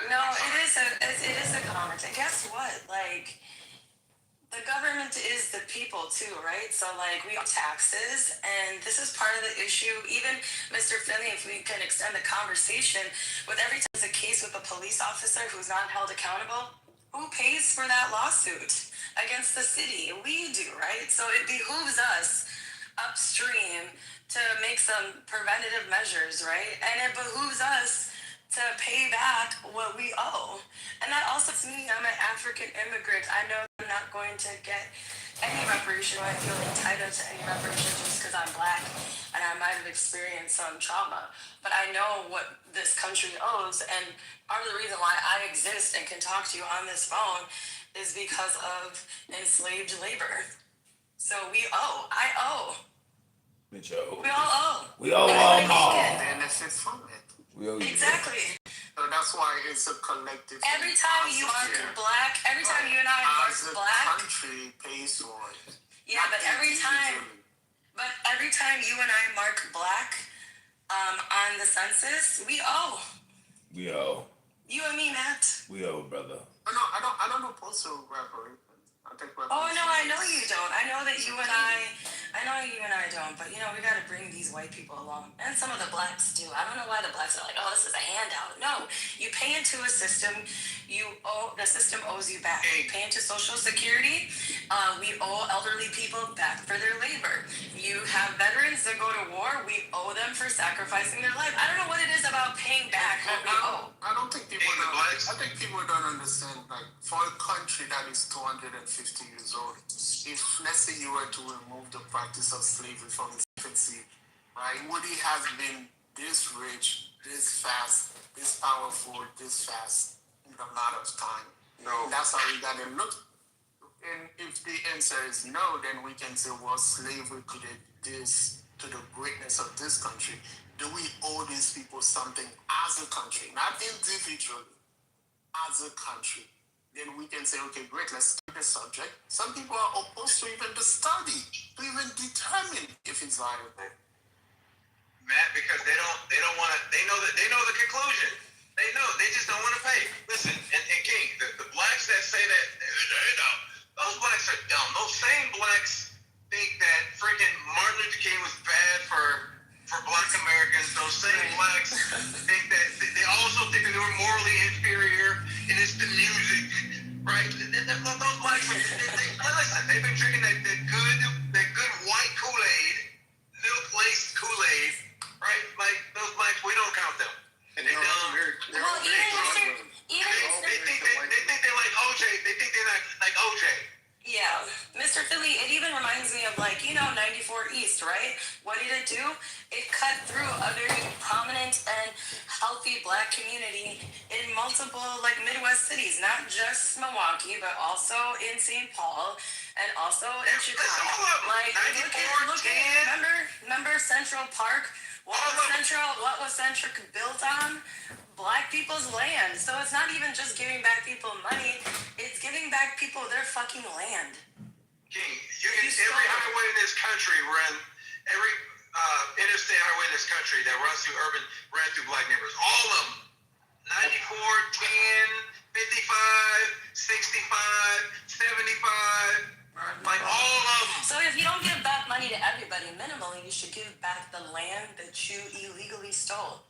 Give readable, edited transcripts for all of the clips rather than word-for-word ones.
No, it is a comment. And guess what? Like, the government is the people too, right? So like we owe taxes, and this is part of the issue. Even Mr. Finley, if we can extend the conversation, with every time there's a case with a police officer who's not held accountable, who pays for that lawsuit against the city? We do, right? So it behooves us upstream to make some preventative measures, right? And it behooves us to pay back what we owe. And that also means I'm an African immigrant. I know I'm not going to get any reparation, or I feel entitled to any reparation just because I'm black and I might have experienced some trauma. But I know what this country owes, and part of the reason why I exist and can talk to you on this phone is because of enslaved labor. So we owe. I owe. Bitch, yo. We all owe. We all owe. Benefit from it. We owe you. Exactly. So that's why it's a collective. Every time you mark black, every time you and I mark black, country pays for it. Yeah, but every time you and I mark black on the census, we owe. We owe. You and me, Matt. We owe, brother. I don't oppose to reparations. Oh no, I know you don't. I know that you and I don't. But you know, we got to bring these white people along, and some of the blacks too. I don't know why the blacks are like, oh, this is a handout. No, you pay into a system. The system owes you back. You pay into Social Security. We owe elderly people back for their labor. You have veterans that go to war. We owe them for sacrificing their life. I don't know what it is about paying back what we owe. I don't think people know. I think people don't understand. Like, for a country that is 250 years old, if let's say you were to remove the practice of slavery from its infancy, right, would it have been this rich, this fast, this powerful, this fast in a lot of time? No. That's how we got to look. And if the answer is no, then we can say, well, slavery created this to the greatness of this country. Do we owe these people something as a country, not individually, as a country? Then we can say, okay, great, let's study the subject. Some people are opposed to even the study, to even determine if it's viable. Matt, because they don't want to. They know the conclusion. They know. They just don't want to pay. Listen, and King, the blacks that say that, those blacks are dumb. Those same blacks think that freaking Martin Luther King was bad for black Americans. Those same blacks think that they also think that they were morally inferior, and it's the music, right? Those blacks, listen, they've been drinking that good white Kool-Aid, milk-laced Kool-Aid, right? Like, those blacks, we don't count them. And they dumb. Well, They think they're like OJ. They think they're like OJ. Yeah, Mr. Philly, it even reminds me of 94 East, right? What did it do? It cut through a very prominent and healthy black community in multiple Midwest cities, not just Milwaukee, but also in St. Paul and also in Chicago. Remember Central Park? What was Central built on? Black people's land. So it's not even just giving back people money, it's giving back people their fucking land. King, every highway in this country every interstate highway in this country that ran through black neighborhoods. All of them. 94, 10, 55, 65, 75. Like all of them. So if you don't give back money to everybody, minimally, you should give back the land that you illegally stole.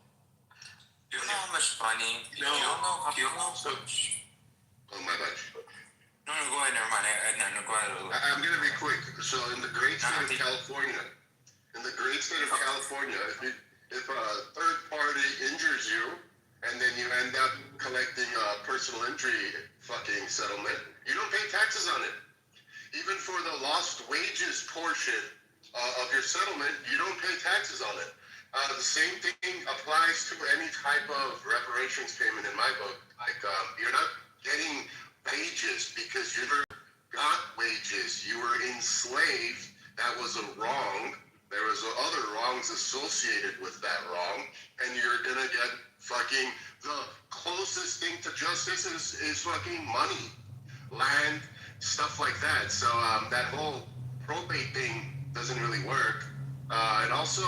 You know how much money? No. You don't know so much. Oh my God. No, go ahead, never mind. No, go ahead. I'm going to be quick. So in the great state of California, if a third party injures you and then you end up collecting a personal injury fucking settlement, you don't pay taxes on it. Even for the lost wages portion of your settlement, you don't pay taxes on it. The same thing applies to any type of reparations payment in my book. Like, you're not getting wages because you never got wages. You were enslaved. That was a wrong. There was other wrongs associated with that wrong. And you're going to get fucking, the closest thing to justice is fucking money, land, stuff like that. So that whole probate thing doesn't really work. And also,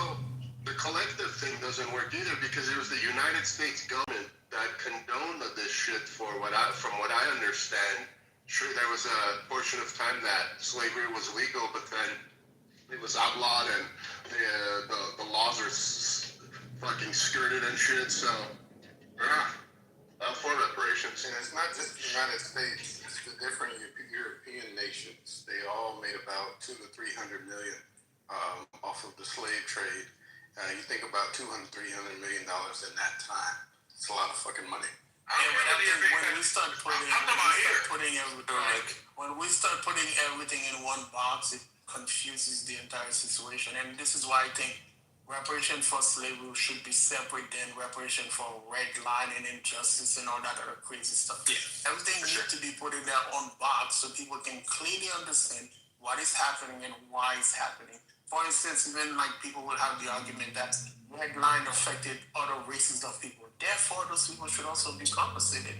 the collective thing doesn't work either because it was the United States government that condoned this this shit from what I understand. Sure, there was a portion of time that slavery was legal, but then it was outlawed, and the laws are fucking skirted and shit. So, for reparations. And it's not just the United States, it's the different European nations. They all made about 200 to 300 million off of the slave trade. You think about 200, $300 million in that time. It's a lot of fucking money. When we start putting everything in one box, it confuses the entire situation. And this is why I think reparation for slavery should be separate than reparation for redlining, injustice, and all that other crazy stuff. Yeah, Everything needs to be put in their own box so people can clearly understand what is happening and why it's happening. For instance, even like people will have the argument that redline affected other races of people. Therefore, those people should also be compensated.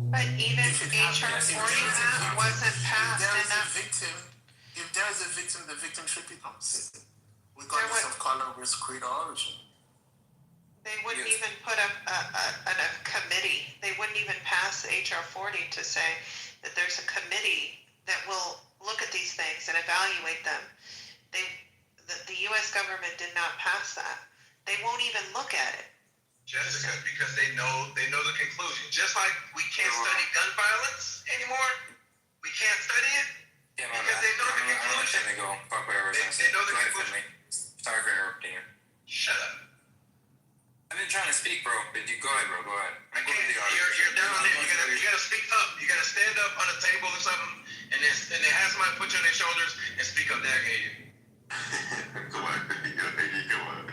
But even If it HR happens, 40 wasn't passed enough. If there is a victim, the victim should be compensated, regardless of color, race, creed, or origin. They wouldn't even put up a committee. They wouldn't even pass HR 40 to say that there's a committee that will look at these things and evaluate them. The U.S. government did not pass that. They won't even look at it. Jessica, because they know the conclusion. Just like we can't study gun violence anymore, we can't study it Yeah, because they know the conclusion. I'm gonna go. Fuck whatever. They know the Go ahead, conclusion. Finley. Sorry for interrupting you. Shut up. I've been trying to speak, bro. But you go ahead, bro. Go ahead. I can't. You're down there. You gotta speak up. You gotta stand up on a table or something, and then have somebody put you on their shoulders and speak up there. I can hear you. Come on.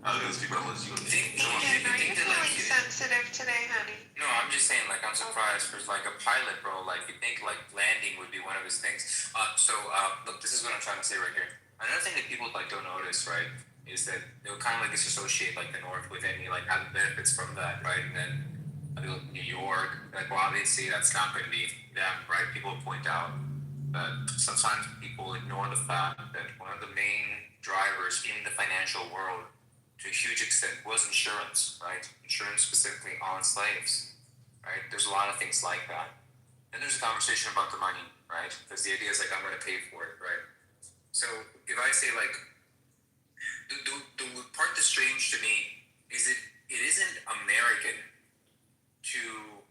I was gonna speak about this. Ethan, are you feeling sensitive today, honey? No, I'm just saying, like, I'm surprised for, like, a pilot, bro. Like, you think, like, landing would be one of his things. Look, this is what I'm trying to say right here. Another thing that people, like, don't notice, right, is that they'll kind of, like, disassociate, like, the North with any, like, added benefits from that, right? And then, I mean, New York, like, well, obviously, that's not going to be them, right? People point out that sometimes people ignore the fact that one of the main drivers in the financial world to a huge extent was insurance, right? Insurance specifically on slaves, right? There's a lot of things like that. Then there's a conversation about the money, right? Because the idea is like, I'm going to pay for it, right? So if I say like, the part that's strange to me is it isn't American to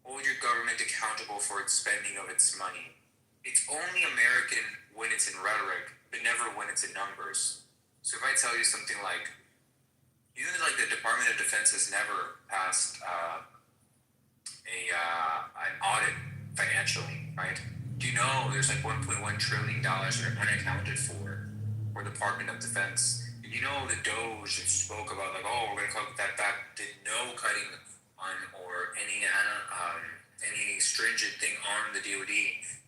hold your government accountable for its spending of its money. It's only American when it's in rhetoric, but never when it's in numbers. So if I tell you something like, you know, like the Department of Defense has never passed an audit financially, right? Do you know there's like $1.1 trillion that are unaccounted for Department of Defense? And you know the Doge spoke about like, oh, we're gonna cut that back. Did no cutting on or any stringent thing on the DoD,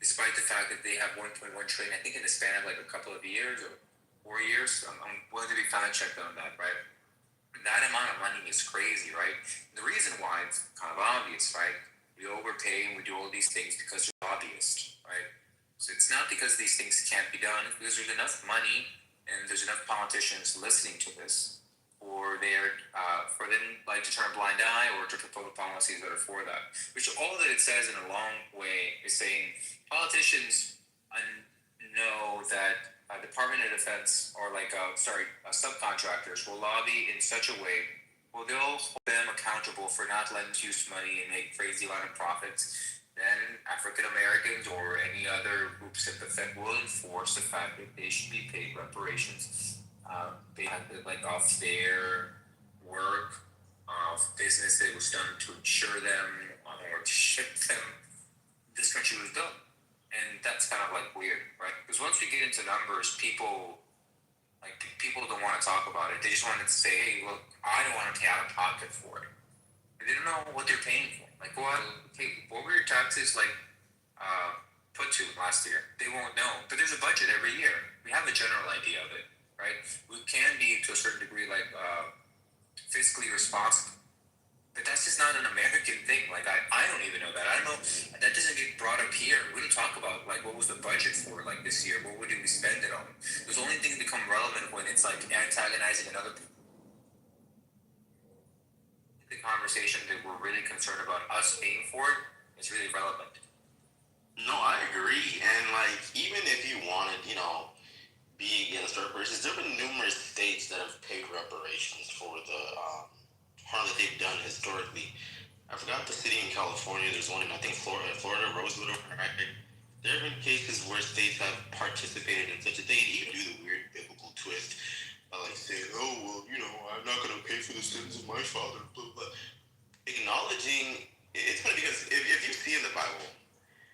despite the fact that they have 1.1 trillion. I think in the span of like a couple of years or 4 years. I'm willing to be fact checked on that, right? That amount of money is crazy, right? And the reason why it's kind of obvious, right? We overpay and we do all these things because we're lobbyists, right? So it's not because these things can't be done, because there's enough money and there's enough politicians listening to this for them like to turn a blind eye or to propose policies that are for that. Which all that it says in a long way is saying politicians know that Department of Defense or subcontractors will lobby in such a way where they'll hold them accountable for not letting use money and make crazy amount of profits. Then African Americans or any other groups that the Fed will enforce the fact that they should be paid reparations off their work, of business that was done to insure them or to ship them. This country was built. And that's kind of like weird, right? Because once we get into numbers, people don't want to talk about it. They just want to say, hey, look, I don't want to pay out of pocket for it. They don't know what they're paying for. Like, what were your taxes put to last year? They won't know. But there's a budget every year. We have a general idea of it, right? We can be to a certain degree fiscally responsible. But that's just not an American thing. Like, I don't even know that. I don't know. That doesn't get brought up here. We don't talk about, like, what was the budget for, like, this year? What did we spend it on? Those only things become relevant when it's, like, antagonizing another. The conversation that we're really concerned about us paying for it, it's really relevant. No, I agree. And like, even if you wanted, be against reparations, there have been numerous states that have paid reparations for the harm that they've done historically. I forgot the city in California. There's one in, I think, Florida, Rosewood, right? There have been cases where states have participated in such a thing. Even do the weird biblical twist, like saying, "Oh well, I'm not going to pay for the sins of my father." Blah blah. Acknowledging it's funny because if you see in the Bible,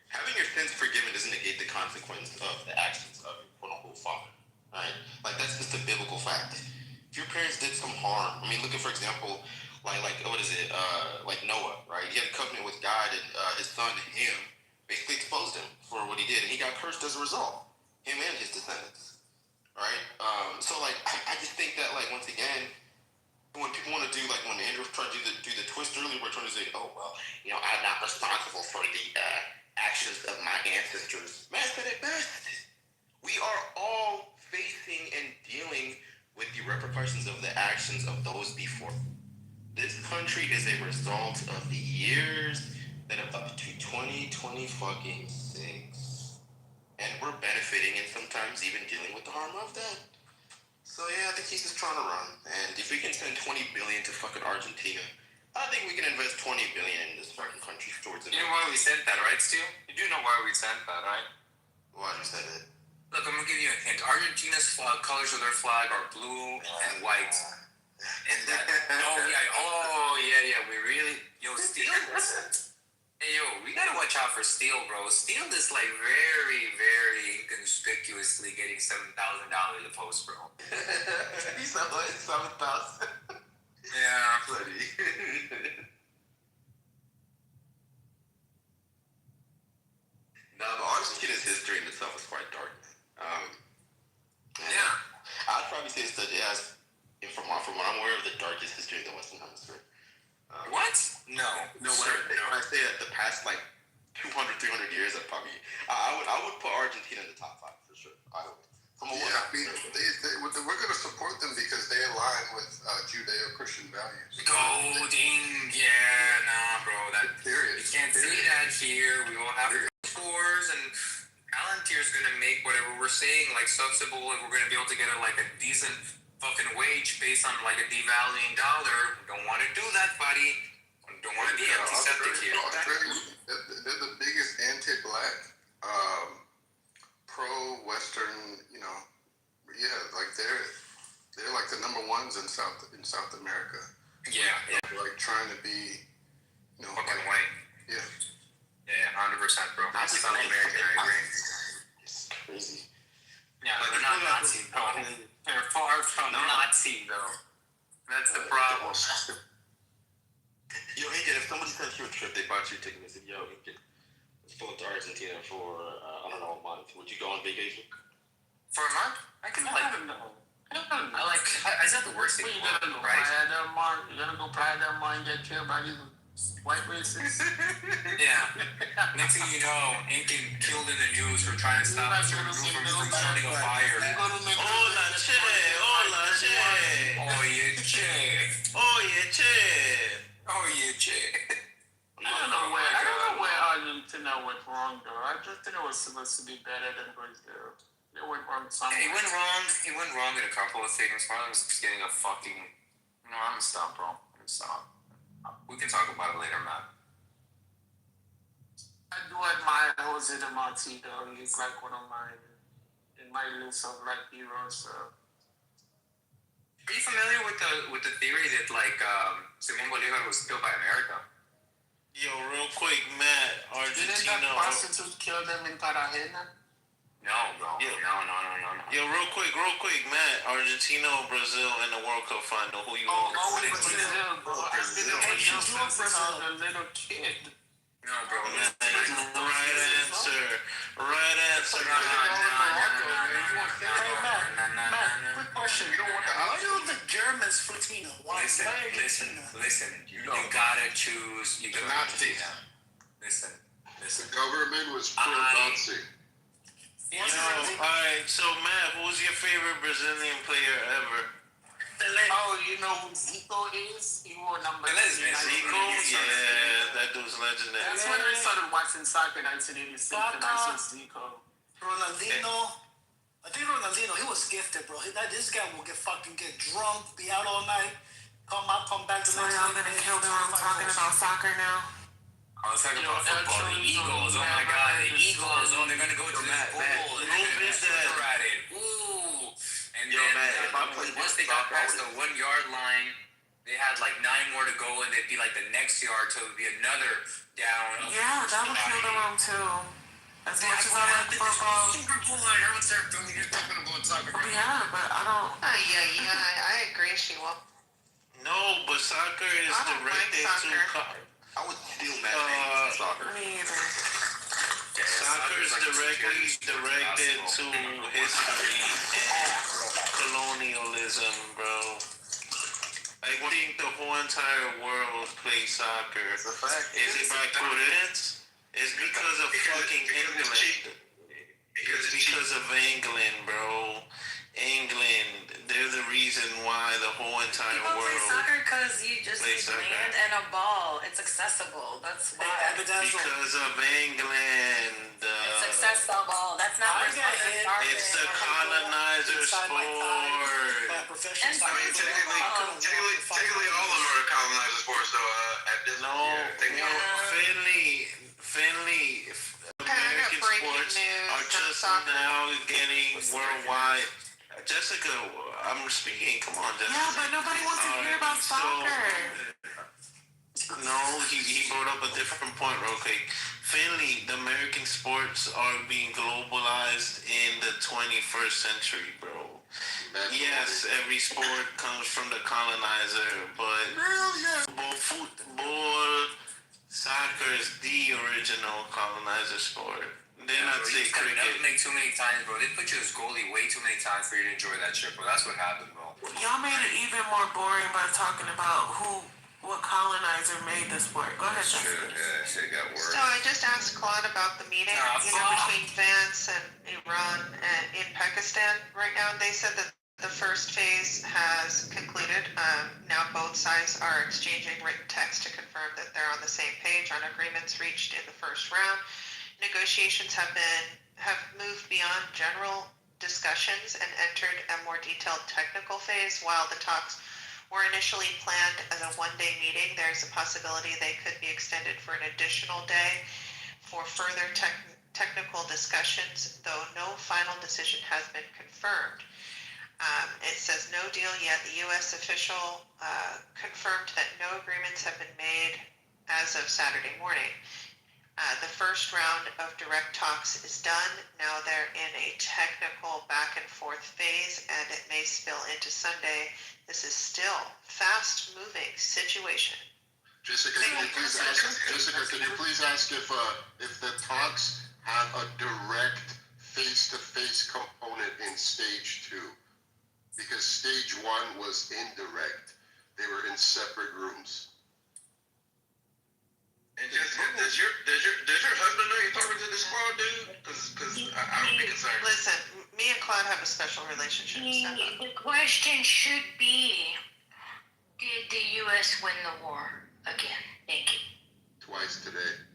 having your sins forgiven doesn't negate the consequence of the actions of your quote unquote father. Right? Like that's just a biblical fact. If your parents did some harm, I mean, look at, for example, like what is it? Like Noah, right? He had a covenant with God, and his son Ham basically exposed him for what he did, and he got cursed as a result. Him and his descendants, right? So like, I just think that like once again, when people want to do like when Andrew tried to do the twist earlier, we're trying to say, oh well, I'm not responsible for the actions of my ancestors. Man said it best. We are all facing and dealing with the repercussions of the actions of those before. This country is a result of the years that have up to 2020 fucking 6. And we're benefiting and sometimes even dealing with the harm of that. So yeah, I think he's just trying to run. And if we can send $20 billion to fucking Argentina, I think we can invest $20 billion in this fucking country towards it. You know why we sent that, right, Stu? You do know why we sent that, right? Why you said it? Look, I'm gonna give you a hint. Argentina's colors of their flag are blue and white. And that. We really. Yo, steel. Hey, yo, we gotta watch out for steel, bro. Steel is like very, very inconspicuously getting $7,000 a post, bro. He's not like 7,000. Yeah. Buddy. No, but Argentina's history in itself is quite dark. Yeah. I'd probably say it has, from what I'm aware of, the darkest history of the Western Hemisphere. What? No. No, when I say that the past like 200, 300 years, I would put Argentina in the top 5 for sure. I would. We're going to support them because they align with Judeo-Christian values. Golding, yeah, nah, bro. You can't see that here. We will have scores, and Palantir's gonna make whatever we're saying like subsidiable, and we're gonna be able to get a decent fucking wage based on like a devaluing dollar. We don't want to do that, buddy. We don't want to be antiseptic here. They're the biggest anti-black, pro-Western, like they're like the number ones in South America. Yeah. Like trying to be, fucking white. Yeah. Yeah, 100%, bro. That's South American, I agree. It's crazy. Yeah, but they're not Nazi, bro. They're far from Nazi, though. That's the problem. Yo, Incan, if somebody sent you a trip, they bought you a ticket and said, yo, Incan, let's go to Argentina for, a month. Would you go on vacation? For a month? I can, I don't know. Is that the worst thing? You gotta go Playa del Mar. You gotta go Playa del Mar and get killed by these white racists. Yeah. Next thing you know, Incan killed in the news for trying to stop us from starting a fire. Hola, che. Oye, che. I don't know where Argentina went wrong though. Argentina was supposed to be better than Brazil. They went wrong somewhere. He went wrong in a couple of things. One of them was just getting a fucking. No, I'm gonna stop, bro. We can talk about it later, man. I do admire Jose de Marti though. He's like one of my list of like heroes. Are you familiar with the theory that Simón Bolívar was killed by America? Yo, real quick, Matt, Didn't that prostitute kill them in Cartagena? No, bro. Yeah. No. Yo, real quick, Matt, Argentina or Brazil in the World Cup final? Who you Oh, want? Brazil, bro. I've been a Brazil since I was a little kid. No, bro. Right answer. Quick question. Why do the Germans Argentina? Listen. You gotta choose. You gotta choose. Listen. The government was pro-Nazi. Alright, so Matt, who's your favorite Brazilian player ever? Oh, you know who Zico is? He wore number Lesbian. 39. Zico? Yeah, that dude's legendary. That's when I started watching soccer in 1986, and I saw Zico. Ronaldinho. I think Ronaldinho, he was gifted, bro. This guy will get drunk, be out all night, come back the So next y'all day. gonna kill them on talking about soccer now? I was talking about football. The Eagles. Oh my God, the Eagles. Oh, they're gonna go to the bowl. And they're gonna get super at it. Ooh. And Yo, then man, if I played once they got soccer, I past the 1 yard line, they had like 9 more to go, and they'd be like the next yard, so it'd be another down. Yeah, that would kill the room too. As much as I like football. Super Bowl. I heard Sarah telling me you're talking about soccer. Yeah, but I don't. I agree, she will. No, but soccer is I don't like directed soccer. I would still match soccer. Me either. Soccer is directly directed to history and colonialism, bro. I think the whole entire world plays soccer. It's a fact. Is it by coincidence? It's because of fucking England. It's because of England, bro. England, they're the reason why the whole entire People play world soccer because you just play need soccer. land and a ball. It's accessible. That's why. Because of England. It's accessible. That's not I where got soccer hit. started. It's the colonizer sport. Professional I mean, technically, all of them are colonizer sports, though. At this, Finley, American breaking sports news are from just soccer. now getting worldwide. Jessica, I'm speaking. Come on, Jessica. Yeah, but nobody wants to hear about soccer. No, he brought up a different point real quick. Finley, the American sports are being globalized in the 21st century, bro. Yes, every sport comes from the colonizer, but football, soccer is the original colonizer sport. Then I'd say cricket. Make too many times, bro. They put you as goalie way too many times for you to enjoy that shit, bro. That's what happened, bro. Y'all made it even more boring by talking about what colonizer made the sport. Go ahead, Jessica. Yeah, shit got worse. So I just asked Claude about the meeting, between Vance and Iran and in Pakistan right now. They said that the first phase has concluded. Now both sides are exchanging written text to confirm that they're on the same page on agreements reached in the first round. Negotiations have moved beyond general discussions and entered a more detailed technical phase. While the talks were initially planned as a one-day meeting, there's a possibility they could be extended for an additional day for further technical discussions, though no final decision has been confirmed. It says no deal yet. The U.S. official confirmed that no agreements have been made as of Saturday morning. The first round of direct talks is done. Now they're in a technical back and forth phase, and it may spill into Sunday. This is still fast-moving situation. Jessica, can you please ask if the talks have a direct face-to-face component in stage 2? Because stage 1 was indirect. They were in separate rooms. And does your husband know you're talking to this squad, dude? Because I would be concerned. Listen, me and Claude have a special relationship. The question should be, did the U.S. win the war again? Thank you. Twice today.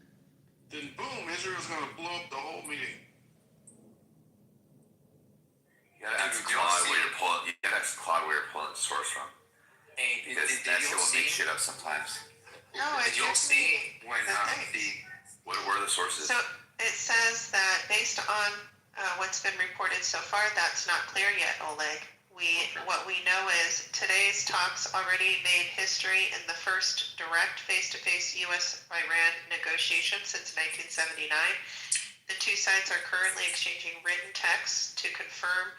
Then boom, Israel's gonna blow up the whole meeting. You gotta ask Claude where you're pulling the source from. Hey, Because that shit will make shit up sometimes. No, Did you see when What were the sources? So it says that based on what's been reported so far, that's not clear yet, Oleg. What we know is today's talks already made history in the first direct face-to-face U.S.-Iran negotiation since 1979. The two sides are currently exchanging written texts to confirm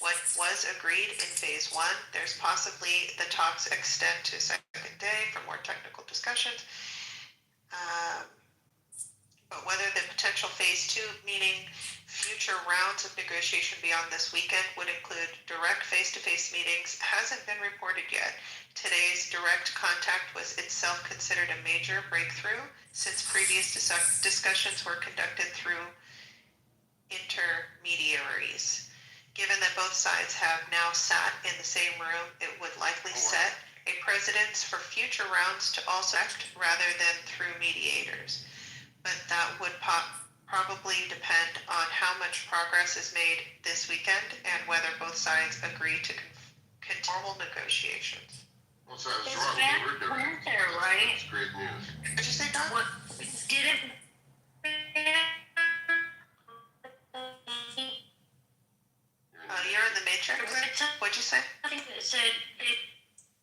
what was agreed in phase 1. There's possibly the talks extend to a second day for more technical discussions. But whether the potential phase 2, meaning future rounds of negotiation beyond this weekend, would include direct face-to-face meetings hasn't been reported yet. Today's direct contact was itself considered a major breakthrough since previous discussions were conducted through intermediaries. Given that both sides have now sat in the same room, it would likely set a precedence for future rounds to also act rather than through mediators. But that would probably depend on how much progress is made this weekend and whether both sides agree to normal negotiations. Well, so I was Is wrong. that We're doing went there, right? It's great news. Did you say that? What did it? You're in the matrix. I read something What'd you say? that said it.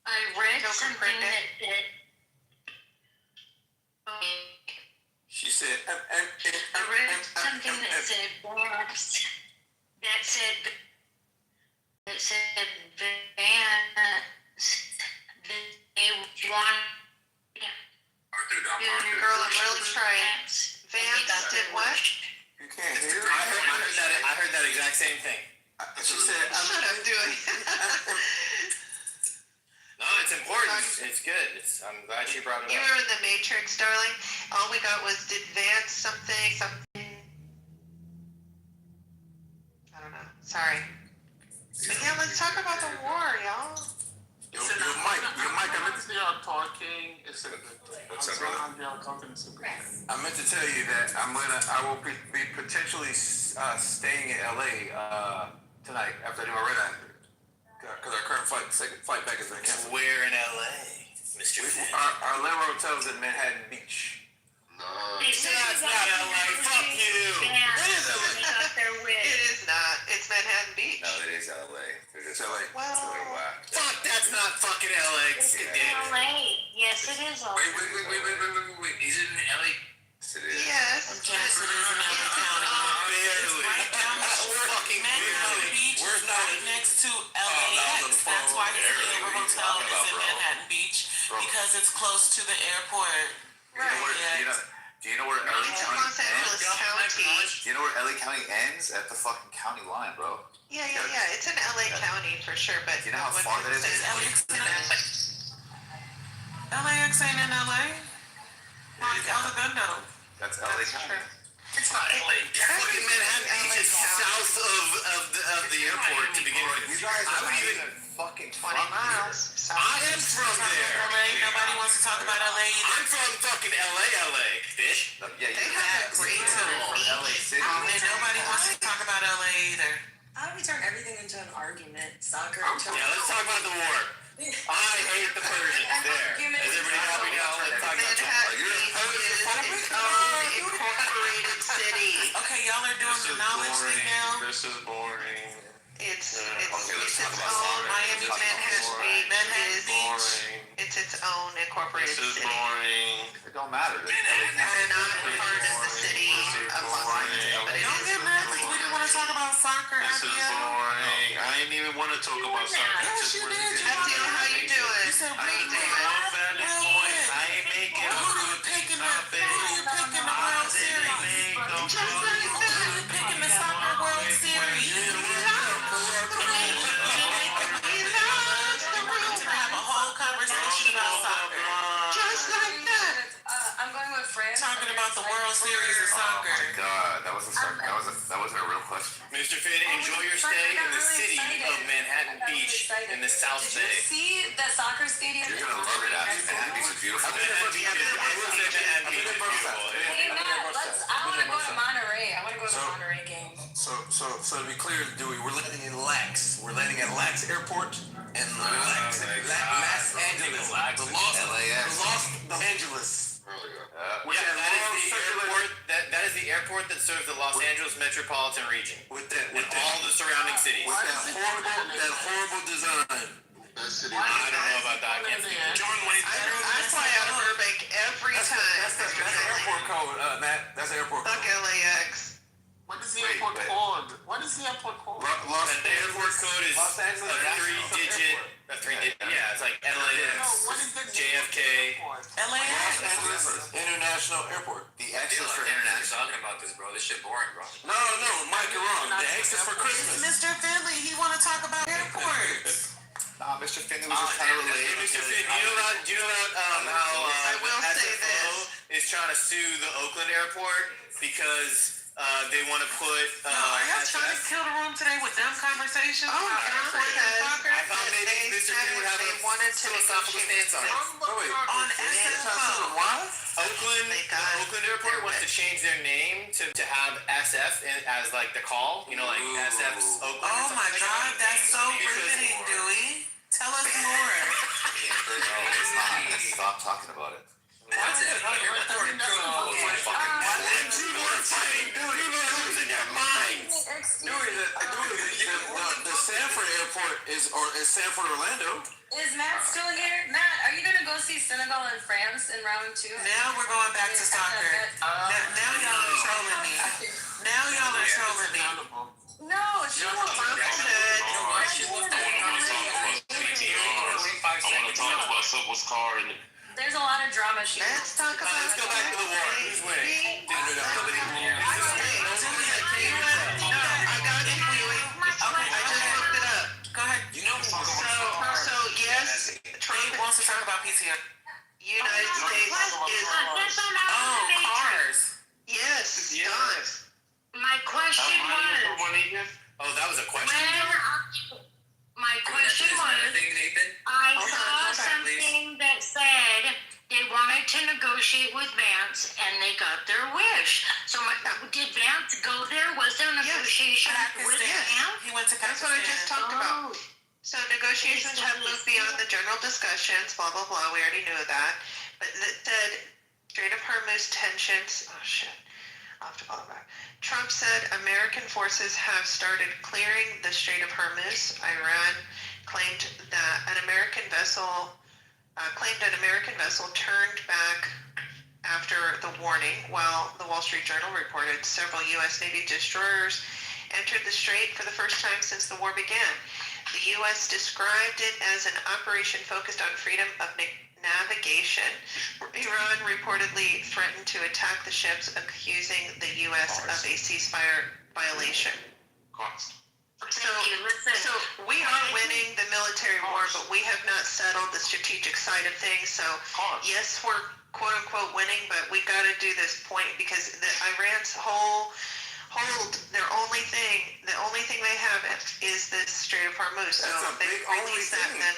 I read Don't something comprehend that it. She said, I read something that said Vance. That said Vance. They want. Girl, I'm really trying. Vance did what? you can't hear I heard that exact same thing. She said, Shut up, Dewey. No, it's important. It's good. I'm glad she brought it You up. were in the matrix, darling. All we got was did Vance something. I don't know. Sorry. But yeah, let's talk about the war, y'all. Your mic, I meant to Y'all talking. It's a good thing. What's up, brother? Y'all talking. It's a good thing. I meant to tell you that I will be potentially staying in LA tonight after I do my red eye. Because our current flight back has been canceled. Where in LA, Mr. Finn? Our Landlord Hotel's in Manhattan Beach. That's not LA. Fuck you. It is LA. It is not. It's Manhattan Beach. no, it is LA. It's LA. Well, Fuck, that's not fucking LA. It's Damn in it. LA. Yes, it is LA. Wait. Is it in LA? Yes, it is. yes. Jackson is in LA County. Barely. Right down the street. Fucking Manhattan barely. Beach Where's is right next to LAX. That's why the Barely. Kitover What are you Hotel talking is about, in bro? Manhattan Beach because it's close to the airport. Do you know where LA It's in County Los Angeles ends? County. Do you know where LA County ends? At the fucking county line, bro. Yeah. It's in LA County for sure, but Do you know how what far that is? says LAX ain't in LA. Like Alagondo. That's LA That's County. true. It's not LA. Fucking Manhattan Beach is south of the airport to begin with. You guys I are would not even. even fucking 20 from miles. here. I am from there. LA. Nobody wants to talk about LA either. I'm from fucking LA, fish. Yeah, They you have a great from beach. LA City. And nobody wants to talk about LA either. How do we turn everything into an argument? Soccer. Yeah, let's talk about the war. I hate the Persians. There. Is everybody happy now? Let's talk about the Manhattan Beach is its own incorporated city. Okay, y'all are doing the knowledge thing now. This is boring. It's Okay, let's its talk about own. soccer. Miami Let's talk about Manhattan soccer. Beach Manhattan is Beach. it's its own incorporated This is city. boring. It don't matter. We're not part of the city of Los Angeles, but it Don't is. get mad because we didn't want to talk about soccer, This is Abigail. boring. I didn't even want to talk about soccer. Yes, you did. Abdiel, how you doing? You said How you we doing? One valid point. I ain't making Who do you pick in the World Series? Who do you pick in the soccer World Series? To have a whole conversation about soccer. Just like that. I'm going with France. Talking about the World Series of soccer. God, that wasn't a real question. Mr. Finn, enjoy your stay in the city of Manhattan Beach in the South Did you Bay. see the soccer stadium? You're gonna love it after Manhattan Beach is beautiful. Manhattan Beach is I will say Manhattan Beach is beautiful. Hey, Matt, I want to go to Monterey. I want to go to the Monterey game. So to be clear, Dewey, we're landing in LAX. We're landing at LAX Airport in Los Angeles. The Los Angeles. Yeah, that is the airport that serves the Los Angeles metropolitan region With that, and all the surrounding cities. with that horrible design. I don't know about that. I can't speak to it. I fly out of Burbank every time. That's the airport code, Matt. That's the airport Fuck code. LAX. What is the airport called? What is the airport called? The airport code is Los Angeles. a three-digit, yeah, it's like LAX, What is the JFK. Los LAX. Angeles International Airport. The X is for international. Talking about this, bro. This shit boring, bro. No, Mike, you're wrong. The X is for Christmas. Mr. Finley, he want to talk about airports. Nah, Mr. Finley was just trying to relate. Mr. Finn, do you know about how I will say SFO is trying to sue the Oakland airport because They want to put. Are y'all trying to kill the room today with dumb conversations? Oh, I thought maybe Mr. King would have they a wanted to philosophical negotiate stance on it. On SFO. What? Oakland, the Oakland airport wants to change their name to have SF as like the call. You know, like SF's Oakland. Oh my God, that's so riveting, Dewey. Tell us more. No, it's not. Stop talking about it. What's it? Airport code. You were fighting, dude. You were losing your minds. The Sanford airport is Sanford Orlando. Is Matt still here? Matt, are you gonna go see Senegal and France in round 2? Now we're going back to soccer. Now y'all are trolling me. Now y'all are trolling me. No, she won't. I want to talk about someone's car and There's a lot of drama. Let's talk about Let's go back to the war. Who's winning? I got you, Huey. Okay, I just looked it up. Go ahead. You know, So yes, Trump Wants to talk about PTO. United States is Cars. yes, done. My question was, oh, that was a question. my question was, Nathan? I saw something that said they wanted to negotiate with Vance and they got their wish. So did Vance go there? Was there negotiation with Vance? He went to That's what I just talked about. So negotiations have moved beyond the general discussions, blah, blah, blah. We already knew that. But it said Strait of Hormuz tensions. Oh, shit. I'll have to follow back. Trump said American forces have started clearing the Strait of Hormuz. Iran claimed that an American vessel turned back after the warning, while the Wall Street Journal reported several U.S. Navy destroyers entered the strait for the first time since the war began. The U.S. described it as an operation focused on freedom of navigation. Iran reportedly threatened to attack the ships, accusing the U.S. of a ceasefire violation. So we are winning the military war, but we have not settled the strategic side of things. So yes, we're quote unquote winning, but we got to do this point because Iran's the only thing they have is this Strait of Hormuz. So if they release that, then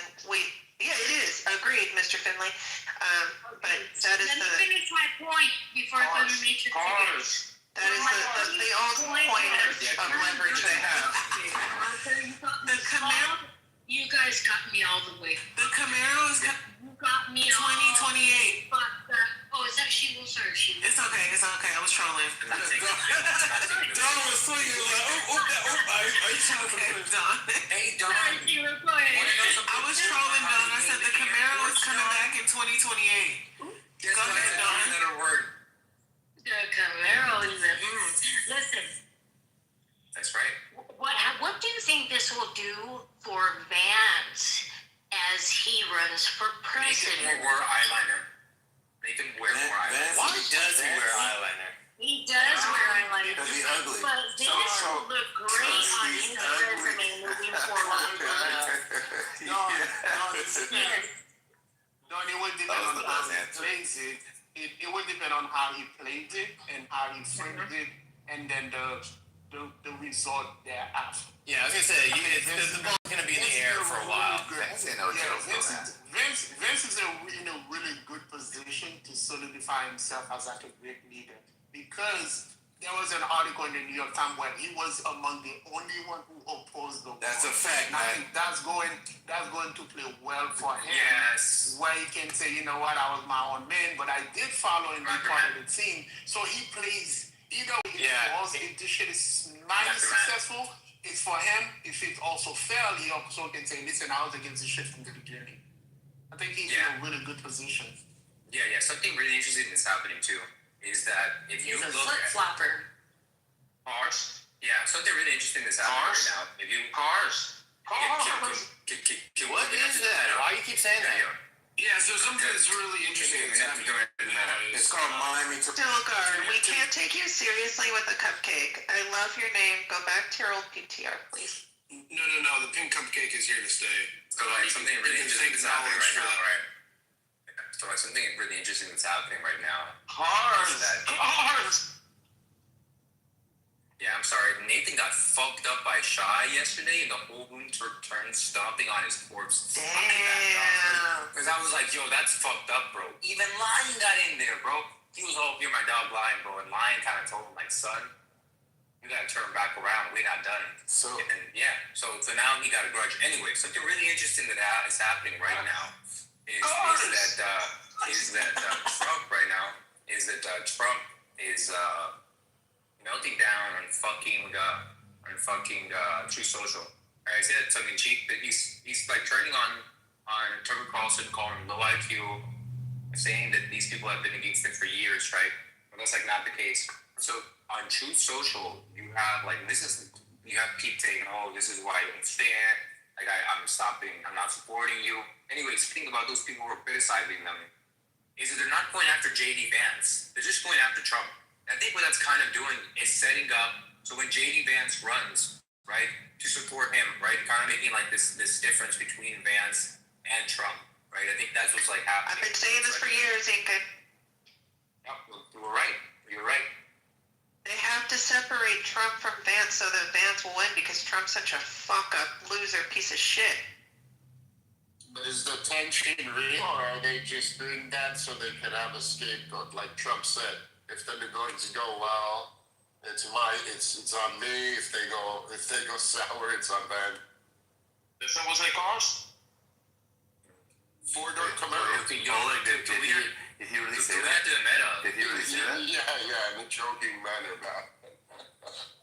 yeah, it is. Agreed, Mr. Finley. But that is Let me finish my point before I go to Matrix again. That is the only point of leverage they have. The Camaro. You guys got me all the way. The Camaro is You got me 2028. But is that she will or she? It's okay. I was trolling. Don was swinging like, Okay, Don. Hey, Don. Go ahead. I was trolling, Don. I said the Camaro is coming back in 2028. Go ahead, Don. Another word. The Camaro is listen. That's right. What do you think this will do for Vance as he runs for Make him president? wear eyeliner. Make him wear more eyeliner. why does he wear eyeliner? He does wear eyeliner. Because he's ugly. But this will look great on his resume moving forward. Don, it would depend on how he plays it. It would depend on how he played it and how he framed it, and then the result thereafter. Yeah, I was gonna say the ball's gonna be in the air for a while. Vince is in a really good position to solidify himself as like a great leader, because there was an article in the New York Times where he was among the only one who opposed the war. That's a fact, and I man. think that's going to play well for him. Yes. Where he can say, you know what, I was my own man, but I did follow and be part of the team. So he plays either way. If this shit is mighty successful, it's for him. If it also failed, he also can say, listen, I was against this shit from the beginning. I think he's in a really good position. Yeah. Something really interesting that's happening too is that if you He's a look flip flopper. Cars. Yeah, something really interesting that's happening right now. If you cars. What is that? Why you keep saying that? Yeah, so something that's really interesting is happening. It's called Miami. Stilgar, we can't take you seriously with a cupcake. I love your name. Go back to your old PTR, please. No. The pink cupcake is here to stay. So like something really interesting that's happening right now, right? So like something really interesting that's happening right now. Cars. shy yesterday, and the whole room turned stomping on his corpse. Damn. Because I was like, yo, that's fucked up, bro. Even Lion got in there, bro. He was all, you're my dog, Lion, bro. And Lion kind of told him, like, son, you gotta turn back around. We're not done. So now he got a grudge. Anyway, something really interesting that is happening right now is that Trump right now Trump is melting down on fucking True Social. I say that tongue in cheek, but he's like turning on Tucker Carlson, calling him low IQ, saying that these people have been against him for years, right? But that's like not the case. So on Truth Social, you have people saying, oh, this is why I don't stand. Like I'm not supporting you. Anyway, speaking about those people who are criticizing them, is that they're not going after JD Vance. They're just going after Trump. And I think what that's kind of doing is setting up so when JD Vance runs, right, to support him, right, kind of making like this difference between Vance and Trump, right? I think that's what's like happening. I've been saying this for years, Inca. Yep, you're right. You're right. They have to separate Trump from Vance so that Vance will win because Trump's such a fuck-up, loser, piece of shit. But is the tension real, or are they just doing that so they can have a scapegoat? Like Trump said, if the negotiations go well, it's on me. If they go sour, it's on them. Did someone say cars? Four-door Camaro. Did he really say that? Did he really say that? Yeah, in a joking manner, man.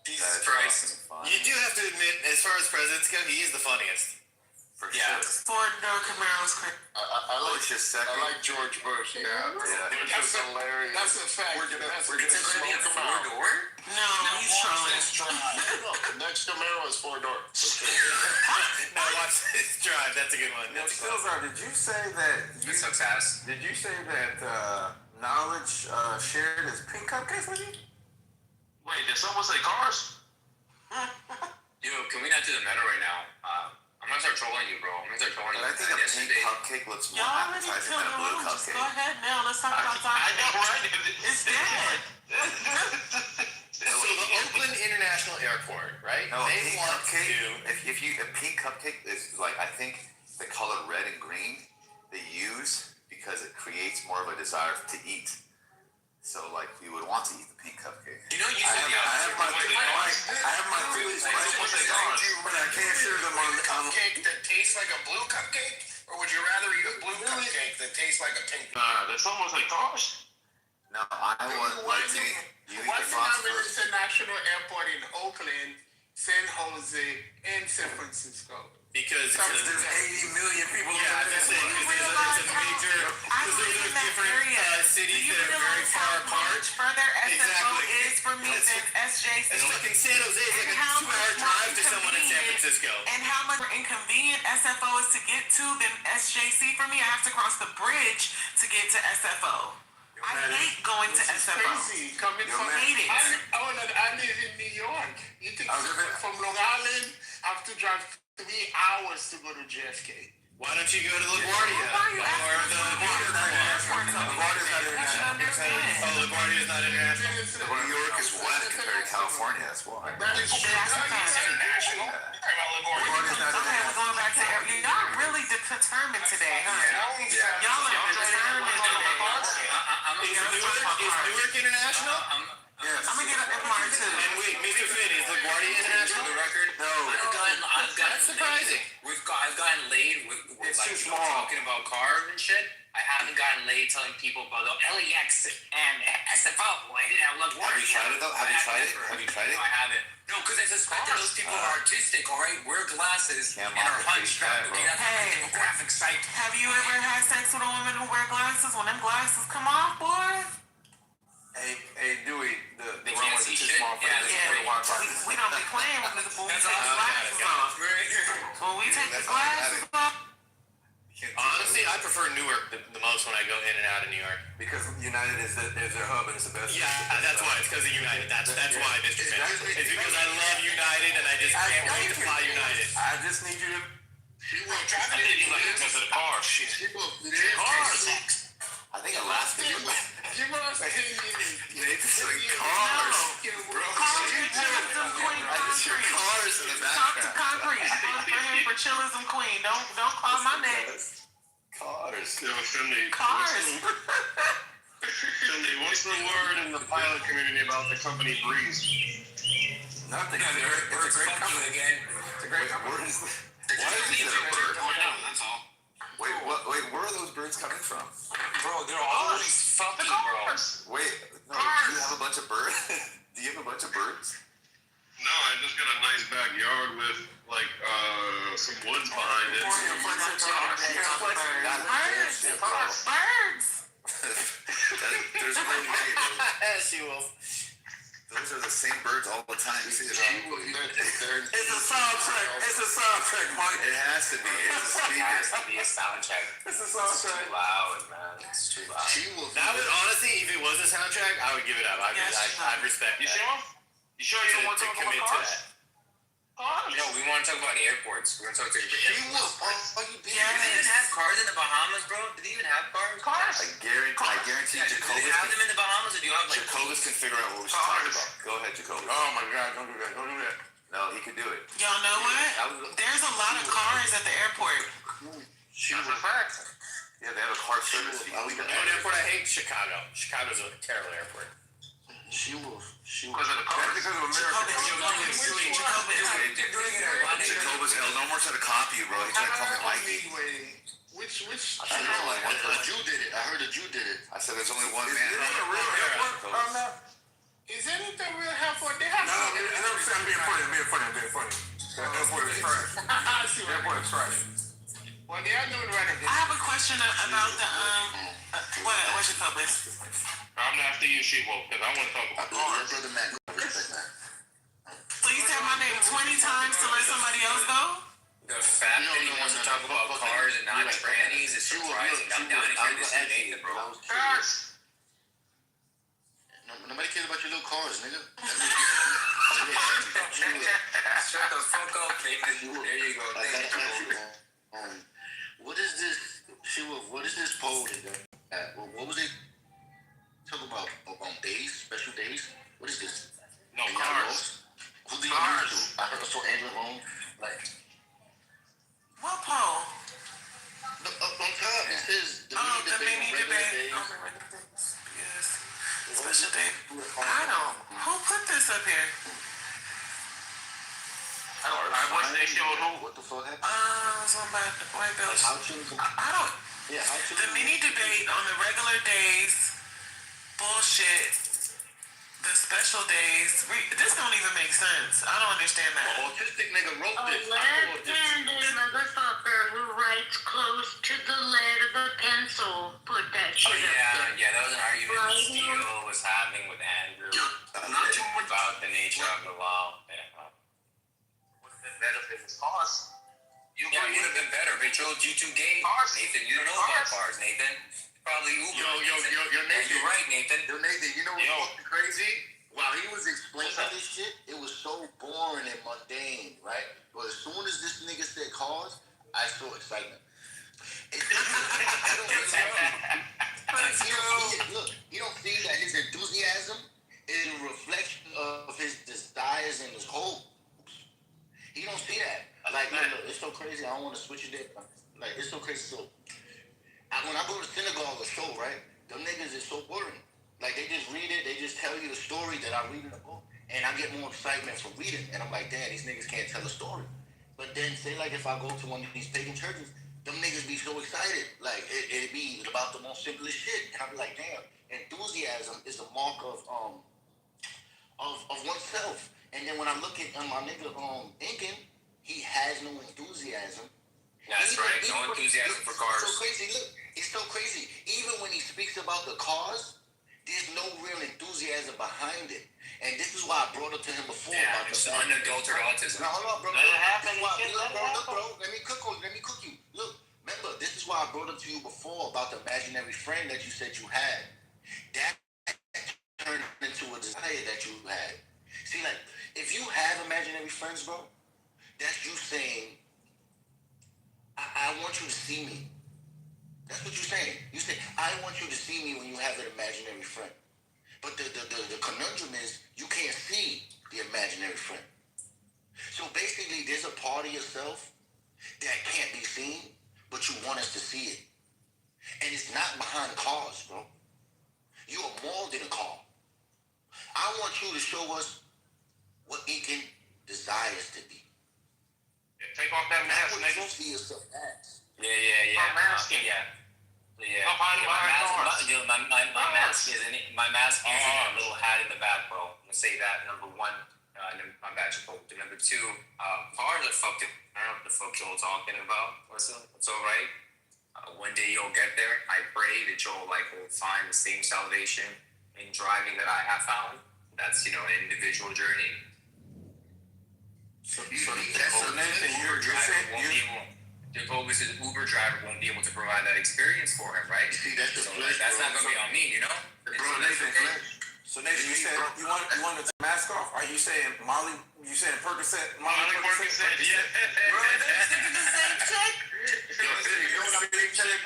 Jesus Christ. You do have to admit, as far as presidents go, he is the funniest. For sure. Four-door Camaro's crazy. I like George Bush. Yeah. That's hilarious. That's a fact. We're gonna smoke Camaro. No, he's trolling. Next Camaro is four-door. Now watch this drive. That's a good one. Now, Stilzar, did you say that Did you say that knowledge shared is pink cupcakes with you? Wait, did someone say cars? Yo, can we not do the meta right now? I'm gonna start trolling you, bro. But I think a pink cupcake looks more Y'all already appetizing killed than a blue the room. Just cupcake. go ahead now. Let's talk about I know, that. right? It's dead. So the Oakland International Airport, right? No, a They pink want cupcake. to. A pink cupcake is like, I think the color red and green they use because it creates more of a desire to eat. So like we would want to eat the pink cupcake. You know, you I said have my feelings, but I can't share them on. Cupcake that tastes like a blue cupcake, or would you rather eat a blue cupcake that tastes like a pink? Did someone say cars? No, I want like to you eat the frosted first. International Airport in Oakland, San Jose, and San Francisco. Because There's 80 million people. yeah, living that's in it. this Because there's a major. I Because live there's in that different area. cities Do you that are very realize far how apart. much further SFO Exactly. is from me than SJC? It's fucking San Jose. It's like And a how 2-hour much drive more to someone in San inconvenient- Francisco. And how much more inconvenient SFO is to get to than SJC for me. I have to cross the bridge to get to SFO. I hate going to SFO. Crazy. Coming from hate it. I live in New York. You think from Long Island, I have to drive 3 hours to go to JFK. Why don't you go to LaGuardia? Why are you Or asking the for LaGuardia is not international. New York is wet compared to California. That's why. That is true. That's a fact. International. Okay, we're going back to y'all really determined today, huh? Y'all are determined today. Is Newark international? Yes. I'm gonna get an MR too. And wait, Mr. Finn, is LaGuardia international? For the record, No. That's surprising. I've gotten laid with It's like too people small. talking about cars and shit. I haven't gotten laid telling people about the LEX and SFO. I'm like, what? Have you tried it though? Have you tried it? Have you tried it? No, I haven't. No, because I suspect that those people are artistic, all right? Wear glasses Can't and are mock the hunched face up. guy, bro. Okay, that's Hey. a graphic site. Have you ever had sex with a woman who wear glasses? When them glasses come off, boy. Hey, Dewey, the They runway can't is see too shit? small for Yeah, this. yeah. For the Wi-Fi. We don't be playing with this when we That's take the all. glasses off. When we take the glasses off, Honestly, I prefer Newark the most when I go in and out of New York. Because United is their hub and it's the best. Yeah, that's why. It's because of United. That's why, Mr. Finn. It's because I love United and I just can't wait to fly United. I just need you to. Because of the cars. Cars. I think Alaska. Give us 10 minutes. It's like cars. cars and them queen I just hear country. cars in the background. for chillism queen. Don't call my name. Cars. Yo, Cindy. Cars. Cindy, what's the word in the pilot community about the company Breeze? Nothing. Yeah, it's a great company again. It's a great company. Why is it a bird? That's all. Wait, where are those birds coming from? Bro, they're always fucking, bro. Wait, no, do you have a bunch of birds? Do you have a bunch of birds? No, I just got a nice backyard with like some woods behind it. Birds. There's no way. She-Wolf. Those are the same birds all the time. You see it all. It's a soundtrack. It's a soundtrack, Mike. It has to be. It's a It has speaker. to be a soundtrack. It's a It's soundtrack. too loud, man. It's too loud. She-Wolf. That would honestly, if it was a soundtrack, I would give it up. I'd respect You that. sure? You sure you don't want to talk about commit to cars? that. No, we want to talk about airports. We're going to talk to you. She-Wolf. Oh, you beat Do they even have cars in the Bahamas, bro? Do they even have cars? I guarantee Yeah, do they have them in the Bahamas, or do you have like... Jacobus can figure out what we're talking about. Go ahead, Jacobus. Oh my God! Don't do that! Don't do that! No, he can do it. Y'all know what? There's a lot of cars at the airport. That's a fact. Yeah, they have a car service fee. You know what airport I hate? Chicago. Chicago's a terrible airport. She-Wolf. Because of the That's cars. because of America. Jacobus, hell, no more trying to copy you, bro. He's trying to call me Mikey. Which? I know, like, I heard a Jew did it. I said there's only one Is man. it a real airport? No. Is that the real airport? They have No, I'm being funny. I'm being funny. The airport is trash. The airport is trash. Well, they are doing right. I have a question about the what's your public? I'm after you, She-Wolf, because I want to talk about cars. Brother Matt, respect that. So you said my name 20 times to let somebody else go? The fact that he wants to talk about cars and not trannies is surprising. I'm down to hear this in Nathan, bro. Cars. Nobody cares about your little cars, nigga. Shut the fuck up, Nathan. There you go. What is this? She-Wolf, what is this poll? What was it? Talk about days, special days. What is this? No, cars. Who do you lose to? I heard I saw Andrew home. Like, What poll? on top it says The mini debate. Yes. Special day. I don't. Who put this up here? What they showed who? What the fuck happened? Somebody, white belt. I don't. Yeah, The mini debate on the regular days, bullshit. The special days, this don't even make sense. I don't understand that. Autistic nigga wrote A this. left-handed motherfucker who writes close to the lead of a pencil put that shit up there. Yeah, that was an argument that Right. Steele was having with Andrew Not too much. about the nature of the law. Yeah. Would have been better if it was cars. Yeah, it would have been better if they chose you two gays. Cars. Nathan, you don't know about cars, Nathan. Probably Uber. Yo, Nathan. Nathan. Yeah, you're right, Nathan. Yo, Nathan, you know what's fucking crazy? While he was explaining this shit, it was so boring and mundane, right? But as soon as this nigga said cars, I saw excitement. I don't know. Look, you don't see that his enthusiasm is a reflection of his desires and his hopes. You don't see that. Like, look, it's so crazy. I don't want to switch it there. Like, it's so crazy. So, when I go to synagogue or so, right, them niggas is so boring. Like, they just read it. They just tell you the story that I read in the book. And I get more excitement from reading. And I'm like, damn, these niggas can't tell a story. But then, say, like, if I go to one of these pagan churches, them niggas be so excited. Like, it'd be about the most simplest shit. And I'd be like, damn, enthusiasm is a mark of oneself. And then when I look at my nigga, Incan, he has no enthusiasm. That's right. No enthusiasm for cars. So crazy. Look, it's so crazy. Even when he speaks about the cars, there's no real enthusiasm behind it. And this is why I brought it to him before. Yeah, about it's the unadulterated autism. Now, hold on, bro. Let it happen. Look, bro. Let me cook you. Look, remember, this is why I brought it to you before about the imaginary friend that you said you had. That turned into a desire that you had. See, like, if you have imaginary friends, bro, that's you saying, I want you to see me. That's what you're saying. You say, I want you to see me when you have an imaginary friend. But the conundrum is, you can't see the imaginary friend. So basically, there's a part of yourself see it. And it's not behind cars, bro. You are more than a car. I want you to show us what Incan desires to be. Yeah, take off that mask, nigga. See yourself as. Yeah. Stop masking. Yeah. Stop hiding behind cars. My mask is in a little hat in the back, bro. I'm gonna say that, number one. My badge of number two, cars are fucked. I don't know what the fuck y'all talking about. It's all right. One day you'll get there. I pray that you'll will find the same salvation in driving that I have found. That's an individual journey. So Nathan, you're saying Jehovah's Uber driver won't be able to provide that experience for him, right? See, that's the flesh, that's bro. not gonna be on me, Bro, Nathan, So Nathan, you said you want to mask off? Are you saying Molly? You saying Percocet? Molly Percocet, yeah. Bro, that's the same chick.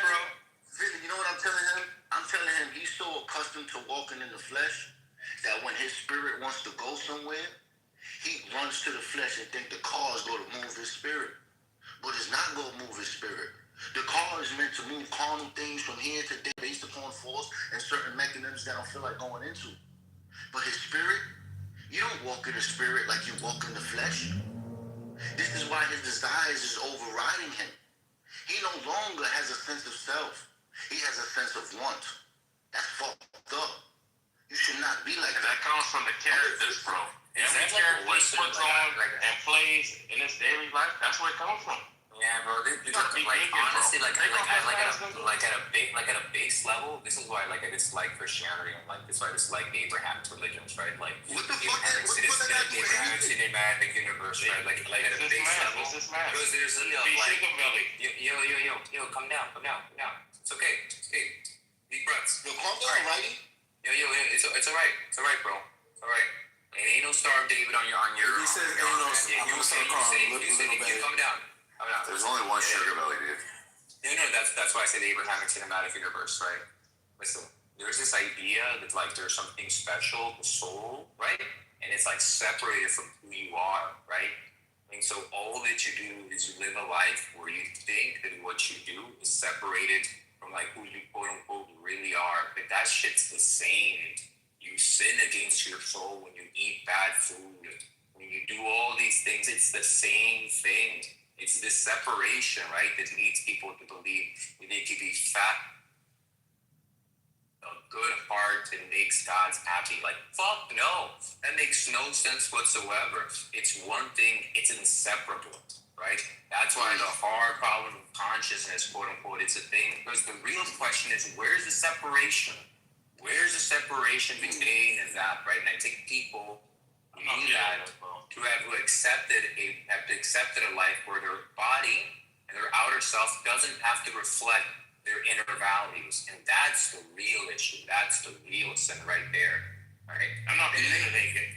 You know what I'm telling him? I'm telling him he's so accustomed to walking in the flesh that when his spirit wants to go somewhere, he runs to the flesh and think the car is going to move his spirit. But it's not going to move his spirit. The car is meant to move carnal things from here to there based upon force and certain mechanisms that I don't feel like going into. But his spirit, you don't walk in the spirit like you walk in the flesh. This is why his desires is overriding him. He no longer has a sense of self. He has a sense of want. That's fucked up. You should not be like that. That comes from the characters, bro. Every character he puts on and plays in his daily life, that's where it comes from. Yeah, bro. Honestly, at a base level, this is why I dislike Christianity and this is why I dislike the Abrahamic religions, right? What the fuck? The Abrahamic cinematic universe, right? At a base level, because there's yo, calm down. It's okay. Deep breaths. Yo, calm down, righty. Yo, it's alright. It's alright, bro. It's alright. Ain't no Star of David on your. He said ain't no. You said calm down. There's only one sugar belly, dude. No, that's why I said the Abrahamic cinematic universe, right? Listen, there's this idea that there's something special, the soul, right? And it's separated from who you are, right? And so all that you do is you live a life where you think that what you do is separated from who you quote unquote really are. But that shit's the same. You sin against your soul when you eat bad food. When you do all these things, it's the same thing. It's this separation, right, that leads people to believe that they can be fat, a good heart that makes God happy. Fuck no. That makes no sense whatsoever. It's one thing. It's inseparable, right? That's why the hard problem of consciousness, quote unquote, it's a thing. Because the real question is, where's the separation? Where's the separation between that, right? And I think people who have accepted a life where their body and their outer self doesn't have to reflect their inner values, and that's the real issue. That's the real sin right there. All right, I'm not feeling it.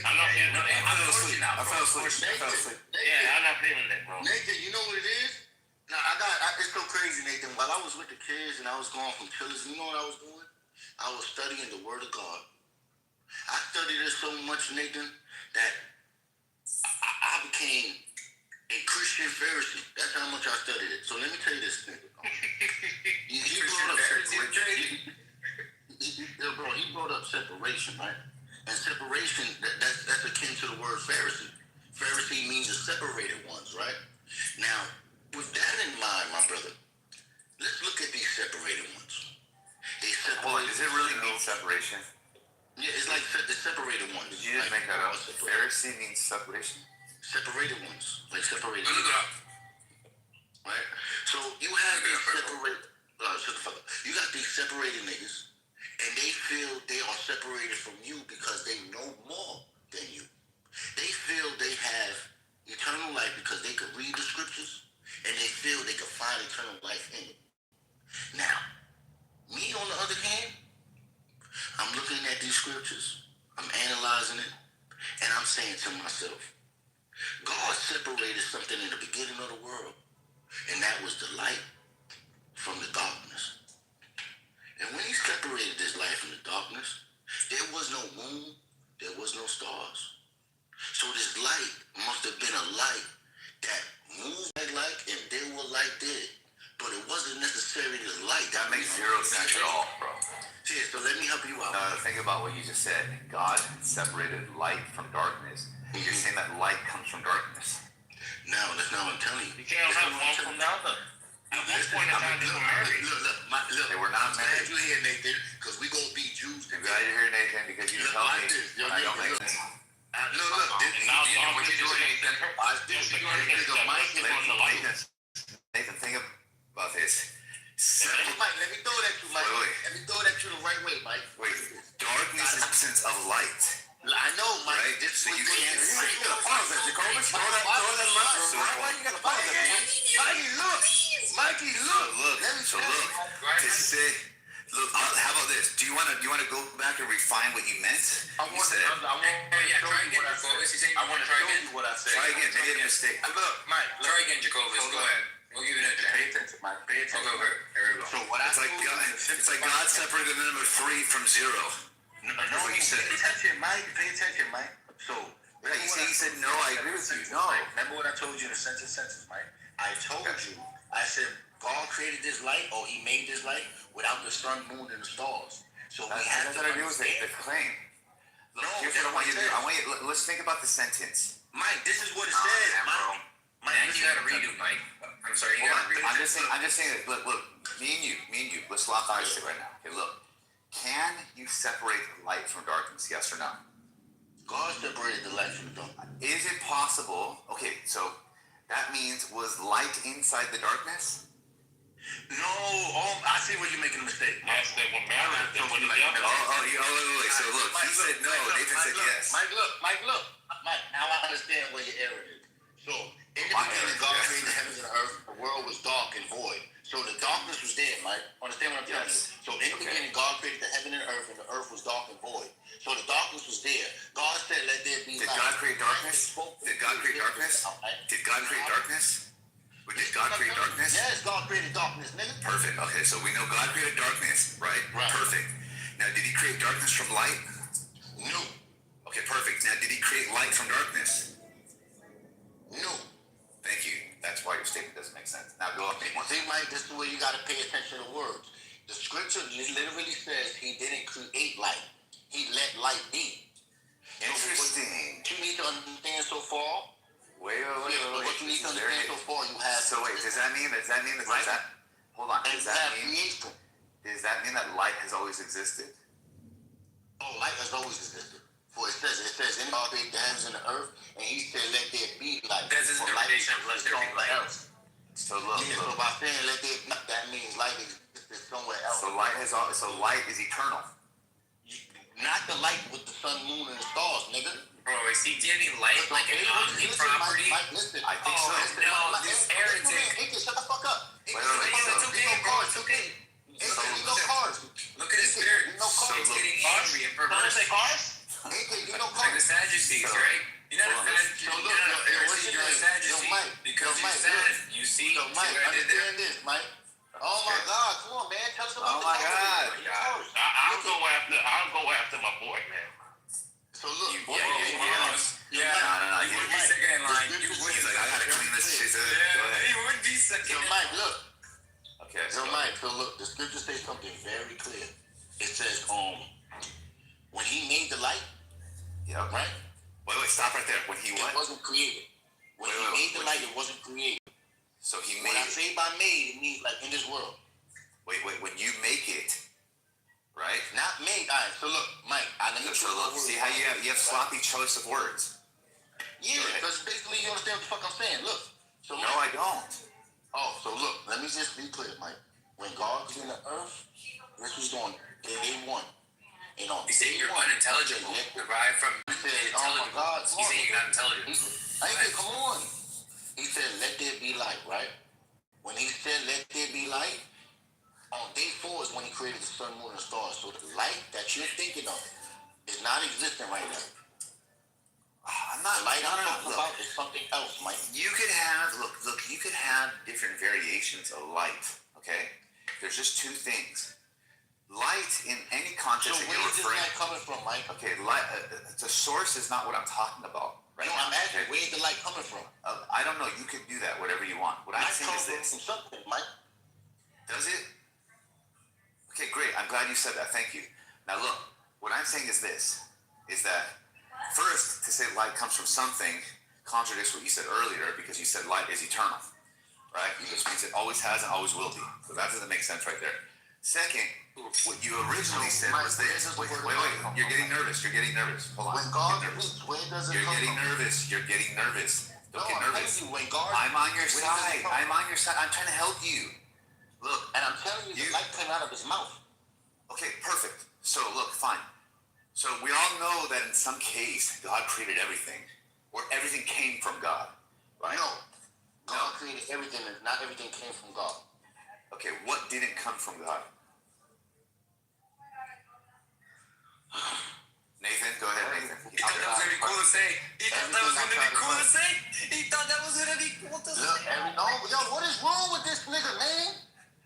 I'm not feeling it. I fell asleep. Yeah, I'm not feeling it, bro. Nathan, you know what it is? Now it's so crazy, Nathan. While I was with the kids and I was going from Chillers, you know what I was doing? I was studying the Word of God. I studied it so much, Nathan, that I became a Christian Pharisee. That's how much I studied it. So let me tell you this, nigga. He brought up separation, right? And separation, that's akin to the word Pharisee. Pharisee means the separated ones, right? Now, with that in mind, my brother, let's look at these separated ones. Does it really mean separation? Yeah, it's the separated ones. Did you just make that up? Pharisee means separation? Separated ones. Separated. Right? So you have these you got these separated niggas, and they feel they are separated from you because they know more than you. They feel they have eternal life because they could read the scriptures, and they feel they could find eternal life in it. Now, me on the other hand, I'm looking at these scriptures, I'm analyzing it, and I'm saying to myself, God separated something in the beginning of the world, and that was the light from the darkness. And when he separated this light from the darkness, there was no moon, there was no stars. So this light must have been a light that moved like light, and there was light there. but it wasn't necessarily the light. That makes zero sense at all, bro. Yeah, so let me help you out. Think about what you just said. God separated light from darkness. You're saying that light comes from darkness. Now, that's not what I'm telling you. You can't have one from the other. At one point in time, they were married. Look. They were not married. Glad you're here, Nathan, because we gonna be Jews. I'm glad you're here, Nathan, because you tell me I don't make sense. Look. What you doing, Nathan? Nathan, think about this. Mike, let me throw that to you, Mike. Wait. Let me throw that to you the right way, Mike. Wait, darkness is the absence of light. I know, Mike. Right? This So is you what can't you're see. You gotta pause that, Jacoby. Throw that light. Why you gotta pause that? Mikey, look. So look, to say, look, how about this? Do you want to go back and refine what you meant? Try again, Jacobus. You saying I want to try again? What I said. Try again. Made a mistake. Look, Mike. Try again, Jacobus. Go ahead. We'll give you an Pay attention, Mike. Pay attention. Okay. Here we go. So what It's like God separated the number 3 from 0. No, what you said. Pay attention, Mike. Pay attention, Mike. So, He said no. I agree with you. No. Remember what I told you in the sentence, Mike? I told you. I said God created this light, or He made this light without the sun, moon, and the stars. So we have to understand. The claim. Look, here's what I want you to do. Let's think about the sentence. Mike, this is what it says, Mike. Man, you gotta redo, Mike. I'm sorry, you gotta redo. I'm just saying that, look, me and you, let's lock eyes right now. Okay, look. Can you separate light from darkness, yes or no? God separated the light from the dark. Is it possible, okay, so that means, was light inside the darkness? No, I see where you're making a mistake. Yes, they were married. They were together. Wait. So look, he said no, Nathan said yes. Mike, look. Mike, now I understand where your error is. So, in the beginning, God created the heavens and the earth. The world was dark and void. So the darkness was there, Mike. Understand what I'm telling you? So in the beginning, God created the heaven and the earth was dark and void. So the darkness was there. God said, let there be light. Did God create darkness? Did God create darkness? Did God create darkness? Did God create darkness? Yes, God created darkness, nigga. Perfect. Okay, so we know God created darkness, right? Perfect. Now, did He create darkness from light? No. Okay, perfect. Now, did He create light from darkness? No. Thank you. That's why your statement doesn't make sense. Now, go up. See, Mike, this is where you got to pay attention to words. The scripture literally says He didn't create light. He let light be. Interesting. What you need to understand so far. Wait. What you need to understand so far, you have. So wait, does that mean that? Hold on. Does that mean that light has always existed? Oh, light has always existed. For it says, in God created the heavens and the earth, and He said, let there be light. That's His interpretation of let there be light. Else. So look. So by saying let there be, that means light existed somewhere else. So light is eternal. Not the light with the sun, moon, and the stars, nigga. Bro, is he giving light like an omni property? Mike, listen. I think so. No, this heretic. Hey, shut the fuck up. Wait. It's okay, bro. It's okay. No cars. Look at his spirit. No cars. He's getting angry and perverse. Like the Sadducees, right? You're not a Sadducee. You're a Sadducee. Because you're sad. You see? Mike, understand this, Mike. Oh my God, come on, man. Tell us about my God. I'll go after my boy, man. So look, No. You would be second in line. He's like, I gotta clean this shit. Go ahead. You would be second. So Mike, look. Okay. So Mike, look. The scripture says something very clear. It says, when He made the light. Yeah. Right. Wait. Stop right there. When He what? It wasn't created. When He made the light, it wasn't created. So He made. When I say by made, it means like in this world. Wait. When you make it, right? Not made. All right. So look, Mike. See how you have sloppy choice of words. Yeah, because basically you understand what the fuck I'm saying. Look. So no, I don't. Oh, so look. Let me just be clear, Mike. When God created the earth, this was on day 1. You know, you say you're unintelligible. Derived from intelligible. Oh my God. You say you're not intelligible. Come on. He said, let there be light, right? When He said, let there be light, on day 4 is when He created the sun, moon, and stars. So the light that you're thinking of is not existing right now. I'm not. The light I'm talking about is something else, Mike. You could have you could have different variations of light. Okay, there's just 2 things. Light in any context So that where you're is this referring. light coming from, Mike? Okay, light. The source is not what I'm talking about. Right No, now, I'm asking, okay? where's the light coming from? I don't know. You could do that, whatever you want. What I'm saying is this. From something, Mike. Does it? Okay, great. I'm glad you said that. Thank you. Now look, what I'm saying is this, is that first, to say light comes from something contradicts what you said earlier because you said light is eternal, right? Which means it always has and always will be. So that doesn't make sense right there. Second, what you originally said was this. Wait. You're getting nervous. Hold on. When God speaks, where does it You're come getting from? nervous. Don't get I'm nervous. telling you, when God, I'm on your where does it side. come I'm on your side. I'm trying to help you. Look. And I'm telling you, the light came out of his mouth. Okay, perfect. So look, fine. So we all know that in some case, God created everything, or everything came from God, right? No. God created everything, and not everything came from God. Okay, what didn't come from God? Nathan, go ahead, Nathan. He thought that was gonna be cool to say. He thought that was gonna be cool to say. No, yo, what is wrong with this nigga, man?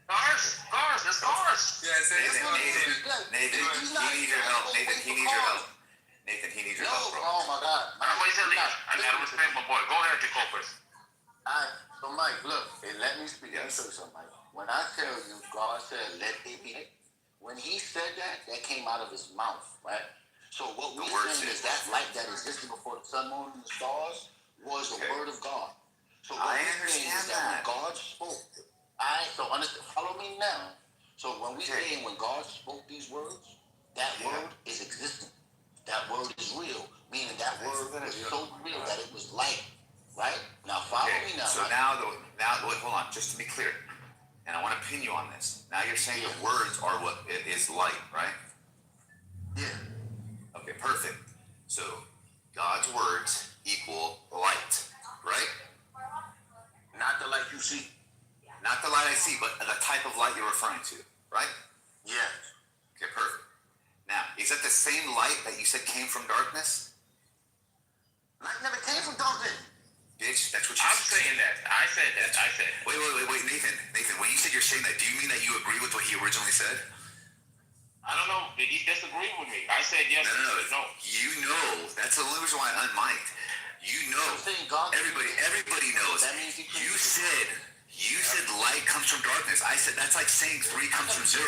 Cars, it's cars. Yeah, I said Nathan, he needs your help. Nathan, he needs your help, bro. Oh my God. Wait till I gotta respect my boy. Go ahead, Kitover first. Alright, so Mike, look, let me speak. Let me show you something, Mike. When I tell you, God said, let it be. When he said that, that came out of his mouth, right? So what we're saying is that light that existed before the sun, moon, and the stars was the word of God. So what we're saying is that when God spoke, follow me now. So when we say when God spoke these words, that word is existent. That word is real, meaning that word was so real that it was light, right? Now follow me now. So now, wait, hold on, just to be clear, and I want to pin you on this. Now you're saying the words are what it is light, right? Yeah. Okay, perfect. So God's words equal light, right? Not the light you see. Not the light I see, but the type of light you're referring to, right? Yes. Okay, perfect. Now, is that the same light that you said came from darkness? Light never came from darkness. Bitch, that's what you I'm saying that. I said that. Wait, Nathan, when you said you're saying that, do you mean that you agree with what he originally said? I don't know. Did he disagree with me? I said yes. No. You know, that's the only reason why I'm unmiked. You know, everybody knows. That means You said light comes from darkness. I said that's like saying 3 comes from 0.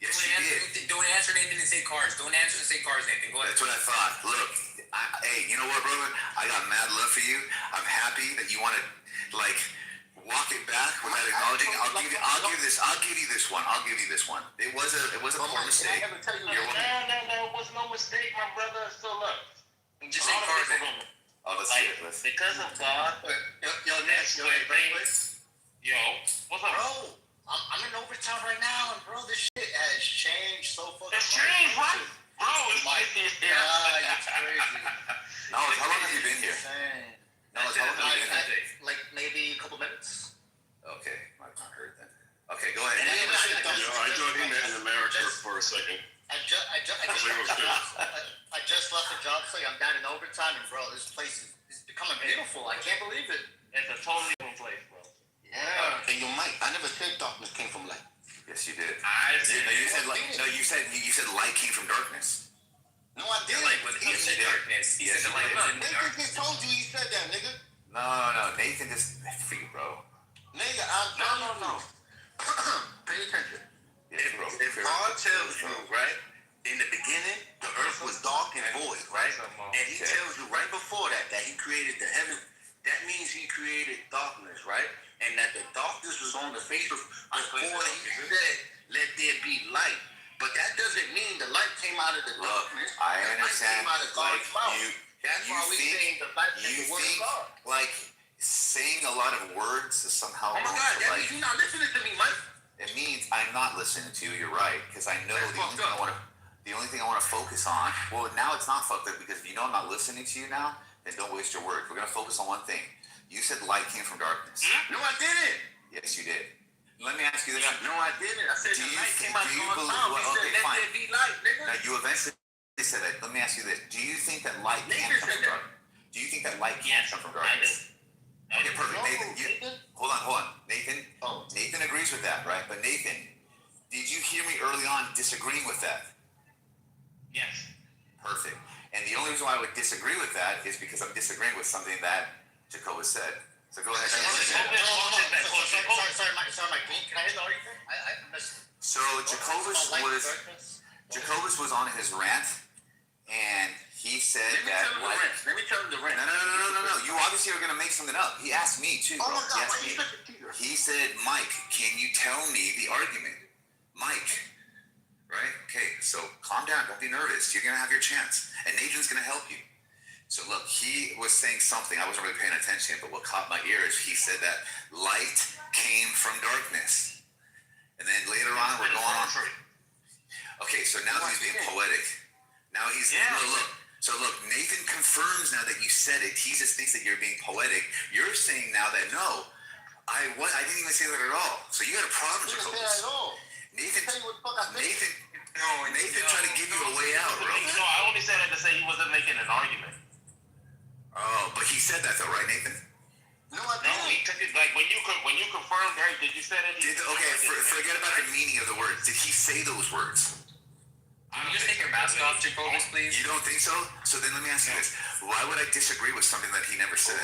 Yes, you did. Don't answer Nathan and say cars. Don't answer and say cars, Nathan. Go ahead. That's what I thought. Look, hey, you know what, brother? I got mad love for you. I'm happy that you want to walk it back without acknowledging. I'll give you this one. It was a poor mistake. There was no mistake, my brother. So look, just say cars, Nathan. Oh, let's see it. Because of God. Yo, what's up, Bro, I'm in Overtown right now, and bro, this shit has changed so fucking much. It's changed, what? Bro, it's crazy. No, how long have you been here? Like maybe a couple minutes. Okay, I've not heard that. Okay, go ahead. I joined him in America for a second. I just left the job site. I'm down in Overtown, and bro, this place is becoming beautiful. I can't believe it. It's a totally different place, bro. Yeah. And yo, Mike, I never said darkness came from light. Yes, you did. I did. You said light came from darkness. No, I didn't. Light was in the darkness. He said the light was in the darkness. Nathan just told you he said that, nigga. No, Nathan just for you, bro. Nigga, no. Pay attention. Yes, bro. If God tells you, right, in the beginning, the earth was dark and void, right? And he tells you right before that he created the heaven. That means he created darkness, right? And that the darkness was on the face of before he said, let there be light. But that doesn't mean the light came out of the darkness. I understand. The light came out of God's mouth. That's why we saying the light is the word of God. Like saying a lot of words is somehow. Oh my God, that means you're not listening to me, Mike. It means I'm not listening to you. You're right, because I know the only thing I want to focus on. Well, now it's not fucked up because if you know I'm not listening to you now, then don't waste your words. We're gonna focus on one thing. You said light came from darkness. No, I didn't. Yes, you did. Let me ask you this. No, I didn't. I said the light came out of God's mouth. He said, let there be light, nigga. Now, you eventually said that. Let me ask you this. Do you think that light can come from darkness? Do you think that light can come from darkness? Okay, perfect. Nathan, hold on. Nathan agrees with that, right? But Nathan, did you hear me early on disagreeing with that? Yes. Perfect. And the only reason why I would disagree with that is because I'm disagreeing with something that Jacoba said. So go ahead. Sorry, Mike. Can I hit the argument? I missed it. So Jacobus was on his rant, and he said that. Let me tell him the rant. No. You obviously are going to make something up. He asked me too. Oh Bro. my God! He said, Mike, can you tell me the argument? Mike, right? Okay, so calm down. Don't be nervous. You're going to have your chance, and Nathan's going to help you. So look, he was saying something. I wasn't really paying attention, but what caught my ears, he said that light came from darkness. And then later on, we're going on. Okay, so now he's being poetic. Now he's look. So look, Nathan confirms now that you said it. He just thinks that you're being poetic. You're saying now that no, I didn't even say that at all. So you got a problem, Jacobus. Nathan tried to give you a way out, bro. No, I only said that to say he wasn't making an argument. Oh, but he said that though, right, Nathan? No, he took it like when you confirmed that. Did you say that? Forget about the meaning of the words. Did he say those words? Can you just take your mask off, Jacobus, please? You don't think so? So then let me ask you this: why would I disagree with something that he never said?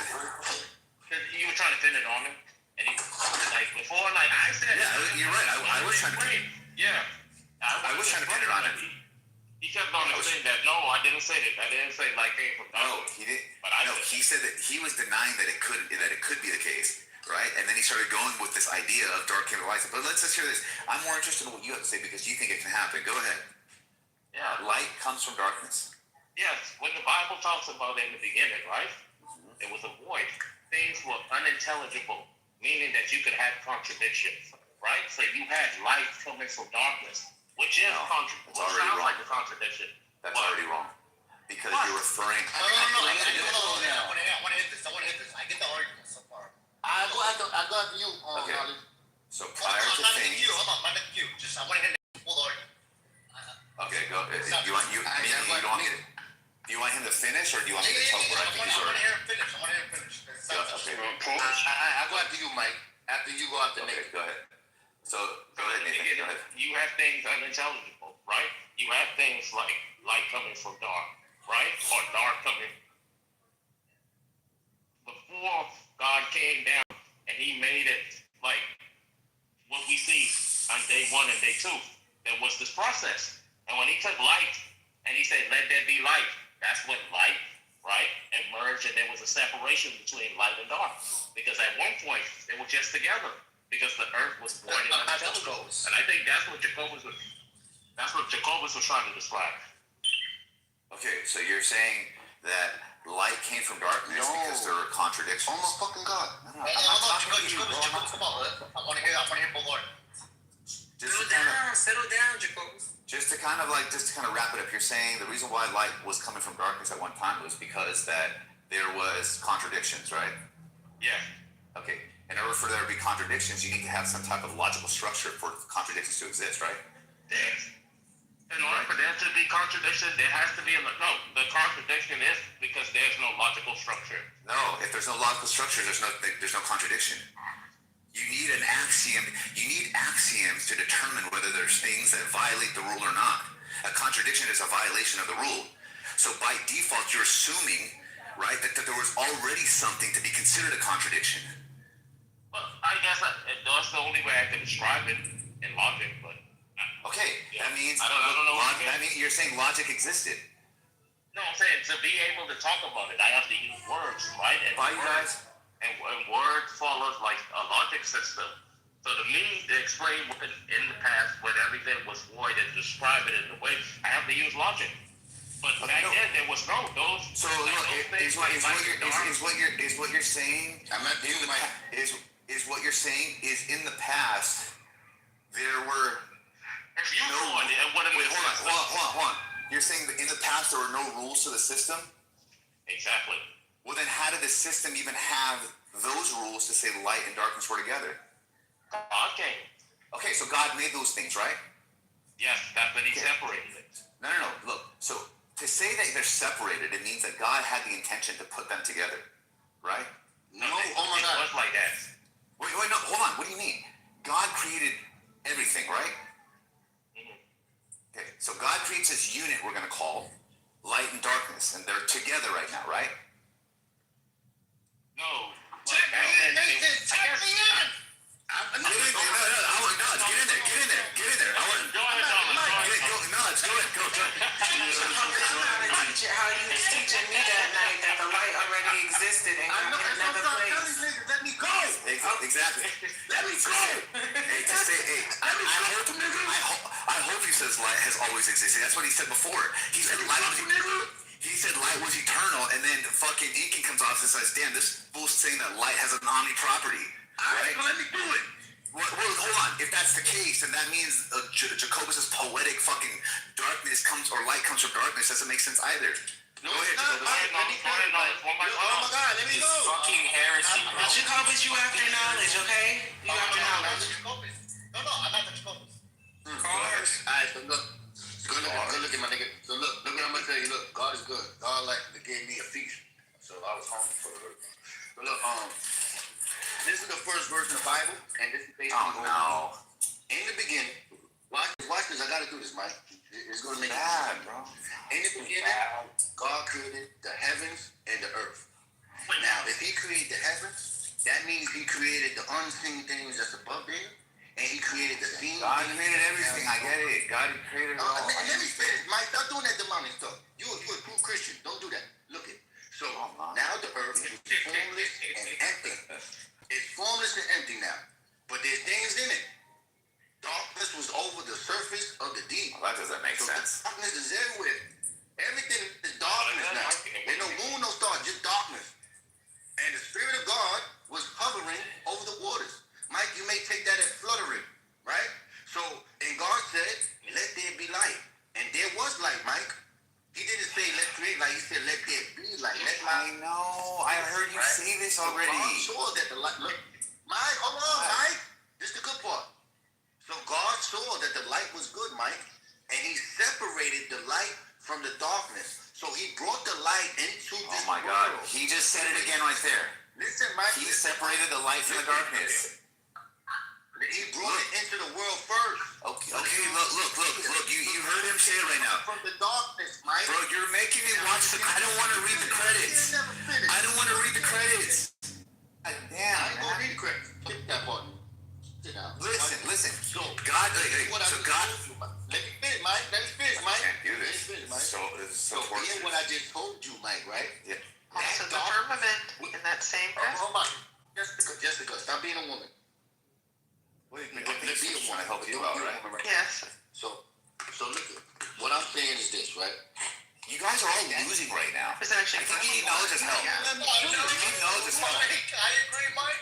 Because you were trying to pin it on him, and he before I said. Yeah, you're right. I was trying to pin it. Yeah. I was trying to pin it on him. He kept on saying that, no, I didn't say that. I didn't say light came from darkness. No, he didn't. But he said that he was denying that it could be the case, right? And then he started going with this idea of dark came to light. But let's hear this. I'm more interested in what you have to say because you think it can happen. Go ahead. Yeah. Light comes from darkness. Yes. When the Bible talks about in the beginning, right? It was a void. Things were unintelligible, meaning that you could have contradictions, right? So you had light coming from darkness. Which is sounds like a contradiction. That's already wrong. Because you're referring. No. I want to hit this. I get the argument so far. I got you. Okay. So prior to things. Hold on, I'm not you. I want to hit the full argument. Okay, go. Do you want him to finish, or do you want me to tell where I think he's already? I want to hear him finish. Okay. I go after you, Mike. After you go after Nate. Go ahead. So, go ahead, Nathan. Go ahead. You have things unintelligible, right? You have things like light coming from dark, right? Or dark coming. Before God came down and he made it like what we see on day 1 and day 2, there was this process. And when he took light and he said, let there be light, that's when light, right, emerged, and there was a separation between light and dark. Because at one point, they were just together. Because the earth was void and unintelligible. And I think that's what Jacobus was trying to describe. Okay, so you're saying that light came from darkness because there were contradictions. Oh my fucking God. I'm not talking to you, bro. Come on, I want to hear both arguments. Settle down, Jacobus. Just to kind of wrap it up, you're saying the reason why light was coming from darkness at one time was because that there was contradictions, right? Yeah. Okay. In order for there to be contradictions, you need to have some type of logical structure for contradictions to exist, right? Yes. In order for there to be contradiction, there has to be the contradiction is because there's no logical structure. No, if there's no logical structure, there's no contradiction. You need an axiom. You need axioms to determine whether there's things that violate the rule or not. A contradiction is a violation of the rule. So by default, you're assuming, right, that there was already something to be considered a contradiction. Well, I guess that's the only way I can describe it in logic, but. Okay, that means I don't know. That means you're saying logic existed. No, I'm saying to be able to talk about it, I have to use words, right? And words follows like a logic system. So to me, to explain what in the past when everything was void and describe it in the way, I have to use logic. But back then there was no those. So look, is what you're saying? Is what you're saying is in the past there were hold on. You're saying that in the past there were no rules to the system? Exactly. Well then how did the system even have those rules to say light and darkness were together? God came. Okay, so God made those things, right? Yes, that's when he separated it. No. Look, so to say that they're separated, it means that God had the intention to put them together, right? No, oh my God. It was like that. Wait, no, hold on. What do you mean? God created everything, right? Mm-hmm. Okay, so God creates this unit we're going to call light and darkness, and they're together right now, right? No. Back then, teaching how you was teaching me that night that the light already existed and I know, in that's another what I'm place. telling niggas. Let me go. Exactly. Let me go. Hey, to say, hey, I hope he says light has always existed. That's what he said before. He said light was eternal, and then fucking Inking comes off and says, damn, this fool's saying that light has an omni property. Alright, well, let me do it. Well, hold on. If that's the case, then that means Jacobus' poetic fucking darkness comes, or light comes from darkness. Doesn't make sense either. No, Go ahead, it's not. Jacobus. Oh my God, let me go. Fucking heresy, bro. Jacobus, you after knowledge, okay? You after knowledge. No, I'm not the Jacobus. Alright, so look. Good look at my nigga. So look what I'm gonna tell you. Look, God is good. God gave me a feast. So I was hungry for the earth. So look, this is the first verse in the Bible, and this is basically in the beginning. Watch this. I gotta do this, Mike. It's gonna make bad, bro. In the beginning, God created the heavens and the earth. Now, if He created the heavens, that means He created the unseen things that's above there, and He created the seen. God created everything. I get it. God created it all. Let me finish, Mike. Stop doing that demonic stuff. You a true Christian. Don't do that. Look it. So now the earth is formless and empty. It's formless and empty now, but there's things in it. Darkness was over the surface of the deep. Well, that doesn't make sense. Darkness is everywhere. Everything is darkness now. There's no moon, no star, just darkness. And the Spirit of God was hovering over the waters. Mike, you may take that as fluttering, right? So, and God said, let there be light. And there was light, Mike. He didn't say let's create light. He said let there be light. I know. I heard you say this already. So God saw that the light. Look, Mike, hold on, Mike. This is the good part. So God saw that the light was good, Mike, and He separated the light from the darkness. So He brought the light into this world. Oh my God. He just said it again right there. Listen, Mike. He separated the light from the darkness. He brought it into the world first. Okay, look. You heard him say it right now. From the darkness, Mike. Bro, you're making me watch the. I don't want to read the credits. I don't want to read the credits. God damn. I ain't gonna read the credits. Skip that part. Sit down. Listen. So God, so God. Let me finish, Mike. Let me finish, Mike. Can't do this. So hear what I just told you, Mike, right? Yeah. Also the firmament in that same breath. Oh, Mike. Jessica, stop being a woman. Wait, be a woman. I help you out, right? Yes. So look, what I'm saying is this, right? You guys are all losing right now. It's actually I think you need knowledge as hell. You need knowledge as hell. I agree, Mike.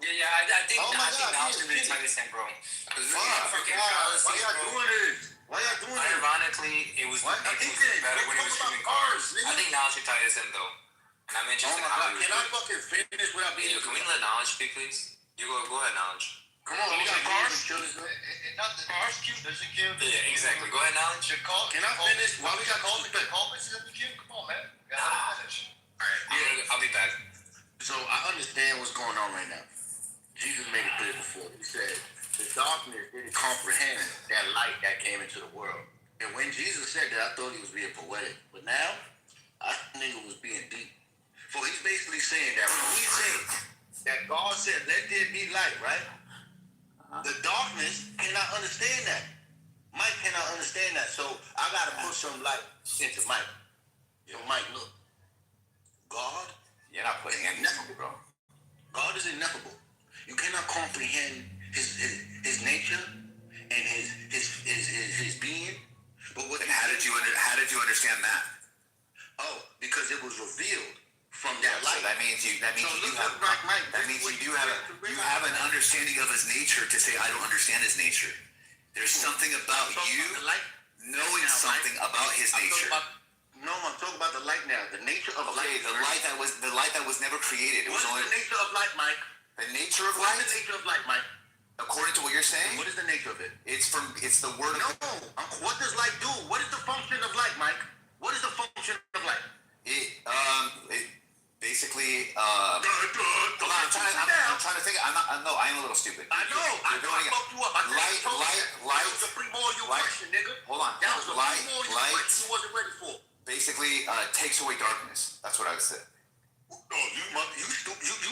Yeah, I think knowledge is really tight as bro. Why y'all doing this? Ironically, it was better when he was shooting cars. I think knowledge should tie this in though. And I'm interested in how he was. Can I fucking finish without being? Can we let knowledge speak, please? You go ahead, knowledge. Come on, we got cars. Not the cars cute. There's a cute. Yeah, exactly. Go ahead, knowledge. Can I finish? Why we got Coleman is in the queue. Come on, man. Gotta finish. Alright, I'll be back. So I understand what's going on right now. Jesus made it clear before. He said the darkness didn't comprehend that light that came into the world. And when Jesus said that, I thought he was being poetic. But now, I think it was being deep. So he's basically saying that when we say that God said, let there be light, right? The darkness cannot understand that. Mike cannot understand that. So I got to put some light into Mike. So Mike, look. God. You're not putting anything, bro. God is ineffable. You cannot comprehend his nature and his being. But what? And how did you understand that? Oh, because it was revealed from that light. So that means you do have an understanding of his nature to say I don't understand his nature. There's something about you knowing something about his nature. I'm talking about the light now. The nature of light. The light that was never created. What is the nature of light, Mike? The nature of light? What is the nature of light, Mike? According to what you're saying? What is the nature of it? It's the word of... No. What does light do? What is the function of light, Mike? What is the function of light? It basically, I'm trying to think. I am a little stupid. I know. I fucked you up. Light. That was a primordial question, nigga. Hold on. That was a primordial question you wasn't ready for. Basically, takes away darkness. That's what I would say. No, you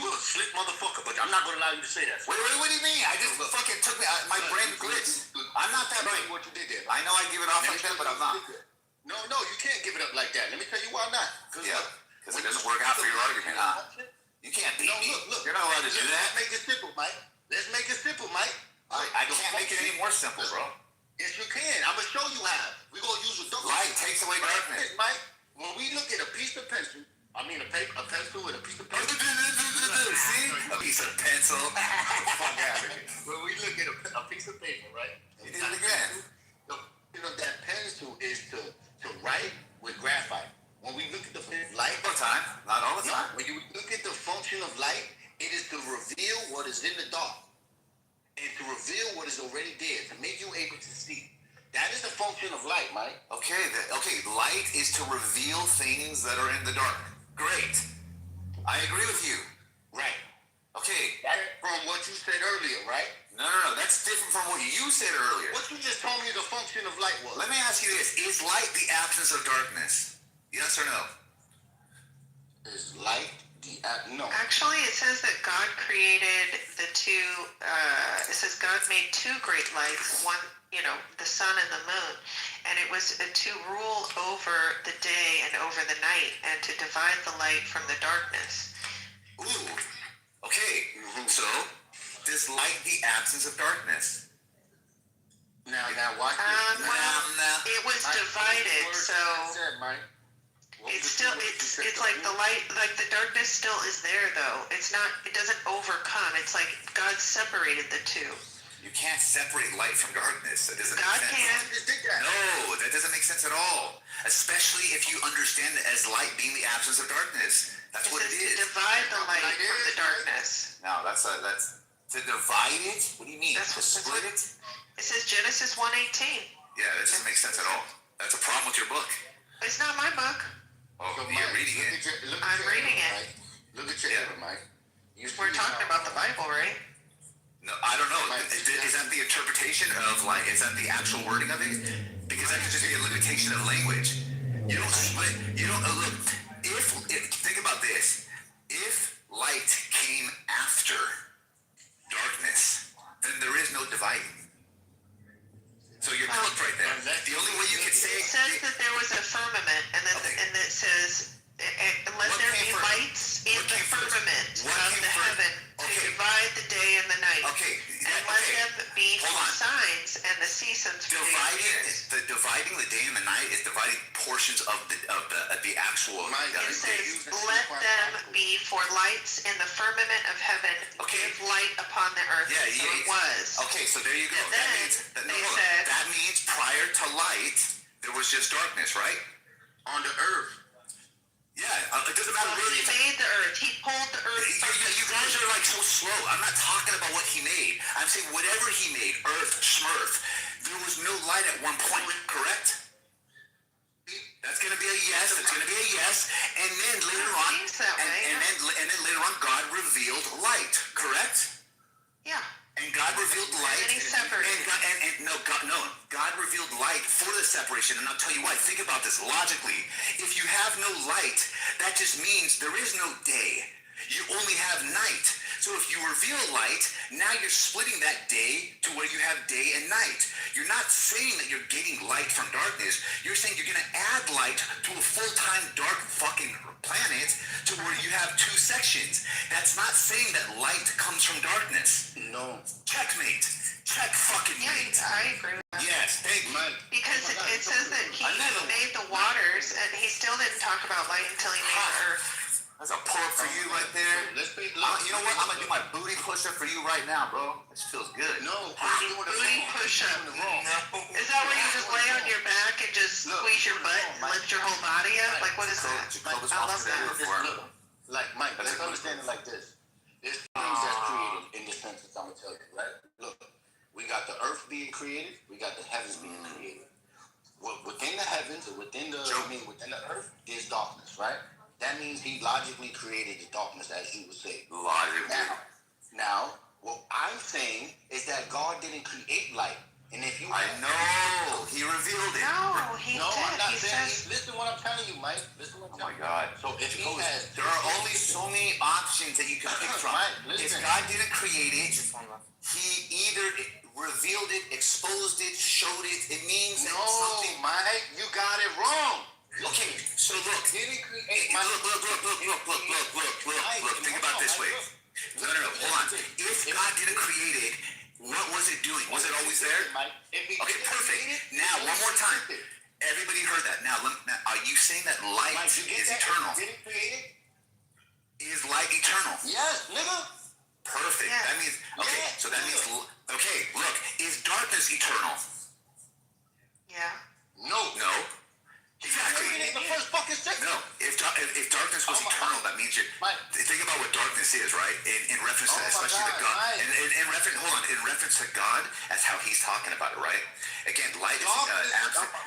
a slick motherfucker, but I'm not gonna allow you to say that. Wait, what do you mean? I just fucking took my brain glitched. I'm not that bright. What you did there? I know I give it off like that, but I'm not. No, you can't give it up like that. Let me tell you why not. Because it doesn't work out for your argument, huh? You can't beat me. Look. You're not allowed to do that. Let's make it simple, Mike. I can't make it any more simple, bro. Yes, you can. I'm going to show you how. We're going to use a light takes away darkness. Mike, when we look at a piece of pencil, a pencil with a piece of pencil. See? A piece of pencil. Fuck out of here. When we look at a piece of paper, right? You did it again. The function of that pencil is to write with graphite. When we look at the light, all the time, not all the time. When you look at the function of light, it is to reveal what is in the dark and to reveal what is already there, to make you able to see. That is the function of light, Mike. Okay, light is to reveal things that are in the dark. Great. I agree with you. Right. Okay. That's from what you said earlier, right? No. That's different from what you said earlier. What you just told me the function of light was. Let me ask you this. Is light the absence of darkness? Yes or no? Is light no. Actually, it says that God created the two, it says God made two great lights, one, the sun and the moon. And it was to rule over the day and over the night and to divide the light from the darkness. Ooh. Okay. So, is light the absence of darkness? Now watch this. It was divided, so it's still it's like the light, like the darkness still is there though. It doesn't overcome. It's like God separated the two. You can't separate light from darkness. That doesn't God make sense. can. No, that doesn't make sense at all. Especially if you understand it as light being the absence of darkness. That's what it is. To divide the light from the darkness. No, that's to divide it. What do you mean? To split it? It says Genesis 1:18. Yeah, that doesn't make sense at all. That's a problem with your book. It's not my book. Oh, you're reading it. I'm reading it. Look at your error, Mike. We're talking about the Bible, right? No, I don't know. Is that the interpretation of light? Is that the actual wording of it? Because that could just be a limitation of language. You don't split. You don't look. If think about this, if light came after darkness, then there is no dividing. So you're cooked right there. The only way you could say it says that there was a firmament, and it says, "Let there be lights in the firmament of the heaven to divide the day and the night, and let them be for signs and the seasons for the years." Dividing the day and the night is dividing portions of the actual. It says, "Let them be for lights in the firmament of heaven, give light upon the earth." Yeah, so it was. Okay, so there you go. And then that means prior to light, there was just darkness, right? On the earth. Yeah, it doesn't matter where he made the earth. He pulled the earth. You guys are like so slow. I'm not talking about what he made. I'm saying whatever he made, earth, smurf, there was no light at one point, correct? That's gonna be a yes. It's gonna be a yes. And then later on, and then later on, God revealed light, correct? Yeah. And God revealed light. And he separated. God revealed light for the separation. And I'll tell you why. Think about this logically. If you have no light, that just means there is no day. You only have night. So if you reveal light, now you're splitting that day to where you have day and night. You're not saying that you're getting light from darkness. You're saying you're going to add light to a full-time dark fucking planet to where you have two sections. That's not saying that light comes from darkness. No. Checkmate. Check fucking mate. I agree with that. Yes, thank you. Because it says that he made the waters, and he still didn't talk about light until he made the earth. That's a pull up for you right there. You know what? I'm gonna do my booty push up for you right now, bro. This feels good. No, booty push up. Is that where you just lay on your back and just squeeze your butt and lift your whole body up? Like, what is that? I love that. Like, Mike, let's understand it like this. There's things that's created in the sense that I'm gonna tell you, right? Look, we got the earth being created, we got the heavens being created. Within the heavens or within the earth, there's darkness, right? That means he logically created the darkness, as you would say. Logically. Now, what I'm saying is that God didn't create light And if you I know he revealed it. No, he no, did. I'm not He saying. says, Listen, what I'm telling you, Mike. Listen, what I'm Oh my telling you. God. So if he has, There are only so many options that you can pick from. Mike, If listen. God didn't create it, he either revealed it, exposed it, showed it. It means that No, something. Mike, you got it wrong. Okay, so look. Didn't create. Look. Think about it this way. No, hold on. If God didn't create it, what was it doing? Was it always there? Okay, perfect. Now, one more time. Everybody heard that. Now, are you saying that light is eternal? Didn't create it? Is light eternal? Yes, nigga. Perfect. Yes. That means, okay, so that means, okay, look, is darkness eternal? yeah. No. Exactly. In the first fucking second. No, if darkness was eternal, that means think about what darkness is, right? In reference to, especially to God. In reference to God, that's how he's talking about it, right? Again, light is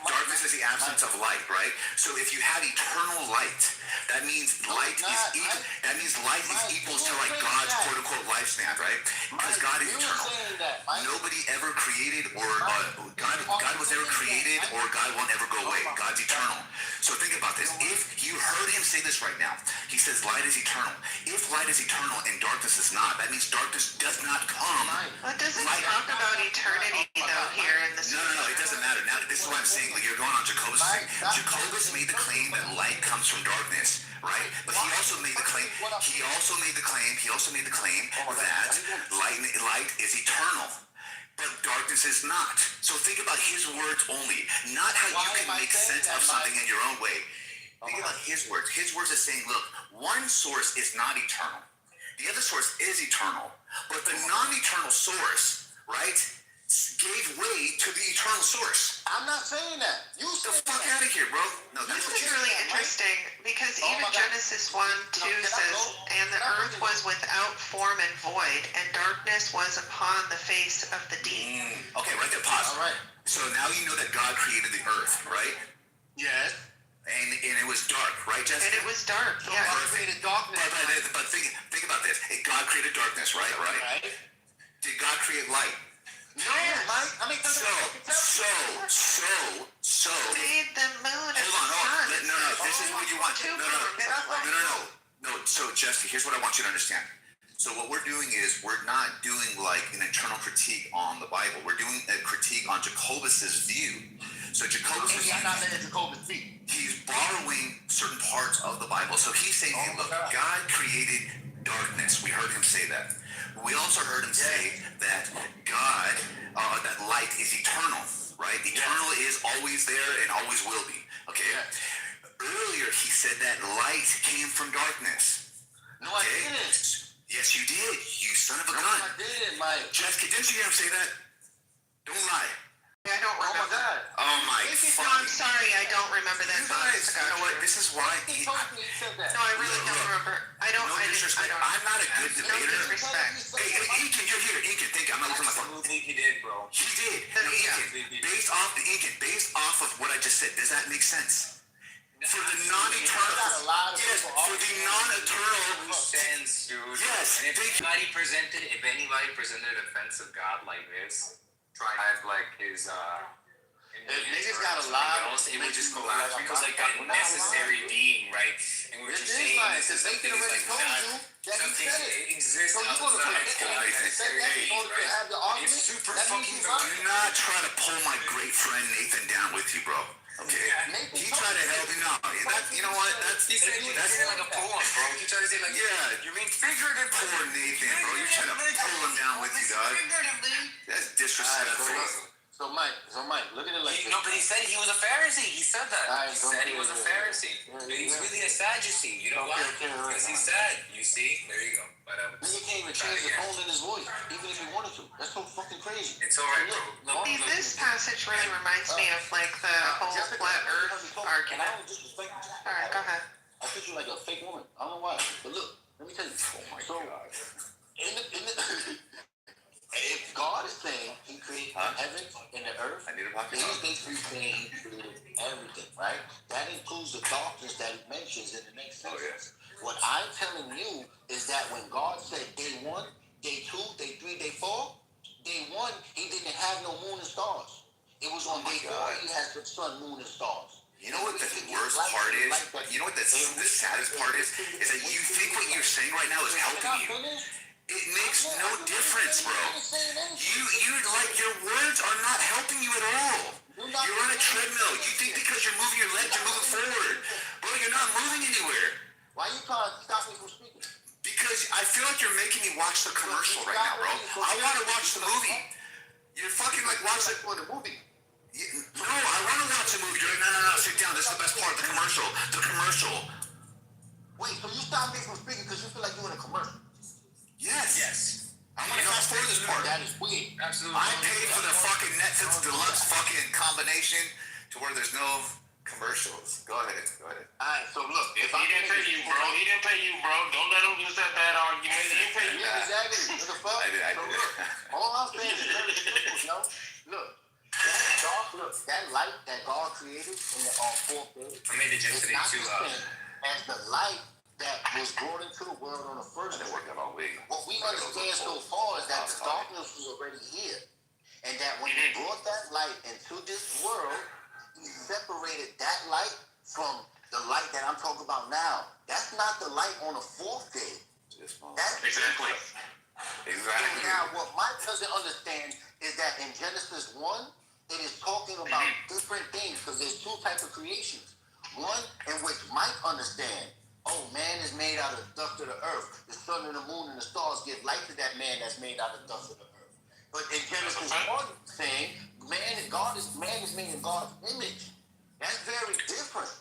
darkness is the absence of light, right? So if you have eternal light, that means light is equals to like God's quote unquote lifespan, right? Because God is eternal. Nobody ever created or God was never created or God won't ever go away. God's eternal. So think about this. If you heard him say this right now, he says light is eternal. If light is eternal and darkness is not, that means darkness does not come. Well, it doesn't talk about eternity, though, here in this. No, it doesn't matter. Now, this is what I'm saying. Like, you're going on Jacobus' thing. Jacobus made the claim that light comes from darkness, right? But he also made the claim that light is eternal. But darkness is not. So think about his words only, not how you can make sense of something in your own way. Think about his words. His words are saying, look, one source is not eternal. The other source is eternal. But the non-eternal source, right, gave way to the eternal source. I'm not saying that. You the fuck out of here, bro. No, this is really interesting because even Genesis 1:2 says, and the earth was without form and void, and darkness was upon the face of the deep. Okay, right there, pause. All right. So now you know that God created the earth, right? Yes. And it was dark, right, Jessica? And it was dark, yeah. God created darkness. But think about this. God created darkness, right? Did God create light? No, Mike. I mean, so. Made the moon and hold on. sun. No. This is what you want. No. So, Jessica, here's what I want you to understand. So what we're doing is we're not doing like an internal critique on the Bible. We're doing a critique on Jacobus's view. So Jacobus he's borrowing certain parts of the Bible. So he's saying, hey, look, God created darkness. We heard him say that. We also heard him say that God, that light is eternal, right? Eternal is always there and always will be. Okay. Earlier he said that light came from darkness. No, I didn't. Yes, you did. You son of a gun. I didn't, Mike. Jessica, didn't you hear him say that? Don't lie. I don't remember. Oh my God. Oh my No, I'm sorry, I don't remember that. You guys, you know what? This is why He told me he said that. No, I really don't remember. I don't. No disrespect. I'm not a good No debater. disrespect. Hey, Incan, you're here. Incan, think I'm not looking at my phone. Absolutely, he did, bro. He did. No, Incan, based off of what I just said, does that make sense? For the non-eternal, yes, for the non-eternal sense, dude. Yes. And if anybody presented a defense of God like this, try to have like his niggas got a lot of else, it would just go after because like that necessary being, right? And we're just saying this is something that's like not something that exists outside necessary being, right? It's super fucking Do not try to pull my great friend Nathan down with you, bro. Okay, he tried to help me out. You know what? That's like a poem, bro. He tried to say like, yeah, you mean figuratively. Poor Nathan, bro. You're trying to pull him down with you, dog. That's disrespectful. So Mike, look at it like this. No, but he said he was a Pharisee. He said that. He said he was a Pharisee. But he's really a Sadducee. You know why? Because he said, you see? There you go. But nigga can't even change the tone in his voice, even if he wanted to. That's so fucking crazy. It's alright, bro. See, this passage really reminds me of like the whole flat Earth argument. Alright, go ahead. I think you're like a fake woman. I don't know why. But look, let me tell you. Oh my God. If God is saying he created heaven and the earth, he's basically saying he created everything, right? That includes the darkness that he mentions in the next sentence. What I'm telling you is that when God said day 1, day 2, day 3, day 4, Day one, he didn't have no moon and stars. It was on day 4 he had the sun, moon, and stars. You know what the worst part is? You know what the saddest part is? Is that you think what you're saying right now is helping you. It makes no difference, bro. You're like, your words are not helping you at all. You're on a treadmill. You think because you're moving your legs, you're moving forward. Bro, you're not moving anywhere. Why you trying to stop me from speaking? Because I feel like you're making me watch the commercial right now, bro. I want to watch the movie. You're fucking like watching the movie. No, I want to watch the movie. You're like, no, sit down. This is the best part. The commercial. The commercial. Wait, so you stop me from speaking because you feel like you're in a commercial? Yes. I want to fast forward this part. That is weird. Absolutely. I paid for the fucking Netflix deluxe fucking combination to where there's no commercials. Go ahead. Alright, so look. If he didn't pay you, bro, don't let him use that bad argument. He didn't pay you. Exactly. What the fuck? I did. Look, all I'm saying is very simple, yo. Look. That light that God created in the fourth day I made the gym is today not too. the same as the light that was brought into the world on the first day. All week. What we understand so far is that the darkness was already here. And that when he brought that light into this world, he separated that light from the light that I'm talking about now. That's not the light on the fourth day. That's Exactly. So now what Mike doesn't understand is that in Genesis 1, it is talking about different things because there's two types of creations. One in which Mike understands, man is made out of the dust of the earth. The sun and the moon and the stars give light to that man that's made out of the dust of the earth. But in Genesis 1, saying man is made in God's image. That's very different.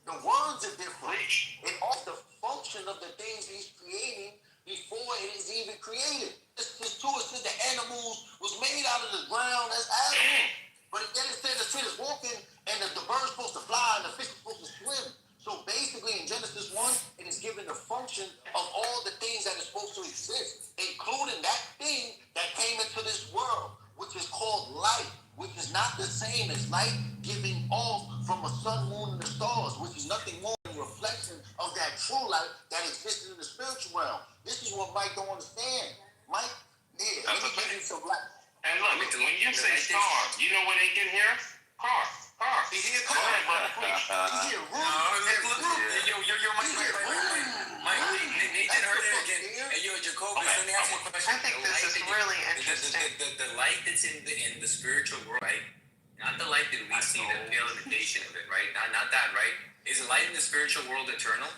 The words are different. And all the function of the things he's creating before it is even created. It's true, it says the animals was made out of the ground as animals. But then it says the shit is walking and the bird's supposed to fly and the fish is supposed to swim. So basically in Genesis 1, it is given the function of all the things that are supposed to exist, including that thing that came into this world, which is called light, which is not the same as light giving off from a sun, moon, and the stars, which is nothing more than a reflection of that true light that existed in the spiritual realm. This is what Mike don't understand. Mike, let me give you some light. And look, when you say star, you know what they can hear? Car. He hear car. He hear room. Mike, Nathan heard it again. Hey, Jacobus, let me ask you a question. I think this is really interesting. The light that's in the spiritual world, right? Not the light that we see, the pale imitation of it, right? Not that, right? Is the light in the spiritual world eternal?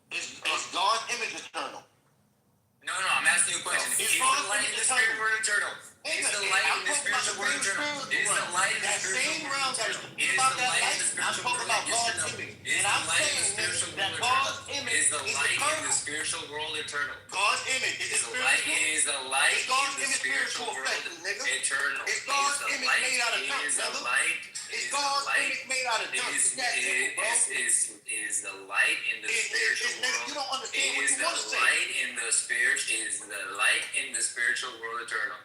Is God's image eternal? No, I'm asking you a question. Is the light in the spiritual world eternal? Is the light in the spiritual world eternal? Is the light in the spiritual world eternal? Is the light in the spiritual world eternal? Is the light in the spiritual world eternal? Is the light in the spiritual world eternal? God's image is the light in the spiritual world eternal? Is God's image made out of dirt, brother? Is God's image made out of dirt? Is the light in the spiritual world? You don't understand what you want to say. Is the light in the spiritual world eternal?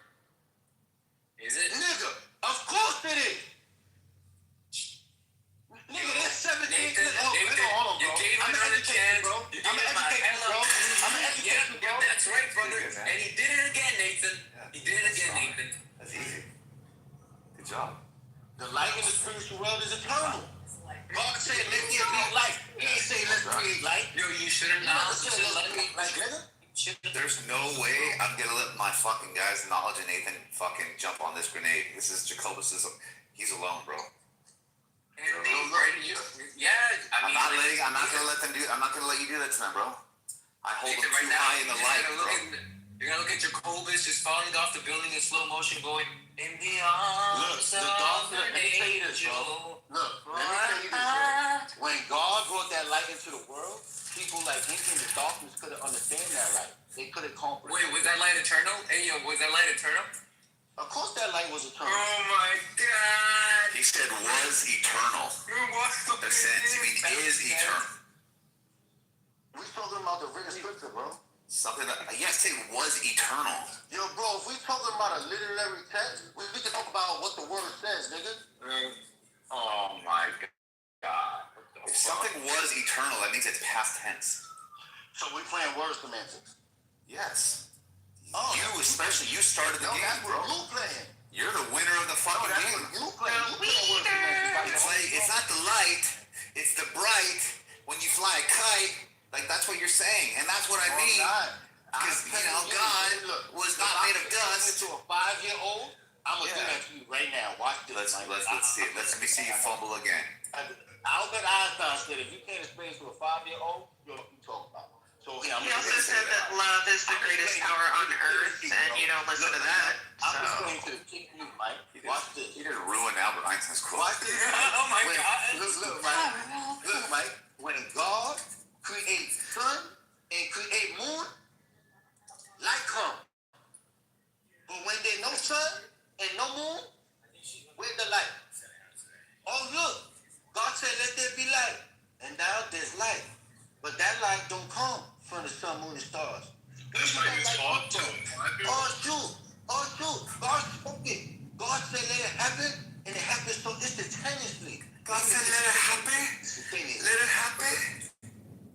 Is it? Nigga, of course it is. Nigga, there's 17. Hold on, bro. I'm an educator, bro. That's right, brother. And he did it again, Nathan. Nathan. That's easy. Good job. The light in the spiritual world is eternal. God said, let there be light. He didn't say, let's create light. Yo, you should have not. You should have let me. There's no way I'm gonna let my fucking guys, Knowledge and Nathan, fucking jump on this grenade. This is Jacobus's. He's alone, bro. Yeah, I'm not gonna let them do. I'm not gonna let you do that to them, bro. I hold them too high in the light, bro. You're gonna look at Jacobus just falling off the building in slow motion, going in the arms of an angel. Look, let me tell you this, bro. When God brought that light into the world, people like him in the darkness couldn't understand that light. They couldn't comprehend. Wait, was that light eternal? Hey, yo, was that light eternal? Of course that light was eternal. Oh my God. He said was eternal. The sense, he means is eternal. We're talking about the written scripture, bro. Something that, yes, it was eternal. Yo, bro, if we talking about a literary text, we can talk about what the word says, nigga. Oh my God. If something was eternal, that means it's past tense. So we playing word semantics. Yes. Oh, You especially, you started the no, game, that's bro. what you playing. You're the winner of the No, fucking that's game. what you playing. You put on words to make somebody It's else. like, it's not the light, it's the bright. When you fly a kite, like that's what you're saying, and that's what I mean. Because God was not made of dust. To a 5-year-old, I'm gonna do that to you right now. Watch this. Let's see it. Let me see you fumble again. Albert Einstein said, if you can't explain to a 5-year-old, you know what you talking about. So He also said that love is the greatest power on earth, and you don't listen to that. I'm explaining to the kid you, Mike. Watch this. You didn't ruin Albert Einstein's quote. Watch this. Oh my When- God. Look, Mike. Look, Mike. When God creates sun and create moon, light come. But when there's no sun and no moon, where's the light? Oh, look. God said, let there be light. And now there's light. But that light don't come from the sun, moon, and stars. That's why you talk to him. Oh, shoot. God spoke it. God said, let it happen, and it happened so instantaneously. God said, let it happen. Let it happen.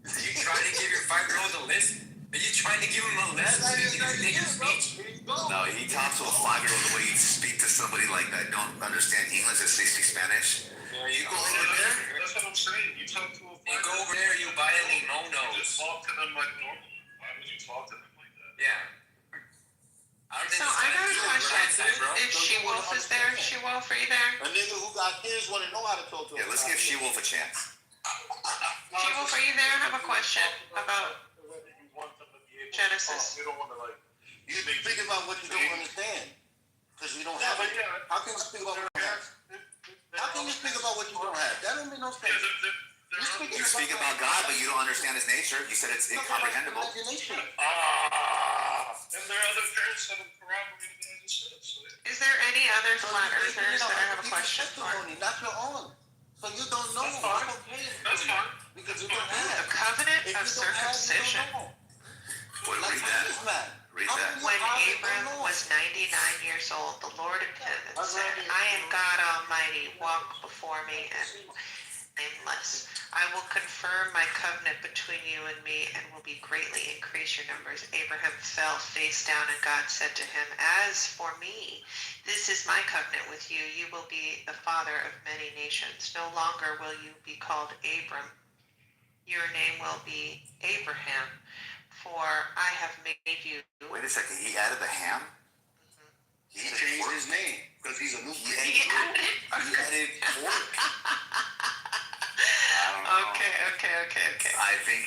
Are you trying to give your 5-year-old a list? Are you trying to give him a list? So you can take your speech? No, he talks to a 5-year-old the way you speak to somebody like that. Don't understand English as they speak Spanish. You go over there. That's what I'm saying. You talk to a You go over there, you buy a limonos. Just talk to them like normal. Why would you talk to them like that? Yeah. I don't think So it's I got a gonna do question. it, bro. If She-Wolf is there, She-Wolf, are you there? A nigga who got kids want to know how to talk to Yeah, let's give She-Wolf a chance. She-Wolf, are you there? I have a question about Genesis. You don't want to like. You speak about what you don't understand. Because you don't have it. How can you speak about what you have? How can you speak about what you don't have? That don't make no sense. You speak about God, but you don't understand His nature. You said it's incomprehensible. Imagination. And there are other parents that have corroborated what I just said. So Is there any other flat earthers that I have a question for? Not your own. So you don't know. That's fine. That's fine. Because you don't The have. covenant If of you don't have, you circumcision. don't know. Boy, Like read that. this man. Read How that. can you When hide it Abram from the Lord? was 99 years old, the Lord appeared and said, I am God Almighty, walk before me and nameless. I will confirm my covenant between you and me and will be greatly increase your numbers. Abraham fell face down and God said to him, as for me, this is my covenant with you. You will be the father of many nations. No longer will you be called Abram. Your name will be Abraham, for I have made you. Wait a second. He added the ham? He changed his name because he's a new He added pork? I don't know. Okay. I think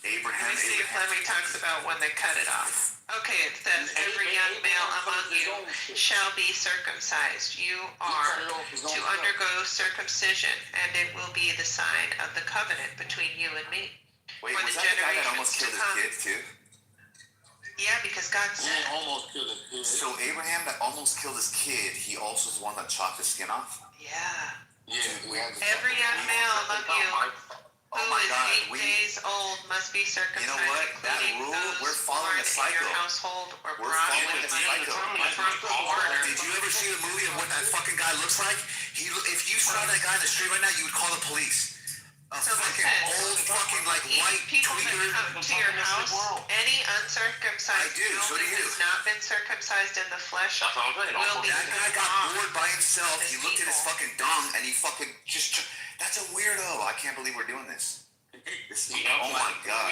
Abraham. Let me see if Lemmy talks about when they cut it off. Okay, it says every young male among you shall be circumcised. You are to undergo circumcision, and it will be the sign of the covenant between you and me. Wait, for was the that the guy that almost generations to killed his come. kids too? Yeah, because God He said. almost killed his kid. So Abraham that almost killed his kid, he also is the one that chopped his skin off? Yeah. Yeah, we had to Every young male among you Oh who my is God, 8 days old must be circumcised, You know what? That including rule, those we're following born a in your cycle. household or We're brought following with a money cycle. from foreigners. Did you ever see the movie of what that fucking guy looks like? If you saw that guy in the street right now, you would call the police. A So fucking listen, old fucking like white people that tweeter. come to your house, any uncircumcised I do, male so do that you. has not been circumcised in the flesh will be That guy got off bored by himself. his He looked at his people. fucking dong and he fucking just. That's a weirdo. I can't believe we're doing this. Oh my God.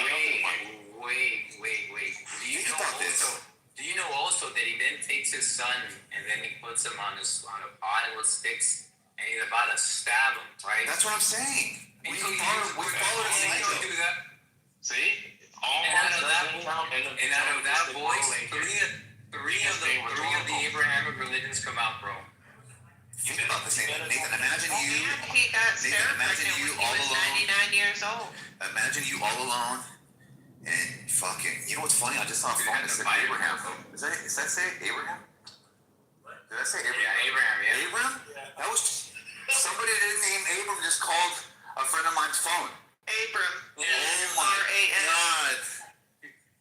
Wait. Do you Think know about this. also? Do you know also that he then takes his son and then he puts him on a pile of sticks and he's about to stab him, right? That's what I'm saying. We And he followed a and he cycle. do that. See? And out of that voice, three of the Abrahamic religions come out, bro. Think about this, Nathan. Imagine you. And he got Nathan, Sarah imagine pregnant you when he all was alone. 99 years old. Imagine you all alone and fucking. You know what's funny? I just saw a phone that said Abraham. Does that say Abraham? Did that say Abraham? Yeah, Abraham, yeah. Abraham? That was somebody that didn't name Abram just called a friend of mine's phone. Abram. Oh my R-A-M. God.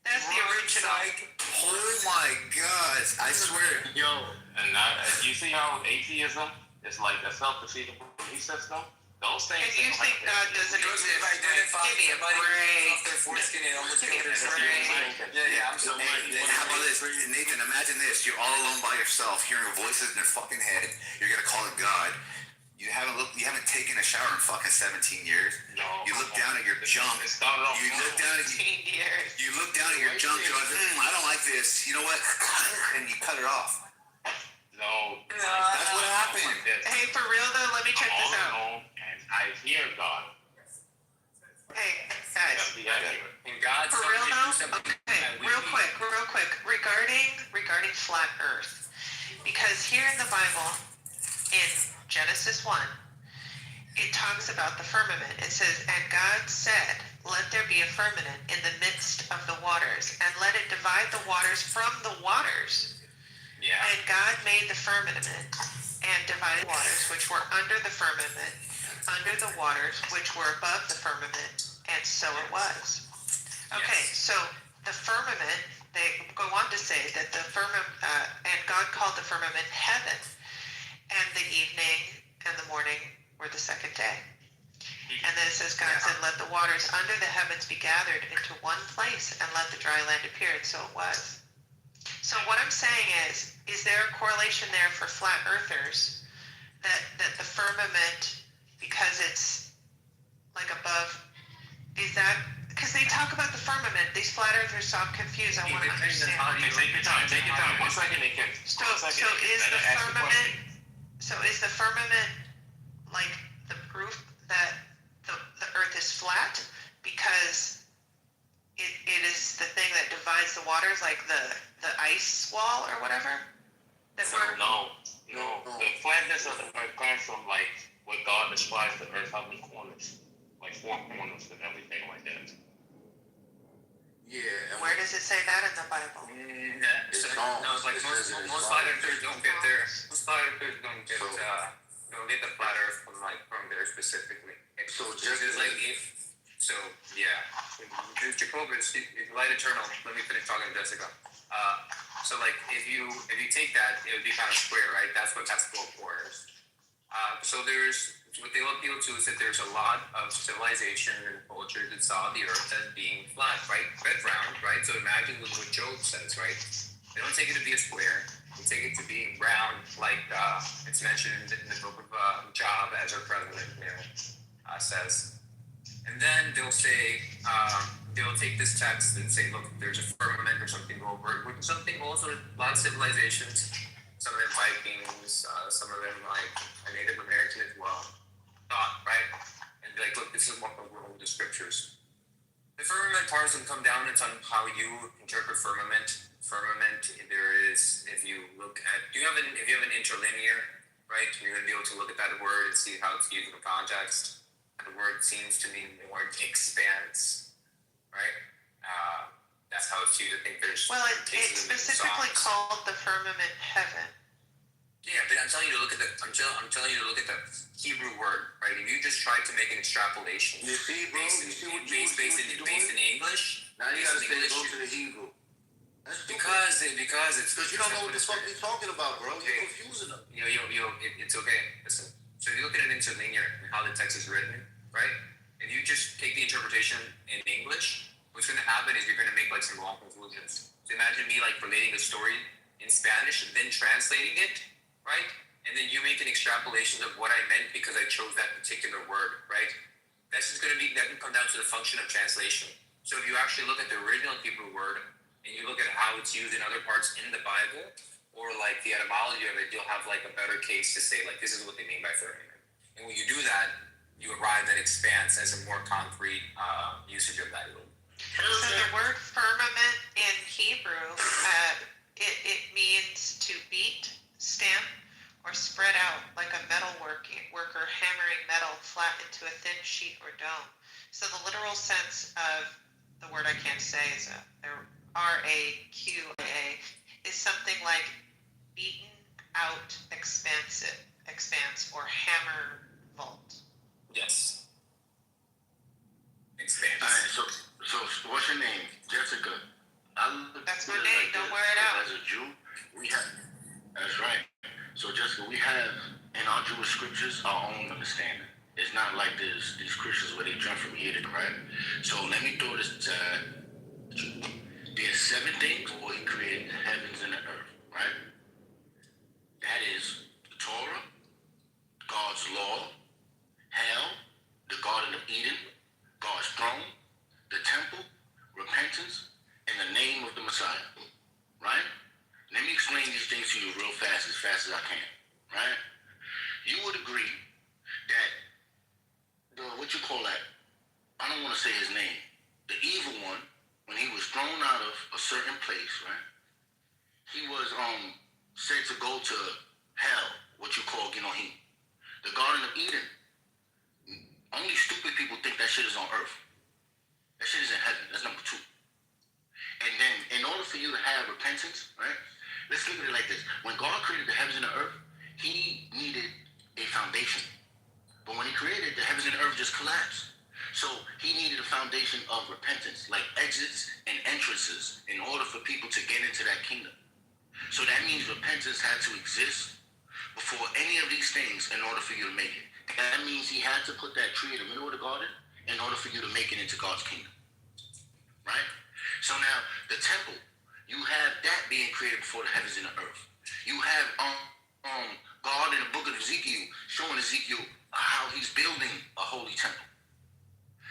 That's the original. Oh my God. I swear. Yo, and now, you see how atheism is like a self-defeating belief system? Those things. And you think God doesn't exist? Like Give me a break. Their foreskin and almost Give me a killed their break. Yeah, I'm so And how about this, Nathan? Imagine this: you're all alone by yourself, hearing voices in your fucking head. You're gonna call it God. You haven't taken a shower in fucking 17 years. No. You look down at your junk. It started off. You look down at 15 years. you look down at your junk. You're like, I don't like this. You know what? And you cut it off. No. That's what happened. Hey, for real though, let me check this out. Alone, and I hear God. Hey, guys. And God. For real though? Okay, real quick. Regarding flat Earth, because here in the Bible, in Genesis 1, it talks about the firmament. It says, "And God said, let there be a firmament in the midst of the waters, and let it divide the waters from the waters." Yeah. And God made the firmament and divided waters which were under the firmament, under the waters which were above the firmament, and so it was. Okay, so the firmament, they go on to say that the firmament, and God called the firmament heaven, and the evening and the morning were the second day. And then it says, God said, let the waters under the heavens be gathered into one place, and let the dry land appear, and so it was. So what I'm saying is there a correlation there for flat earthers that the firmament, because it's like above, is that, because they talk about the firmament, these flat earthers sound confused. I want to understand. Take your time. 1 second, Nick. So is the firmament like the proof that the earth is flat because it is the thing that divides the waters, like the ice wall or whatever? No. The flatness of the earth comes from like what God describes the earth having corners, like 4 corners and everything like that. Yeah. Where does it say that in the Bible? It's like most flat earthers don't get there. Most flat earthers don't get the flat earth from there specifically. So There's Jacobus, light eternal. Let me finish talking to Jessica. So like if you take that, it would be kind of square, right? That's what has 4 corners. So there's what they'll appeal to is that there's a lot of civilization and culture that saw the earth as being flat, right? Red round, right? So imagine what Job says, right? They don't take it to be a square. They take it to be round, like it's mentioned in the book of Job, as our president says. And then they'll say, they'll take this text and say, look, there's a firmament or something over it, which is something also a lot of civilizations, some of them Vikings, some of them like a Native American as well, thought, right? And be like, look, this is what we're in the scriptures. The firmament part doesn't come down, it's on how you interpret firmament. Firmament, there is, if you have an interlinear, right, you're going to be able to look at that word and see how it's used in the context. The word seems to mean the word expanse, right? That's how it's used. I think there's it specifically called the firmament heaven. Yeah, but I'm telling you to look at the Hebrew word, right? If you just try to make an extrapolation, you see, bro, based in English, now you gotta go to the Hebrew. Because you don't know what the fuck you're talking about, bro. You're confusing them. It's okay. Listen. So if you look at an interlinear and how the text is written, right? If you just take the interpretation in English, what's going to happen is you're going to make like some wrong conclusions. So imagine me like relating a story in Spanish and then translating it, right? And then you make an extrapolation of what I meant because I chose that particular word, right? That can come down to the function of translation. So if you actually look at the original Hebrew word and you look at how it's used in other parts in the Bible, or like the etymology of it, you'll have like a better case to say like this is what they mean by firmament. And when you do that, you arrive at expanse as a more concrete usage of that word. So the word firmament in Hebrew, it means to beat, stamp, or spread out like a metal worker hammering metal flat into a thin sheet or dome. So the literal sense of the word I can't say is RAQA is something like beaten out expanse or hammer vault. Yes. Expanse. All right, so what's your name? Jessica. That's my name. Don't wear it out. As a Jew, we have. That's right. So Jessica, we have in our Jewish scriptures our own understanding. It's not like this these Christians where they jump from here to there, right? So let me throw this to you. There's 7 things where he created the heavens and the earth, right? That is the Torah, God's law, hell, the Garden of Eden, God's throne, the temple, repentance, and the name of the Messiah, right? Let me explain these things to you real fast as I can, right? You would agree that what you call that? I don't want to say his name. The evil one, when he was thrown out of a certain place, right? He was said to go to hell, what you call Ginohim. The Garden of Eden. Only stupid people think that shit is on earth. That shit is in heaven. That's number 2. And then, in order for you to have repentance, right? Let's look at it like this. When God created the heavens and the earth, he needed a foundation. But when he created, the heavens and the earth just collapsed. So he needed a foundation of repentance, like exits and entrances, in order for people to get into that kingdom. So that means repentance had to exist before any of these things in order for you to make it. That means he had to put that tree in the middle of the garden in order for you to make it into God's kingdom. Right? So now, the temple, you have that being created before the heavens and the earth. You have God in the book of Ezekiel showing Ezekiel how he's building a holy temple.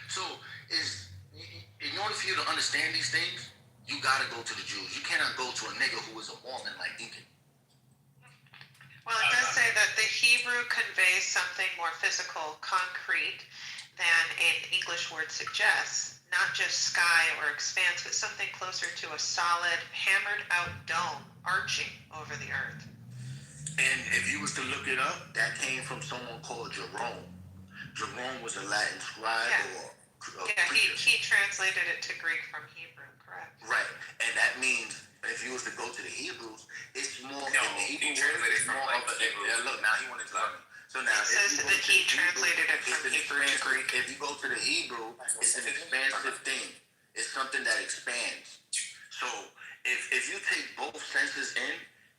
So, in order for you to understand these things, you gotta go to the Jews. You cannot go to a nigga who is a Mormon like Deacon. Well, it does say that the Hebrew conveys something more physical, concrete, than an English word suggests. Not just sky or expanse, but something closer to a solid, hammered-out dome arching over the earth. And if you was to look it up, that came from someone called Jerome. Jerome was a Latin scribe or he translated it to Greek from Hebrew, correct? Right, and that means if you was to go to the Hebrews, it's more No, he translated from like Hebrew. Look, now he wanted to tell me. So now it says that he translated it from Hebrew to Greek. If you go to the Hebrew, it's an expansive thing. It's something that expands. So if you take both senses in,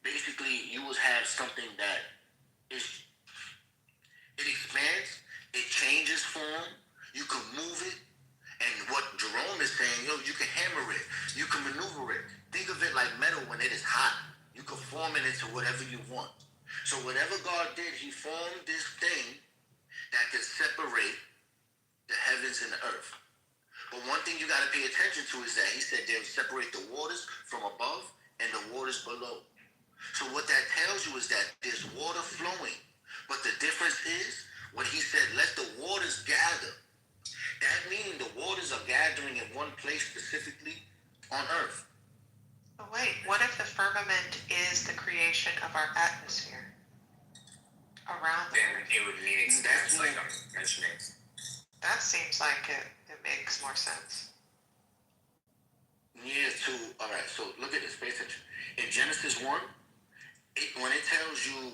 basically you would have something that is it expands, it changes form, you can move it, and what Jerome is saying, you can hammer it, you can maneuver it. Think of it like metal when it is hot. You can form it into whatever you want. So whatever God did, he formed this thing that can separate the heavens and the earth. But one thing you got to pay attention to is that he said they would separate the waters from above and the waters below. So what that tells you is that there's water flowing. But the difference is, when he said, let the waters gather, that means the waters are gathering in one place specifically on earth. But wait, what if the firmament is the creation of our atmosphere around the Then it would mean expanse, like I'm mentioning. That seems like it makes more sense. Yeah, all right, so look at this, pay attention. In Genesis 1, when it tells you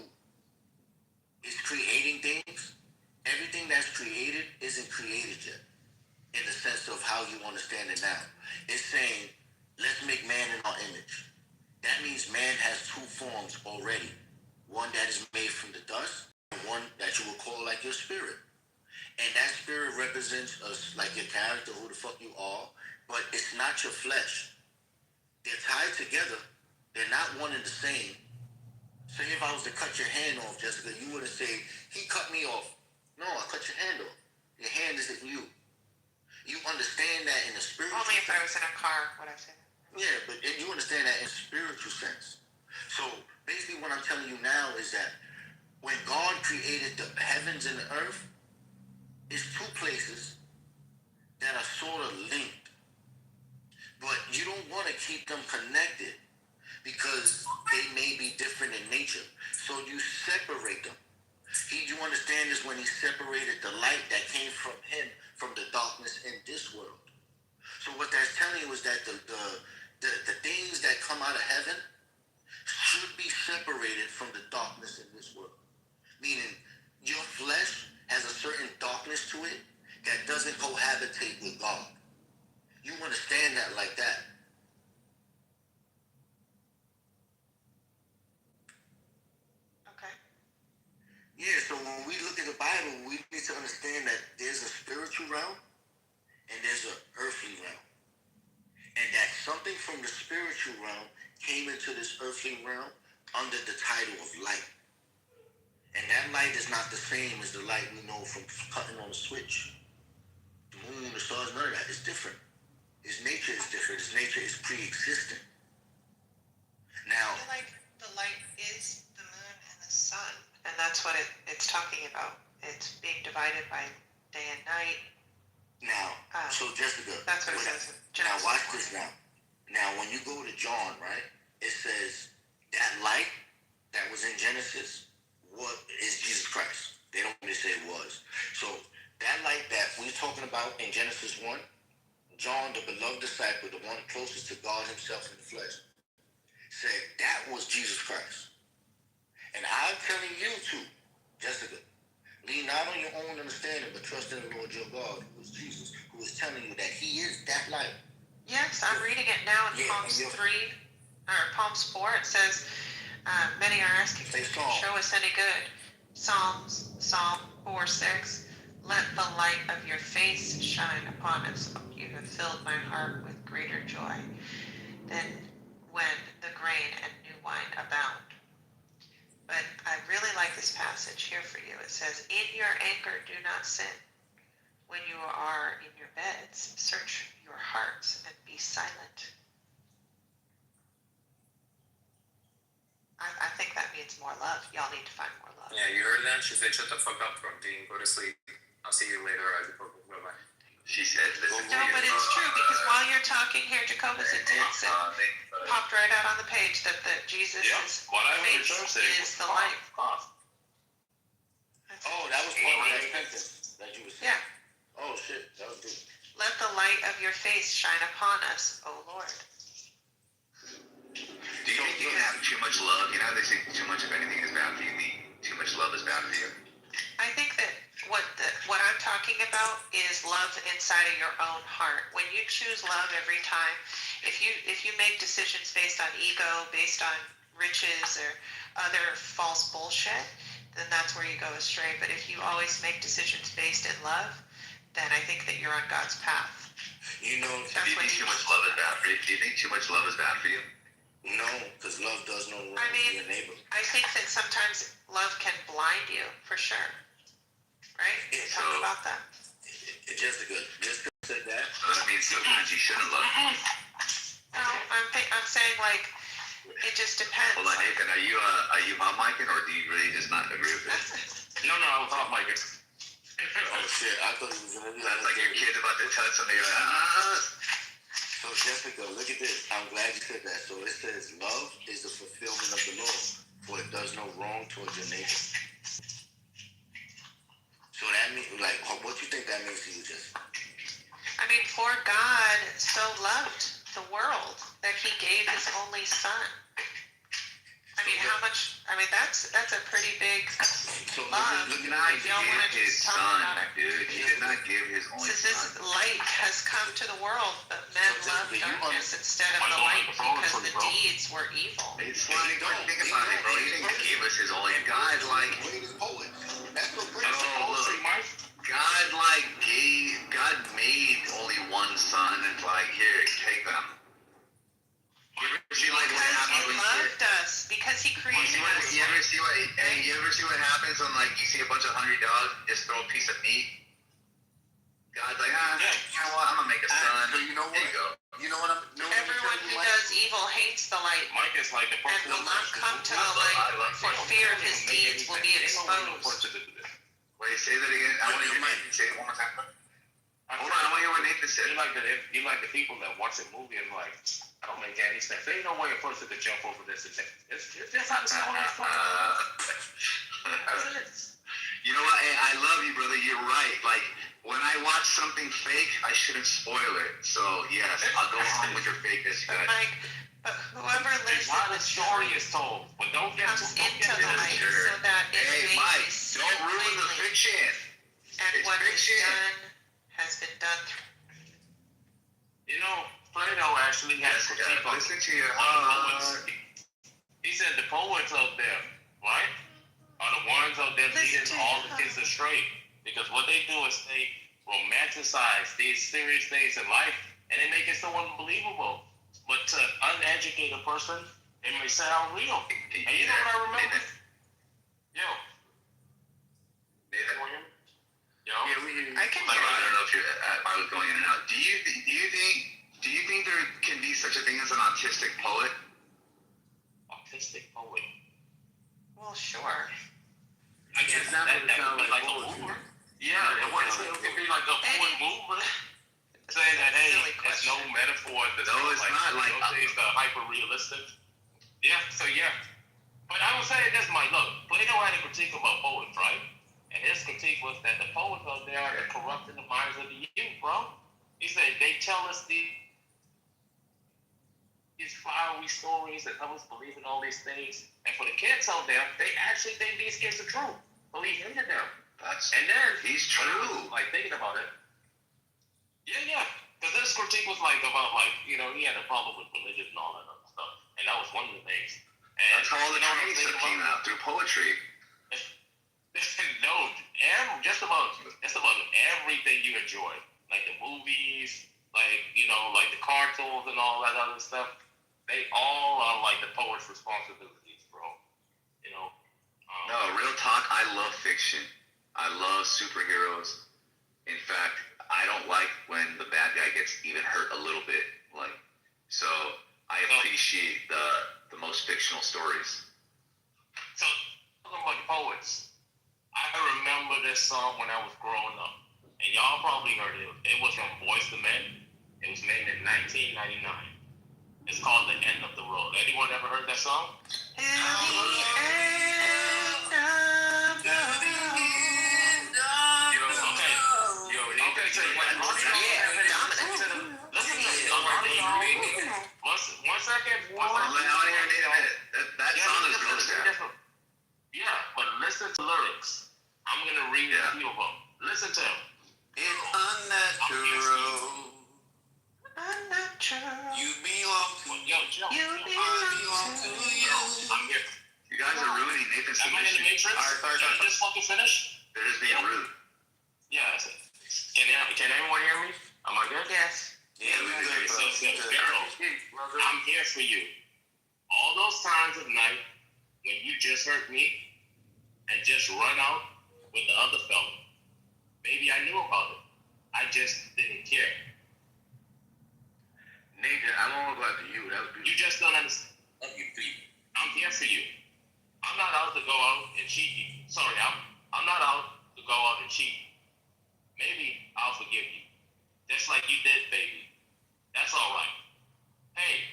it's creating things, everything that's created isn't created yet in the sense of how you understand it now. It's saying, let's make man in our image. That means man has 2 forms already. One that is made from the dust, and one that you would call like your spirit. And that spirit represents us, like your character, who the fuck you are, but it's not your flesh. They're tied together. They're not one and the same. Say if I was to cut your hand off, Jessica, you wouldn't say, he cut me off. No, I cut your hand off. Your hand isn't you. You understand that in the spiritual Only if sense. I was in a car would I say that. Yeah, but you understand that in spiritual sense. So basically what I'm telling you now is that when God created the heavens and the earth, it's 2 places that are sort of linked. But you don't want to keep them connected because they may be different in nature. So you separate them. You understand this when he separated the light that came from him from the darkness in this world. So what that's telling you is that the things that come out of heaven should be separated from the darkness in this world. Meaning your flesh has a certain darkness to it that doesn't cohabitate with God. You understand that like that. Okay. Yeah, so when we look at the Bible, we need to understand something from the spiritual realm came into this earthly realm under the title of light. And that light is not the same as the light we know from cutting on a switch. The moon, the stars, none of that. It's different. His nature is different. His nature is pre-existent. Now, I feel like the light is the moon and the sun, and that's what it's talking about. It's being divided by day and night. Now, so Jessica, that's what it says. Now watch this now. Now, when you go to John, right, it says that light that was in Genesis, what is Jesus Christ? They don't really say it was. So that light that we're talking about in Genesis 1, John, the beloved disciple, the one closest to God himself in the flesh, said that was Jesus Christ. And I'm telling you too, Jessica, lean not on your own understanding, but trust in the Lord your God, who is Jesus, who is telling you that he is that light. Yes, I'm reading it now in Psalms 3, or Psalms 4. It says, many are asking, show us any good. Psalm 4:6. Let the light of your face shine upon us. You have filled my heart with greater joy than when the grain and new wine abound. But I really like this passage here for you. It says, in your anger do not sin. When you are in your beds, search your hearts and be silent. I think that means more love. Y'all need to find more love. Yeah, you heard that? She said, shut the fuck up, Dean. Go to sleep. I'll see you later. Bye-bye. She said, listen. No, but it's true, because while you're talking here, Jacobus, it popped right out on the page that Jesus' face is the light. Oh, that was part of that sentence that you were saying. Yeah. Oh, shit. That was good. Let the light of your face shine upon us, O Lord. Do you think you can have too much love? You know, they say too much of anything is bad for you. Too much love is bad for you. I think that what I'm talking about is love inside of your own heart. When you choose love every time, if you make decisions based on ego, based on riches or other false bullshit, then that's where you go astray. But if you always make decisions based in love, then I think that you're on God's path. You know, do you think too much love is bad for you? Do you think too much love is bad for you? No, because love does no wrong to your neighbor. I think that sometimes love can blind you, for sure. Right? Talk about that. Jessica said that. That means sometimes you shouldn't love. No, I'm saying like it just depends. Hold on, Nathan, are you hot micing or do you really just not agree with it? No, I was hot micing. Oh shit, I thought he was gonna do that. That's like your kid's about to touch something. You're like, So Jessica, look at this. I'm glad you said that. So it says love is the fulfillment of the law, for it does no wrong towards your neighbor. So that means, like, what do you think that means to you, Jessica? I mean, for God so loved the world that he gave his only son. I mean, how much? I mean, that's a pretty big love. Look at his son, dude. He did not give his only son. This light has come to the world, but men loved darkness instead of the light because the deeds were evil. It's like, think about it, bro. He didn't give us his only. God, like, God made only one son, and like, here, take them. Because he loved us, because he created us. You ever see what happens when, like, you see a bunch of hungry dogs just throw a piece of meat? God's like, you know what? I'm gonna make a son. So you know what? There you go. You know what? Everyone who does evil hates the light, Mike is like the and will not come to the light, for fear of his deeds will be exposed. Wait, say that again. I want to hear Nathan say it one more time. Hold on, I want to hear what Nathan said. You like the people that watch a movie and like, I don't make any sense. There ain't no way a person to jump over this and it's how this all is. You know what? Hey, I love you, brother. You're right. Like, when I watch something fake, I shouldn't spoil it. So, yes, I'll go on with your fakeness. Mike, but whoever lives in the story is told, but don't get comes into the light so that it may Mike, be seen don't ruin the plainly. fiction. And It's what fiction. is done has been done. You know, Plato actually has a critique on listen to your poets. He said the poets out there, right, are the ones out there leading all the kids astray. Because what they do is they romanticize these serious things in life and they make it so unbelievable. but to uneducated person, it may sound real. And you know what I remember? Yo. Yo. Yeah, we hear you. I can I hear don't you. know if you're. I was going in and out. Do you think there can be such a thing as an autistic poet? Autistic poet. Well, sure. I guess It's not that gonna sound would be like like a poetry. mover. Yeah, it could be like a poet mover. Saying that, hey, there's no metaphor. There's No, it's not like it's the hyper realistic. Yeah, so yeah. But I was saying this, Mike. Look, Plato had a critique about poets, right? And his critique was that the poets out there are corrupting the minds of the youth, bro. He said they tell us these flowery stories that help us believe in all these things. And for the kids out there, they actually think these kids are true. Believe into them. And then he's true. Like thinking about it. Yeah. Because this critique was like about he had a problem with religion and all that other stuff. And that was one of the things. And that's how all the training stuff came out through poetry. No, just about everything you enjoy, like the movies, like the cartoons and all that other stuff. They all are like the poet's responsibilities, bro. No, real talk. I love fiction. I love superheroes. In fact, I don't like when the bad guy gets even hurt a little bit. So I appreciate the most fictional stories. So talking about the poets. I remember this song when I was growing up, and y'all probably heard it. It was from Boyz II Men. It was made in 1999. It's called "The End of the Road." Anyone ever heard that song? One second. That song is real sad. Yeah, but listen to lyrics. I'm gonna read a few of them. Listen to them. It's unnatural. You belong to me. You belong to you. I'm here. You guys are ruining Nathan's Am I in the submission. Matrix? Can I just fucking finish? They're just being rude. Yeah. Can everyone hear me? Am I good? Yes. Yeah, we can. I'm here for you. All those times of night when you just hurt me and just run out with the other fella. Maybe I knew about it. I just didn't care. Nathan, I won't go after you. That was beautiful. You just don't understand. I'm here for you. I'm not out to go out and cheat you. Sorry, I'm not out to go out and cheat. Maybe I'll forgive you. Just like you did, baby. That's all right. Hey,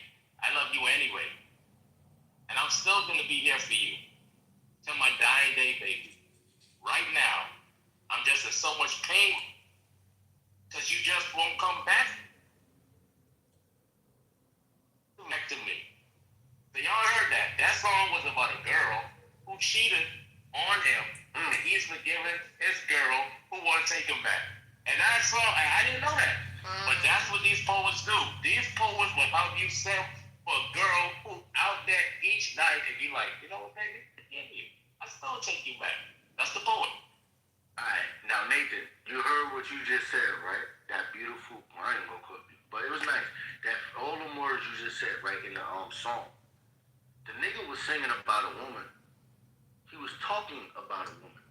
I love you anyway. And I'm still going to be here for you. Till my dying day, baby. Right now, I'm just in so much pain. Because you just won't come back. Back to me. So y'all heard that. That song was about a girl who cheated on him. And he's forgiven his girl who want to take him back. And that song, I didn't know that. But that's what these poets do. These poets will help you sell for a girl who out there each night and be like, you know what, baby, forgive you. I still take you back. That's the poet. Alright, now Nathan, you heard what you just said, right? That beautiful, I ain't gonna cook you, but it was nice. That all the words you just said, right, in the song. The nigga was singing about a woman. He was talking about a woman.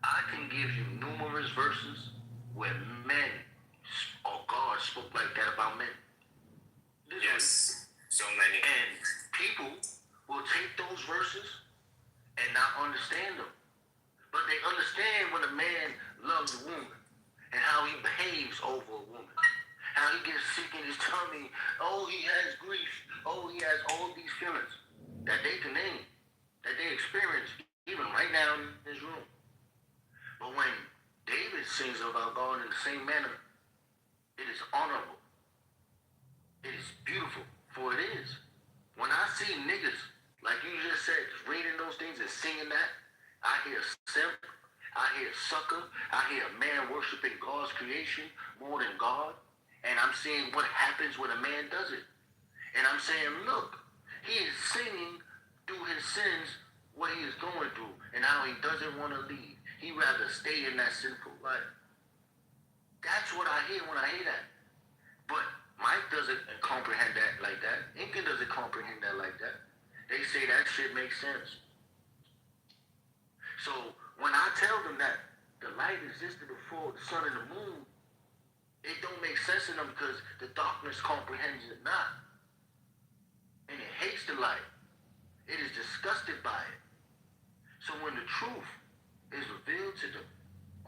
I can give you numerous verses where men or God spoke like that about men. Yes, so many. And people will take those verses and not understand them. But they understand when a man loves a woman and how he behaves over a woman. How he gets sick in his tummy. Oh, he has grief. Oh, he has all these feelings that they can name, that they experience even right now in this room. But when David sings about God in the same manner, it is honorable. It is beautiful, for it is. When I see niggas, like you just said, reading those things and singing that, I hear simp, I hear sucker, I hear a man worshiping God's creation more than God, and I'm seeing what happens when a man does it. And I'm saying, look, he is singing through his sins what he is going through and how he doesn't want to leave. He'd rather stay in that sinful life. That's what I hear when I hear that. But Mike doesn't comprehend that say that shit makes sense. So when I tell them that the light existed before the sun and the moon, it don't make sense to them because the darkness comprehends it not. And it hates the light. It is disgusted by it. So when the truth is revealed to them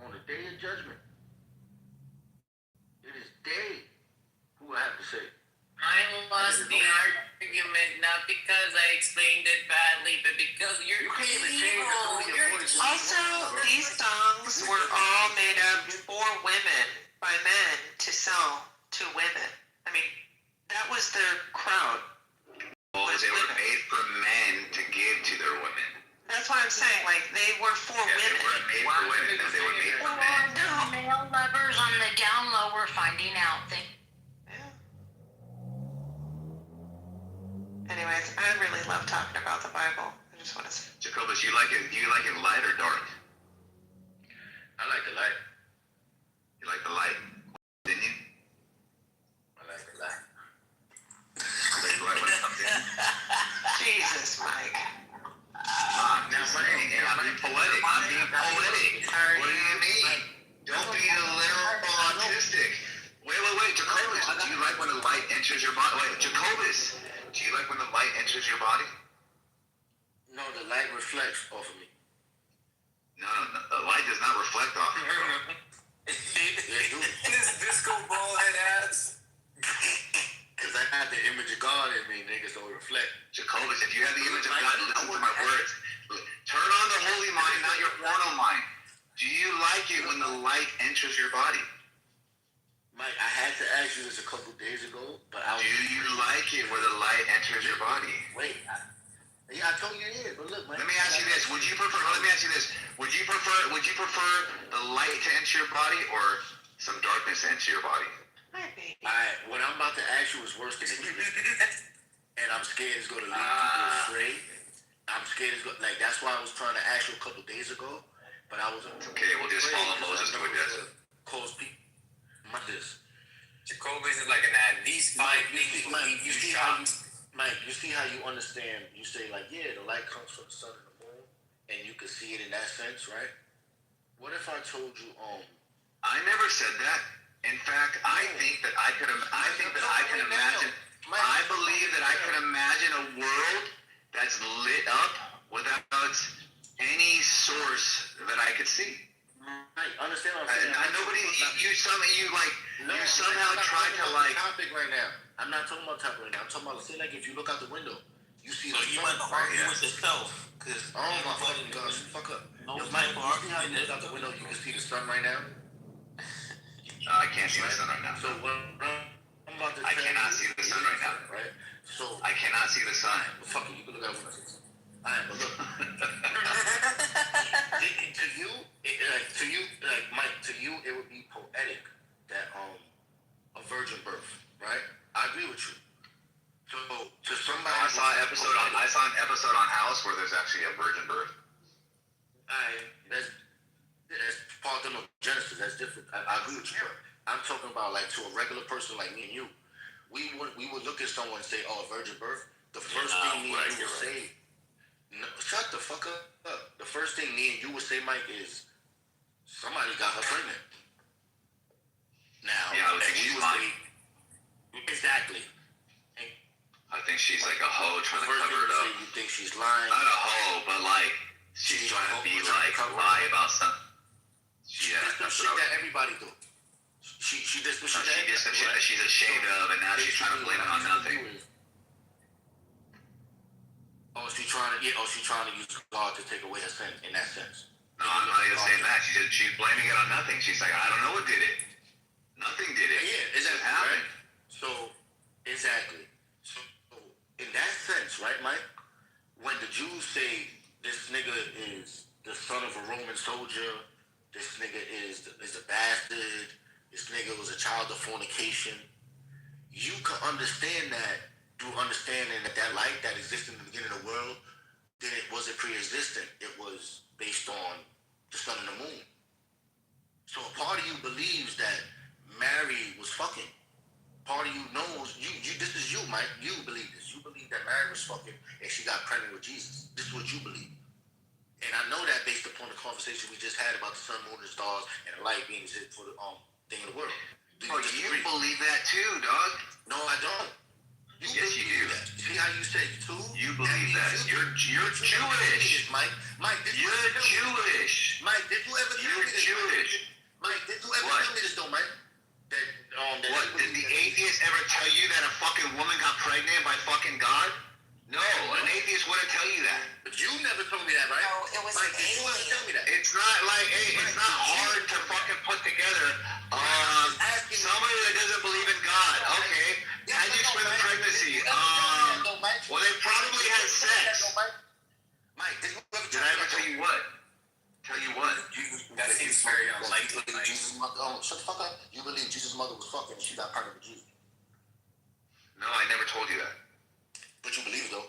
on the day of judgment, it is they who will have to say, I lost the argument not because I explained it badly, but because you're evil. Also, these songs were all made up for women by men to sell to women. I mean, that was their crowd. Well, they were made for men to give to their women. That's what I'm saying. Like, they were for women. They weren't made for women, they were made for men. The male lovers on the down low were finding out things. Anyways, I really love talking about the Bible. I just want to say. Jacobus, you like it light or dark? I like the light. You like the light? Didn't you? I like the light. Like the light when it comes in? Jesus, Mike. I'm being poetic. What do you mean? Don't be a literal autistic. Wait. Jacobus, do you like when the light enters your body? Wait, Jacobus, do you like when the light enters your body? No, the light reflects off of me. No, the light does not reflect off you. This disco ball head ass. Because I have the image of God in me, niggas don't reflect. Jacobus, if you have the image of God, listen to my words. Turn on the holy mind, not your porno mind. Do you like it when the light enters your body? Mike, I had to ask you this a couple days ago, but Do you like it where the light enters your body? Wait, I told you yeah, but look, Mike. Let me ask you this. Would you prefer the light to enter your body or some darkness to enter your body? Alright, what I'm about to ask you is worse than it is. And I'm scared it's gonna lead people astray. I'm scared it's gonna, like, that's why I was trying to ask you a couple days ago, but I was okay, we'll just follow Moses to a desert. Cause people this. Jacobus is like an ad. These five things will leave you shocked. Mike, you see how you understand, you say like, yeah, the light comes from the sun and the moon, and you can see it in that sense, right? What if I told you, I never said that. In fact, I think that I can imagine, I believe that I can imagine a world that's lit up without any source that I could see. I understand what I'm saying. You somehow try to like. Topic right now. I'm not talking about topic right now. I'm talking about, say, like, if you look out the window, you see. So you want to argue with yourself? Cause oh my fucking gosh, fuck up. No, Mike, you see how you look out the window, you can see the sun right now. I can't see the sun right now. So what I'm about to I cannot see the sun right now. Right. So I cannot see the sun. Fuck it, you can look out the window. Alright, but look. Mike, to you, it would be poetic that a virgin birth, right? I agree with you. So to somebody, I saw an episode on House where there's actually a virgin birth. That's part of Genesis. That's different. I agree with you, bro. I'm talking about like to a regular person like me and you. We would look at someone and say, "Oh, a virgin birth." The first thing me and you would say. No, shut the fuck up. The first thing me and you would say, Mike, is somebody got her pregnant. Now, yeah, I think she's lying. Exactly. I think she's like a hoe trying to cover it up. You think she's lying? Not a hoe, but like she's trying to be like lie about something. Yeah, that's the shit that everybody do. She does the shit that she's ashamed of, and now she's trying to blame it on nothing. She's trying to use God to take away her sin in that sense. No, I'm not even saying that. She's blaming it on nothing. She's like, I don't know what did it. Nothing did it. Yeah, exactly. It happened. Right? So, exactly. So, in that sense, right, Mike? When the Jews say this nigga is the son of a Roman soldier, this nigga is a bastard, this nigga was a child of fornication, you can understand that through understanding that light that existed in the beginning of the world, then it wasn't pre-existent. It was based on the sun and the moon. So a part of you believes that Mary was fucking. Part of you knows, this is you, Mike. You believe this. You believe that Mary was fucking and she got pregnant with Jesus. This is what you believe. And I know that based upon the conversation we just had about the sun, moon, and stars, and the light being shit for the thing of the world. Oh, you believe that too, dog? No, I don't. Yes, you do. See how you say two? You believe that. You're Jewish. Mike, You're Jewish. Mike, did you ever tell me this? Jewish. Mike, did you ever tell me this though, Mike? That what? Did the atheist ever tell you that a fucking woman got pregnant by fucking God? No, an atheist wouldn't tell you that. But you never told me that, right? No, it was Mike, an did you ever tell me that? It's not like, hey, it's not hard to fucking put together somebody that doesn't believe in God. Okay, how'd you explain the pregnancy? Well, they probably had sex. Mike, did you ever Did I ever tell you what? Tell you what? That seems very unlikely. Shut the fuck up. You believe Jesus' mother was fucking and she got pregnant with Jesus. No, I never told you that. But you believe it though.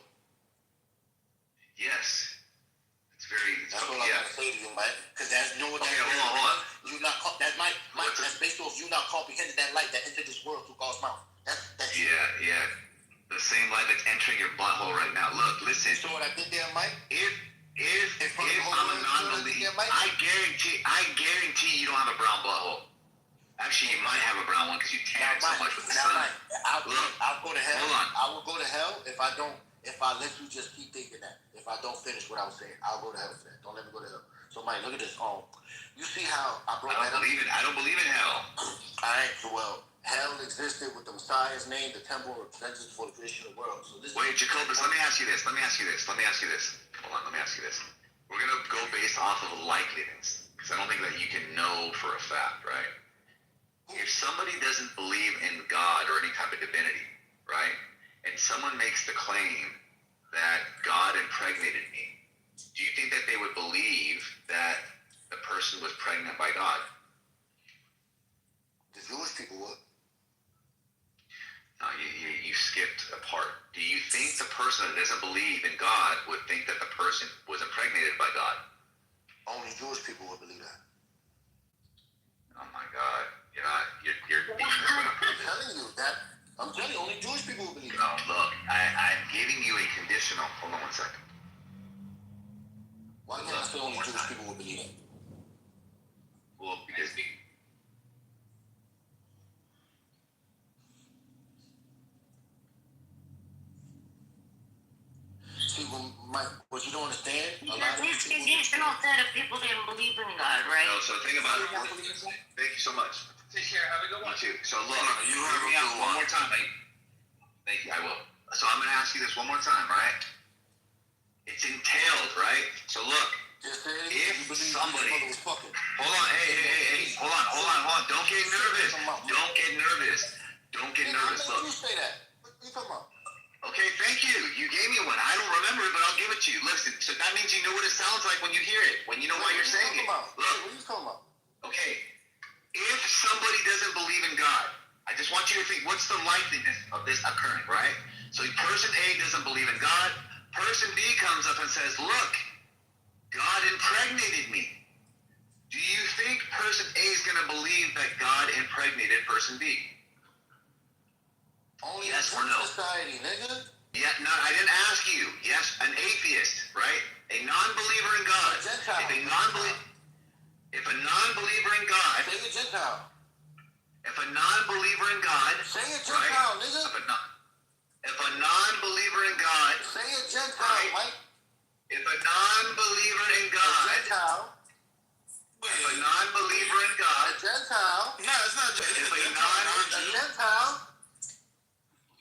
Yes. It's very. That's what I gotta say to you, Mike. Because that's no. Okay, hold on. You not that Mike. That's based off you not comprehending that light that entered this world through God's mouth. That's Yeah. The same light that's entering your butthole right now. Look, listen. You saw what I did there, Mike? If I'm a non-believer, I guarantee you don't have a brown butthole. Actually, you might have a brown one because you tan so much with the sun. I'll go to hell. Hold on. I will go to hell if I let you just keep thinking that. If I don't finish what I was saying, I'll go to hell for that. Don't let me go to hell. So, Mike, look at this. You see how I broke that up? I don't believe in hell. Alright, so hell existed with the Messiah's name, the temple represented for the creation of the world. So Wait, Jacobus, let me ask you this. Hold on, let me ask you this. We're gonna go based off of likeliness, because I don't think that you can know for a fact, right? If somebody doesn't believe in God or any type of divinity, right, and someone makes the claim that God impregnated me, do you think that they would believe that the person was pregnant by God? The Jewish people would. No, you skipped a part. Do you think the person that doesn't believe in God would think that the person was impregnated by God? Only Jewish people would believe that. Oh my God. You're being I'm telling you that. I'm telling you, only Jewish people will believe it. No, look, I'm giving you a conditional. Hold on 1 second. Why can't I say only Jewish people will believe it? Well, because see, what you don't understand, It's conditional set of people that believe in God, right? No, so think about it. Thank you so much. Take care. Have a good one. You too. So look, you hear me out one more time. Thank you. I will. So I'm going to ask you this one more time, right? It's entailed, right? So look, if somebody, hold on, hey, hold on. Don't get nervous. Don't get nervous. Look. You say that. What are you talking about? Okay, thank you. You gave me one. I don't remember it, but I'll give it to you. Listen, so that means you know what it sounds like when you hear it, when you know why you're saying it. Look. What are you talking about? Okay, if somebody doesn't believe in God, I just want you to think, what's the likeliness of this occurring, right? So person A doesn't believe in God. Person B comes up and says, look, God impregnated me. Do you think person A is going to believe that God impregnated person B? Only yes or no? Society, nigga. Yeah, no, I didn't ask you. Yes, an atheist, right? A non-believer in God. Gentile. If a non-believer in God. Say a Gentile. If a non-believer in God. Say a Gentile, right? nigga. If a non-believer in God. Say a Gentile, right? Mike. If a non-believer in God. A Gentile. If a non-believer in God. A Gentile. No, it's not just If a Gentile.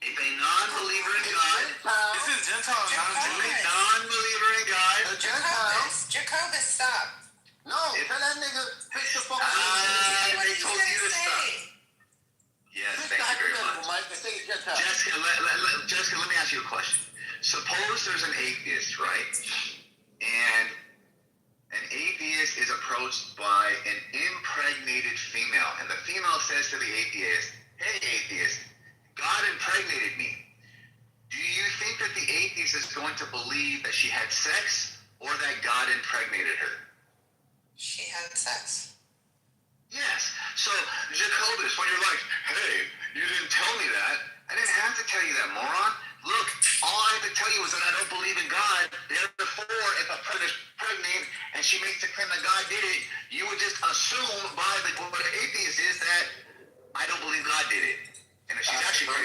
If a non-believer in God. This is Gentile, If a non-believer in God. A Gentile. Jacobus, stop. No, tell that nigga fix the fucking they told you to stop. Yes, thank you very much. Jessica, let me ask you a question. Suppose there's an atheist, right? And an atheist is approached by an impregnated female, and the female says to the atheist, hey, atheist, God impregnated me. Do you think that the atheist is going to believe that she had sex or that God impregnated her? She had sex. Yes. So, Jacobus, when you're like, hey, you didn't tell me that, I didn't have to tell you that, moron. Look,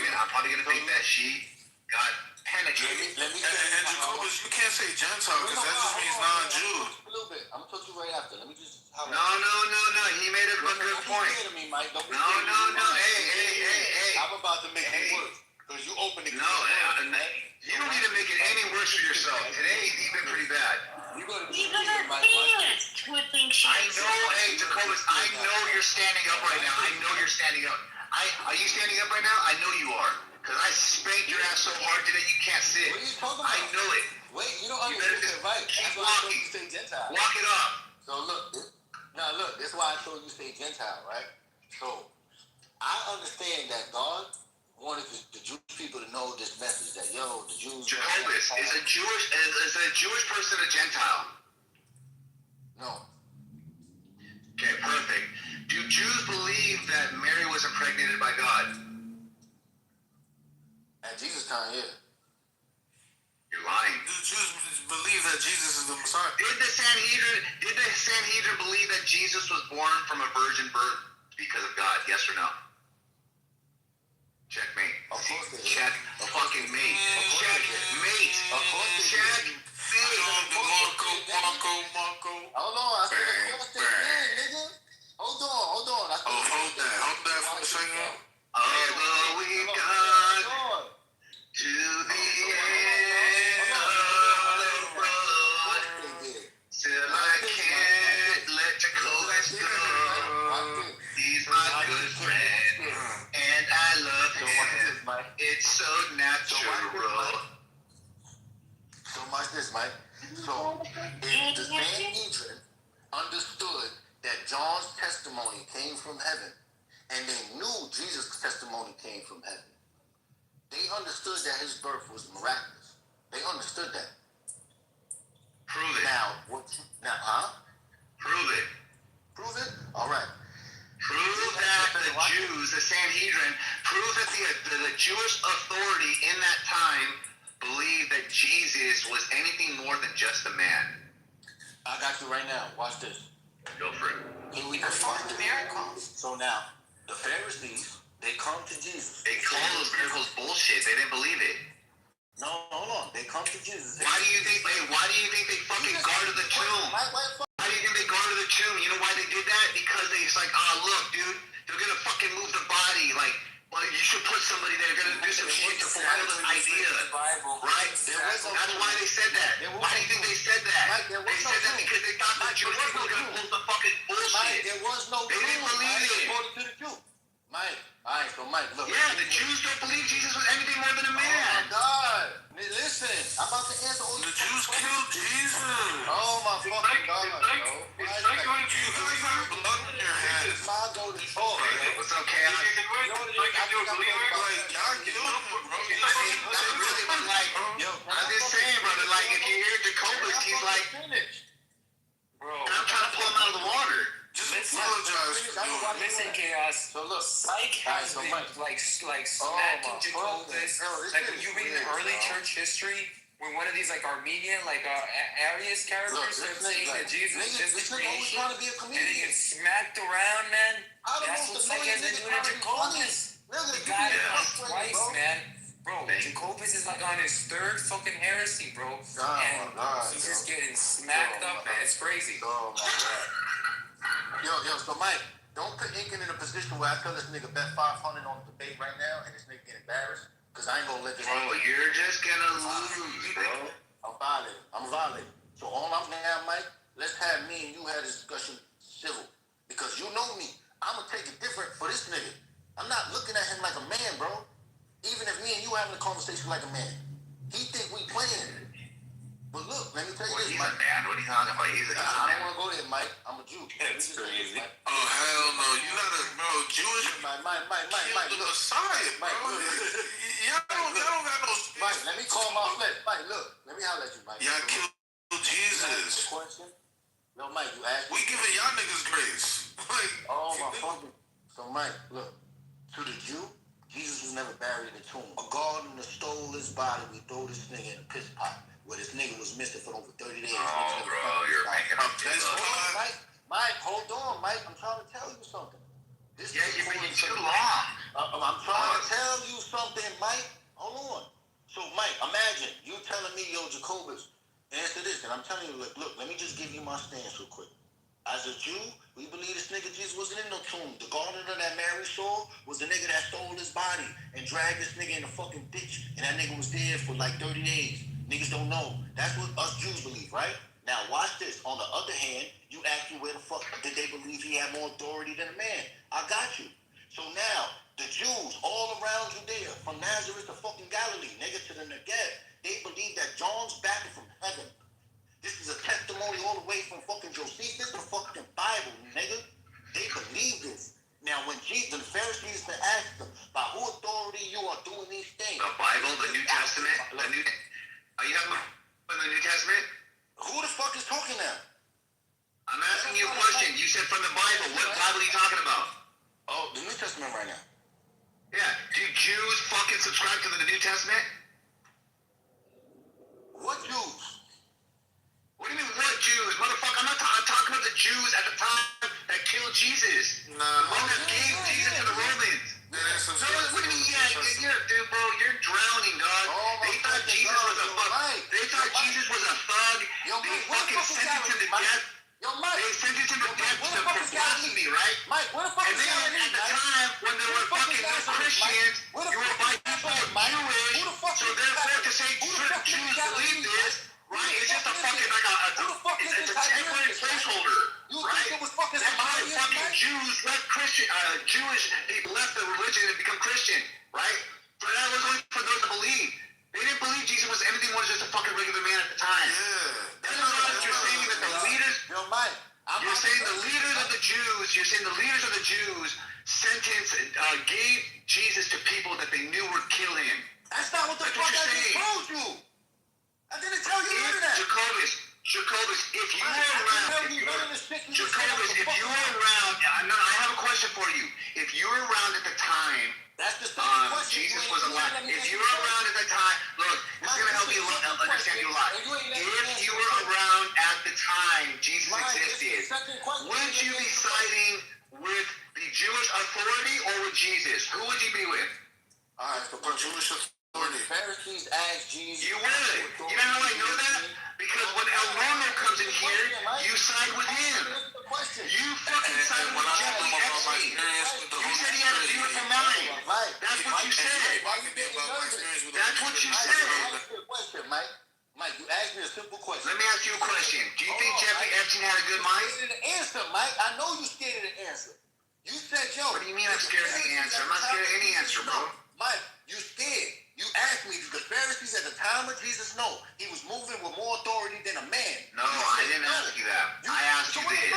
probably gonna think that she got penetrated. And Jacobus, you can't say Gentile because that just means non-Jew. A little bit. I'm gonna talk to you right after. Let me just. No. He made a good point. Don't be Mike. Don't be No. Hey. I'm about to make it worse because you opened it. No, you don't need to make it any worse for yourself. Today, you've been pretty bad. Even a theist would think she's Hey, Jacobus, I know you're standing up right now. I know you're standing up. Are you standing up right now? I know you are. Because I spanked your ass so hard today you can't sit. What are you talking about? I know it. Wait, you don't understand it, right? Keep That's why I told walking. you say Gentile. Walk it up. So look, that's why I told you say Gentile, right? So I understand that God wanted the Jewish people to know this message that the Jews. Jacobus, is a Jewish person a Gentile? No. Okay, perfect. Do Jews believe that Mary was impregnated by God? At Jesus' time, yeah. You're lying. Do Jews believe that Jesus is the Messiah? Did the Sanhedrin believe that Jesus was born from a virgin birth because of God? Yes or no? Checkmate. Of course they did. Check fucking mate. Checkmate. Of course they did. Checkmate. Marco. Hold on, I said of course they did, nigga. Hold on. Hold that for a second. Although we got to the end of the road, still I can't let Jacobus go. He's my good friend, and I love him. It's so natural. So watch this, Mike. So if the Sanhedrin understood that John's testimony came from heaven, and they knew Jesus' testimony came from heaven, they understood that his birth was miraculous. They understood that. Prove it. Prove it. Prove it? All right. Prove that the Jews, the Sanhedrin, prove that the Jewish authority in that time believed that Jesus was anything more than just a man. I got you right now. Watch this. Go for it. Here we perform the miracles. So now, the Pharisees, they come to Jesus. They call those miracles bullshit. They didn't believe it. No, hold on. They come to Jesus. Why do you think they fucking guarded the tomb? Why do you think they guarded the tomb? You know why they did that? Because it's like, look, dude, they're gonna fucking move the body. Like, well, you should put somebody there. They're gonna do some shit to fulfill this idea. Right? That's why they said that. Why do you think they said that? They said that because they thought the Jewish people were gonna pull the fucking bullshit. There was no They didn't believe it. According to the Jew. Mike, alright, so Mike, look. Yeah, the Jews don't believe Jesus was anything more than a man. Oh my God. Listen, I'm about to answer all the Jews killed Jesus. Oh my fucking God, bro. It's like when you have blood in your hands. It's my go to talk. What's up, Chaos? Y'all killed him, bro. I'm just saying, brother, like, if you hear Jacobus, he's like, Bro, I'm trying to pull him out of the water. Just apologize. Listen, Chaos. So look, Psych has been like smacking Jacobus. Like when you read the early church history, when one of these like Armenian, like Arius characters started saying that Jesus is the creation, and he gets smacked around, man. That's what Psych has been doing to Jacobus. He got it like twice, man. Bro, Jacobus is like on his third fucking heresy, bro. And he's just getting smacked up, man. It's crazy. Oh my God. Yo, so Mike, don't put Incan in a position where I tell this nigga bet 500 on the debate right now and this nigga get embarrassed, because I ain't gonna let this. Bro, you're just gonna lose, bro. I'm violating. So all I'm now, Mike, let's have me and you have this discussion civil, because you know me. I'm gonna take it different for this nigga. I'm not looking at him like a man, bro. Even if me and you having a conversation like a man, he think we playing. But look, let me tell you this, He's Mike. a man. What are you talking about? He's a I man. don't want to go there, Mike. I'm a Jew. That's crazy. Oh, hell no. You gotta, bro, Jewish Mike, killed the Messiah, bro. Y'all don't got no space. Mike, let me call my flesh. Mike, look. Let me holler at you, Mike. Y'all killed Jesus. Question? No, Mike, you asked We me. giving y'all niggas grace. Like, Oh, my fucking. So, Mike, look. To the Jew, Jesus was never buried in a tomb. A gardener stole his body. We throw this nigga in a piss pot where this nigga was missing for over 30 days. Oh, bro, you're making up this. Mike, hold on, Mike. I'm trying to tell you something. This Yeah, you're making too long. I'm trying to tell you something, Mike. Hold on. So, Mike, imagine you telling me, yo, Jacobus, answer this, and I'm telling you, look, let me just give you my stance real quick. As a Jew, we believe this nigga Jesus wasn't in no tomb. The gardener that Mary saw was the nigga that stole his body and dragged this nigga in the fucking ditch, and that nigga was there for like 30 days. Niggas don't know. That's what us Jews believe, right? Now, watch this. On the other hand, you ask me where the fuck did they believe he had more authority than a man? I got you. So now, the Jews all around Judea, from Nazareth to fucking Galilee, nigga, to the Negev, they believe that John's back from heaven. This is a testimony all the way from fucking Josephus to fucking Bible, nigga. They believe this. Now, when the Pharisees asked them, by who authority you are doing these things? The Bible, the New Testament, are you talking about the New Testament? Who the fuck is talking now? I'm asking you a question. You said from the Bible. What Bible are you talking about? Oh, the New Testament right now. Yeah. Do Jews fucking subscribe to the New Testament? What Jews? What do you mean, what Jews? Motherfucker, I'm talking about the Jews at the time that killed Jesus. The one that gave Jesus to the Romans. No, what do you mean, dude, bro, you're drowning, dog. They thought Jesus was a fuck. They thought Jesus was a thug. They fucking sentenced him to death. They sentenced him to death for blasphemy, right? And then at the time, when they were fucking Christians, you were by default Jewish, so therefore to say certain Jews believe this, right? It's just a fucking it's a temporary placeholder, right? That's why fucking Jews left Jewish people left the religion and become Christian, right? But that was only for those that believe. They didn't believe Jesus was anything more than just a fucking regular man at the time. Yeah. That's not what you're saying that the leaders. You're saying the leaders of the Jews. You're saying the leaders of the Jews gave Jesus to people that they knew would kill him. That's not what the fuck I just told you. I didn't tell you none of that. Jacobus, if you were around, I have a question for you. If you were around at the time, that's the same question. Jesus was alive. If you were around at the time, look, this is gonna help you understand you a lot. If you were around at the time Jesus existed, would you be siding with the Jewish authority or with Jesus? Who would you be with? All right, so Jewish authority. Pharisees asked Jesus. You would. You know how I know that? Because when El Normo comes in here, you side with him. You fucking side with Jeffrey Epstein. You said he had a beautiful mind. That's what you said. That's what you said. Mike, you asked me a simple question. Let me ask you a question. Do you think Jeffrey Epstein had a good mind? I'm scared of the answer, Mike. I know you're scared of the answer. You said, yo. What do you mean I'm scared of the answer? I'm not scared of any answer, bro. Mike, you scared. You asked me, the Pharisees at the time of Jesus, no, he was moving with more authority than a man. No, I didn't ask you that. I asked you this.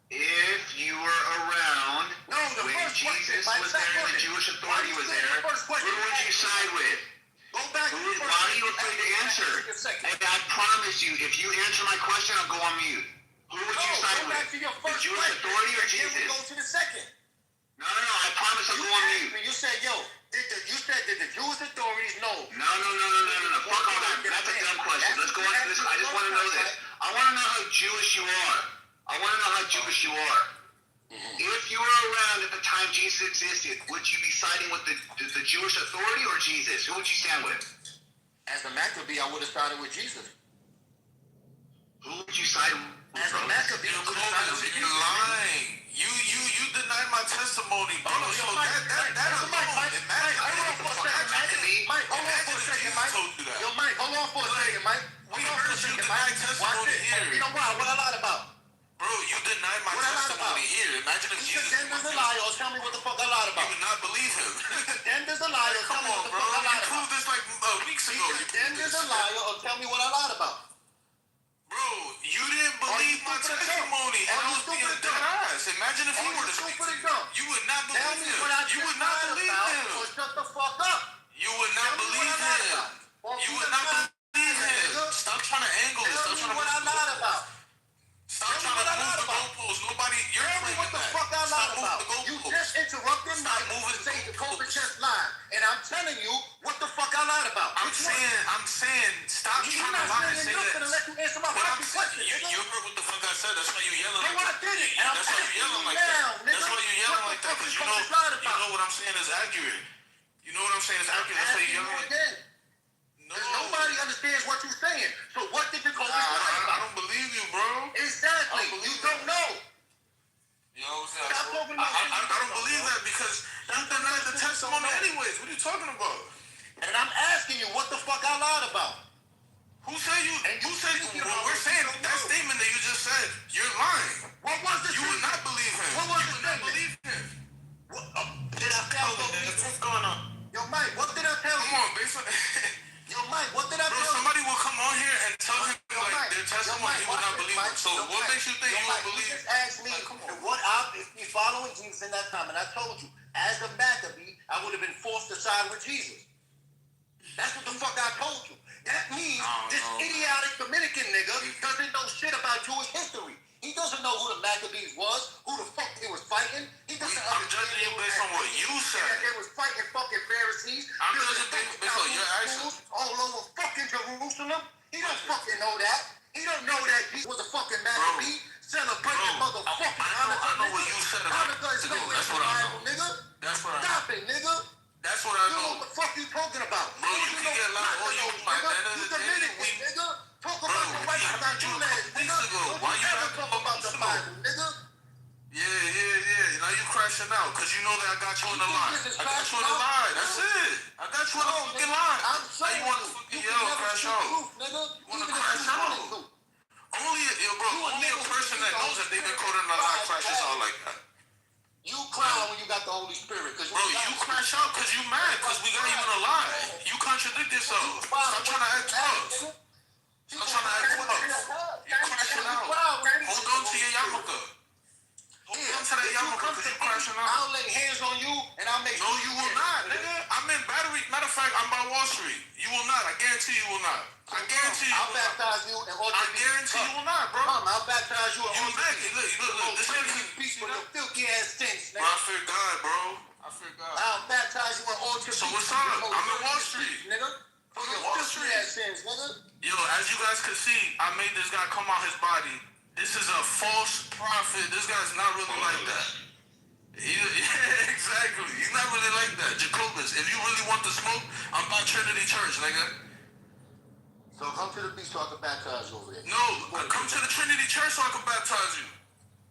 If you were around when Jesus was there and the Jewish authority was there, who would you side with? Why are you afraid to answer? And I promise you, if you answer my question, I'll go on mute. Who would you side with? The Jewish authority or Jesus? Go to the second. No, I promise I'll go on mute. You said, yo, you said that the Jewish authorities know. No. Fuck all that. That's a dumb question. Let's go on to this. I just want to know this. I want to know how Jewish you are. If you were around at the time Jesus existed, would you be siding with the Jewish authority or Jesus? Who would you stand with? As a Maccabee, I would have sided with Jesus. Who would you side with? As a Maccabee, I would have sided with Jesus. You're lying. You denied my testimony, bro. That alone, imagine. Mike, hold on for a second, Mike. Yo, Mike, hold on for a second, Mike. We heard you deny testimony here. You know what I lied about? Bro, you denied my testimony here. Imagine if Jesus... Then there's a liar, or tell me what the fuck I lied about. You would not believe him. Then there's a liar, come on, bro. You proved this like weeks ago. Then there's a liar, or tell me what I lied about. Bro, you didn't believe my testimony, and I was being dead ass. Imagine if you were to speak to me. You would not believe him. You would not believe him. Or shut the fuck up. You would not believe him. You would not believe him. Stop trying to angle this. Stop trying to what I lied about. Stop trying to move the goalposts. Nobody, you're Tell me what the fuck I lied about. You just interrupted me Stop moving to say the COVID just lied. time. And I'm telling you what the fuck I lied about. I'm saying, stop trying to lie and say that. I'm let you answer my fucking question. You heard what the fuck I said. That's why you yelling No, like I didn't. And That's why you yelling like that. That's why you yelling like that. Because you know what I'm saying is accurate. You know what I'm saying is accurate. That's why you yelling like that. No. Nobody understands what you're saying. So what did you call this lie I about? don't believe you, bro. Exactly. You don't know. You know what I'm saying? I don't believe that because you denied the testimony anyways. What are you talking about? And I'm asking you what the fuck I lied about. Who said we're saying that statement that you just said, you're lying. What was the You would not believe him. What was you would not believe him. What, did I tell you? What's going on? Yo, Mike, what did I tell you? Come on, based on... Yo, Mike, what did I tell you? Somebody will come on here and tell him like their testimony, he would not believe it. So what makes you think you would believe it? You just asked me what I be following Jesus in that time, and I told you, as a Maccabee, I would have been forced to side with Jesus. That's what the fuck I told you. That means this idiotic Dominican nigga doesn't know shit about Jewish history. He doesn't know who the Maccabees was, who the fuck they was fighting. He doesn't I'm judging you based on what you said. They was fighting fucking Pharisees. I'm judging based on your actions. All over fucking Jerusalem. He don't fucking know that. He don't know that Jesus was a fucking Maccabee. Celebrating motherfucking Hanukkah. I know what you said about Hanukkah is nowhere That's in what the I Bible, know. nigga. That's what I know. Stop it, nigga. That's what I know. You know what the fuck you talking about? Bro, you can get loud all you want. You Dominican, nigga. Talk about the white Honduras, nigga. Why you ever talk about the Bible, nigga? Yeah. Now you crashing out because you know that I got you in the line. I got you in the line. That's it. I got you in the fucking line. Now you want to fucking yell, crash out. You want to crash out. Only a person that knows that they've been caught in the line crashes out like that. You clown when you got the Holy Spirit. Bro, you crash out because you mad because we got you in a lie. You contradict yourself. Stop trying to act tough. Stop trying to act tough. You crashing out. Hold on to your yarmulke. Hold on to that yarmulke because you crashing out. I'll lay hands on you and I'll make No, you will not, nigga. I'm in Battery. Matter of fact, I'm by Wall Street. You will not. I guarantee you will not. I guarantee you I'll baptize you and I guarantee you will not, bro. I'll baptize you and You mad. Look. This nigga. Peace with your filthy ass stinks, Bro, nigga. I fear God, bro. I fear God. I'll baptize you in all your So what's up? I'm in Wall Street. nigga. For your Wall filthy Street. ass sins, nigga. Yo, as you guys can see, I made this guy come out his body. This is a false prophet. This guy's not really like that. Yeah, exactly. He's not really like that. Jacobus, if you really want the smoke, I'm by Trinity Church, nigga. So come to the beach so I can baptize you over there. No, come to the Trinity Church so I can baptize you.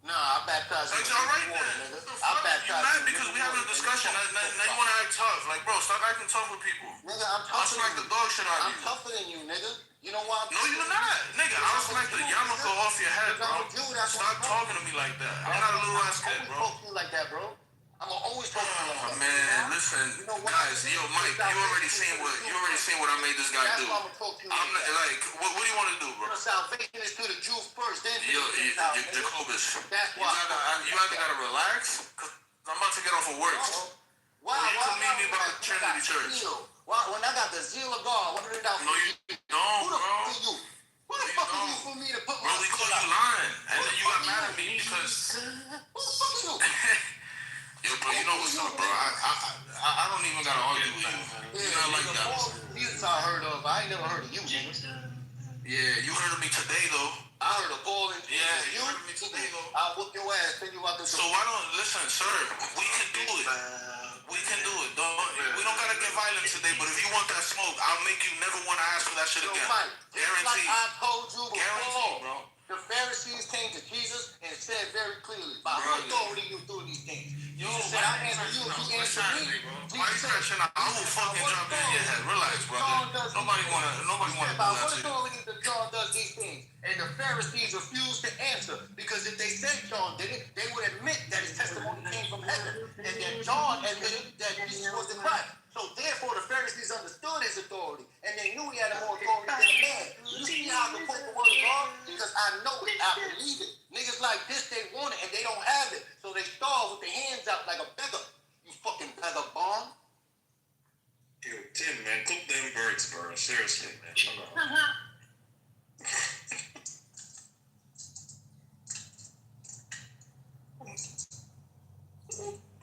Nah, I baptize you. That's all right water, then. nigga. You I baptize mad you. because we having a discussion. Now you want to act tough. Like, bro, stop acting tough with people. Nigga, I'm I'll tougher smack than the dog shit out of I'm you. tougher than you, nigga. You know why? No, you're not. Nigga, I'll smack the yarmulke off your head, bro. Stop talking to me like that. I'm not a little ass kid, bro. Talk to you like that, bro. I'm gonna always talk to you like that. Man, listen, guys, yo, Mike, you already seen what I made this guy do. That's why I'm gonna talk to you I'm not, like, what do you want to do, bro? Salvation is to the Jews first, then to Yo, the Gentiles. Jacobus, That's you why. either gotta relax, cause I'm about to get off of work. Why? You can meet me by the Trinity Church. Why? When I got the zeal of God, what did it out No, you don't, Who the bro. fuck are you? Who the fuck are you for me to put Bro, we call you lying, and then you got mad at me because. Who the fuck are you? Yo, bro, you know what's up, bro. I don't even gotta argue with you. You're not like that. Jesus I heard of. I ain't never heard of you, nigga. Yeah, you heard of me today, though. I heard of all in Yeah, you heard of me today, though. I'll whoop your ass, send you out the door. So why don't listen, sir? We can do it. We can do it. We don't gotta get violent today, but if you want that smoke, I'll make you never want to ask for that shit again. Mike, Guaranteed. like I told you before, Guaranteed, bro. the Pharisees came to Jesus and said very clearly, by whose authority you do these things. Yo, Jesus said, I answer you, you answer me. Why you crashing out? I will fucking drop it in your head. Relax, brother. Nobody wanna do By that what to you. authority does John does these things? And the Pharisees refused to answer because if they said John did it, they would admit that his testimony came from heaven and that John admitted that Jesus was the Christ. So therefore, the Pharisees understood his authority and they knew he had more authority than a man. You see how I can quote the word of God? Because I know it, I believe it. Niggas like this, they want it and they don't have it. So they starve with their hands out like a beggar. You fucking beggar bomb. Yo, Tim, man, cook them birds, bro. Seriously, man.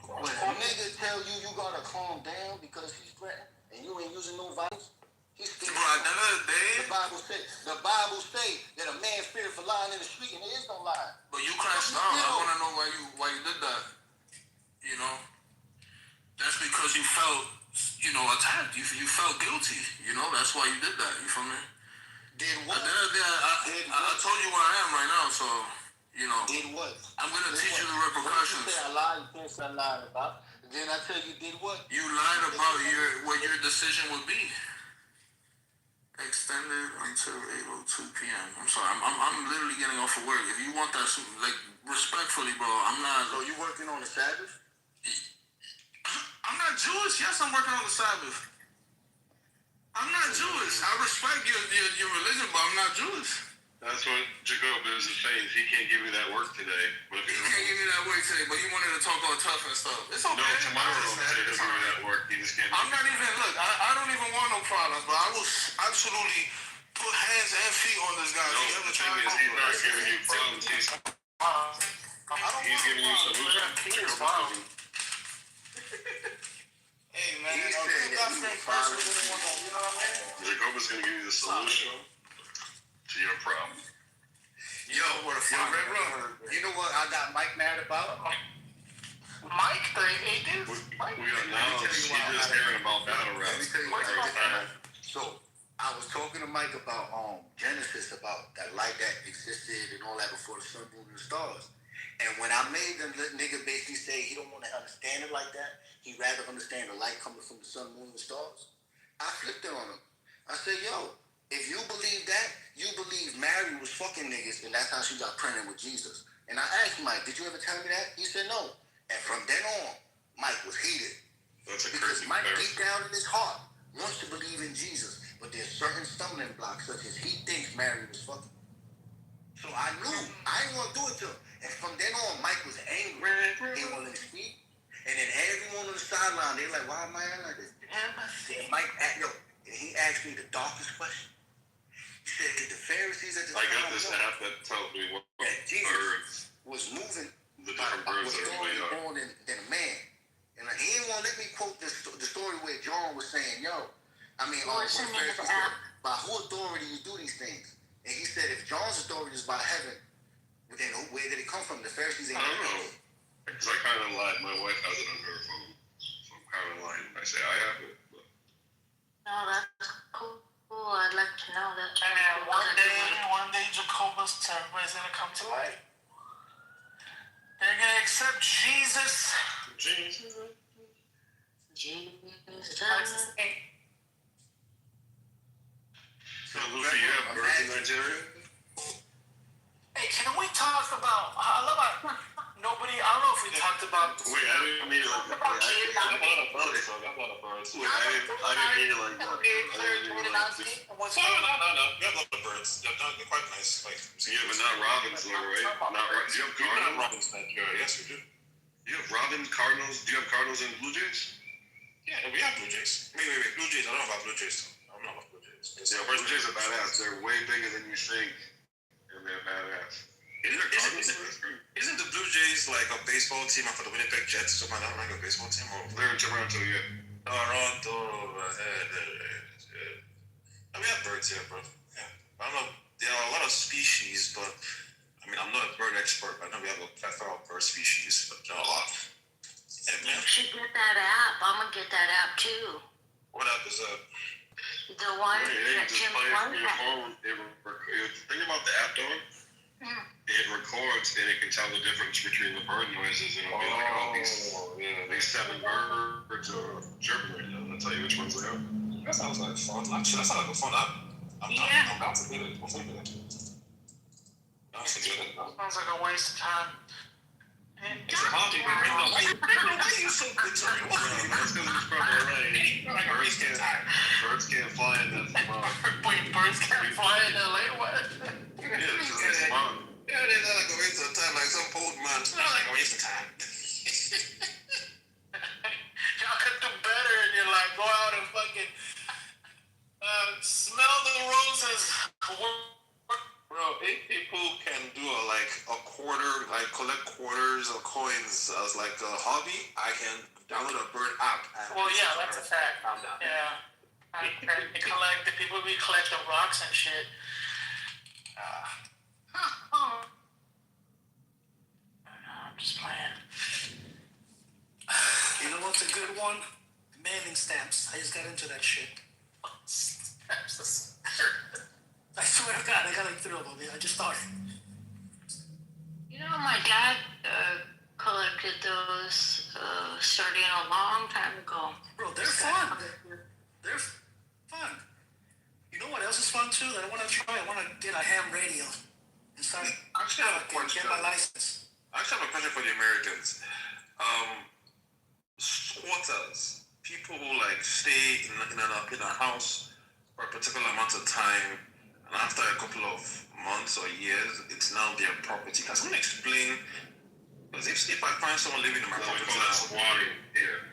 When a nigga tell you you gotta calm down because he's threatened and you ain't using no violence, he's still. Bro, at the end of the day, the Bible say that a man's spirit for lying in the street, and there is no lie. but you crashed out. I want to know why you did that. You know, that's because you felt, attacked. You felt guilty. That's why you did that. You feel me? Did what? At the end of the day, I told you where I am right now, so Did what? I'm gonna teach you the repercussions. You say I lied, you can't say I lied about. Then I tell you did what? You lied about what your decision would be. Extended until 8:02 p.m. I'm sorry, I'm literally getting off of work. If you want that, like, respectfully, bro, I'm not. So you working on the Sabbath? I'm not Jewish. Yes, I'm working on the Sabbath. I'm not Jewish. I respect your religion, but I'm not Jewish. That's what Jacob is saying. He can't give you that work today. But he can't give me that work today, but he wanted to talk all tough and stuff. It's okay. No, tomorrow he'll give you that work. He just can't. I'm not even, look, I don't even want no problems, but I will absolutely put hands and feet on this guy. No, the thing is, he's not giving you problems. He's giving you solutions. Hey, man, He said that he was following you. Jacob is going to give you the solution to your problem. Yo, Red Rum, you know what I got Mike mad about? Mike, the dude? We got now, he's just hearing about battle rap. So, I was talking to Mike about Genesis, about that light that existed and all that before the sun, moon, and the stars. And when I made the nigga basically say he don't want to understand it like that, he'd rather understand the light coming from the sun, moon, and stars, I flipped it on him. I said, yo, if you believe that, you believe Mary was fucking niggas, and that's how she got pregnant with Jesus. And I asked Mike, did you ever tell me that? He said no. And from then on, Mike was heated. That's a because crazy Mike comparison. deep down in his heart wants to believe in Jesus, but there's certain stumbling blocks, such as he thinks Mary was fucking. So I knew I didn't want to do it to him. And from then on, Mike was angry. He wanted to speak. And then everyone on the sideline, they like, why am I like this? And Mike, he asked me the darkest question. He said, did the Pharisees at the I got this app that tells me what birds was moving the different birds was that are going way up. on than a man? And he didn't want to let me quote the story where John was saying, by who authority you do these things? And he said, if John's authority is by heaven, then where did it come from? The Pharisees ain't. I don't know. Because I kind of lied. My wife has it on her phone. So I'm kind of lying. I say I have it. But. No, that's cool. I'd like to know that. And then one day Jacobus temple is going to come to light. They're going to accept Jesus. Jesus. So, Lucy, you have birds in Nigeria? Hey, can we talk about? I love how nobody. I don't know if we talked about. Wait, I didn't mean like that. I'm not a bird, so I'm not a bird. Wait, I didn't mean like that. No. You have a lot of birds. They're quite nice. Yeah, but not robins, though, right? Not robins. Do you have cardinals? Robins in Nigeria. Yes, we do. You have robins, cardinals. Do you have cardinals and blue jays? Yeah, we have blue jays. Wait. Blue jays. I don't know about blue jays. I don't know about blue jays. Yeah, blue jays are badass. They're way bigger than you think, and they're badass. Isn't the Blue Jays like a baseball team for the Winnipeg Jets or something like that? Like a baseball team? Or? They're in Toronto, yeah. Toronto. We have birds here, bro. Yeah. I don't know. There are a lot of species, but I mean, I'm not a bird expert, but I know we have a plethora of bird species, but a lot. You should get that app. I'm going to get that app too. What app is that? The one that just Jim play it from Blunt your had. phone. Think about the app, dog. It records and it can tell the difference between the bird noises, and it'll be like, oh, these 7 birds are chirping right now. And it'll tell you which ones they are. That sounds like fun. Actually, that sounds like a fun app. I'm down to get it. We'll think of it. Sounds like a waste of time. It's a hobby. Why are you so good to me? That's because it's from LA. Birds can't fly in that smog. Wait, birds can't fly in LA? What? Yeah, it's because it's smog. Yeah, they're not like a waste of time, like some old man. It's not like a waste of time. Y'all could do better in your life. Go out and fucking smell the roses. Bro, 8 people can do a collect quarters or coins as like a hobby, I can download a bird app. Well, yeah, that's a fact. Yeah. They collect, the people be collecting rocks and shit. I'm just playing. You know what's a good one? Mailing stamps. I just got into that shit. Stamps. I swear to God, I got like 3 of them. I just started. You know, my dad collected those starting a long time ago. Bro, they're fun. They're fun. You know what else is fun too that I want to try? I want to get a ham radio and start. I actually have a question. Get my license. I actually have a question for the Americans. Squatters, people who like stay in a house for a particular amount of time, and after a couple of months or years, it's now their property. Can someone explain? Because if I find someone living in my property, squatting.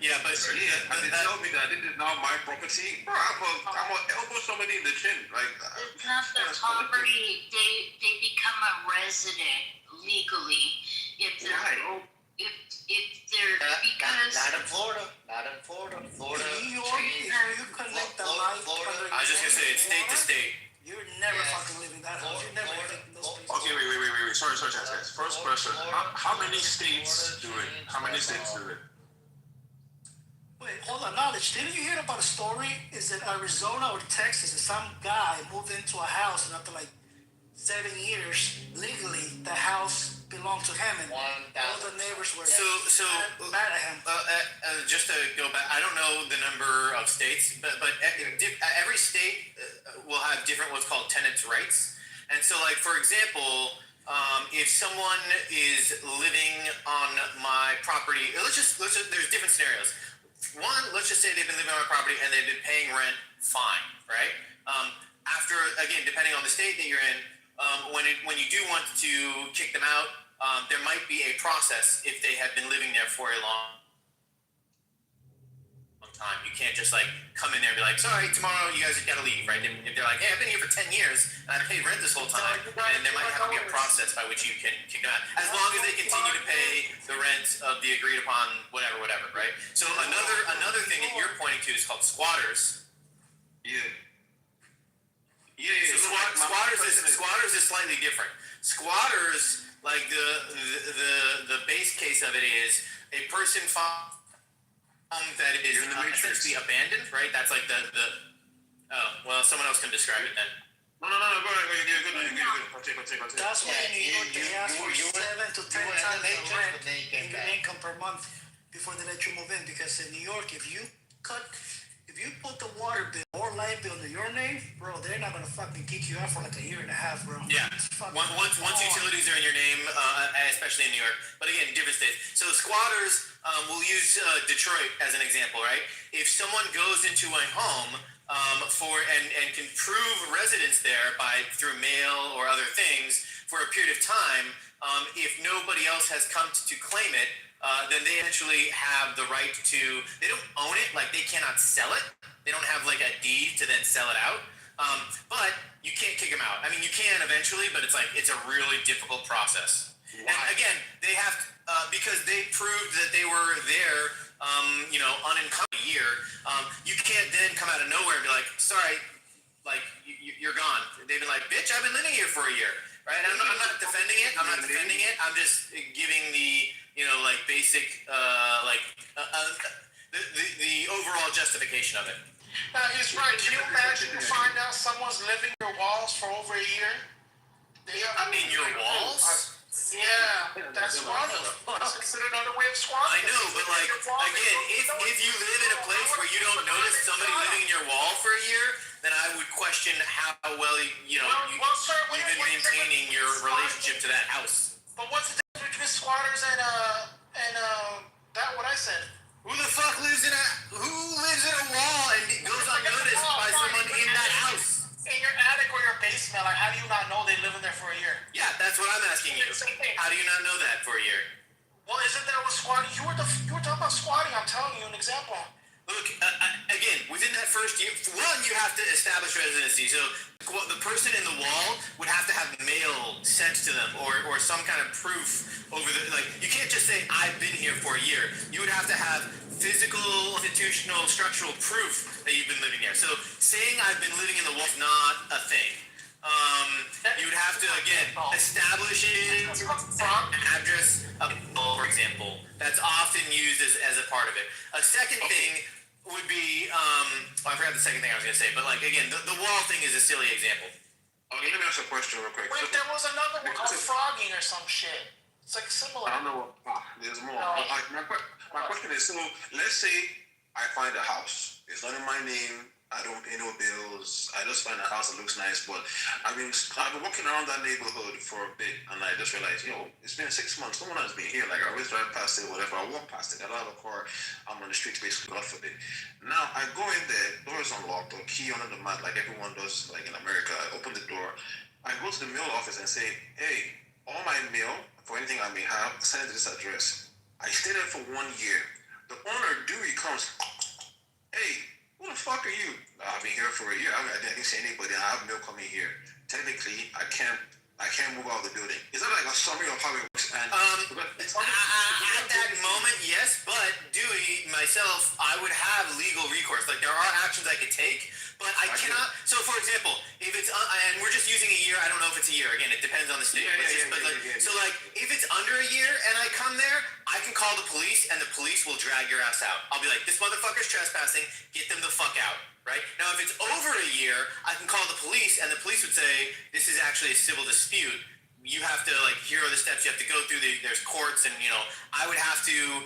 yeah, but and they tell me that this is now my property, bro, I'm gonna elbow somebody in the chin. Like, it's not their property. They become a resident legally if they're if they're because not in Florida. Not in Florida. Florida. New York, you connect the life. I was just gonna say it's state to state. You're never fucking living that house. You're never living those places. okay, wait. Sorry, guys. First question: how many states do it? How many states do it? Wait, hold on, knowledge. Didn't you hear about a story? Is it Arizona or Texas? That some guy moved into a house and after like 7 years, legally, the house belonged to him, and all the neighbors were mad at him. Just to go back, I don't know the number of states, but every state will have different what's called tenants' rights. And so, like for example, if someone is living on my property, let's just there's different scenarios. One, let's just say they've been living on my property and they've been paying rent fine, right? After, again, depending on the state that you're in, when you do want to kick them out, there might be a process if they have been living there for a long time. You can't just like come in there and be like, sorry, tomorrow you guys have got to leave, right? If they're like, hey, I've been here for 10 years and I've paid rent this whole time, and there might have to be a process by which you can kick them out, as long as they continue to pay the rent of the agreed upon whatever, right? So another thing that you're pointing to is called squatters. Squatters is slightly different. Squatters, like the base case of it is a person found that is essentially abandoned, right? That's like someone else can describe it then. No, go ahead. You're good. That's why in New York they ask for 7 to 10 times the rent in your income per month before they let you move in. Because in New York, if you put the water bill or light bill under your name, bro, they're not gonna fucking kick you out for like a year and a half, bro. Yeah. Once utilities are in your name, especially in New York, but again, different states. So squatters, we'll use Detroit as an example, right? If someone goes into a home and can prove residence there through mail or other things for a period of time, if nobody else has come to claim it, then they eventually have the right to, they don't own it, like they cannot sell it. They don't have like a deed to then sell it out. But you can't kick them out. I mean, you can eventually, but it's a really difficult process. Why? And again, they have to, because they proved that they were there, unencumbered a year. You can't then come out of nowhere and be like, sorry, like you're gone. They've been like, bitch, I've been living here for a year, right? I'm not defending it. I'm just giving the basic, the overall justification of it. He's right. Can you imagine to find out someone's living in your walls for over a year? In your walls? Yeah, that's squatting. That's considered another way of squatting. I know, but like, again, if you live in a place where you don't notice somebody living in your wall for a year, then I would question how well you've been maintaining your relationship to that house. But what's the difference between squatters and that what I said? Who the fuck lives in a wall and goes unnoticed by someone in that house? In your attic or your basement, like how do you not know they live in there for a year? Yeah, that's what I'm asking you. How do you not know that for a year? Well, isn't that what squatting? You were talking about squatting. I'm telling you an example. Look, again, within that first year, one, you have to establish residency. So the the person in the wall would have to have mail sent to them or some kind of proof over the, like, you can't just say, I've been here for a year. You would have to have physical, institutional, structural proof that you've been living there. So saying I've been living in the wall is not a thing. You would have to, again, establish an address, for example. That's often used as a part of it. A second thing would be, I forgot the second thing I was going to say, but like, again, the wall thing is a silly example. Okay, let me ask a question real quick. Wait, there was another one called frogging or some shit. It's like similar. I don't know. There's more. No. My question is, so let's say I find a house. It's not in my name. I don't pay no bills. I just find a house that looks nice, but I've been walking around that neighborhood for a bit, and I just realized, it's been 6 months. No one has been here. Like, I always drive past it, whatever. I walk past it. I don't have a car. I'm on the streets, basically, God forbid. Now, I go in there, door is unlocked, or key under the mat, like everyone does, like in America. I open the door. I go to the mail office and say, hey, all my mail, for anything I may have, send it to this address. I stay there for 1 year. The owner, Dewey, comes, hey, who the fuck are you? I've been here for a year. I didn't see anybody. I have mail coming here. Technically, I can't move out of the building. Is that like a summary of how it works? And at that moment, yes, but Dewey, myself, I would have legal recourse. Like, there are actions I could take, but I cannot. So, for example, if it's and we're just using a year. I don't know if it's a year. Again, it depends on the state. So, like, if it's under a year and I come there, I can call the police, and the police will drag your ass out. I'll be like, this motherfucker's trespassing. Get them the fuck out. Right? Now, if it's over a year, I can call the police, and the police would say, this is actually a civil dispute. You have to, like, here are the steps you have to go through. There's courts, and, I would have to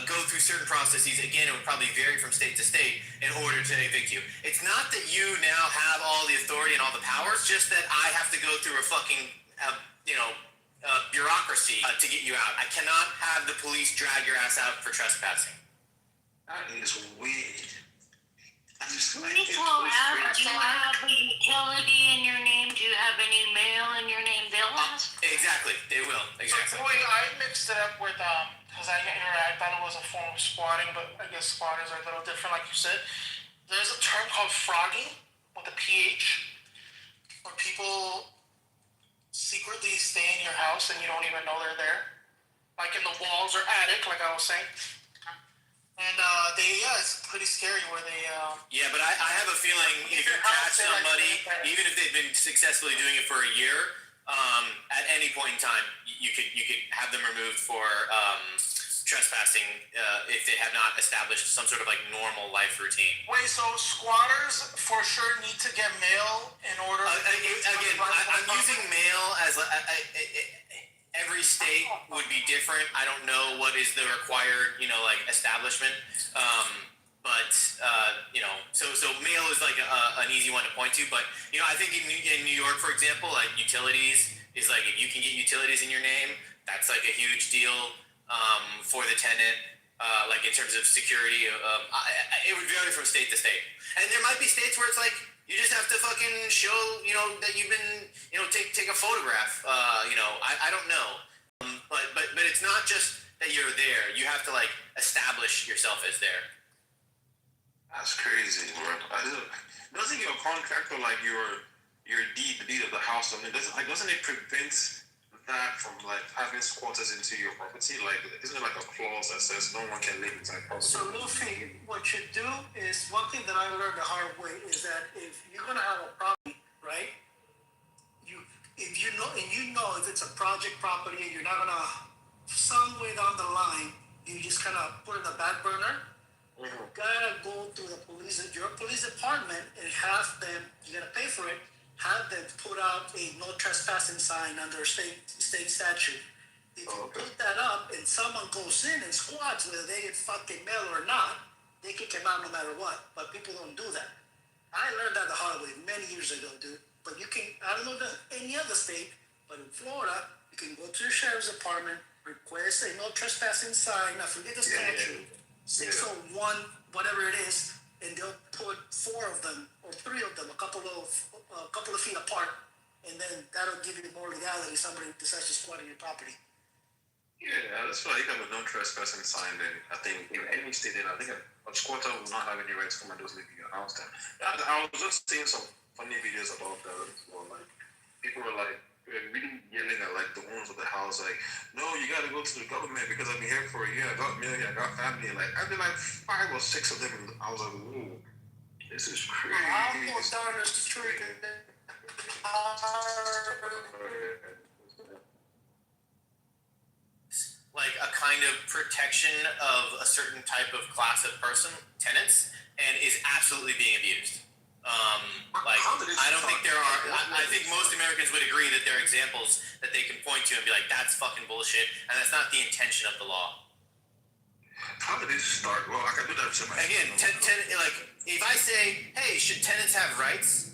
go through certain processes. Again, it would probably vary from state to state in order to evict you. It's not that you now have all the authority and all the powers, just that I have to go through a fucking, bureaucracy to get you out. I cannot have the police drag your ass out for trespassing. That is weird. Police will have, do you have a utility in your name? Do you have any mail in your name? They'll ask. Exactly, they will. Exactly. So, boy, I mixed it up with, because I thought it was a form of squatting, but I guess squatters are a little different, like you said. There's a term called frogging, with a PH, where people secretly stay in your house and you don't even know they're there. Like in the walls or attic, like I was saying. And it's pretty scary where they. Yeah, but I have a feeling if you catch somebody, even if they've been successfully doing it for a year, at any point in time, you could have them removed for trespassing if they have not established some sort of like normal life routine. Wait, so squatters for sure need to get mail in order. Again, I'm using mail as. Every state would be different. I don't know what is the required, establishment. So mail is like an easy one to point to. But, I think in New York, for example, like utilities is like, if you can get utilities in your name, that's like a huge deal for the tenant. Like in terms of security, it would vary from state to state. And there might be states where it's like, you just have to fucking show, that you've been, take a photograph. I don't know. But it's not just that you're there. You have to like establish yourself as there. That's crazy, bro. Doesn't your contract or like your deed, the deed of the house, doesn't it prevent that from like having squatters into your property? Like, isn't it like a clause that says no one can live inside property? So Luffy, what you do is, one thing that I learned the hard way is that if you're gonna have a property, right? If if it's a project property and you're not gonna, some way down the line, you just kind of put it in the back burner. You gotta go to your police department, and have them. You gotta pay for it. Have them put out a no trespassing sign under state statute. If you put that up and someone goes in and squats, whether they get fucking mail or not, they kick him out no matter what. But people don't do that. I learned that the hard way many years ago, dude. But you can, I don't know any other state, but in Florida, you can go to your sheriff's department, request a no trespassing sign. I forget the statute, 601, whatever it is, and they'll put 4 of them or 3 of them, a couple of feet apart, and then that'll give you more legality if somebody decides to squat on your property. Yeah, that's why you have a no trespassing sign. Then I think in any state, I think a squatter will not have any right to come and just live in your house. Then I was just seeing some funny videos about that. Or like people were like really yelling at like the owners of the house, like, no, you gotta go to the government because I've been here for a year. I got married, I got family. Like I've been like 5 or 6 of them. I was like, whoa, this is crazy. I'm almost down the street. Like a kind of protection of a certain type of class of person, tenants, and is absolutely being abused. Like, I don't think there are, I think most Americans would agree that there are examples that they can point to and be like, that's fucking bullshit, and that's not the intention of the law. How did it start? Well, I can do that to myself. Again, like, if I say, hey, should tenants have rights?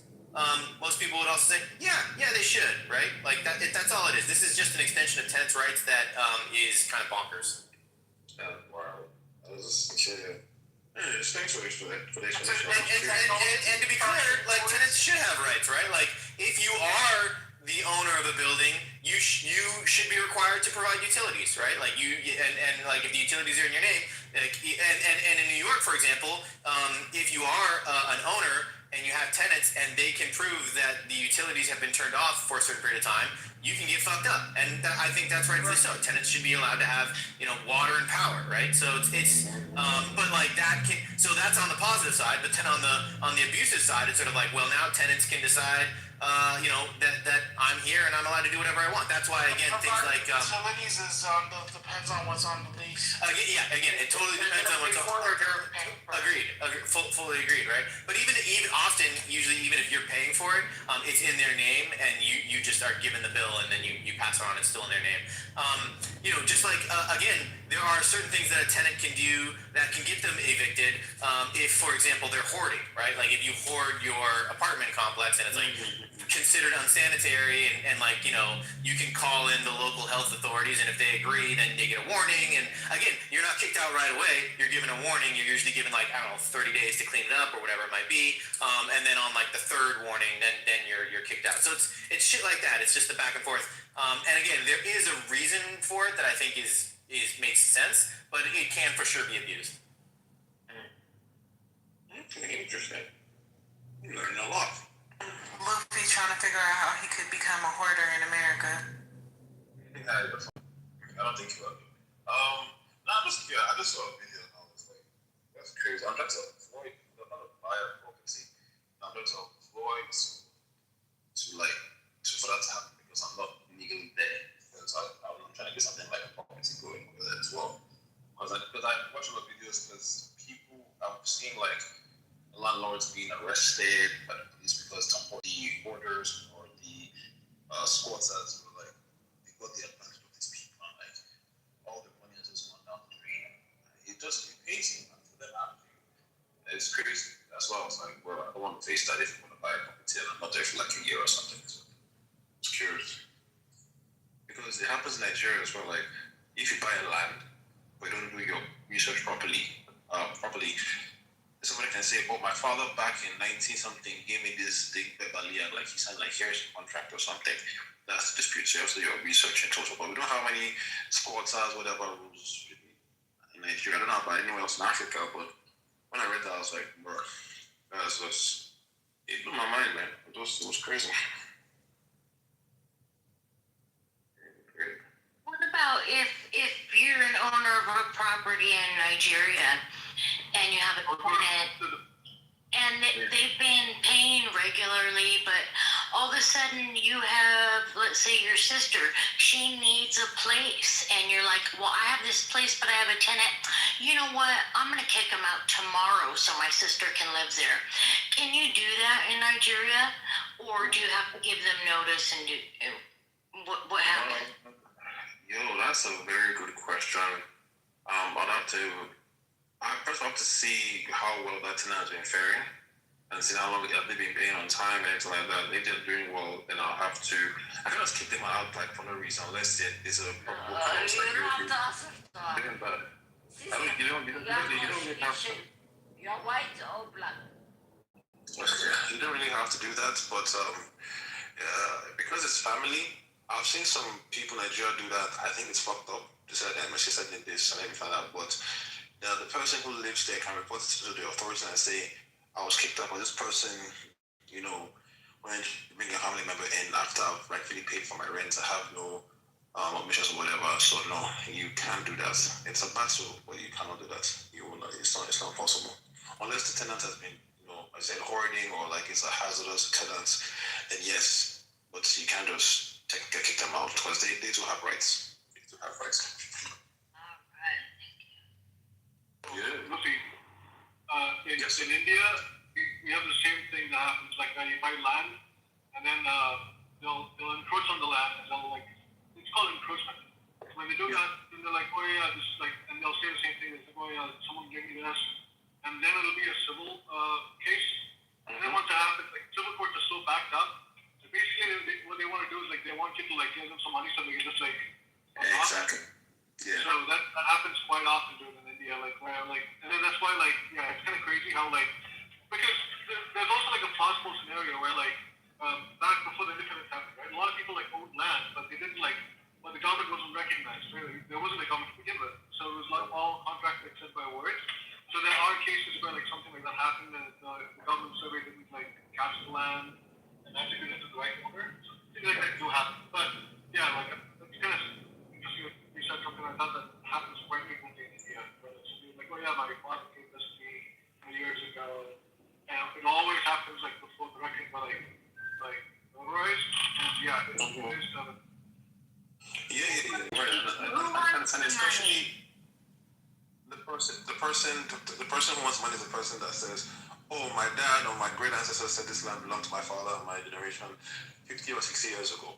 Most people would also say, yeah, they should, right? Like that's all it is. This is just an extension of tenants' rights that is kind of bonkers. Wow. Thanks for the explanation. And to be clear, like tenants should have rights, right? Like if you are the owner of a building, you should be required to provide utilities, right? Like and like if the utilities are in your name, like, and in New York, for example, if you are an owner and you have tenants and they can prove that the utilities have been turned off for a certain period of time, you can get fucked up. And I think that's rightfully so. Tenants should be allowed to have, water and power, right? So it's but like that can, so that's on the positive side, but then on the abusive side, it's sort of like, well, now tenants can decide, that I'm here and I'm allowed to do whatever I want. That's why, again, things like utilities depends on what's on the lease. Again, it totally depends on what's on. Agreed. Fully agreed, right? But even often, usually, even if you're paying for it, it's in their name, and you just are given the bill, and then you pass it on. It's still in their name. Just like again, there are certain things that a tenant can do that can get them evicted. If, for example, they're hoarding, right? Like if you hoard your apartment complex and it's like considered unsanitary, and like you can call in the local health authorities, and if they agree, then they get a warning. And again, you're not kicked out right away. You're given a warning. You're usually given 30 days to clean it up or whatever it might be. And then on like the third warning, then you're kicked out. So it's shit like that. It's just the back and forth. And again, there is a reason for it that I think is makes sense, but it can for sure be abused. Interesting. You learn a lot. Luffy trying to figure out how he could become a hoarder in America. I don't think he will. I just saw a video and I was like, that's crazy. I'm trying to avoid, not a buyer property. I'm trying to avoid for that to happen because I'm not legally there. Because I'm trying to get something like a property going with it as well. Because I watch a lot of videos because I've seen like landlords being arrested by the police because the hoarders or the squatters were like, they got the advantage of these people and like all the money has just gone down the drain. It just crazy, man, for them. It's crazy. That's why I was like, well, I don't want to face that if you want to buy a property and I'm not there for like a year or something. So it's curious. Because it happens in Nigeria as well. Like, if you buy a land, but you don't do your research properly, somebody can say, oh, my father back in 19-something gave me this big Beverly, and like he said, like here's a contract or something. That's dispute. So you have to do your research in total. But we don't have any squatters, whatever rules in Nigeria. I don't know about anywhere else in Africa, but when I read that, I was like, bro, it blew my mind, man. It was crazy. What about if you're an owner of a property in Nigeria and you have a tenant and they've been paying regularly, but all of a sudden you have, let's say your sister, she needs a place, and you're like, well, I have this place, but I have a tenant. You know what? I'm going to kick them out tomorrow so my sister can live there. Can you do that in Nigeria, or do you have to give them notice and do what happens? Yo, that's a very good question. I first have to see how well that tenant has been faring and see how long have they been paying on time and anything like that. If they're doing well, then I can't just kick them out like for no reason unless there's a proper clause. Like doing bad. You don't really have to. You're white or black? You don't really have to do that, but because it's family, I've seen some people in Nigeria do that. I think it's fucked up. My sister did this and everything like that, but the person who lives there can report it to the authorities and say, I was kicked out by this person, you know, when you bring a family member in after I've rightfully paid for my rent, I have no omissions or whatever. So no, you can't do that. It's a battle, but you cannot do that. You will not. It's not possible unless the tenant has been, you know, I said hoarding or like it's a hazardous tenant. Then yes, but you can't just kick them out because they do have rights. They do have rights. Yeah. Lucy, in India, we have the same thing that happens. Like you buy land, and then they'll encroach on the land, and they'll like it's called encroachment. When they do that, then they're like, oh yeah, this is like, and they'll say the same thing. It's like, oh yeah, someone gave me this, and then it'll be a civil case. And then once it happens, like civil courts are so backed up. So basically, what they want to do is like they want you to like give them some money so they can just like. Exactly. Yeah. So that happens quite often during in India, like where like, and then that's why like yeah, it's kind of crazy how like because there's also like a plausible scenario where like back before the independence happened, right? A lot of people like owned land, but they didn't like, well, the government wasn't recognized. Really, there wasn't a government to begin with, so it was like all contracts except by word. So there are cases where like something like that happened and the government survey didn't like capture the land and attribute it to the right owner. So things like that do happen, but yeah, like it's kind of interesting. You said something like that happens quite frequently in India. Where it's like, oh yeah, my father gave this to me years ago, and it always happens like before the record, but like notarized, and yeah, it is done. Yeah, right. And especially the person who wants money is the person that says, oh, my dad or my great ancestor said this land belonged to my father and my generation 50 or 60 years ago.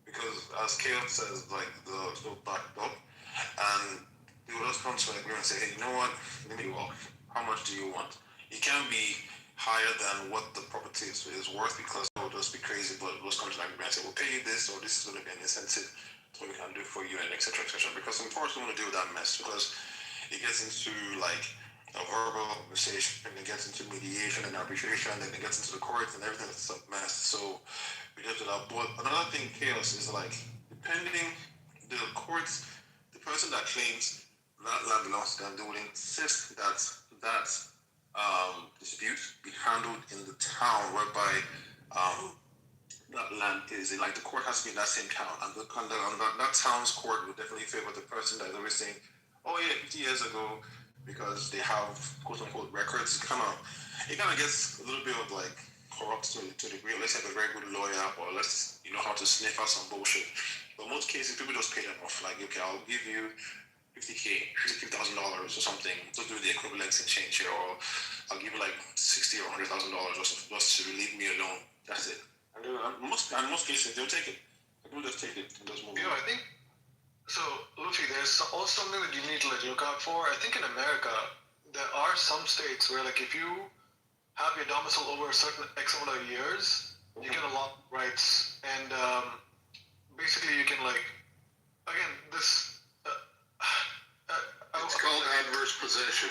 Because as Caleb says, like the backed up, and they will just come to an agreement and say, hey, you know what, let me walk. How much do you want? It can't be higher than what the property is worth because it will just be crazy, but we'll just come to an agreement and say, we'll pay you this, or this is going to be an incentive to what we can do for you, and etc. etc. Because unfortunately, we want to deal with that mess because it gets into like a verbal conversation, and it gets into mediation and arbitration, and then it gets into the courts and everything. It's a mess. So we get to that. But another thing, chaos is like depending the courts, the person that claims that land belongs to them, they would insist that dispute be handled in the town whereby that land is. Like the court has to be in that same town, and that town's court would definitely favor the person that is always saying, oh yeah, 50 years ago, because they have quote unquote records. It kind of gets a little bit of like corrupt to the degree. Let's have a very good lawyer, or let's how to sniff out some bullshit. But most cases, people just pay them off. Like, okay, I'll give you $50,000 or something to do the equivalents and change here, or I'll give you like $60,000 or $100,000 just to leave me alone. That's it. And in most cases, they'll take it. People just take it and just move on. I think so. Luffy, there's also something that you need to like look out for. I think in America, there are some states where like if you have your domicile over a certain X amount of years, you get a lot of rights, and basically you can like, again, this. It's called adverse possession.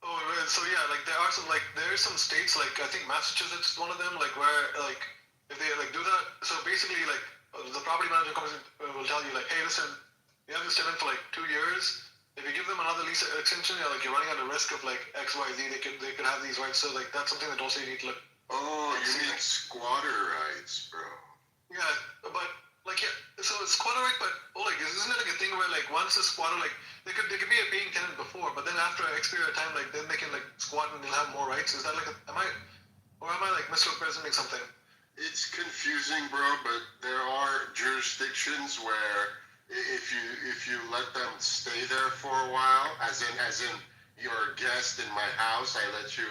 Oh, so yeah, like there are some states, like I think Massachusetts is one of them, like where like if they like do that, so basically like the property manager comes in, will tell you like, hey, listen, you have this tenant for like 2 years. If you give them another lease extension, like you're running at a risk of like X, Y, Z. They could have these rights. So like that's something that also you need to look. Oh, you need squatter rights, bro. Yeah, but like yeah, so it's squatter right, but like isn't it like a thing where like once a squatter like they could be a paying tenant before, but then after an X period of time, like then they can like squat and they'll have more rights. Is that like am I like misrepresenting something? It's confusing, bro, but there are jurisdictions where if you let them stay there for a while, as in you're a guest in my house, I let you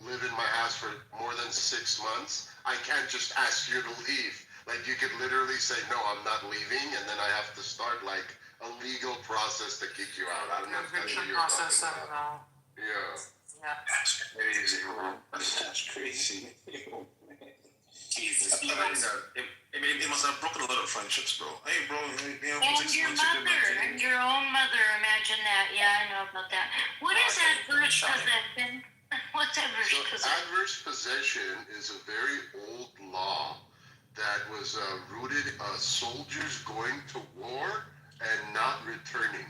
live in my house for more than 6 months, I can't just ask you to leave. Like you could literally say, no, I'm not leaving, and then I have to start like a legal process to kick you out. I don't know if that's what you're talking about. Yeah. That's crazy, bro. That's crazy. Jesus. It must have broken a lot of friendships, bro. Hey, bro. And your mother, and your own mother. Imagine that. Yeah, I know about that. What is adverse possession? What's adverse possession? Adverse possession is a very old law that was rooted soldiers going to war and not returning.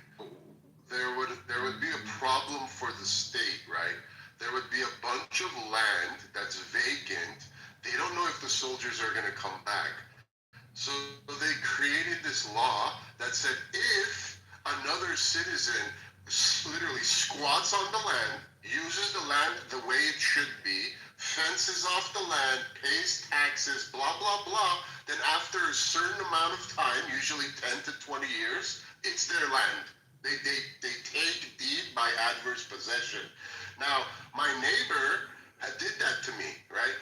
there would be a problem for the state, right? There would be a bunch of land that's vacant. They don't know if the soldiers are going to come back. So they created this law that said if another citizen literally squats on the land, uses the land the way it should be, fences off the land, pays taxes, blah, blah, blah, then after a certain amount of time, usually 10 to 20 years, it's their land. They take deed by adverse possession. Now, my neighbor did that to me, right?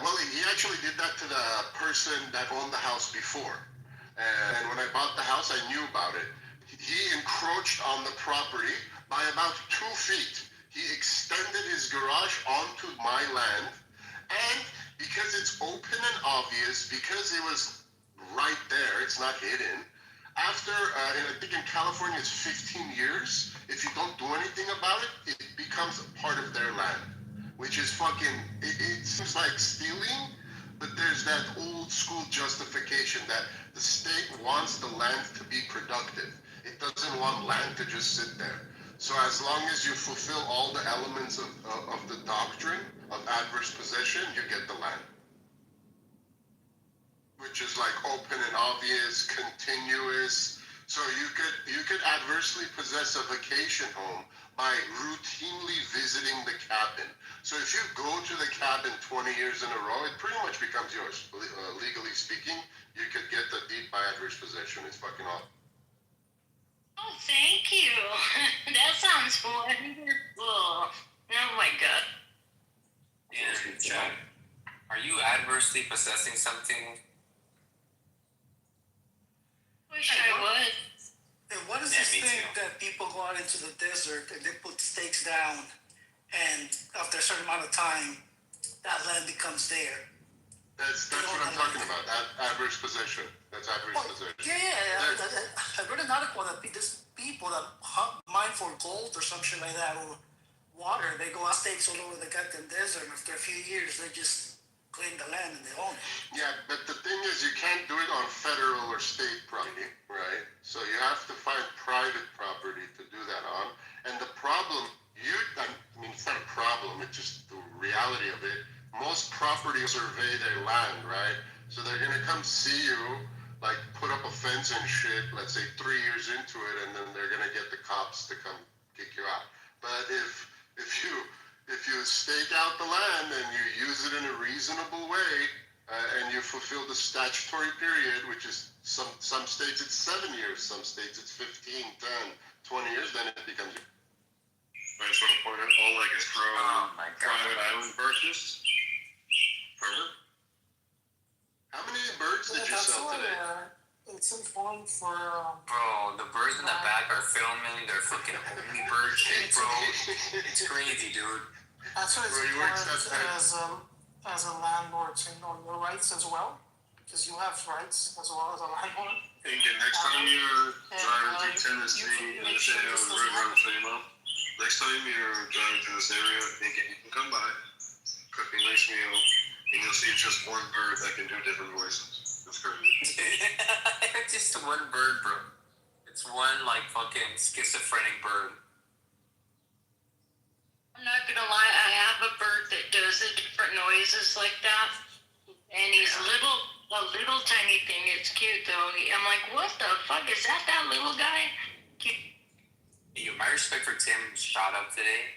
Well, he actually did that to the person that owned the house before. And when I bought the house, I knew about it. He encroached on the property by about 2 feet. He extended his garage onto my land. And because it's open and obvious, because it was right there, it's not hidden. After, I think in California, it's 15 years. If you don't do anything about it, it becomes a part of their land, which is fucking, it seems like stealing, but there's that old school justification that the state wants the land to be productive. It doesn't want land to just sit there. So as long as you fulfill all the elements of the doctrine of adverse possession, you get the land. Which is like open and obvious, continuous. So you could adversely possess a vacation home by routinely visiting the cabin. So if you go to the cabin 20 years in a row, it pretty much becomes yours. Legally speaking, you could get the deed by adverse possession. It's fucking awesome. Oh, thank you. That sounds wonderful. Oh my god. And Chad, are you adversely possessing something? Wish I would. And what is this thing that people go out into the desert and they put stakes down, and after a certain amount of time, that land becomes there? That's what I'm talking about. Adverse possession. That's adverse possession. Yeah. I read an article that these people that mine for gold or some shit like that, or water, they go out stakes all over the goddamn desert, and after a few years, they just claim the land and they own it. Yeah, but the thing is, you can't do it on federal or state property, right? So you have to find private property to do that on. And the problem, I mean, it's not a problem, it's just the reality of it. Most properties survey their land, right? So they're gonna come see you, like put up a fence and shit, let's say 3 years into it, and then they're gonna get the cops to come kick you out. But if you stake out the land and you use it in a reasonable way, and you fulfill the statutory period, which is some states it's 7 years, some states it's 15, 10, 20 years, then it becomes. I just want to point out, all like is from private island purchase. How many birds did you sell today? It's important for. Bro, the birds in the back are filming their fucking only bird shit, bro. It's crazy, dude. That's why it's important as a landlord to know your rights as well, because you have rights as well as a landlord. Hey, next time you're driving through Tennessee, next time you're driving through this area, thinking you can come by, cook a nice meal, and you'll see it's just one bird that can do different voices. It's crazy. It's just one bird, bro. It's one like fucking schizophrenic bird. I'm not gonna lie, I have a bird that does the different noises like that. And he's a little tiny thing. It's cute though. I'm like, what the fuck? Is that little guy? Cute. Hey, my respect for Tim shot up today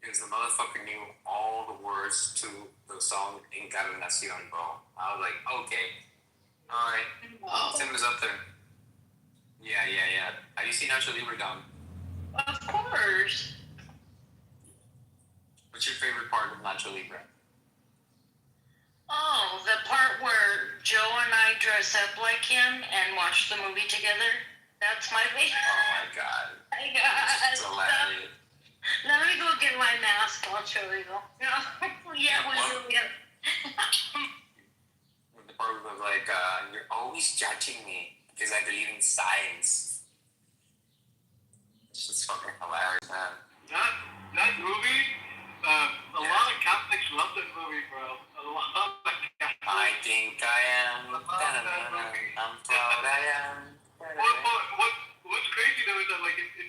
because the motherfucker knew all the words to the song Encarnacion, bro. I was like, okay. Alright. Tim is up there. Yeah. Have you seen Nacho Libre, Dom? Of course. What's your favorite part of Nacho Libre? Oh, the part where Joe and I dress up like him and watch the movie together. That's my favorite. Oh my god. My god. It's hilarious. Let me go get my mask. I'll show you. Yeah, The part was like, you're always judging me because I believe in science. It's just fucking hilarious, man. That movie, a lot of Catholics love that movie, bro. A lot of Catholics. I think I am. I'm proud I am. What's crazy though is that like if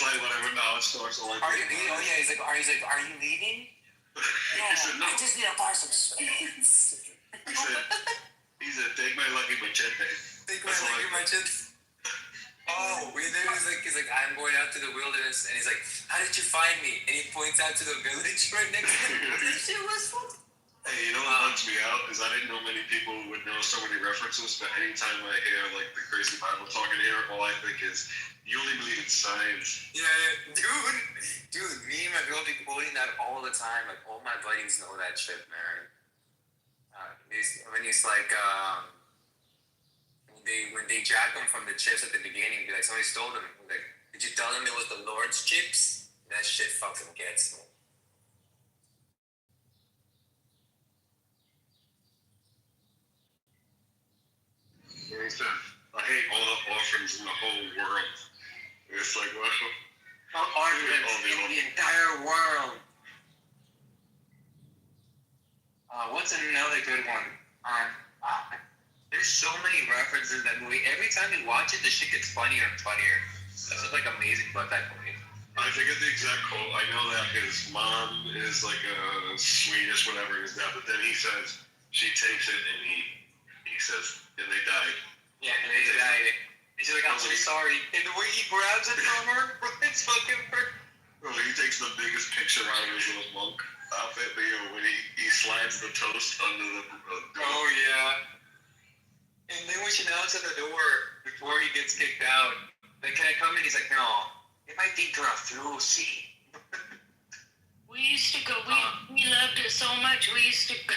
it's like whatever knowledge starts. Are you? Oh yeah. He's like, are you leaving? He said, no. I just need to buy some space. He said, take my lucky machete. Take my lucky machete. Oh, he's like, I'm going out to the wilderness, and he's like, how did you find me? And he points out to the village right next to him. This shit was fun. Hey, you know what bugs me out is I didn't know many people would know so many references, but anytime I hear like the crazy Bible talking here, all I think is, you only believe in science. Yeah, dude, me and my girl be quoting that all the time. Like, all my buddies know that shit, man. When he's like, when they jack him from the chips at the beginning, be like, somebody stole them. Like, did you tell them it was the Lord's chips? That shit fucking gets me. He said, I hate all the orphans in the whole world. It's like, well, Orphans in the entire world. What's another good one? There's so many references in that movie. Every time you watch it, the shit gets funnier and funnier. That's just like amazing about that movie. I forget the exact quote. I know that his mom is like a Swedish, whatever his dad, but then he says, she takes it and he says, and they died. Yeah, and they died. And she's like, I'm so sorry. And the way he grabs it from her, it's fucking perfect. Well, he takes the biggest picture out of his little monk outfit, but when he slides the toast under the door. Oh, yeah. And then when she knocks at the door before he gets kicked out, like, can I come in? He's like, no. It might be graffiti. We used to go, we loved it so much. We used to go,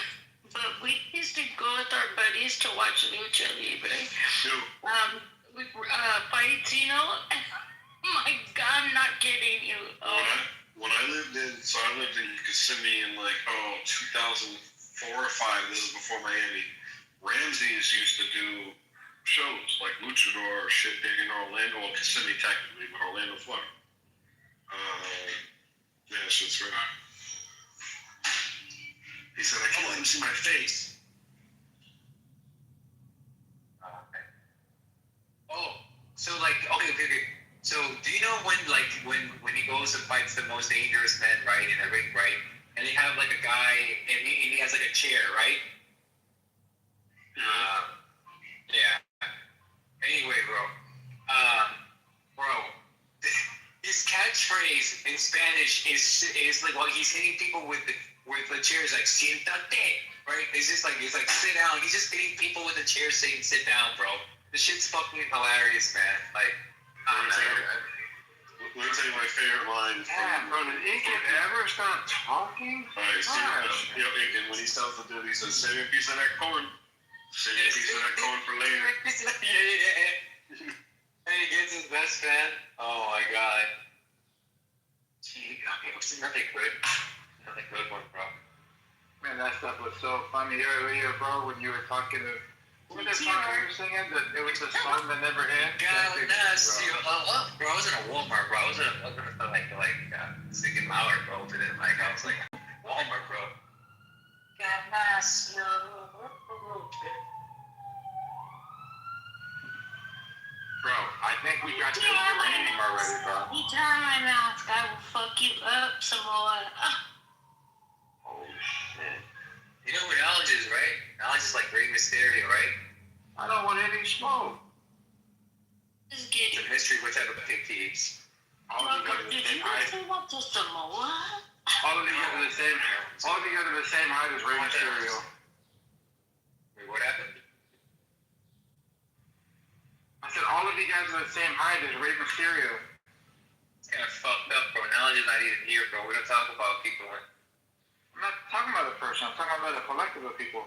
but we used to go with our buddies to watch Lucha Libre. Fights, you know? My God, I'm not kidding you. When I lived in Kissimmee in like, 2004 or 5, this is before Miami, Ramsey's used to do shows like Luchador or shit in Orlando, or Kissimmee technically, but Orlando, Florida. Yeah, shit's right. He said, I can't let him see my face. Oh, so like, okay. So do you know when he goes and fights the most dangerous men, right, in a ring, right? And they have like a guy, and he has like a chair, right? Yeah. Anyway, bro, his catchphrase in Spanish is like while he's hitting people with the chairs, like siéntate, right? It's like sit down. He's just hitting people with the chair saying sit down, bro. The shit's fucking hilarious, man. Like, let me tell you my favorite line. Yeah, bro, did Incan ever stop talking? Alright, and when he tells the dude, he says, save a piece of that corn. Save a piece of that corn for later. Yeah. And he gets his best friend. Oh my god. Gee, okay, what's another good one, bro? Man, that stuff was so funny earlier, bro, when you were talking to... What was that song you were singing? It was the song that never ends? God bless you. Bro, I was in a Walmart, bro. I was singing louder, bro. To the mic. I was like, Walmart, bro. God bless you. Bro, I think we got the uranium already, bro. You turn my mouth, I will fuck you up some more. Oh, shit. You know what knowledge is, right? Knowledge is like Rey Mysterio, right? I don't want any smoke. Just get The mystery which have a pig thieves. All of you guys are the same height. want to Samoa? All of you guys are the same. All of you guys are the same height as Rey Mysterio. Wait, what happened? I said all of you guys are the same height as Rey Mysterio. It's kind of fucked up, bro. Knowledge is not even here, bro. We don't talk about people. I'm not talking about a person. I'm talking about a collective of people.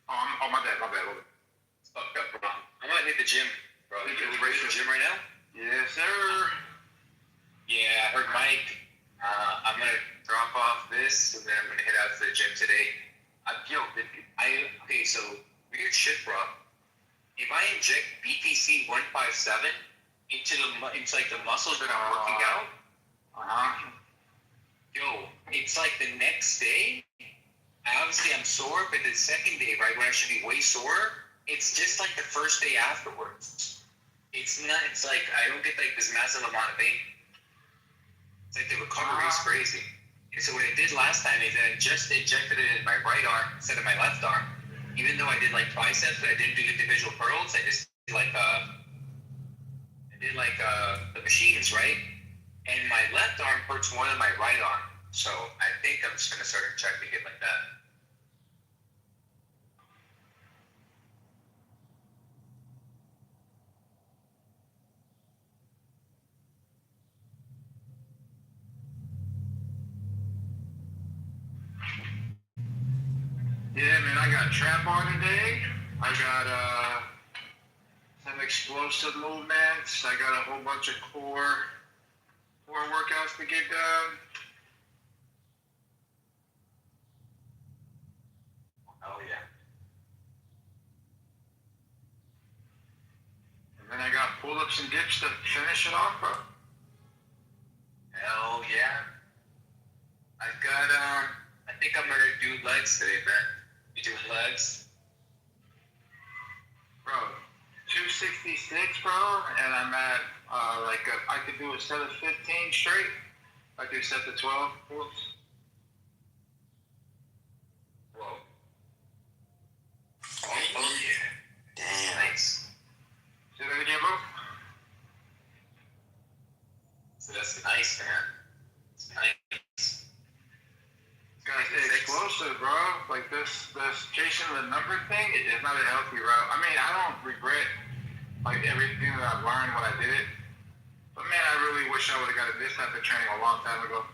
Oh, my bad. It's fucked up, bro. I might hit the gym, bro. You can race the gym right now? Yes, sir. Yeah, I heard Mike. I'm gonna drop off this, and then I'm gonna head out to the gym today. Okay, so weird shit, bro. If I inject BPC 157 into like the muscles that I'm working out, yo, it's like the next day. Obviously, I'm sore, but the second day, right, when I should be way sore, it's just like the first day afterwards. It's not. It's like I don't get like this massive amount of pain. It's like the recovery is crazy. And so what I did last time is I just injected it in my right arm instead of my left arm. Even though I did like triceps, but I didn't do individual curls. I just did like the machines, right? And my left arm hurts more than my right arm. So I think I'm just gonna start injecting it like that. Yeah, man, I got trap bar today. I got some explosive movements. I got a whole bunch of core workouts to get done. Oh yeah. And then I got pull-ups and dips to finish it off, bro. Hell yeah. I got I think I'm gonna do legs today, man. You doing legs? Bro, 266, bro, and I'm at I could do a set of 15 straight. I do set to 12 pull-ups. Whoa. Oh yeah. Damn. Nice. Say that again, bro. So that's nice, man. It's nice. Gotta stay explosive, bro. Like this chasing the number thing is not a healthy route. I mean, I don't regret like everything that I've learned when I did it. But man, I really wish I would have got this type of training a long time ago.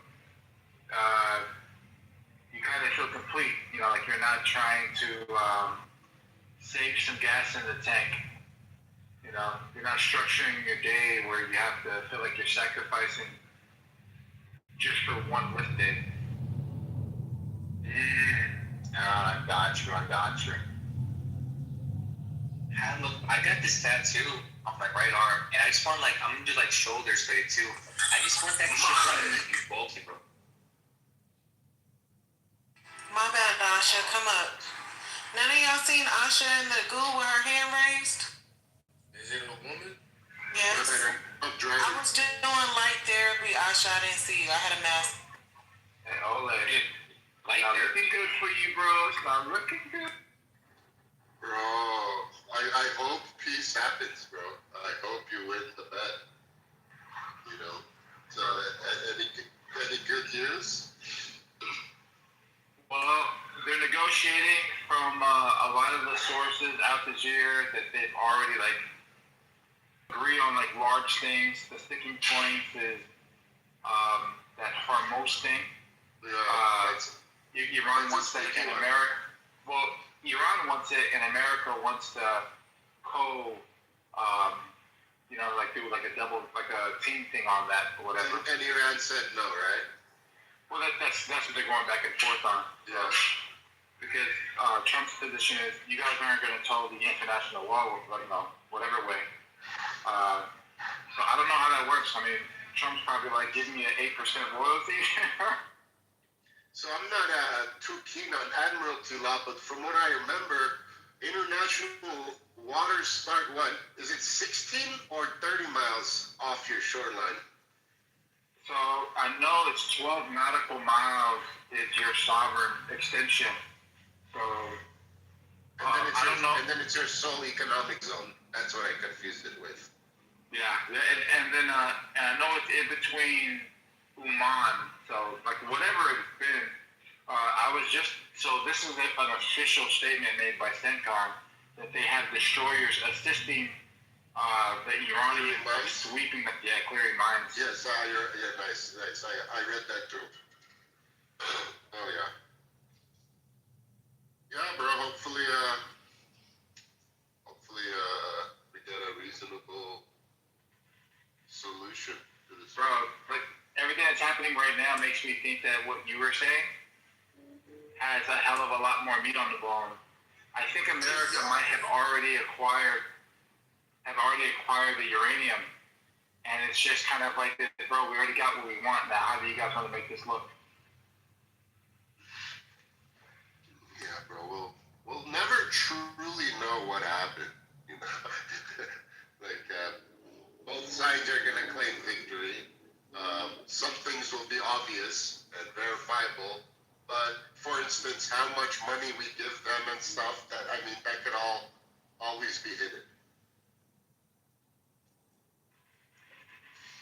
You kind of feel complete, you know, like you're not trying to save some gas in the tank. You know, you're not structuring your day where you have to feel like you're sacrificing just for one lift day. I got you. I got this tattoo on my right arm, and I just want I'm gonna do shoulders today too. I just want that shit to be bulky, bro. My bad, Asha. Come up. None of y'all seen Asha in the goo with her hand raised? Is it a woman? Yes. I was doing light therapy, Asha. I didn't see you. I had a mask. Hey, Ole. Light therapy. Looking good for you, bro. It's not looking good. Bro, I hope peace happens, bro. I hope you win the bet. You know? So, any good news? Well, they're negotiating from a lot of the sources out this year that they've already agree on large things. The sticking point is that Hormuz thing. Iran wants that in America. Well, Iran wants it, and America wants to do a double, a team thing on that or whatever. And Iran said no, right? Well, that's what they're going back and forth on. Yeah. Because Trump's position is you guys aren't going to toe the international law, whatever way. So I don't know how that works. I mean, Trump's probably giving me an 8% royalty. So I'm not too keen on Admiralty law, but from what I remember, international waters start what? Is it 16 or 30 miles off your shoreline? So I know it's 12 nautical miles is your sovereign extension. So and then it's your sole economic zone. That's what I confused it with. Yeah, and then I know it's in between Oman. So whatever it's been, this is an official statement made by CENTCOM that they have destroyers assisting the Iranians sweeping clearing mines. Yes, nice. I read that too. Oh yeah. Yeah, bro. Hopefully we get a reasonable solution to this. Bro, everything that's happening right now makes me think that what you were saying has a hell of a lot more meat on the bone. I think America might have already acquired the uranium, and it's just kind of like this, bro. We already got what we want. Now, how do you guys want to make this look? Yeah, bro. We'll never truly know what happened. You know, they're going to claim victory. Some things will be obvious and verifiable, but for instance, how much money we give them and stuff, that could all always be hidden.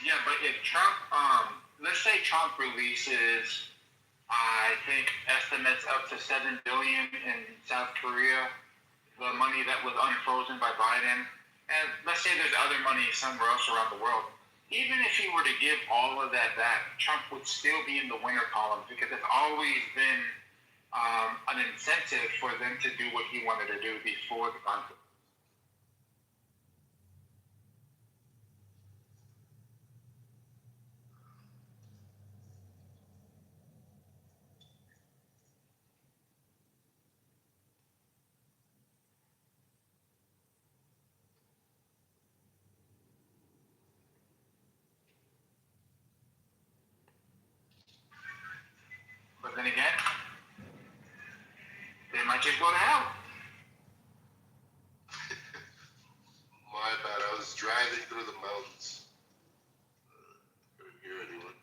Yeah, but if Trump, let's say Trump releases, I think estimates up to $7 billion in South Korea, the money that was unfrozen by Biden, and let's say there's other money somewhere else around the world. Even if he were to give all of that back, Trump would still be in the winner column because it's always been an incentive for them to do what he wanted to do before the conflict. But then again, they might just go to hell. My bad, I was driving through the mountains. Couldn't hear anyone.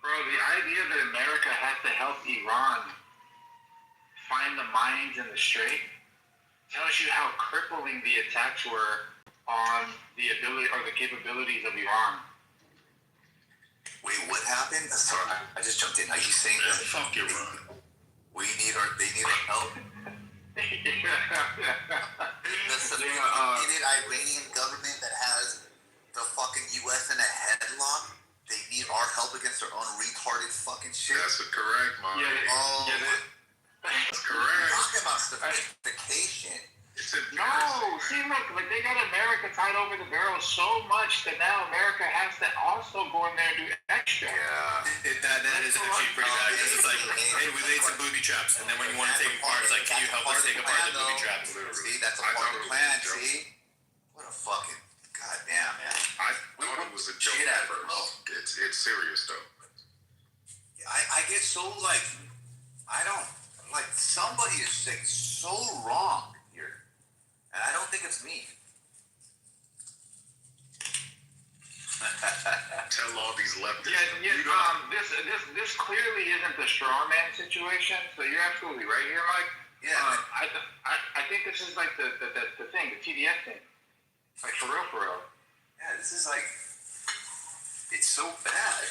Bro, the idea that America has to help Iran find the mines in the Strait tells you how crippling the attacks were on the ability or the capabilities of Iran. Wait, what happened? Sorry, I just jumped in. Are you saying that? Fuck Iran. They need our help? The sophisticated Iranian government that has the fucking U.S. in a headlock, they need our help against their own retarded fucking shit? That's correct, man. That's correct. Talk about sophistication. No, see, look, like they got America tied over the barrel so much that now America has to also go in there and do extra. Yeah, that is actually pretty bad because it's like, hey, we laid some booby traps, and then when you want to take them apart, it's like, can you help us take apart the booby traps? See, that's a part of the plan. See, what a fucking goddamn man. I thought it was a joke at first. It's serious though. I get so like, I don't like somebody is saying so wrong. And I don't think it's me. Tell all these leftists. This clearly isn't the straw man situation. So you're absolutely right here, Mike. Yeah. I think this is like the thing, the TDS thing. Like for real. Yeah, this is like, it's so bad.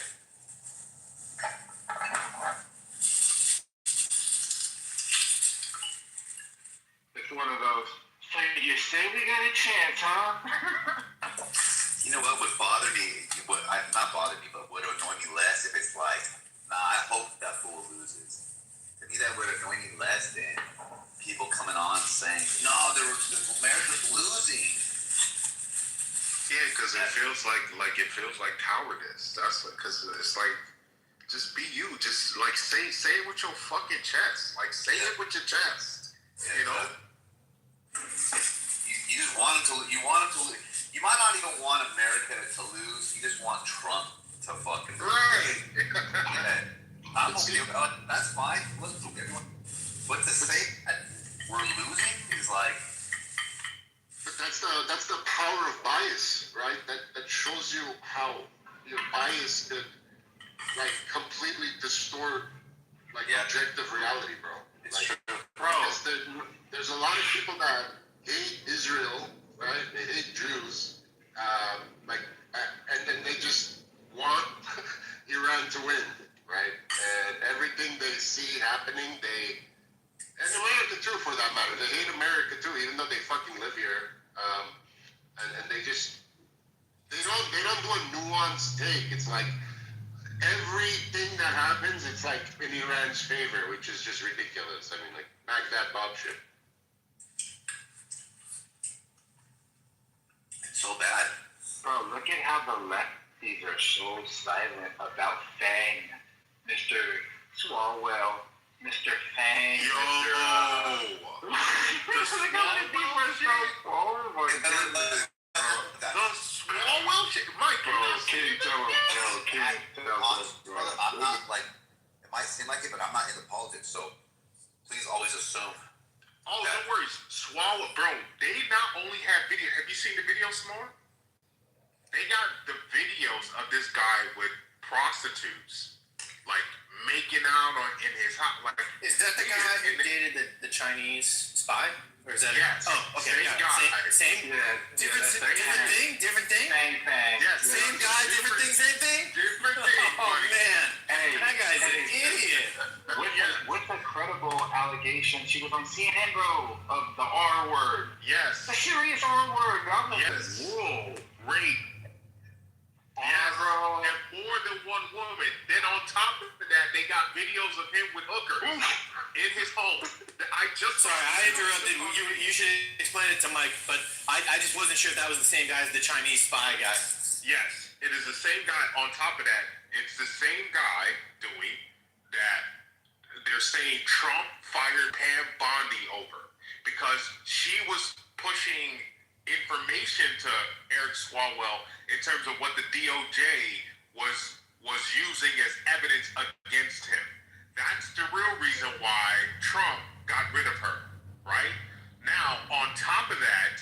It's one of those. So you say we got a chance, huh? You know what would bother me? Not bother me, but would annoy me less if it's like, nah, I hope that fool loses. To me, that would annoy me less than people coming on saying, no, America's losing. Yeah, because it feels like cowardice. That's because it's like, just be you. Just like say it with your fucking chest. Like say it with your chest. You know. You just want him to. You might not even want America to lose. You just want Trump to fucking lose. Right. Yeah. I'm okay with that. That's fine. Listen, everyone. But to say that we're losing is like. But that's the power of bias, right? That shows you how your bias could like completely distort like objective reality, bro. It's like, true, bro. There's a lot of people that hate Israel, right? They hate Jews, and then they just want Iran to win, right? And everything they see happening, and America too, for that matter. They hate America too, even though they fucking live here. And they don't do a nuanced take. It's like everything that happens, it's like in Iran's favor, which is just ridiculous. I mean, like Baghdad Bob shit. It's so bad. Bro, look at how the lefties are so silent about Fang, Mr. Swalwell, Mr. Fang, Mr. Look how the people are so horrible. The Swalwell shit, Mike, bro, Kitover, bro. I'm not like might seem like it, but I'm not into politics, so please always assume. Oh, no worries. Swallow, bro. They not only have video. Have you seen the videos, more? They got the videos of this guy with prostitutes, like making out in his house. Like, is that the guy who dated the Chinese spy? Or is that? Yes. Oh, okay. Same guy. Same. Yeah. Different thing. Different thing. Same thing. Yes. Same guy. Different thing. Same thing. Different thing. Oh man. Hey, that guy's an idiot. With a credible allegation, she was on CNN, bro, of the R word. Yes. The serious R word. Yes. Whoa. Rape. Yes, bro. And more than one woman. Then on top of that, they got videos of him with hookers in his home. Sorry, I interrupted. You should explain it to Mike, but I just wasn't sure if that was the same guy as the Chinese spy guy. Yes, it is the same guy. On top of that, it's the same guy doing that. They're saying Trump fired Pam Bondi over because she was pushing information to Eric Swalwell in terms of what the DOJ was using as evidence against him. That's the real reason why Trump got rid of her, right? Now, on top of that,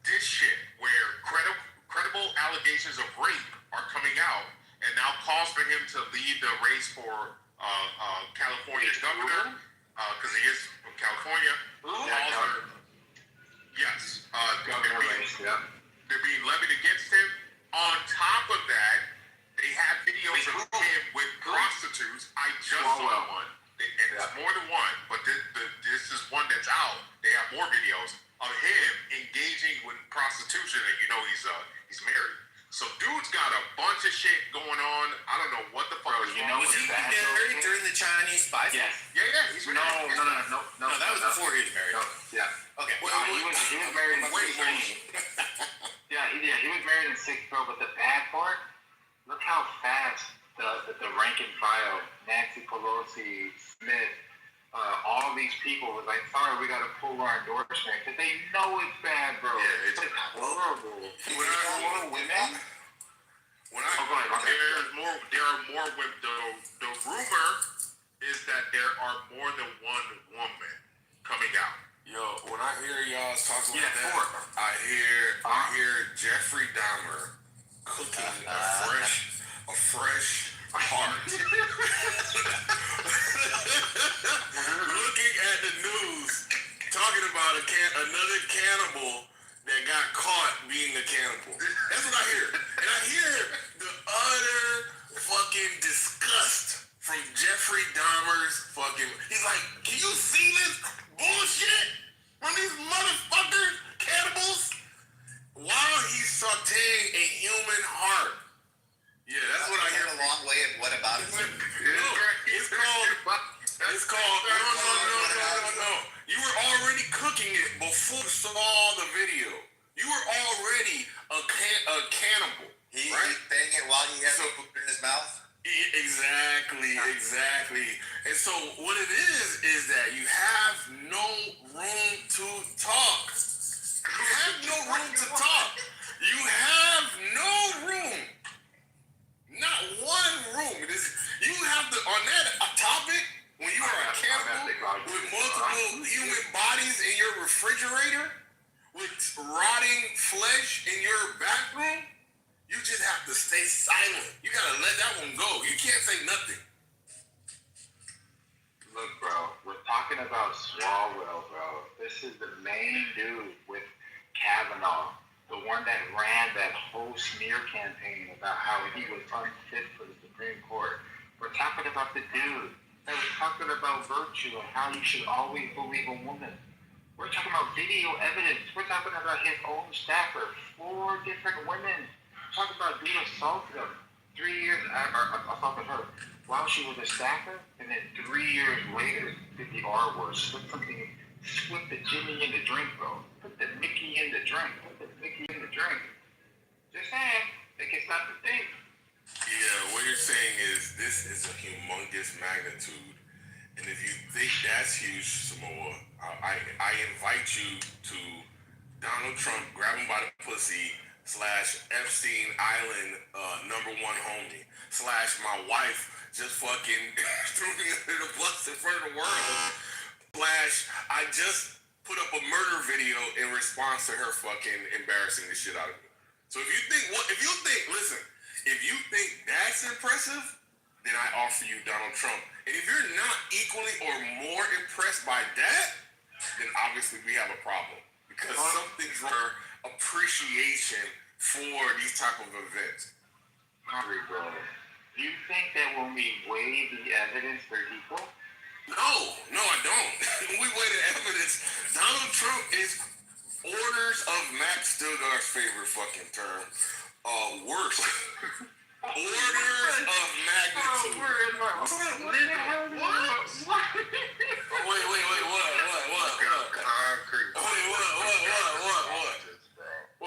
this shit where credible allegations of rape are coming out and now calls for him to lead the race for California governor because he is from California. Yes. They're being levied against him. On top of that, they have videos of him with prostitutes. I just saw one, and it's more than one, but this is one that's out. They have more videos of him engaging with prostitution, and he's married. So dude's got a bunch of shit going on. I don't know what the fuck is going on. Was he married during the Chinese spy? Yes. Yeah, he's married. No. That was before he was married. No, yeah. Okay. He was married in sixth grade. He was married in sixth grade, but the bad part, look how fast the rank and file, Nancy Pelosi, Smith, all these people was like, sorry, we got to pull our endorsement because they know it's bad, bro. Yeah, it's horrible. There are more women. The rumor is that there are more than one woman coming out. Yo, when I hear y'all talking like that, I hear Jeffrey Dahmer cooking a fresh heart. Looking at the news, talking about another cannibal that got caught being a cannibal. That's what I hear. And I hear the utter fucking disgust from Jeffrey Dahmer's fucking... He's like, can you see this bullshit from these motherfuckers, cannibals? While he's sauteing a human heart. Yeah, that's what I hear. A long way of what about it? It's called. No. You were already cooking it before you saw the video. You were already a cannibal. He's right? saying it while he has the food in his mouth. Exactly. And so what it is that you have no room to talk. You have no room to talk. You have no room. Not one room. You have on that topic, when you are a cannibal with multiple human bodies in your refrigerator, with rotting flesh in your bathroom, you just have to stay silent. You gotta let that one go. You can't say nothing. Look, bro, we're talking about Swalwell, bro. This is the main dude with Kavanaugh, the one that ran that whole smear campaign about how he was unfit for the Supreme Court. We're talking about the dude that was talking about virtue and how you should always believe a woman. We're talking about video evidence. We're talking about his own staffer, 4 different women. We're talking about dude assaulted him 3 years, assaulted her while she was a staffer, and then 3 years later did the R word, split the Jimmy in the drink, bro. Put the Mickey in the drink. Just saying, they can stop the thing. Yeah, what you're saying is this is a humongous magnitude. And if you think that's huge, Samoa, I invite you to Donald Trump, grab him by the pussy, / Epstein Island #1 homie, / my wife just fucking threw me under the bus in front of the world. Flash, I just put up a murder video in response to her fucking embarrassing the shit out of me. So if you think that's impressive, then I offer you Donald Trump. And if you're not equally or more impressed by that, then obviously we have a problem. Because something's wrong. Appreciation for these type of events. Bro, do you think that when we weigh the evidence, they're equal? No, I don't. When we weigh the evidence, Donald Trump is orders of Max Stilgar's favorite fucking term. Worse. Orders of magnitude. What?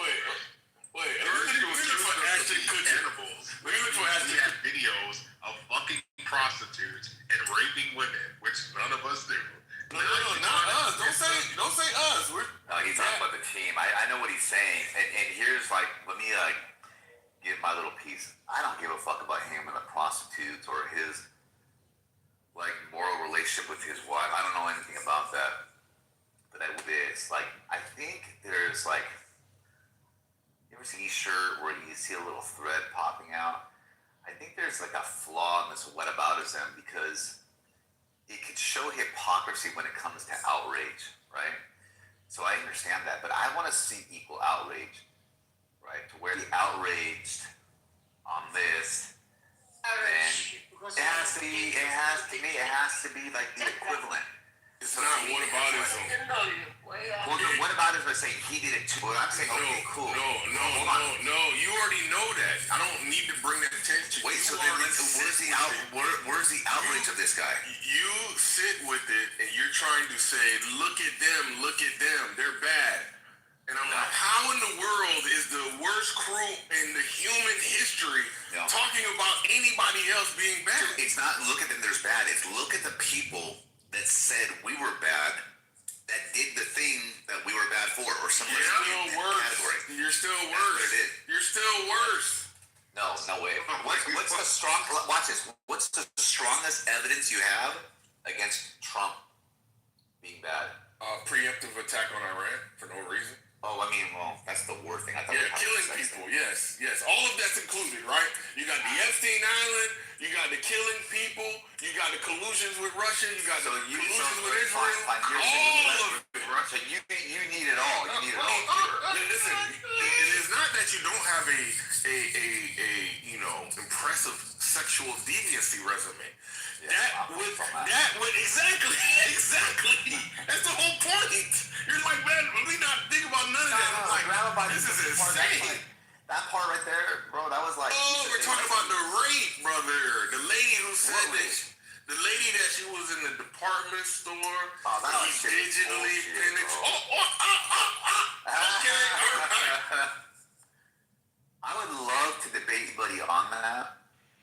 Wait. We had videos of fucking prostitutes and raping women, which none of us do. No, not us. Don't say us. No, he's talking about the team. I know what he's saying. And here's let me give my little piece. I don't give a fuck about him and the prostitutes or his moral relationship with his wife. I don't know anything about that. But I will this. I think there's you ever see a shirt where you see a little thread popping out? I think there's a flaw in this whataboutism because it could show hypocrisy when it comes to outrage, right? So I understand that, but I want to see equal outrage, right? To where the outraged on this, then it has to be the equivalent. It's not whataboutism. Well, the whataboutism is saying he did it too. But I'm saying, okay, cool. No. You already know that. I don't need to bring that attention. Wait, so then where's the outrage of this guy? You sit with it and you're trying to say, look at them, they're bad. And I'm like, how in the world is the worst crew in the human history talking about anybody else being bad? Dude, it's not look at them, there's bad. It's look at the people that said we were bad, that did the thing that we were bad for, or somewhere in that category. You're still worse. You're still worse. No way. What's the strong? Watch this. What's the strongest evidence you have against Trump being bad? Preemptive attack on Iran for no reason. Oh, I mean, well, that's the worst thing. I thought killing people. Yes. All of that's included, right? You got the Epstein Island. You got the killing people. You got the collusions with Russia. You got the collusions with Israel. All of it. So you need it all. You need it all. Listen, it is not that you don't have a impressive sexual deviancy resume. That would exactly. That's the whole point. You're like, man, we not think about none of that. This is insane. That part right there, bro, that was we're talking about the rape, brother. The lady who said this. The lady that she was in the department store. Oh, that was digitally finished. Okay, all right. I would love to debate Buddy on that.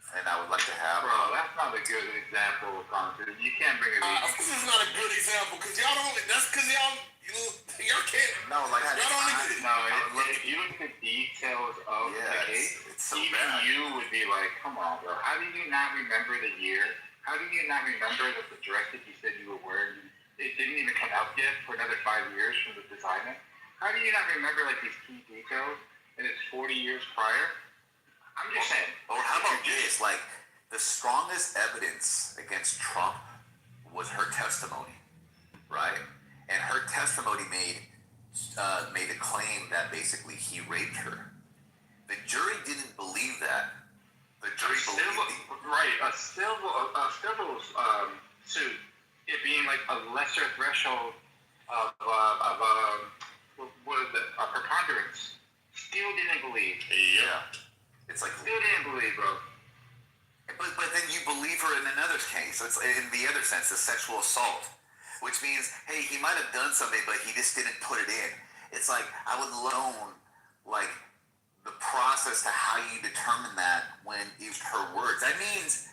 And I would like to have. Bro, that's not a good example of content. You can't bring it. Of course, it's not a good example because y'all don't. That's because y'all can't. No, y'all don't. If you look at the details of the case, so even bad. you would be like, "Come on, bro. How do you not remember the year? How do you not remember that the dress that you said you were wearing, it didn't even come out yet for another 5 years from the designer? How do you not remember these key details? And it's 40 years prior." I'm just saying. Or how about this? The strongest evidence against Trump was her testimony, right? And her testimony made a claim that basically he raped her. The jury didn't believe that. The jury believed a civil suit, it being a lesser threshold of what is it? A preponderance. Still didn't believe. Yeah. It's still didn't believe, bro. But then you believe her in another case. It's in the other sense, the sexual assault, which means, hey, he might have done something, but he just didn't put it in. It's I would loan the process to how you determine that when it's her words. That means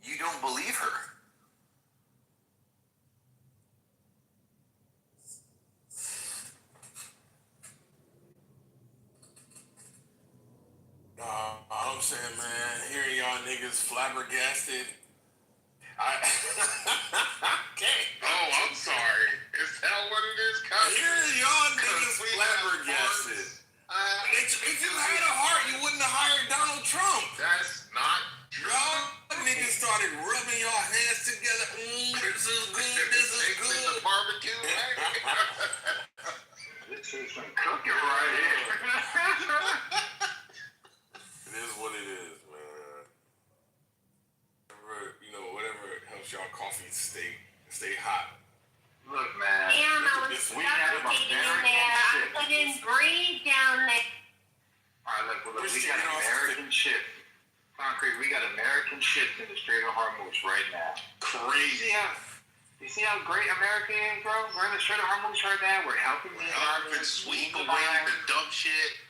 you don't believe her. I'm saying, man, hearing y'all niggas niggas flabbergasted. Okay. Oh, I'm sorry. Is that what it is? Y'all niggas flabbergasted. If you had a heart, you wouldn't have hired Donald Trump. That's not true. Y'all niggas started rubbing your hands together. This is good. This is good. The barbecue. This is some cooking right here. It is what it is, man. Whatever helps y'all coffee stay hot. Look, man. Damn, I was we have suffocating in American there. I shit. couldn't breathe down there. All right, look, we got American shit. Concrete, we got American ships in the Strait of Hormuz right now. Crazy. You see how great America is, bro? We're in the Strait of Hormuz right now. We're helping the environment. Sweep away the dumb shit.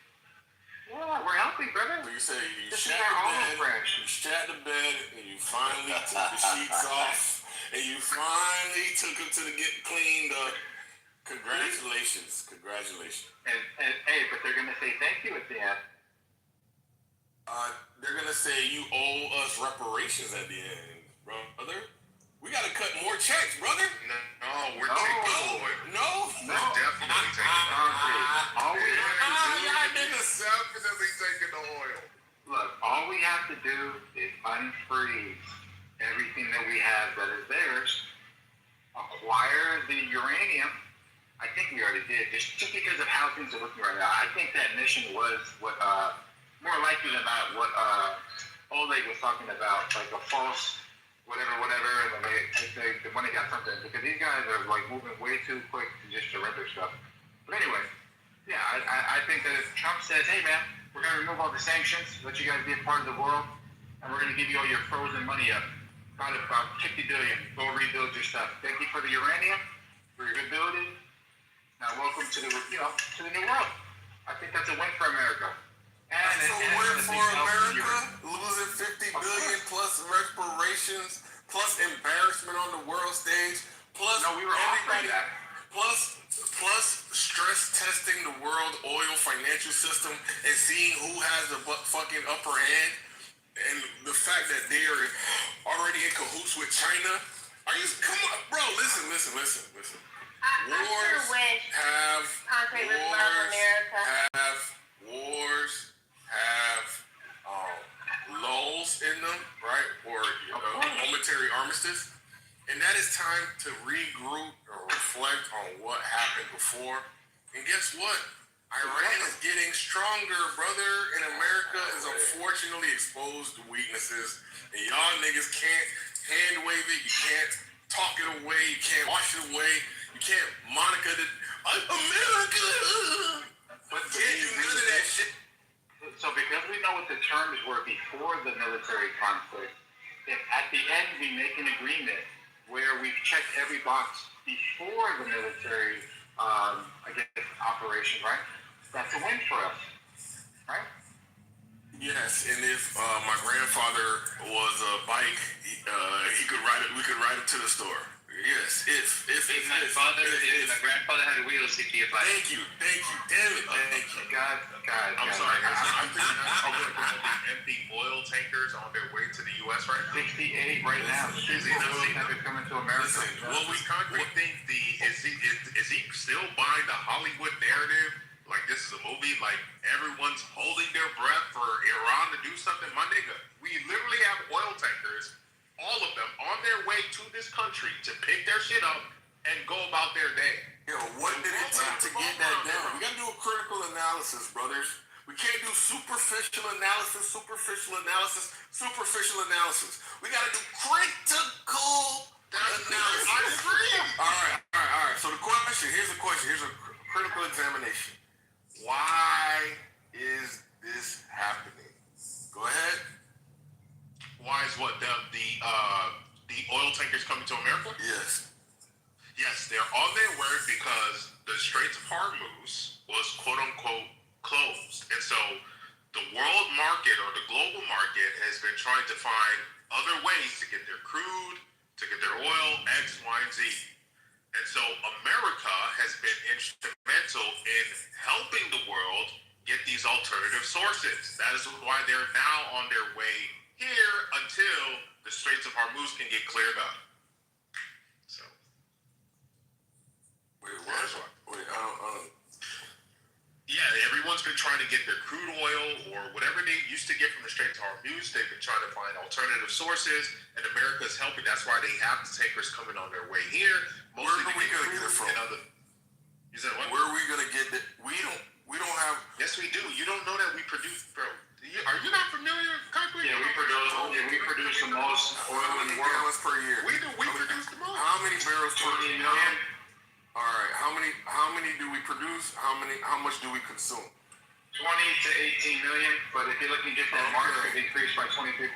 Yeah, we're helping, brother. So you say you This shat is our the olive bed, branch. you shat the bed, and you finally took the sheets off, and you finally took them to get cleaned up. Congratulations. And hey, but they're gonna say thank you at the end. They're gonna say you owe us reparations at the end, brother. We gotta cut more checks, brother. No, we're taking oil. No. We're definitely taking All we have to do, y'all niggas definitely taking the oil. look, all we have to do is unfreeze everything that we have that is theirs, acquire the uranium. I think we already did, just because of how things are looking right now. I think that mission was what, more likely than not, what Oleg was talking about, like a false whatever, and then the money got something, because these guys are like moving way too quick to just surrender stuff. But anyway, yeah, I think that if Trump says, hey man, we're going to remove all the sanctions, let you guys be a part of the world, and we're going to give you all your frozen money up, about 50 billion, go rebuild your stuff. Thank you for the uranium, for your good building. Now welcome to the new world. I think that's a win for America. That's a win for America. Losing 50 billion plus reparations, plus embarrassment on the world stage, plus everybody, plus stress testing the world oil financial system and seeing who has the fucking upper hand, and the fact that they are already in cahoots with China. Come on, bro? Listen. Wars have lulls in them, right? Or momentary armistice. And that is time to regroup or reflect on what happened before. And guess what? Iran is getting stronger, brother, and America is unfortunately exposed to weaknesses. And y'all niggas can't hand wave it, you can't talk it away, you can't wash it away, you can't Monica America! But can't do none of that shit. So because we know what the terms were before the military conflict, if at the end we make an agreement where we've checked every box before the military, operation, right? That's a win for us, right? Yes, and if my grandfather was a bike, he could ride it. We could ride him to the store. Yes, if my grandfather had wheels, he'd be a bike. Thank you, damn it, thank you. God. I'm sorry, I'm thinking that's empty oil tankers on their way to the U.S. right now. 68 right now. Coming to America. What we concrete think is he still buying the Hollywood narrative? Like this is a movie, like everyone's holding their breath for Iran to do something. My nigga, we literally have oil tankers, all of them, on their way to this country to pick their shit up and go about their day. Yo, what did it take to get that down? We gotta do a critical analysis, brothers. We can't do superficial analysis. We gotta do critical analysis. I agree. All right. So here's the question. Here's a critical examination. Why is this happening? Go ahead. Why is what the oil tankers coming to America? Yes. Yes, they're on their way because the Straits of Hormuz was quote unquote closed, and so the world market or the global market has been trying to find other ways to get their crude, to get their oil, X, Y, and Z. And so America has been instrumental in helping the world get these alternative sources. That is why they're now on their way here until the Straits of Hormuz can get cleared up. So. Wait, what? Wait, I don't. Yeah, everyone's been trying to get their crude oil or whatever they used to get from the Straits of Hormuz. They've been trying to find alternative sources, and America's helping. That's why they have the tankers coming on their way here. Where are we gonna get it from? You said what? Where are we gonna get it? We don't have. Yes, we do. You don't know that we produce, bro. Are you not familiar with concrete? Yeah, we produce the most oil in the world. Barrels per year. We produce the most. How many barrels per 20 million. All right. How many do we produce? How much do we consume? 20 to 18 million, but if you're looking just at market, it increased by 23%.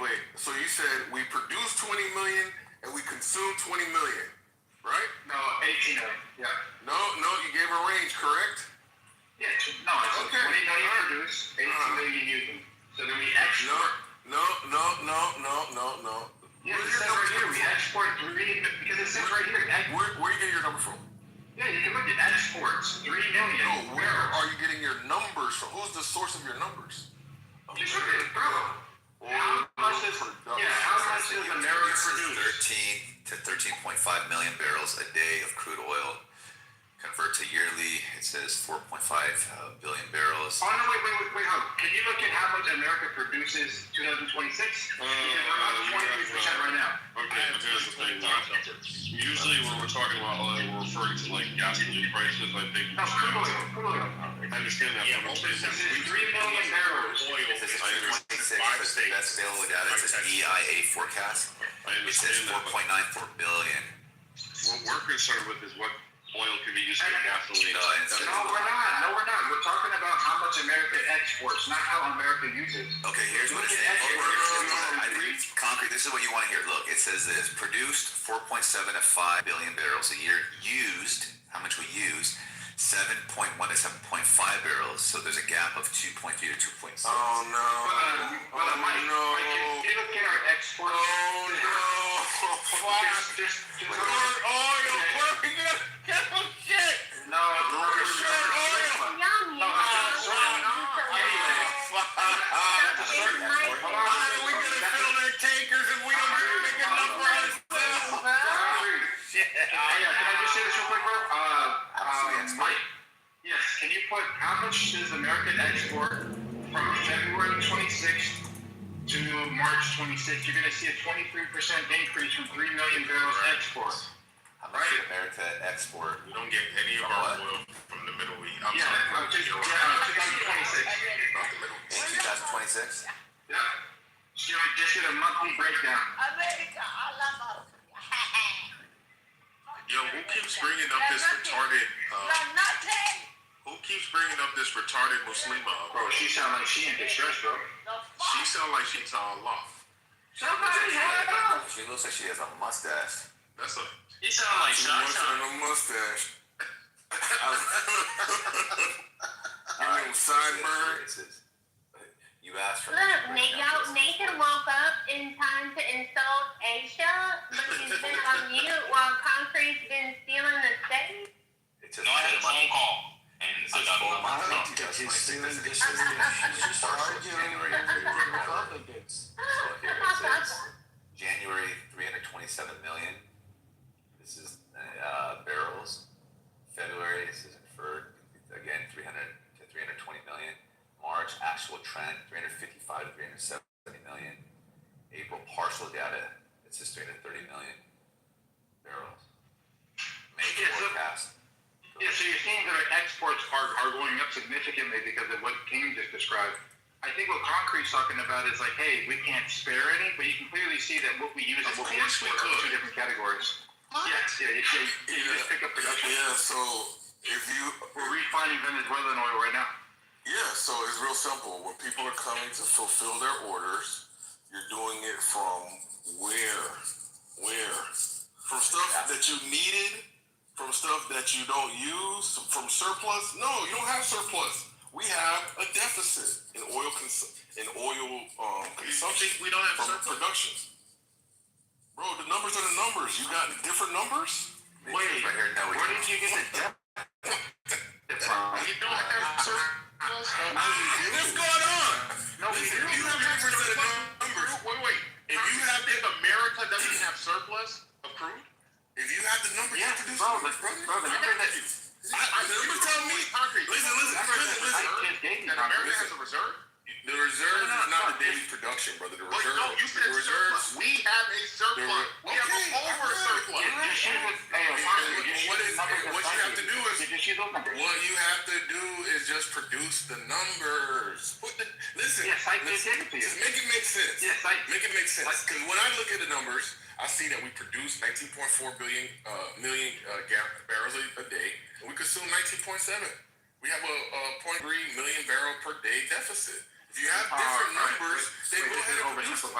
Wait. So you said we produce 20 million and we consume 20 million, right? No, 18 million. Yeah. No, you gave a range, correct? Yeah, no, it's okay. 20 million produced, 18 million using. So then we export. No. Yeah, it says right here, we export 3, because it says right here. Where you getting your number from? Yeah, you can look at exports, 3 million. No, where are you getting your numbers from? Who's the source of your numbers? Just look at it, bro. How much does America produce? 13 to 13.5 million barrels a day of crude oil. Convert to yearly, it says 4.5 billion barrels. Oh, no, wait, hold. Can you look at how much America produces 2026? Because we're about 23% right now. Okay, but here's the thing, usually when we're talking about oil, we're referring to like gasoline prices, I think. No, crude oil. I understand that. Yeah, this is 3 million barrels. It says 26, but the best available data, it says EIA forecast. It says 4.94 billion. What we're concerned with is what oil can be used for gasoline. No, we're not. We're talking about how much America exports, not how America uses. Okay, here's what it says. Concrete, this is what you want to hear. Look, it says this. Produced 4.7 to 5 billion barrels a year. Used, how much we use, 7.1 to 7.5 barrels. So there's a gap of 2.3 to 2.6. Oh, no. Mike, can you look at our exports? Oh, no. Just oil. Shit. No, we gonna fill their tankers if we don't make enough for ourselves? Can I just say this real quick, bro? Mike, yes, can you put how much does American export from February 26th to March 26th? You're going to see a 23% increase from 3 million barrels export. How much did America export? We don't get any of our oil from the Middle East. I'm sorry. 2026. In 2026? Yeah. Just get a monthly breakdown. Yo, who keeps bringing up this retarded? Who keeps bringing up this retarded Muslima? Bro, she sound like she in distress, bro. She sound like she's all off. Somebody help! She looks like she has a mustache. That's a. He sound like a mustache. Sideburn. You asked for. Look, Nathan woke up in time to insult Aisha, but he's been on mute while Concrete's been stealing the stage. No, I had a phone call. And I got full month. January 327 million. This is barrels. February, this is inferred. Again, 300 to 320 million. March, actual trend, 355 to 370 million. April, partial data, it says 330 million barrels. May forecast. Yeah, so you're seeing that our exports are going up significantly because of what King just described. I think what Concrete's talking about is like, hey, we can't spare any, but you can clearly see that what we use and what we export are two different categories. Yes, you just pick up production. Yeah, so if we're refining Venezuelan oil right now. Yeah, so it's real simple. When people are coming to fulfill their orders, you're doing it from where? From stuff that you needed? From stuff that you don't use? From surplus? No, you don't have surplus. We have a deficit in oil consumption. We don't have from surplus? production. Bro, the numbers are the numbers. You got different numbers? Wait, where did you get the deficit from? You don't have surplus? What's going on? No, we do. You have numbers that are have if America doesn't have surplus of crude, if you have the numbers, Yeah, you produce bro, numbers, the brother. number that The numbers tell me. concrete. Listen. That America has a reserve. The reserve is not the daily production, brother. The reserve. No, you said surplus. We have a surplus. We have an over surplus. What you have to do is just produce the numbers. Listen. Yes, I did give it to you. Just make it make sense. Yes, make it make sense. Because when I look at the numbers, I see that we produce 19.4 million barrels a day, and we consume 19.7. We have a 0.3 million barrel per day deficit. If you have different numbers, then go ahead and produce them.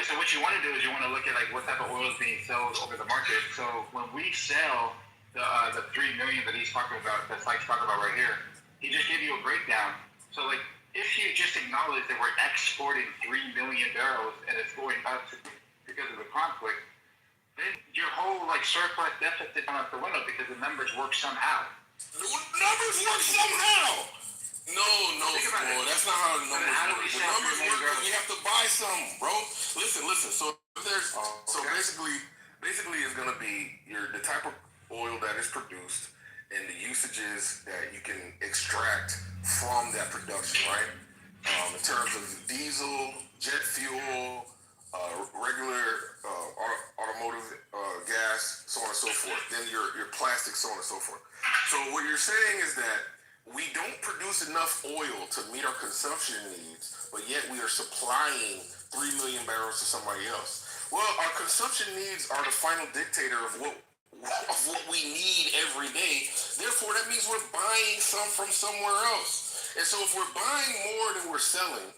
So what you want to do is you want to look at like what type of oil is being sold over the market. So when we sell the 3 million that he's talking about, that Sykes talking about right here, he just gave you a breakdown. So like if you just acknowledge that we're exporting 3 million barrels and it's going up because of the conflict, then your whole like surplus deficit gone out the window because the numbers work somehow. The numbers work somehow. No, bro. That's not how the numbers work. The numbers work because we have to buy some, bro. Listen. So basically it's gonna be the type of oil that is produced and the usages that you can extract from that production, right? In terms of diesel, jet fuel, regular automotive gas, so on and so forth. Then your plastic, so on and so forth. So what you're saying is that we don't produce enough oil to meet our consumption needs, but yet we are supplying 3 million barrels to somebody else. Well, our consumption needs are the final dictator of what we need every day. Therefore, that means we're buying some from somewhere else. And so if we're buying more than we're selling,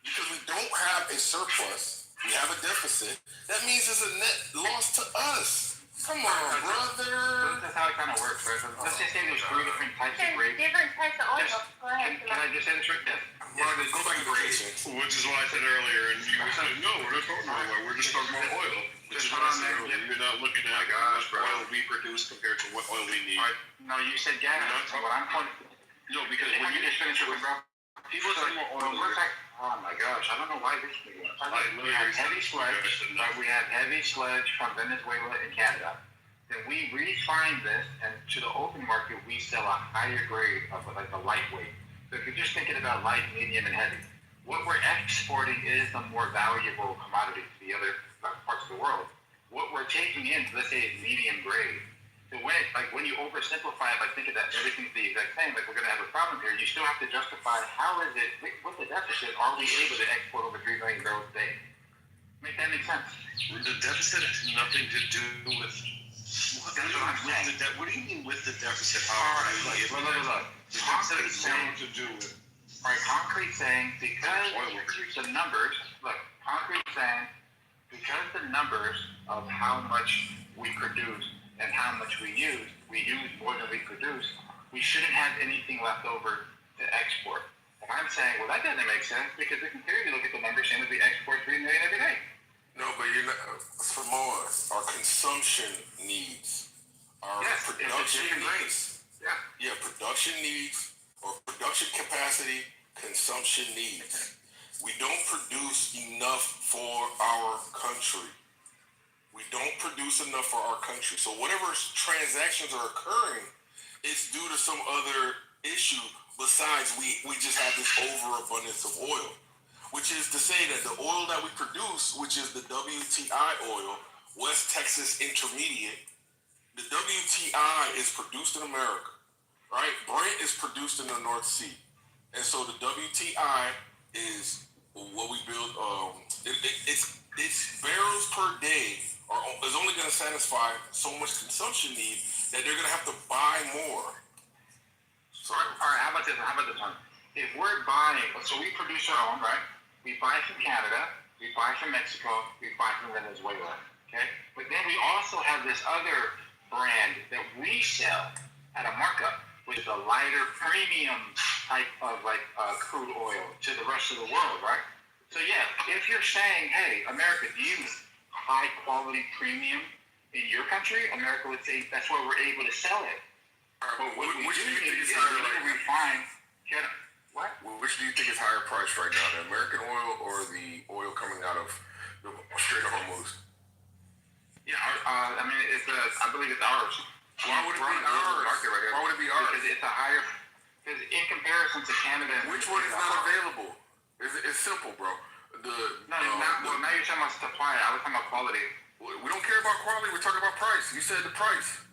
because we don't have a surplus, we have a deficit, that means it's a net loss to us. Come on, brother. That's how it kind of works, right? So let's just say there's 3 different types of grades. Different types of oil. Go ahead. Can I just say this right there? Go back to grades. Which is why I said earlier, and you said, no, we're not talking about oil, we're just talking about oil. Which is what I said earlier. You're not looking at what oil we produce compared to what oil we need. No, you said gas. What I'm pointing. No, because when you just finish it with bro. People say, oh my gosh, I don't know why this thing. We have heavy sludge. We have heavy sludge from Venezuela and Canada. Then we refine this, and to the open market, we sell a higher grade of like the lightweight. So if you're just thinking about light, medium, and heavy, what we're exporting is the more valuable commodity to the other parts of the world. What we're taking in, let's say, is medium grade. So when you oversimplify it by thinking that everything's the exact same, like we're going to have a problem here, you still have to justify how is it, what's the deficit, are we able to export over 3 million barrels a day? Make that make sense? The deficit has nothing to do with... What do you mean with the deficit? The deficit has nothing to do with... All right, concrete saying because the numbers, concrete saying because the numbers of how much we produce and how much we use more than we produce, we shouldn't have anything left over to export. And I'm saying, well, that doesn't make sense because if you look at the numbers, saying that we export 3 million every day. No, but you're not, for more, our consumption needs, our production needs. Yeah, production needs, or production capacity, consumption needs. We don't produce enough for our country. We don't produce enough for our country. So whatever transactions are occurring, it's due to some other issue besides we just have this overabundance of oil, which is to say that the oil that we produce, which is the WTI oil, West Texas Intermediate, the WTI is produced in America, right? Brent is produced in the North Sea. And so the WTI is what we build, it's barrels per day is only going to satisfy so much consumption need that they're going to have to buy more. So, all right, how about this one? If we're buying, so we produce our own, right? We buy from Canada, we buy from Mexico, we buy from Venezuela, okay? But then we also have this other brand that we sell at a markup, which is a lighter premium type of crude oil to the rest of the world, right? So yeah, if you're saying, hey, America, do you high quality premium in your country? America would say that's where we're able to sell it. But what we do need is refine. What? Which do you think is higher priced right now, the American oil or the oil coming out of the Strait of Hormuz? Yeah, I mean, I believe it's ours. Why would it be ours? Market right here. Why would it be ours? Because it's a higher. Because in comparison to Canada, which one is not available? It's simple, bro. Now you're talking about supply. I was talking about quality. We don't care about quality. We're talking about price. You said the price.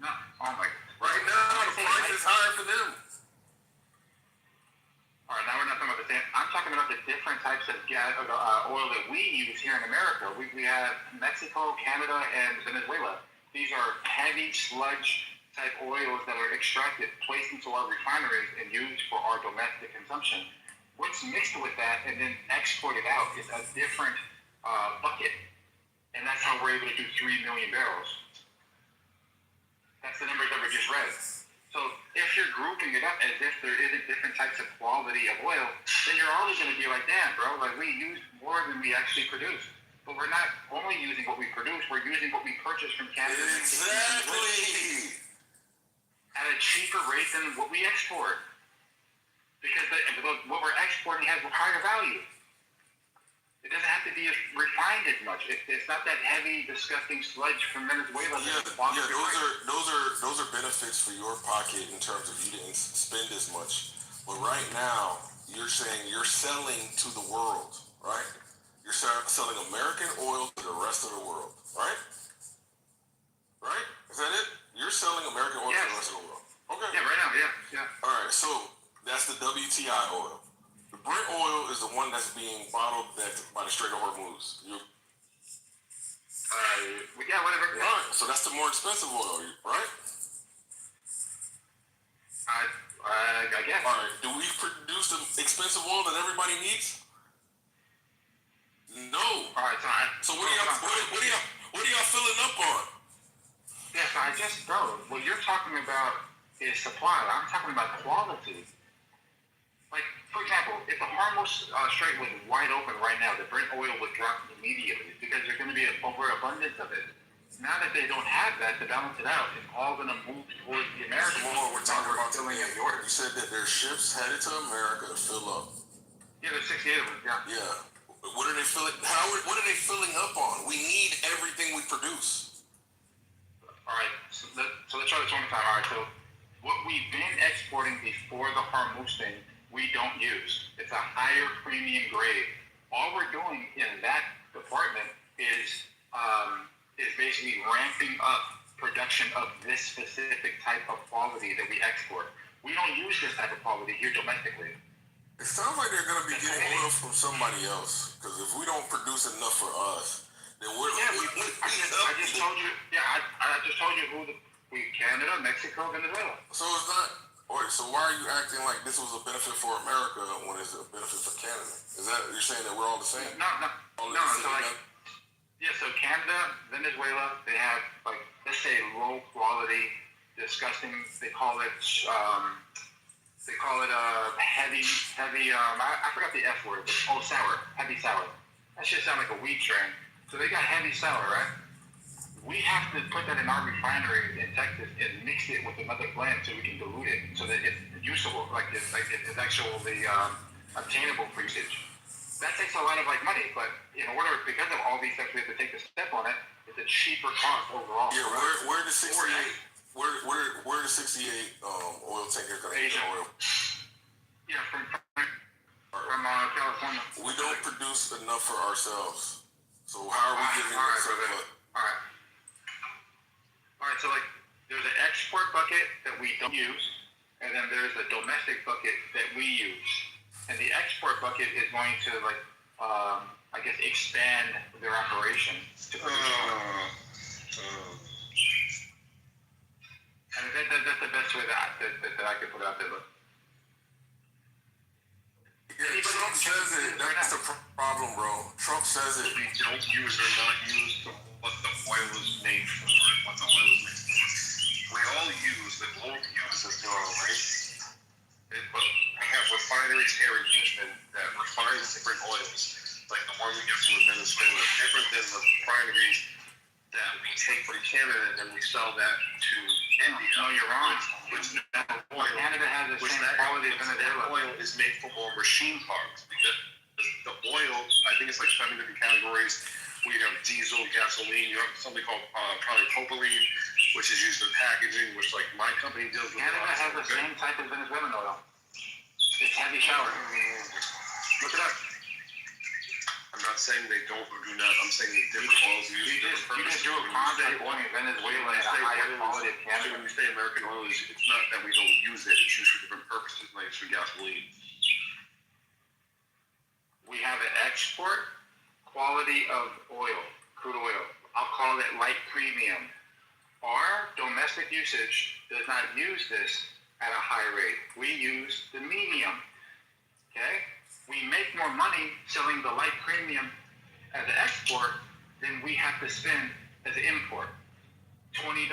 No. Oh my. Right now, the price is higher for them. All right, now we're not talking about the same. I'm talking about the different types of gas, oil that we use here in America. We have Mexico, Canada, and Venezuela. These are heavy sludge type oils that are extracted, placed into our refineries, and used for our domestic consumption. What's mixed with that and then exported out is a different bucket, and that's how we're able to do 3 million barrels. That's the numbers that we just read. So if you're grouping it up as if there isn't different types of quality of oil, then you're always going to be like, damn, bro, like we use more than we actually produce. But we're not only using what we produce, we're using what we purchase from Canada. Exactly. At a cheaper rate than what we export. Because what we're exporting has a higher value. It doesn't have to be refined as much. It's not that heavy, disgusting sludge from Venezuela. Those are benefits for your pocket in terms of you didn't spend as much. But right now, you're saying you're selling to the world, right? You're selling American oil to the rest of the world, right? Right? Is that it? You're selling American oil to the rest of the world. Okay. Yeah, right now, yeah. All right, so that's the WTI oil. The Brent oil is the one that's being bottled by the Strait of Hormuz. Yeah, whatever. Right, so that's the more expensive oil, right? I guess. All right, do we produce the expensive oil that everybody needs? No. All right, so what are y'all filling up on? Yes, bro, what you're talking about is supply. I'm talking about quality. Like, for example, if the Hormuz Strait was wide open right now, the Brent oil would drop immediately because there's going to be an overabundance of it. Now that they don't have that to balance it out, it's all going to move towards the American oil. We're talking about filling up yours. You said that there's ships headed to America to fill up. Yeah, there's 68 of them. Yeah. Yeah. What are they filling? What are they filling up on? We need everything we produce. All right. So let's try this one more time. All right. So what we've been exporting before the Hormuz thing, we don't use. It's a higher premium grade. All we're doing in that department is basically ramping up production of this specific type of quality that we export. We don't use this type of quality here domestically. It sounds like they're going to be getting oil from somebody else. Because if we don't produce enough for us, then we're... I just told you. Yeah, I just told you we Canada, Mexico, Venezuela. So it's not... So why are you acting like this was a benefit for America when it's a benefit for Canada? Is that you're saying that we're all the same? No. So Canada, Venezuela, they have let's say low quality, disgusting. They call it heavy. I forgot the F word. But, sour, heavy sour. That shit sound like a weed strain. So they got heavy sour, right? We have to put that in our refinery in Texas and mix it with another blend so we can dilute it so that it's usable, it's actually obtainable for usage. That takes a lot of money, but because of all these steps we have to take the step on it, it's a cheaper cost overall. Yeah, where the 68 where the 68 oil tankers gonna get oil? Yeah, from California. We don't produce enough for ourselves. So how are we giving ourselves? All right, so there's an export bucket that we don't use, and then there's a domestic bucket that we use. And the export bucket is going to expand their operation to produce. And that's the best way that I could put it out there. But Trump says it. That's the problem, bro. Trump says it. We don't use or not use what the oil is made for. What the oil is made for. We all use the globe uses the oil, right? But we have refineries here in Houston that refine different oils, like the one we get from Venezuela, different than the refineries that we take from Canada and then we sell that to India. No, you're wrong. Canada has the same quality as Venezuela. is made for more machine parts because the oil, I think it's like 7 different categories. We have diesel, gasoline. You have something called polypropylene, which is used in packaging, which like my company deals with. Canada has the same type of Venezuelan oil. It's heavy shower. Look it up. I'm not saying they don't or do not. I'm saying that different oils are used. You just do a contract on Venezuela at a higher quality of Canada. When you say American oil, it's not that we don't use it. It's used for different purposes, like it's for gasoline. We have an export quality of oil, crude oil. I'll call it light premium. Our domestic usage does not use this at a high rate. We use the medium. Okay? We make more money selling the light premium as an export than we have to spend as an import. $20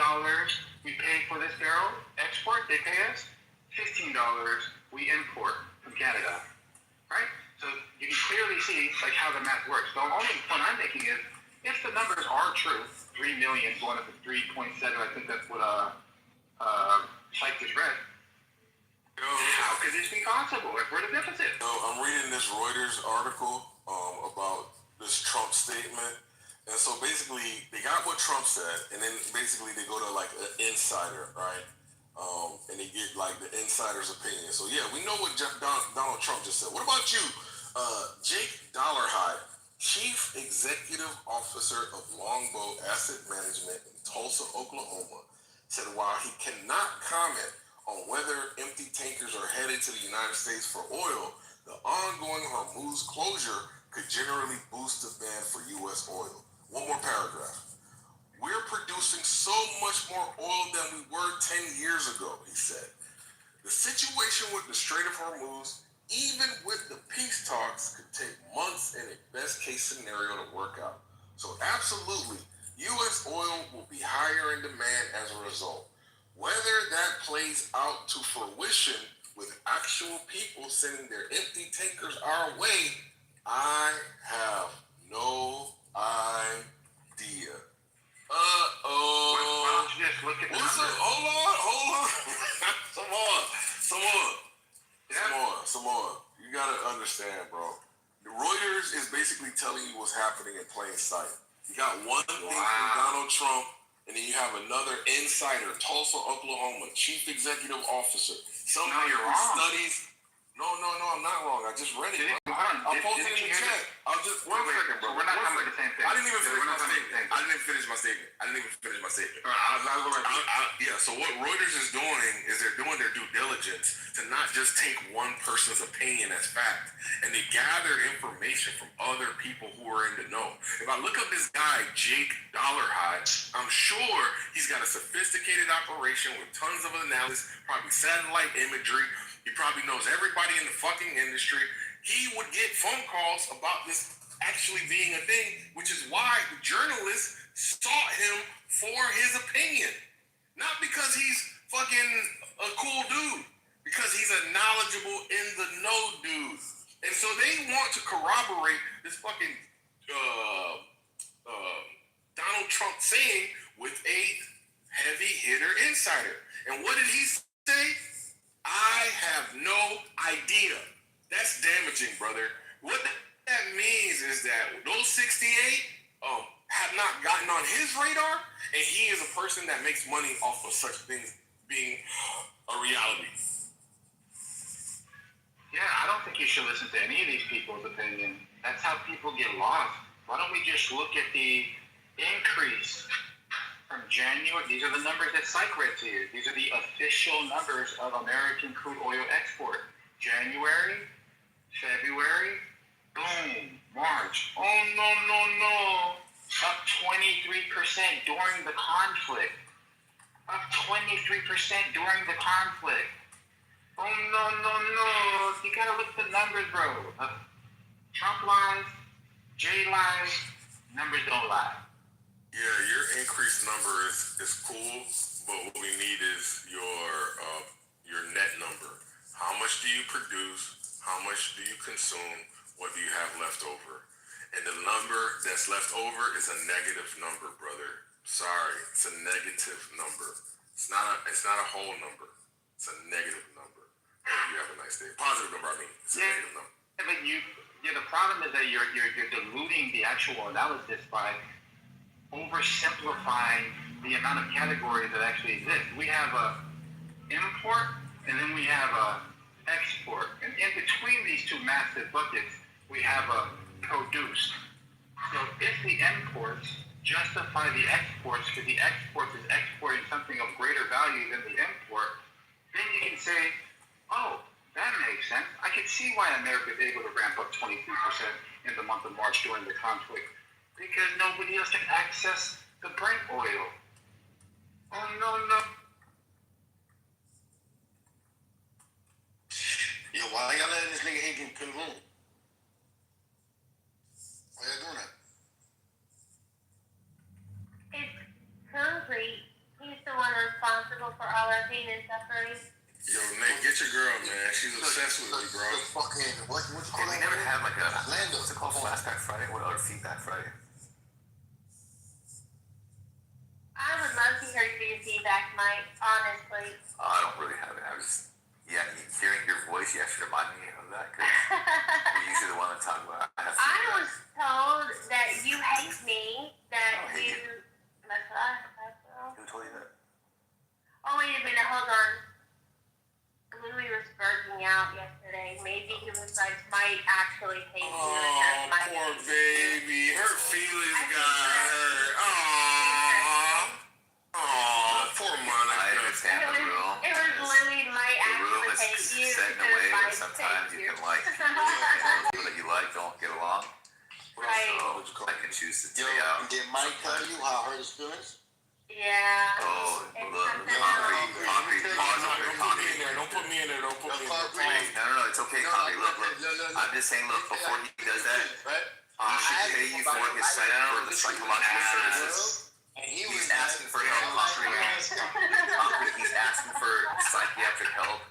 we pay for this barrel export, they pay us. $15 we import from Canada. Right? So you can clearly see like how the math works. The only point I'm making is if the numbers are true, 3 million going up to 3.7, I think that's what Mike just read. How could this be possible if we're the deficit? I'm reading this Reuters article about this Trump statement. And so basically, they got what Trump said, and then basically they go to like an insider, right? And they get like the insider's opinion. So yeah, we know what Donald Trump just said. What about you, Jake Dollarhide, Chief Executive Officer of Longbow Asset Management in Tulsa, Oklahoma, said while he cannot comment on whether empty tankers are headed to the United States for oil, the ongoing Hormuz closure could generally boost demand for U.S. oil. One more paragraph. We're producing so much more oil than we were 10 years ago, he said. The situation with the Strait of Hormuz, even with the peace talks, could take months in a best case scenario to work out. So absolutely, U.S. oil will be higher in demand as a result. Whether that plays out to fruition with actual people sending their empty tankers our way, I have no idea. Uh-oh. Why don't you just look at the numbers? Hold on. Some more. You gotta understand, bro. The Reuters is basically telling you what's happening in plain sight. You got one thing from Donald Trump, and then you have another insider, Tulsa, Oklahoma, Chief Executive Officer. Somehow you're wrong. Studies. No, I'm not wrong. I just read it. I'll post it in the chat. I'll just one second, bro. We're not talking about the same thing. I didn't even finish my statement. So what Reuters is doing is they're doing their due diligence to not just take one person's opinion as fact, and they gather information from other people who are in the know. If I look up this guy, Jake Dollarhide, I'm sure he's got a sophisticated operation with tons of analysis, probably satellite imagery. He probably knows everybody in the fucking industry. He would get phone calls about this actually being a thing, which is why the journalists sought him for his opinion. Not because he's fucking a cool dude, because he's a knowledgeable in the know dude. And so they want to corroborate this fucking Donald Trump saying with a heavy hitter insider. And what did he say? I have no idea. That's damaging, brother. What that means is that those 68 have not gotten on his radar, and he is a person that makes money off of such things being a reality. Yeah, I don't think you should listen to any of these people's opinion. That's how people get lost. Why don't we just look at the increase from January? These are the numbers that Psych read to you. These are the official numbers of American crude oil export. January, February, boom, March. Oh, no. Up 23% during the conflict. Up 23% during the conflict. Oh, no. You gotta look at the numbers, bro. Trump lies, Jay lies, numbers don't lie. Yeah, your increased number is cool, but what we need is your net number. How much do you produce? How much do you consume? What do you have left over? And the number that's left over is a negative number, brother. Sorry, it's a negative number. It's not a whole number. It's a negative number. Hope you have a nice nice thing. Positive number, I mean. It's a negative number. But the problem is that you're diluting the actual analysis by oversimplifying the amount of categories that actually exist. We have a import and then we have a export. And in between these two massive buckets, we have a produced. So if the imports justify the exports because the exports is exporting something of greater value than the import, then you can say, oh, that makes sense. I can see why America is able to ramp up 23% in the month of March during the conflict. Because nobody else can access the Brent oil. Oh, no. Yo, why y'all letting this nigga Adrian Cameroon? Why y'all doing that? It's concrete. He's the one responsible for all our pain and suffering. Yo, Nate, get your girl, man. She's obsessed with you, bro. Fucking, what's Hey, called? we never had like a, Lando. what's it called, Flashback Friday? What, or Feedback Friday? I would love to hear your feedback, Mike, honestly. I don't really have it. I was, hearing your voice, you actually remind me of that, because you're usually the one to talk about. I was told that you hate me, that you... That's what Who told you that? Oh, wait a minute, hold on. Louis was burning out yesterday. Maybe he was like, might actually hate you. Oh, poor baby. Her feelings got hurt. Aww, poor Monica. I understand the room. It was Louis might actually hate you. The room is set in a way where sometimes you can like people that you like don't get along. Right. So I can choose to stay out. Did Mike tell you how hurt his feelings? Yeah. Oh, look, concrete, Don't put me in there. No, it's okay, concrete. Look. I'm just saying, look, before he does that, he should pay you for his psychological services. He's asking for help, concrete. He's asking for psychiatric help.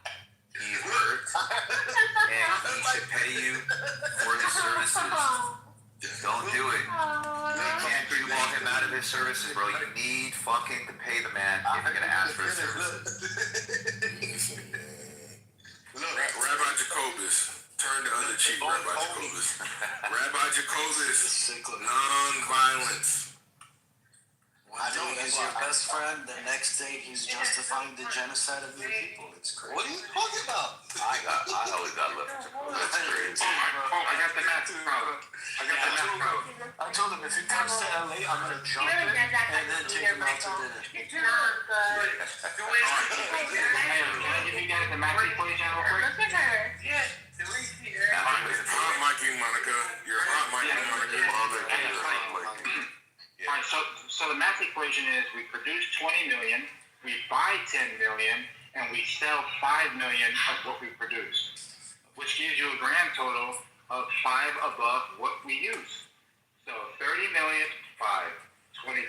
He's hurt, and he should pay you for his services. Don't do it. You can't walk him out of his services, bro. You need fucking to pay the man if you're gonna ask for his services. Rabbi Jacobus, turn the other cheek, Rabbi Jacobus. Rabbi Jacobus, non-violence. One day he's your best friend, the next day he's justifying the genocide of your people. It's crazy. What are you talking about? I always got love for Jacobus. That's crazy. I got the math problem. I told him if he comes to LA, I'm gonna jump it and then take him out to dinner. It's not good. Can I give you guys the math equation real quick? Look at her. Hot micing, Monica. You're hot micing, Monica. All right, so the math equation is we produce 20 million, we buy 10 million, and we sell 5 million of what we produce, which gives you a grand total of 5 above what we use. So 30 million, 5, 25.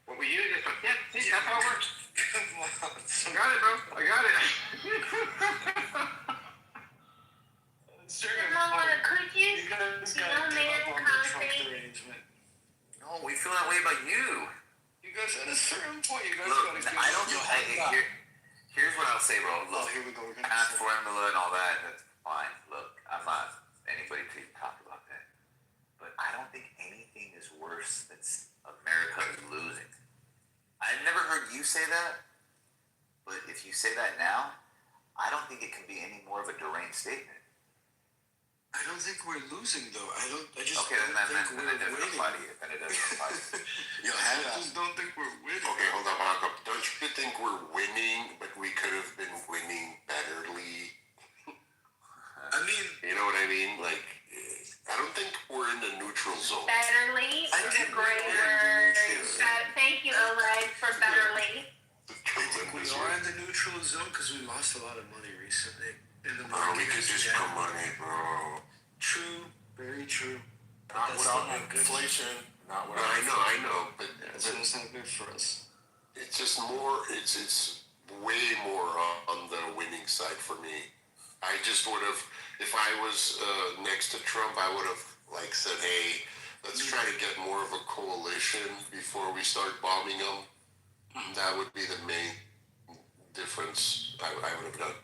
What we use is, see, that's how it works. I got it, bro. I got it. Cookies? No, we feel that way about you. You guys, at a certain point, you guys Look, gotta I don't know. Here's what I'll say, bro. Look, here we go. math formula and all that, that's fine. Look, I'm not anybody to talk about that. But I don't think anything is worse than America losing. I've never heard you say that, but if you say that now, I don't think it can be any more of a deranged statement. I don't think we're losing, though. I just okay, don't think we're winning. Then it doesn't apply to you. I just don't think we're winning. Okay, hold on, Marco. Don't you think we're winning, but we could have been winning betterly? I mean... You know what I mean? Like, I don't think we're in the neutral zone. Betterly is a great word. Thank you, Oleg, for betterly. I think we are in the neutral zone because we lost a lot of money recently. Bro, we could just come money, bro. True, very true. Not without inflation. Not without. I know, but so it's not good for us. It's just more. It's way more on the winning side for me. I just would have, if I was next to Trump, I would have like said, hey, let's try to get more of a coalition before we start bombing them. That would be the main difference I would have done.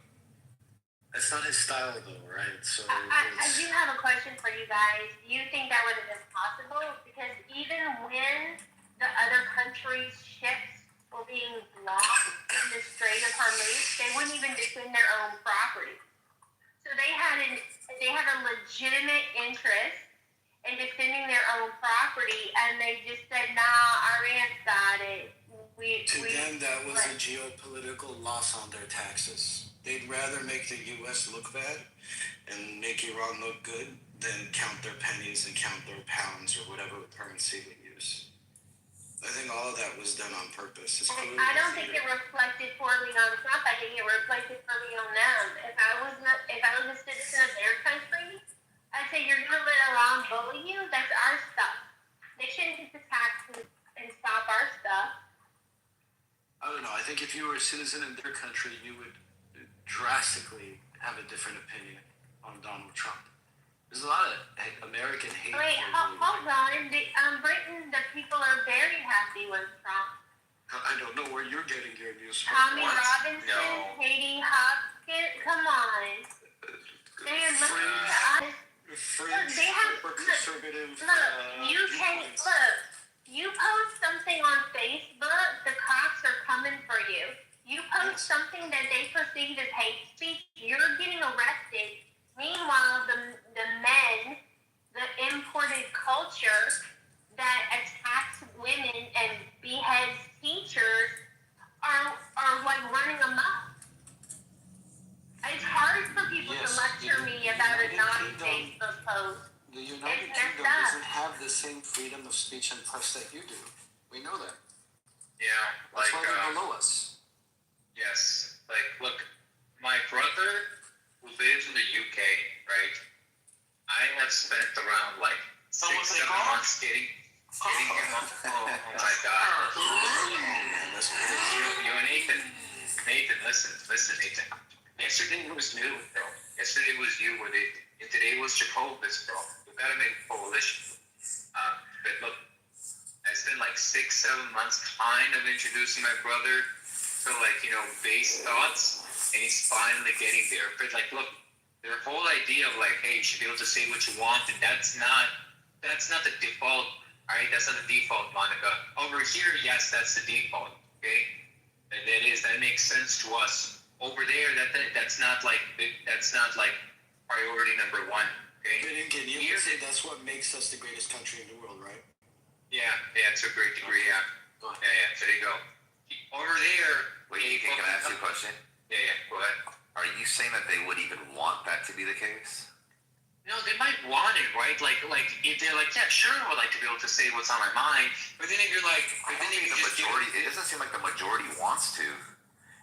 I not his style, though, right? So I do have a question for you guys. Do you think that would have been possible? Because even when the other countries' ships were being blocked in the Strait of Hormuz, they wouldn't even defend their own property. So they had a legitimate interest in defending their own property, and they just said, "Nah, Iran's got it." To them, that was a geopolitical loss on their taxes. They'd rather make the U.S. look bad and make Iran look good than count their pennies and count their pounds or whatever currency they use. I think all of that was done on purpose. I don't think it reflected poorly on Trump. I think it reflected poorly on them. If I was a citizen of their country, I'd say you're gonna let Iran bully you. That's our stuff. They shouldn't get the taxes and stop our stuff. I don't know. I think if you were a citizen in their country, you would drastically have a different opinion on Donald Trump. There's a lot of American hate. Wait, hold on. Britain, the people are very happy with Trump. I don't know where you're getting your news from. Tommy Robinson, Katie Hopkins, come on. They are they have conservative. You post something on Facebook, the cops are coming for you. You post something that they perceive as hate speech, you're getting arrested. Meanwhile, the men, the imported culture that attacks women and beheads teachers are like running amok. It's hard for people to lecture me about a naughty Facebook post. The United Kingdom doesn't have the same freedom of speech and press that you do. We know that. Yeah, That's why they're below us. Yes. Like, look, my brother who lives in the UK, right? I have spent around like 6-7 months getting him on. Oh my God. You and Nathan, listen, Nathan. Yesterday was new, bro. Yesterday was you, and today was Jehovah's, bro. We gotta make a coalition. But look, I spent like 6-7 months kind of introducing my brother to base thoughts, and he's finally getting there. But like, look, their whole idea of like, hey, you should be able to say what you want, and that's not the default. All right, that's not the default, Monica. Over here, yes, that's the default. Okay, and that makes sense to us. Over there, that's not like priority number one. Okay. But again, you would say that's what makes us the greatest country in the world, right? Yeah, to a great degree. Yeah. Go ahead. Yeah. There you go. Over there. Wait, can I ask you a question? Yeah. Go ahead. Are you saying that they would even want that to be the case? No, they might want it, right? Like if they're like, yeah, sure, I would like to be able to say what's on my mind. But then if you're like, I think the majority. It doesn't seem like the majority wants to.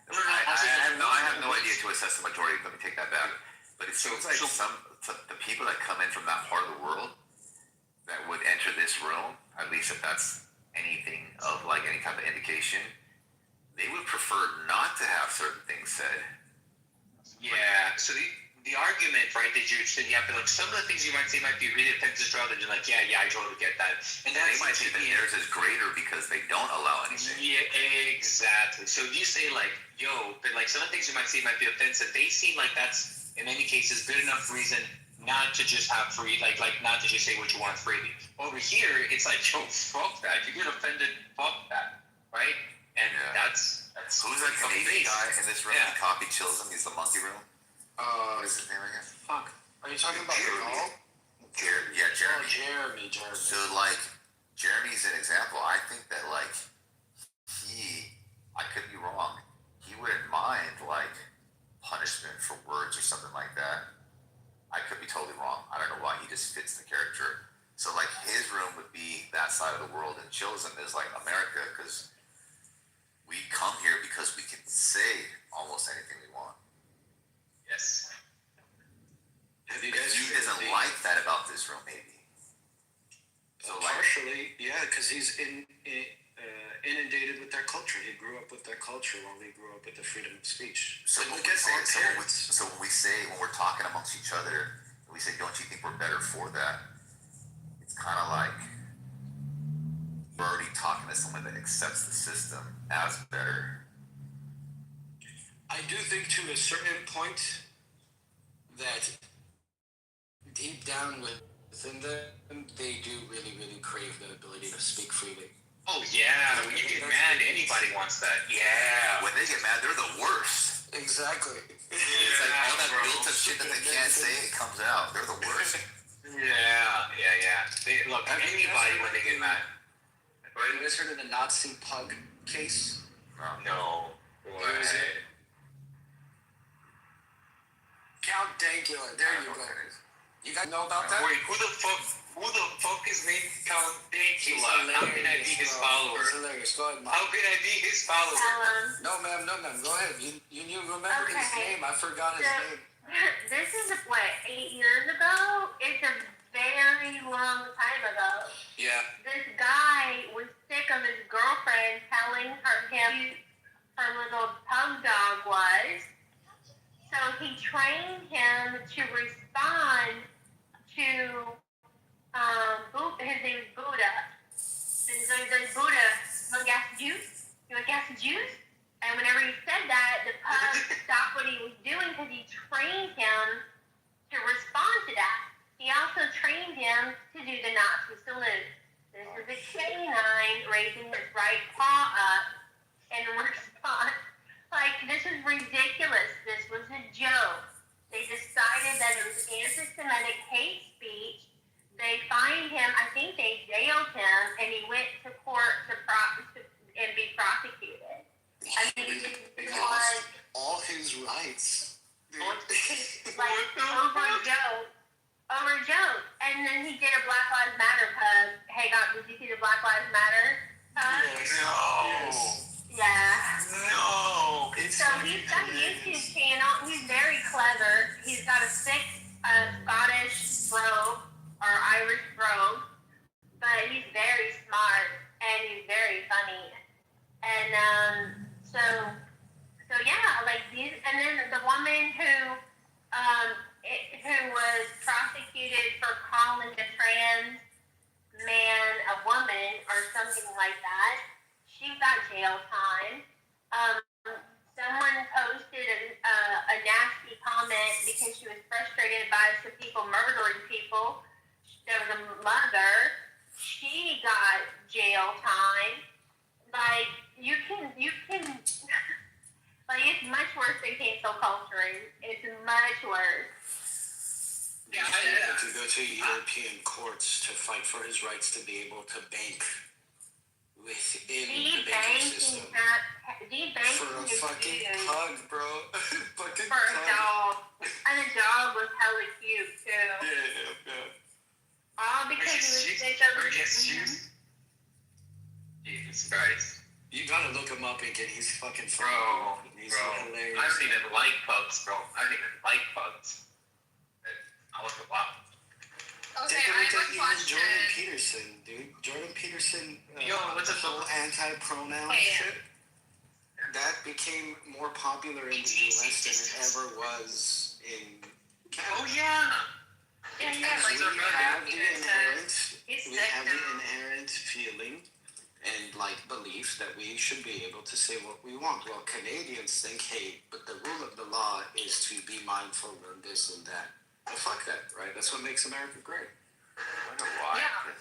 I have no idea to assess the majority. Let me take that back. But it seems like the people that come in from that part of the world that would enter this room, at least if that's anything of like any type of indication, they would prefer not to have certain things said. Yeah. So the argument, right, that you said, yeah, but like some of the things you might say might be really offensive to others. You're like, yeah, I totally get that. And they might see that theirs is greater because they don't allow anything. Yeah, exactly. So if you say like, yo, but like some of the things you might say might be offensive, they seem like that's in many cases good enough reason not to just have free, like not to just say what you want freely. Over here, it's like, yo, fuck that. If you get offended, fuck that, right? And that's who's that Canadian guy in this room? Yeah. He copied Chisholm. He's the monkey room. What is his name again? Fuck. Are you talking about Jeremy? Jeremy. Oh, Jeremy. So, like, Jeremy's an example. I think that, like, I could be wrong, he wouldn't mind, like, punishment for words or something like that. I could be totally wrong. I don't know why. He just fits the character. So, like, his room would be that side of the world, and Chosen is, like, America, because we come here because we can say almost anything we want. Yes. Have you guys? He doesn't like that about this room, maybe. So partially, yeah, because he's inundated with their culture. He grew up with their culture while he grew up with the freedom of speech. So when we're talking amongst each other, we say, "Don't you think we're better for that?" It's kind of like we're already talking to someone that accepts the system as better. I do think to a certain point, that deep down within them, they do really, really crave the ability to speak freely. Oh yeah, when you get mad, anybody wants that. Yeah, when they get mad, they're the worst. Exactly. It's like all that built-up shit that they can't say, it comes out. They're the worst. Yeah. Look, anybody when they get mad. Have you guys heard of the Nazi pug case? No. What? Count Dankula. There you go. You guys know about that? Wait, who the fuck is named Count Dankula? How can I be his follower? It's hilarious. Go ahead, Mom. How can I be his follower? No, ma'am. Go ahead. You remember his name. I forgot his name. This is, 8 years ago? It's a very long time ago. Yeah. This guy was sick of his girlfriend telling him her little pug dog was. So he trained him to respond to, his name is Buddha. And so he says, Buddha, you want gas and juice? You want gas and juice? And whenever he said that, the pug stopped what he was doing because he trained him to respond to that. He also trained him to do the Nazi salute. This is a canine raising his right paw up in response. Like, this is ridiculous. This was a joke. They decided that it was anti-Semitic hate speech. They fined him. I think they jailed him, and he went to court and be prosecuted. I mean, he lost all his rights. Like, over a joke. And then he did a Black Lives Matter pug. Hey, God, did you see the Black Lives Matter pug? Yes. Yeah. No. So he's got a YouTube channel. He's very clever. He's got a sick Scottish brogue or Irish brogue, but he's very smart and he's very funny. And so yeah, like these. And then the woman who was prosecuted for calling a trans man a woman or something like that. She got jail time. Someone posted a nasty comment because she was frustrated by some people murdering people. There was a mother. She got jail time. Like, you can, like, it's much worse than cancel culture. It's much worse. Yeah, to go to European courts to fight for his rights to be able to bank within the banking system. For a fucking pug, bro. For a dog. And the dog was hella cute, too. Yeah. All because he was sick of Jesus Christ. You gotta look him up again. He's fucking funny. Bro. Hilarious. I don't even like pugs, bro. I don't even like pugs. I look a lot. Okay, Take a I look have at a even question. Jordan Peterson, dude. Jordan Peterson, what's the up? whole anti-pronoun shit, that became more popular in the U.S. than it ever was in Canada. Oh, yeah. Because we have the inherent feeling and like belief that we should be able to say what we want. Well, Canadians think, hey, but the rule of the law is to be mindful of this and that. Well, fuck that, right? That's what makes America great. I wonder why. Yeah. It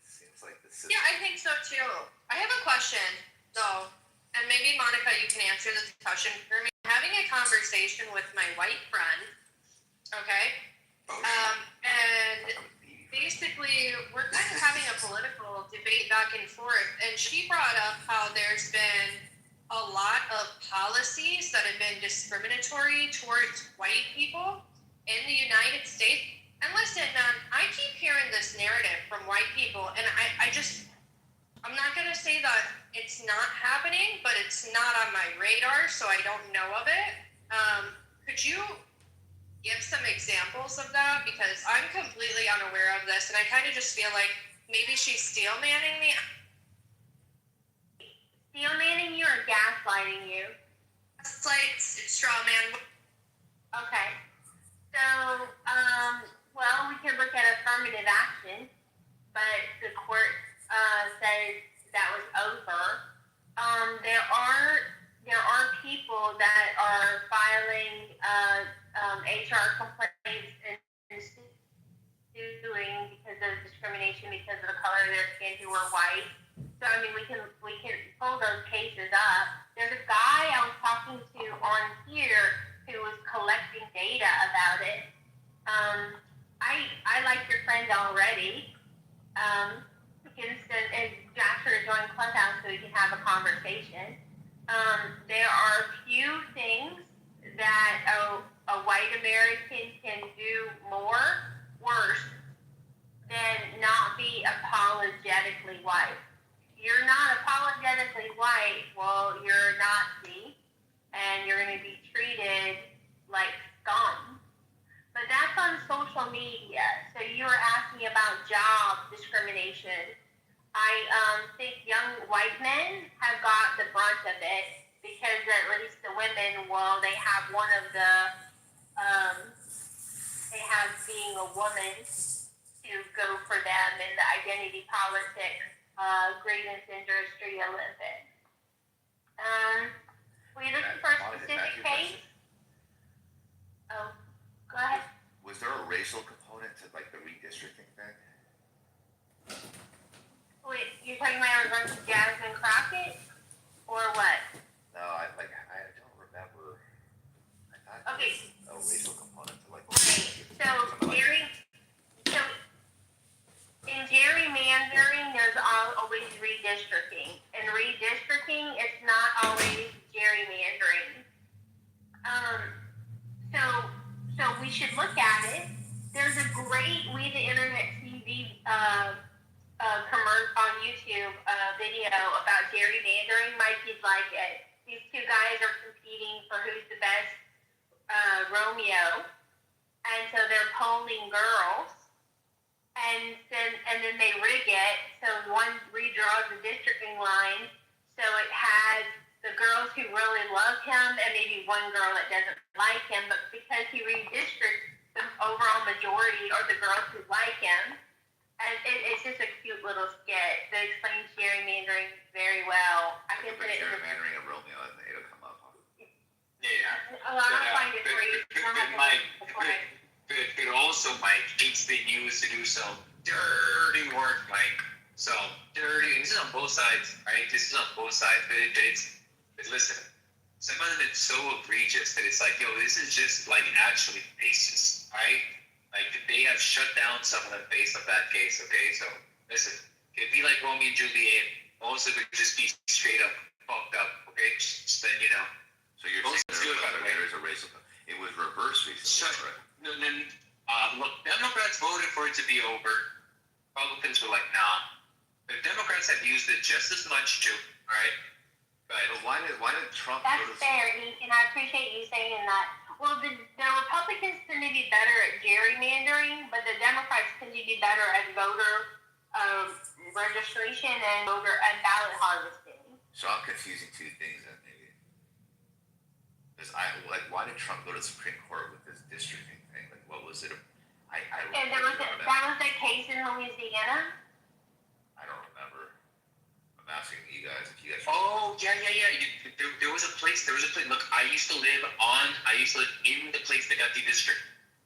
seems like the system. Yeah, I think so too. I have a question, though, and maybe Monica, you can answer this question for me. Having a conversation with my white friend, okay? And basically, we're kind of having a political debate back and forth, and she brought up how there's been a lot of policies that have been discriminatory towards white people in the United States. And listen, man, I keep hearing this narrative from white people, and I'm not going to say that it's not happening, but it's not on my radar, so I don't know of it. Could you give some examples of that? Because I'm completely unaware of this, and I kind of just feel like maybe she's steel-manning me. Steel-manning you or gaslighting you? It's like straw man. Okay. So, well, we can look at affirmative action, but the court says that was over. There are people that are filing HR complaints and suing because of discrimination because of the color of their skin who were white. So I mean, we can pull those cases up. There's a guy I was talking to on here who was collecting data about it. I like your friend already. And ask her to join Clubhouse so we can have a conversation. There are few things that a white American can do worse than not be apologetically white. You're not apologetically white, well, you're a Nazi, and you're going to be treated like scum. But that's on social media. So you were asking about job discrimination. I think young white men have got the brunt of it because at least the women, well, they have one of the, they have being a woman to go for them in the identity politics, grievance industry Olympics. Were you looking for a specific case? Oh, go ahead. Was there a racial component to like the redistricting thing? Wait, you're talking about regards to Jasmine Crockett, or what? No, I don't remember. I thought Okay. there was a racial component to like. So in gerrymandering, there's always redistricting, and redistricting it's not always gerrymandering. So we should look at it. There's a great We the Internet TV commercial on YouTube video about gerrymandering. My kids like it. These two guys are competing for who's the best Romeo, and so they're polling girls, and then they rig it so one redraws the districting line, so it has the girls who really love him and maybe one girl that doesn't like him, but because he redistricts, the overall majority are the girls who like him. And it's just a cute little skit that explains gerrymandering very well. I can put it in gerrymandering of Romeo and it'll come up. Yeah. Oh, I'll find it for you. But also, Mike, it's been used to do some dirty work, Mike. So dirty. This is on both sides, right? This is on both sides. But it's listen. Some of it's so egregious that it's like, yo, this is just like actually racist, right? Like they have shut down some of them based on that case. Okay, so listen, it'd be like Romeo and Juliet. Most of it would just be straight up fucked up. Okay, just then you know. So you're saying there is a racial. It was reverse racism, right? No. Look, Democrats voted for it to be over. Republicans were like, nah. The Democrats have used it just as much too. All right. But why did Trump? That's fair, and I appreciate you saying that. Well, the Republicans tend to be better at gerrymandering, but the Democrats tend to be better at voter registration and ballot harvesting. So I'm confusing two things then maybe. Why did Trump go to the Supreme Court with this districting thing? Like, what was it? And that was the case in Louisiana. I don't remember. I'm asking you guys if you guys. Oh yeah. There was a place. Look, I used to live in the place that got the district.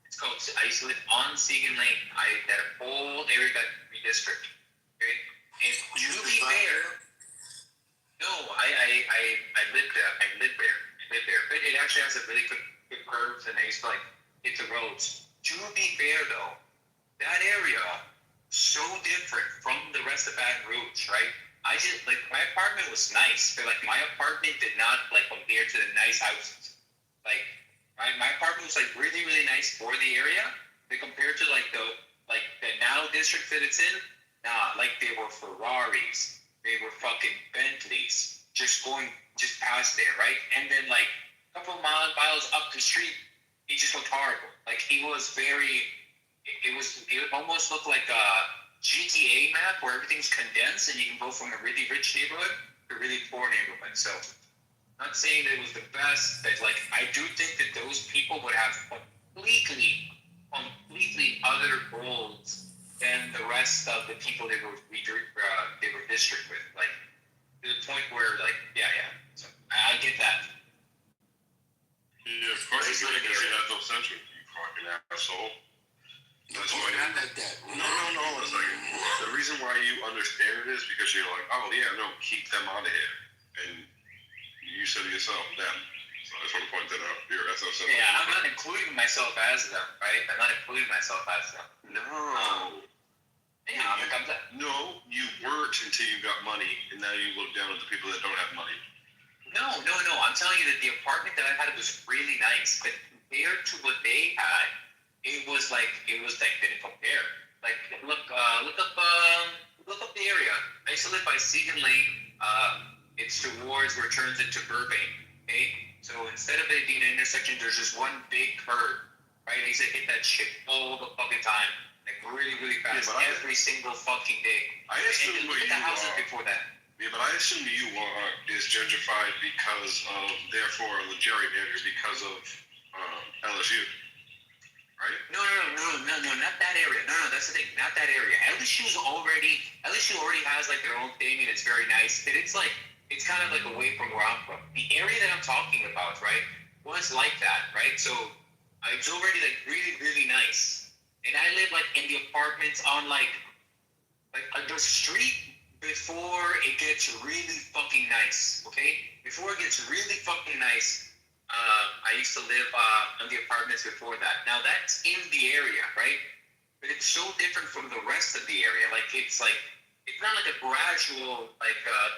It's called. I used to live on Segan Lane. That whole area got redistricted. Okay, and to be fair, no, I lived there. But it actually has a really good curves, and I used to like hit the roads. To be fair though, that area so different from the rest of Baton Rouge, right? I just like my apartment was nice, but like my apartment did not like compare to the nice houses. Like my apartment was like really nice for the area, but compared to like the now district that it's in, nah, like they were Ferraris, they were fucking Bentleys, just past there, right? And then like a couple miles up the street, he just looked horrible. Like he was it almost looked like a GTA map where everything's condensed and you can go from a really rich neighborhood to a really poor neighborhood. So not saying that it was the best, but like I do think that those people would have completely other goals than the rest of the people they were district with. Like to the point where like yeah. So I get that. Yeah, of course. certain because you area. have no sense, you fucking asshole. That's why Not like that. no. It's like the reason why you understand it is because you're like, oh yeah, no, keep them out of here, and you said to yourself, them. So I just want to point that out. Your SO7. Yeah, I'm not including myself as them, right? I'm not including myself as them. No. Yeah, I'm gonna come to. No, you weren't until you got money, and now you look down at the people that don't have money. No. I'm telling you that the apartment that I had was really nice, but compared to what they had, it was like didn't compare. Like look up the area. I used to live by Segan Lane. It's towards where it turns into Burbank. Okay, so instead of it being an intersection, there's just one big curve. Right, I used to hit that shit all the fucking time, like really fast, Yeah, every single fucking day. I assume look what at the you houses are. before that. Yeah, but I assume you are is gentrified because of, therefore, the gerrymander because of LSU, right? No, not that area. No, that's the thing, not that area. LSU already has like their own thing, and it's very nice. And it's kind of like away from where I'm from. The area that I'm talking about, right, was like that, right? So it's already like really nice, and I live like in the apartments on like the street before it gets really fucking nice. Okay, before it gets really fucking nice. I used to live in the apartments before that. Now that's in the area, right? But it's so different from the rest of the area. It's not like a gradual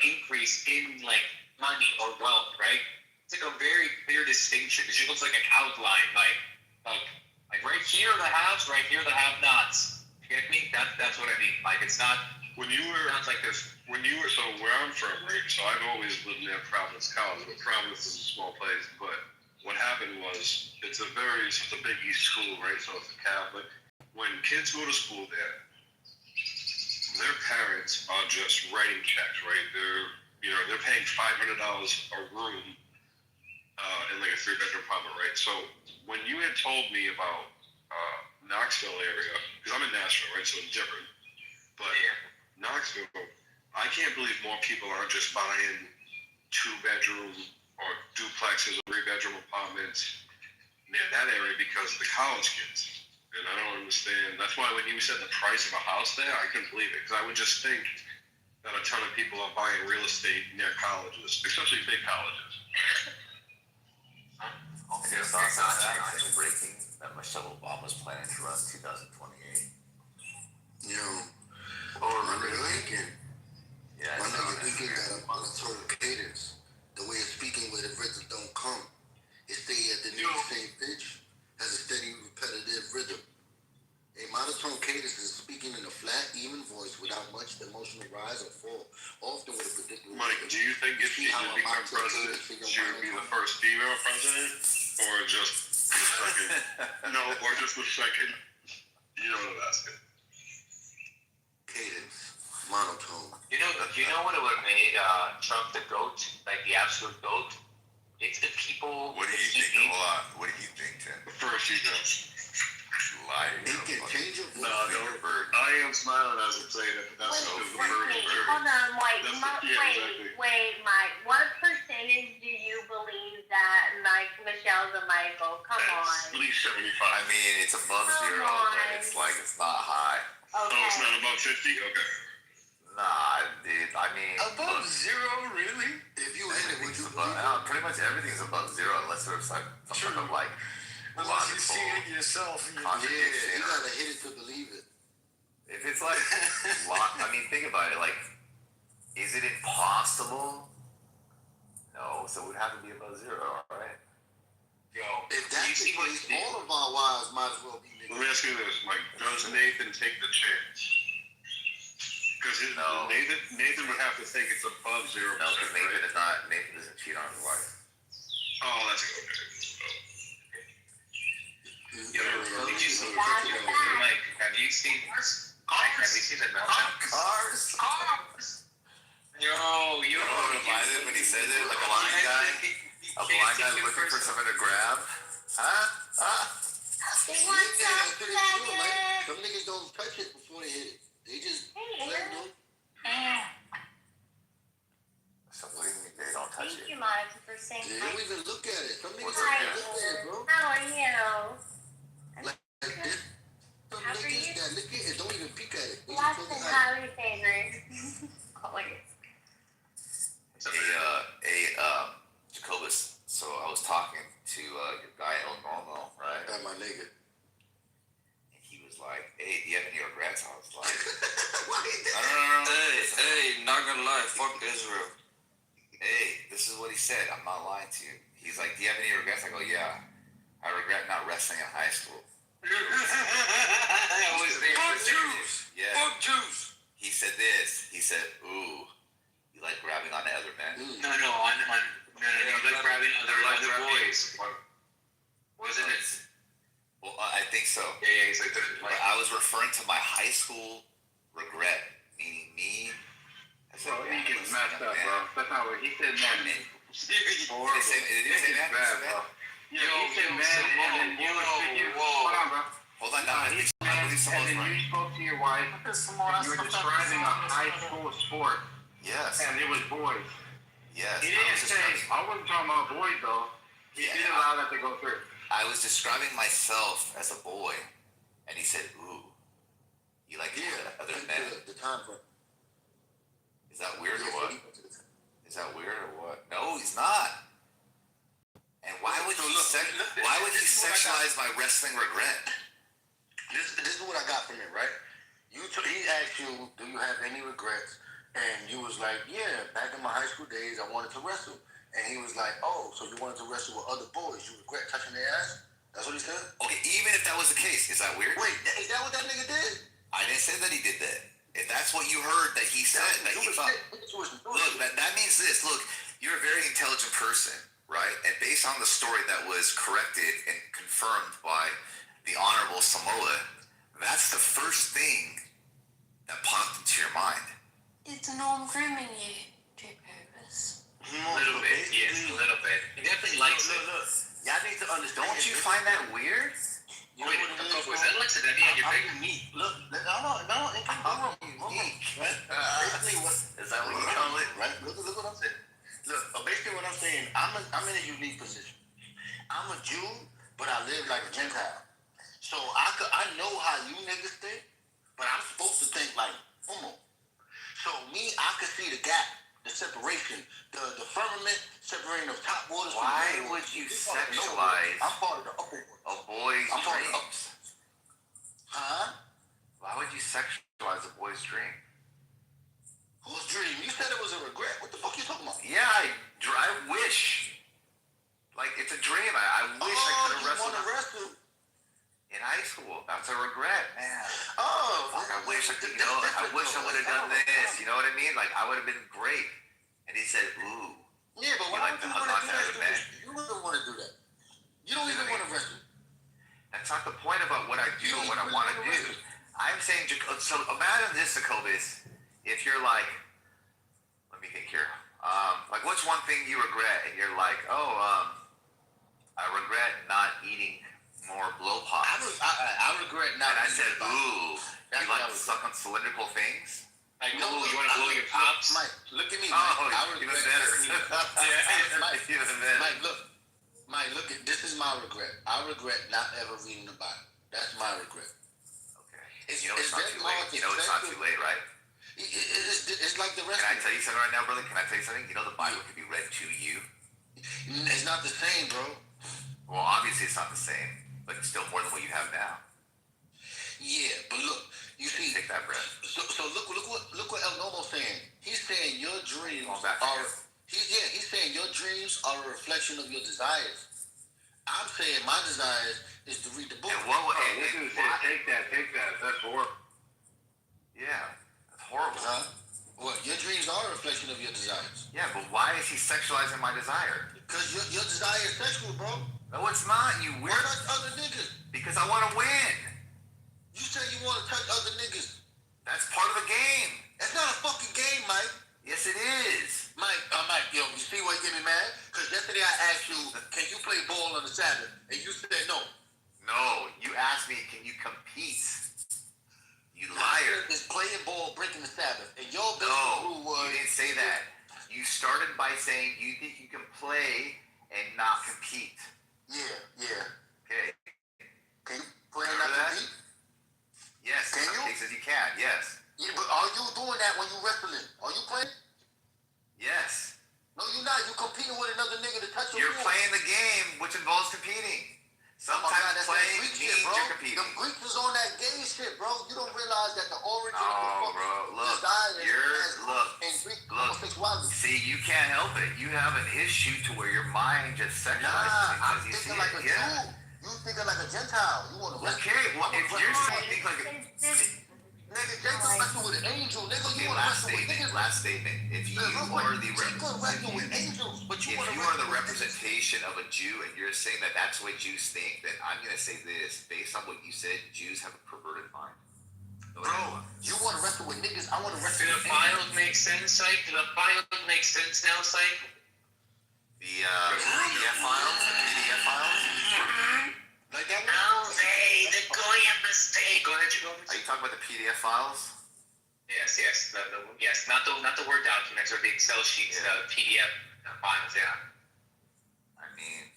increase in like money or wealth, right? It's like a very clear distinction. It just looks like an outline, like right here the haves, right here the have-nots. You get me? That's what I mean. Like it's not. When you were, not like there's. When you were, so where I'm from, right? So I've always lived near Providence College, but Providence is a small place. But what happened was, it's a big East school, right? So it's a Catholic. When kids go to school there, their parents are just writing checks, right? They're paying $500 a room in like a 3-bedroom apartment, right? So when you had told me about Knoxville area, because I'm in Nashville, right? So it's different. But Knoxville, I can't believe more people aren't just buying 2-bedroom or duplexes or 3-bedroom apartments near that area because of the college kids. And I don't understand. That's why when you said the price of a house there, I couldn't believe it. Because I would just think that a ton of people are buying real estate near colleges, especially big colleges. Your thoughts on that? Breaking that Michelle Obama's planning to run 2028. My nigga thinking. Yeah, My nigga thinking got a sort of cadence. The way of speaking where the rhythm don't come. It stay at the same pitch, has a steady, repetitive rhythm. A monotone cadence is speaking in a flat, even voice without much emotional rise or fall, often with a predictable. Mike, do you think if she did become president, she would be the first female president, or just the second? No, or just the second? You know what I'm asking. Cadence, monotone. You know what it would have made Trump the GOAT, like the absolute GOAT? It's the people. What do you think? What do you think, Jen? First, you know. Lying. They can change your voice. I am smiling as I'm saying it, but that's because the bird is very. Hold on, Exactly. wait, Mike. What percentage do you believe that Michelle's a Michael? Come on. At least 75. I mean, it's above zero, but it's not high. Okay. Oh, it's not above 50? Okay. Nah, dude. I mean, Above zero, really? If you hit it, would you pretty much everything's above zero unless there's some sort of like Unless you see it yourself. contradiction. you gotta hit it to believe it. If it's like, I mean, think about it. Like, is it impossible? No, so it would have to be above zero, right? Yo, If that's the case, all of our wives might as well be niggas. Let me ask you this, Mike. Does Nathan take the chance? Because Nathan would have to think it's above 0%. No, because Nathan doesn't cheat on his wife. Oh, that's okay. Did you see Mike, have you seen this? Have you seen the meltdown? Cars. Yo, reminded when he said it, like a blind guy looking for something to grab. They want Some niggas don't touch it before they hit it. They just let them. So what do you mean they don't touch Thank it? you, Monica, for saying They hi. don't even look at it. Some niggas Hi, don't look at it, bro. how are you? Like this. Some How are niggas you? that look at it don't even peek at it. They just Lots close of their eyes. Holly favors. Colors. Jacobus. So I was talking to your guy El Normo, right? That's my nigga. And he was like, "Hey, do you have any regrets?" I was like, Why he did Hey, not gonna lie, fuck Israel. "Hey, this is what he said. I'm not lying to you." He's like, "Do you have any regrets?" I go, "Yeah, I regret not wrestling in high school." Fuck Jews. Yeah. Fuck Jews. He said this. He said, "Ooh, you like grabbing on other men?" No, you like grabbing other boys. Wasn't it? Well, I think so. Yeah, he's like, But I was referring to my high school regret, meaning me. Bro, he gets messed up, bro. That's not what he said, man. Horrible. It didn't say that. Bad, bro. Yeah, he said, man, and then you hold on, bro. Hold on, now. He said, and then you spoke to your wife, and you were describing a high school sport. Yes. And it was boys. Yes. He didn't say, I wasn't talking about boys, though. He did allow that to go through. I was describing myself as a boy, and he said, "Ooh, you like other men?" The time frame. Is that weird or what? Is that weird or what? No, he's not. And why would he sexualize my wrestling regret? This is what I got from it, right? He asked you, do you have any regrets? And you was like, yeah, back in my high school days, I wanted to wrestle. And he was like, oh, so you wanted to wrestle with other boys. You regret touching their ass? That's what he said? Okay, even if that was the case, is that weird? Wait, is that what that nigga did? I didn't say that he did that. If that's what you heard that he said, that he thought. Look, that means this. Look, you're a very intelligent person, right? And based on the story that was corrected and confirmed by the Honorable Samoa, that's the first thing that popped into your mind. It's Norm grooming you, Jacobus. A little bit, yes, a little bit. He definitely likes it. Y'all need to understand. Don't you find that weird? Wait, that looks at that. Yeah, you're big. Unique. Look, no, it can go unique. Right? Is that what you call it? Right? Look what I'm saying. Look, basically what I'm saying, I'm in a unique position. I'm a Jew, but I live like a Gentile. So I know how you niggas think, but I'm supposed to think like homo. So me, I could see the gap, the separation, the firmament separating the top waters. Why would you sexualize I'm part of the upper water. a boy's I'm part of the dreams? Huh? Why would you sexualize a boy's dream? Whose dream? You said it was a regret. What the fuck you talking about? Yeah, I wish. Like, it's a dream. I wish I could have wrestled. Want to wrestle? In high school. That's a regret, man. Oh. Fuck, I wish I could, I wish I would have done this. You know what I mean? Like, I would have been great. And he said, ooh. Yeah, but why would you want to do that? You wouldn't want to do that. You don't even want to wrestle. That's not the point about what I do and what I want to do. I'm saying, so imagine this, Jacobus. If you're like, let me think here. Like, what's one thing you regret? And you're like, I regret not eating more blow pop. I regret not. And I said, ooh, you like to suck on cylindrical things? Like, you want to blow your pops? Mike, look at me. Oh, Mike. even better. Mike, even better. Mike, look at this is my regret. I regret not ever reading the Bible. That's my regret. Okay. You know it's not too late. You know it's not too late, right? It's like the rest. Can I tell you something right now, brother? Can I tell you something? You know the Bible can be read to you. It's not the same, bro. Well, obviously it's not the same, but it's still more than what you have now. Yeah, but look, you see. Take that breath. So look what El Nomo's saying. He's saying your dreams are. He's saying your dreams are a reflection of your desires. I'm saying my desires is to read the book. And what? This dude said, take that. That's horrible. Yeah, that's horrible. Huh? What? Your dreams are a reflection of your desires. Yeah, but why is he sexualizing my desire? Because your desire is sexual, bro. No, it's not. You weird. Why touch other niggas? Because I want to win. You said you want to touch other niggas. That's part of the game. That's not a fucking game, Mike. Yes, it is. Mike, yo, you see what get me mad? Because yesterday I asked you, can you play ball on the Sabbath? And you said no. No, you asked me, can you compete? You liar. Is playing ball breaking the Sabbath? And your basic No, rule was you didn't say that. You started by saying you think you can play and not compete. Yeah. Okay. Can you play and not compete? Yes. Can in some you? cases you can. Yes. Yeah, but are you doing that when you wrestling? Are you playing? Yes. No, you're not. You competing with another nigga to touch your You're floor. playing the game, which involves competing. Oh my God, Sometimes that's playing that Greek means shit, bro. you're competing. The Greeks was on that gay shit, bro. You don't realize that the origin of the Oh, fucking bro, look, desire look, in Greek look. homosexuality. See, you can't help it. You have an issue to where your mind just sexualizes things I'm as you see thinking like a it. Jew. You thinking like a Gentile. You want to Okay, well, if you're saying like a... Nigga, Jacob wrestle with an angel. Nigga, you Okay, want to wrestle with niggas. last statement. If you are the representation of a Jew and you're saying that that's what Jews think, then I'm going to say this. Based on what you said, Jews have a perverted mind. Bro, you want to wrestle with niggas, I want to wrestle Do with the files make sense, Psych? Do the files make sense now, Psych? The PDF files? Like that one? The Goya mistake. Go ahead, Jacob. Are you talking about the PDF files? Yes. Yes, not the Word documents or the Excel sheets, the PDF files, yeah. I mean...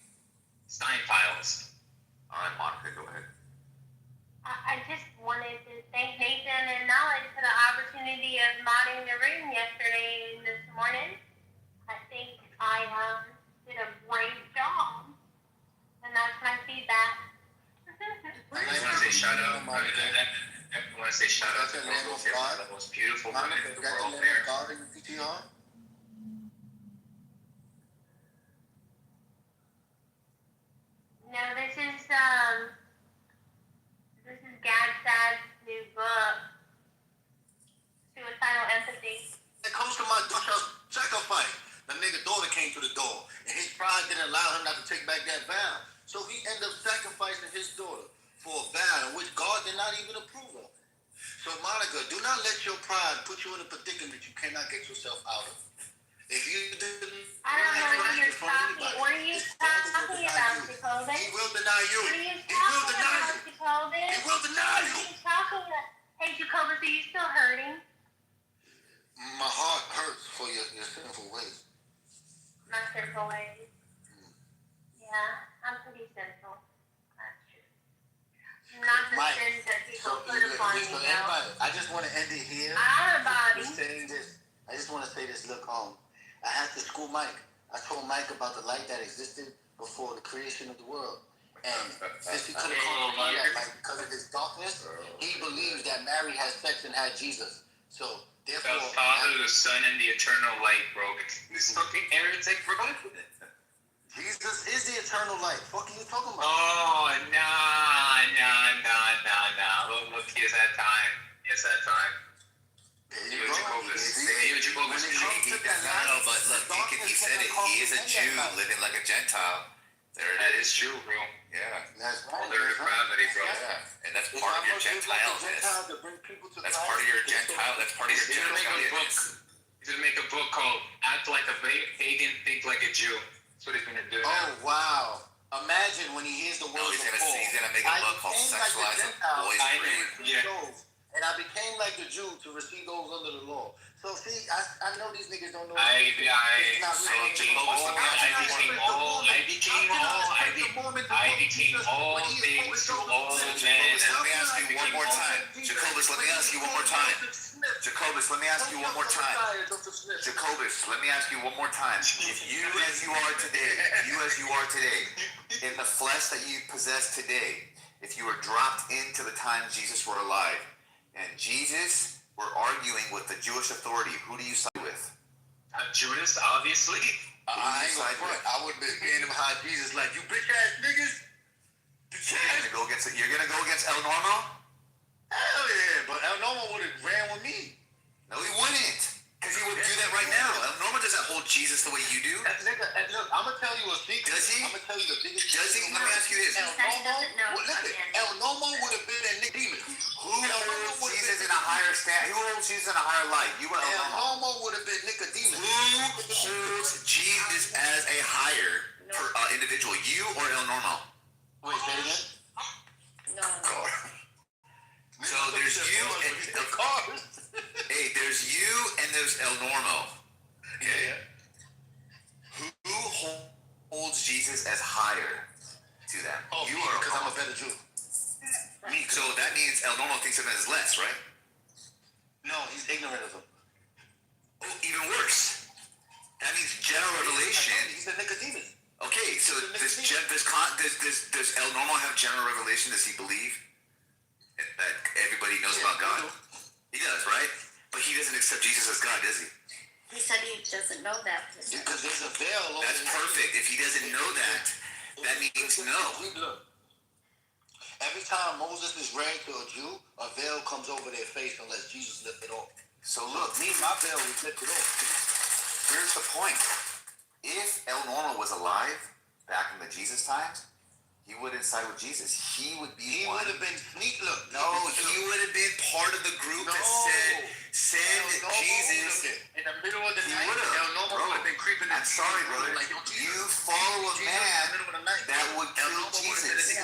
Sign files. Alright, Monica, go ahead. I just wanted to thank Nathan and Knowledge for the opportunity of modding the room yesterday and this morning. I think I did a great job, and that's my feedback. I just want to say shout out. I want to say shout out to the most beautiful women in the world there. No, this is Gadsad's new book, Suicidal Empathy. It comes to my daughter's sacrifice. The nigga daughter came to the door, and his pride didn't allow him not to take back that vow. So he ended up sacrificing his daughter for a vow in which God did not even approve of. So Monica, do not let your pride put you in a predicament you cannot get yourself out of. If you didn't, I don't know what you're talking. What are you talking about, Kitover? He will deny you. What are you He will talking deny about, you. Kitover? He will deny you. What are you talking about? Hey, Jacoby, so you still hurting? My heart hurts for your sinful ways. My sinful ways. Yeah, I'm pretty sinful. That's true. Not the Mike, sins that people so put upon me, so though. everybody, I just want to end it here. Everybody. Saying this. I just want to say this. Look, I had to school Mike. I told Mike about the light that existed before the creation of the world. And since he couldn't comprehend that light because of his darkness, he believes that Mary had sex and had Jesus. So therefore, The Father, the Son, and the eternal light, bro. This fucking heretic, bro. Jesus is the eternal light. Fuck are you talking about? Oh, nah. Look, here's that time. There you go. But look, he said it. He is a Jew living like a Gentile. That is true, bro. Yeah. That's right. Their depravity, bro. Yeah. And that's part of your Gentileness. That's part of your Gentile. That's part of your Gentileness. He's gonna make a book called "Act Like a Pagan, Think Like a Jew." That's what he's gonna do. Oh wow! Imagine when he hears the words of Paul. He's gonna make a book called "Sexualize the Boys Breed." And I became like the Jew to receive those under the law. So see, I know these niggas don't know. I became all things to all men. Let me ask you one more time. Jacobus, let me ask you one more time. Jacobus, let me ask you one more time. Jacobus, let me ask you one more time. If you as you are today, in the flesh that you possess today, if you were dropped into the time Jesus were alive, and Jesus were arguing with the Jewish authority, who do you side with? Judas, obviously. I ain't gonna front. I would be being behind Jesus like, you bitch ass niggas. You're gonna go against El Normo? Hell yeah, but El Normo would have ran with me. No, he wouldn't. Because he would do that right now. El Normo doesn't hold Jesus the way you do. Look, I'm gonna tell you a secret. Does he? I'm gonna tell you the biggest. Does he? Let me ask you this. El Normo would have been a demon. Who holds Jesus in a higher stand? Who holds Jesus in a higher light? You or El Normo would have been Nicodemus. Who holds Jesus as a higher individual? You or El Normo? Wait, say it again? No. So there's you and there's you and there's El Normo. Okay. So that means El Normo thinks of him as less, right? No, he's ignorant of him. Oh, even worse. That means general revelation. He's a Nicodemus. Okay, so does El Normo have general revelation? Does he believe that everybody knows about God? He does, right? But he doesn't accept Jesus as God, does he? He said he doesn't know that. Because there's a veil. That's perfect. If he doesn't know that, that means no. Look, every time Moses is read to a Jew, a veil comes over their face unless Jesus lifted it off. So look, me, my veil was lifted off. Here's the point. If El Normo was alive back in the Jesus times, he wouldn't side with Jesus. He would be one. He would have been sneak. Look. No, he would have been part of the group that said, send Jesus. In the middle of the He night, would have. El Normo would have been creeping. I'm sorry, brother. You follow a man that would kill Jesus.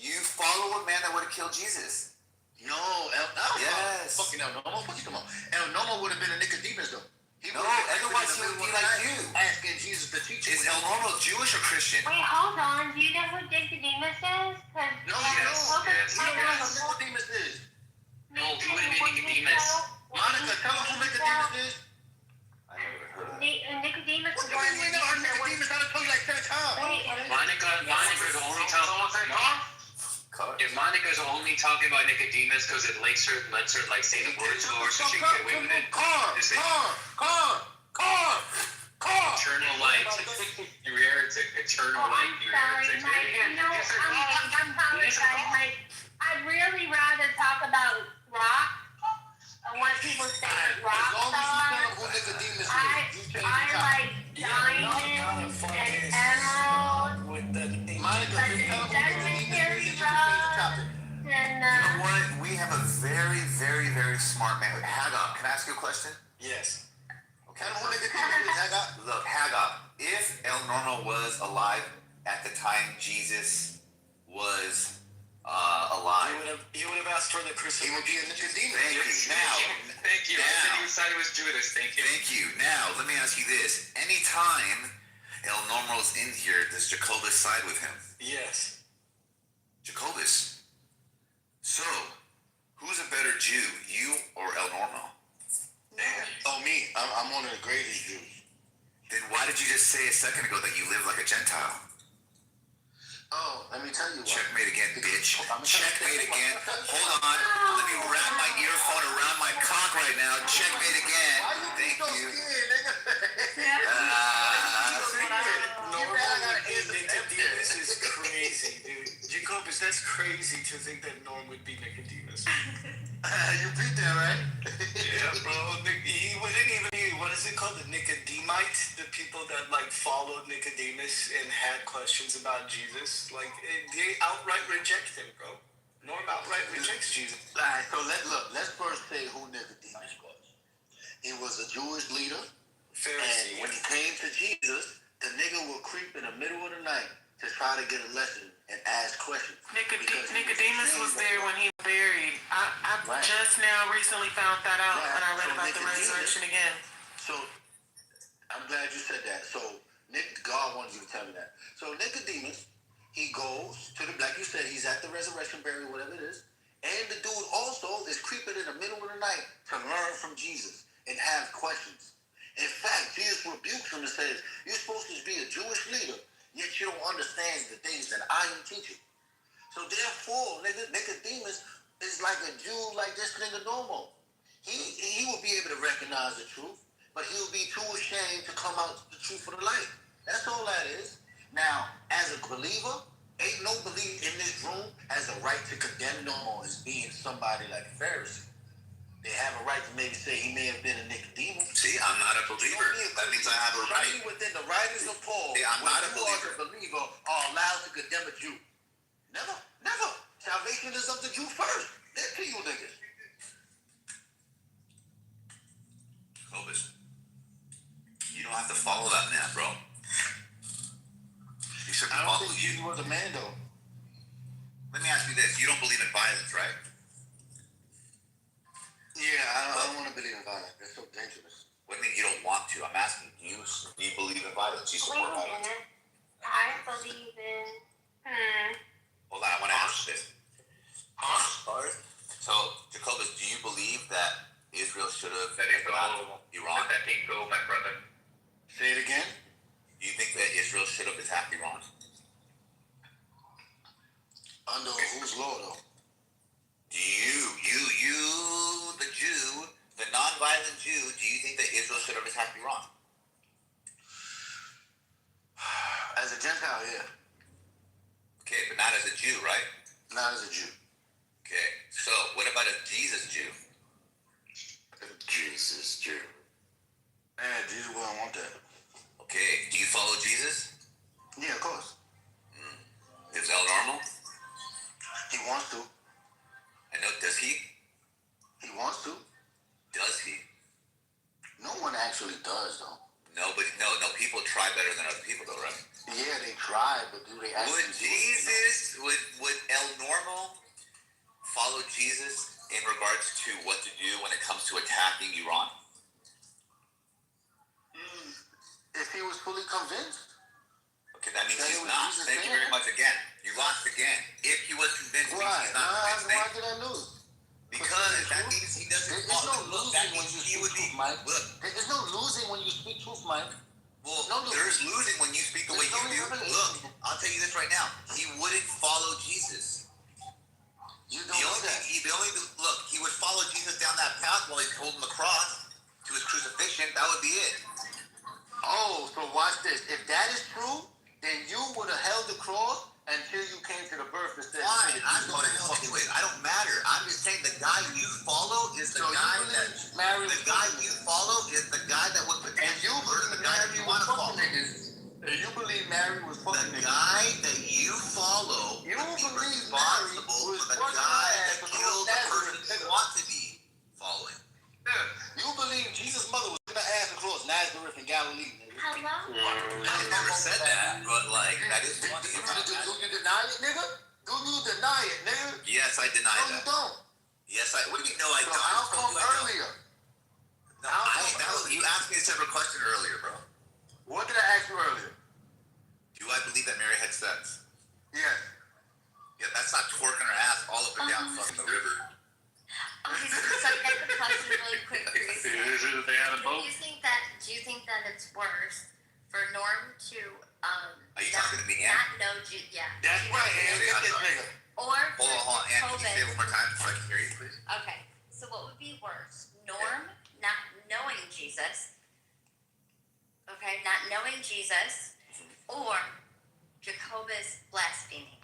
You follow a man that would have killed Jesus. No, Yes. Fucking El Normo. What you talking about? El Normo would have been a Nicodemus though. No, otherwise he would be like you. Asking Jesus to teach him. Is El Normo Jewish or Christian? Wait, hold on. Do you know who Nicodemus is? No, Nicodemus is. No, he wouldn't be Nicodemus. Monica, tell us who Nicodemus is. I never heard of that. Nicodemus What do you mean you never heard Nicodemus? I done told you like 10 times. Monica's only if Monica's only talking about Nicodemus because it lets her like say the words Lord so she can get away with it. Car. Eternal life. Your heretic. Eternal life. Your heretic. I'm sorry, guys. Like, I'd really rather talk about rock and what people say rock stars. I like diamonds and emeralds. Monica, you know what? We have a very, very, very smart man. Hagop, can I ask you a question? Yes. Okay. Look, Hagop, if El Normo was alive at the time Jesus was alive, he would have asked for the crucifixion. He would be a Nicodemus. Thank you. Now, thank you. I said you decided it was Judas. Thank you. Thank you. Now, let me ask you this. Anytime El Normo's in here, does Jacobus side with him? Yes. Jacobus. So, who's a better Jew, you or El Normo? Oh, me. I'm one of the greatest Jews. Then why did you just say a second ago that you live like a Gentile? Oh, let me tell you what. Checkmate again, bitch. Checkmate again. Hold on. Let me wrap my earphone around my cock right now. Checkmate again. Thank you. Nicodemus is crazy, dude. Jacobus, that's crazy to think that Norm would be Nicodemus. You beat that, right? Yeah, bro. He wouldn't even be, what is it called? The Nicodemite? The people that, like, followed Nicodemus and had questions about Jesus. Like, they outright reject him, bro. Norm outright rejects Jesus. All right, so let's first say who Nicodemus was. He was a Jewish leader. Pharisee. And when he came to Jesus, the nigga would creep in the middle of the night to try to get a lesson and ask questions. Nicodemus was there when he was buried. I just now recently found that out when I read about the resurrection again. So, I'm glad you said that. So, God wanted you to tell me that. So, Nicodemus, he goes to like you said, he's at the resurrection burial, whatever it is. And the dude also is creeping in the middle of the night to learn from Jesus and have questions. In fact, Jesus rebukes him and says, you're supposed to be a Jewish leader, yet you don't understand the things that I am teaching. So therefore, Nicodemus is like a Jew like this nigga normal. He will be able to recognize the truth, but he'll be too ashamed to come out the truth of the light. That's all that is. Now, as a believer, ain't no believer in this room has a right to condemn normal as being somebody like a Pharisee. They have a right to maybe say he may have been a Nicodemus. See, I'm not a believer. That means I have a right. Within the writings of Paul, I'm not a believer. As a believer are allowed to condemn a Jew. Never. Salvation is of the Jew first. Then to you niggas. Cobus, you don't have to follow that man, bro. He should follow you. He was a man, though. Let me ask you this. You don't believe in violence, right? Yeah, I don't want to believe in violence. That's so dangerous. What do you mean you don't want to? I'm asking. Do you believe in violence? You support violence? I believe in. Hold on, I want to ask this. Iran? Let that thing go, my brother. Say it again. Do you think that Israel should have attacked Iran? Under whose law, though? Do you, the Jew, the non-violent Jew, do you think that Israel should have attacked Iran? As a Gentile, yeah. Okay, but not as a Jew, right? Not as a Jew. Okay, so what about a Jesus Jew? Jesus, Jew. Man, Jesus wouldn't want that. Okay, do you follow Jesus? Yeah, of course. Is El normal? He wants to. I know, does he? He wants to. Does he? No one actually does, though. Nobody, no, people try better than other people, though, right? Yeah, they try, but do they actually? Would Jesus, would El Normal follow Jesus in regards to what to do when it comes to attacking Iran? If he was fully convinced. Okay, that means he's not. Thank you very much again. You lost again. If he was convinced, means he's not convinced. Why did I lose? Because that means he doesn't follow. Look, that means he would be. Mike. Look, there's no losing when you speak truth, Mike. Well, there's losing when you speak the way you do. Look, I'll tell you this right now. He wouldn't follow Jesus. You don't know that. Look, he would follow Jesus down that path while he's holding the cross to his crucifixion. That would be it. Oh, so watch this. If that is true, then you would have held the cross until you came to the birth and said, "Fine, I'm going to hell anyway. I don't matter. I'm just saying the guy you follow is the guy that the guy you follow is the guy that would potentially murder the guy that you want to follow. And you believe Mary was fucking the guy that you follow. You would be believe responsible for the guy that killed the person you want to be following. You believe Jesus' mother was gonna ask the cross, Nazareth in Galilee. Hello? I never said that, but like that is funny. Do you deny it, nigga? Do you deny it, nigga? Yes, I deny that. No, you don't. Yes, I. What do you mean? No, I so don't. How come earlier? No, you asked me a separate question earlier, bro. What did I ask you earlier? Do I believe that Mary had sex? Yes. Yeah, that's not twerking her ass all up and down fucking the river. Okay, so I have a question really quick for you. They had a boat. Do you think that it's worse for Norm to Are you talking to me, Ann? not know yeah. That's right, Ann. Get this nigga. Or Hold on, Ann. Can you say it one more time so I can hear you, please? Okay, so what would be worse? Norm not knowing Jesus, okay, not knowing Jesus, or Jacobus blaspheming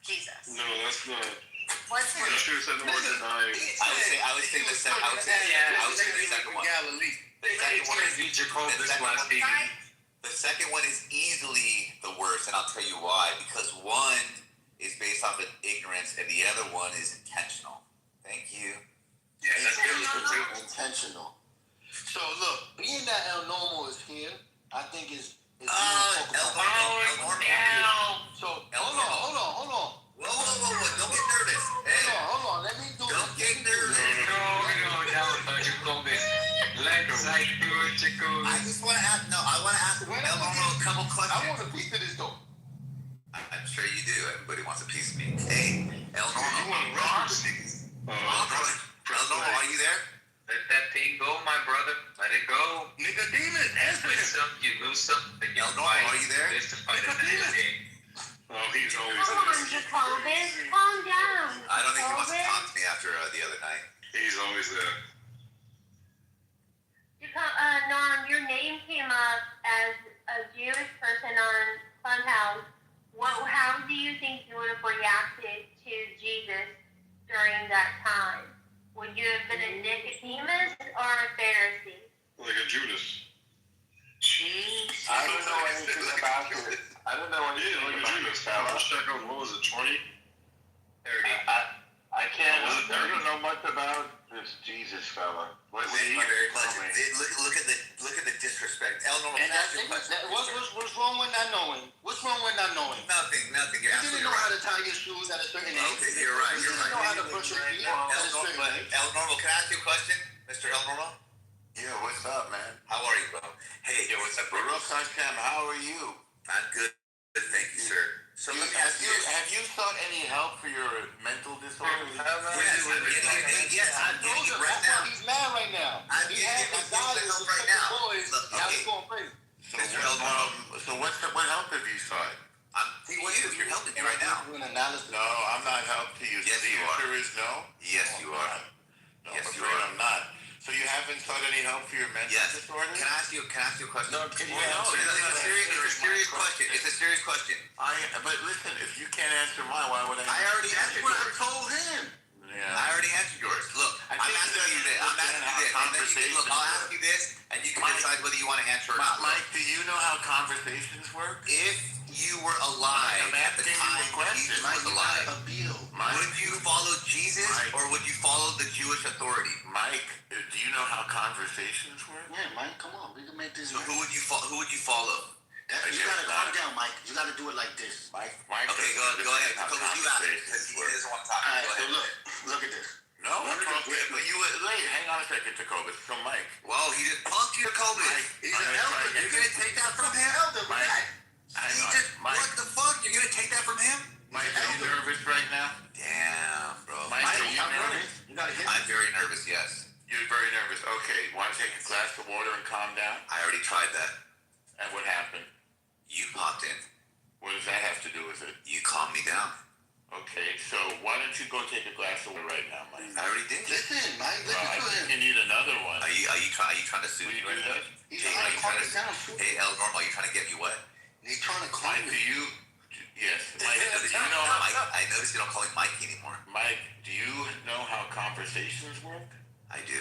Jesus? No, that's not. What's I should have said the word denying. I would say the second. I would say the second one. Galilee. The second one is Jacobus blaspheming. The second one is easily the worst, and I'll tell you why. Because one is based off of ignorance, and the other one is intentional. Thank you. Yeah, that's good. Intentional. So look, being that El Normal is here, I think is. El Normal. So hold on. Whoa, don't get nervous. Hey. Hold on, let me do it. Don't get nervous. I just want to ask, I want to ask El Normal a couple questions. I want a piece of this though. I'm sure you do. Everybody wants a piece of me. Hey, El Normal. El Normal, are you there? Let that thing go, my brother. Let it go. Nicodemus, answer Win some, you lose some. El Normal, are you there? Oh, he's always Come on, Jacobus, calm down. I don't think he wants to talk to me after the other night. He's always there. Norm, your name came up as a Jewish person on Funhouse. How do you think you would have reacted to Jesus during that time? Would you have been a Nicodemus or a Pharisee? Like a Judas. Jeez. I don't know anything about it. I don't know anything like a Judas. How much that goes? What was it, 20? 30. I can't. I don't know much about this Jesus fella. Thank you very much. Look at the disrespect. El Normal, And what's wrong with not knowing? What's wrong with not knowing? Nothing. You're You didn't know how to tie your shoes at a certain age. Okay, you're right. You didn't know how to brush your teeth at a certain age. El Normal, can I ask you a question, Mr. El Normal? Yeah, what's up, man? How are you, bro? Hey, what's up, bro? Baruch Hashem, how are you? I'm good. Thank you, sir. So let me ask you. Have you sought any help for your mental disability? disorders? Yes, I'm getting it right now. He's mad right now. I'm He getting had it. the I'm guy getting with help the right now. boys. Look, Now okay. he's going crazy. So what help have you sought? I'm to you. You're helping me right now. Doing analysis. No, I'm not help to you. Yes, so the you answer are. is no? Yes, you are. No, Yes, I'm you afraid are. I'm not. So you haven't sought any help for your mental Yes. disorders? Can I ask you a question? No, It's a serious question. It's a serious question. But listen, if you can't answer mine, why would I? I already answered What I yours. told him. Yeah. I already answered yours. Look, I'm asking you this. And then you can look. I'll ask you this, and you can decide whether you want to answer or not. Mike, do you know how conversations work? If you were alive at the time Jesus was alive, would you follow Jesus or would you follow the Jewish authority? Mike, do you know how conversations work? Yeah, Mike, come on. We can make this. So who would you follow? You gotta calm down, Mike. You gotta do it like this. Mike. Okay, go ahead. Because you asked it because he doesn't want to talk. Alright, Go so ahead. look at this. No, I'm talking. But you wait. Hang on a second, Jacobus. So Mike. Well, he just punked your COVID. He's an elder. You're gonna take that from him? Mike. He just, what the fuck? You're gonna take that from him? Mike, are you nervous right now? Damn, bro. Mike, are you nervous? I'm very nervous, yes. You're very nervous. Okay, want to take a glass of water and calm down? I already tried that. And what happened? You popped in. What does that have to do with it? You calmed me down. Okay, so why don't you go take a glass of water right now, Mike? I already did. Listen, Mike, Well, I listen to think him. you need another one. Are you trying to sue me right now? He's Hey, trying to calm it down. Hey, El Normal, you trying to get me what? He's trying to calm Mike, it. do you? Yes. Mike, I do you know? Mike, I noticed you don't call me Mike anymore. Mike, do you know how conversations work? I do.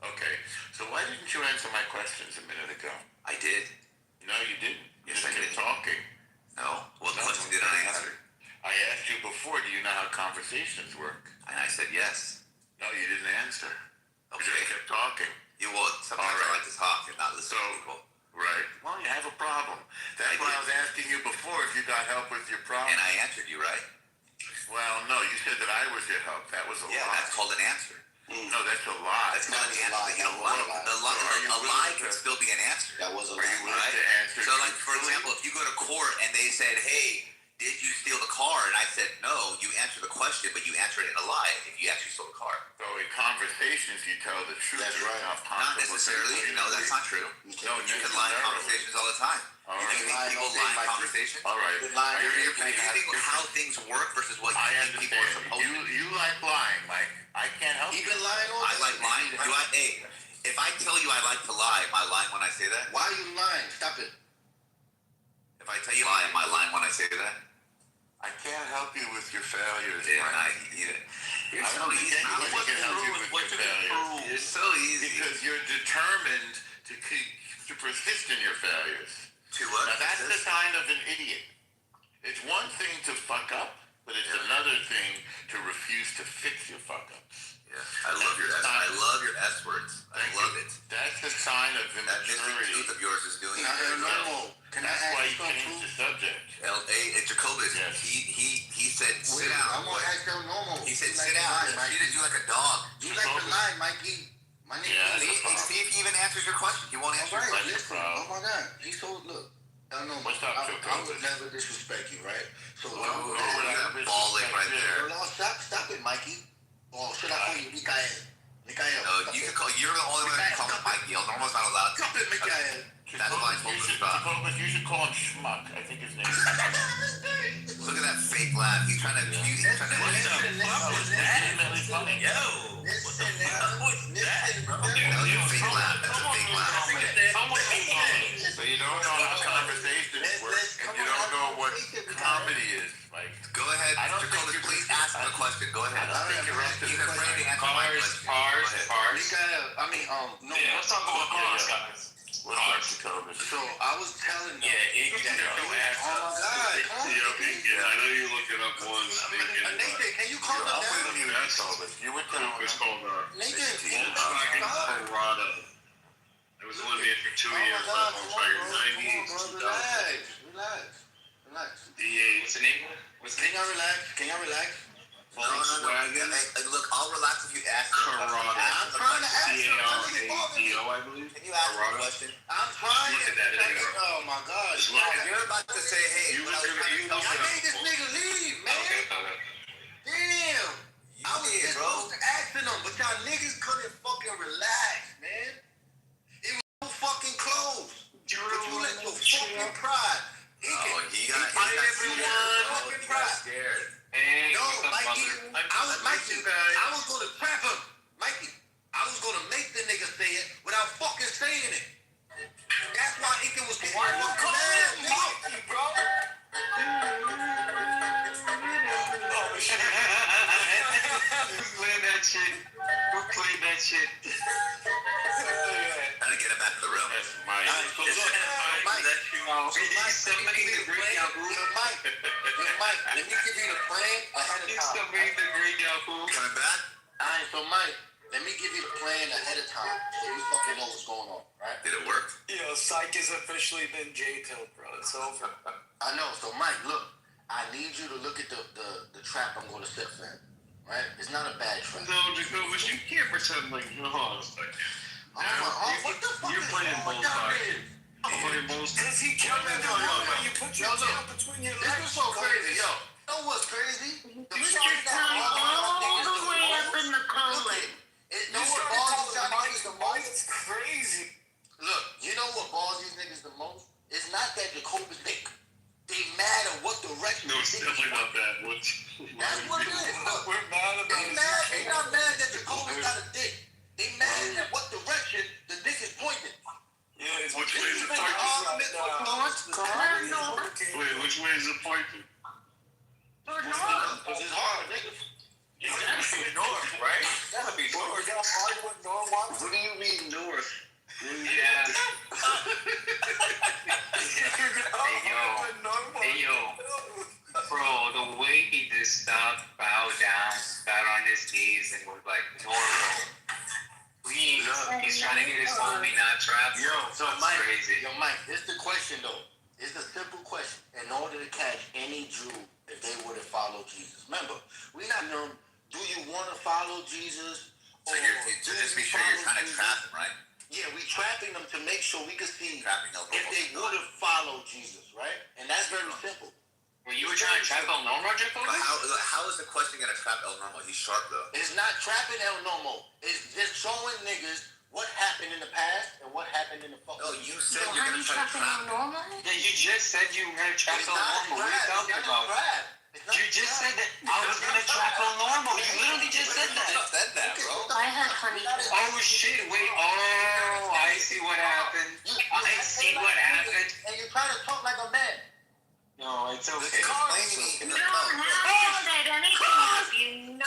Okay, so why didn't you answer my questions a minute ago? I did. No, you didn't. You Yes, just I kept did. talking. No. What question did I answer? I asked you before, do you know how conversations work? And I said yes. No, you didn't answer. You Okay. just kept talking. You will. Sometimes I like to talk and not listen to people. Right. Well, you have a problem. That's why I was asking you before if you got help with your problem. And I answered you, right? Well, no, you said that I was your help. That was a Yeah, lie. that's called an answer. No, that's a lie. That's not an answer. You don't want a lie can still be an answer. That was a Are you lie. willing to answer? So, like, for example, if you go to court and they said, hey, did you steal the car? And I said, no, you answered the question, but you answered it in a lie if you actually stole the car. So in conversations, you tell the truth. That's right. Not necessarily. No, that's not true. No, You can lie in conversations all the time. All You right. think people lie in conversations? All right. You're confusing how things work versus what I you think people are understand. supposed to do. You like lying, Mike. I can't help He you. been lying all I day. like lying. Hey, if I tell you I like to lie, am I lying when I say that? Why are you lying? Stop it. If I tell you lie, am I lying when I say that? I can't help you with your failures, Yeah, Mike. You're I so don't think easy. anybody can help you with your failures. You're so easy. Because you're determined to persist in your failures. To what? Now that's the sign of an idiot. It's one thing to fuck up, but it's another thing to refuse to fix your fuck ups. Yeah, I love your S words. I love it. That's the sign of That mystic immaturity. tooth of yours is doing Now, it. normal. Can I That's ask why you you changed something? the subject. Jacobus, Yes. he said, sit Wait, down. I'm gonna ask you normal. He said, You like sit to down. lie, He treated you like a dog. You like to lie, Mikey. My nigga. Yeah, See if he even answers your question. He won't answer your Alright, question. listen. Oh my God. He's so look. I know. What's up, I Jacobus? would never disrespect you, right? So Oh, you got a ball lick right there. No, stop it, Mikey. Or should I call you Mikael? Mikael. No, you can call. You're the only one that can call him Mikey. Normal's not allowed. Stop it, Mikael. That's why I'm supposed to stop. You should call him Schmuck. I think his name is. Look at that fake laugh. He's trying to. He's trying to. What the fuck was that? Legitimately funny. Yo. What the fuck was that, bro? That was a fake laugh. That's a fake laugh. So you don't know how conversations work, and you don't know what comedy is. Like, Go ahead, Jacobus. Please ask him a question. Go ahead. He's afraid to answer my question. Mikael, I mean, no. Yeah, let's talk about cars, guys. what's up, Kitover? So I was telling them. Yeah, Iggy, that Oh my God, come on. Yeah, I know you looked it up once. Nathan, can you calm I'm down? with you, Kitover. You were telling It's us. called Nathan, Colorado. It was eliminated for 2 years by the Volkswagen 98 to 2000. Relax. What's the name? What's the Can name? y'all relax? Can y'all relax? No. Hey, look, I'll relax if you ask me. Colorado. I'm trying to ask you. C-A-R-A-D-O, I believe. Can you ask me a question? I'm trying Look at that, to. it is. Oh my God. Just look at You're about to say, hey, You but I was look at trying it, to tell I you. made this nigga leave, man. Okay. Damn. y'all niggas couldn't fucking relax, man. It was so fucking close. But you let your fucking pride. He got scared. Hey, no, Mikey, I was gonna trap him. Mikey, I was gonna make the nigga say it without fucking saying it. That's why Ika was getting fucking mad, nigga. Bro. Who's playing that shit? Who played that shit? Gotta get him back to the room. That's Mike. So look, Mike, Somebody in the green Yahoo. Mike, let me give you the plan ahead of time. Somebody in the green Yahoo. Coming back? Alright, so Mike, let me give you the plan ahead of time so you fucking know what's going on, right? Did it work? Yo, Psych has officially been J-Toed, bro. It's over. I know. So Mike, look, I need you to look at the trap I'm gonna set for him. Right? It's not a bad trap. No, Jacobus, you can't pretend like you're honest. What the fuck You're playing both sides. You're playing both sides. Because he killed him. You put your tail between your legs. This is so crazy, yo. You know what's crazy? Put your tongue all the way up in the colon. You know what balls these niggas the most? It's crazy. Look, you know what balls these niggas the most? It's not that Jacobus dick. They mad at what direction. No, it's definitely not that. That's what it is. Look, we're mad about it. They not mad that Jacobus got a dick. They mad at what direction the dick is pointing. Yeah, it's Which way is it pointing? Wait, which way is it pointing? Because it's hard, nigga. It's gotta be north, right? It's gotta be north. What do you mean north? Yeah. Hey yo, bro, the way he just stopped, bowed down, got on his knees, and was like normal. Please, he's trying to get his homie not trapped. Yo, so Mike, crazy. Yo, Mike, this the question though. It's a simple question. In order to catch any Jew, if they were to follow Jesus, remember, we not know. Do you want to follow Jesus? So just be sure you're trying to trap him, right? Yeah, we trapping them to make sure we can see Trapping El if they would have followed Jesus, right? And that's very simple. Well, you were trying to trap El Normo, Jacob? But how is the question gonna trap El Normo? He's sharp though. It's not trapping El Normo. It's just showing niggas what happened in the past and what happened in the fucking. No, you said So you're how gonna you try to trapping trap on him. normal? Yeah, you just said you were going to trap It's El not Normo. What are you talking about? You just said that I was going to trap El Normo. You literally just said that. You said that, bro. I had honey. Oh, shit. Wait. Oh, I see what happened. I see what happened. And you try to talk like a man. No, it's okay. No, how said anything. You know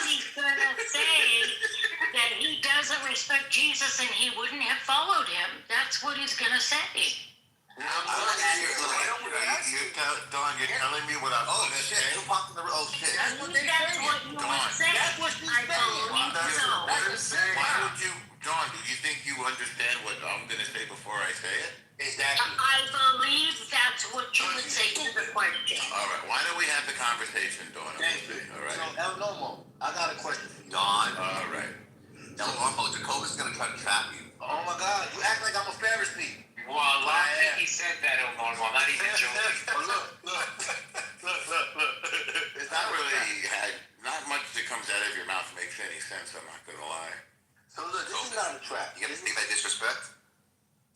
he's gonna say that he doesn't respect Jesus and he wouldn't have followed him. That's what he's gonna say. I want to hear. You're telling me what I'm Oh shit! You popped in the. Oh shit! That's what you would say. That's what she's I saying. believe so. Why would you, John? Do you think you understand what I'm gonna say before I say it? Exactly. I believe that's what you would say to the question. All right. Why don't we have the conversation, Dawn? Thank you. All right. So El Normo, I got a question for you. Dawn. All right. El Normo, Jacobus is gonna try to trap you. Oh my God! You act like I'm a Pharisee. Well, I don't think he said that, El Normo. I'm not even joking. Look. It's not really. Not much that comes out of your mouth makes any sense. I'm not gonna lie. So look, this is not a trap. You gotta see that disrespect?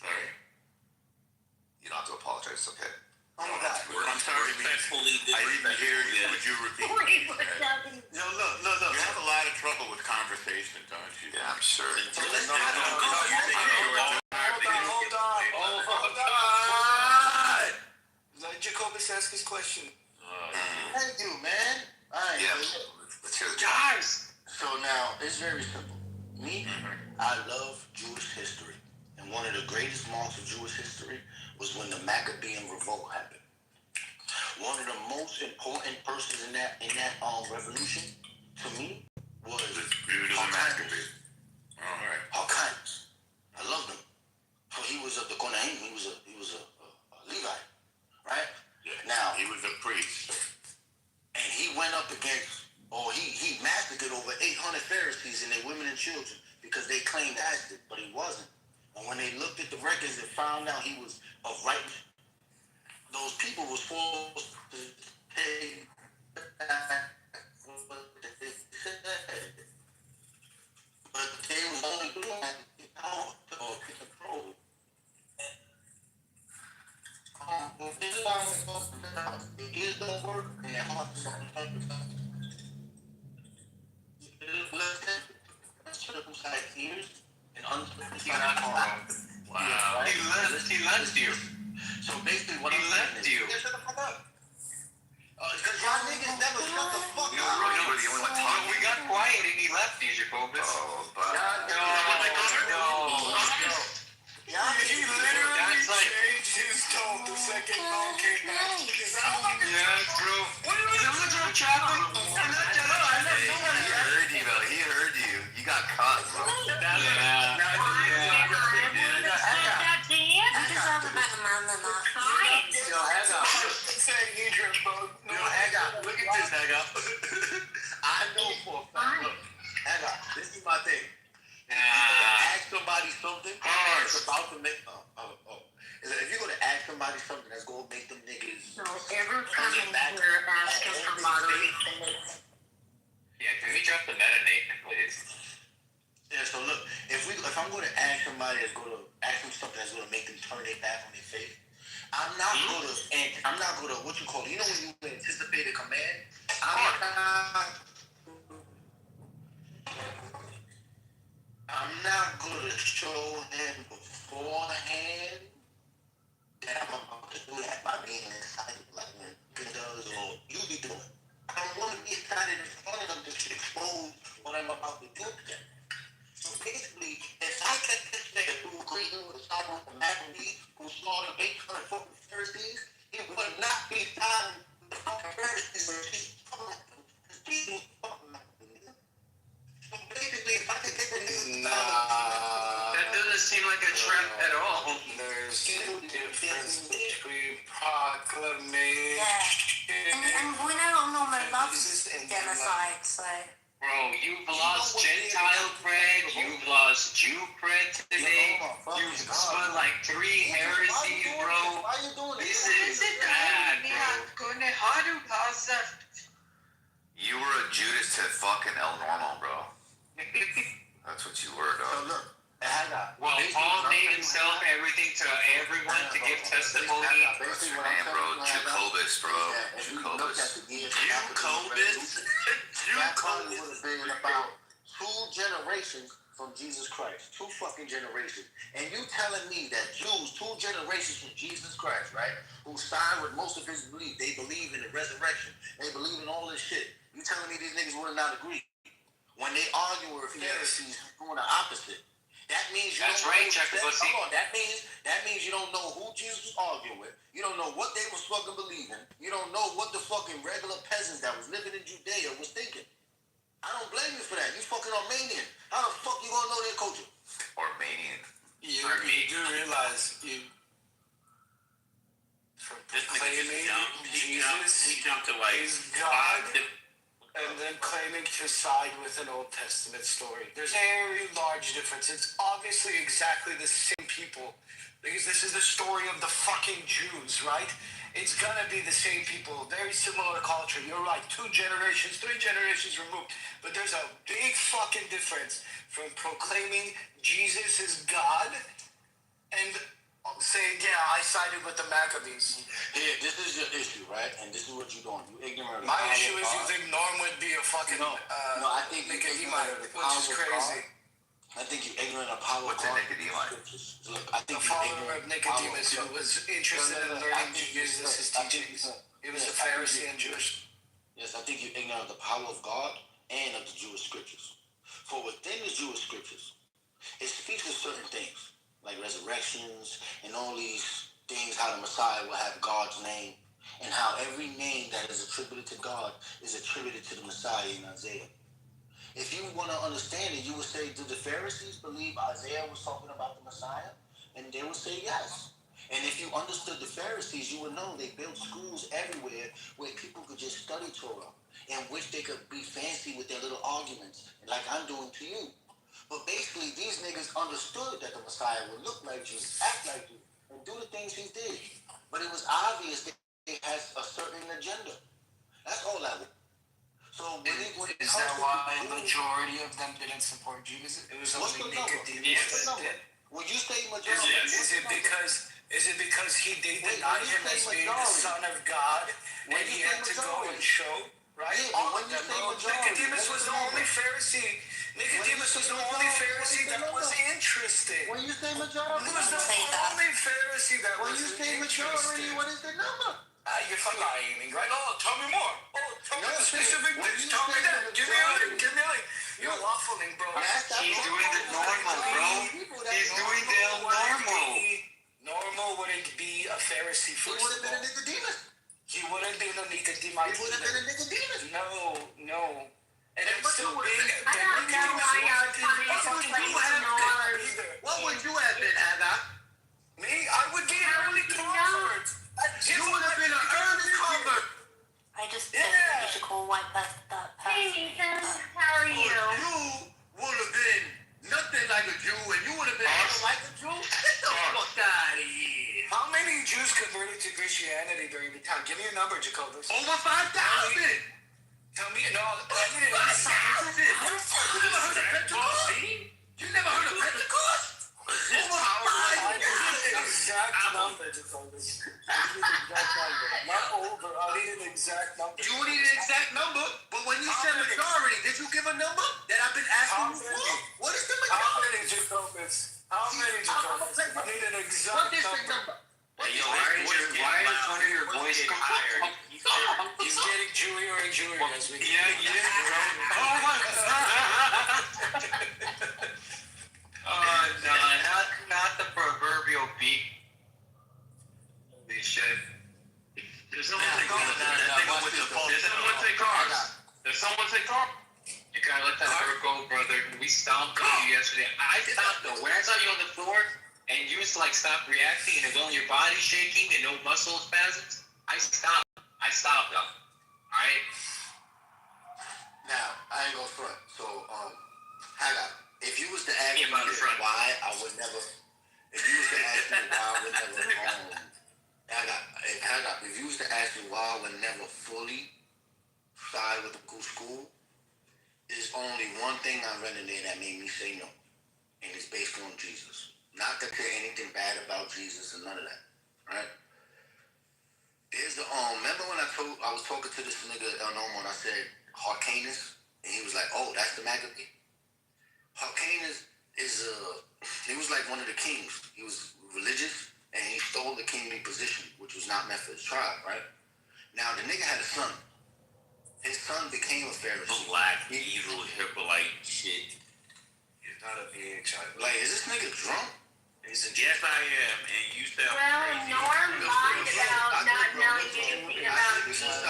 Sorry. You don't have to apologize, it's okay. Oh my God! I'm sorry. I didn't hear you. Would you repeat? Yo, look. You have a lot of trouble with conversation, don't you? Yeah, I'm sure. So let's Hold on. Let Jacobus ask his question. Thank you, man. All right. Yeah. Let's hear the Guys! So now it's very simple. Me, I love Jewish history, and one of the greatest marks of Jewish history was when the Maccabean revolt happened. One of the most important persons in that revolution, to me, was Maccabees. All right. Hyrcanus. I loved him. So he was the Kohanim. He was a Levite, right? Yeah. Now He was a priest. and he went up against, he massacred over 800 Pharisees and their women and children because they claimed as it, but he wasn't. And when they looked at the records and found out he was of right, those people was forced to take back what they said. ears and uncircumcised Wow. Right? He left you. So basically, what He I'm left saying you. is, shut the fuck up. Because y'all niggas never shut the fuck You up. really were the only one talking. We got quiet and he left you, Jacobus. Oh, but He literally changed his tone the second Paul came back. Yeah, bro. What are you doing, traffic? He heard you, though. He heard you. You got caught, bro. Look at this, Haga. I know for a fact. Look, Haga, this is my thing. If you're gonna ask somebody something that's about to make is that if you're gonna ask somebody something that's gonna make them niggas Ever coming here asking for moderation? Yeah, can we drop the metanate, please? Yeah, so look, if I'm gonna ask somebody that's gonna ask them something that's gonna make them turn their back on their faith, I'm not gonna what you call it, you know when you anticipate a command? I'm not gonna show him beforehand that I'm about to do that by being excited like when does or you be doing. I don't want to be excited in front of them to expose what I'm about to do to them. So basically, if I get this nigga who agreed with the side with the Maccabees who slaughtered 800 fucking Pharisees, it would not be time the fucking Pharisees when she's talking like them. Because Jesus fucking like them. So basically, if I could get the nigga That doesn't seem like a trap at all. There's a difference between proclamation. And we don't normally love genocide, so. Bro, you've lost Gentile cred, you've lost Jew cred today, you've spun like 3 heresies, bro. Why you doing This is bad, bro. You were a Judas to fucking El Normal, bro. That's what you were, So dog. look, Haga. Well, Paul made himself everything to everyone to give testimony. What's your name, bro? Jacobus, bro. Jacobus. That probably would have been about 2 generations from Jesus Christ. 2 fucking generations. And you telling me that Jews, 2 generations from Jesus Christ, right? Who signed with most of his belief. They believe in the resurrection. They believe in all this shit. You telling me these niggas would not agree? When they argue with Pharisees doing the opposite. That means you That's don't right, know. Jacobus. Hold on, that means you don't know who Jesus was arguing with. You don't know what they was fucking believing. You don't know what the fucking regular peasants that was living in Judea was thinking. I don't blame you for that. You fucking Armenian. How the fuck you gonna know their culture? Armenian. You do realize from claiming Jesus He jumped to like is God and then claiming to side with an Old Testament story. There's a very large difference. It's obviously exactly the same people because this is the story of the fucking Jews, right? It's gonna be the same people, very similar culture. You're right, 2 generations, 3 generations removed. But there's a big fucking difference from proclaiming Jesus is God and saying, yeah, I sided with the Maccabees. Here, this is your issue, right? And this is what you're doing. You ignorant. My issue is you think Norm would be a fucking No, I think Nicodemus, which is crazy. I think you ignorant of power. What's a Nicodemus? Look, I think The follower of Nicodemus who was interested in learning Jesus' teachings. He was a Pharisee and Jewish. Yes, I think you're ignorant of the power of God and of the Jewish scriptures. For within the Jewish scriptures, it speaks of certain things, like resurrections and all these things, how the Messiah will have God's name, and how every name that is attributed to God is attributed to the Messiah in Isaiah. If you want to understand it, you would say, do the Pharisees believe Isaiah was talking about the Messiah? And they would say yes. And if you understood the Pharisees, you would know they built schools everywhere where people could just study Torah, in which they could be fancy with their little arguments, like I'm doing to you. But basically, these niggas understood that the Messiah would look like Jesus, act like you, and do the things he did. But it was obvious that he has a certain agenda. That's all that was. So is that why a majority of them didn't support Jesus? It was only Nicodemus that did. When you say majority, is it because they denied him as being the Son of God, and he had to go and show? Right? Yeah, but when you say majority, Nicodemus was the only Pharisee. Nicodemus was the only Pharisee that was interested. When you say majority, He was the only Pharisee that when was you say interested. majority, what is the number? You're lying, right? Oh, tell me more. Oh, tell me the specific when things. you Tell me say that. the Give me a link. majority- Give me a link. You're waffling, bro. He's doing the normal, bro. He's doing the normal. Normal wouldn't be a Pharisee He first would have of been a all. Nicodemus. He wouldn't be a Nicodemus. He would have been a Nicodemus. No. And And it's what still you being. would've I don't know why y'all trying to fucking place norms. What would you have been, Haggai? Me? I would be an early convert. You would have been an early convert. I just think you should go wipe that Hey, Nathan, how are you? You would have been nothing like a Jew, and you would have been nothing like a Jew. Get the fuck out of here. How many Jews converted to Christianity during the time? Give me a number, Jacobus. Over 5,000. Tell me, no, I need an exact. You never heard of Pentecost? You never heard of Pentecost? Over 5,000. Exact number, Jacobus. I need an exact number. Not over. I need an exact number. You need an exact number, but when you said majority, did you give a number that I've been asking you for? What is the How majority? many, Jacobus? How many, Jacobus? I need an What exact district number. number? Hey, yo, why is one of your boys higher? He's getting Jewier and Jewier as we go. Oh my god! Oh no, not the proverbial beak. Holy shit. Did someone say cars? Did someone say cars? You gotta let that bird go, brother. We stomped on you yesterday. I stopped though. When I saw you on the floor and you just like stopped reacting and it was only your body shaking and no muscle spasms, I stopped. Though. Alright? Now, I ain't gonna front. So, Haggai, if you was to ask me about the front. why I would never, if you was to ask me why I would never, Haggai, if you was to ask me why I would never fully side with the school, there's only one thing I read in there that made me say no, and it's based on Jesus. Not to say anything bad about Jesus and none of that, right? There's the remember when I was talking to this nigga El Nomo and I said Hyrcanus, and he was like, "Oh, that's the Maccabee." Hyrcanus is he was like one of the kings. He was religious and he stole the kingly position, which was not meant for his tribe, right? Now the nigga had a son. His son became a Pharisee. Black, evil, Hippolyte shit. He's not a child. Like, is this nigga drunk? Yes, I am, and you sound Well, crazy. Norm lied about not knowing anything about Jesus.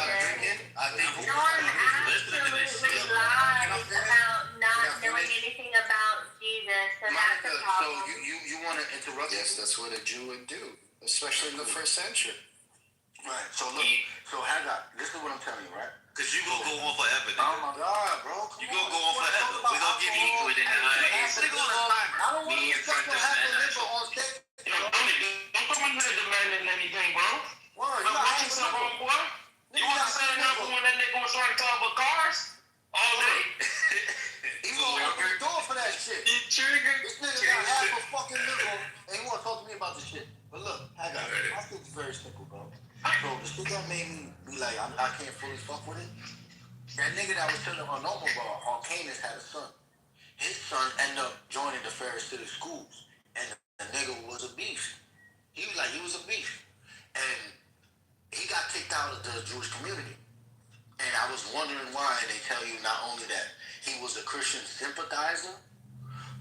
Norm absolutely lied about not knowing anything about Jesus, so that's a problem. So you want to interrupt? Yes, that's what a Jew would do, especially in the first century. Right. So look. So Haggai, listen to what I'm telling you, right? Cause you gonna go on forever, nigga. Oh my God, bro. You gonna go on forever. We gonna give you equal in the eyes. I don't want Me to in front fucking of have to that. live on stage. Yo, don't come in here demanding anything, bro. Word, But what you said, wrong boy? You wasn't saying nothing when that nigga was trying to talk about cars all day. He gonna open the door for that shit. He triggered. This nigga got half a fucking liver and he wanna talk to me about this shit. But look, Haggai, I think it's very simple, bro. So the shit that made me be like, I can't fully fuck with it. That nigga that was telling her normal bar, Hyrcanus had a son. His son ended up joining the Pharisee schools, and the nigga was a beast. He was a beast, and he got kicked out of the Jewish community. And I was wondering why. And they tell you not only that he was a Christian sympathizer,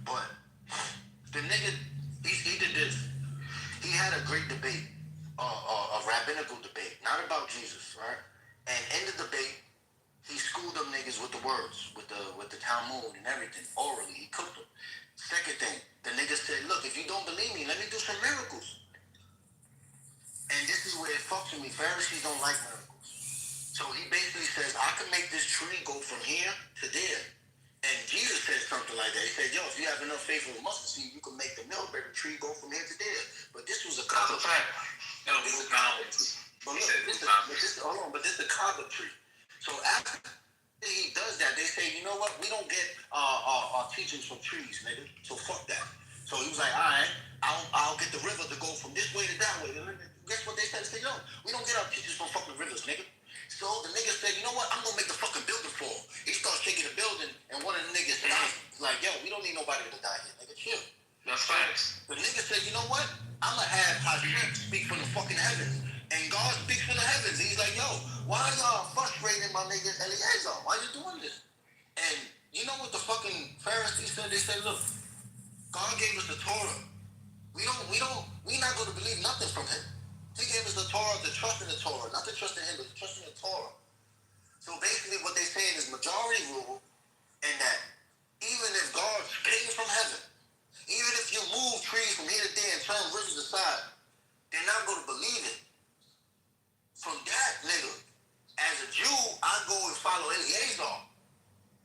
but the nigga he did this. He had a great debate, a rabbinical debate, not about Jesus, right? And in the debate, he schooled them niggas with the words, with the Talmud and everything, orally. He cooked them. Second thing, the nigga said, "Look, if you don't believe me, let me do some miracles." And this is where it fucks with me. Pharisees don't like miracles. So he basically says, "I can make this tree go from here to there." And Jesus said something like that. He said, "Yo, if you have enough faith with a mustard seed, you can make the mulberry tree go from here to there." But this was a That's a cover fact. tree. No, move mountains. But He look, said this move mountains. is a cover tree. So after he does that, they say, "You know what? We don't get our teachings from trees, nigga. So fuck that." So he was like, "All right, I'll get the river to go from this way to that way." And guess what they said? They said, "Yo, we don't get our teachings from fucking rivers, nigga." So the nigga said, "You know what? I'm gonna make the fucking building fall." He starts shaking the building, and one of the niggas stops, don't need nobody to die here, nigga. Chill. That's facts. The nigga said, you know what? I'ma have Hashem speak from the fucking heavens. And God speaks from the heavens. He's like, yo, why y'all frustrating my nigga Eliezer? Why you doing this? And you know what the fucking Pharisees said? They said, look, God gave us the Torah. We not gonna believe nothing from him. He gave us the Torah to trust in the Torah, not to trust in him, but to trust in the Torah. So basically what they're saying is majority rule, and that even if God came from heaven, even if you move trees from here to there and turn rivers aside, they're not going to believe it. From that, nigga, as a Jew, I go and follow Eliezer.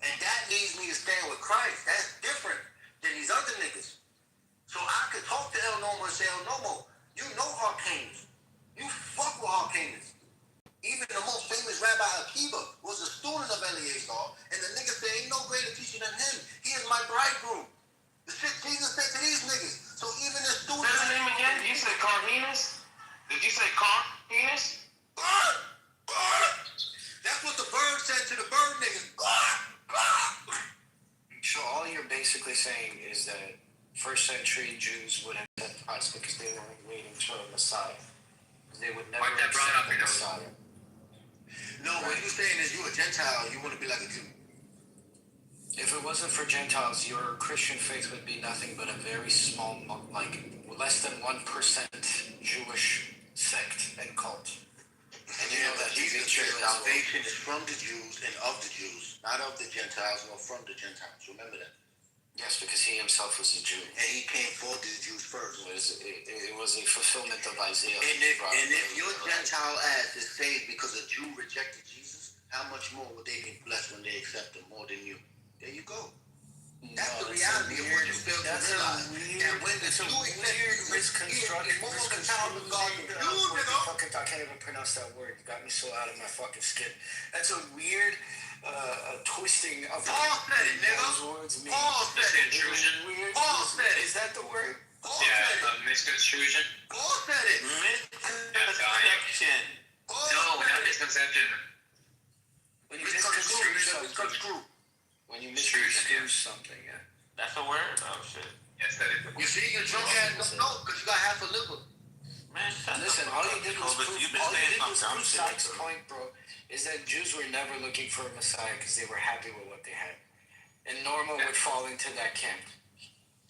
And that leads me to stand with Christ. That's different than these other niggas. So I could talk to El Nomo and say, El Nomo, you know Arcanus. You fuck with Arcanus. Even the most famous Rabbi Akiva was a student of Eliezer, and the nigga said, ain't no greater teacher than him. He is my bridegroom. The shit Jesus said to these niggas. So even the students... Say the name again? You said Carvinus? Did you say Carvinus? Bird! Bird! That's what the bird said to the bird niggas. Bird! Bird! So all you're basically saying is that first century Jews would accept Christ because they were waiting for a Messiah. They would never accept the Messiah. No, what you're saying is you a Gentile, you want to be like a Jew. If it wasn't for Gentiles, your Christian faith would be nothing but a very small, like less than 1% Jewish sect and cult. And you know that Jesus said salvation is from the Jews and of the Jews, not of the Gentiles, nor from the Gentiles. Remember that. Yes, because he himself was a Jew. And he came for the Jews first. It was a fulfillment of Isaiah. And if your Gentile ass is saved because a Jew rejected Jesus, how much more would they be blessed when they accept him more than you? There you go. That's the reality of what you fail to realize. That when the Jew misconstruction, I can't even pronounce that word. You got me so out of my fucking skin. That's a weird twisting of Paul said it, nigga. Words mean. Paul said it. Paul said it. Is that the word? Misconstruction. Paul said it. Misconception. No, not misconception. When you misconstrue. When you misconstrue something, yeah. That's a word? Oh, shit. Yes, that is. You see, your drunk ass don't know because you got half a liver. Man, listen, all you did was prove Sykes' point, bro, is that Jews were never looking for a Messiah because they were happy with what they had. And Norma would fall into that camp.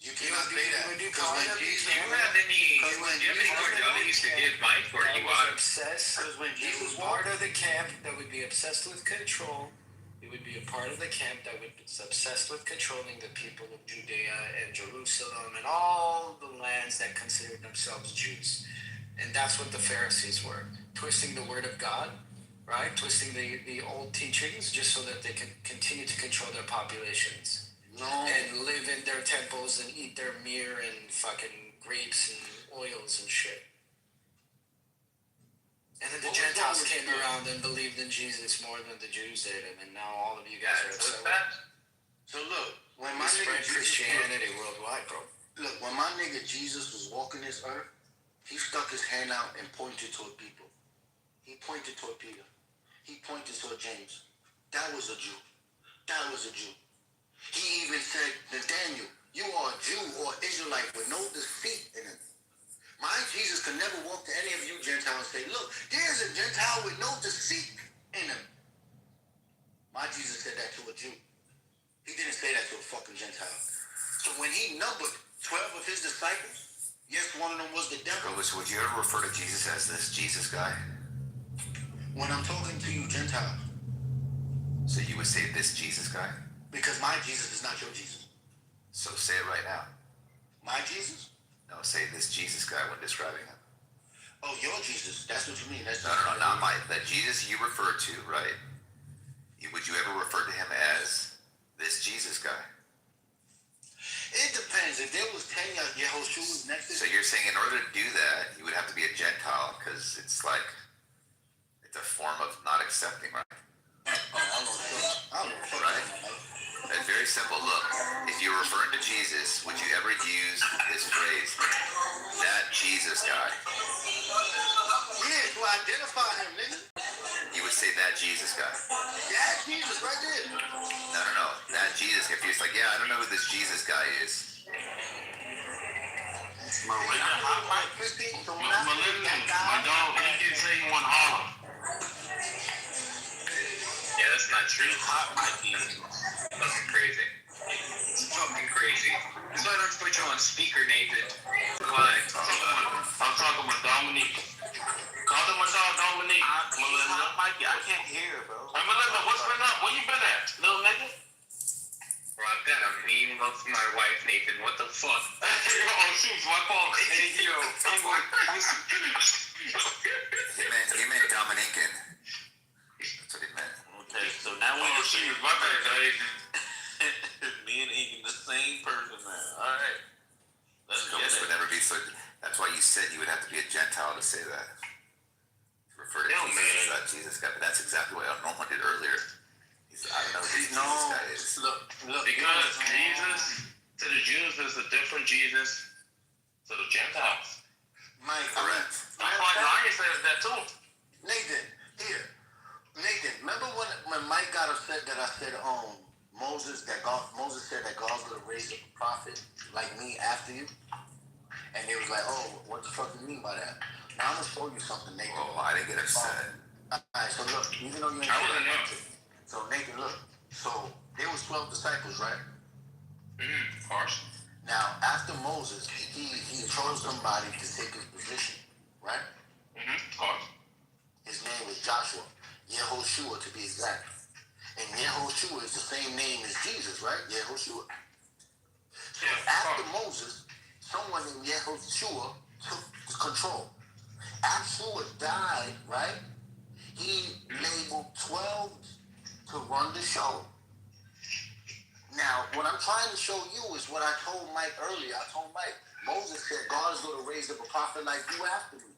You cannot say that. Because when Jesus... Do you have any more W's to give Mike, or you are? Obsessed. He was part of the camp that would be obsessed with control. He would be a part of the camp that would be obsessed with controlling the people of Judea and Jerusalem and all the lands that considered themselves Jews. And that's what the Pharisees were. Twisting the word of God, right? Twisting the old teachings just so that they can continue to control their populations. No. And live in their temples and eat their myrrh and fucking grapes and oils and shit. And then the Gentiles came around and believed in Jesus more than the Jews did, and then now all of you guys are upset. So look, when my nigga Christianity worldwide, bro. Look, when my nigga Jesus was walking this earth, he stuck his hand out and pointed toward people. He pointed toward Peter. He pointed toward James. That was a Jew. That was a Jew. He even said, Nathaniel, you are a Jew or Israelite with no deceit in him. My Jesus could never walk to any of you Gentiles and say, look, there's a Gentile with no deceit in him. My Jesus said that to a Jew. He didn't say that to a fucking Gentile. So when he numbered 12 of his disciples, yes, one of them was the devil. So would you ever refer to Jesus as this Jesus guy? When I'm talking to you Gentiles. So you would say this Jesus guy? Because my Jesus is not your Jesus. So say it right now. My Jesus? No, say this Jesus guy when describing him. Oh, your Jesus. That's what you mean. That's no, not my. The Jesus you refer to, right? Would you ever refer to him as this Jesus guy? It depends. If there was 10 Yehoshua next to So you're saying in order to do that, you would have to be a Gentile because it's like, it's a form of not accepting, right? Right? It's very simple. Look, if you're referring to Jesus, would you ever use this phrase, that Jesus guy? Yeah, to identify him, nigga. You would say that Jesus guy. That Jesus right there. No. That Jesus. If you're just like, yeah, I don't know who this Jesus guy is. Melinda, my dog, he did say he won Harlem. Yeah, that's not true. Hot Mikey is fucking crazy. It's fucking crazy. That's why I don't put you on speaker, Nathan. Why? I'm talking with Dominique. Call them my dog, Dominique. Melinda. Mikey, I can't hear, bro. Hey, Melinda, what's been up? Where you been at, little nigga? Bro, I've got a mean love for my wife, Nathan. What the fuck? Oh, shoot, my fault. Hey, yo, I'm going. He meant Dominican. That's what he meant. Okay, so now we Oh, shoot, my bad, guys. me and Ink the same person now. All right, let's get This it. would never be so. That's why you said you would have to be a Gentile to say that. To refer to Jesus as that Jesus guy, but that's exactly what Norman did earlier. I don't know who this Jesus guy is. Look, because Jesus to the Jews is a different Jesus to the Gentiles. Mike, Correct. That's why Zion says that too. Nathan, here. Nathan, remember when Mike got upset that I said, Moses said that God's gonna raise up a prophet like me after you? And they was like, oh, what the fuck do you mean by that? Now I'm gonna show you something, Nathan. Oh, I didn't get upset. Alright, so look, even though you ain't I wouldn't know. So Nathan, look. So there was 12 disciples, right? Of course. Now, after Moses, he chose somebody to take his position, right? Of course. His name was Joshua. Yehoshua, to be exact. And Yehoshua is the same name as Jesus, right? Yehoshua. So after Moses, someone named Yehoshua took control. After died, right? He labeled 12 to run the show. Now, what I'm trying to show you is what I told Mike earlier. I told Mike, Moses said God is going to raise up a prophet like you after me.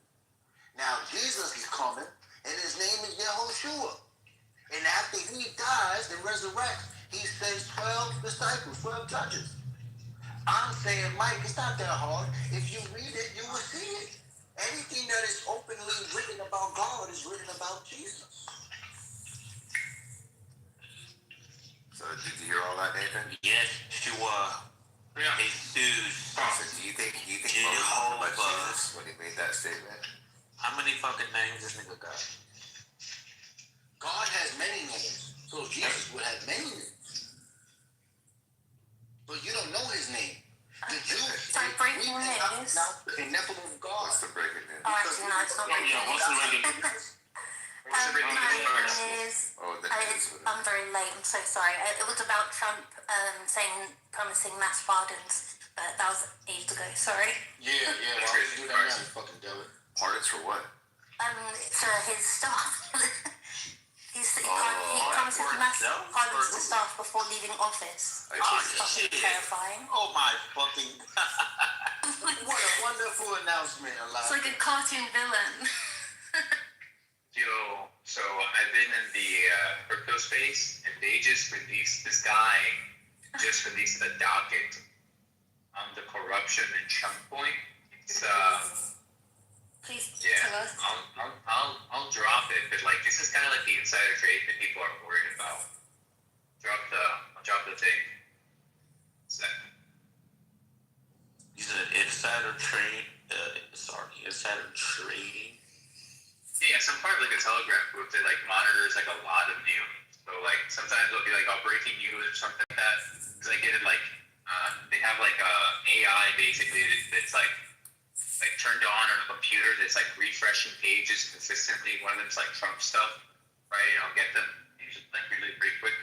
Now, Jesus is coming, and his name is Yehoshua. And after he dies and resurrects, he sends 12 disciples, 12 judges. I'm saying, Mike, it's not that hard. If you read it, you will see it. Anything that is openly written about God is written about Jesus. So did you hear all that, Nathan? Yes, Shua. Yeah. Jesus. So do you think Moses talked about Jesus when he made that statement? How many fucking names this nigga got? God has many names, so Jesus would have many names. But you don't know his name. The Jews, So breaking news. the Nephilim of God. What's the breaking news? Oh, actually, no, it's not breaking news. What's the breaking news? I'm very late. I'm so sorry. It was about Trump promising mass pardons, but that was ages ago. Sorry. Yeah. Why would you do that now, you fucking devil? Pardons for what? For his staff. He promises mass pardons to staff before leaving office. Shit. Terrifying. Oh my fucking. What a wonderful announcement, It's like a cartoon villain. Yo, so I've been in the crypto space, and they just released this guy released a docket on the corruption in Trump point. It's Please yeah, tell us. I'll drop it, but like this is kind of like the insider trade that people are worried about. I'll drop the thing. You said insider trade. Insider trading. Yeah, some part of like a Telegram group that like monitors like a lot of news. So like sometimes it'll be like breaking news or something like that. Because I get it like they have like AI basically that's like turned on a computer that's like refreshing pages consistently. One of them's like Trump stuff, right? And I'll get them. It's just like really pretty quick.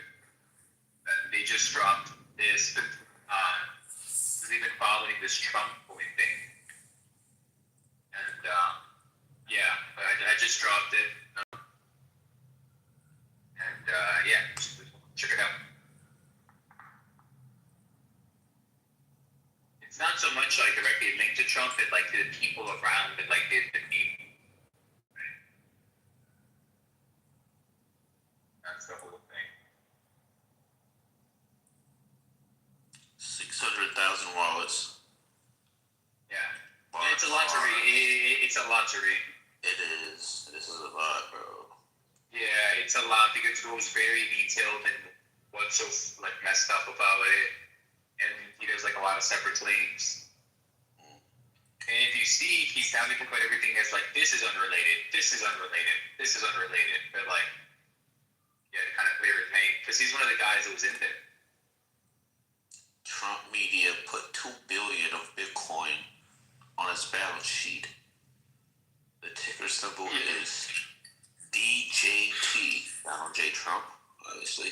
They just dropped this. They've been following this Trump point thing, and yeah, I just dropped it. And yeah, check it out. It's not so much like directly linked to Trump, but like the people around that like did the meme. That's the whole thing. 600,000 wallets. Yeah. It's a lot to read. It's a lot to read. It is. This is a lot, bro. Yeah, goes very detailed in what's so like messed up about it, and he does like a lot of separate claims. And if you see, he's having to put everything as like, this is unrelated, this is unrelated, this is unrelated, but like, yeah, to kind of clear his name, because he's one of the guys that was in there. Trump media put $2 billion of Bitcoin on his balance sheet. The ticker symbol is DJT, Donald J. Trump, obviously.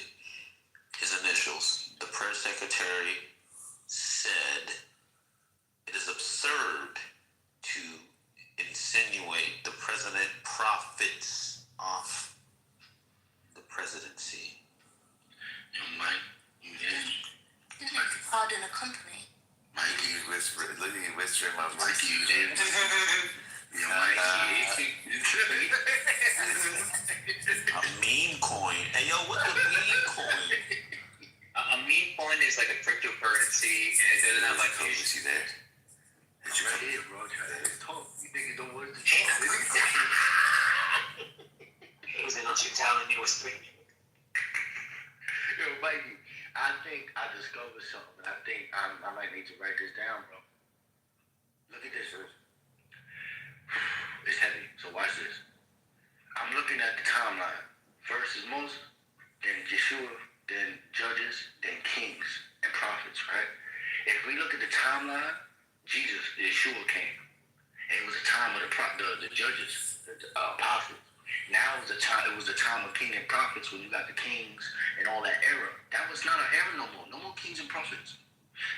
His initials. The press secretary said it is absurd to insinuate the president profits off the presidency. Mike, you there? Pardon a company. Mikey whispering my voice. Mikey, you there? Yeah, Mikey. A meme coin. Hey, yo, what's a meme coin? A meme coin is like a cryptocurrency, and it doesn't have like You see that? It's right here, bro. Talk. You think you don't want to talk? Wasn't what you telling me was three. Yo, Mikey, I think I discovered something. I think I might need to write this down, bro. Look at this, first. It's heavy, so watch this. I'm looking at the timeline. First is Moses, then Yeshua, then Judges, then Kings and Prophets, right? If we look at the timeline, Jesus, Yeshua came. And it was a time of the Judges, the apostles. Now it was the time of King and Prophets when you got the kings and all that era. That was not an era no more. No more kings and prophets.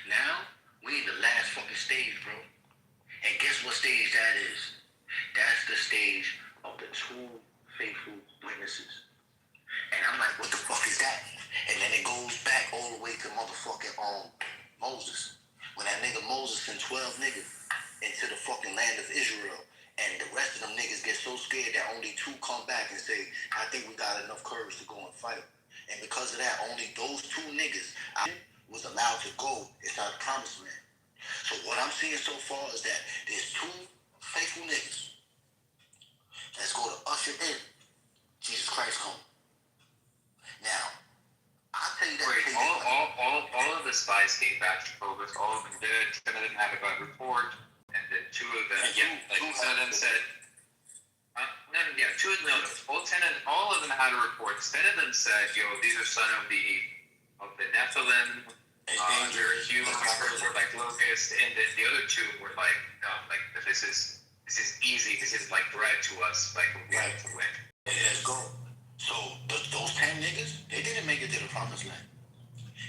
Now, we in the last fucking stage, bro. And guess what stage that is? That's the stage of the two faithful witnesses. And I'm like, what the fuck is that? And then it goes back all the way to motherfucking Moses. When that nigga Moses sent 12 niggas into the fucking land of Israel. And the rest of them niggas get so scared that only 2 come back and say, I think we got enough courage to go and fight. And because of that, only those 2 niggas was allowed to go inside the promised land. So what I'm seeing so far is that there's 2 faithful niggas that's going to usher in Jesus Christ home. Now, I'll tell you that. Wait, all of the spies came back to focus. All of them did. 10 of them had a bad report. And then 2 of them, some of them said, all of them had a report. 10 of them said, yo, these are son of the Nephilim, they're huge, were like locusts, and then the other 2 were like, no, like this is easy, this is like bread to us, like we have to win. Let's go. So those 10 niggas, they didn't make it to the promised land.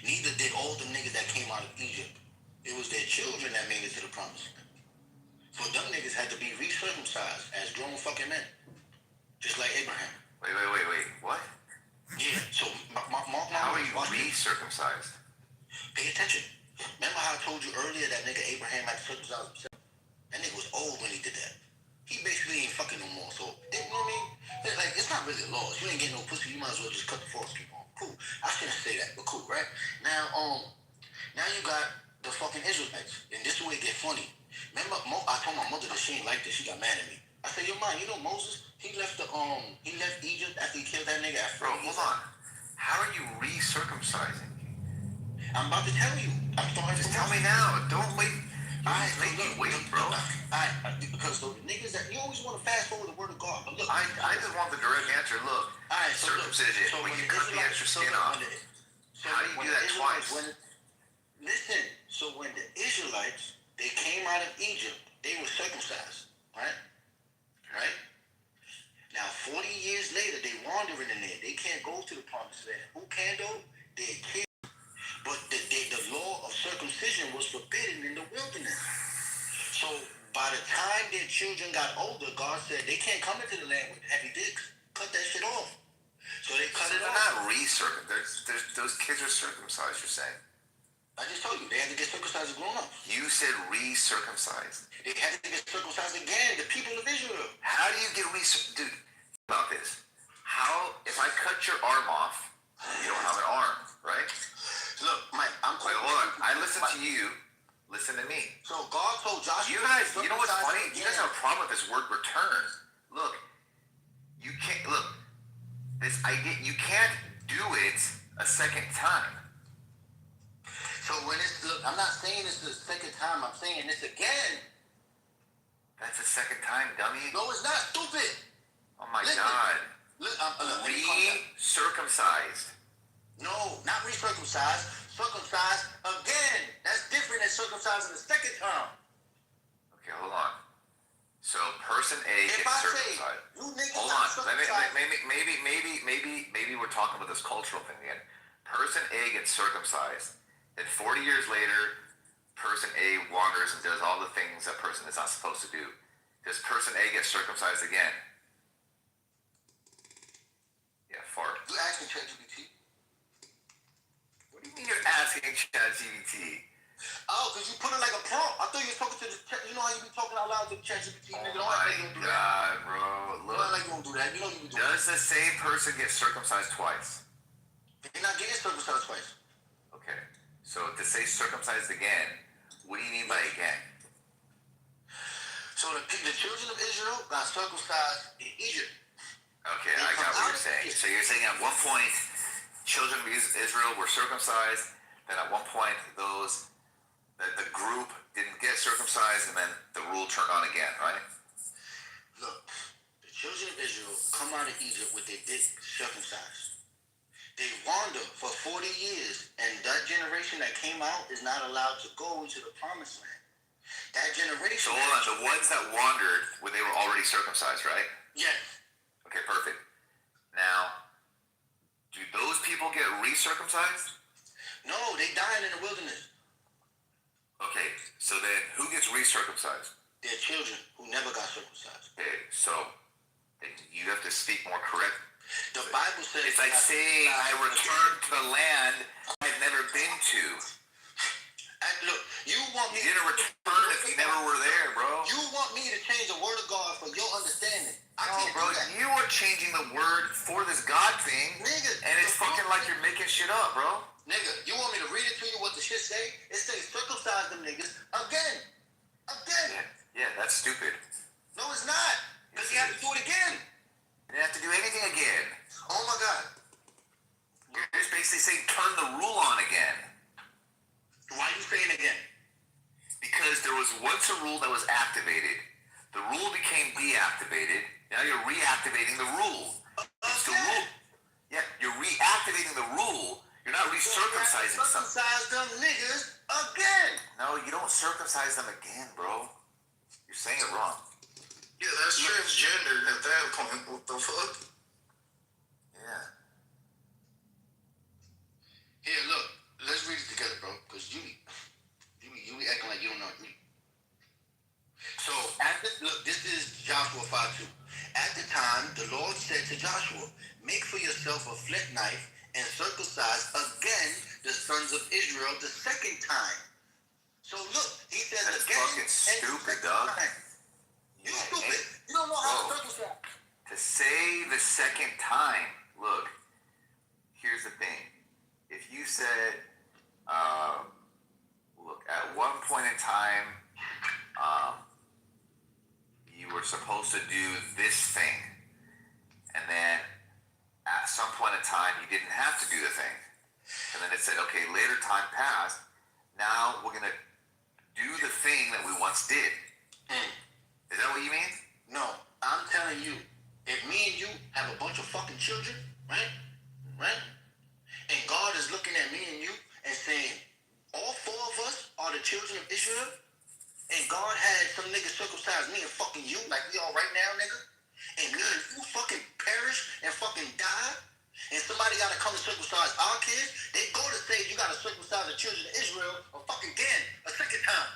Neither did all the niggas that came out of Egypt. It was their children that made it to the promised land. So them niggas had to be recircumcised as grown fucking men. Just like Abraham. Wait. What? Yeah, so how are you recircumcised? Pay attention. Remember how I told you earlier that nigga Abraham had to circumcise himself? That nigga was old when he did that. He basically ain't fucking no more. So, you know what I mean? Like, it's not really law. If you ain't getting no pussy, you might as well just cut the force keep on. Cool. I shouldn't say that, but cool, right? Now you got the fucking Israelites. And this is where it get funny. Remember, I told my mother that she ain't like this. She got mad at me. I said, yo, man, you know Moses? He left Egypt after he killed that nigga after. Bro, hold on. How are you recircumcising? I'm about to tell you. I'm starting Just tell me now. Don't wait. Make me wait, bro. Because the niggas that you always want to fast forward the word of God. But look, I just want the direct answer. Look, circumcision. So when you the cut the extra skin off. How do you do that twice? Listen. So when the Israelites they came out of Egypt, they were circumcised, right? Right? Now 40 years later, they wandering in there. They can't go to the promised land. Who can though? They can't. But the law of circumcision was forbidden in the wilderness. So by the time their children got older, God said they can't come into the land with heavy dicks. Cut that shit off. So they cut it off. They're not recircumcised. Those kids are circumcised, you're saying. I just told you, they had to get circumcised and grown up. You said recircumcised. They had to get circumcised again, the people of Israel. How do you get recircumcised? Dude, about this. How, if I cut your arm off, you don't have an arm, right? Look, Mike, Wait, hold on. I listen to you. Listen to me. So God told Joshua. You guys, you know what's funny? You guys have a problem with this word return. Look, you can't, look, You can't do it a second time. So when it's, look, I'm not saying it's the second time, I'm saying it's again. That's the second time, dummy. No, it's not, stupid. Oh my Listen. God. Look, let me calm down. Re-circumcised. No, not re-circumcised. Circumcised again. That's different than circumcised in the second time. Okay, hold on. So person A If gets I circumcised. say, you niggas Hold not on. circumcised. Maybe we're talking about this cultural thing again. Person A gets circumcised. Then 40 years later, person A wanders and does all the things that person is not supposed to do. Does person A get circumcised again? Yeah, fart. You asking ChatGPT? What do you mean you're asking ChatGPT? Oh, because you put it like a prompt. I thought you was talking to the chat. You know how you be talking out loud to ChatGPT, nigga. Don't act like you don't do that. God, bro. Look. Don't act like you don't do that. You know you be doing that. Does the same person get circumcised twice? You're not getting circumcised twice. Okay. So to say circumcised again, what do you mean by again? So the children of Israel got circumcised in Egypt. Okay, I got what you're saying. So you're saying at one point, children of Israel were circumcised, then at one point the group didn't get circumcised, and then the rule turned on again, right? Look, the children of Israel come out of Egypt with their dick circumcised. They wander for 40 years, and that generation that came out is not allowed to go into the promised land. That generation... So hold on, the ones that wandered, they were already circumcised, right? Yes. Okay, perfect. Now, do those people get re-circumcised? No, they died in the wilderness. Okay, so then who gets re-circumcised? Their children who never got circumcised. Okay, so you have to speak more correct. The Bible says... It's like saying I returned to the land I've never been to. Look, you want me... You didn't return if you never were there, bro. You want me to change the word of God for your understanding. I No, can't bro, do that. you are changing the word for this God thing, Nigga, and it's fucking like you're making shit up, bro. Nigga, you want me to read it to you what the shit say? It says circumcise them niggas again. Again. Yeah, that's stupid. No, it's not. Because you have to do it again. You didn't have to do anything again. Oh my God. You're just basically saying turn the rule on again. Why are you saying again? Because there was once a rule that was activated. The rule became deactivated. Now you're reactivating the rule. It's the rule. Yeah, you're reactivating the rule. You're not re-circumcising something. Circumcise them niggas again. No, you don't circumcise them again, bro. You're saying it wrong. Yeah, that's transgender at that point. What the fuck? Yeah. Here, look. Let's read it together, bro. Because you be acting like you don't know it. So, look, this is Joshua 5:2. At the time, the Lord said to Joshua, make for yourself a flint knife and circumcise again the sons of Israel the second time. So look, he says That's again fucking stupid, dog. You stupid. You don't know how to circumcise. To say the second time, look, here's the thing. If you said, look, at one point in time, you were supposed to do this thing, and then at some point in time, you didn't have to do the thing. And then it said, okay, later time passed, now we're going to do the thing that we once did. Is that what you mean? No, I'm telling you, if me and you have a bunch of fucking children, right? And God is looking at me and you and saying, all four of us are the children of Israel, and God had some niggas circumcise me and fucking you like we are right now, nigga, and me and you fucking perish and fucking die, and somebody gotta come and circumcise our kids, they go to say you gotta circumcise the children of Israel again, a second time.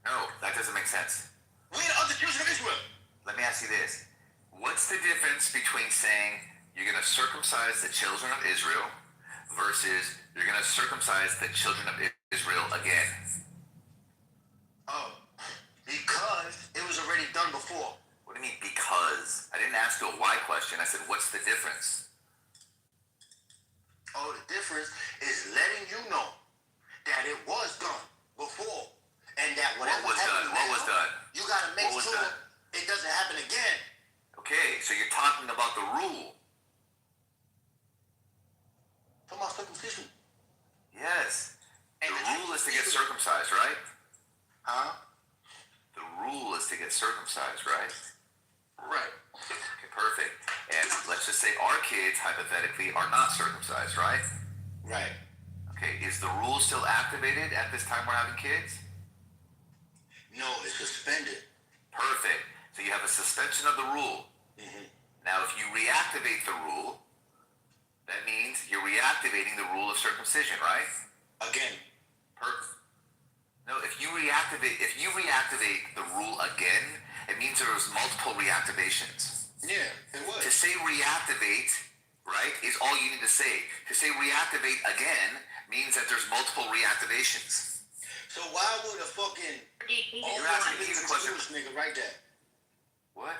No, that doesn't make sense. We're the other children of Israel. Let me ask you this. What's the difference between saying you're going to circumcise the children of Israel versus you're going to circumcise the children of Israel again? Oh, because it was already done before. What do you mean, because? I didn't ask you a why question. I said, what's the difference? Oh, the difference is letting you know that it was done before. And that whatever What was done? What was done? You gotta make sure it doesn't happen again. Okay, so you're talking about the rule. is to get circumcised, right? Huh? The rule is to get circumcised, right? Right. Okay, perfect. And let's just say our kids, hypothetically, are not circumcised, right? Right. Okay, is the rule still activated at this time we're having kids? No, it's suspended. Perfect. So you have a suspension of the rule. Mm-hmm. Now, if you reactivate the rule, that means you're reactivating the rule of circumcision, right? Again. Perfect. No, if you reactivate the rule again, it means there was multiple reactivations. Yeah, it was. To say reactivate, right, is all you need to say. To say reactivate again means that there's multiple reactivations. So why would a fucking You're asking me the question. Jewish nigga write that? What?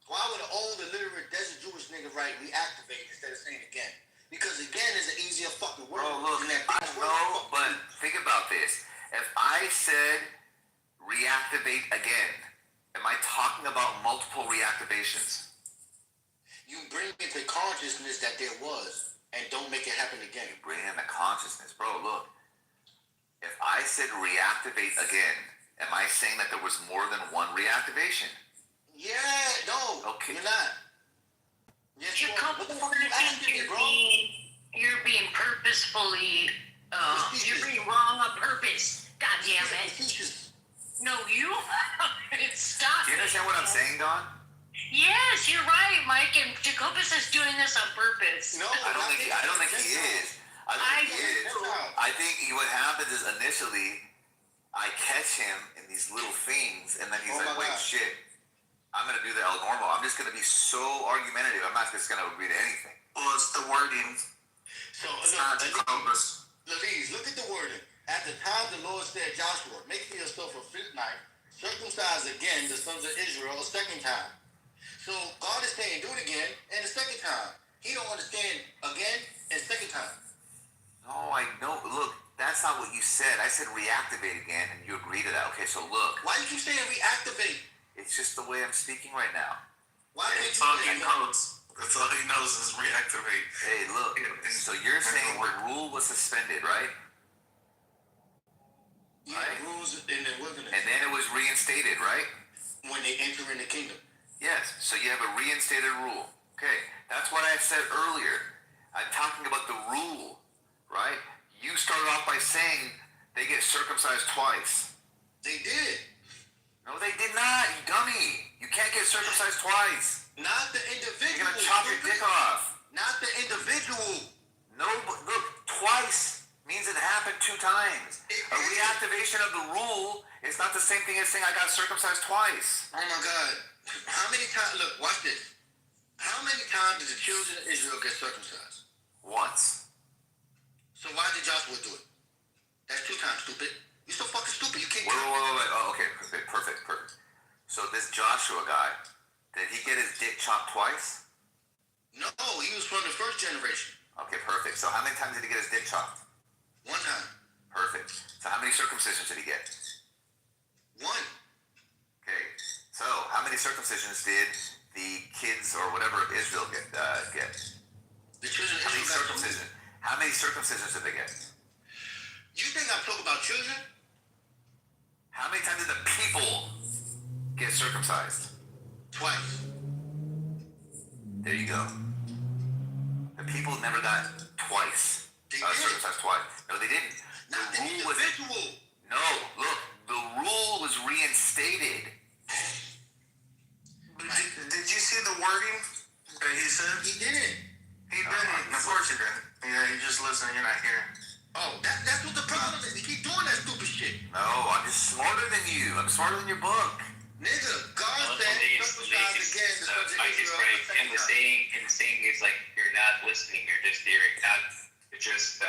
Why would an old illiterate desert Jewish nigga write reactivate instead of saying again? Because again is an easier fucking word. Bro, look, I know, but think about this. If I said reactivate again, am I talking about multiple reactivations? You bring into consciousness that there was, and don't make it happen again. You bring in the consciousness. Bro, look. If I said reactivate again, am I saying that there was more than one reactivation? Yeah, no. Okay. You're not. Yes, you are. What the fuck are you asking me, bro? You're being purposefully, you're being wrong on purpose. God damn it. No, you. Stop. Do you understand what I'm saying, Don? Yes, you're right, Mike. And Jacobus is doing this on purpose. No, I don't think he is. I don't think he is. I think what happens is initially I catch him in these little things, and then he's like, wait, shit. I'm going to do the El Normal. I'm just going to be so argumentative. I'm not just going to agree to anything. Well, it's the wording. So, it's not Jacobus. Please, look at the wording. At the time the Lord said, Joshua, make for yourself a flint knife, circumcise again the sons of Israel a second time. So God is saying, do it again, and a second time. He don't understand again and second time. No, I know. Look, that's not what you said. I said reactivate again, and you agree to that. Okay, so look. Why do you keep saying reactivate? It's just the way I'm speaking right now. Why can't That's all he knows. That's all he knows is reactivate. Hey, look. So you're saying the rule was suspended, right? Yeah, right. Rules in the wilderness. And then it was reinstated, right? When they enter in the kingdom. Yes. So you have a reinstated rule. Okay. That's what I said earlier. I'm talking about the rule, right? You started off by saying they get circumcised twice. They did. No, they did not, you dummy. You can't get circumcised twice. Not the individual. You're gonna chop your dick off. Not the individual. No, but look, twice means it happened 2 times. A reactivation of the rule is not the same thing as saying I got circumcised twice. Oh my God. How many times, look, watch this. How many times did the children of Israel get circumcised? Once. So why did Joshua do it? That's 2 times, stupid. You're so fucking stupid, you can't wait. Oh, okay, perfect. So this Joshua guy, did he get his dick chopped twice? No, he was from the first generation. Okay, perfect. So how many times did he get his dick chopped? 1 time. Perfect. So how many circumcisions did he get? 1. Okay. So how many circumcisions did the kids or whatever of Israel get? The children of Israel. How many circumcisions did they get? You think I'm talking about children? How many times did the people get circumcised? Twice. There you go. The people never got twice. Circumcised twice. No, they didn't. Not the individual. No, look, the rule was reinstated. Did you see the wording that he said? He didn't. He didn't. Of course he didn't. Yeah, you just listen. You're not hearing. Oh, that's what the problem is. You keep doing that stupid shit. No, I'm just smarter than you. I'm smarter than your book. Nigga, God said circumcised again. And the saying is like you're not listening, you're just hearing. You're just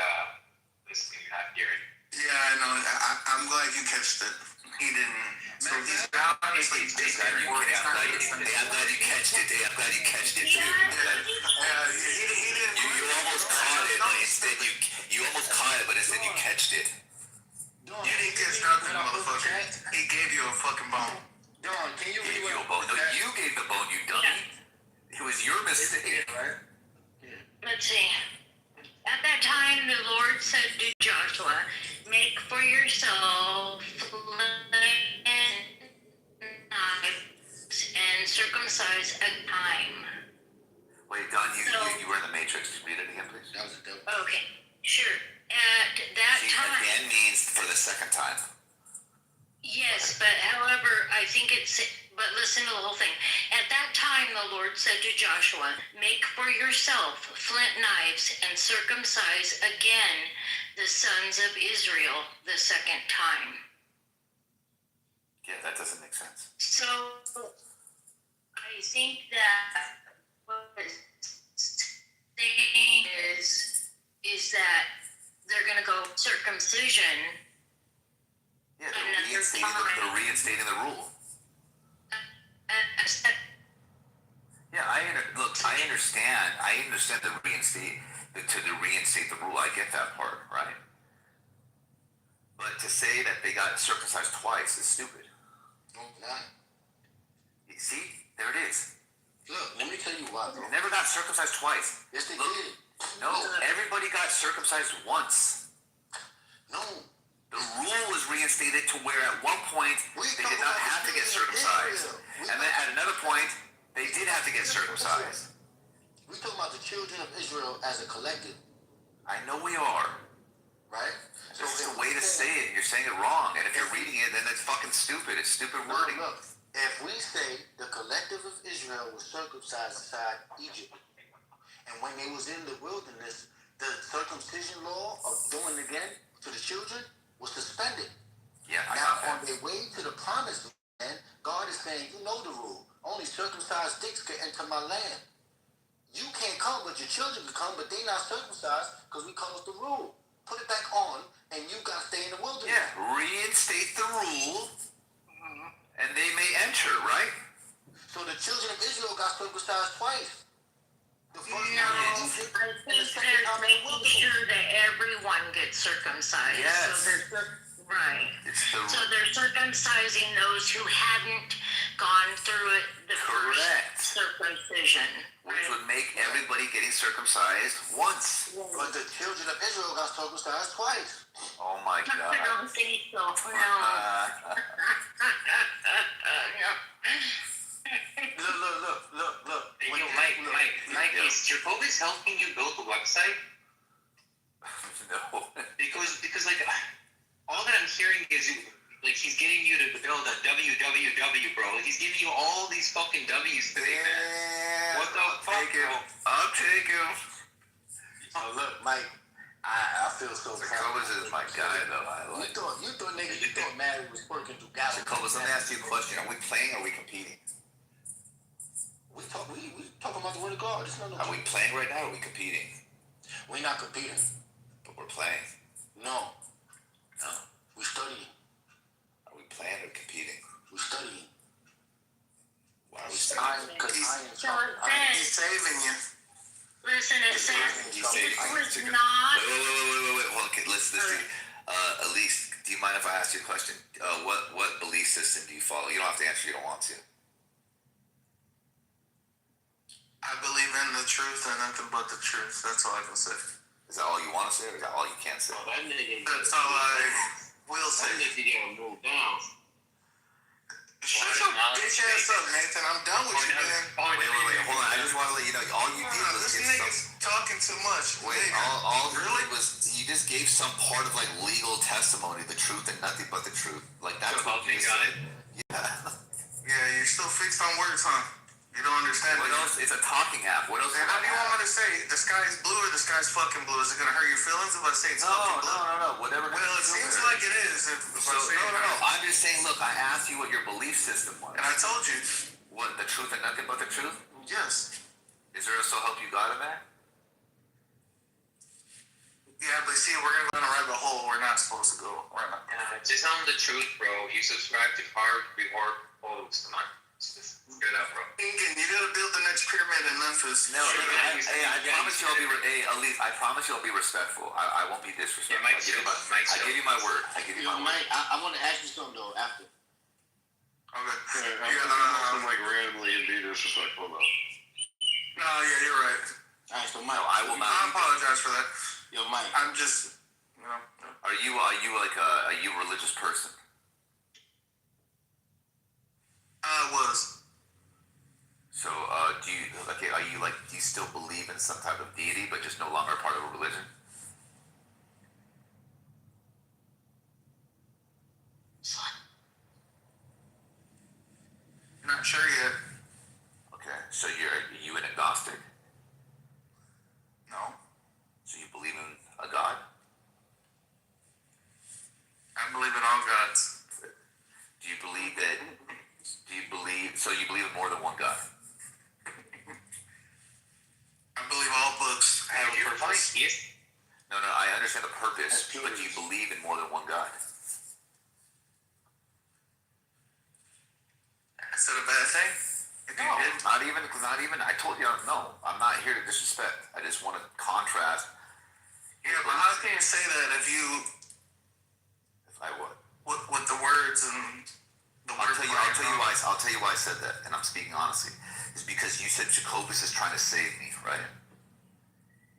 listening, you're not hearing. Yeah, I know. I'm glad you catched it. He didn't. So he's obviously I'm glad you catched it. I'm glad you catched it too. You almost caught it, but instead you almost caught it, but instead you catched it. You didn't catch nothing, motherfucker. He gave you a fucking bone. Don, can you read what? No, you gave the bone, you dummy. It was your mistake, right? Let's see. At that time, the Lord said to Joshua, "Make for yourself knives and circumcise a time. Wait, Don, you were in the Matrix. Read it again, please. That was a dope. Okay, sure. At that See, time. again means for the second time. Yes, but however, I think but listen to the whole thing. At that time, the Lord said to Joshua, make for yourself flint knives and circumcise again the sons of Israel the second time. Yeah, that doesn't make sense. So, I think that what it's saying is that they're going to go circumcision. Yeah, they're reinstating the rule. Yeah, I understand to reinstate the rule. I get that part, right? But to say that they got circumcised twice is stupid. No, not. You see, there it is. Look, let me tell you why, bro. They never got circumcised twice. Yes, they did. No, everybody got circumcised once. No. The rule was reinstated to where at one point they did not have to get circumcised. And then at another point, they did have to get circumcised. We're talking about the children of Israel as a collective. I know we are. Right? So it's a way to say it. You're saying it wrong. And if you're reading it, then it's fucking stupid. It's stupid wording. Look, if we say the collective of Israel was circumcised inside Egypt, and when they was in the wilderness, the circumcision law of doing it again to the children was suspended. Yeah, I now, got that. on their way to the promised land, God is saying, you know the rule. Only circumcised dicks can enter my land. You can't come, but your children can come, but they not circumcised because we caused the rule. Put it back on, and you got to stay in the wilderness. Yeah, reinstate the rule, and they may enter, right? So the children of Israel got circumcised twice. The first No, I think they're making sure that everyone gets circumcised. Yes. So right. So they're circumcising those who hadn't gone through it the correct. First circumcision. Which would make everybody getting circumcised once. But the children of Israel got circumcised twice. Oh my God. I don't think so. No. Look. Hey, yo, Mike, is Jacobus helping you build the website? No. Because like, all that I'm hearing is like he's getting you to build a www, bro. He's giving you all these fucking W's today, man. What the fuck, bro? I'll take him. Oh, look, Mike, I feel so proud. Jacobus is my guy, though. You thought Mary was working through Galilee. Jacobus, let me ask you a question. Are we playing or are we competing? We talking about the word of God. Are we playing right now or are we competing? We're not competing. But we're playing. No. No. We're studying. Are we playing or competing? We're studying. Why are we studying? Because He's saving you. Listen, it says He's saving you. it was not. Wait. Hold on, okay, let's do. Elise, do you mind if I ask you a question? What belief system do you follow? You don't have to answer. You don't want to. I believe in the truth and nothing but the truth. That's all I can say. Is that all you want to say, or is that all you can say? That's all I will say. That nigga getting moved down. Shut your bitch ass up, Nathan. I'm done with you, man. Wait, hold on. I just want to let you know, all you did was this give nigga's talking too much. Wait, all you did was you just gave some part of like legal testimony, the truth and nothing but the truth. Like that's what you said. Yeah, you're still fixed on words, huh? You don't understand. What else? It's a talking app. What else? And how do you want me to say? The sky's blue or the sky's fucking blue? Is it gonna hurt your feelings if I say it's fucking blue? No. Whatever. Well, it seems like it is. If I say no. I'm just saying. Look, I asked you what your belief system was. And I told you. What, the truth and nothing but the truth? Yes. Is there a so help you God in that? Yeah, but see, we're gonna go in a rabbit hole we're not supposed to go. We're not. Just tell him the truth, bro. You subscribe to hard reward posts. Just get up, bro. Ingan, you gotta build the next pyramid in Memphis. No, I promise you I'll be. Elise, I promise you I'll be respectful. I won't be disrespectful. Yeah, I give you my word. Mike, I want to ask you something though after. Okay. I'm like randomly and be disrespectful though. No, yeah, you're right. All right, so Mike, I will not. I apologize for that. Yo, Mike. I'm just. You know. Are you a religious person? I was. So do you still believe in some type of deity, but just no longer part of a religion? Not sure yet. Okay, so are you an agnostic? No. So you believe in a God? I believe in all gods. Do you believe you believe in more than one God? I believe all books have a purpose. No, I understand the purpose, but do you believe in more than one God? Is that a bad thing? No, not even. I told you, no, I'm not here to disrespect. I just want to contrast. Yeah, but how can you say that if I what? With the words and the words? I'll tell you why I said that, and I'm speaking honestly. Is because you said Jacobus is trying to save me, right?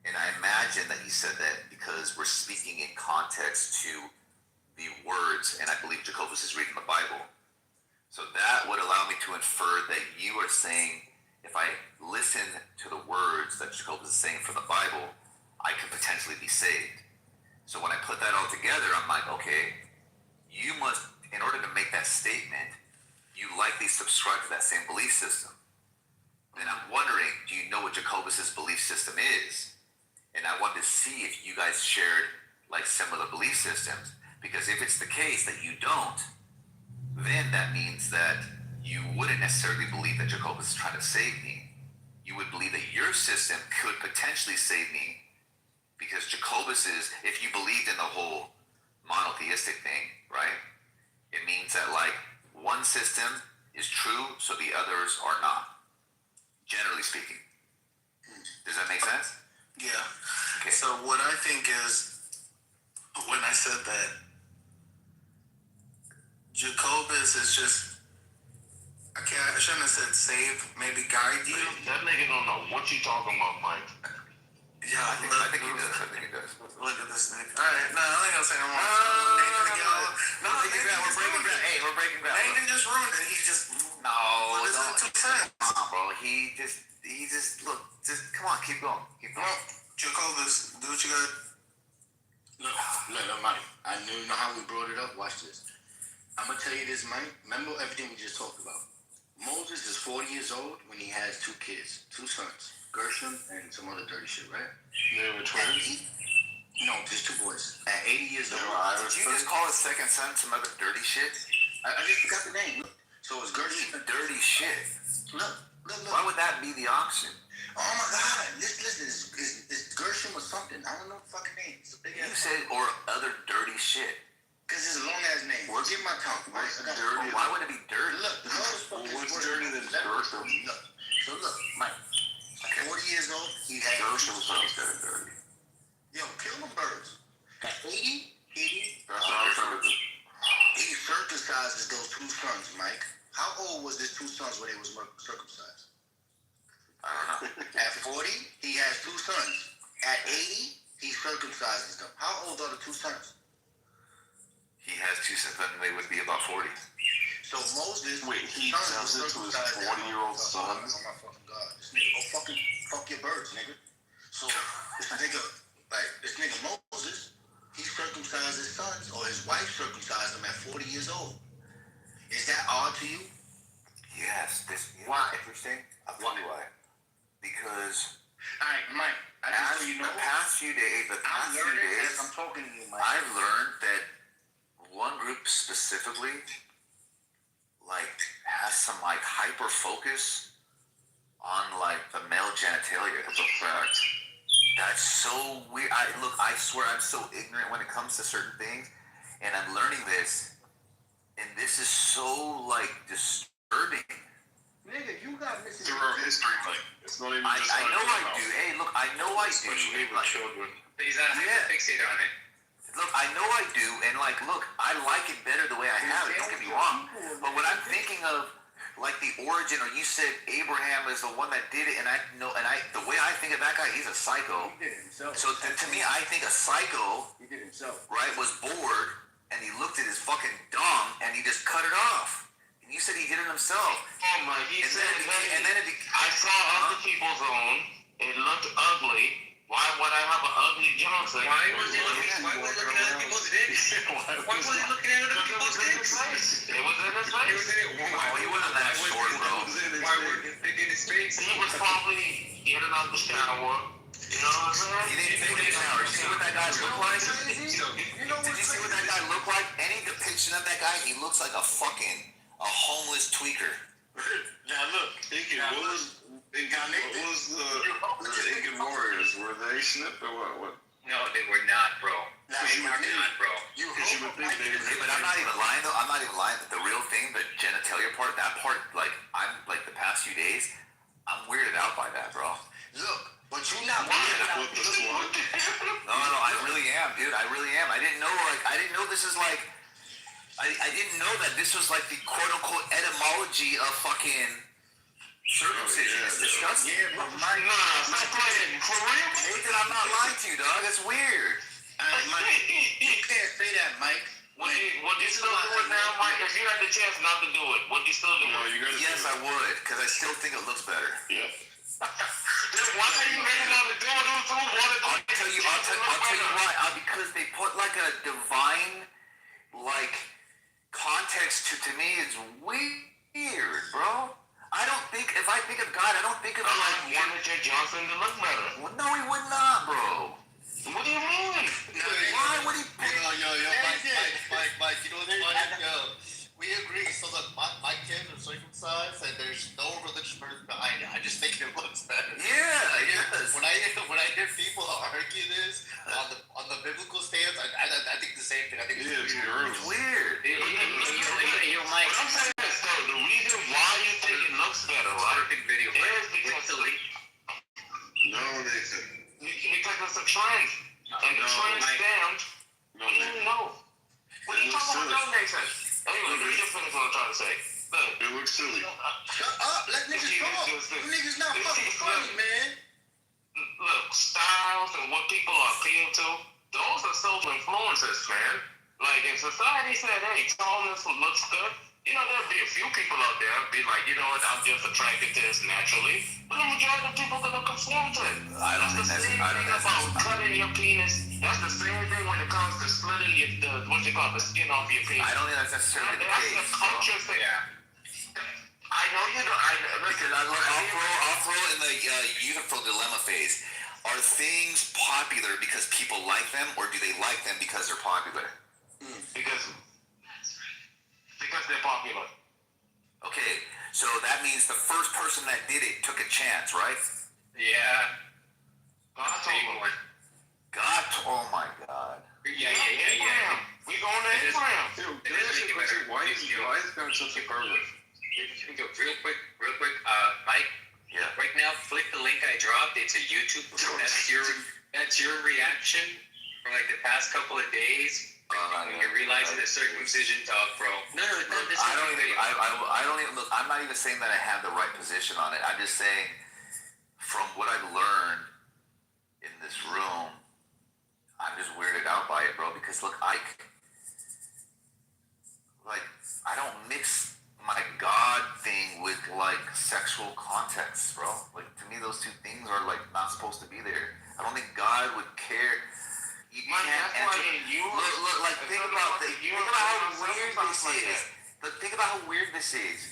And I imagine that you said that because we're speaking in context to the words, and I believe Jacobus is reading the Bible. So that would allow me to infer that you are saying, if I listen to the words that Jacobus is saying from the Bible, I could potentially be saved. So when I put that all together, I'm like, okay, you must, in order to make that statement, you likely subscribe to that same belief system. And I'm wondering, do you know what Jacobus's belief system is? And I wanted to see if you guys shared like similar belief systems. Because if it's the case that you don't, then that means that you wouldn't necessarily believe that Jacobus is trying to save me. You would believe that your system could potentially save me, because Jacobus is, if you believed in the whole monotheistic thing, right? It means that like one system is true, so the others are not, generally speaking. Does that make sense? Yeah. Okay. So what I think is, when I said that, Jacobus is just, I shouldn't have said save, maybe guide you. That nigga don't know what you talking about, Mike. Yeah, I think he does. Look at this nigga. Alright, no, I ain't gonna say no more. No, we're breaking ground. Nathan just ruined it. He just, Come on, bro. He just, look, come on, keep going. Jacobus, do what you got. Look, Mike. I know how we brought it up. Watch this. I'm gonna tell you this, Mike. Remember everything we just talked about. Moses is 40 years old when he has two kids, two sons, Gershom and some other dirty shit, right? They were twins? No, just two boys. At 80 years old. Did you just call his second son some other dirty shit? I just forgot the name. Look. So it's Gershom. Dirty shit. Look. Why would that be the option? Oh my God! Listen, it's Gershom or something. I don't know the fucking name. It's a big ass. You said or other dirty shit. Cause it's a long ass name. Give my tongue. What's dirty? Why would it be dirty? Look, what's dirty than Gershom? Look. So look, Mike. 40 years old. He had Gershom sounds kind of dirty. Yo, kill them birds. At 80, he circumcises those two sons, Mike. How old was his two sons when they was circumcised? I don't know. At 40, he has two sons. At 80, he circumcises them. How old are the two sons? He has two sons, then they would be about 40. So Moses, wait, he does it to his 40-year-old son? Oh my fucking God. This nigga, fuck your birds, nigga. So this nigga Moses, he circumcised his sons, or his wife circumcised them at 40 years old. Is that odd to you? Yes. Why? Interesting. I'll tell you why. Because alright, Mike, the past few days, I'm talking to you, Mike. I've learned that one group specifically, like, has some like hyper focus on like the male genitalia. That's so weird. I swear I'm so ignorant when it comes to certain things, and I'm learning this, and this is so like disturbing. Nigga, you got missing through our history, Mike. It's not even I know I do. Hey, look, I know I do. Especially with children. He's not fixated on it. Look, I know I do, and like, look, I like it better the way I have it. Don't get me wrong. But what I'm thinking of like the origin, or you said Abraham is the one that did it, and the way I think of that guy, he's a psycho. He did it himself. So to me, I think a psycho, He did it himself. right, was bored, and he looked at his fucking dong, and he just cut it off. And you said he did it himself. Oh my, he said, I saw other people's own. It looked ugly. Why would I have an ugly Johnson? Why was he looking at other people's dicks? Why was he looking at other people's dicks? It was in his face. Oh, he wasn't that short, bro. Why was it in his face? He was probably getting out the shower. You know what I'm saying? He didn't take a shower. You see what that guy looked like? Did you see what that guy looked like? Any depiction of that guy, he looks like a homeless tweaker. Now look, what was the Incan Warriors? Were they snipped or what? No, they were not, bro. They were not, bro. But I'm not even lying though. I'm not even lying. The real thing, the genitalia part, that part, like I'm like the past few days, I'm weirded out by that, bro. Look, but you're not weirded out. No, I really am, dude. I really am. I didn't know this is like. I didn't know that this was like the quote unquote etymology of fucking circumcision. It's disgusting. Yeah, but Mike, stop playing. For real? Nathan, I'm not lying to you, dog. That's weird. Mike, you can't say that, Mike. Would you still do it now, Mike? If you had the chance not to do it, would you still do it? Yes, I would, because I still think it looks better. Yeah. Then why are you making out to do it? I'll tell you why. Because they put like a divine, like, context to me. It's weird, bro. I don't think, if I think of God, I don't think of like wanted your Johnson to look better. Well, no, he would not, bro. What do you mean? Why would he? Mike, you know what's funny? Yo, we agree. So look, my kids are circumcised, and there's no religious person behind it. I just think it looks better. Yeah, yes. When I hear people argue this on the biblical stance, I think the same thing. I think it's weird. Yo, Mike. I'm saying this though. The reason why you think it looks better, right? Video is because No, Nathan. Because it's a trend. And the trend stands. No, What are you talking about, Nathan? Anyway, you just finish what I'm trying to say. Look. It looks silly. Shut up. Let niggas talk. You niggas not fucking funny, man. Look, styles and what people are appealed to, those are social influences, man. Like, if society said, hey, tallness looks good, you know, there'll be a few people out there be like, you know what, I'm just attracted to this naturally. But the majority of people are going to conform to it. That's the same thing about cutting your penis. That's the same thing when it comes to splitting the skin off your penis. I don't think that's necessarily the case. That's a culture thing. Yeah. I know you don't. Because I'll throw in the youthful dilemma phase. Are things popular because people like them, or do they like them because they're popular? Because they're popular. Okay, so that means the first person that did it took a chance, right? Yeah. God told him. Oh my God. Yeah. We going to Abraham. Dude, why is God such a pervert? Real quick, Mike. Yeah. Right now, flick the link I dropped. It's a YouTube. That's your reaction for like the past couple of days. You're realizing the circumcision talk, bro. No, I don't even look. I'm not even saying that I have the right position on it. I'm just saying, from what I've learned in this room, I'm just weirded out by it, bro. Because look, I don't mix my God thing with like sexual context, bro. Like to me, those two things are like not supposed to be there. I don't think God would care. You can't enter. Look, like think about how weird this is. But think about how weird this is.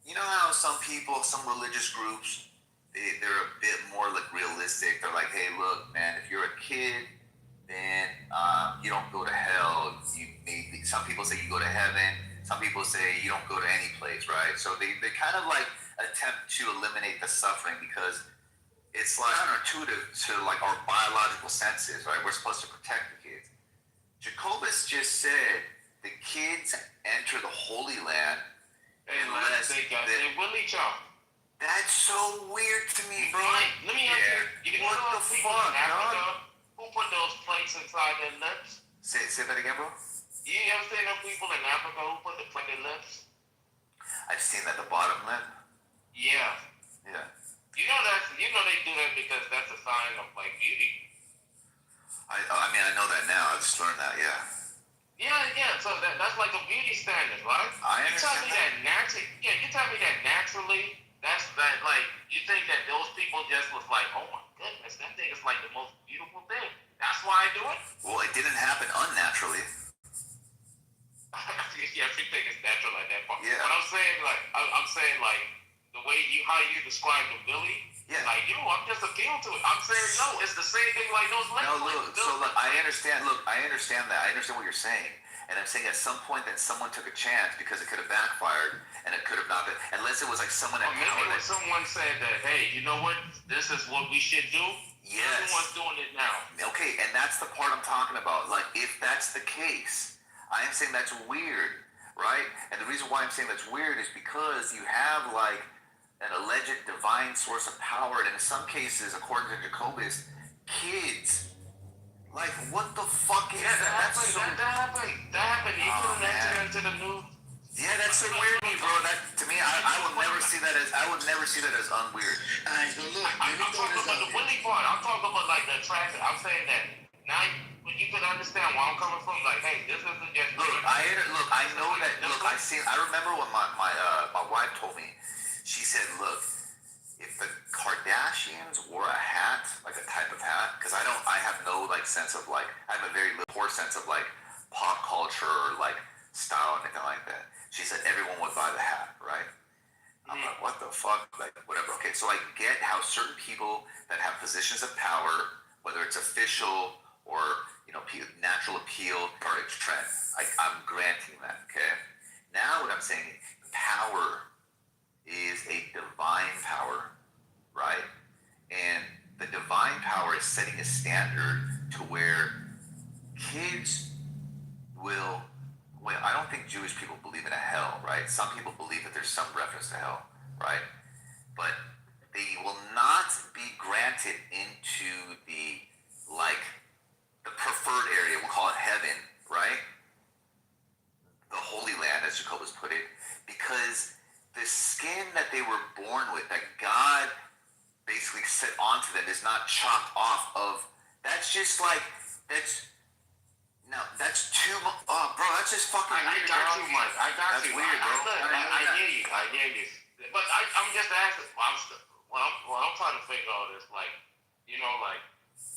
You know how some people, some religious groups, they're a bit more like realistic. They're like, hey, look, man, if you're a kid, then you don't go to hell. Some people say you go to heaven. Some people say you don't go to any place, right? So they kind of like attempt to eliminate the suffering because it's like counterintuitive to like our biological senses, right? We're supposed to protect the kids. Jacobus just said the kids enter the Holy Land unless they will each other. That's so weird to me, bro. Let me ask you. What the fuck, dog? Who put those plates inside their lips? Say that again, bro. You ever seen those people in Africa who put the plate in their lips? I've seen that, the bottom lip. Yeah. Yeah. You know they do that because that's a sign of like beauty. I mean, I know that now. I've just learned that, yeah. Yeah. So that's like a beauty standard, right? I You tell understand me that naturally. Yeah, you tell me that naturally. That's that like you think that those people just was like, oh my goodness, that thing is like the most beautiful thing. That's why I do it. Well, it didn't happen unnaturally. Yeah, everything is natural at that point. Yeah. But I'm saying like the way how you describe the Billy. Yeah. Like I'm just appealing to it. I'm saying no, it's the same thing like those. No, look, I understand. Look, I understand that. I understand what you're saying. And I'm saying at some point that someone took a chance because it could have backfired and it could have not been, unless it was like someone Or maybe empowered when someone said that, hey, you know what, this is what we should do. Yes. Everyone's doing it now. Okay, and that's the part I'm talking about. Like, if that's the case, I am saying that's weird, right? And the reason why I'm saying that's weird is because you have like an alleged divine source of power, and in some cases, according to Jacobus, kids. Like, what the fuck is that? That happened. You couldn't enter into the new. Yeah, that's so weird to me, bro. That to me, I would never see that as unweird. So look, I'm talking about the Willie part. I'm talking about like the attraction. I'm saying that now you can understand where I'm coming from. Like, hey, this isn't just. I know that. Look, I remember when my wife told me. She said, look, if the Kardashians wore a hat, like a type of hat, because I have no like sense of like, I have a very poor sense of like pop culture or like style or anything like that. She said everyone would buy the hat, right? I'm like, what the fuck? Like, whatever. Okay, so I get how certain people that have positions of power, whether it's official or, natural appeal, are a trend. I'm granting that, okay? Now what I'm saying, power is a divine power, right? And the divine power is setting a standard to where kids will. Well, I don't think Jewish people believe in a hell, right? Some people believe that there's some reference to hell, right? But they will not be granted into the preferred area. We'll call it heaven, right? The Holy Land, as Jacobus put it, because the skin that they were born with, that God basically set onto them, is not chopped off of. That's just like, that's too much. Oh, bro, that's just fucking weird, bro. Too much. I got that's you. Weird, bro. I hear you. But I'm just asking. What I'm trying to figure out is like,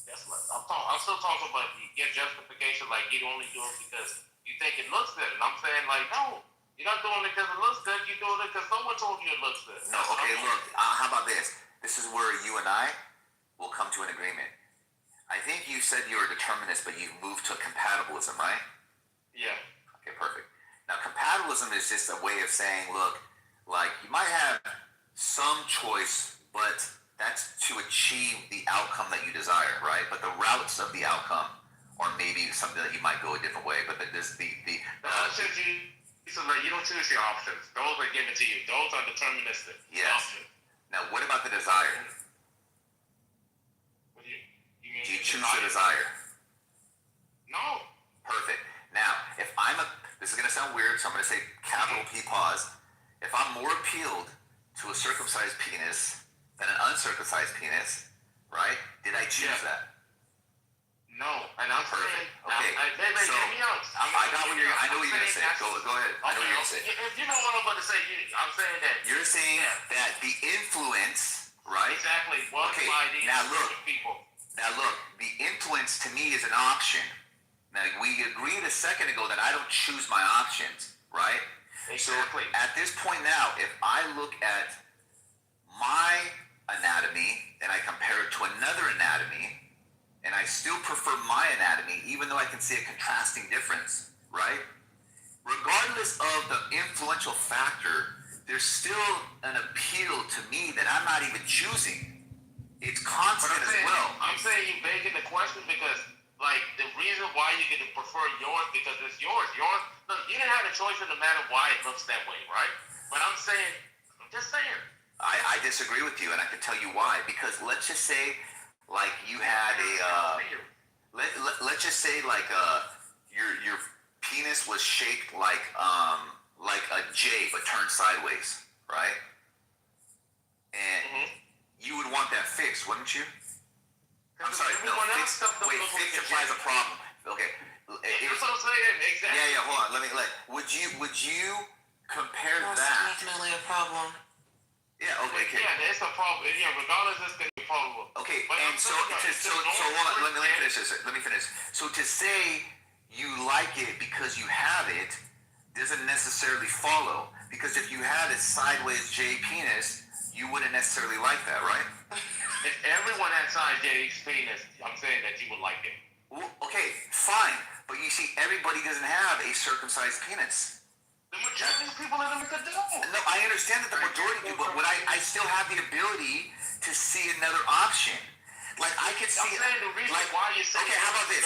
that's like I'm still talking about your justification. Like you only do it because you think it looks good, and I'm saying like, no, you're not doing it because it looks good. You're doing it because someone told you it looks good. No, okay, look. How about this? This is where you and I will come to an agreement. I think you said you were a determinist, but you've moved to compatibilism, right? Yeah. Okay, perfect. Now, compatibilism is just a way of saying, look, like you might have some choice, but that's to achieve the outcome that you desire, right? But the routes of the outcome, or maybe something that you might go a different way, but there's so like you don't choose your options. Those are given to you. Those are deterministic. Yes. Options. Now, what about the desire? What do you mean? Do you choose the desire? No. Perfect. Now, if this is going to sound weird, so I'm going to say capital P pause. If I'm more appealed to a circumcised penis than an uncircumcised penis, right? Did I choose that? No, and I'm perfect. Okay. So I got what I know what you're gonna say. Go ahead. I know what you're gonna say. If you know what I'm about to say, I'm saying that you're saying that the influence, right? Exactly. Okay. Now look. The influence to me is an option. Now we agreed a second ago that I don't choose my options, right? Exactly. So at this point now, if I look at my anatomy and I compare it to another anatomy, and I still prefer my anatomy, even though I can see a contrasting difference, right? Regardless of the influential factor, there's still an appeal to me that I'm not even choosing. It's constant as well. I'm saying you're begging the question because, like, the reason why you get to prefer yours because it's yours. Look, you didn't have a choice in the matter why it looks that way, right? But I'm just saying. I disagree with you, and I can tell you why. Because let's just say, like you had let's just say like your penis was shaped like like a J but turned sideways, right? And you would want that fixed, wouldn't you? I'm sorry, no, fixed implies a problem. Okay. That's what I'm saying, exactly. Yeah, hold on. Would you compare That's that? definitely a problem. Yeah, okay. Yeah, it's a problem. Yeah, regardless, it's going to be a problem. Okay, but and so hold on, let me finish this. Let me finish. So to say you like it because you have it doesn't necessarily follow. Because if you had a sideways J penis, you wouldn't necessarily like that, right? If everyone had size J's penis, I'm saying that you would like it. Well, okay, fine. But you see, everybody doesn't have a circumcised penis. The majority of people in America do. No, I understand that the majority do, but I still have the ability to see another option. Like, I could see... I'm saying the reason why you say... Okay, how about this?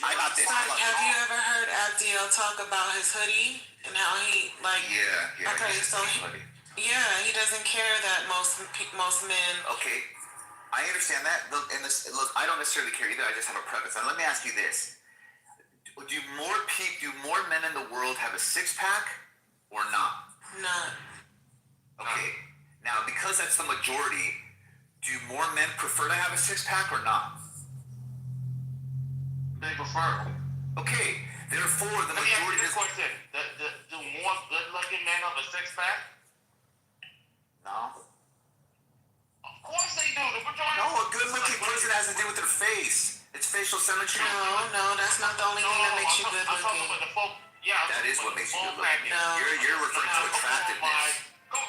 I got this. Have you ever heard Abdiel talk about his hoodie and how he, like... Yeah. Okay, so... he doesn't care that most men... Okay, I understand that. Look, I don't necessarily care either. I just have a preference. And let me ask you this. Do more men in the world have a six-pack or not? Not. Okay. Now, because that's the majority, do more men prefer to have a six-pack or not? They prefer. Okay. Therefore, the majority... Let me ask you this question. Do more good-looking men have a six-pack? No. Of course they do. The majority... No, a good-looking person has to do with their face. It's facial symmetry. No, that's not the only thing that makes you good looking. That is what makes you good looking. You're referring to attractiveness. Come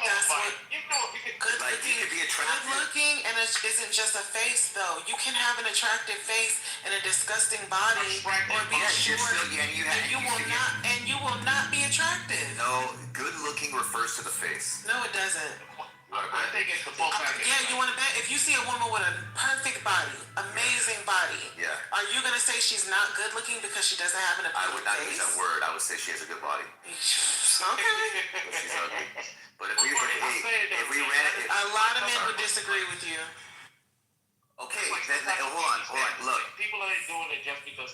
on, that's what good looking. You could be attractive. Good looking, and it isn't just a face though. You can have an attractive face and a disgusting body, or be short, and you will not be attractive. No, good looking refers to the face. No, it doesn't. I think it's the full package. Yeah, you want to bet? If you see a woman with a perfect body, amazing body, are you gonna say she's not good looking because she doesn't have an I appealing would not face? use that word. I would say she has a good body. Okay. But she's ugly. But if we ran it, a lot of men would disagree with you. Okay, then hold on. Look, people ain't doing it just because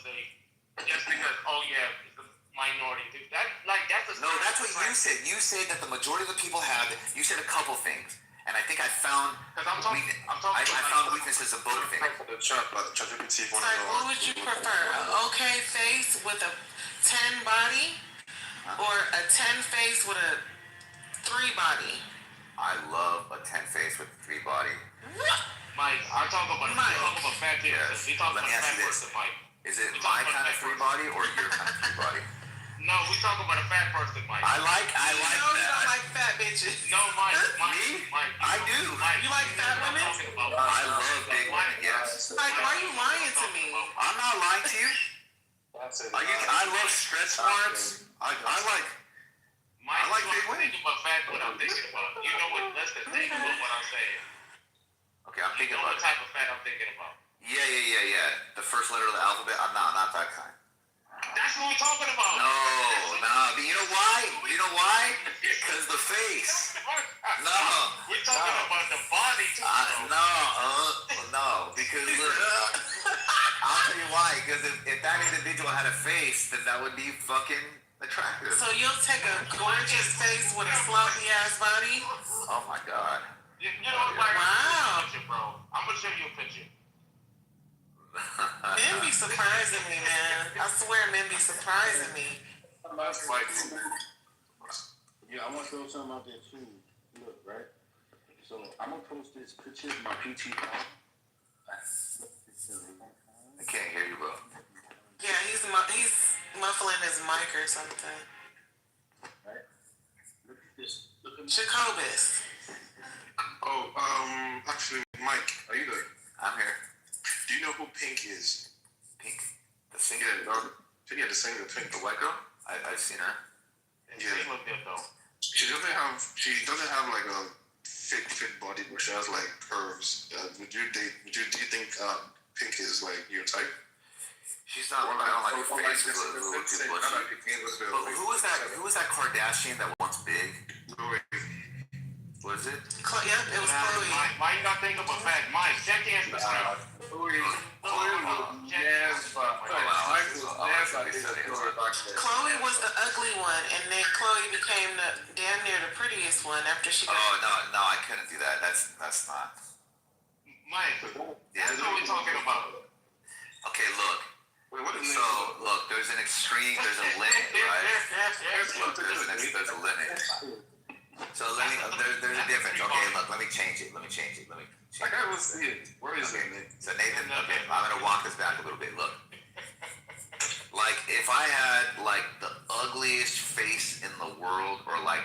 oh yeah, it's a minority. That's a... No, that's what you said. You said that the majority of the people have it. You said a couple things, and I think I found weaknesses of both things. Like, what would you prefer? An okay face with a 10 body, or a 10 face with a 3 body? I love a 10 face with a 3 body. Mike, I'm talking about fat people. Yes. He's talking Let me about ask fat you this. person, Mike. Is it my kind of 3 body or your kind of 3 body? No, we talking about a fat person, Mike. I like No, that. you don't like fat bitches. No, Mike. Me? Mike, I do. Mike, You like fat women? I love big women, yes. Like, why are you lying to me? I'm not lying to you. I love stretch marks. I like big women. Think about fat, what I'm thinking about. You know what? That's the thing about what I'm saying. Okay, I'm thinking You know about what type of fat I'm thinking about. Yeah. The first letter of the alphabet. I'm not that kind. That's what we're talking about. No. But you know why? Because the face. No. We're talking about the body too. No. Because look, I'll tell you why. Because if that individual had a face, then that would be fucking attractive. So you'll take a gorgeous face with a sloppy ass body? Oh my god. You know what, Mike? Wow. I'm gonna show you a picture. Men be surprising me, man. I swear men be surprising me. Yeah, I want to throw something out there too. Look, right? So I'm gonna post this picture of my PT. I can't hear you, bro. Yeah, he's muffling his mic or something. Right? Look at this. Look at Jacobus. Oh, actually, Mike, are you there? I'm here. Do you know who Pink is? Pink? The singer? Yeah, the singer Pink. The white girl? I've seen her. Yeah. She look good though. She doesn't have like a fit body, but she has like curves. Do you think Pink is like your type? She's not. I don't like her face. But who was that Kardashian that once big? What is it? Yep, it was Chloe. Why you not think of a fat Mike? Check in for stuff. Yes, Chloe was the ugly one, and then Chloe became the damn near the prettiest one after she got. Oh no, I couldn't do that. That's not. Mike, that's what we're talking about. Okay, look. So look, there's an extreme, there's a limit, right? Look, there's a limit. So there's a difference. Okay, look, let me change it. I gotta see it. Where is it, Nick? So Nathan, okay, I'm gonna walk this back a little bit. Look, like if I had like the ugliest face in the world, or like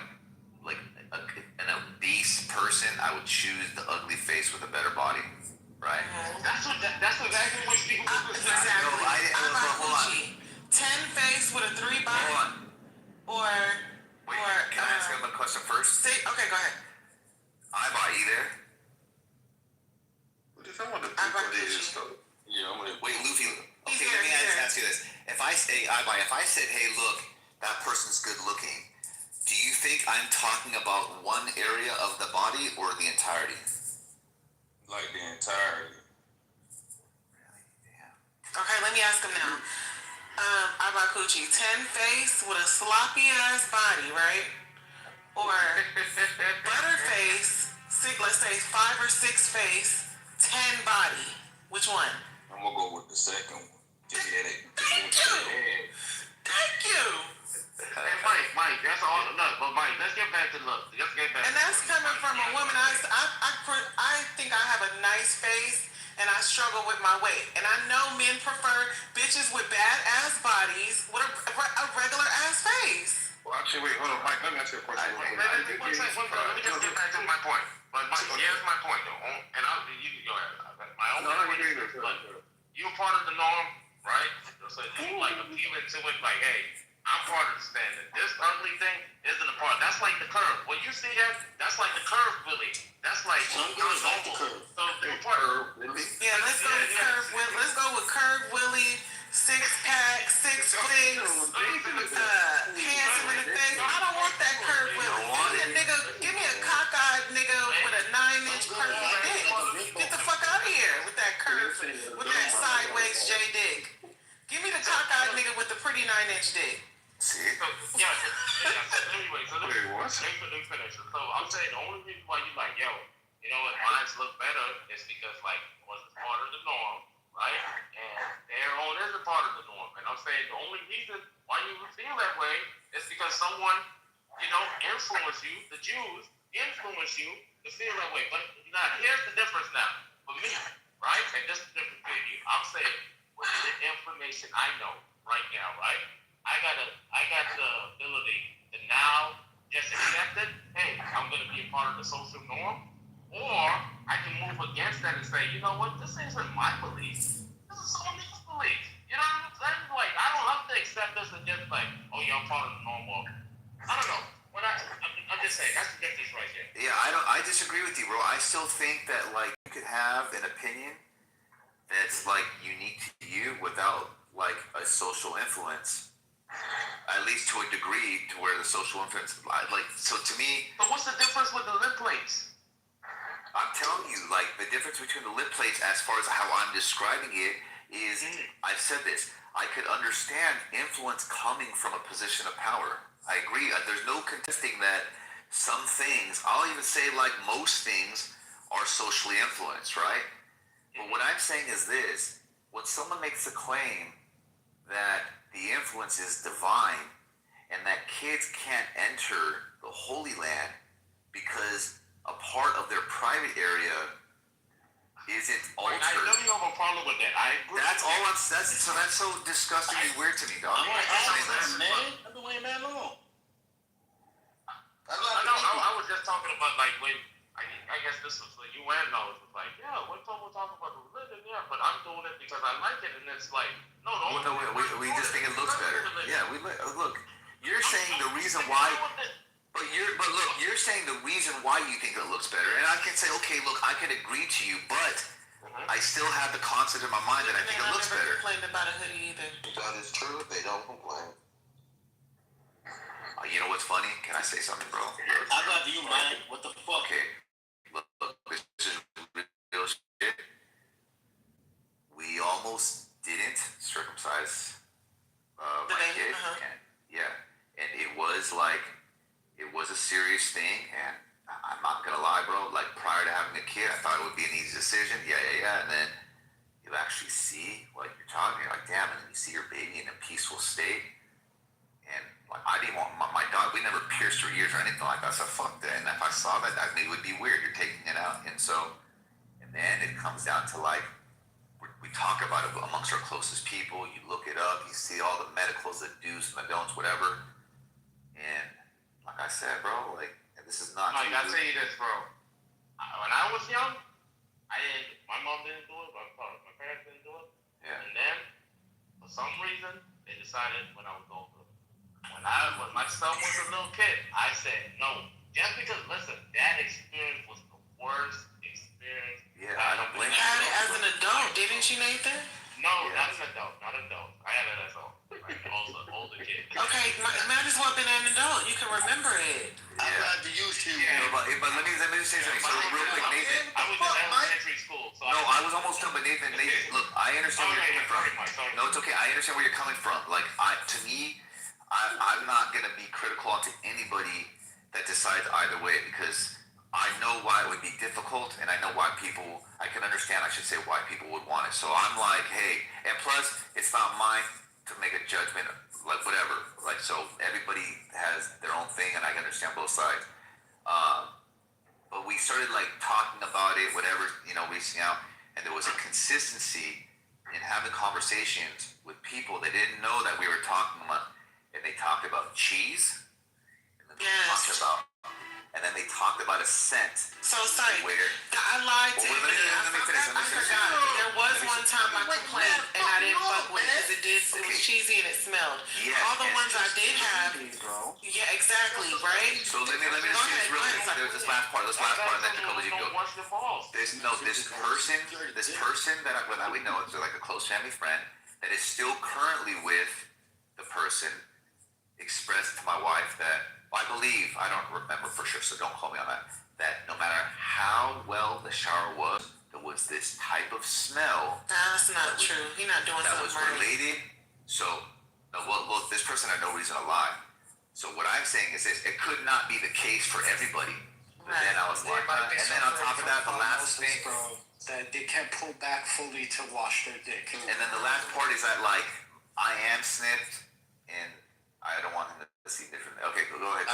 an obese person, I would choose the ugly face with a better body, right? That's exactly what people do. Exactly. Hold on. 10 face with a 3 body. Hold on. Or Can I ask him a question first? Okay, go ahead. I buy you there. What if I want to put it is though? Yeah, I'm gonna wait, Luffy. Okay, let me ask you this. If I say if I said, hey, look, that person's good looking, do you think I'm talking about one area of the body or the entirety? Like the entirety. Okay, let me ask him now. Abakuchi, 10 face with a sloppy ass body, right? Or butterface, let's say 5 or 6 face, 10 body. Which one? I'm gonna go with the second one. Give me that. Thank you. Hey, Mike, that's all. Look, but Mike, let's get back. And that's coming from a woman. I think I have a nice face, and I struggle with my weight. And I know men prefer bitches with bad ass bodies with a regular ass face. Well, actually, wait, hold on, Mike. Let me ask you a question. Let me just get back to my point. But Mike, here's my point, though. And you can go ahead. My own point is, you're part of the norm, right? So you like appeal into it, like, hey, I'm part of the standard. This ugly thing isn't a part. That's like the curve. When you see that, that's like the curve, Willie. That's like not normal. So they're part of it. Yeah, let's go with Curve Willie. Let's go with Curve Willie. 6-pack, 6 flicks, handsome in the face. I don't want that Curve Willie. Give me a cockeyed nigga with a 9-inch perfect dick. Get the fuck out of here with that curve, with that sideways J dick. Give me the cockeyed nigga with the pretty 9-inch dick. See? Yeah. Anyway, let me finish. So I'm saying the only reason why you like, yo, you know what, mine look better is because like it wasn't part of the norm, right? And their own isn't part of the norm. And I'm saying the only reason why you feel that way is because someone, you know, influenced you. The Jews influenced you to feel that way. But now here's the difference now for me, right? And this is the difference for you. I'm saying with the information I know right now, right? I got the ability to now just accept it. Hey, I'm going to be a part of the social norm. Or I can move against that and say, you know what, this isn't my belief. This is someone else's belief. You know what I'm saying? Like, I don't have to accept this and just like, oh yeah, I'm part of the norm. Or, I don't know. I'm just saying, that's the difference right there. Yeah, I disagree with you, bro. I still think that like you could have an opinion that's like unique to you without like a social influence. At least to a degree, to where the social influence, like, so to me. But what's the difference with the lip plates? I'm telling you, like, the difference between the lip plates, as far as how I'm describing it, is, I've said this, I could understand influence coming from a position of power. I agree. There's no contesting that some things, I'll even say like most things, are socially influenced, right? But what I'm saying is this: when someone makes a claim that the influence is divine and that kids can't enter the Holy Land because a part of their private area isn't altered. I know you have a problem with that. I agree. That's so disgustingly weird to me, dog. I've been waiting that long. I was just talking about like when I guess this was the UN knows. It's like, yeah, we're talking about the religion, yeah, but I'm doing it because I like it, and it's like, we just think it looks better. Yeah, look. You're saying the reason why, but you're saying the reason why you think it looks better, and I can say, okay, look, I can agree to you, but I still have the concept in my mind that I think it looks better. Complained about a hoodie either. That is true. They don't complain. You know what's funny? Can I say something, bro? I got you, man. What the fuck? Okay. Look, this is real shit. We almost didn't circumcise my kid, was like, it was a serious thing, and I'm not gonna lie, bro. Like prior to having a kid, I thought it would be an easy decision. And then you actually see what you're talking. You're like, damn, and then you see your baby in a peaceful state. And like, I didn't want my dog. We never pierced her ears or anything like that. So fuck that. And if I saw that, I mean, it would be weird. You're taking it out, and then it comes down to like, we talk about it amongst our closest people. You look it up. You see all the medicals, the do's and the don'ts, whatever. And like I said, bro, like this is not. Like, I'll tell you this, bro. When I was young, my mom didn't do it, my parents didn't do it. Yeah. And then, for some reason, they decided when I was older. When my son was a little kid, I said no. Just because, listen, that experience was the worst experience. Yeah, I don't blame you. Had it as an adult, didn't you, Nathan? No, not an adult. I had it as older kid. Okay, might as well have been an adult. You can remember it. I'm glad to use you. But let me say something. So real quick, Nathan. I was in elementary school. So No, I was almost done, but Nathan, look, I understand where you're coming from. No, it's okay. I understand where you're coming from. Like, to me, I'm not gonna be critical onto anybody that decides either way, because I know why it would be difficult, and I know why I can understand, I should say, why people would want it. So I'm like, hey, and plus, it's not mine to make a judgment, like whatever. Like, so everybody has their own thing, and I can understand both sides. But we started like talking about it, whatever, reaching out, and there was a consistency in having conversations with people that didn't know that we were talking about, and they talked about cheese, and then they talked about a scent. So sorry, where I lied to you. Let me finish. I forgot. There was one time I complained and I didn't fuck with it because it was cheesy and it smelled. Yes, all the ones I did have. Yeah, exactly, right? So let me just say this real quick. There's this last part, and then Jacob, you go. This person that we know, it's like a close family friend that is still currently with the person, expressed to my wife that, I believe, I don't remember for sure, so don't call me on that no matter how well the shower was, there was this type of smell. That's not true. You're not doing that something was right. related. So, well, this person had no reason to lie. So what I'm saying is this: it could not be the case for everybody. But then I was like, and then on top of that, the last thing, that they can't pull back fully to wash their dick. And then the last part is that, like, I am snipped, and I don't want him to see differently. Okay, go ahead.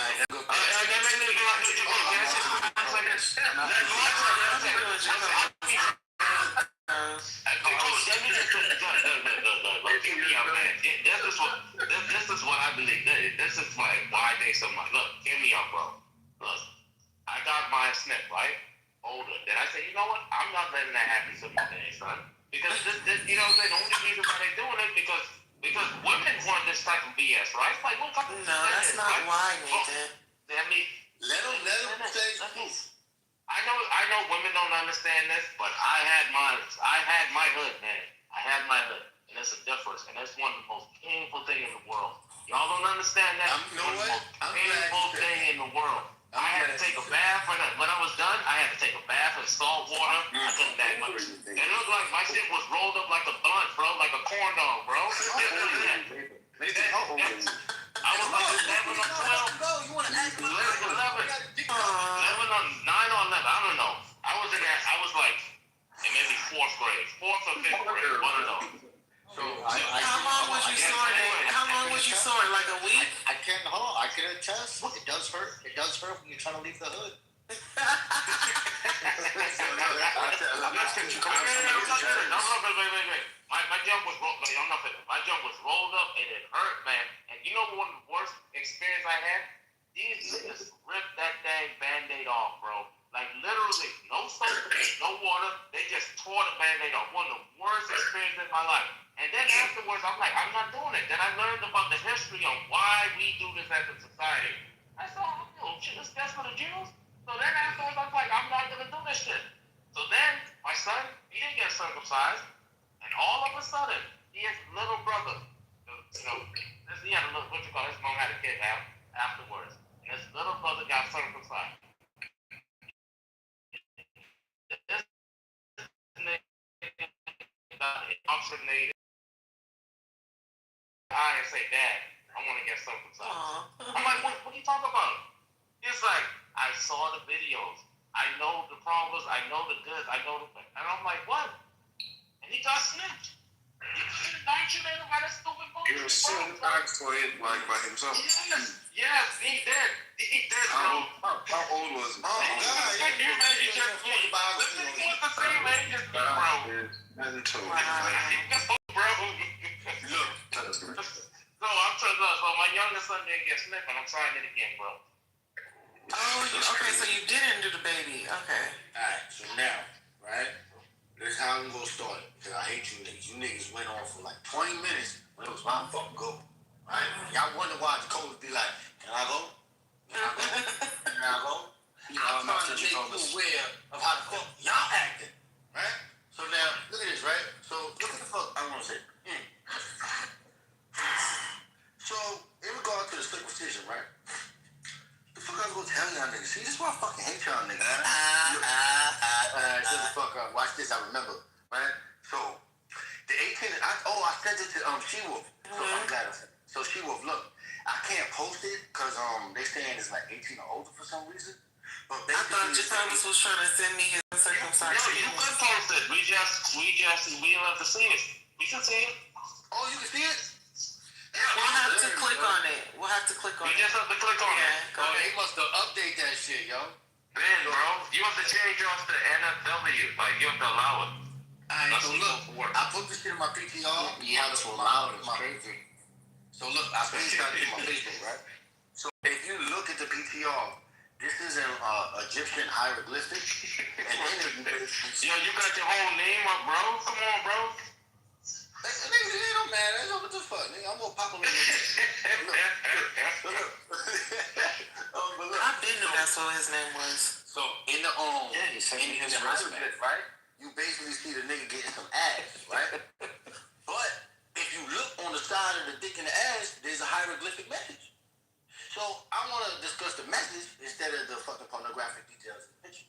This is what I believe. This is why I think so much. Look, hear me out, bro. Look, I got my snip, right? Older. Then I said, you know what? I'm not letting that happen to my day, son. Because this, you know what I'm saying? The only reason why they're doing it because women want this type of BS, right? It's like, what type of No, that's not why, Nathan. I mean, let them say. I know women don't understand this, but I had my hood, man. I had my hood, and it's a difference, and that's one of the most painful things in the world. Y'all don't understand that. You know what? I'm painful thing in the world. I had to take a bath when I was done. I had to take a bath in salt water. I took that much. It looked like my shit was rolled up like a blunt, bro, like a corn dog, bro. I was like 11 or 12. 11 or 9 or 11. I don't know. I was like in maybe 4th grade, 4th or 5th grade, one of those. How long was you sore? How long was you sore? Like a week? I can attest. It does hurt. It does hurt when you're trying to leave the hood. My jump was rolled up and it hurt, man. And you know one of the worst experience I had? These niggas ripped that dang Band-Aid off, bro. Like literally, no soap, no water. They just tore the Band-Aid off. One of the worst experiences in my life. And then afterwards, I'm like, I'm not doing it. Then I learned about the history on why we do this as a society. I saw, oh shit, that's for the Jews. So then afterwards, I was like, I'm not gonna do this shit. So then my son, he didn't get circumcised, and all of a sudden, his little brother, he had a little, his mom had a kid afterwards, and his little brother got circumcised. This nigga got indoctrinated. I say, Dad, I want to get circumcised. I'm like, what? the goods. I go to, and I'm like, what? And he got snitched. Don't you know how to stupid bullshit? He was sitting back for it like by himself. Yes, he did. He did, bro. How old was he? Oh, God. You man, you just the same age as me, bro. Mental. Bro. Look. So I'm trying to, so my youngest son didn't get snipped, and I'm trying it again, bro. Okay, so you didn't do the baby. Okay. Alright, so now, right? This is how we gonna start it. Because I hate you niggas. You niggas went on for like 20 minutes when it was my fucking go. Right? Y'all wonder why the coach be like, can I go? Can I go? Can I go? I'm trying to make you aware of how the fuck y'all acting. Right? So now, look at this, right? So look at the fuck I wanna say. So, in regard to the circumcision, right? The fuck I was gonna tell y'all niggas? See, this is why I fucking hate y'all niggas. Shut the fuck up. Watch this, I remember, right? So, the 18, I sent it to She-Wolf. So I'm glad I sent it. So She-Wolf, look, I can't post it because they saying it's like 18 or older for some reason. But I thought Jatalis was trying to send me his circumcised. No, you could post it. We don't have to see it. You can see it. Oh, you can see it? We'll have to click on it. We'll have to click on it. You just have to click on it. Oh, they must have updated that shit, yo. Man, bro, you have to change yours to NFW. Like, you have to allow it. Alright, so look, I put this shit in my PTR. You have to allow it. It's crazy. So look, I screenshot it in my Facebook, right? So if you look at the PTR, this is an Egyptian hieroglyphic. And then yo, you got your whole name up, bro? Come on, bro. Nigga, it don't matter. What the fuck, nigga? I'm more popular than this. Look. I didn't know that's what his name was. So in the he sent me his resume, right? You basically see the nigga getting some ass, right? But if you look on the side of the dick and the ass, there's a hieroglyphic message. So I want to discuss the message instead of the fucking pornographic details of the picture.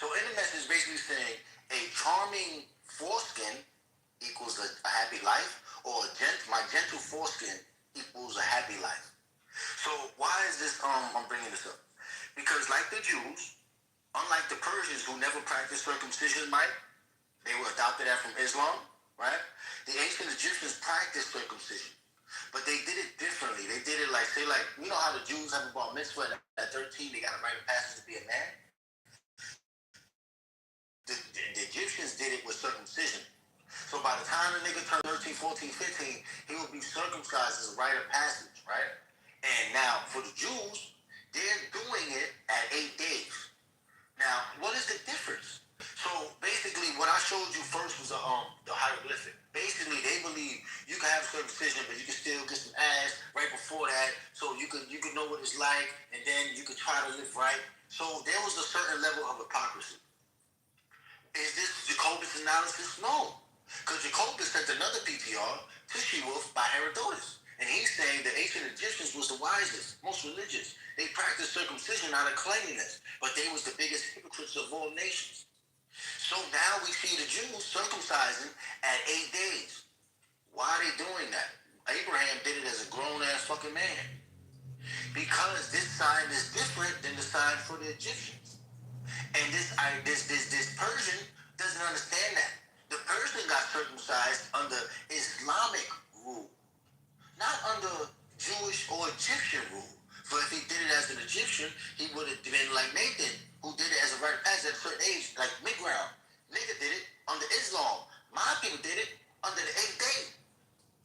So in the message, basically saying a charming foreskin equals a happy life, or my gentle foreskin equals a happy life. So why is this? I'm bringing this up because, like the Jews, unlike the Persians who never practiced circumcision, Mike, they were adopted that from Islam, right? The ancient Egyptians practiced circumcision, but they did it differently. They did it like, say, like, you know how the Jews have a bar mitzvah at 13, they got a rite of passage to be a man? The Egyptians did it with circumcision. So by the time the nigga turned 13, 14, 15, he would be circumcised as a rite of passage, right? And now, for the Jews, they're doing it at 8 days. Now, what is the difference? So basically, what I showed you first was the hieroglyphic. Basically, they believe you can have circumcision, but you can still get some ass right before that, so you could know what it's like, and then you could try to live right. So there was a certain level of hypocrisy. Is this Jacobus analysis? No. Because Jacobus sent another PTR to She-Wolf by Herodotus. And he's saying the ancient Egyptians was the wisest, most religious. They practiced circumcision out of cleanliness, but they was the biggest hypocrites of all nations. So now we see the Jews circumcising at 8 days. Why are they doing that? Abraham did it as a grown-ass fucking man. Because this sign is different than the sign for the Egyptians. And this Persian doesn't understand that. The Persian got circumcised under Islamic rule, not under Jewish or Egyptian rule. So if he did it as an Egyptian, he would have been like Nathan, who did it as a rite of passage at a certain age, like mid-ground. Nigga did it under Islam. My people did it under the 8th day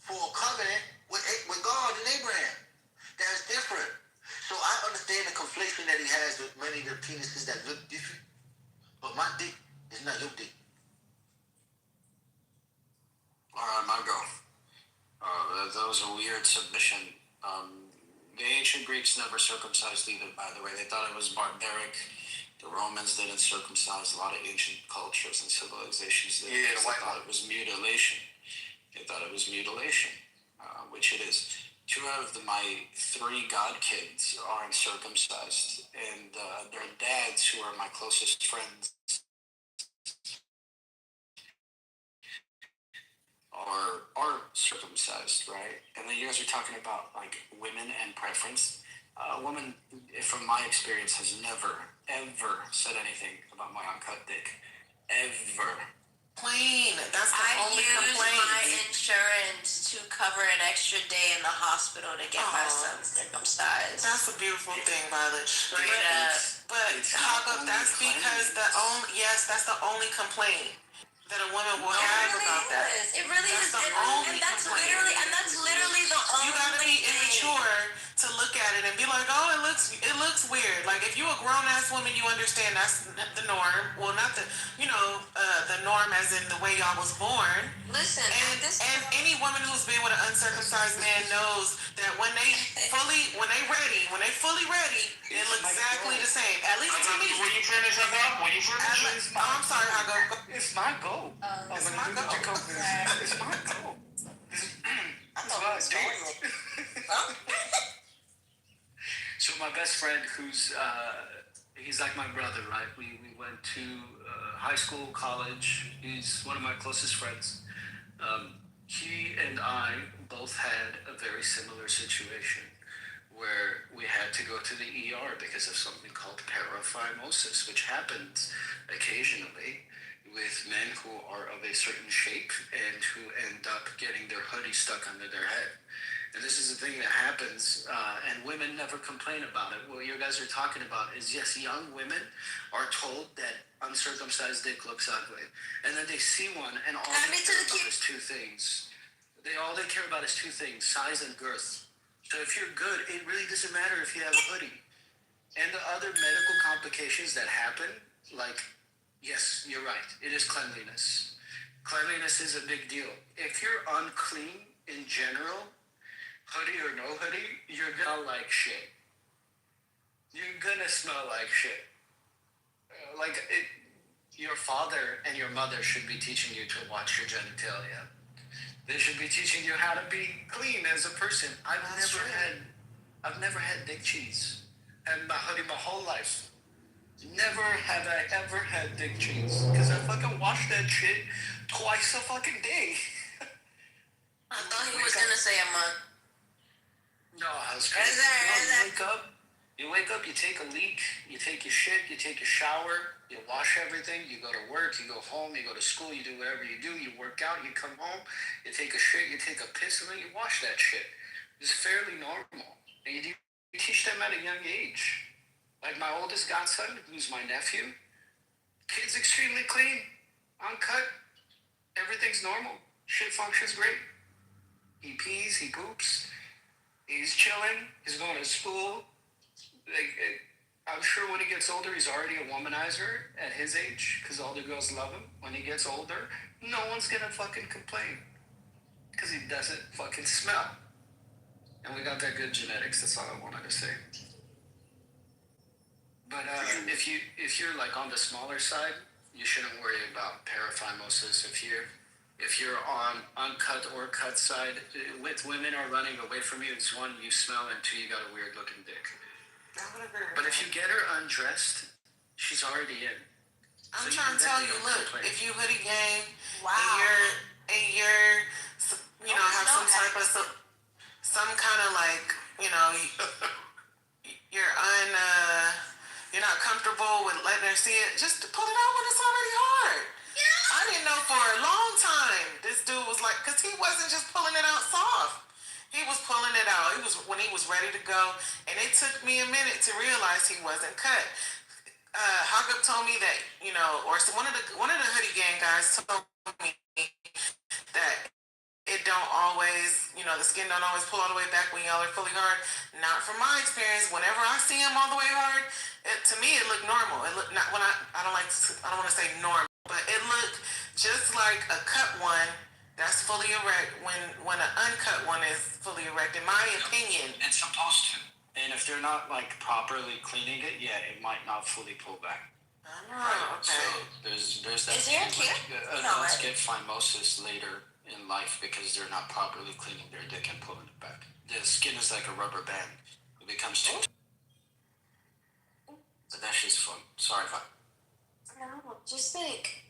for a covenant with God and Abraham. That's different. So I understand the conflation that he has with many of the penises that look different, but my dick is not your dick. Alright, my go. That was a weird submission. The ancient Greeks never circumcised either, by the way. They thought it was barbaric. The Romans didn't circumcise. A lot of ancient cultures and civilizations did. Yeah, they thought it was mutilation. Which it is. 2 out of my 3 god kids aren't circumcised, and their dads, who are my closest friends, are circumcised, right? And then you guys are talking about like women and preference. A woman, from my experience, has never ever said anything about my uncut dick. Ever. Plain. That's the only I used complaint. my insurance to cover an extra day in the hospital to get my son circumcised. That's a beautiful thing, Violet. Straight up. But Hoggo, that's because that's the only complaint that a woman will have about that. It really is. And that's literally the only You gotta be immature to look at it and be like, oh, it looks weird. Like if you a grown ass woman, you understand that's the norm. Well, not the the norm as in the way y'all was born. Listen, and any woman who's been with an uncircumcised man knows that when they fully ready, it looks exactly the same. At least to me. When you finish up, I'm sorry, Hoggo. It's my goal. It's my goal. It's my goal. So my best friend, he's like my brother, right? We went to high school, college. He's one of my closest friends. He and I both had a very similar situation where we had to go to the ER because of something called paraphimosis, which happens occasionally with men who are of a certain shape and who end up getting their hoodie stuck under their head. And this is the thing that happens, and women never complain about it. What you guys are talking about is, yes, young women are told that uncircumcised dick looks ugly. And then they see one, and all they care about is two things. All they care about is two things, size and girth. So if you're good, it really doesn't matter if you have a hoodie. And the other medical complications that happen, like, yes, you're right, it is cleanliness. Cleanliness is a big deal. If you're unclean in general, hoodie or no hoodie, you're gonna like shit. You're gonna smell like shit. Your father and your mother should be teaching you to watch your genitalia. They should be teaching you how to be clean as a person. I've never had dick cheese. And my hoodie my whole life. Never have I ever had dick cheese. Because I fucking wash that shit twice a fucking day. I thought he was gonna say a month. No, I was crazy. You wake up, you take a leak, you take your shit, you take a shower, you wash everything, you go to work, you go home, you go to school, you do whatever you do, you work out, you come home, you take a shit, you take a piss, and then you wash that shit. It's fairly normal. And you teach them at a young age. Like my oldest godson, who's my nephew, kid's extremely clean, uncut, everything's normal. Shit functions great. He pees, he poops, he's chilling, he's going to school. I'm sure when he gets older, he's already a womanizer at his age, because all the girls love him. When he gets older, no one's gonna fucking complain, because he doesn't fucking smell. And we got that good genetics, that's all I wanted to say. But if you're like on the smaller side, you shouldn't worry about paraphimosis. If you're on uncut or cut side, with women are running away from you, it's one, you smell, and two, you got a weird looking dick. But if you get her undressed, she's already in. I'm trying to tell you, look, if you hoodie gang, and you're have some type of some kind of like, you're not comfortable with letting her see it, just pull it out when it's already hard. Yeah. I didn't know for a long time this dude was like, because he wasn't just pulling it out soft. He was pulling it out. It was when he was ready to go, and it took me a minute to realize he wasn't cut. Hoggup told me that, or one of the hoodie gang guys told me that it don't always, the skin don't always pull all the way back when y'all are fully hard. Not from my experience. Whenever I see him all the way hard, to me it looked normal. It looked not when I don't want to say normal, but it looked just like a cut one. That's fully erect when an uncut one is fully erect, in my opinion. It's supposed to. And if they're not like properly cleaning it, it might not fully pull back. Oh, okay. So there's that. Is there a cure? Adults get phimosis later in life because they're not properly cleaning their dick and pulling it back. The skin is like a rubber band. It becomes too. But that's just fun. Sorry if No, just think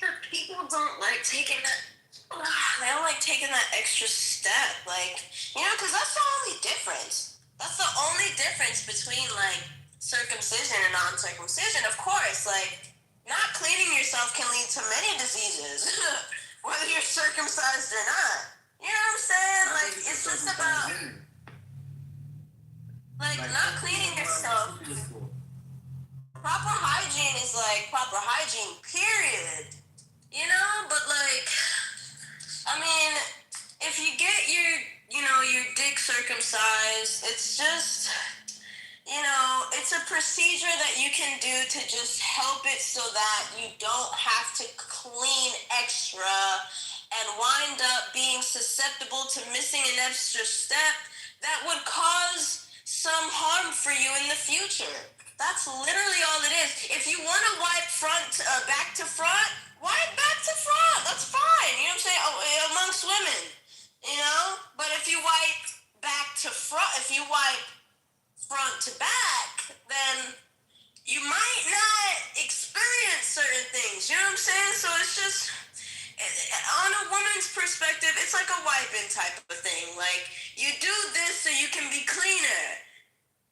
that people don't like taking that. They don't like taking that extra step, because that's the only difference. That's the only difference between like circumcision and non-circumcision. Of course, not cleaning yourself can lead to many diseases, whether you're circumcised or not. You know what I'm saying? Like, it's just about, like not cleaning yourself. Proper hygiene is like proper hygiene, period. You know, but like, I mean, if you get your dick circumcised, it's just, it's a procedure that you can do to just help it so that you don't have to clean extra and wind up being susceptible to missing an extra step that would cause some harm for you in the future. That's literally all it is. If you want to wipe back to front, wipe back to front. That's fine. You know what I'm saying? Amongst women, But if you wipe back to front, if you wipe front to back, then you might not experience certain things. You know what I'm saying? So it's just, on a woman's perspective, it's like a wiping type of thing. Like, you do this so you can be cleaner.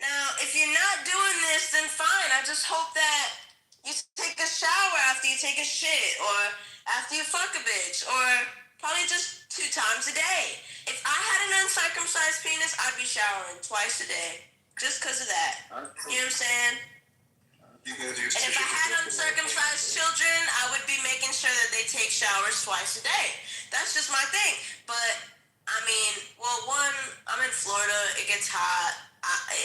Now, if you're not doing this, then fine. I just hope that you take a shower after you take a shit, or after you fuck a bitch, or probably just 2 times a day. If I had an uncircumcised penis, I'd be showering twice a day, just because of that. You know what I'm saying? And if I had uncircumcised children, I would be making sure that they take showers twice a day. That's just my thing. But, I mean, well, one, I'm in Florida. It gets hot.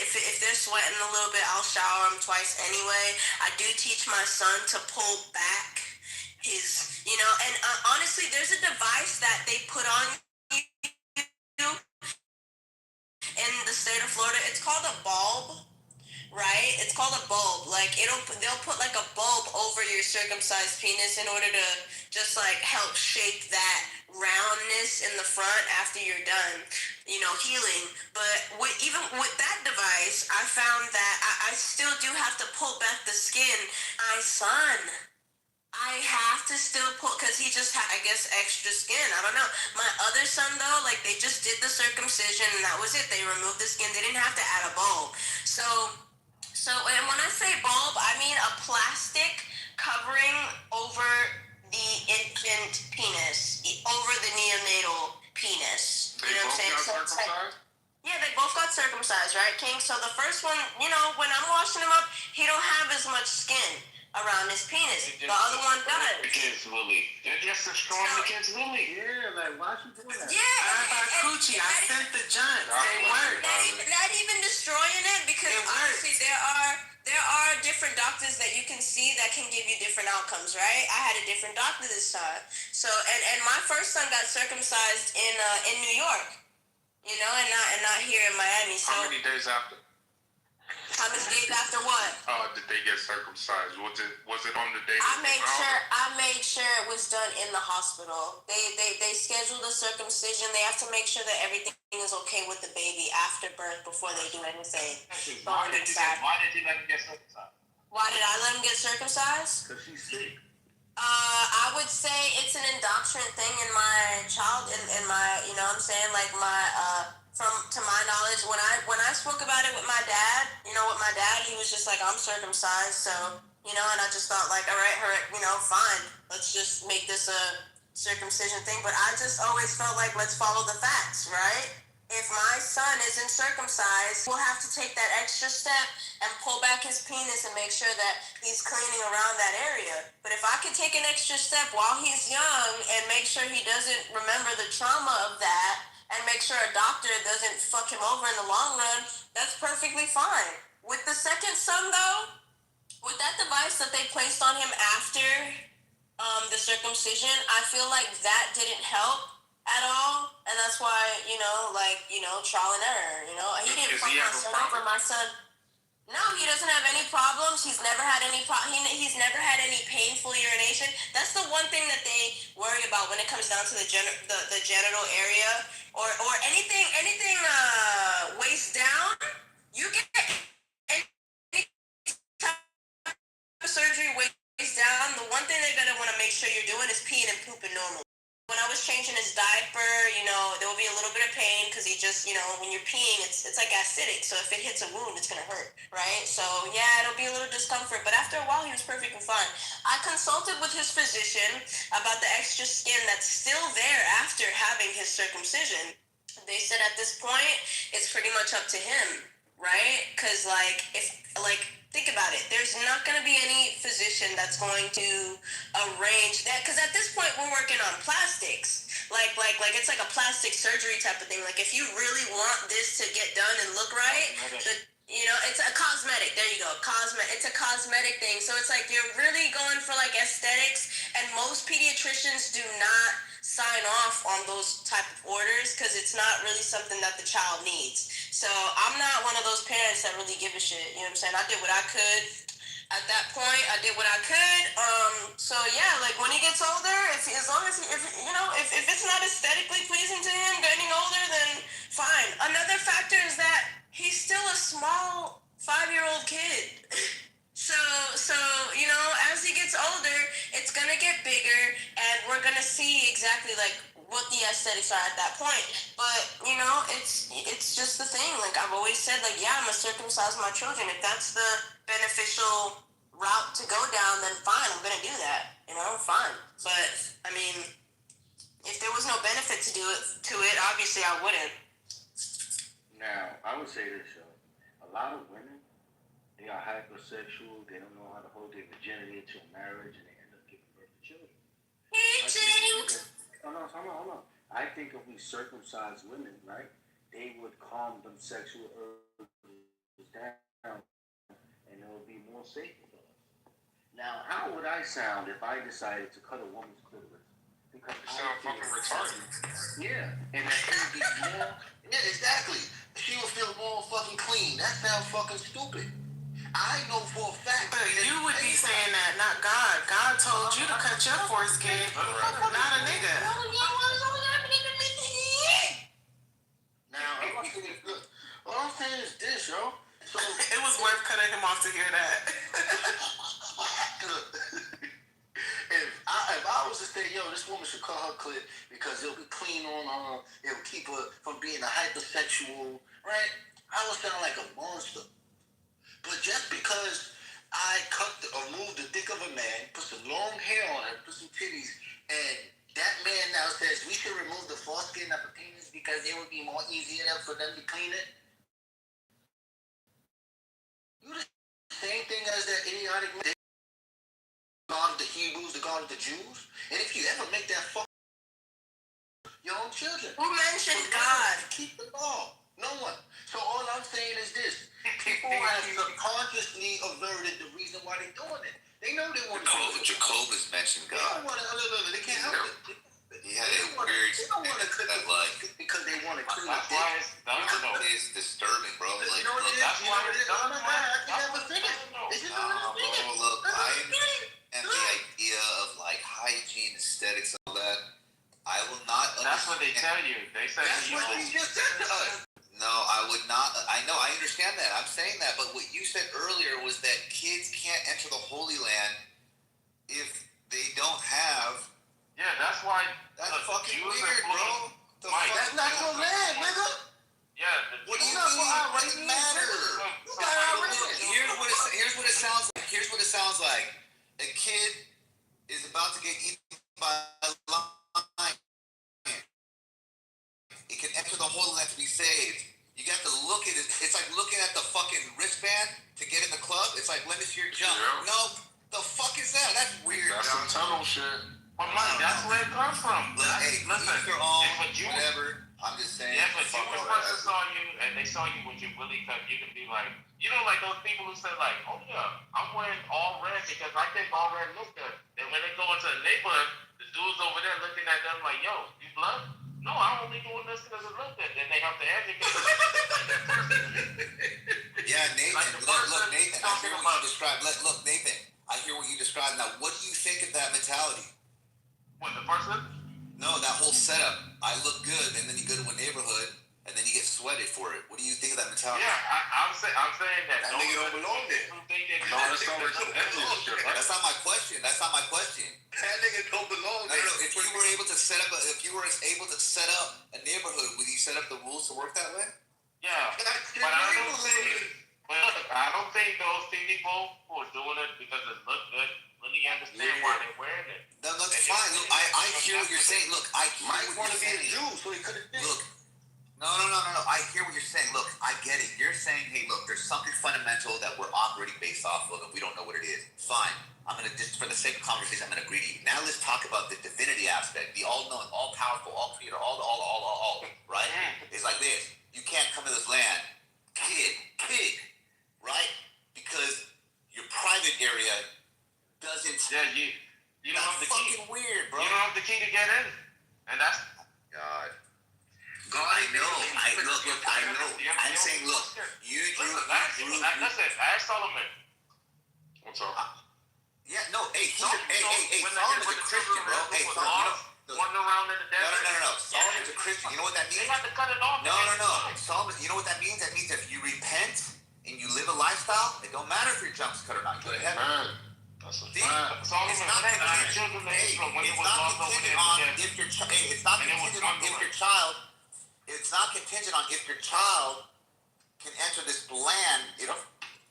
If they're sweating a little bit, I'll shower them twice anyway. I do teach my son to pull back his, and honestly, there's a device that they put on you in the state of Florida. It's called a bulb. Right? It's called a bulb. Like, they'll put like a bulb over your circumcised penis in order to just like help shape that roundness in the front after you're done, healing. But even with that device, I found that I still do have to pull back the skin. My son, I have to still pull, because he just had, I guess, extra skin. I don't know. My other son, though, like, they just did the circumcision and that was it. They removed the skin. They didn't have to add a bulb. So, and when I say bulb, I mean a plastic covering over the infant penis, over the neonatal penis. They both got circumcised? Yeah, they both got circumcised, right, King? So the first one, when I'm washing him up, he don't have as much skin around his penis. The other one does. The kid's willy. They're just destroying the kid's willy. Yeah, like, why you doing that? Yeah. Coochie, I sent the giant. They work. Not even destroying it, because honestly, there are different doctors that you can see that can give you different outcomes, right? I had a different doctor this time. So, and my first son got circumcised in New York, and not here in Miami. So, How many days after? How many days after what? Did they get circumcised? Was it on the day? I made sure it was done in the hospital. They scheduled a circumcision. They have to make sure that everything is okay with the baby after birth before they do anything. Why did you let him get circumcised? Why did I let him get circumcised? Because she's sick. I would say it's an indoctrinate thing in my child, in my, like to my knowledge, when I spoke about it with my dad, he was just like, I'm circumcised, so, and I just thought like, all right, fine, let's just make this a circumcision thing. But I just always felt like, let's follow the facts, right? If my son isn't circumcised, we'll have to take that extra step and pull back his penis and make sure that he's cleaning around that area. But if I can take an extra step while he's young and make sure he doesn't remember the trauma of that, and make sure a doctor doesn't fuck him over in the long run, that's perfectly fine. With the second son, though, with that device that they placed on him after the circumcision, I feel like that didn't help at all, and that's why, trial and error, he didn't fuck my son over. My son, no, he doesn't have any problems. He's never had any he's never had any painful urination. That's the one thing that they worry about when it comes down to the genital area, or anything waist down. You get any type of surgery waist down, the one thing they're gonna want to make sure you're doing is peeing and pooping normal. When I was changing his diaper, there will be a little bit of pain because he just, when you're peeing, it's like acidic. So if it hits a wound, it's gonna hurt, right? So yeah, it'll be a little discomfort. But after a while, he was perfectly fine. I consulted with his physician about the extra skin that's still there after having his circumcision. They said at this point, it's pretty much up to him, right? Because think about it. There's not going to be any physician that's going to arrange that. Because at this point, we're working on plastics. Like it's like a plastic surgery type of thing. Like if you really want this to get done and look right, it's a cosmetic. There you go. It's a cosmetic thing. So it's like you're really going for like aesthetics. And most pediatricians do not sign off on those type of orders because it's not really something that the child needs. So I'm not one of those parents that really give a shit. You know what I'm saying? I did what I could at that point. I did what I could. So yeah, like when he gets older, if it's not aesthetically pleasing to him getting older, then fine. Another factor is that he's still a small 5-year-old kid. So as he gets older, it's gonna get bigger, and we're gonna see exactly like what the aesthetics are at that point. But it's just the thing. Like I've always said, like I'm gonna circumcise my children. If that's the beneficial route to go down, then fine, I'm gonna do that. Fine. But I mean, if there was no benefit to it, obviously I wouldn't. Now, I would say this, yo. A lot of women, they are hypersexual. They don't know how to hold their virginity until marriage, and they end up giving birth to children. Hold on. I think if we circumcise women, right, they would calm them sexual urges down, and it would be more safe for us. Now, how would I sound if I decided to cut a woman's clitoris? Because You sound fucking retarded. Yeah, and that would be more. Yeah, exactly. She will feel more fucking clean. That sounds fucking stupid. I know for a fact. But you would be saying that, not God. God told you to cut your foreskin, not a nigga. Now, all I'm saying is this, yo. So it was worth cutting him off to hear that. If I was to say, yo, this woman should cut her clit because it'll be clean on her, it'll keep her from being a hypersexual, right? I would sound like a monster. But just because I moved the dick of a man, put some long hair on it, put some titties, and that man now says we should remove the foreskin of the penis because it would be more easier for them to clean it. You the same thing as that idiotic man, God of the Hebrews, the God of the Jews. And if you ever make that fuck your own children. Who mentioned God? Keep the law. No one. So all I'm saying is this. People have subconsciously averted the reason why they're doing it. They know they want to. Jacobus mentioned They God. don't want to. They can't help it. He had a weird They don't want to cut that like because they want to clean That's it. why it's done. it's disturbing, bro. Like, No, look, That's why it's done. I can never finish. They just don't bro, understand. look, I understand the idea of like hygiene, aesthetics, all that. I will not. That's what they tell you. They say That's what you just said to us. No, I would not. I know, I understand that. I'm saying that, but what you said earlier was that kids can't enter the Holy Land if they don't have. Yeah, that's why. That's look, fucking Jews weird, are bro. The Mike, That's not your land, nigga. Yeah. What do you mean? What does it matter? Here's what it sounds like. Here's what it sounds like. A kid is about to get eaten by a lion. It can enter the Holy Land to be saved. You got to look at it. It's like looking at the fucking wristband to get in the club. It's like, let me see your jump. Yeah. No, the fuck is that? That's weird. That's some tunnel shit. But Mike, that's where it comes from. Look, hey, Listen, each their own, if a Jew, whatever. I'm just saying. yeah, if a fuck Jewish all person that. saw you and they saw you with your willy cut, you can be like, like those people who say like, oh yeah, I'm wearing all red because I think all red looks good. And when they go into the neighborhood, the dudes over there looking at them like, yo, you blood? No, I'm only doing this because it looks good. Then they have to educate them. Yeah, Nathan. Like look, Nathan. I hear what about- you described. Look, Nathan. I hear what you described. Now, what do you think of that mentality? What, the person? No, that whole setup. I look good, and then you go to a neighborhood, and then you get sweated for it. What do you think of that mentality? Yeah, I'm saying that. That nigga don't belong there. Who think they No, that's not what That's not my question. That's not my question. That nigga don't belong I there. don't know. If you were able to set up a neighborhood, would you set up the rules to work that way? Yeah, but I don't think those people who are doing it because it looks good really understand why they're wearing it. No, that's fine. Look, I hear what you're saying. Look, I Mike wanted to be a Jew, so he could have did. Look, no. I hear what you're saying. Look, I get it. You're saying, hey, look, there's something fundamental that we're operating based off of, and we don't know what it is. Fine. I'm gonna just, for the sake of conversation, I'm gonna agree to you. Now let's talk about the divinity aspect, the all-knowing, all-powerful, all-creator, all, right? It's like this. You can't come to this land, kid, right? Because your private area doesn't. Yeah, you don't have the key. Fucking weird, bro. You don't have the key to get in, and that's God. I know. I'm saying, look, you drew. Listen, ask Solomon. What's up? Yeah, no, hey, Solomon's a Christian, bro. Hey, Wandering around in the desert. No. Solomon's a Christian. You know what that means? They have to cut it off. No. Solomon, you know what that means? That means if you repent and you live a lifestyle, it don't matter if your jump's cut or not. You go to heaven. That's a fact. Solomon, It's not contingent on if your child can enter this land.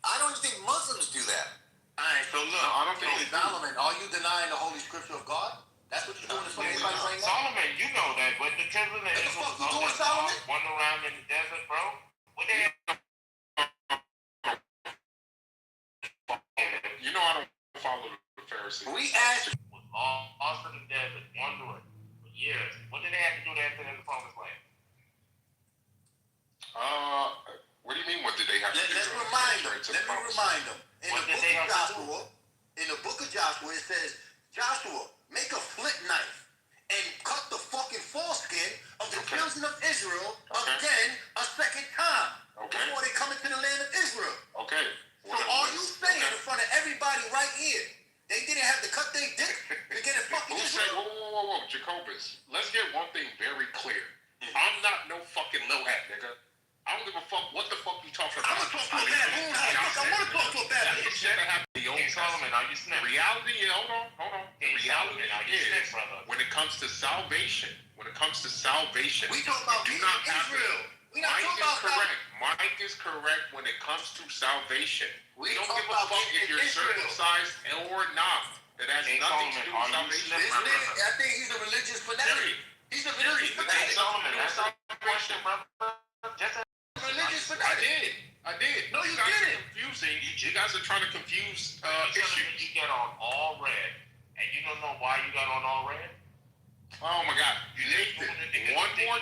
I don't even think Muslims do that. Alright, so look, I don't think Solomon, are you denying the Holy Scripture of God? That's what you're doing to somebody right now? Solomon, you know that when the children of Israel was on that wandering around in the desert, bro, what they had. You know I don't follow the Pharisees. We asked. Was lost in the desert, wandering for years. What did they have to do to enter in the promised land? What do you mean? What did they have to do? Let me remind them. In the book of Joshua, it says, Joshua, make a flint knife and cut the fucking foreskin of the children of Israel again a second time before they come into the land of Israel. Okay. So are you saying in front of everybody right here, they didn't have to cut their dick to get in fucking Israel? Whoa, Jacobus. Let's get one thing very clear. I'm not no fucking low hat, nigga. I don't give a fuck what the fuck you talking about. I'm gonna talk to a bad moon hat. I wanna talk to a bad moon hat. Solomon, are you snitch? Reality, hold on. The reality is, when it comes to salvation, we talk about do being not have Israel. We not Mike talking is about correct. Mike is correct when it comes to salvation. We don't give a fuck if you're circumcised or not. That has nothing to do with salvation. I think he's a religious fanatic. He's a religious fanatic. Solomon, that's not a question, brother. Just religious fanatic. I did. No, you didn't. Confusing. You guys are trying to confuse issues. You get on all red, and you don't know why you got on all red? Oh my God. Nathan, one more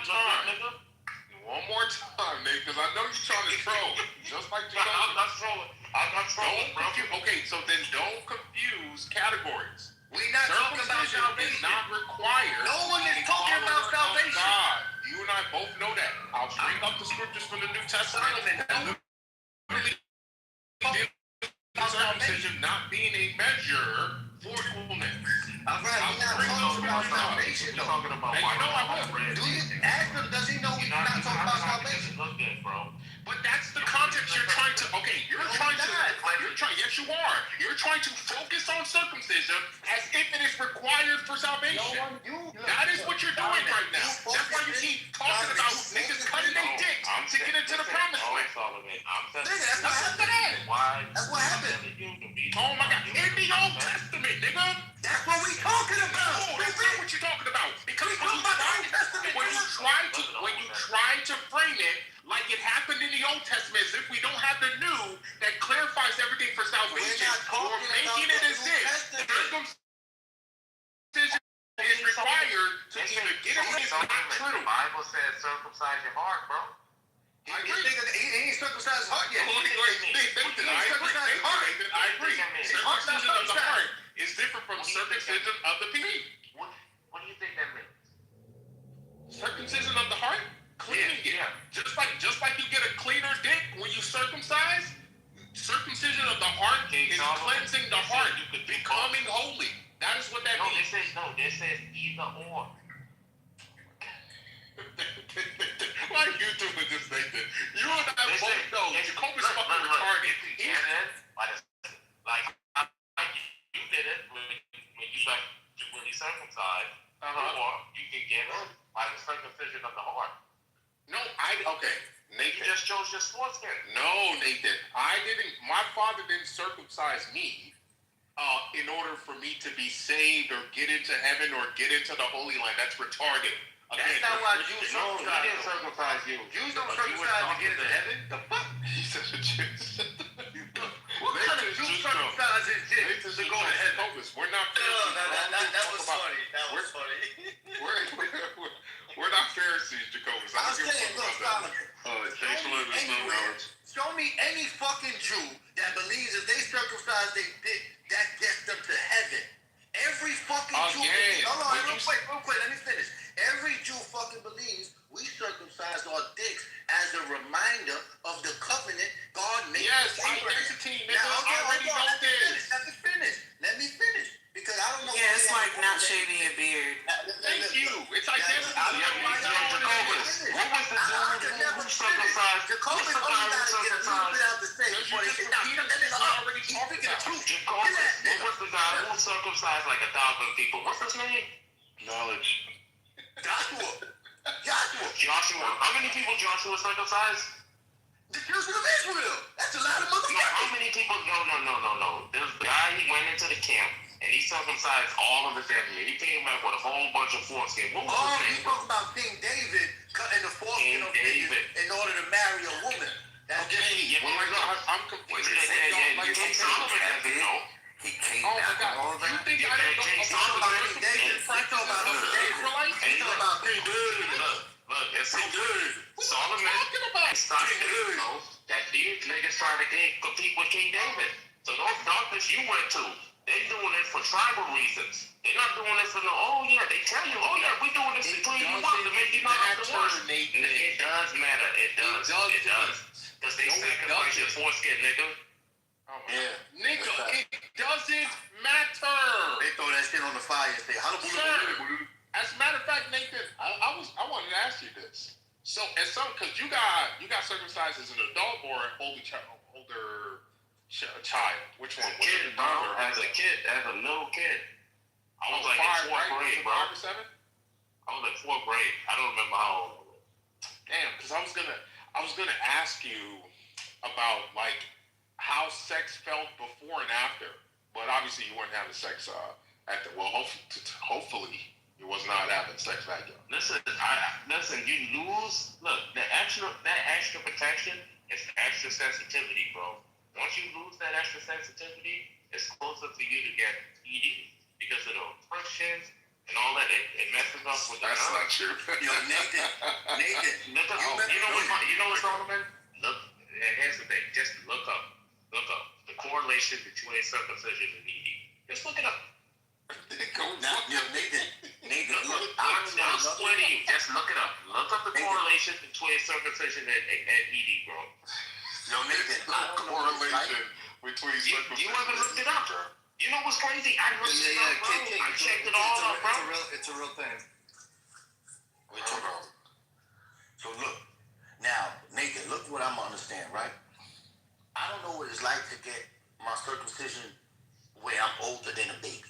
time, Nate, because I know you're trying to troll. Just like you I'm not trolling. Okay, so then don't confuse categories. We're not talking about salvation. Is not required. No one is talking about salvation. God. You and I both know that. I'll bring up the scriptures from the New Testament. Circumcision not being a measure for fullness. All right, we're not talking about salvation, though. Talking about and you know I will. Do you ask him? Does he know we're not talking about salvation? Look good, bro. But that's the context you're trying to. Okay, yes, you are. You're trying to focus on circumcision as if it is required for salvation. That is what you're doing right now. That's why you keep talking about niggas cutting their dicks to get into the promised land. That's what happened. That's what happened. Oh my God! In the Old Testament, nigga. That's what we talking about. No, that's not what you're talking about. Because when you try to frame it like it happened in the Old Testament, as if we don't have the New that clarifies everything for salvation, or making it as if circumcision is required to even get it. It's not true. The Bible says circumcise your heart, bro. He ain't circumcised his heart yet. I agree. Circumcision of the heart is different from circumcision of the penis. What do you think that means? Circumcision of the heart? Cleaning it. Just like you get a cleaner dick when you circumcise, circumcision of the heart is cleansing the heart, becoming holy. That is what that means. This says either or. Why are you doing this, Nathan? You and I both know Jacobus fucking retarded. Like you did it when you got just foreskin. No, Nathan. My father didn't circumcise me in order for me to be saved or get into heaven or get into the Holy Land. That's retarded. That's not why Jews circumcise. He didn't circumcise you. Jews don't circumcise to get into heaven. The fuck? He said the Jews. What kind of Jew circumcises dick to go to heaven? We're not Pharisees. That was funny. That was funny. We're not Pharisees, Jacobus. I was saying, look, Solomon. Thanks for letting us know, Howard. Show me any fucking Jew that believes if they circumcise their dick, that gets them to heaven. Every fucking Jew. Hold on, real quick, let me finish. Every Jew fucking believes we circumcise our dicks as a reminder of the covenant God made. Yes, with Abraham. identity, nigga. Now, I already know this. Let me finish. Because I don't know. Yeah, it's like not shaving your beard. Thank you. It's identity. Jacobus. Who was the dude who circumcised? Jacobus only got to get a little bit out the state before they say, already talking about Jacobus. Who was the guy who circumcised like 1,000 people? What's his name? Knowledge. Joshua. Joshua. How many people Joshua circumcised? The children of Israel. That's a lot of motherfuckers. No, how many people? No. This guy, he went into the camp and he circumcised all of his family. He came back with a whole bunch of foreskin. What was his name? You talking about King David cutting the foreskin of David in order to marry a woman. That's I'm confused. King Solomon doesn't know. He came Oh my back God! all of You that. think I don't know? King I'm Solomon talking about David. I'm talking about David. Hey, about King David. Look, it's Solomon. Started to know that these niggas trying to compete with King David. So those doctors you went to, they doing it for tribal reasons. They're not doing it for they tell you, we doing this to clean you up to make you not have to wash. It does matter. It does. Because they sacrifice your foreskin, nigga. Yeah. Nigga, it doesn't matter. They throw that shit on the fire and say, how As a matter of fact, Nathan, I wanted to ask you this. So, because you got circumcised as an adult or an older child? Which one? Kid, bro. As a little kid. I was like in fourth grade, bro. 5 or 7? I was in fourth grade. I don't remember how old I was. Damn, because I was gonna ask you about like how sex felt before and after, but obviously you weren't having sex hopefully you was not having sex back then. Listen, you lose. Look, that extra protection is extra sensitivity, bro. Once you lose that extra sensitivity, it's closer for you to get ED because of the frictions and all that. It messes up with the That's not true. Yo, Nathan. You know what's wrong, man? Look, and here's the thing. Just look up the correlation between circumcision and ED. Just look it up. Nathan, look. I'm explaining you. Just look it up. Look up the correlation between circumcision and ED, bro. Yo, Nathan, correlation between circumcision. You ever looked it up? You know what's crazy? I looked it up, bro. I checked it all out, bro. It's a real thing. So look, now, Nathan, look what I'm understand, right? I don't know what it's like to get my circumcision where I'm older than a baby.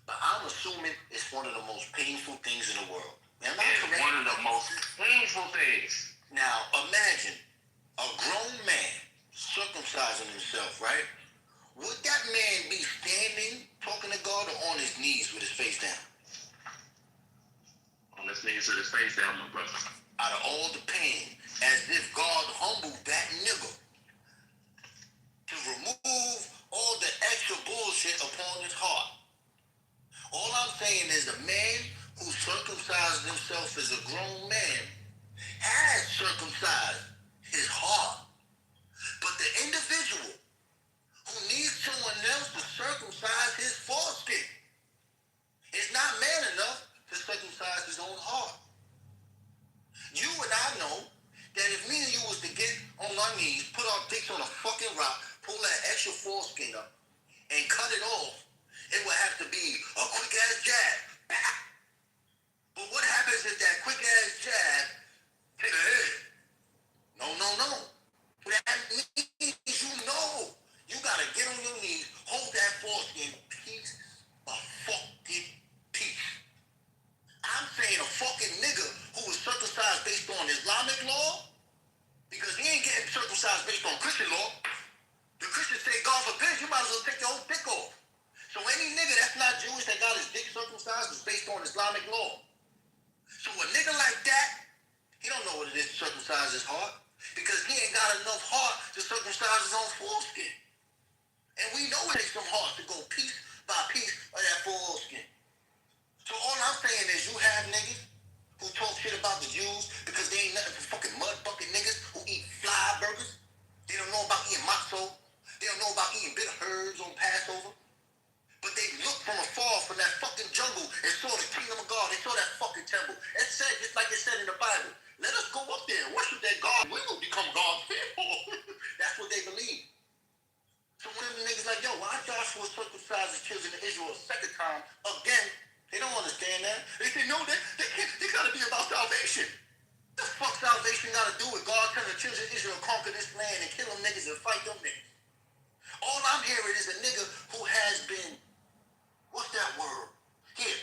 But I'm assuming it's one of the most painful things in the world. Am I correct? One of the most painful things. Now, imagine a grown man circumcising himself, right? Would that man be standing, talking to God, or on his knees with his face down? On his knees with his face down, my brother. Out of all the pain, as if God humbled that nigga to remove all the extra bullshit upon his heart. All I'm saying is a man who circumcised himself as a grown man has circumcised his heart. But the individual who needs someone else to circumcise his foreskin is not man enough to circumcise his own heart. You and I know that if me and you was to get on our knees, put our dicks on a fucking rock, pull that extra foreskin up, and cut it off, it would have to be a quick-ass jab. But what happens if that quick-ass jab hit the head? No. That means you gotta get on your knees, hold that foreskin piece of fucking piece. I'm saying a fucking nigga who was circumcised based on Islamic law, because he ain't getting eating bitter herbs on Passover. But they looked from afar from that fucking jungle and saw the kingdom of God. They saw that fucking temple. It said, just like it said in the Bible, let us go up there and worship that God. We will become God's people. That's what they believe. So when them niggas like, yo, why Joshua circumcised his children of Israel a second time? Again, they don't understand that. They say, no, they gotta be about salvation. The fuck salvation gotta do with God telling the children of Israel conquer this land and kill them niggas and fight them niggas? All I'm hearing is a nigga who has been, what's that word? Here,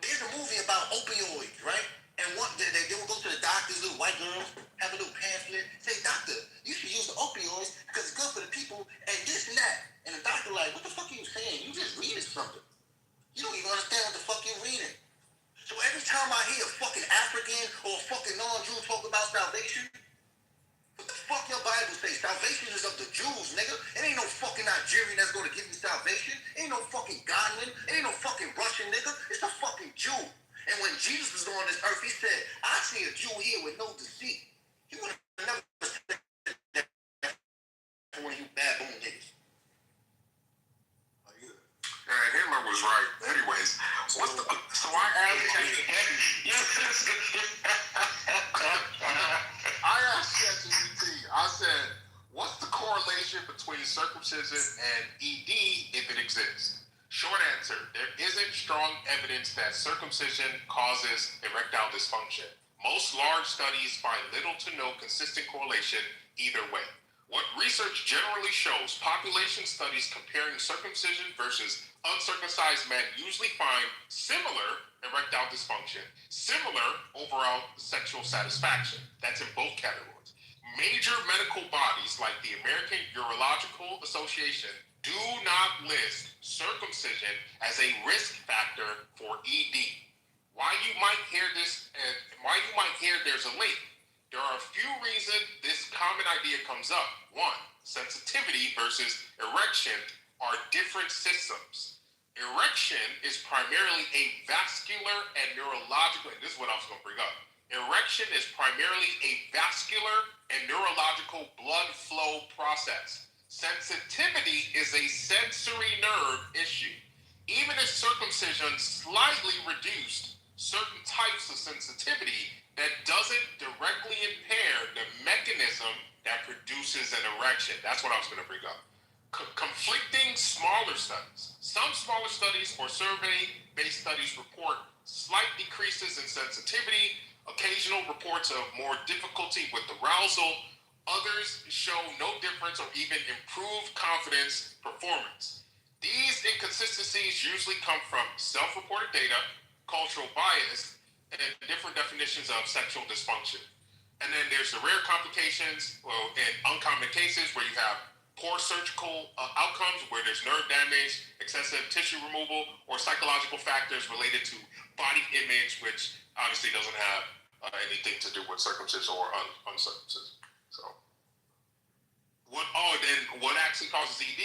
there's a movie about opioids, right? And what they will go to the doctors, little white girls, have a little pamphlet, say, doctor, you should use the opioids because it's good for the people and this and that. And the doctor like, what the fuck are you saying? You just reading something. You don't even understand what the fuck you're reading. So every time I hear a fucking African or a fucking non-Jew talk about salvation, what the fuck your Bible say? Salvation is of the Jews, nigga. It ain't no fucking Nigerian that's gonna give you salvation. It ain't no fucking Ghanaian. It ain't no fucking Russian, nigga. It's a fucking Jew. And when Jesus was on this earth, he said, I see a Jew here with no deceit. He would have never said that for one of you baboon niggas. Hitler was right. Anyways, so I asked ChatGPT, I said, what's the correlation between circumcision and ED if it exists? Short answer, there isn't strong evidence that circumcision causes erectile dysfunction. Most large studies find little to no consistent correlation either way. What research generally shows, population studies comparing circumcision versus uncircumcised men usually find similar erectile dysfunction, similar overall sexual satisfaction. That's in both categories. Major medical bodies like the American Urological Association do not list circumcision as a risk factor for ED. Why you might hear this, and why you might hear there's a link. There are a few reasons this common idea comes up. One, sensitivity versus erection are different systems. Erection is primarily a vascular and neurological, and this is what I was going to bring up. Erection is primarily a vascular and neurological blood flow process. Sensitivity is a sensory nerve issue. Even if circumcision slightly reduced certain types of sensitivity, that doesn't directly impair the mechanism that produces an erection. That's what I was going to bring up. Conflicting smaller studies. Some smaller studies or survey-based studies report slight decreases in sensitivity, occasional reports of more difficulty with arousal. Others show no difference or even improved confidence performance. These inconsistencies usually come from self-reported data, cultural bias, and different definitions of sexual dysfunction. And then there's the rare complications and uncommon cases where you have poor surgical outcomes, where there's nerve damage, excessive tissue removal, or psychological factors related to body image, which obviously doesn't have anything to do with circumcision or uncircumcision. So, what actually causes ED?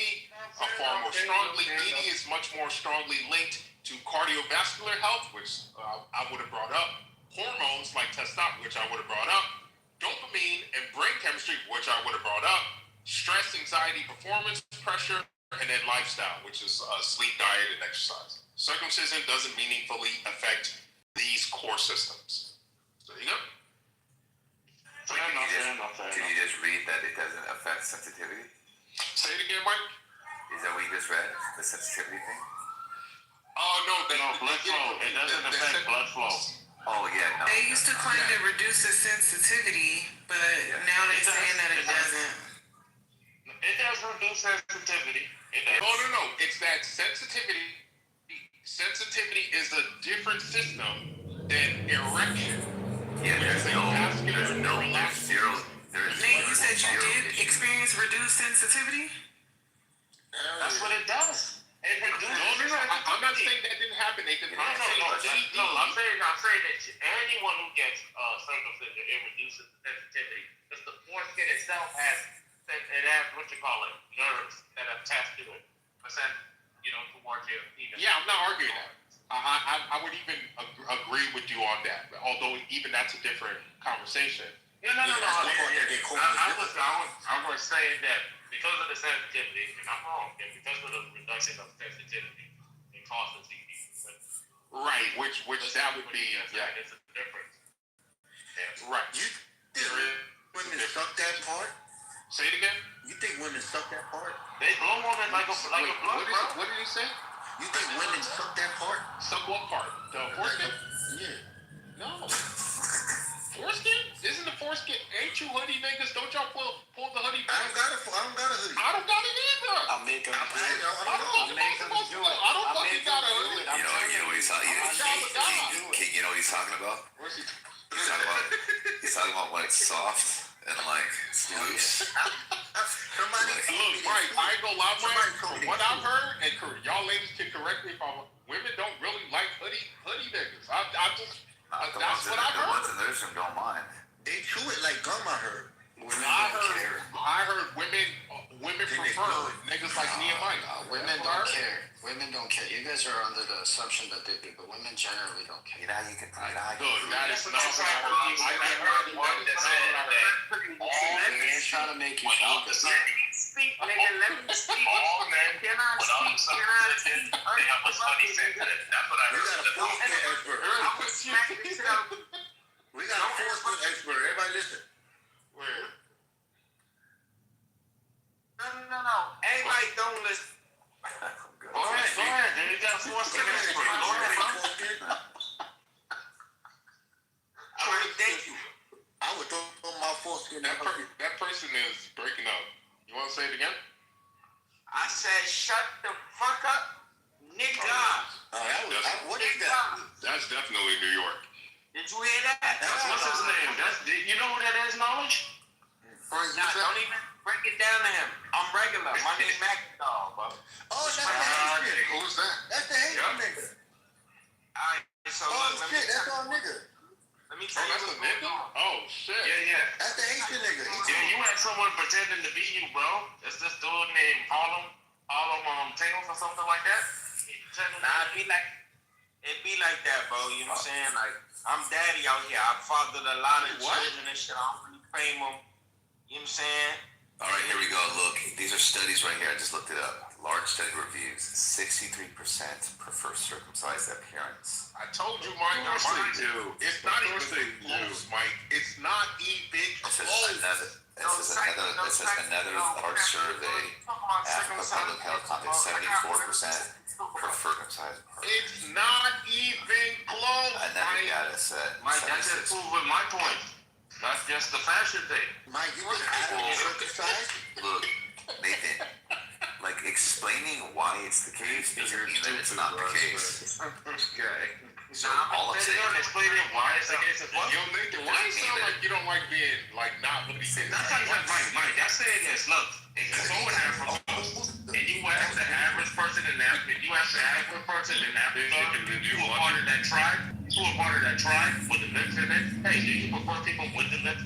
Far more strongly, ED is much more strongly linked to cardiovascular health, which I would have brought up, hormones like testosterone, which I would have brought up, dopamine and brain chemistry, which I would have brought up, stress, anxiety, performance, pressure, and then lifestyle, which is sleep, diet, and exercise. Circumcision doesn't meaningfully affect these core systems. So there you go. So can you just read that it doesn't affect sensitivity? Say it again, Mike. Is that what you just read? The sensitivity thing? Oh, no, blood flow. It doesn't affect blood flow. Oh, yeah, no. They used to claim it reduces sensitivity, but now they're saying that it doesn't. It does reduce sensitivity. No. It's that sensitivity. Sensitivity is a different system than erection. Yeah, there's no zero. Nate, you said you did experience reduced sensitivity? That's what it does. It reduces I'm not saying that didn't happen, Nathan. I'm saying that anyone who gets circumcision, it reduces the sensitivity. Because the foreskin itself has what you call it, nerves that are attached to it. Towards your penis. Yeah, I'm not arguing that. I would even agree with you on that. Although even that's a different conversation. No. I was saying that because of the sensitivity, and I'm wrong, and because of the reduction of sensitivity, it causes the Right, which that would be, yeah. It's a difference. Right. You think women suck that part? Say it again. You think women suck that part? They blow on it like a blood, bro. What did you say? You think women suck that part? Suck what part? The foreskin? Yeah. No. Foreskin? Isn't the foreskin? Ain't you hoodie niggas? Don't y'all pull the hoodie back? I don't got a hoodie. I don't got it either. I'll make them do it. I'll make them do it. I don't fucking got a hoodie. You know what he's talking about? King, you know what he's talking about? He's talking about when it's soft and like it's loose. Somebody look, Mike, I ain't gonna lie, Mike. From what I've heard, and y'all ladies can correct me if I'm women don't really like hoodie niggas. That's what I heard. The ones in the room don't mind. They chew it like gum, I heard. I heard women prefer niggas like me and Mike. Women don't care. Women don't care. You guys are under the assumption that they do, but women generally don't care. You know how you can. Good. That is not what I heard. They're trying to make you feel good. Speak, nigga, let me speak. All men, they have a funny sensitive. That's what I We heard. got a foreskin expert. We got a foreskin expert. Everybody listen. Where? No. Everybody don't listen. Go ahead. Then you got a foreskin expert. Go ahead, bro. I would thank you. I would throw my foreskin. That person is breaking up. You want to say it again? I said, shut the fuck up, nigga. What is that? That's definitely New York. Did you hear that? What's his name? You know who that is, Knowledge? Don't even break it down to him. I'm regular. My name's McDowell, bro. Oh, that's the Haitian. Who's that? That's the Haitian nigga. Alright, so shit, that's our nigga. Let me tell you that's a what's nigga? going on. Oh, shit. Yeah. That's the Haitian nigga. Yeah, you had someone pretending to be you, bro. It's this dude named Harlem Tails or something like that. Nah, it be like that, bro. You know what I'm saying? Like, I'm daddy out here. I fathered a lot of children and shit. I don't really claim them. You know what I'm saying? All right, here we go. Look, these are studies right here. I just looked it up. Large study reviews. 63% prefer circumcised appearance. I told you, Mike. It's not even close, Mike. It's not even close. This is another large survey. Africa Public Health Content, 74% prefer circumcised. It's not even close. Another data set. Mike, that just proves with my point. That's just the fashion thing. Mike, you was circumcised? Look, Nathan, like explaining why it's the case doesn't mean that it's not the case. Okay. So all I'm saying, explaining why it's the case as well. Yo, Nathan, why you sound like you don't like being like not what he said? That's like Mike. That's saying this. Look, if you go in Africa and you ask the average person in Africa, you ask the average person in Africa, you are part of that tribe. You are part of that tribe with the lips in it. Hey, do you prefer people with the lip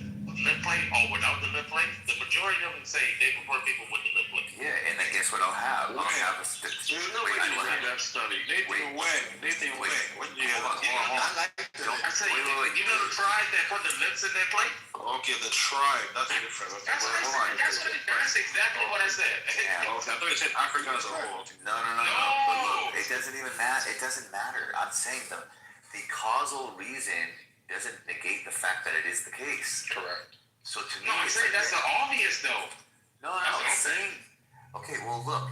plate or without the lip plate? The majority of them say they prefer people with the lip plate. yeah, and then guess what I'll have? I'll have a statistic. that study. Nathan, what? I say, you know the tribe that put the lips in their plate? Okay, the tribe. That's different. That's exactly what I said. I thought you said Africa as a whole. No. But look, it doesn't even matter. It doesn't matter. I'm saying the causal reason doesn't negate the fact that it is the case. Correct. So to me, No, I'm saying that's the obvious though. No, it's saying. Okay, well look,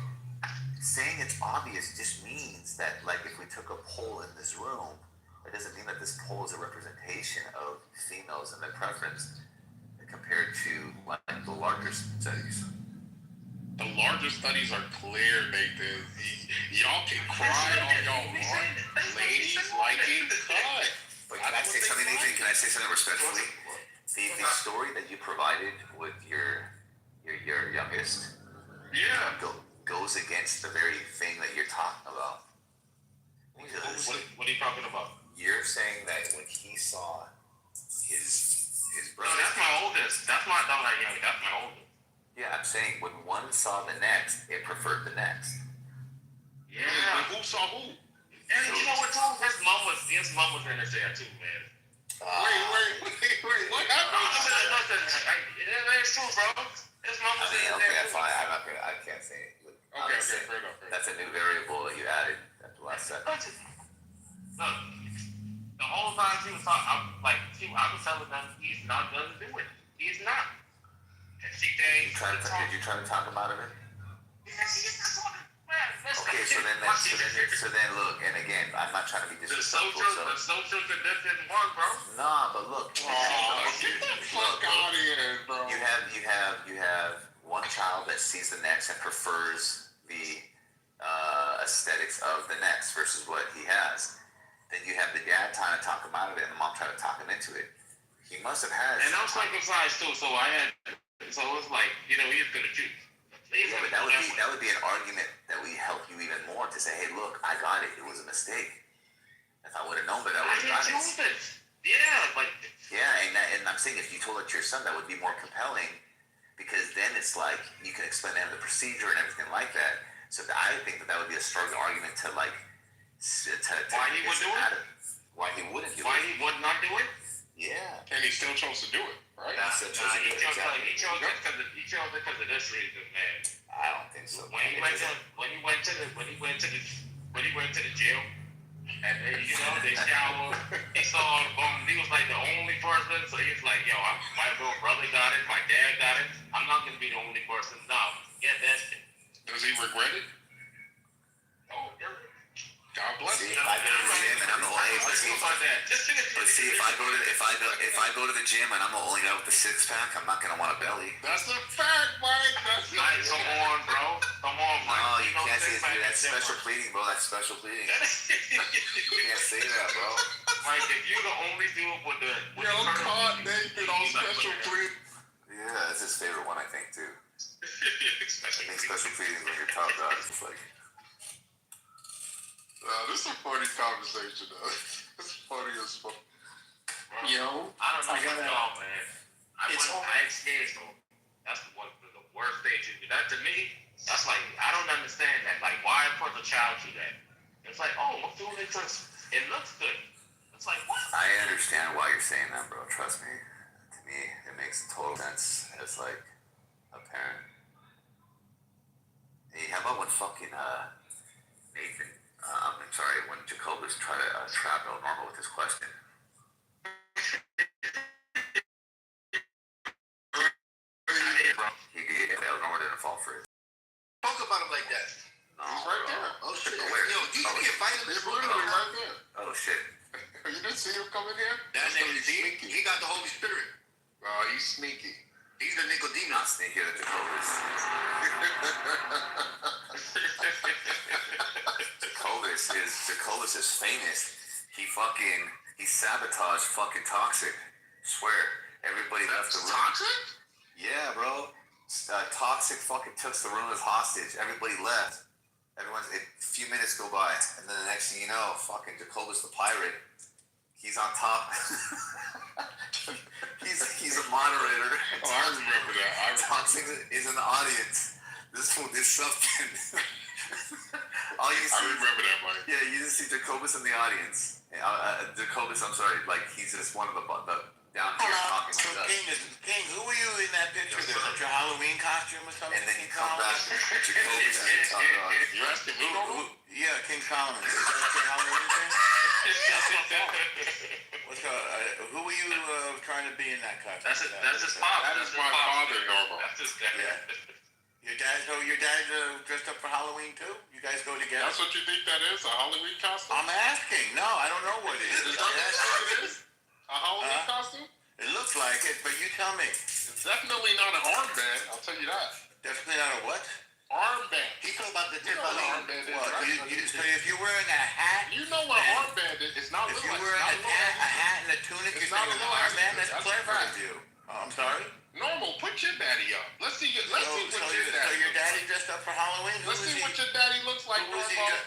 saying it's obvious just means that like if we took a poll in this room, it doesn't mean that this poll is a representation of females and their preference compared to like the larger studies. The larger studies are clear, Nathan. Y'all can cry all y'all want. Ladies like it cut. But can I say something, Nathan? Can I say something respectfully? The story that you provided with your youngest, goes against the very thing that you're talking about. Because what are you talking about? You're saying that when he saw his brother. No, that's my oldest. That's not like young. That's my oldest. Yeah, I'm saying when one saw the next, it preferred the next. Yeah. Who saw who? And you know what, Tom? His mom was in his there too, man. Wait. What happened? It's true, bro. His mom was in there. Okay, fine. interesting. fair enough. That's a new variable that you added at the last second. Look, the whole time she was talking, I was telling them he's not gonna do it. He's not. And CJ, Did you try to talk him out of it? Okay, so then look, and again, I'm not trying to be disrespectful. The social condition one, bro. Nah, but look. Get the fuck out of here, bro. You have one child that sees the next and prefers the aesthetics of the next versus what he has. Then you have the dad trying to talk him out of it, and the mom trying to talk him into it. He must have had. And I'm circumcised too, so it's like, he's gonna choose. Yeah, but that would be an argument that would help you even more to say, hey, look, I got it. It was a mistake. If I would have known better, I would have got it. Yeah, and I'm saying if you told it to your son, that would be more compelling because then it's like you can explain to him the procedure and everything like that. So I think that would be a stronger argument to like why he would do it? Why he wouldn't do it? Why he would not do it? Yeah. And he still chose to do it, right? He chose it because of this reason, man. I don't think so. When he went to the jail, and they showered, he saw he was like the only person, so he was like, yo, my little brother got it, my dad got it, I'm not gonna be the only person. No, get that shit. Does he regret it? Oh, yeah. God bless him. See, if I go to the gym and I'm the only if I go to the gym and I'm the only guy with the six pack, I'm not gonna want a belly. That's a fact, Mike. That's Come on, bro. Come on, Mike. No, you can't say that. That's special pleading, bro. That's special pleading. You can't say that, bro. Mike, if you're the only dude with the caught naked on special pleading. Yeah, that's his favorite one, I think, too. I think special pleading when you're top dog. It's like. This is a funny conversation, though. It's funny as fuck. Yo, I don't know what's wrong, man. I experienced them. That's the worst thing you do. That to me, that's like, I don't understand that. Like, why put the child through that? It's like, oh, I'm doing it because it looks good. It's like, what? I understand why you're saying that, bro. Trust me. To me, it makes total sense as like a parent. Hey, how about when fucking Nathan? I'm sorry, when Jacobus tried to trap El Normal with his question. El Normal didn't fall for it. Talk about him like that. No, he's right there. Oh shit. Where? Yo, you can get invited to He's this literally right there. Oh shit. You didn't see him coming here? That nigga, he got the Holy Spirit. He's sneaky. He's the Nicodemus. Not sneaky, the Jacobus. Jacobus is famous. He sabotaged fucking Toxic. Swear. Everybody left the room. Toxic? Yeah, bro. Toxic fucking took the room as hostage. Everybody left. A few minutes go by, and then the next thing you know, fucking Jacobus the pirate. He's on top. he's a moderator. Oh, I remember that. Toxic is in the audience. This fool did something. I remember that, Mike. Yeah, you just see Jacobus in the audience. Jacobus, I'm sorry, like he's just one of the down here talking So like that. King, who were you in that picture? Yes, that your Halloween costume or something? And then you come back, Jacobus and talk about it. You asking me? Yeah, King Solomon. Is that your Halloween thing? Who were you trying to be in that costume? That's his pop. That is my father, Normal. That's his dad. Yeah. Your dad dressed up for Halloween too? You guys go together? That's what you think that is? A Halloween costume? I'm asking. No, I don't know what it is. Is that what it is? A Halloween costume? It looks like it, but you tell me. It's definitely not an armband, I'll tell you that. Definitely not a what? Armband. He talking about the You know what an armband is, What? right? So if you're wearing a hat, You know what an armband is. It's not if look you're like wearing a hat and a tunic, It's you're not saying a an little armband. accent. That's That's a clever fact. of you. Oh, I'm sorry. Normal, put your daddy up. Let's see what So your daddy your looks daddy like. dressed up for Halloween? Who Let's was see he? what your daddy looks like, Who was he? Normal.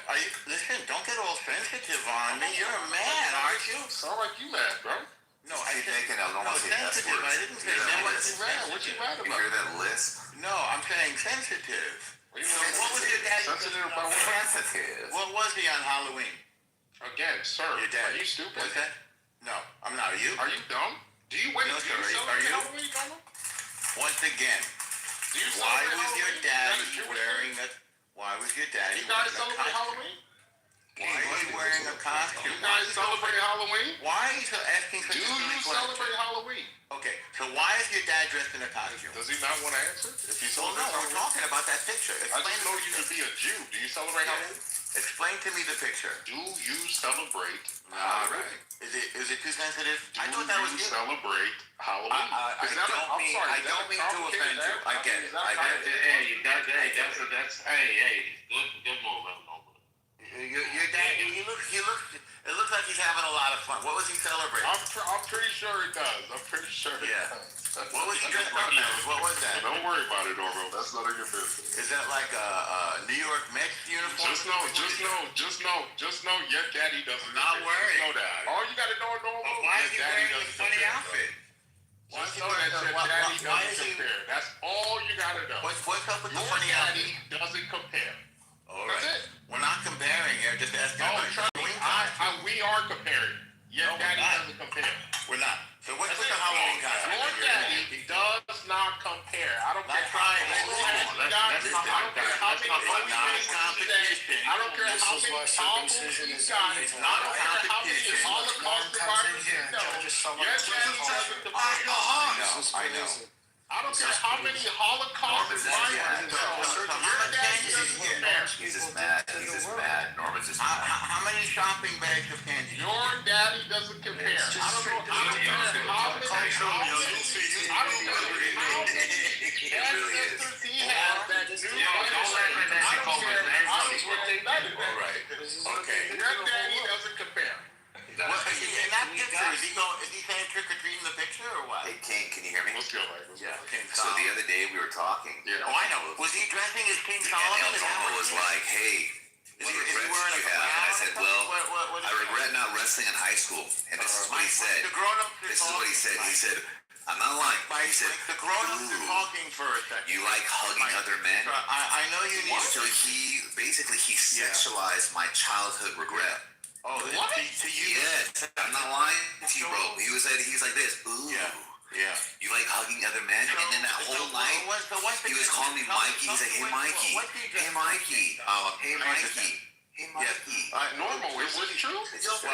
Listen, don't get all sensitive on me. You're a man, aren't you? Sound like you mad, bro. No, I Keep said making El Normal say S sensitive. words. I didn't say You hear that that. lisp? What you mad You about? hear that lisp? No, I'm saying sensitive. What do you So mean what was your daddy? sensitive about what? Sensitive. What was he on Halloween? Again, sir, Your dad. are you stupid? What's that? No, I'm not. Are you? Are you dumb? Do you wait? No, Do sir. you Are you? Halloween, Normal? Once again, Do you why celebrate was your Halloween? That daddy is Jewish wearing thing. a Why was your daddy You guys wearing a celebrate costume? Halloween? Why are you wearing a costume? You guys celebrate Halloween? Why are you so asking such Do a silly you question? celebrate Halloween? Okay, so why is your dad dressed in a costume? Does he not want to answer? If you Well, celebrate no, we're talking about that picture. I just know you to be a Jew. Do you celebrate Halloween? Explain to me the picture. Do you celebrate All Halloween? right. Is it too sensitive? I Do thought that was you good. celebrate Halloween? I don't mean to offend you. I get it. I get it. Hey, that's good move, man. Your dad, it looks like he's having a lot of fun. What was he celebrating? I'm pretty sure it does. I'm pretty sure it does. What was he dressed up as? What was that? Don't worry about it, Orville. That's none of your business. Is that like a New York Mets uniform? Just know, your daddy doesn't. Not worried. Know that. All you gotta know, Normal. Why is he wearing a funny outfit? Just know that your daddy doesn't compare. That's all you gotta know. What's up with the Your funny outfit? daddy doesn't compare. All right. That's it. We're not comparing here. Just asking. Oh, trust me, we are comparing. Your daddy doesn't compare. We're not. So what's with the Halloween costume? Your daddy does not compare. I don't care how many I don't care how many problems he's got. It's not a competition. Holocaust survivors you know. Your daddy doesn't compare. I know. I don't care how many Holocaust survivors you know. Your daddy doesn't compare. He's just mad. Norman's just mad. How many shopping bags of candy? Your daddy doesn't compare. I don't care how many ancestors he has that do All right. Okay. Your daddy doesn't compare. In that picture, is he saying trick or treat in the picture or what? Hey, King, can you hear me? Let's go, man. Yeah. King So the other day we were talking. Oh, I know. Was he dressing as King And Solomon? El Tomo was like, hey, what regrets do you have? And I said, well, I regret not wrestling in high school. And this is what he said. This is what he said. He said, I'm not lying. He said, The grown-ups are talking for a second. you like hugging other men? I know you need So he sexualized my childhood regret. Oh, what? To you? Yes, I'm not lying to you, bro. He's like this. Ooh. Yeah. You like hugging other men? And then that whole night, he was calling me Mikey. He's like, hey, Mikey. Hey, Mikey. Hey, Mikey. Hey, Mikey. Normal, is it true? Nothing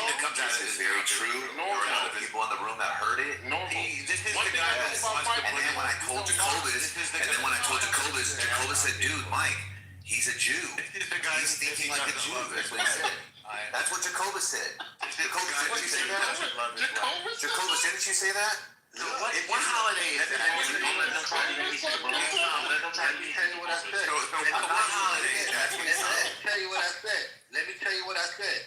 that comes out of this is very true. There were other people in the room that heard it. Normal. This is the guy that wants to And then when I told Jacobus, Jacobus said, dude, Mike, he's a Jew. He's thinking like a Jew. That's what he said. That's what Jacobus said. Jacobus, didn't you say that? Jacobus, didn't you say that? What holiday is that? Let me tell you what I said. What holiday is that? Let me tell you what I said.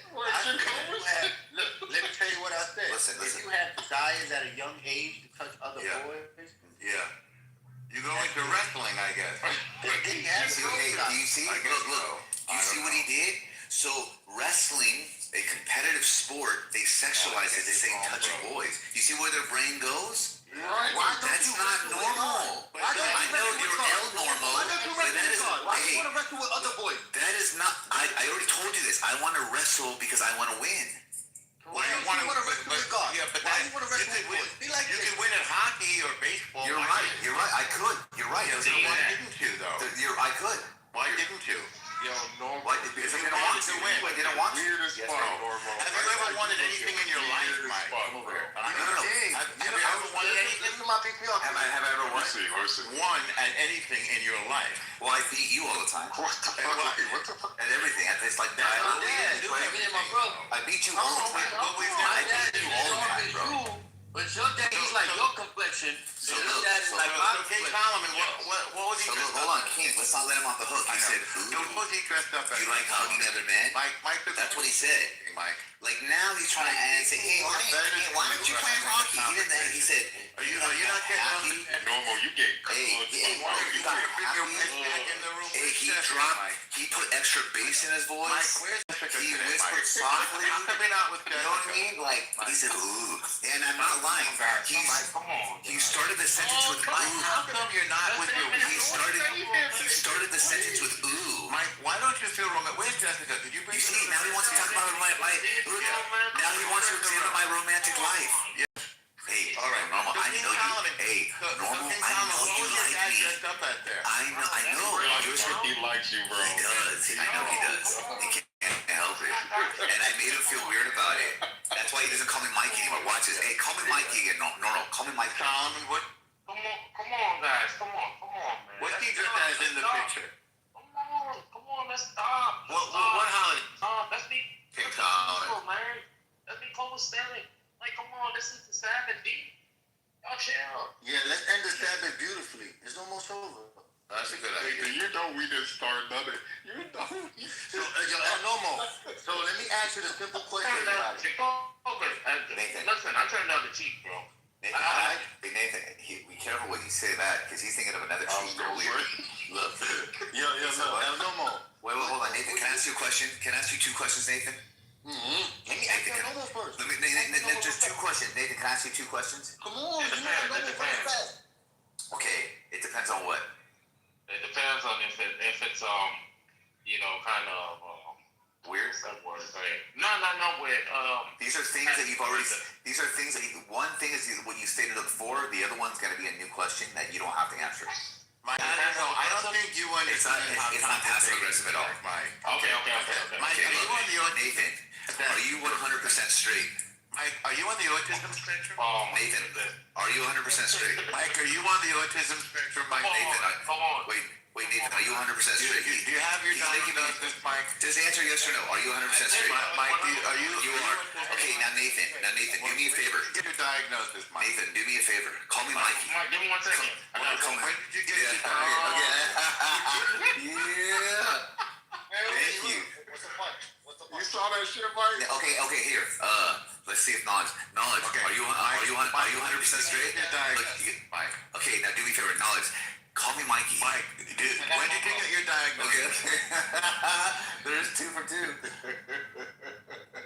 Let me tell you what I said. Listen. If you have desires at a young age to touch other boys, Yeah. You go into wrestling, I guess. Do you see? Look. Do you see what he did? So wrestling, a competitive sport, they sexualize it. They say touching boys. You see where their brain goes? Right. That's not normal. I know you're L-normal. Why do you want to wrestle with other boys? That is not. I already told you this. I want to wrestle because I want to win. Why do you want to wrestle with God? Yeah, but Why do you want to wrestle with boys? Be like you can win at hockey or baseball. You're right. I could. You're right. Why didn't you though? I could. Why didn't you? Yo, Normal. Why? Because I didn't want to win. I didn't want to. Weird as fuck, Normal. Have you ever wanted anything in your life, Mike? Come over here. Have you ever wanted anything? Have I ever won? Won at anything in your life? Well, I beat you all the time. What the fuck? At everything. It's like dialogue. I beat you all the time. I beat you all the time, bro. But your daddy's like your complexion. So your look, daddy's like my King complexion. Solomon, what was he So dressed hold up on, King. Let's not let him off the hook. He said, What was he dressed up as? you like hugging other men? Mike, That's what he said. Mike. Like now he's trying to add and say, hey, why aren't you playing hockey? He didn't that. He said, Are you not getting Normal, you get he put extra bass in his voice. He whispered softly. How come you're not with You know what I mean? Like, he said, ooh. And I'm not lying. He started the sentence with ooh. How come you're not with your He started the sentence with ooh. Mike, why don't you feel romantic? Where's Jessica? Did you bring You see, now he wants to talk about now he wants to examine my romantic life. Hey, all right, Normal, I know you. Hey, Normal, I know you like me. I know. You're likes you, bro. He does. I know he does. He can't help it. And I made him feel weird about it. That's why he doesn't call me Mikey anymore. Watch this. Hey, call me Mikey again. No, call me Mikey. What? Come on, guys. Come on, man. What teacher is in the picture? Come on, let's stop. What holiday? Let's be King Solomon. cool, man. Let's be copacetic. Like, come on, this is the Sabbath, B. Y'all chill. Yeah, let's end the Sabbath beautifully. It's almost over. That's a good idea. You know we didn't start nothing. You know. So, Normo. So let me ask you the simple question about it. Listen, I turned down the cheek, bro. Nathan, be careful what you say that, because he's thinking of another cheat earlier. Look. Normo. Wait, hold on, Nathan. Can I ask you a question? Can I ask you 2 questions, Nathan? Let me ask you Normo first. Nathan, just 2 questions. Nathan, can I ask you 2 questions? Come on, you know Normo first. Okay, it depends on what? It depends on if it's kind of weird. That word, right? No, weird. These are things that you've already. These are things that one thing is what you stated before. The other one's going to be a new question that you don't have to answer. Mike, I don't think you understand It's not passive aggressive at all. Mike. Okay. Mike, are you on the autism? Nathan, are you 100% straight? Mike, are you on the autism spectrum? Nathan, are you 100% straight? Mike, are you on the autism spectrum? Mike, Nathan, come on. Wait, Nathan, are you 100% straight? Do you have your diagnosis, Mike? Just answer yes or no. Are you 100% straight? Mike, are you? You are. Okay, now Nathan, do me a favor. Get your diagnosis, Mike. Nathan, do me a favor. Call me Mikey. Mike, give me 1 second. When did you get your Yeah. Thank you. What's the punch? You saw that shit, Mike? Okay, here. Let's see if knowledge. Okay. Are you 100% straight? Mike. Okay, now do me a favor. Knowledge. Call me Mikey. Mike, when did you get your diagnosis? There's 2 for 2. When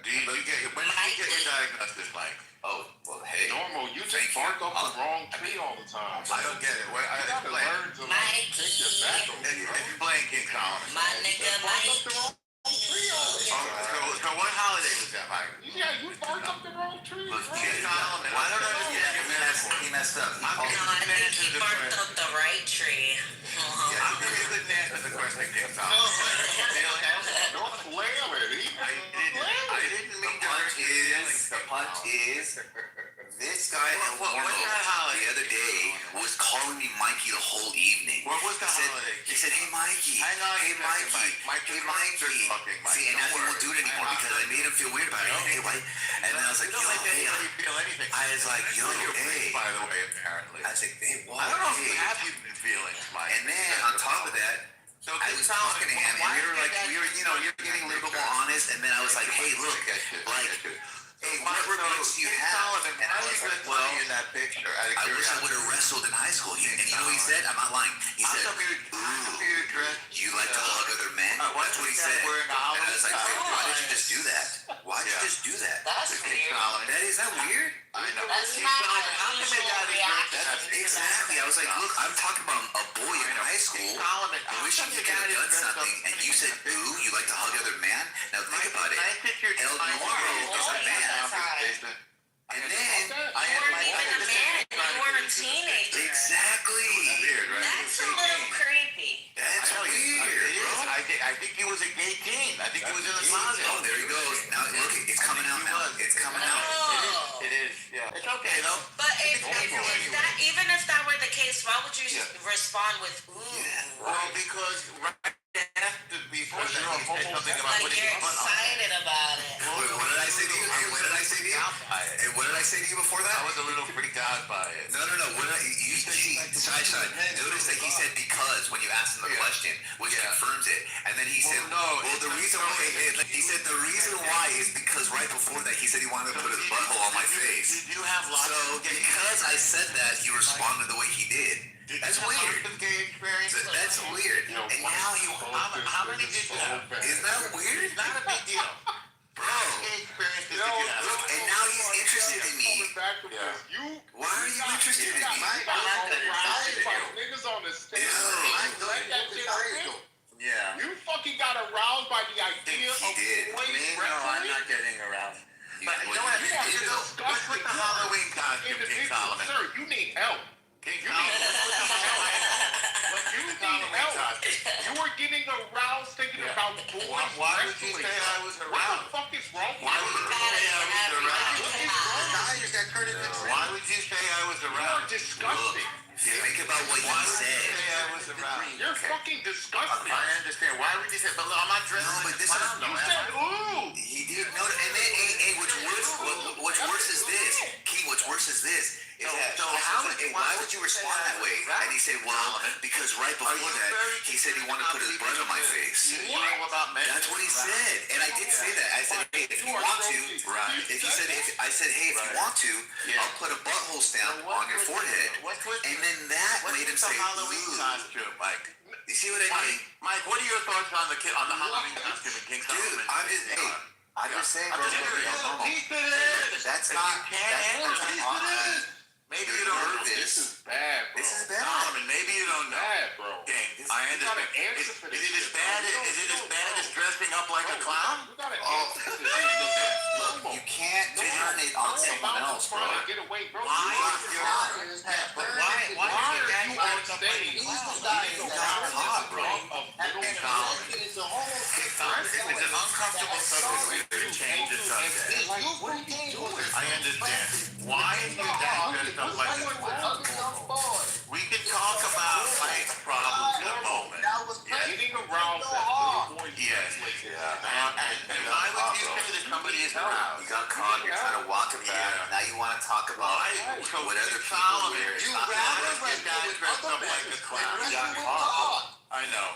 did you get your diagnosis, Mike? Oh, well, hey. Normal, you just bark up the wrong tree all the time. I don't get it. I learn to take your back over. If you're playing King Solomon. My nigga, Mike. So what holiday was that, Mike? Yeah, you barked up the wrong tree. Look, King Solomon. I don't understand. He messed up. No, I think he barked up the right tree. I'll give you a good answer to the question, King Solomon. Don't flail it. I didn't mean to hurt The punch is this guy the other day was calling me Mikey the whole evening. What was the holiday? He said, "Hey Mikey, Hang on, hey Mikey, hey Mikey." See, and now he won't do it anymore because I made him feel weird about it. Hey, Mike, and then I was like, "Yo, hey," I was like, "Yo, hey." By the way, apparently. I was like, "Hey, what?" I don't know if you have human feelings, Mike. And then on top of that, I was talking to him, and we were getting a little bit more honest. And then I was like, "Hey, look, like, hey, what regrets do you have?" And I was like, "Well, in that picture, I wish I would have wrestled in high school." And you know what he said? I'm not lying. He said, "You like to hug other men?" That's what he said. And I was like, "Why did you just do that? Why did you just do that?" That's weird. Is that weird? I know. That's not an unusual reaction. Exactly. I was like, look, I'm talking about a boy in high school wishing he could have done something, and you said, "Ooh, you like to hug other men?" Now think about it. El Normo is a man, and then You weren't even a man. You were a teenager. exactly. Weird, right? That's a little creepy. That's weird, bro. I think he was a gay teen. I think he was in the closet. Oh, there he goes. Now look, it's coming out now. It's coming out. Oh. It is. Yeah. It's okay though. But if that, even if that were the case, why would you respond with ooh? Well, because right before that, he said something about Like putting you're his foot on. excited about it. Wait, what did I say to you? Hey, what did I say to you? Hey, what did I say to you before that? I was a little freaked out by it. No. What did you side. Notice that he said because when you asked him the question, which confirms it, and then he said, the reason why he said the reason why is because right before that he said he wanted to put his butthole on my face. Did you have lots So because I said that, he responded the way he did. That's weird. Gay experience? That's weird. And now he. How many did you have? Isn't that weird? It's not a big deal. Bro. Gay experience did you have? And now he's interested in me. Why are you interested in me? Niggas on the stage. Yeah. You fucking got aroused by the idea of boys No, I'm not getting around. But you know what? What's with the Halloween costume, King Solomon? Sir, you need help. King You Solomon. need help. You were getting getting aroused thinking about boys Why would you wrestling. say I was What aroused? the fuck is wrong with Why would you say I was aroused? Guys that turn into Why would you say I was You're aroused? disgusting. Think about what you Why would you said. say I was aroused? You're fucking disgusting. I understand. Why would you say? But look, I'm not dressed No, but like a this clown, is- though. You said ooh. He did no, and then what's worse is this, King. What's worse is this. Is that, So I how said, would hey, you why want would to you respond say that way? that? And he said, well, because right before you that, very he said he wanted to put his blood on my face. You know about men? That's what he said, and I did say that. I said, hey, if you want to, Right. if he said, I said, hey, if you want to, I'll put a butthole stamp on your forehead, and then that made him say, Halloween ooh. costume, Mike? You see what I mean? Mike, what are your thoughts on the Halloween costume in King Dude, Solomon? I'm just saying, I'm bro. just saying, Normal. piece it is. That's If not. you can't handle That's piece not. it is. Maybe you don't know This is bad, bro. This is bad. Solomon, maybe you don't know. Bad, bro. King, You I gotta understand. answer for Is this it as shit, bad? bro. Is it as bad as dressing up like a clown? You gotta answer for this shit. Look, you can't turn it on someone else, bro. Get away, bro. Why Why are you on stage? You got caught, bro. It's an uncomfortable subject. We change the subject. I understand. Why is your dad dressed up like a clown? We can talk about Mike's problems in a moment. Getting aroused at little boys. Yes. And why would you say that somebody is aroused? You got caught. You're trying to walk it back. Now you want to talk about what other people wear. You rather your dad dressed up like a clown. You got caught. I know.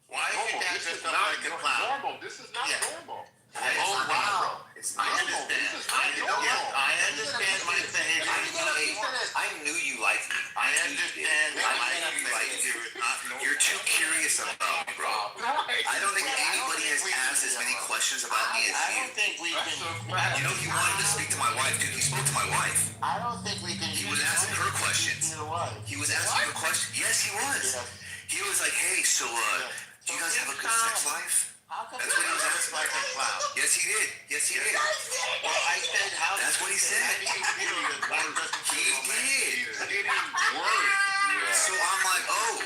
Why is your dad This is dressed up not like a clown? normal. This is not normal. Oh, wow. It's I not. understand. This is not normal. Yes, I understand Mike's behavior. I knew you liked me. I understand that Mike's you like behavior is not normal. You're too curious about me, bro. I don't think anybody has asked as many questions about me as I you. don't think we can. You know, he wanted to speak to my wife, dude. He spoke to my wife. I don't think we can. He was asking her questions. He was asking her questions. Yes, he was. He was like, hey, so, do you guys have a good sex life? That's what he was asking. Like a clown. Yes, he did. Yes, he did. Well, I said how. That's what he said. He He did. It's getting worse. So I'm like, oh.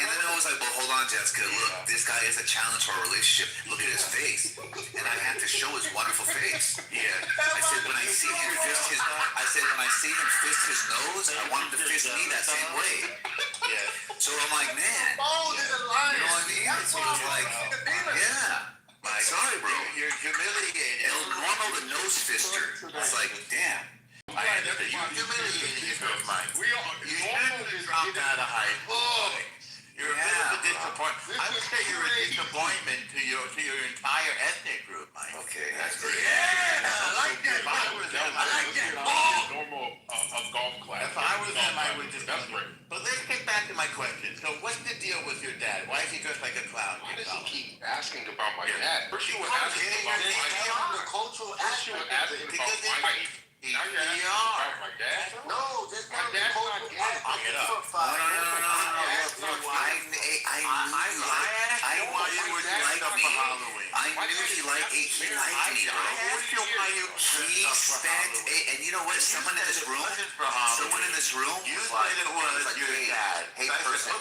And then I was like, well, hold on, Jessica. Look, this guy is a challenge for our relationship. Look at his face. And I had to show his wonderful face. Yeah. I said, when I see him fist his nose, I want him to fist me that same way. Yeah. So I'm like, man. You know what I mean? So it's like, yeah. Sorry, bro. You're humiliated. El Normal the nose fister. It's like, damn. I understand. You're humiliating yourself, Mike. We are You shouldn't have dropped out of high school. You're a bit of a disappointment. I would say you're a disappointment to your entire ethnic group, Mike. Okay, that's great. Yeah, I like that. If I was them, I like that. Normal golf class. If I was them, I would just. That's great. But let's get back to my question. So, what's the deal with your dad? Why is he dressed like a clown? Why does he keep asking about my dad? First you were asking about The cultural First you were asking about my wife. Now you're asking about my dad? No, this My dad's not gay. I knew he liked me. I knew he liked me, bro. He spent, and you know what? Someone in this room was like, hey, person,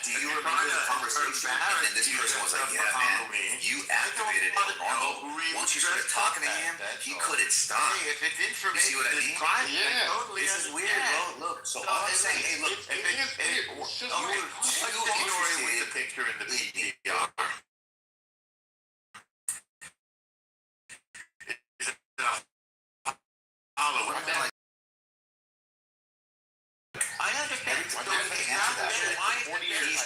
do you remember the conversation? And then this person was like, yeah, man, you activated El Normal. Once you started talking to him, he couldn't stop. You see what I mean? Yeah. This is weird, bro. Look, so all I'm saying, hey, look, It is weird. It's just weird. with the picture in the PDR. I understand. He's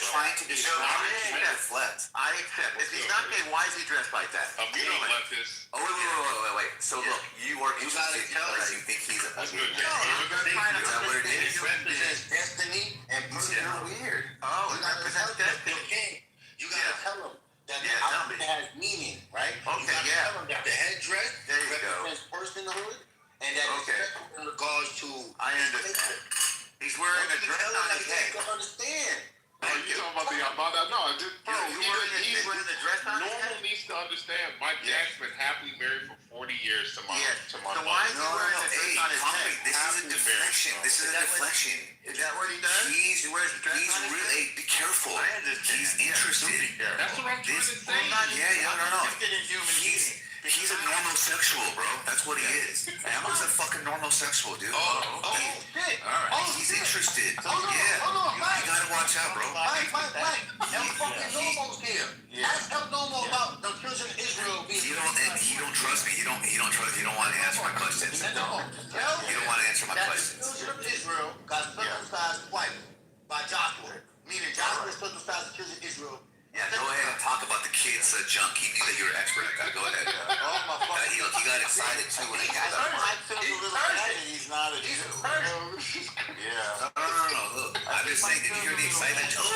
trying to describe it to deflect. I accept. If he's not gay, why is he dressed like that? You don't let this. Oh, wait. So look, you are interested because you think he's a That's good. Is that what it is? represents destiny and You're weird. Oh, it represents destiny. You gotta tell him that the Yeah, outfit has meaning, right? Okay, you gotta yeah. tell him that the headdress There you go. represents personhood, and that Okay. it's special in regards to. I understand. He's wearing a dress on his head. You understand? Oh, you talking about that? No, just He's wearing a dress on his Normal head. needs to understand. My dad's been happily married for 40 years. ears to my So my why is he mother. wearing the dress on his Tommy, neck? this is a deflection. This is a deflection. Is that what he does? He's he wears the dress on his really neck? be careful. I understand. He's interested. That's what I'm trying to say. No. He's a normal sexual, bro. That's what he is. He's a fucking normal sexual, dude. Shit. Alright. He's interested. Hold on, You Mike. gotta watch out, bro. Mike. El fucking Nomo's here. Ask El Nomo about the children of Israel being He don't trust me. He don't trust. He don't want to answer my questions. He don't want to answer my that the questions. children of Israel got circumcised twice by Joshua. Meaning Joshua circumcised the children of Israel. Yeah, go ahead and talk about the kids' junk. He knew that you were an expert at that. Go ahead. Oh my fucking He got excited too when he got that. Mike feels a little bad that he's not a Jew. Yeah. No. Look, I'm just saying. Did you hear the excitement? Oh.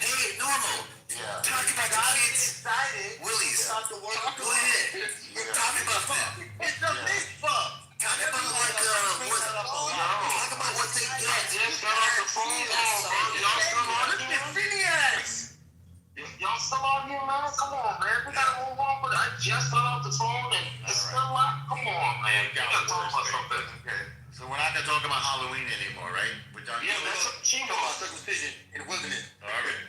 Hey, normal. Yeah. Talk about the kids. Excited. Willies. Go ahead. Talk about them. It's a mixed fuck. Talk about what they get. Just got off the phone call, bro. Y'all still on here? Y'all still on here, man? Come on, man. We gotta move on. But I just got off the phone and it's still locked. Come on, man. We gotta talk about something. Okay. So we're not gonna talk about Halloween anymore, right? We're done. Yeah, that's what she talking about circumcision in the wilderness.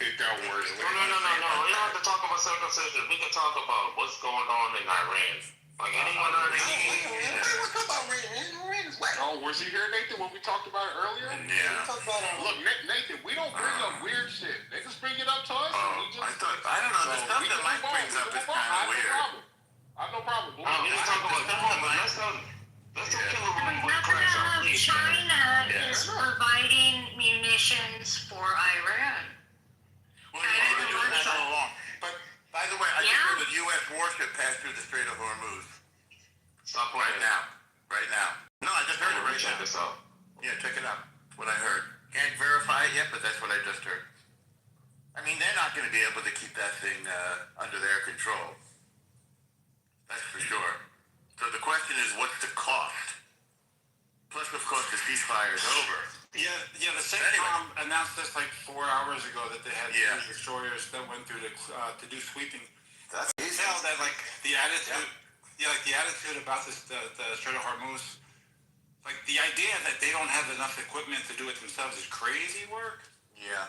It got worse. No. We don't have to talk about circumcision. We can talk about what's going on in Iran. Like anyone heard What's up about Iran is whack. Oh, was he here, Nathan, when we talked about it earlier? Yeah. Look, Nathan, we don't bring up weird shit. Niggas bring it up to us. I don't know. The stuff that Mike brings up is kind of weird. I have no problem. Let's talk about that. Let's talk kill a room with crash on please. China is providing munitions for Iran. Well, they've been doing that all along. But, by the way, I just heard a U.S. warship passed through the Strait of Hormuz. Stop playing Right now. No, I just heard it right check now. this out. Yeah, check it out. What I heard. Can't verify it yet, but that's what I just heard. I mean, they're not going to be able to keep that thing under their control. That's for sure. So the question is, what's the cost? Plus, of course, the ceasefire is over. Yeah, the CENTCOM announced this like 4 hours ago that they had two destroyers that went through to do sweeping. That's easy. You know that like the attitude, the attitude about this the Strait of Hormuz, like the idea that they don't have enough equipment to do it themselves is crazy work. Yeah.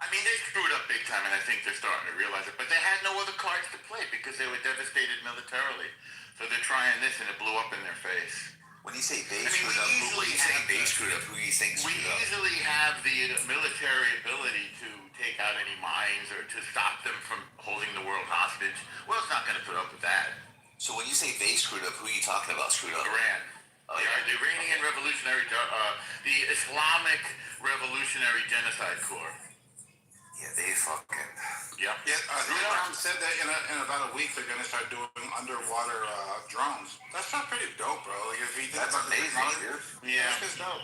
I mean, they screwed up big time, and I think they're starting to realize it. But they had no other cards to play because they were devastated militarily. So they're trying this, and it blew up in their face. When you say they screwed up, who you think they screwed up? Who you think screwed up? We usually have the military ability to take out any mines or to stop them from holding the world hostage. Well, it's not going to put up with that. So when you say they screwed up, who are you talking about screwed up? Iran. The Iranian Revolutionary, the Islamic Revolutionary Genocide Corps. Yeah, they fucking. Yeah. Trump said that in about a week they're gonna start doing underwater drones. That's not pretty dope, bro. Like if he did That's amazing, dude. Yeah. That's just dope.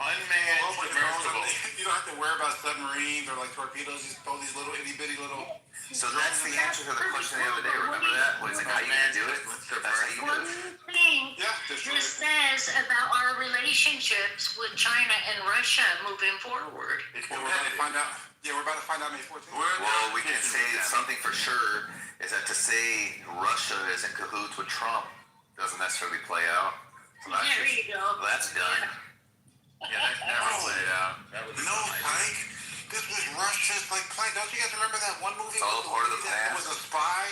Unmanned submersible. You don't have to worry about submarines or like torpedoes. Just throw these little itty bitty little. So that's the answer to the question the other day. Remember that? What is it? How you gonna do it? That's how you do One it. thing this says about our relationships with China and Russia moving forward. We're about to find out. Yeah, we're about to find out May 14th. Well, we can say something for sure is that to say Russia is in cahoots with Trump doesn't necessarily play out. So that's There you go. That's done. Yeah, that's never played out. That was Mike. This was Russia's like plan. Don't you guys remember that one movie? It's all part of the plan. It was a spy.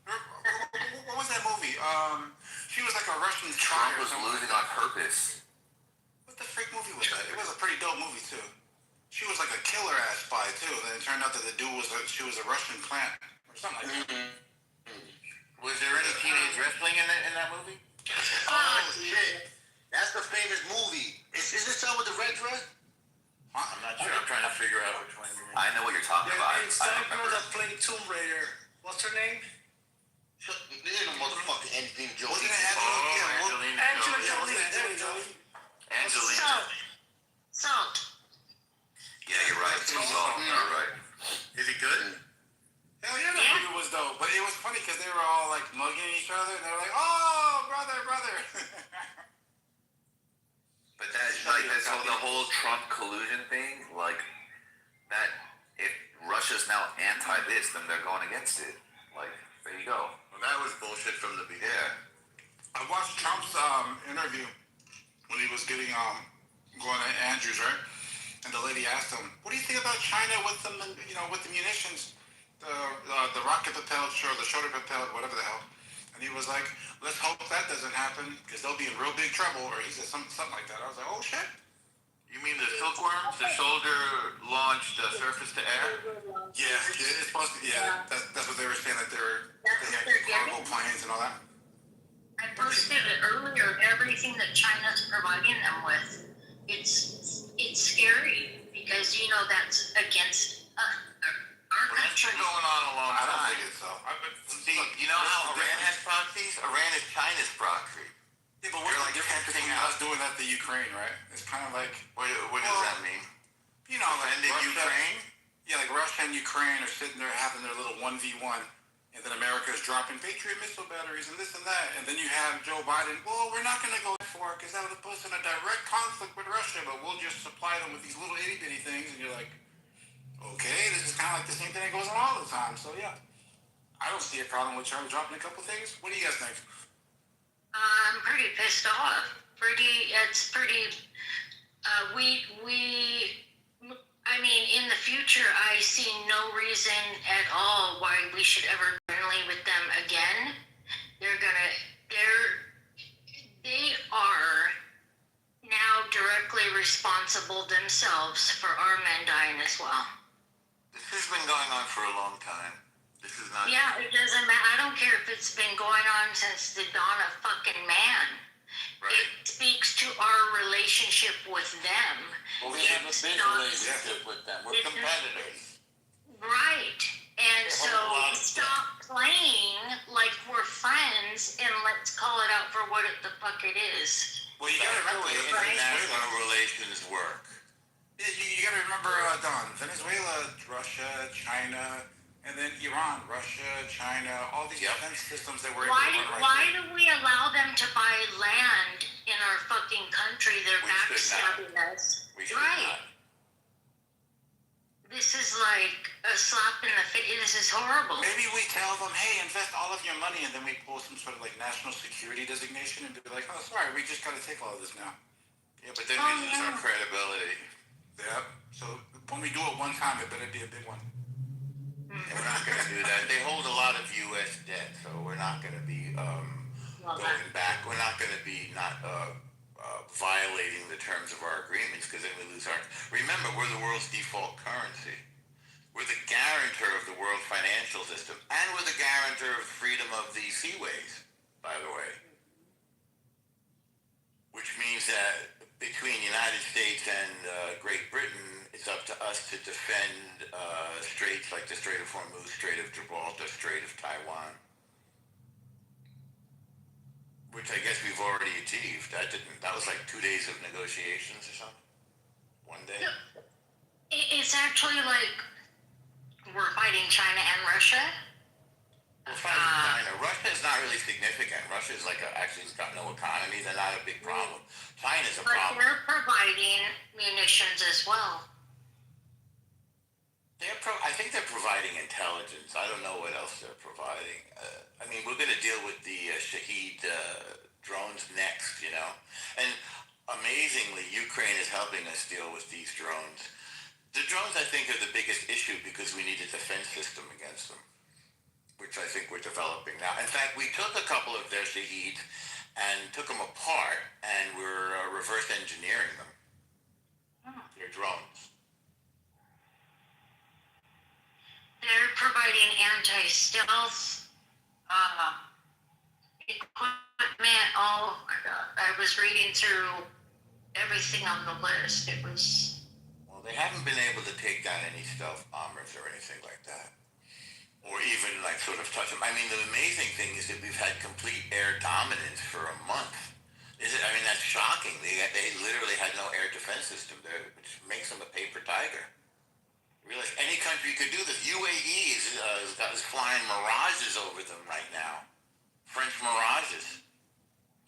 What was that movie? She was like a Russian spy. Trump was losing on purpose. What the freak movie was that? It was a pretty dope movie too. She was like a killer ass spy too. Then it turned out that the dude she was a Russian plant or something like that. Was there any teenage wrestling in that movie? Oh, shit. That's the famous movie. Is this the with the red dress? I'm not sure. I'm trying to figure out which one you mean. I know what you're talking about. It's that girl that played Tomb Raider. What's her name? There ain't no motherfucking Angelina Jolie. Wasn't it Angela Jolie. There we go. Angelina. Salt. Yeah, you're right. You're right. Is he good? Hell yeah, that movie was dope. But it was funny because they were all like mugging each other and they were like, "Oh, brother." But that's like this the whole Trump collusion thing, like that. If Russia's now anti this, then they're going against it. Like there you go. Well, that was bullshit from the beginning. Yeah. I watched Trump's interview when he was getting going to Andrews, right? And the lady asked him, "What do you think about China with the with the munitions, the rocket propelled, or the shoulder propelled, whatever the hell?" And he was like, "Let's hope that doesn't happen because they'll be in real big trouble." Or he said something like that. I was like, "Oh shit." You mean the silkworms, the shoulder-launched surface to air? Yeah, it's supposed to. Yeah, that's what they were saying, that they had cargo planes and all that. I posted it earlier. Everything that China's providing them with, it's scary because that's against our But that's country. been going on a long I don't time. think it's so. See, you know how Iran has proxies? Iran is China's proxy. Yeah, but what's the difference between us doing that to Ukraine, right? It's kind of like... What does that mean? You know, like Defending Ukraine? Yeah, like Russia and Ukraine are sitting there having their little 1v1, and then America is dropping Patriot missile batteries and this and that, and then you have Joe Biden, well, we're not going to go for it because that would put us in a direct conflict with Russia, but we'll just supply them with these little itty-bitty things, and you're like, okay, this is kind of like the same thing that goes on all the time, so yeah. I don't see a problem with Charlie dropping a couple things. What do you guys think? I'm pretty pissed off. It's pretty. I mean, in the future, I see no reason at all why we should ever be friendly with them again. They are now directly responsible themselves for our men dying as well. This has been going on for a long time. This is not... Yeah, it doesn't matter. I don't care if it's been going on since the dawn of fucking man. Right. It speaks to our relationship with them. Well, we have a big relationship with them. We're competitors. Right. And so stop playing like we're friends and let's call it out for what the fuck it is. Well, you gotta remember, international relations work. You gotta remember, Don, Venezuela, Russia, China, and then Iran, Russia, China, all these defense systems that we're Why do we allow them to buy land in our fucking country? They're backstabbing us. Right. This is like a slap in the face. This is horrible. Maybe we tell them, hey, invest all of your money, and then we pull some sort of like national security designation and be like, oh, sorry, we just gotta take all of this now. Yeah, but then we lose our credibility. Yep. So when we do it one time, it better be a big one. And we're not going to do that. They hold a lot of U.S. debt, so we're not going to be going back. We're not going to be violating the terms of our agreements because then we lose our... Remember, we're the world's default currency. We're the guarantor of the world financial system, and we're the guarantor of freedom of the seaways, by the way. Which means that between the United States and Great Britain, it's up to us to defend straits like the Strait of Hormuz, Strait of Gibraltar, Strait of Taiwan, which I guess we've already achieved. That was like 2 days of negotiations or something. 1 day. It's actually like we're fighting China and Russia. We're fighting China. Russia is not really significant. Russia is actually got no economy. They're not a big problem. China's a problem. But they're providing munitions as well. I think they're providing intelligence. I don't know what else they're providing. I mean, we're going to deal with the Shahed drones next, you know. And amazingly, Ukraine is helping us deal with these drones. The drones, I think, are the biggest issue because we need a defense system against them, which I think we're developing now. In fact, we took a couple of their Shahed and took them apart, and we're reverse engineering them. They're drones. They're providing anti-stealth equipment. Oh my God. I was reading through everything on the list. It was... Well, they haven't been able to take down any stealth bombers or anything like that. Or even like sort of touch them. I mean, the amazing thing is that we've had complete air dominance for a month. I mean, that's shocking. They literally had no air defense system there, which makes them a paper tiger. Really, any country could do this. UAE is flying Mirages over them right now. French Mirages.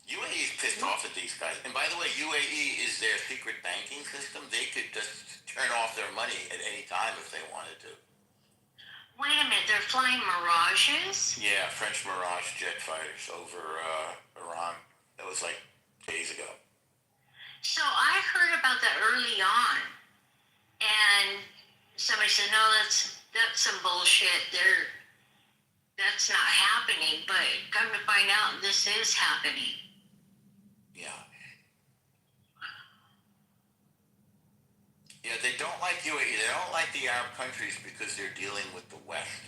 UAE is pissed off at these guys. And by the way, UAE is their secret banking system. They could just turn off their money at any time if they wanted to. Wait a minute, they're flying Mirages? Yeah, French Mirage jet fighters over Iran. That was like days ago. So I heard about that early on, and somebody said, no, that's some bullshit. That's not happening, but come to find out, this is happening. Yeah. Yeah, they don't like UAE. They don't like the Arab countries because they're dealing with the West.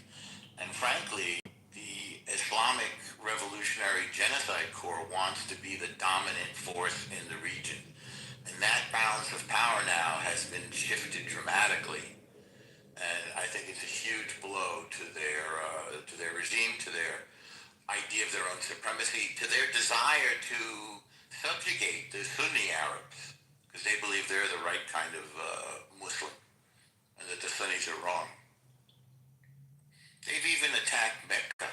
And frankly, the Islamic Revolutionary Genocide Corps wants to be the dominant force in the region. And that balance of power now has been shifted dramatically. And I think it's a huge blow to their regime, to their idea of their own supremacy, to their desire to subjugate the Sunni Arabs, because they believe they're the right kind of Muslim, and that the Sunnis are wrong. They've even attacked Mecca.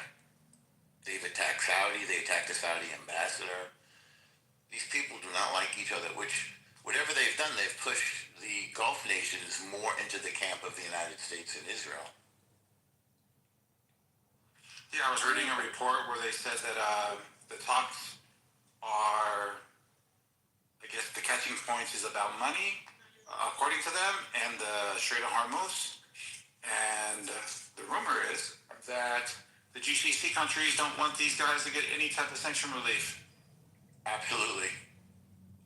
They've attacked Saudi. They attacked the Saudi ambassador. These people do not like each other, which, whatever they've done, they've pushed the Gulf nations more into the camp of the United States and Israel. Yeah, I was reading a report where they said that the talks are, I guess the catching points is about money, according to them, and the Strait of Hormuz. And the rumor is that the GCC countries don't want these guys to get any type of sanction relief. Absolutely.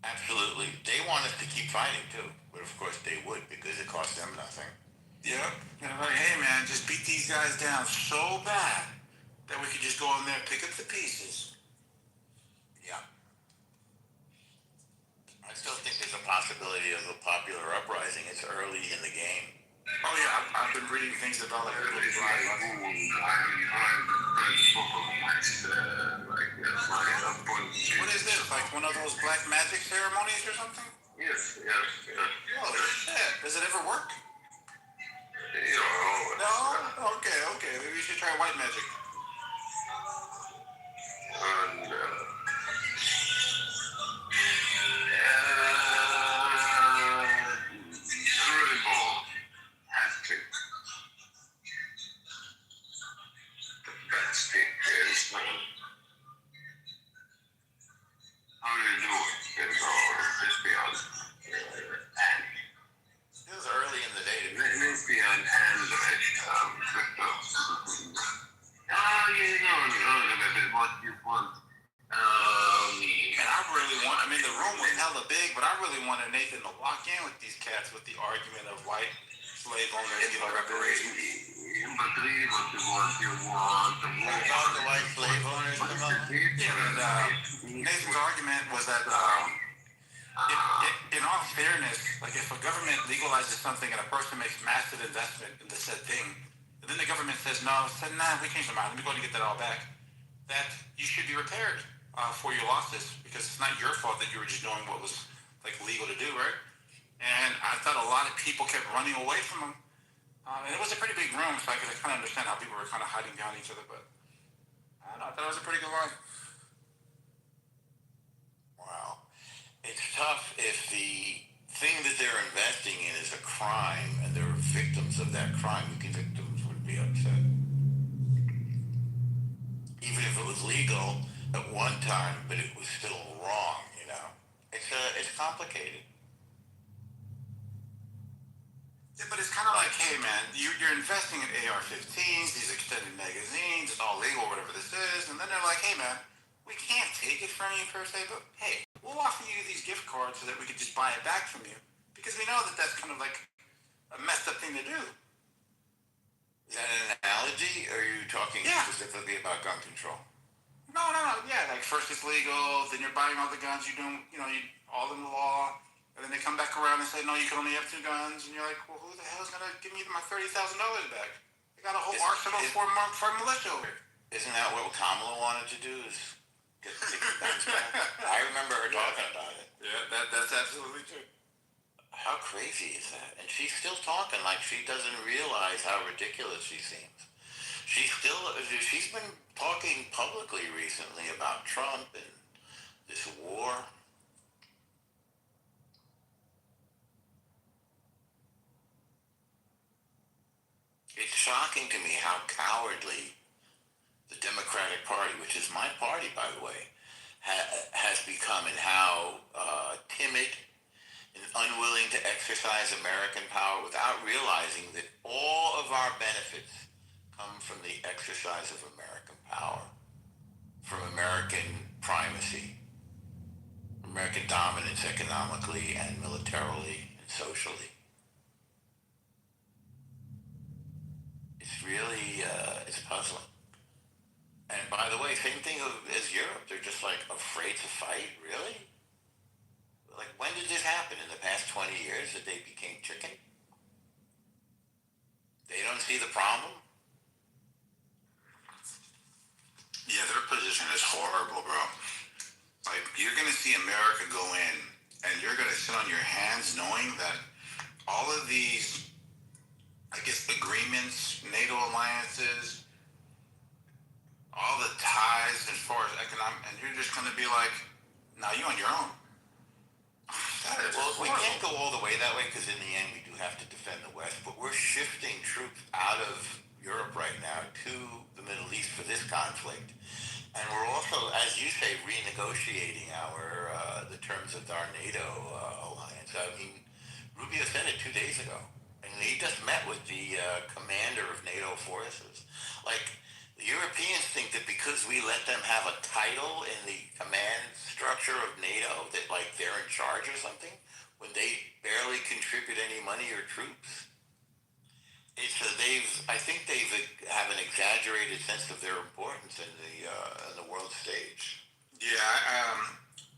Absolutely. They want us to keep fighting too, but of course they would, because it costs them nothing. Yep. And I'm like, hey man, just beat these guys down so bad that we could just go in there and pick up the pieces. Yeah. I still think there's a possibility of a popular uprising. It's early in the game. Oh yeah, I've been reading things about like little drive. What is this? Like one of those black magic ceremonies or something? Yes. Oh shit! Does it ever work? No. No? Okay. Maybe we should try white magic. And, rainbow has to. The best thing is how do you do it? It's beyond. It was early in the day to be. It's beyond Android. What you want. And I really want, I mean, the room was hella big, but I really wanted Nathan to walk in with these cats with the argument of white slave owners getting reparations. But read what you want. The white slave owners come up? Yeah, and Nathan's argument was that in all fairness, like if a government legalizes something and a person makes massive investment in the said thing, and then the government says, no, said, nah, we changed our mind, let me go and get that all back, that you should be repaired for your losses, because it's not your fault that you were just doing what was like legal to do, right? And I thought a lot of people kept running away from them. And it was a pretty big room, so I could kind of understand how people were kind of hiding behind each other, but I don't know, I thought it was a pretty good line. Wow. It's tough if the thing that they're investing in is a crime and there are victims of that crime. The victims would be upset. Even if it was legal at one time, but it was still wrong, you know? It's complicated. Yeah, but it's kind of like, hey man, you're investing in AR-15s, these extended magazines, it's all legal, whatever this is, and then they're like, hey man, we can't take it from you per se, but hey, we'll offer you these gift cards so that we could just buy it back from you, because we know that that's kind of like a messed up thing to do. Is that an analogy, or are you talking specifically about gun control? No, yeah, like first it's legal, then you're buying all the guns, you all in the law, and then they come back around and say, no, you can only have 2 guns, and you're like, well, who the hell's gonna give me my $30,000 back? They got a whole arsenal for militia over here. Isn't that what Kamala wanted to do, is get the guns back? I remember her talking about it. Yeah, that's absolutely true. How crazy is that? And she's still talking like she doesn't realize how ridiculous she seems. She's been talking publicly recently about Trump and this war. It's shocking to me how cowardly the Democratic Party, which is my party, by the way, has become, and how timid and unwilling to exercise American power without realizing that all of our benefits come from the exercise of American power, from American primacy, American dominance economically and militarily and socially. It's really, it's puzzling. And by the way, same thing as Europe. They're just like afraid to fight, really? Like, when did this happen? In the past 20 years that they became chicken? They don't see the problem? Yeah, their position is horrible, bro. Like, you're going to see America go in, and you're going to sit on your hands knowing that all of these, I guess, agreements, NATO alliances, all the ties as far as economic, and you're just going to be like, nah, you on your own. Well, we can't go all the way that way because in the end we do have to defend the West, but we're shifting troops out of Europe right now to the Middle East for this conflict. And we're also, as you say, renegotiating the terms of our NATO alliance. I mean, Rubio said it 2 days ago, and he just met with the commander of NATO forces. Like, the Europeans think that because we let them have a title in the command structure of NATO, that like they're in charge or something, when they barely contribute any money or troops. I think they have an exaggerated sense of their importance in the world stage. Yeah,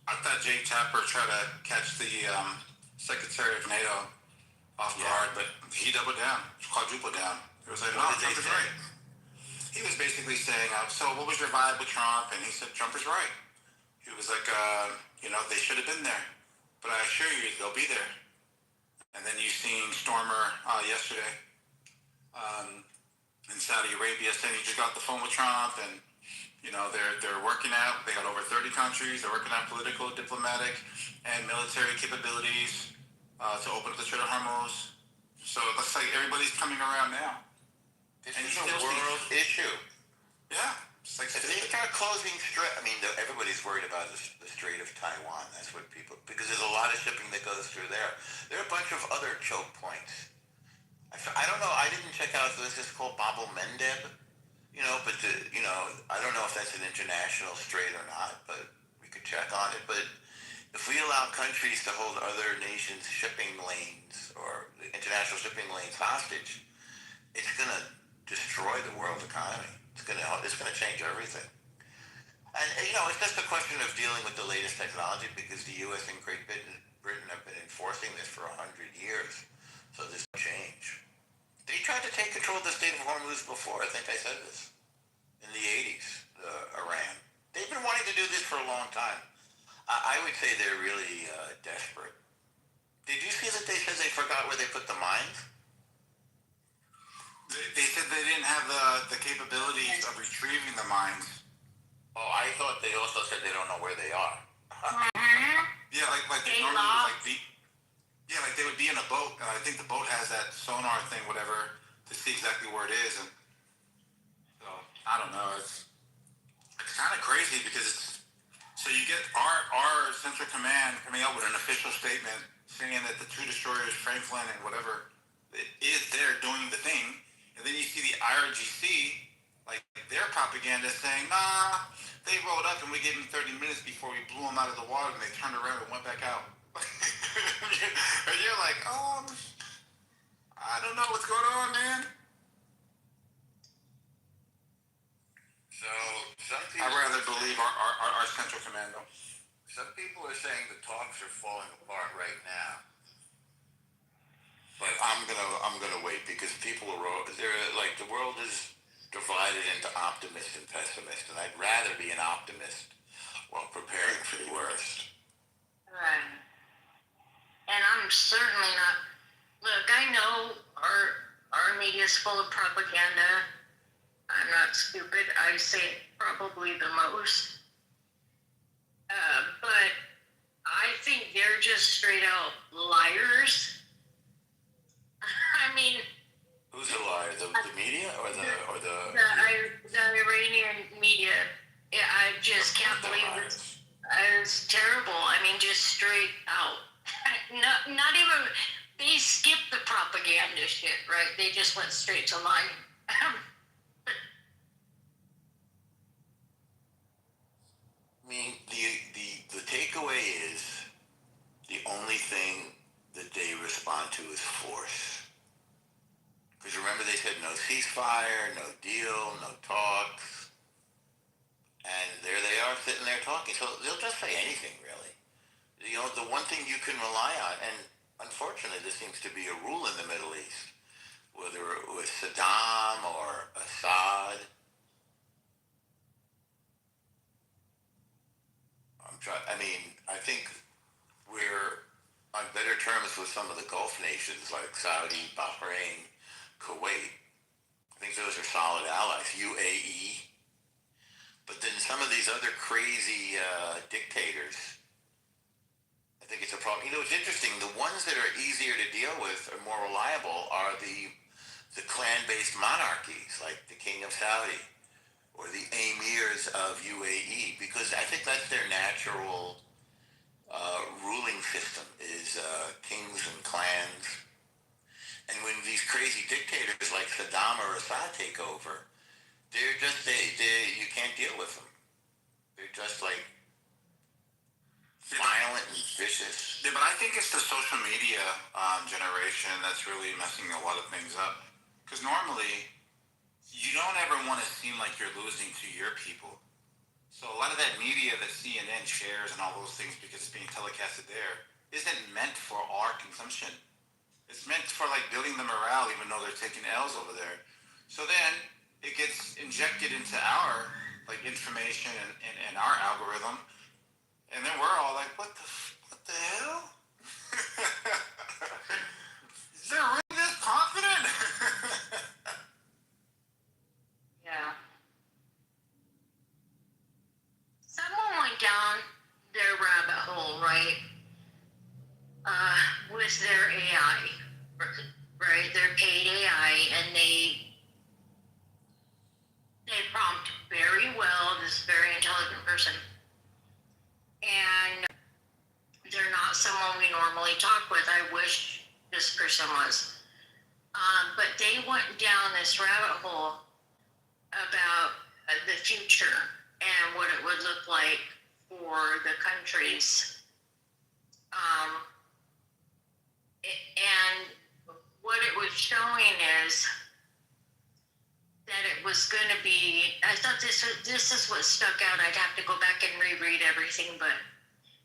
I thought Jake Tapper tried to catch the Secretary of NATO off guard, but he doubled down, quadrupled down. It was like, no, Trump is right. He was basically saying, so what was your vibe with Trump? And he said, Trump is right. He was like, they should have been there, but I assure you, they'll be there. And then you seen Stormer yesterday in Saudi Arabia saying he just got the phone with Trump, and they're working out. They got over 30 countries. They're working out political, diplomatic, and military capabilities to open up the Strait of Hormuz. So it looks like everybody's coming around now. This is a world issue. Yeah. If they start closing everybody's worried about the Strait of Taiwan. That's what because there's a lot of shipping that goes through there. There are a bunch of other choke points. I don't know. I didn't check out if this is called Bab el-Mandeb. But I don't know if that's an international strait or not. But we could check on it. But if we allow countries to hold other nations' shipping lanes or international shipping lanes hostage, it's going to destroy the world economy. It's going to change everything. And it's just a question of dealing with the latest technology because the U.S. and Great Britain have been enforcing this for 100 years. So this will change. They tried to take control of the Strait of Hormuz before. I think I said this in the 80s. Iran. They've been wanting to do this for a long time. I would say they're really desperate. Did you see that they said they forgot where they put the mines? They said they didn't have the capabilities of retrieving the mines. Oh, I thought they also said they don't know where they are. Yeah, like they normally like they would be in a boat, and I think the boat has that sonar thing, whatever, to see exactly where it is. And so I don't know. It's kind of crazy because so you get our Central Command coming out with an official statement saying that the two destroyers, Franklin and whatever, it is there doing the thing. And then you see the IRGC, like their propaganda saying, nah, they rolled up and we gave them 30 minutes before we blew them out of the water, and they turned around and went back out. And you're like, I don't know what's going on, man. So some people I'd rather believe our Central Command, though. Some people are saying the talks are falling apart right now. But I'm gonna wait because people they're like the world is divided into optimist and pessimist, and I'd rather be an optimist while preparing for the worst. Right. And I'm certainly not. Look, I know our media is full of propaganda. I'm not stupid. I say it probably the most. But I think they're just straight out liars. I mean, Who Who's a liar? The media or the The Iranian media. Yeah, I just can't believe it. It's terrible. I mean, just straight out. Not even. They skipped the propaganda shit, right? They just went straight to lying. I mean, the takeaway is the only thing that they respond to is force. Because remember, they said no ceasefire, no deal, no talks, and there they are sitting there talking. So they'll just say anything, really. You know, the one thing you can rely on, and unfortunately, this seems to be a rule in the Middle East, whether it was Saddam or Assad. I think we're on better terms with some of the Gulf nations like Saudi, Bahrain, Kuwait. I think those are solid allies. UAE. But then some of these other crazy dictators, I think it's a problem. You know, it's interesting. The ones that are easier to deal with or more reliable are the clan-based monarchies, like the King of Saudi or the emirs of UAE, because I think that's their natural ruling system is kings and clans. And when these crazy dictators like Saddam or Assad take over, they're just you can't deal with them. They're just like violent and vicious. Yeah, but I think it's the social media generation that's really messing a lot of things up. Because normally, you don't ever want to seem like you're losing to your people. So a lot of that media that CNN shares and all those things, because it's being telecasted there, isn't meant for our consumption. It's meant for like building the morale, even though they're taking L's over there. So then it gets injected into our like information and our algorithm, and then we're all like, what the hell? Is there really this confident? Yeah. Someone went down their rabbit hole, right? With their AI, right? Their paid AI, and they prompt very well. This very intelligent person, and they're not someone we normally talk with. I wish this person was, but they went down this rabbit hole about the future and what it would look like for the countries. And what it was showing is that it was going to be, I thought this is what stuck out. I'd have to go back and reread everything, but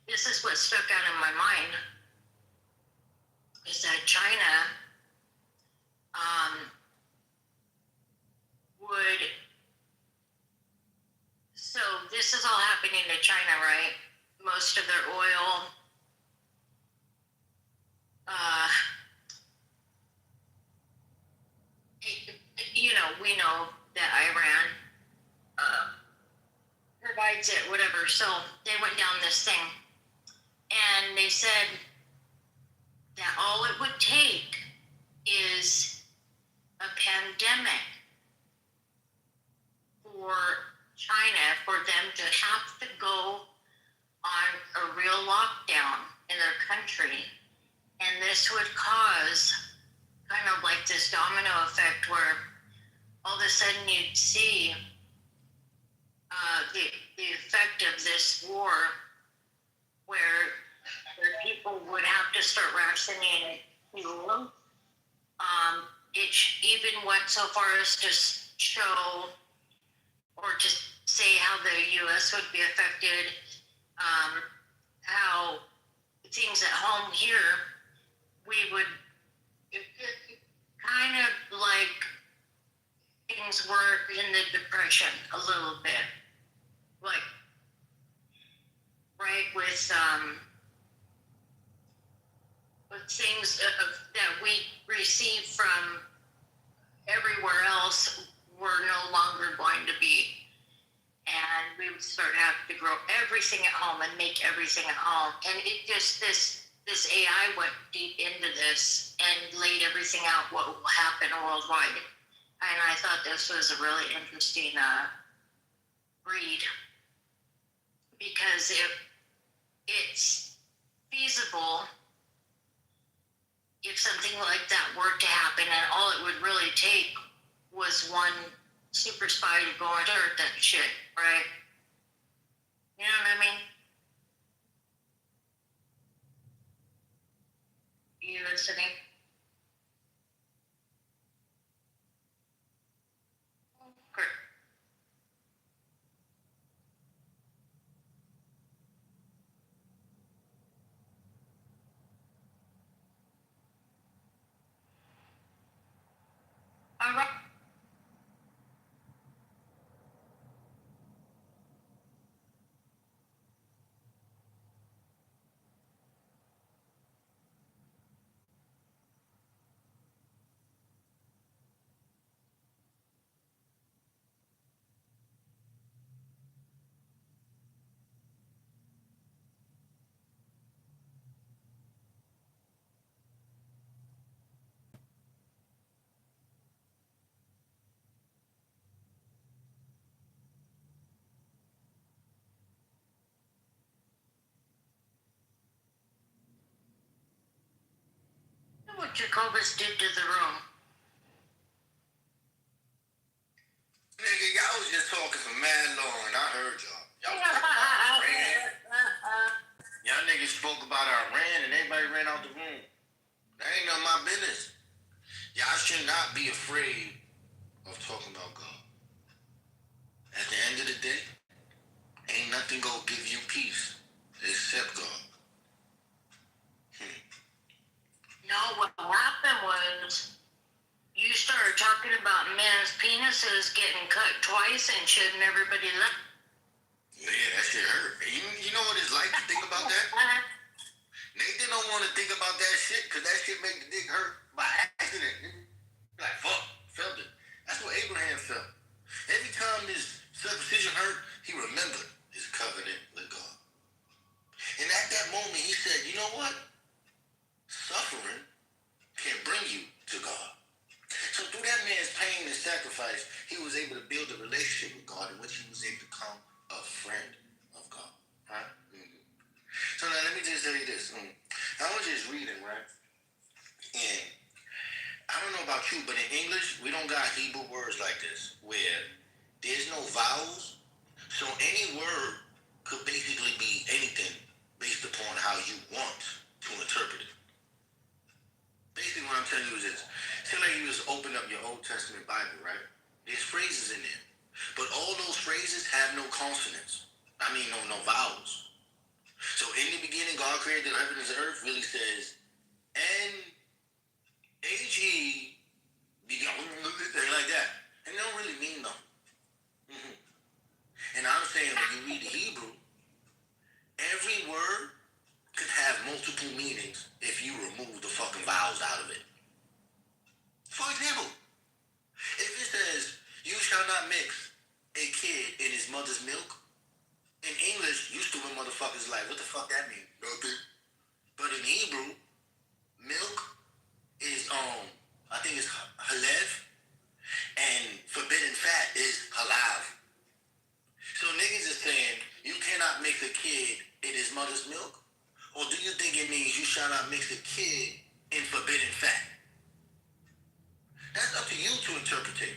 this is what stuck out in my mind, is that China would, so this is all happening to China, right? Most of their oil, we know that Iran provides it, whatever. So they went down this thing, and they said that all it would take is a pandemic for China, for them to have to go on a real lockdown in their country. And this would cause kind of like this domino effect where all of a sudden you'd see the effect of this war, where people would have to start rationing fuel. It even went so far as to show or to say how the U.S. would be affected, how things at home here, we would kind of like things were in the Depression a little bit, like, right, with things that we receive from everywhere else were no longer going to be. And we would start having to grow everything at home and make everything at home. And it just, this this AI went deep into this and laid everything out what will happen worldwide. And I thought this was a really interesting read because it's feasible if something like that were to happen, and all it would really take was one super spy to go and start that shit, right? You know what I mean? You listening? Great. All right. What Jacobus did to the room. Nigga, y'all was just talking for mad long, and I heard y'all. Y'all y'all niggas spoke about Iran, and everybody ran out the room. That ain't none of my business. Y'all should not be afraid of talking about God. At the end of the day, ain't nothing gonna give you peace except God. No, what happened was you started talking about men's penises getting cut twice and shit, and everybody left. Yeah, that shit hurt. You know what it's like to think about that? Nathan don't want to think about that shit because that shit make the dick hurt by accident. Like, fuck, felt it. That's what Abraham felt. Every time this circumcision hurt, he remembered his covenant with God. And at that moment, he said, you know what? Suffering can bring you to God. So through that man's pain and sacrifice, he was able to build a relationship with God in which he was able to become a friend of God. Right? Mm-hmm. So now let me just tell you this. I was just reading, right? And I don't know about you, but in English, we don't got Hebrew words like this, where there's no vowels. So any word could basically be anything based upon how you want to interpret it. Basically what I'm telling you is this. Say like you just open up your Old Testament Bible, right? There's phrases in there. But all those phrases have no consonants. I mean, no vowels. So in the beginning, God created the heavens and earth really says, N-H-E, like that. And they don't really mean nothing. Mm-hmm. And I'm saying when you read the Hebrew, every word could have multiple meanings if you remove the fucking vowels out of it. For example, if it says, you shall not mix a kid in his mother's milk, in English, you stupid motherfuckers like, what the fuck that mean? Nothing. But in Hebrew, milk is, I think it's halev, and forbidden fat is halav. So niggas is saying, you cannot mix a kid in his mother's milk? Or do you think it means you shall not mix a kid in forbidden fat? That's up to you to interpret it.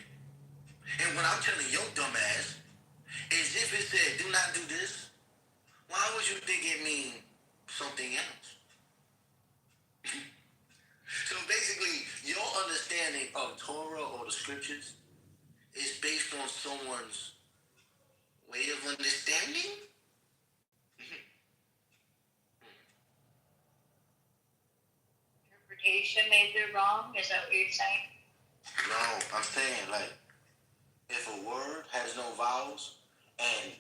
And what I'm telling your dumb ass is if it said, do not do this, why would you think it mean something else? So basically, your understanding of Torah or the scriptures is based on someone's way of understanding? Interpretation may be wrong. Is that what you're saying? No, I'm saying like, if a word has no vowels and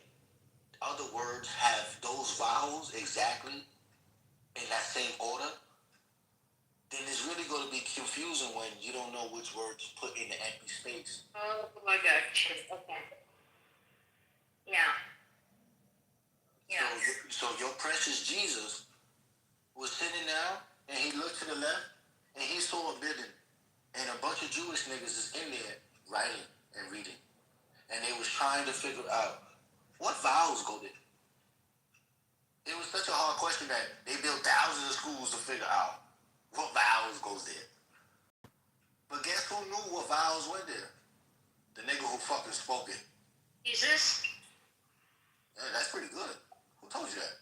other words have those vowels exactly in that same order, then it's really going to be confusing when you don't know which word to put in the empty space. Oh my God. Okay. Yeah. Yeah. So your precious Jesus was sitting down and he looked to the left and he saw a building and a bunch of Jewish niggas is in there writing and reading. And they was trying to figure out what vowels go there. It was such a hard question that they built thousands of schools to figure out what vowels goes there. But guess who knew what vowels went there? The nigga who fucking spoke it. Jesus? Yeah, that's pretty good. Who told you that?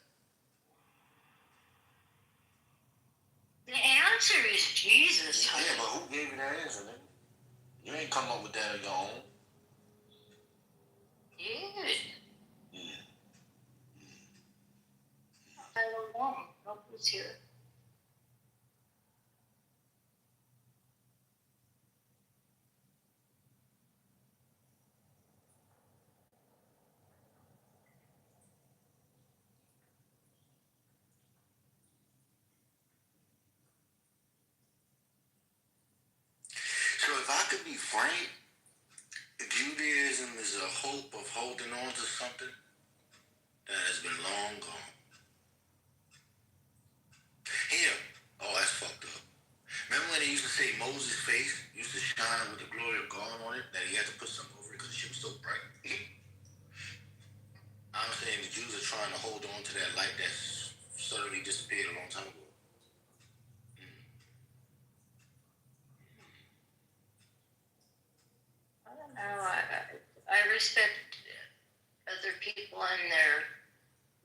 The answer is Jesus. Yeah, but who gave you that answer, nigga? You ain't come up with that on your own. Dude. I don't know. Help was here. So if I could be frank, Judaism is a hope of holding on to something that has been long gone. Here, oh, that's fucked up. Remember when they used to say Moses' face used to shine with the glory of God on it, that he had to put something over it because the shit was so bright? I'm saying the Jews are trying to hold on to that light that suddenly disappeared a long time ago. I don't know. I respect other people and their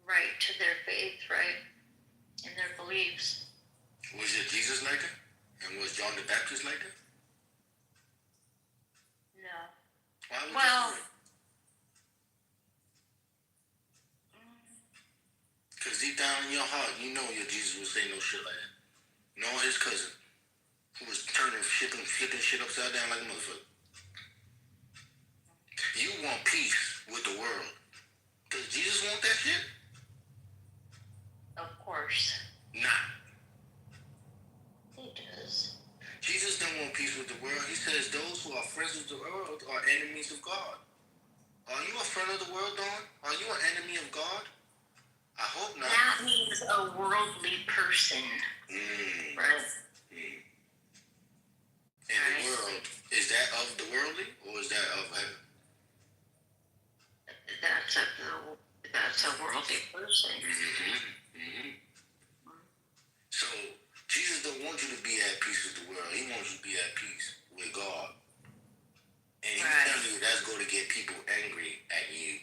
right to their faith, right? And their beliefs. Was it Jesus like that? And was John the Baptist like that? No. Why would Well, because deep down in your heart, you know your Jesus would say no shit like that. Nor his cousin, who was flipping shit upside down like a motherfucker. You want peace with the world. Does Jesus want that shit? of course. Nah. He does. Jesus don't want peace with the world. He says those who are friends with the world are enemies of God. Are you a friend of the world, Dawn? Are you an enemy of God? I hope not. That means a worldly person. Right? And the world, is that of the worldly or is that of heaven? That's a worldly person. So Jesus don't want you to be at peace with the world. He wants you to be at peace with God. And he's telling you that's going to get people angry at you.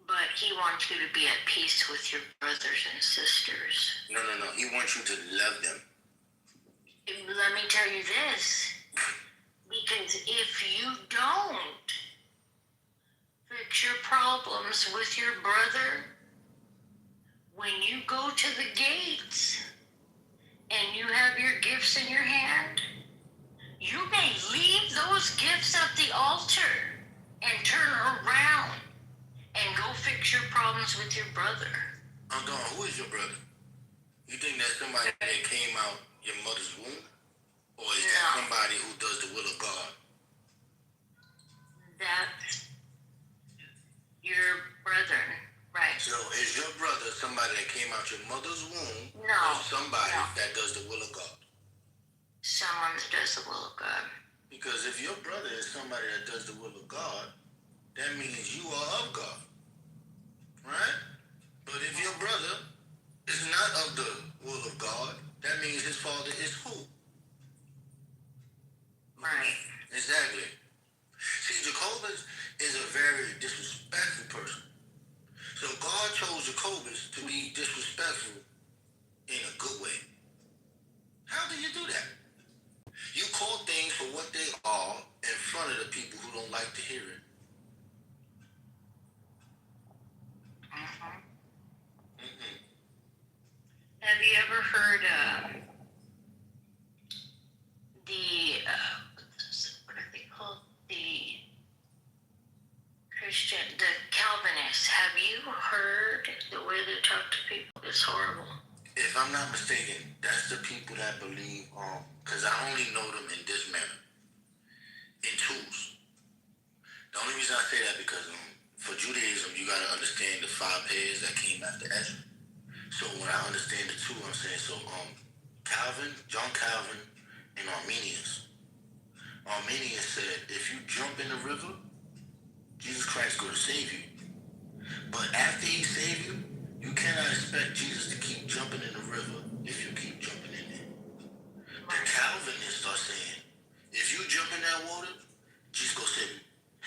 But he wants you to be at peace with your brothers and sisters. No. He wants you to love them. Let me tell you this. Because if you don't fix your problems with your brother, when you go to the gates and you have your gifts in your hand, you may leave those gifts at the altar and turn around and go fix your problems with your brother. Dawn, who is your brother? You think that's somebody that came out your mother's womb? Or is that somebody who does the will of God? That's your brother, right? So is your brother somebody that came out your mother's womb? No. Or somebody that does the will of God? Someone that does the will of God. Because if your brother is somebody that does the will of God, that means you are of God. Right? But if your brother is not of the will of God, that means his father is who? Right. Exactly. See, Jacobus is a very disrespectful person. So God chose Jacobus to be disrespectful in a good way. How do you do that? You call things for what they are in front of the people who don't like to hear it. Have you ever heard what are they called? The Calvinists. Have you heard the way they talk to people? It's horrible. If I'm not mistaken, that's the people that believe, because I only know them in this manner, in twos. The only reason I say that because for Judaism, you got to understand the 5 pairs that came after Ezra. So when I understand it too, I'm saying so. John Calvin, and Arminius. Arminius said, if you jump in the river, Jesus Christ going to save you. But after he saved you, you cannot expect Jesus to keep jumping in the river if you keep jumping in it. The Calvinists are saying, if you jump in that water, Jesus going to save you.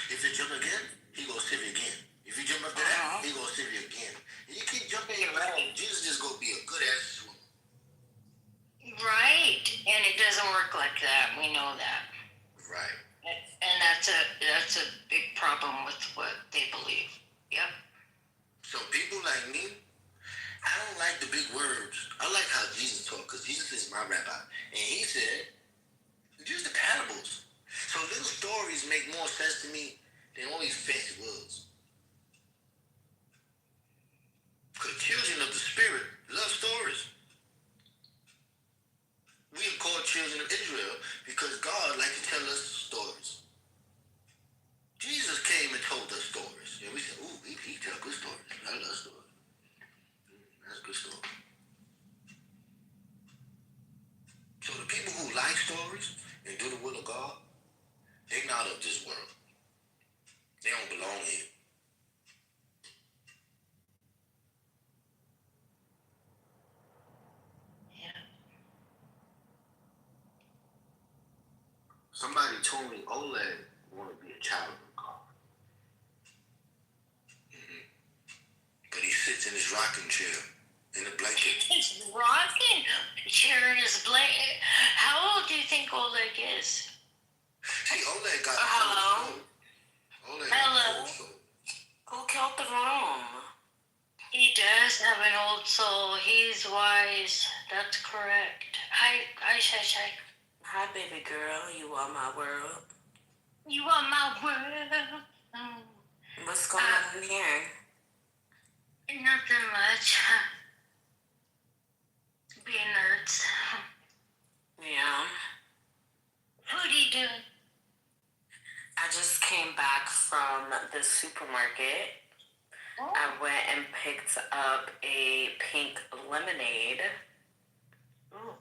If you jump again, he going to save you again. If you jump after that, he going to save you again. And you keep jumping in the water, Jesus just going to be a good ass swimmer. Right, and it doesn't work like that. We know that. Right. And that's a big problem with what they believe. Yep. So people like me, I don't like the big words. I like how Jesus talked, because Jesus is my rabbi. And he said, use the parables. So little stories make more sense to me than all these fancy words. Because children of the Spirit love stories. We are called children of Israel because God likes to tell us stories. Jesus came and told us stories. And we said, ooh, he tell good stories. I love stories. That's a good story. So the people who like stories and do the will of God, they're not of this world. They don't belong here. Somebody told me Oleg want to be a child of God. But he sits in his rocking chair in a blanket. He's rocking chair in his blanket. How old do you think Oleg is? See, Oleg got hello. Oleg Hello. Who killed the room? He does have an old soul. He's wise. That's correct. Hi, Shay. Hi, baby girl. You are my world. You are my world. What's going on in here? Nothing much. Being nerds. Yeah. What are you doing? I just came back from the supermarket. Oh. I went and picked up a pink lemonade. Oh.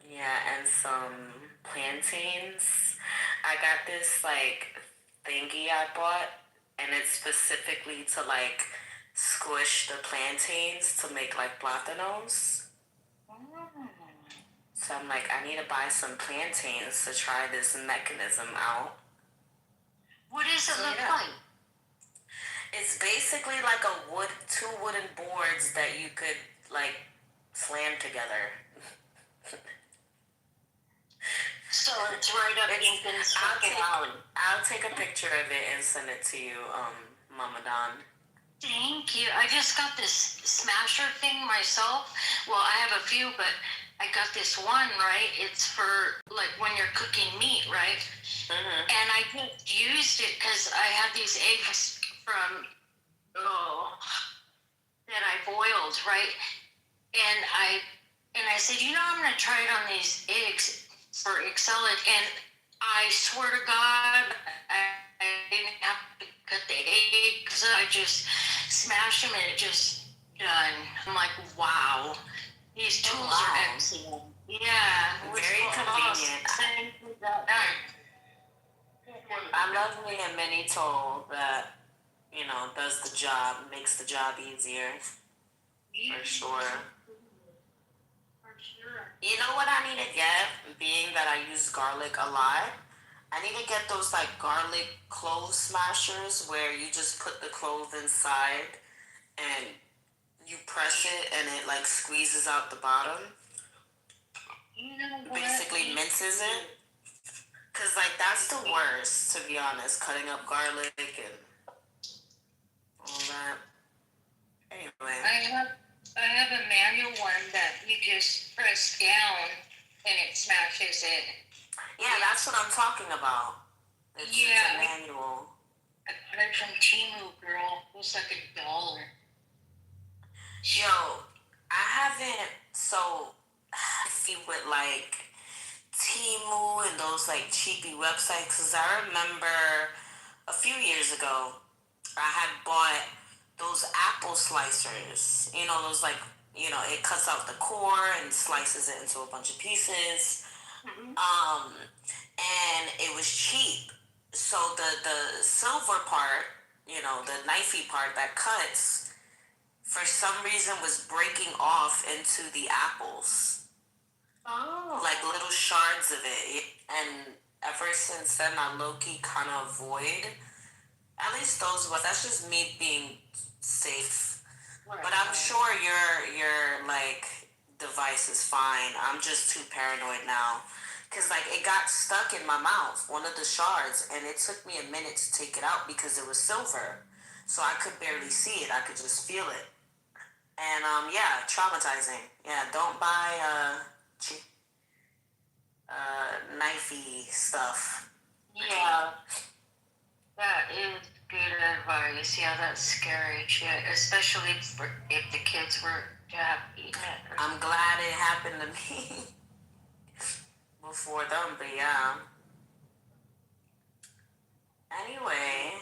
Yeah, and some plantains. I got this thingy I bought, and it's specifically to squish the plantains to make plátanos. So I'm I need to buy some plantains to try this mechanism out. What does it look like? It's basically two wooden boards that you could slam together. So it's right up Ethan's fucking alley. I'll take a picture of it and send it to you, Mama Don. Thank you. I just got this smasher thing myself. Well, I have a few, but I got this one, right? It's for when you're cooking meat, right? Mm-hmm. And I just used it because I had these eggs from that I boiled, right? And I said, I'm gonna try it on these eggs for Excel it, and I swear to God, I didn't have to cut the eggs. I just smashed them and it just done. I'm like, wow, these tools are excellent. Yeah, very convenient. I love me a mini tool that does the job, makes the job easier. For sure. You know what I need to get? Being that I use garlic a lot, I need to get those garlic clove smashers where you just put the clove inside and you press it and it squeezes out the bottom. Basically minces it. Cause that's the worst, to be honest, cutting up garlic and all that. Anyway. I have a manual one that you just press down and it smashes it. Yeah, that's what I'm talking about. It's a manual. I got it from Timu, girl. It was like $1. Yo, I haven't. So, if you would Timu and those cheapy websites, because I remember a few years ago, I had bought those apple slicers. Those it cuts out the core and slices it into a bunch of pieces. And it was cheap. So the silver part, the knifey part that cuts, for some reason was breaking off into the apples. Oh. Like little shards of it. And ever since then, I low-key kind of avoid, at least those ones. That's just me being safe. Right. But I'm sure your like device is fine. I'm just too paranoid now. Cause like it got stuck in my mouth, one of the shards, and it took me a minute to take it out because it was silver. So I could barely see it. I could just feel it. And yeah, traumatizing. Yeah, don't buy cheap knifey stuff. Yeah. That is good advice. Yeah, that's scary shit, especially if the kids were to have eaten it. I'm glad it happened to me before them, but yeah. Anyway,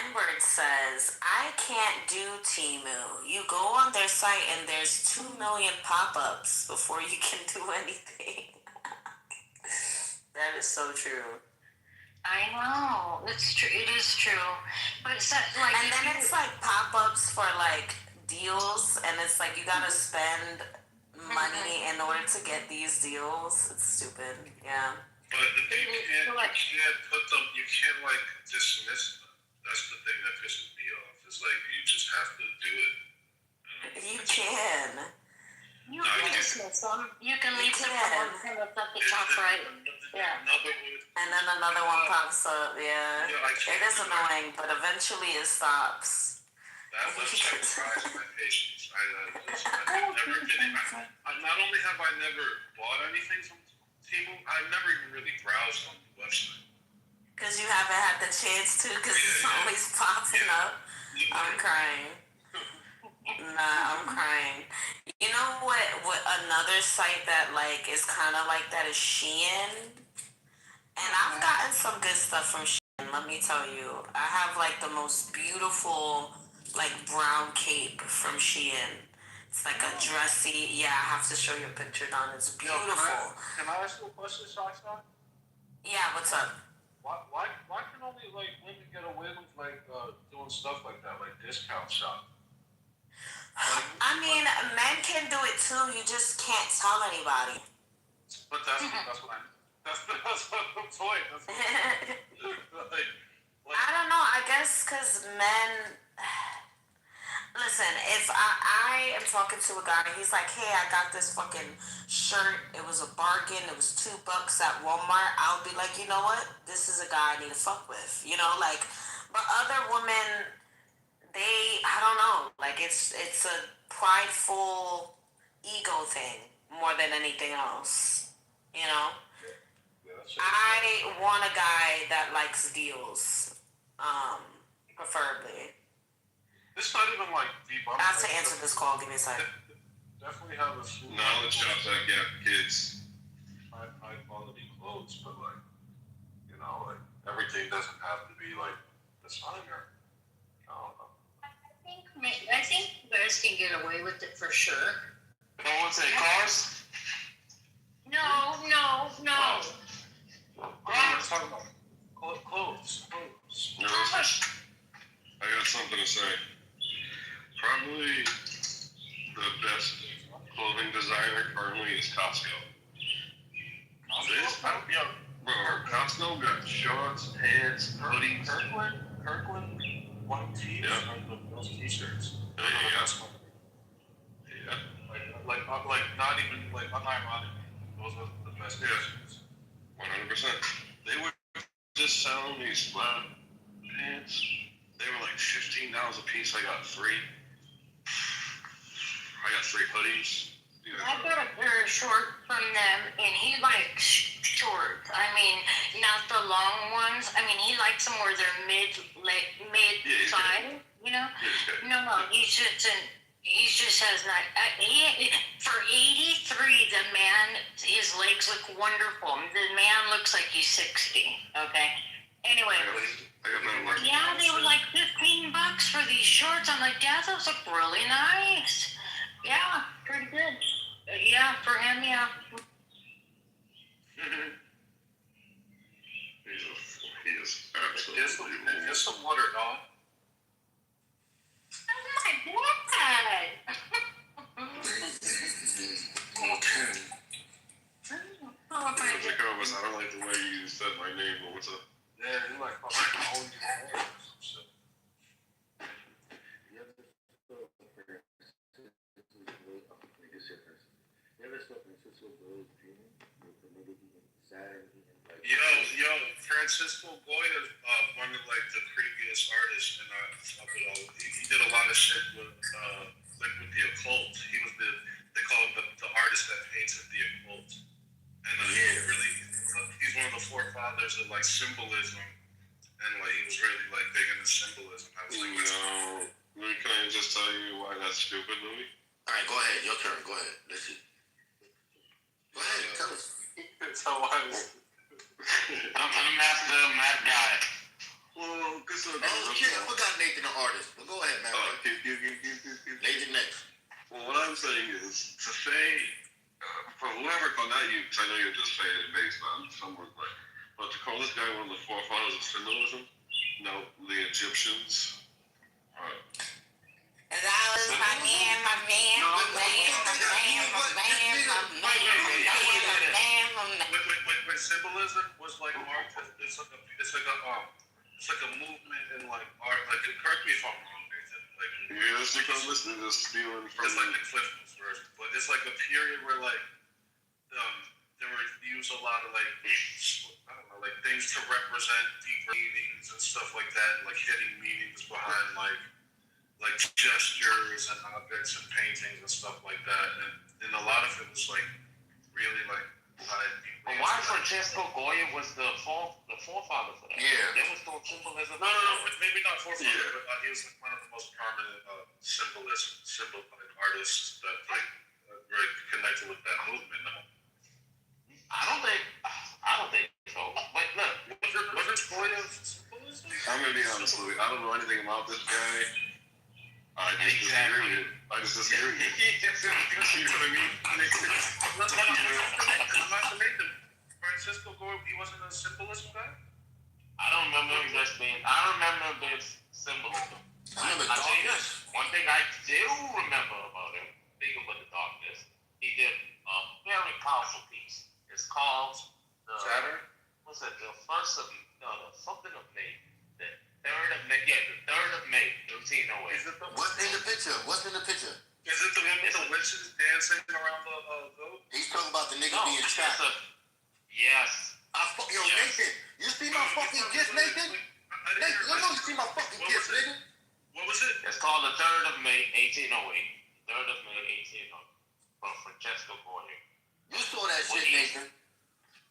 N-Word says, I can't do Temu. You go on their site and there's 2 million pop-ups before you can do anything. That is so true. I know. It's true. It is true. But it's that, like... And then it's like pop-ups for like deals, and it's like you gotta spend money in order to get these deals. It's stupid. Yeah. But you can't put them, you can't like dismiss them. That's the thing that pisses me off. It's like you just have to do it. You can. You can dismiss them. You can leave them from at the top right. Yeah. And then another one pops up. Yeah. It is annoying, but eventually it stops. That website tries my patience. I've never been. Not only have I never bought anything from Temu, I've never even really browsed on the website. Because you haven't had the chance to, because it's always popping up. I'm crying. Nah, I'm crying. You know what another site that like is kind of like that is Shein? And I've gotten some good stuff from Shein, let me tell you. I have like the most beautiful like brown cape from Shein. It's like a dressy, yeah, I have to show you a picture, Don. It's beautiful. Can I ask you a question, Shasha? Yeah, what's up? Why can only like women get away with like doing stuff like that, like discount shop? I mean, men can do it too. You just can't tell anybody. But that's what I. That's the point. That's I don't know. I guess because men. Listen, if I am talking to a guy and he's like, hey, I got this fucking shirt. It was a bargain. It was $2 at Walmart. I'll be like, you know what? This is a guy I need to fuck with. Like, but other women, I don't know. Like, it's a prideful ego thing more than anything else. I want a guy that likes deals, preferably. It's not even like deep. I have to answer this call. Give me a second. Definitely have a few knowledge shops that get kids high quality clothes, but like like everything doesn't have to be like designer. I don't know. I think guys can get away with it for sure. No one say cars? No. I'm talking about clothes. I got something to say. Probably the best clothing designer currently is Costco. Costco got shorts, pants, hoodies. Kirkland, white tees, those t-shirts. Yeah. Like not even like unironic. Those are the best t-shirts. 100%. They were just selling these flat pants. They were like $15 a piece. I got 3. I got 3 hoodies. I got a pair of shorts from them, and he likes shorts. I mean, not the long ones. I mean, he likes them where they're mid-side, No, he just has not. For 83, the man, his legs look wonderful. The man looks like he's 60. Okay. Anyway. Yeah, they were like $15 for these shorts. I'm like, Dad, those look really nice. Yeah, pretty good. Yeah, for him, yeah. He is absolutely. There's some water, dog. Oh my God. Okay. Jacobus, I don't like the way you said my name, but what's up? Yeah, you like fucking owning your name or some shit. Yo, Francisco Goya, one of like the creepiest artists in of it all. He did a lot of shit with like with the occult. He was they call him the artist that painted the occult. And he's one of the forefathers of like symbolism, and like he was really like big into symbolism. I was like, Louis, can I just tell you why that's stupid, Louis? All right, go ahead. Your turn. Go ahead. Let's see. Go ahead. Tell us. So I'm Master Matt Guy. Oh, shit. I forgot Nathan the artist. But go ahead, man. Nathan next. Well, what I'm saying is to say, for whoever called not you, because I know you're just saying it based on some work, but to call this guy one of the forefathers of symbolism, no, the Egyptians. And that was my man. When symbolism was like art, it's like a movement in like art. Like, correct me if I'm wrong, Nathan. Like, yes, you can listen to this stealing from. It's like the Cliff Notes version, but it's like a period where like they were used a lot of like I don't know, like things to represent deeper meanings and stuff like that, and like hidden meanings behind like gestures and objects and paintings and stuff like that, and a lot of it was like really like But why Francesco Goya was the forefather for that? Yeah. There was no symbolism. No, maybe not forefather, but he was like one of the most prominent symbol artists that like very connected with that movement. No? I don't think so. But look, wasn't Goya symbolism? I'm gonna be honest, Louis. I don't know anything about this guy. I just disagree. I just disagree. You know what I mean? I'm not the Nathan. Francisco Goya, he wasn't a symbolism guy? I don't remember him just being. I remember him being symbolism. I'll tell you this. One thing I do remember about him, speaking of the darkness, he did a very powerful piece. It's called Saturn? What's it? The first of something of May. The 3rd of May. Yeah, the 3rd of May, 1808. What's in the picture? Is it the witches dancing around the goat? He's talking about the nigga being shot. Yes. Nathan, you see my fucking gift, Nathan? Nathan, let me see my fucking gift, nigga. What was it? It's called the 3rd of May, 1808. 3rd of May, 1808. From Francesco Goya. You saw that shit, Nathan.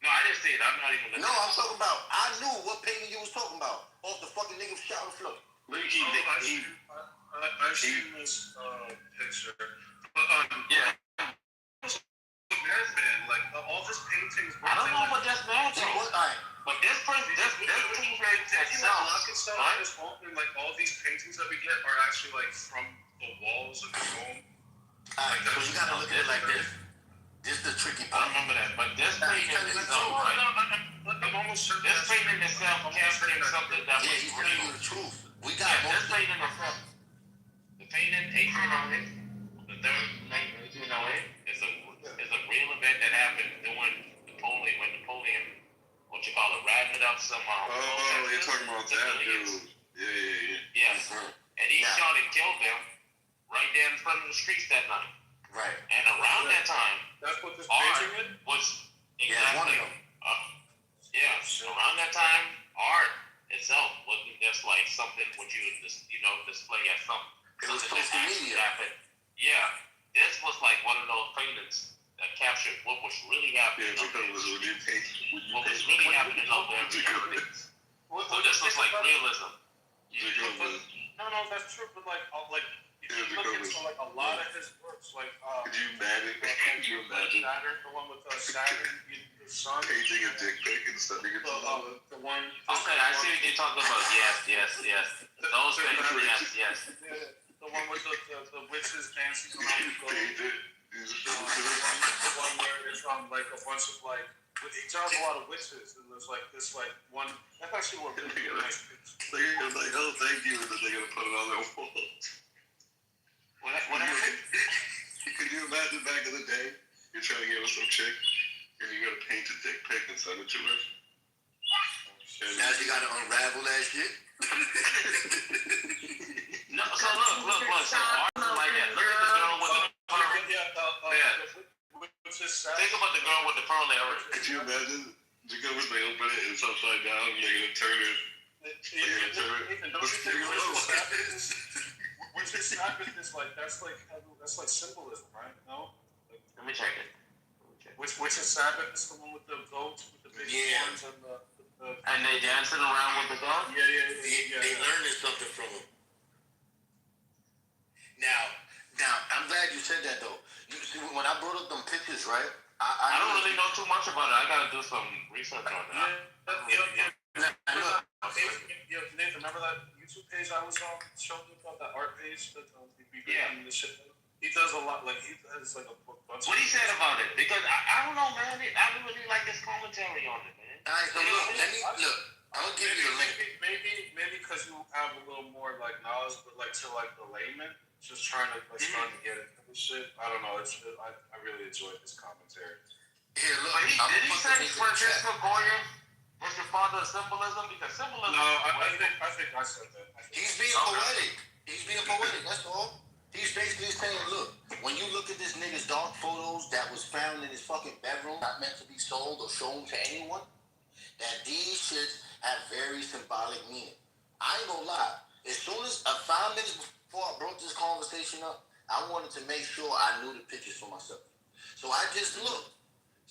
No, I didn't see it. I'm not even looking. No, I'm talking about, I knew what painting you was talking about. Off the fucking nigga shot on the floor. I've seen this picture. But, yeah. Like, all this paintings. I don't know what that's mad to. But this painting itself, right? Like, all these paintings that we get are actually, like, from the walls of the home. Alright, so you gotta look at it like this. This is the tricky part. I remember that, but this painting itself, right? This painting itself capturing something that was he's telling you the truth. We got this painting itself. The painting 1808, the 3rd night 1808 is a real event that happened during Napoleon, when Napoleon, what you call it, wrapped it up somehow. Oh, you're talking about that dude. Yeah. Yes. And he shot and killed them right there in front of the streets that night. Right. And around that time, that's what this art painting was one of them. Around that time, art itself wasn't just like something which you would just, display as something. It was social media. Yeah. This was like one of those paintings that captured what was really happening. Yeah, because what was really happening out there. So this was like realism. No, that's true. But like If you look into like a lot of his works, like could you imagine? Saturn, the one with Saturn, the sun, painting a dick pic and sending it to the one. Okay, I see what you're talking about. Yes. Those things, yes. The one with the witches dancing around the globe. The one where it's like a bunch of like. He draws a lot of witches, and there's like this like one. That's actually what really nice pictures. They're like, oh, thank you, and then they're gonna put it on their wall. What happened? Could you imagine back in the day, you're trying to get with some chick, and you gotta paint a dick pic and send it to her? Now she gotta unravel that shit. No, so look. So art is like that. Look at the girl with the pearl. Think about the girl with the pearl there. Could you imagine? Because they open it and it's upside down, and they're gonna turn it. Which is Sabbath is like that's like symbolism, right? No. Let me check it. Which is Sabbath is the one with the goats with the big horns and the. And they dancing around with the dog? Yeah. They learning something from him. Now, I'm glad you said that though. You see, when I brought up them pictures, right? I don't really know too much about it. I gotta do some research on that. Nathan, remember that YouTube page I was showing you about that art page that the shit. He does a lot. Like he has like a bunch. What he said about it? Because I don't know, man. I don't really like his commentary on it, man. All right, so look. I'm gonna give you the link. Maybe because you have a little more like knowledge, but like to like the layman, just trying to get it. Shit, I don't know. I really enjoyed his commentary. Here, look. But did he say Francisco Goya was your father of symbolism? Because symbolism. No, I think I said that. He's being poetic. He's being poetic. That's all. He's basically saying, look, when you look at this nigga's dark photos that was found in his fucking bedroom, not meant to be sold or shown to anyone, that these shits have very symbolic meaning. I ain't gonna lie. As soon as 5 minutes before I brought this conversation up, I wanted to make sure I knew the pictures for myself. So I just looked,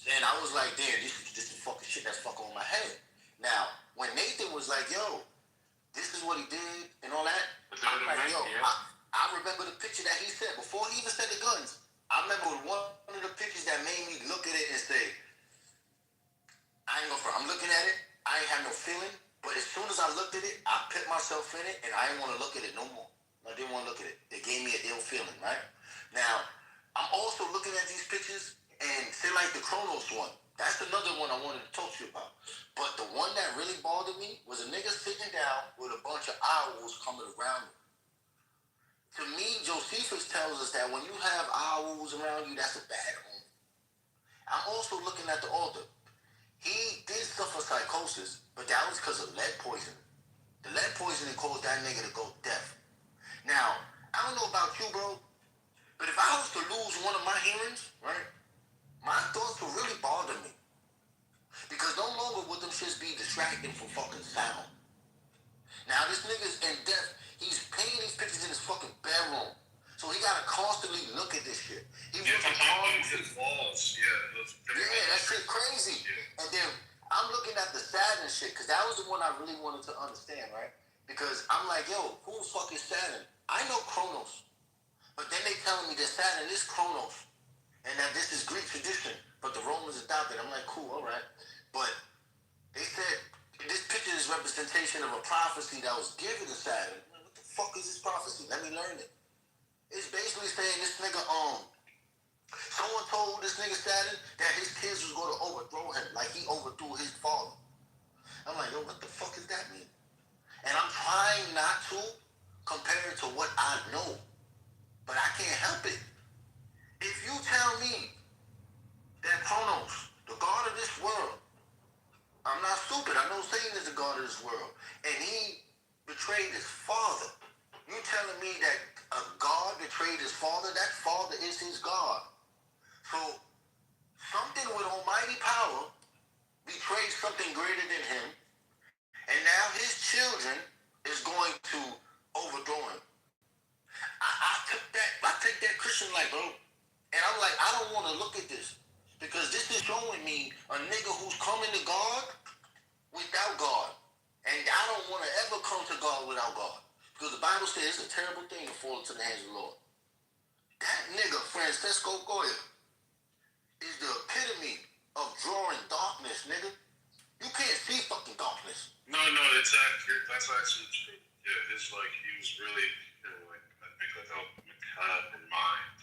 and I was like, damn, this is fucking shit that's fucking on my head. Now, when Nathan was like, yo, this is what he did and all that, I'm like, yo, I remember the picture that he said before he even said the guns. I remember one of the pictures that made me look at it and say, I ain't gonna front. I'm looking at it, I ain't have no feeling, but as soon as I looked at it, I put myself in it, and I didn't want to look at it no more. I didn't want to look at it. It gave me an ill feeling, right? Now, I'm also looking at these pictures, and say like the Kronos one. That's another one I wanted to talk to you about. But the one that really bothered me was a nigga sitting down with a bunch of owls coming around him. To me, Josephus tells us that when you have owls around you, that's a bad omen. I'm also looking at the altar. He did suffer psychosis, but that was because of lead poisoning. The lead poisoning caused that nigga to go deaf. Now, I don't know about you, bro, but if I was to lose one of my hearings, right, my thoughts would really bother me. Because no longer would them shits be distracting from fucking sound. Now, this nigga's in death. He's painting these pictures in his fucking bedroom. So he gotta constantly look at this shit. He his walls. That shit crazy. Yeah. And then I'm looking at the Saturn shit, because that was the one I really wanted to understand, right? Because I'm like, yo, who the fuck is Saturn? I know Kronos. But then they telling me that Saturn is Kronos. And that this is Greek tradition. But the Romans adopted. I'm like, cool, all right. But they said this picture is representation of a prophecy that was given to Saturn. Like, what the fuck is this prophecy? Let me learn it. It's basically saying this nigga, someone told this nigga Saturn that his kids was going to overthrow him like he overthrew his father. I'm like, yo, what the fuck does that mean? And I'm trying not to compare it to what I know. But I can't help it. If you tell me that Kronos, the god of this world, I'm not stupid. I know Satan is the god of this world. And he betrayed his father. You telling me that a god betrayed his father? That father is his god. So something with almighty power betrayed something greater than him. And now his children is going to overthrow him. I take that Christian life, bro. And I'm like, I don't want to look at this. Because this is showing me a nigga who's coming to God without God. And I don't want to ever come to God without God. Because the Bible says it's a terrible thing to fall into the hands of the Lord. That nigga, Francisco Goya, is the epitome of drawing darkness, nigga. You can't see fucking darkness. No, it's accurate. That's actually true. Yeah, it's like he was really, like I think like a macabre mind.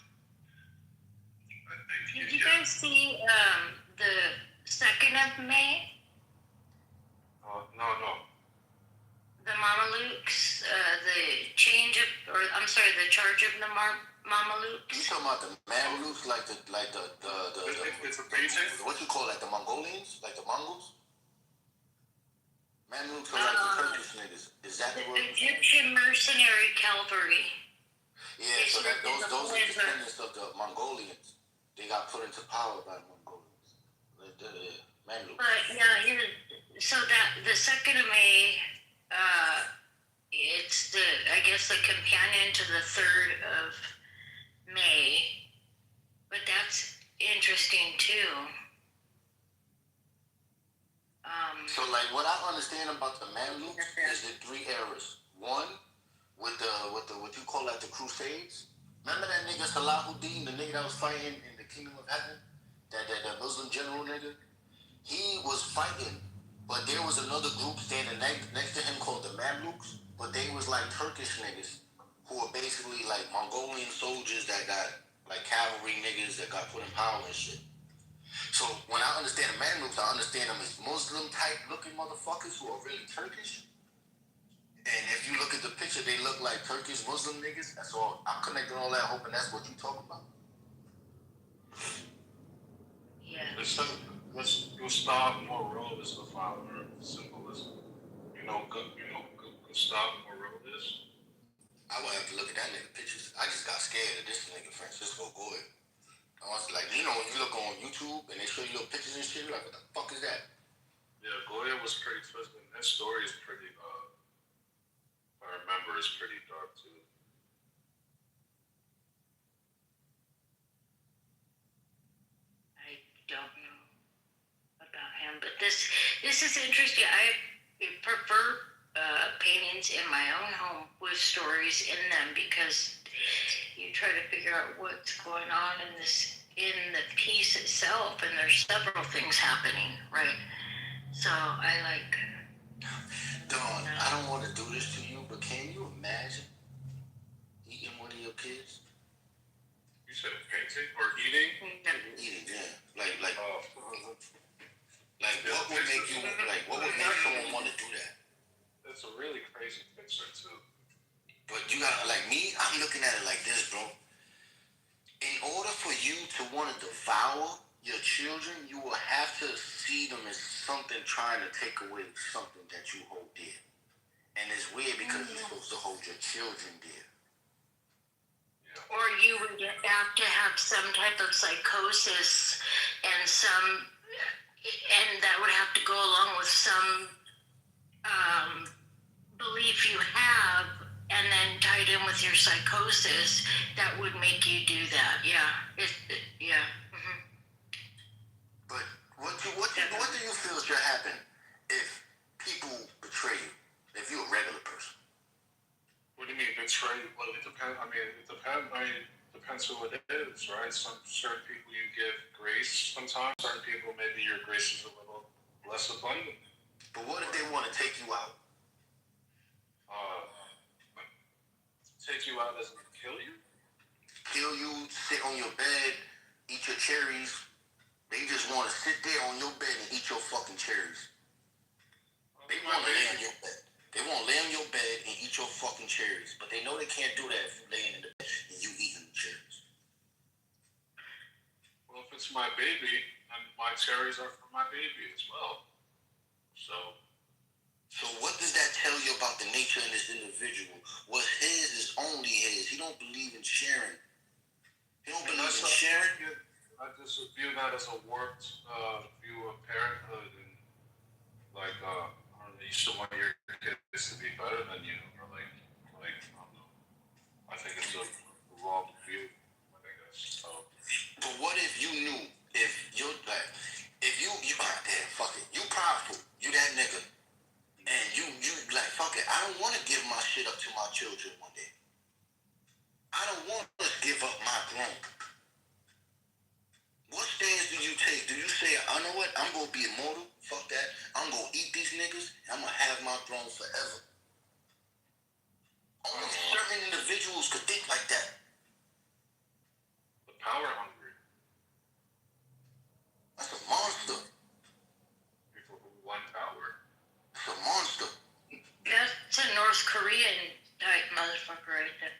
I think. Did you guys see the 2nd of May? No. The Mamalukes, the charge of the Mamalukes. You talking about the Mamelukes, like the it's a painting. What you call like the Mongolians, like the Mongols? Mamelukes are like the Turkish niggas. Is that the word? Egyptian mercenary cavalry. Yeah, so those are descendants of the Mongolians. They got put into power by the Mongolians. Mamelukes. But yeah, so that the 2nd of May. It's I guess the companion to the 3rd of May, but that's interesting too. So like what I understand about the Mamluks is the 3 eras. One with the what you call like the Crusades. Remember that nigga Salahuddin, the nigga that was fighting in the Kingdom of Heaven, that Muslim general nigga. He was fighting. But there was another group standing next to him called the Mamluks, but they was like Turkish niggas who were basically like Mongolian soldiers that got like cavalry niggas that got put in power and shit. So when I understand the Mamluks, I understand them as Muslim type looking motherfuckers who are really Turkish. And if you look at the picture, they look like Turkish Muslim niggas. That's all. I'm connecting all that, hoping that's what you talking about. Yeah. Gustave Moreau is the father of symbolism. You know Gustave Moreau is? I would have to look at that nigga pictures. I just got scared of this nigga Francisco Goya. I was like, when you look on YouTube and they show you little pictures and shit, you're like, what the fuck is that? Yeah, Goya was pretty twisted. His story is pretty, if I remember, is pretty dark too. I don't know about him, but this is interesting. I prefer paintings in my own home with stories in them because you try to figure out what's going on in the piece itself, and there's several things happening, right? So I like. Dawn, I don't want to do this to you, but can you imagine eating one of your kids? You said painting or eating? Eating, yeah. Like what would make you what would make someone want to do that? That's a really crazy picture too. But you gotta like me, I'm looking at it like this, bro. In order for you to want to devour your children, you will have to see them as something trying to take away something that you hold dear. And it's weird because you're supposed to hold your children dear. Or you would have to have some type of psychosis and that would have to go along with some belief you have, and then tied in with your psychosis that would make you do that. Yeah. Mm-hmm. But what do you feel should happen if people betray you? If you're a regular person? What do you mean betray? Well, it depends. It depends who it is, right? Some certain people you give grace sometimes. Certain people maybe your grace is a little less abundant. But what if they want to take you out? Take you out as in kill you? Kill you, sit on your bed, eat your cherries. They just want to sit there on your bed and eat your fucking cherries. They want to lay on your bed. They want to lay on your bed and eat your fucking cherries. But they know they can't do that if you're laying in the bed and you eating the cherries. Well, if it's my baby, and my cherries are for my baby as well. So what does that tell you about the nature of this individual? What's his is only his. He don't believe in sharing. He don't believe in sharing. I just view that as a warped view of parenthood, and like you still want your kids to be better than you, or like I don't know. I think it's a wrong view. I guess. So. But what if you knew if you fuck it, you powerful, you that nigga, and you like fuck it. I don't want to give my shit up to my children one day. I don't want to give up my throne. What stance do you take? Do you say, I know what, I'm going to be immortal? Fuck that. I'm going to eat these niggas. I'm going to have my throne forever. Only certain individuals could think like that. The power hungry. That's a monster. People who want power. That's a monster. That's a North Korean type motherfucker right there.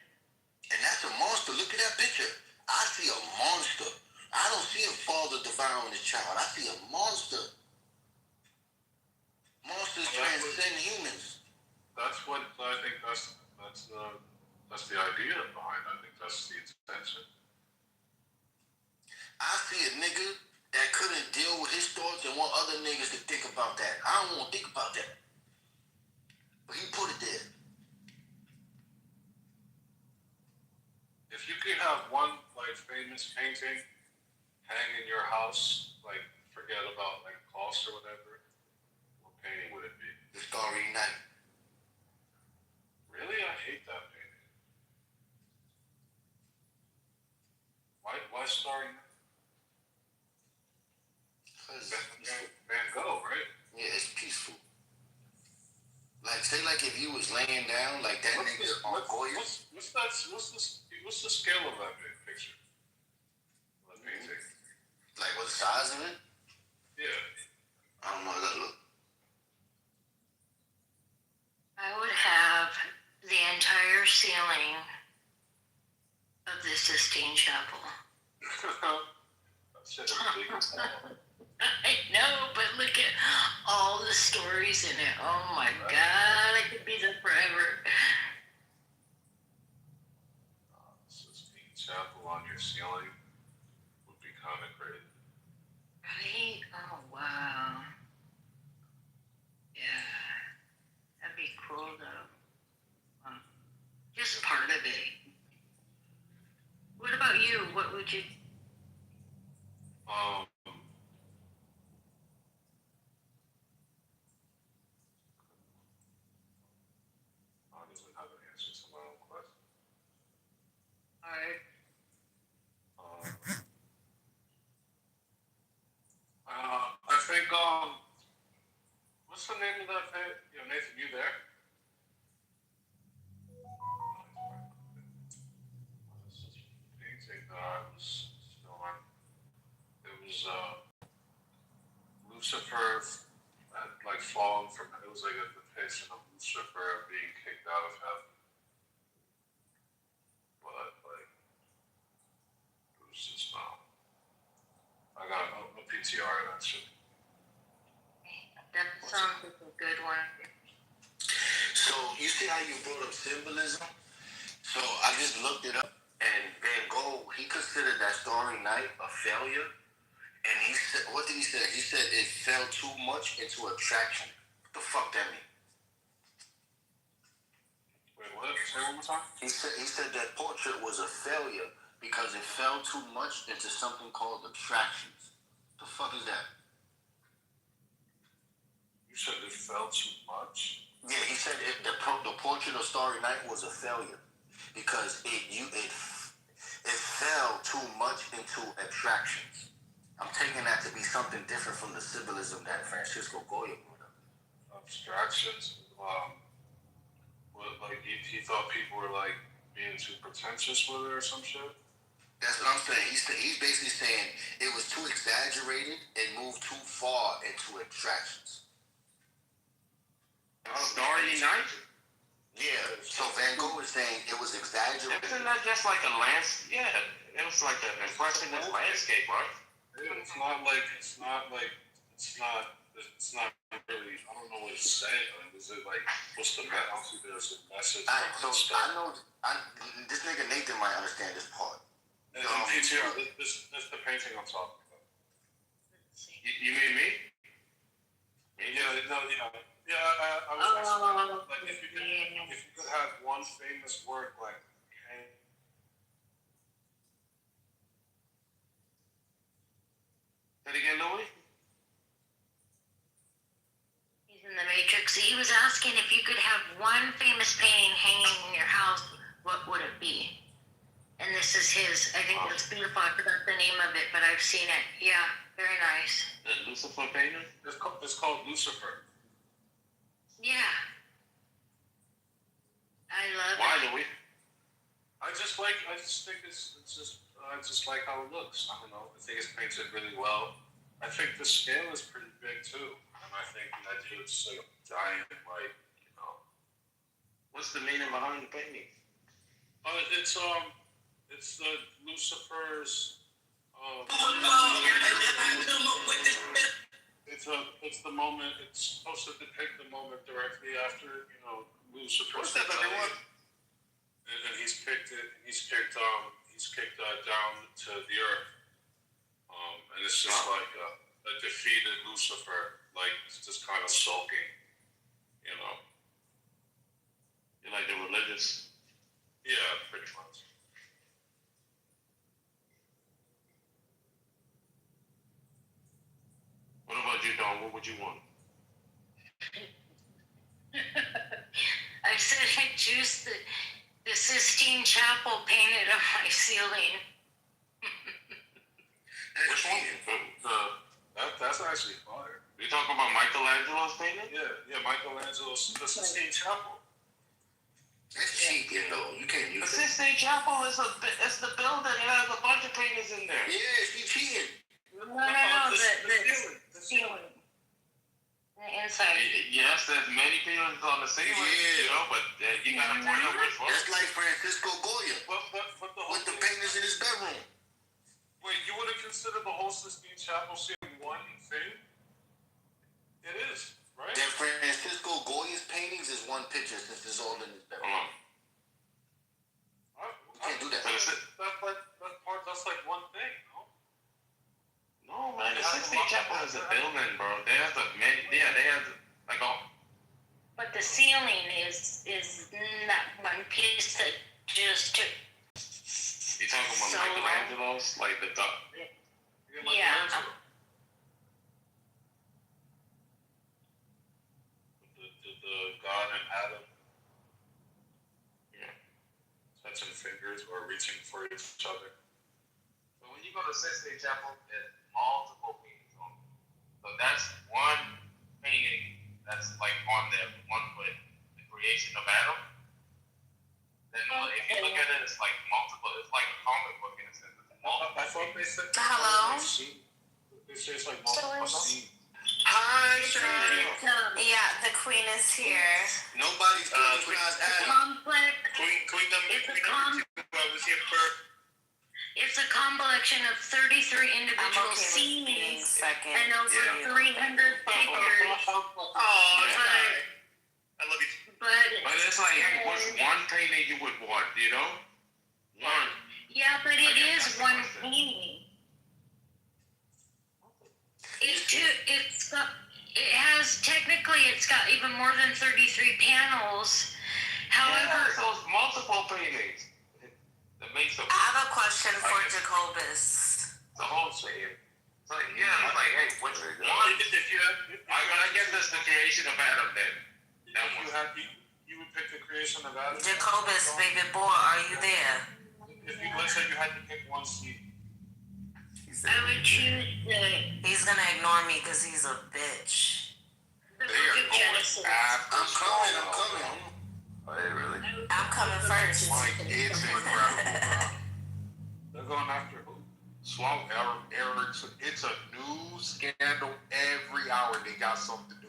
And that's a monster. Look at that picture. I see a monster. I don't see a father devouring his child. I see a monster. Monsters transcend humans. That's what I think. That's the idea behind it. I think that's the intention. I see a nigga that couldn't deal with his thoughts and want other niggas to think about that. I don't want to think about that. But he put it there. If you could have one like famous painting hang in your house, like forget about like cost or whatever, what painting would it be? The Starry Night. Really? I hate that painting. Why Starry Night? Van Gogh, right? Yeah, it's peaceful. Like, say like if you was laying down like that nigga on Goya. What's the scale of that picture? That painting? Like what size of it? Yeah. I don't know how that look. I would have the entire ceiling of the Sistine Chapel. That's such a big wall. I know, but look at all the stories in it. Oh my God, I could be there forever. Sistine Chapel on your ceiling would be kind of great. Right? Oh wow. Yeah, that'd be cool though. Just part of it. What about you? What would you? I don't even have an answer to my own question. Alright. I think what's the name of that thing? Nathan, you there? This is painting that I was still on. It was Lucifer had like fallen from. It was like a depiction of Lucifer being kicked out of heaven. But like, it was just I got a PTR of that shit. That sounds like a good one. So you see how you brought up symbolism? So I just looked it up, and Van Gogh, he considered that Starry Night a failure. And he said, what did he say? He said it fell too much into abstraction. What the fuck that mean? Wait, what? Say it one more time. He said that portrait was a failure because it fell too much into something called abstractions. The fuck is that? You said it fell too much? Yeah, he said the portrait of Starry Night was a failure because it fell too much into abstractions. I'm taking that to be something different from the symbolism that Francisco Goya brought up. Abstractions? Like he thought people were like being too pretentious with it or some shit? That's what I'm saying. He's basically saying it was too exaggerated and moved too far into abstractions. Starry Night? Yeah, so Van Gogh is saying it was exaggerated. Isn't that just like a landscape? Yeah, it was like an impressionist landscape, right? It's not really, I don't know what it's saying. Is it like, what's the message? Obviously there's a message. So I know, this nigga Nathan might understand this part. And PTR, this the painting I'm talking about. You mean me? Yeah, no, yeah, I was asking, like, if you could have one famous work, like, hey. Say it again, Louis? He's in the Matrix he was asking if you could have one famous painting hanging in your house, what would it be? And this is his. I think it's beautiful. I forgot the name of it, but I've seen it. Yeah, very nice. The Lucifer painting? It's called Lucifer. Yeah. I love Why, it. Louis? I just think I just like how it looks. I don't know. I think it's painted really well. I think the scale is pretty big too. And I think the idea is like a giant, like, you know. What's the meaning behind the painting? It's the Lucifer's. It's the moment. It's supposed to depict the moment directly after, you know, Lucifer's rebellion. And he's kicked down to the earth. And it's just like a defeated Lucifer, like just kind of sulking, you know. You like the religious? Yeah, pretty much. What about you, Don? What would you want? I said I choose the Sistine Chapel painted on my ceiling. Which one? That's actually fire. You talking about Michelangelo's painting? Yeah, Michelangelo's the Sistine Chapel. That's cheap, you know. You can't use The it. Sistine Chapel is it's the building. It has a bunch of paintings in there. Yeah, she cheating. No, the ceiling. The inside. Yes, there's many paintings on the ceiling, you know, but you gotta point out which one. That's like Francisco Goya But the whole with the paintings in his bedroom. Wait, you would have considered the whole Sistine Chapel seeing one thing? It is, right? That Francisco Goya's paintings is one picture since it's all in his bedroom. You can't do that. That's like one thing, no? No, man, the Sistine Chapel is a building, bro. They have like all. But the ceiling is not one piece that just took. You talking about So Michelangelo's, like the duck? Yeah. The God and Adam. Yeah. Touching fingers or reaching for each other. So when you go to Sistine Chapel, there's multiple paintings on it. So that's one painting that's like on there, one foot, the creation of Adam. Then if you look at it, it's like multiple. It's like a comic book in a sense. It's multiple. I thought they said. Hello? They say it's like multiple scenes. Hi, Shirley. Yeah, the queen is here. Nobody's queen Adam. Complex. Queen number two. I was here first. It's a complexion of 33 individual Okay, scenes second. and over 300 figures. Oh, I love you. But it's like, hey, what's one painting you would want, you know? One. Yeah, but it is one painting. It's got even more than 33 panels. However, those multiple paintings. That makes them. I have a question for Jacobus. The whole thing. It's like, yeah, it's like, hey, what's one? I guess that's the creation of Adam then. You would pick the creation of Adam? Jacobus, baby boy, are you there? Let's say you had to pick one seed. I would choose He's gonna ignore me because he's a bitch. the Book of Genesis. I'm coming. Oh, they really? I'm coming first. Like, it's incredible. They're going after who? Swamp Erickson. It's a new scandal every hour. They got something to do.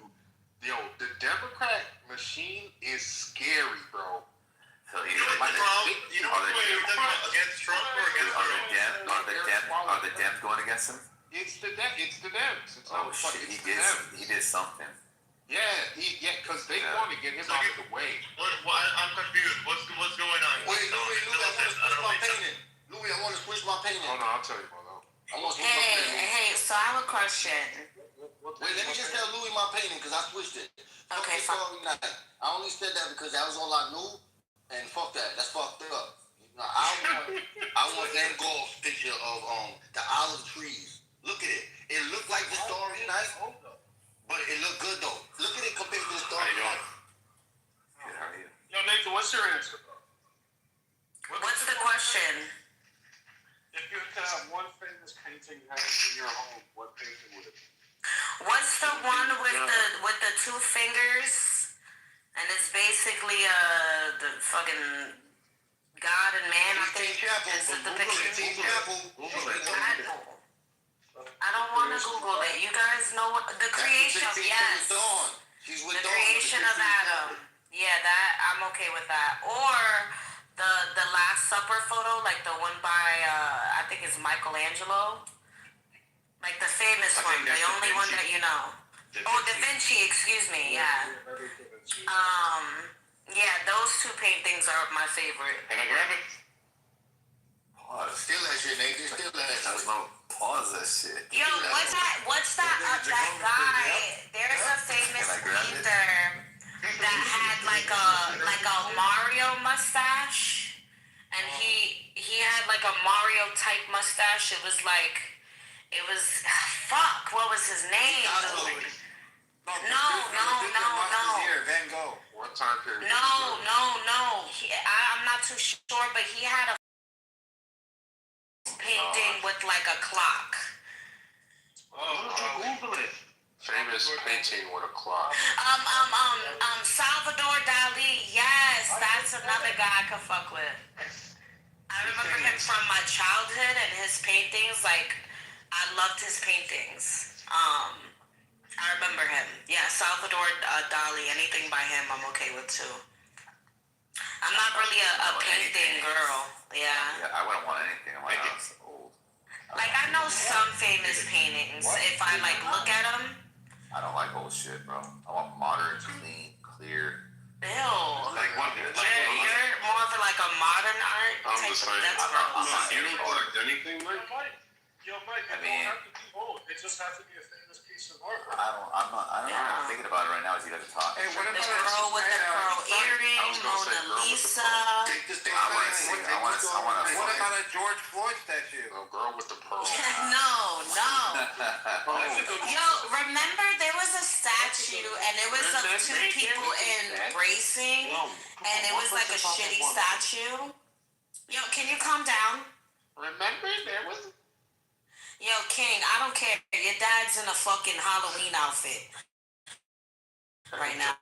Yo, the Democrat machine is scary, bro. So against Trump or against Are the Dems going against him? It's the Dems. It's Oh shit, he did something. Yeah, because they want to get him out of the way. I'm confused. What's going on? Wait, Louis, I want to switch my painting. Oh, no, I'll tell you, brother. Hey, so I have a question. Wait, let me just tell Louis my painting because I switched it. Okay, fine. I only said that because that was all I knew, and fuck that. That's fucked up. I want Van Gogh's picture of the olive trees. Look at it. It looked like the Starry Night, but it looked good though. Look at it compared to the Starry doing? Good, how are you? Yo, Nathan, what's your answer, bro? What's the question? If you could have one famous painting hanging in your home, what painting would it be? What's the one with the two fingers? And it's basically the fucking God and man, I think. Is it the picture? I don't want to Google it. You guys know what the creation? Yes. She's with The Dawn. creation of Adam. Yeah, that I'm okay with that. Or the Last Supper photo, like the one by I think it's Michelangelo, like the famous one, the only one that you know. Da Vinci, excuse me. Yeah. Yeah, those two paintings are my favorite. Can I grab it? Pause. Still that shit, Nathan. Still that shit. There's no pause that shit. Yo, what's that? That guy? There's a famous painter that had like a Mario mustache, and he had like a Mario type mustache. It was fuck. What was his name? Dude? No. Van Gogh. What time period? No. I'm not too sure, but he had a painting with like a clock. Google it. Famous painting with a clock. Salvador Dali. Yes, that's another guy I could fuck with. I remember him from my childhood and his paintings. Like, I loved his paintings. I remember him. Yeah, Salvador Dali. Anything by him, I'm okay with too. I'm not really a painting girl. Yeah. I wouldn't want anything in my house. Old. Like, I know some famous paintings. If I like look at them. I don't like old shit, bro. I want modern, clean, clear. Ew. Like what? You're more of like a modern art I'm type the of, same. that's I'm not- gross. I'm not- You don't collect anything, Mike? Yo, Mike, I it mean- don't have to be old. It just has to be a famous piece of art. I'm not thinking about it right now as you guys are talking. Hey, what The about girl with the pearl earring, I was gonna say Mona girl with the Lisa. Take this thing I out. want to see. I want to. What about a George Floyd statue? The girl with the pearl. No. Yo, remember there was a statue and it was of two people embracing and it was like a shitty statue. Yo, can you calm down? Remember there was. Yo, King, I don't care. Your dad's in a fucking Halloween outfit right now.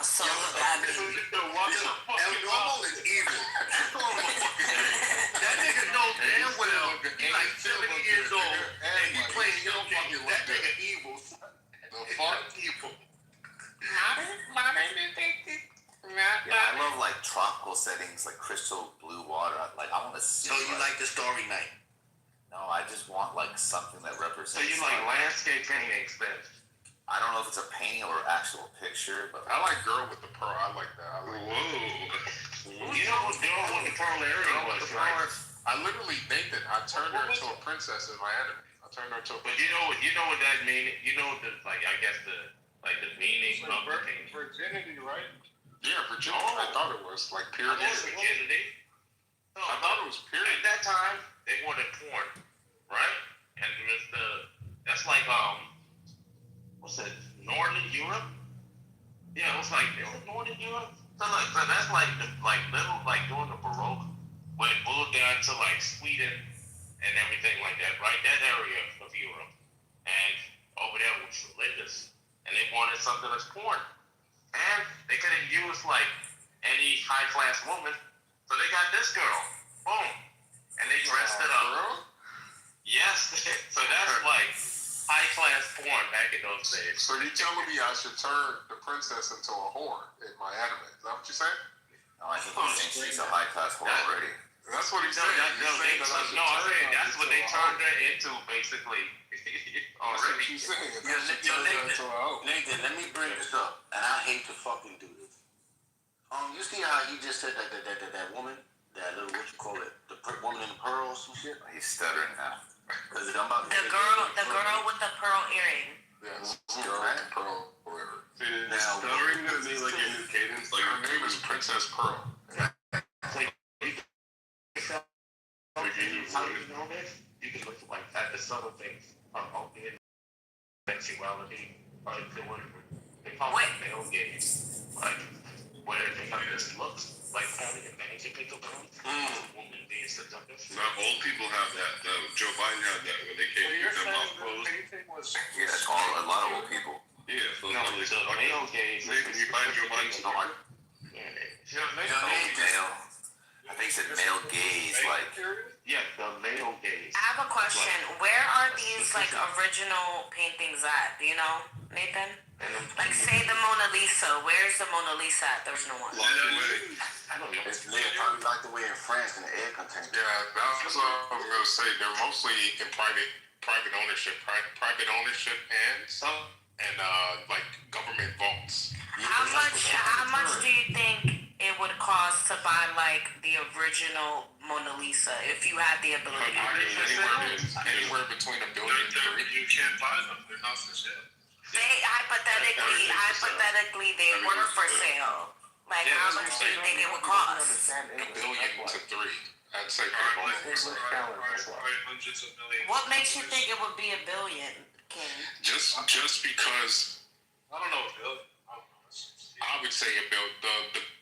So, I mean, El Normal is evil. That nigga knows damn well he's like 70 years old and he playing young fucking that nigga evil. The fuck? Evil. Yeah, I love like tropical settings, like crystal blue water. Like I want to see. So you like the Starry Night? No, I just want like something that represents. So you like landscape paintings then? I don't know if it's a painting or actual picture, but I like girl with the pearl. I like that. I like Whoa. You know what girl with the pearl earring was, right? I literally Nathan. I turned her into a princess in my anime. I turned her into a But princess. you know what that means? You know the like I guess the meaning of the painting. Virginity, right? Yeah, virginity. I thought it was like purity. That is virginity. No, I thought it was purity. at that time they wanted porn, right? And that's like what's it? Northern Europe? Yeah, it was Northern Europe. So that's like little like during the Baroque when it moved down to like Sweden and everything like that, right? That area of Europe. And over there was religious. And they wanted something that's porn. And they couldn't use like any high class woman. So they got this girl. Boom. And they dressed it up. Yes. So that's like high class porn back in those days. So you telling me I should turn the princess into a whore in my anime? Is that what you're saying? no, I think she's a high class whore already. That's what he's No, saying. I'm saying that's what they turned her into basically. That's what she's saying. Nathan, let me bring this up, and I hate to fucking do this. You see how he just said that woman, that little what you call it, the woman in the pearls and shit. He's stuttering now. Cause I'm about to the girl with the pearl earring. Yes, girl with the pearl, whatever. Is stuttering gonna be like your new cadence? Like her name is Princess Pearl. You can look like at the subtle things of opiate, sexuality, doing things call it male gaze. Like, where they have this look like having a man can pick up on. Woman being seductive. Not old people have that. Joe Biden had that when they came to their mouth closed. Yeah, that's all a lot of old people. Yeah, so No, it's the like, male gaze. Nathan, you find Joe Biden's hard. Male. I think it's male gaze, like. Yeah, the male gaze. I have a question. Where are these like original paintings at? Do you know, Nathan? Like, say the Mona Lisa. Where's the Mona Lisa at? The original one. I don't know. It's lit, probably like the way in France in the air container. Yeah, that's what I was gonna say. They're mostly in private ownership hands, and like government vaults. How much do you think it would cost to buy like the original Mona Lisa if you had the ability? Anywhere between $1 billion and $3 billion. You can't buy them. They're not for sale. They hypothetically they were for sale. Like, how much do you think it would cost? $1 billion to $3 billion. I'd say for the Hundreds of millions. What makes you think it would be $1 billion, King? Just because I don't know, Bill. I would say $1 billion.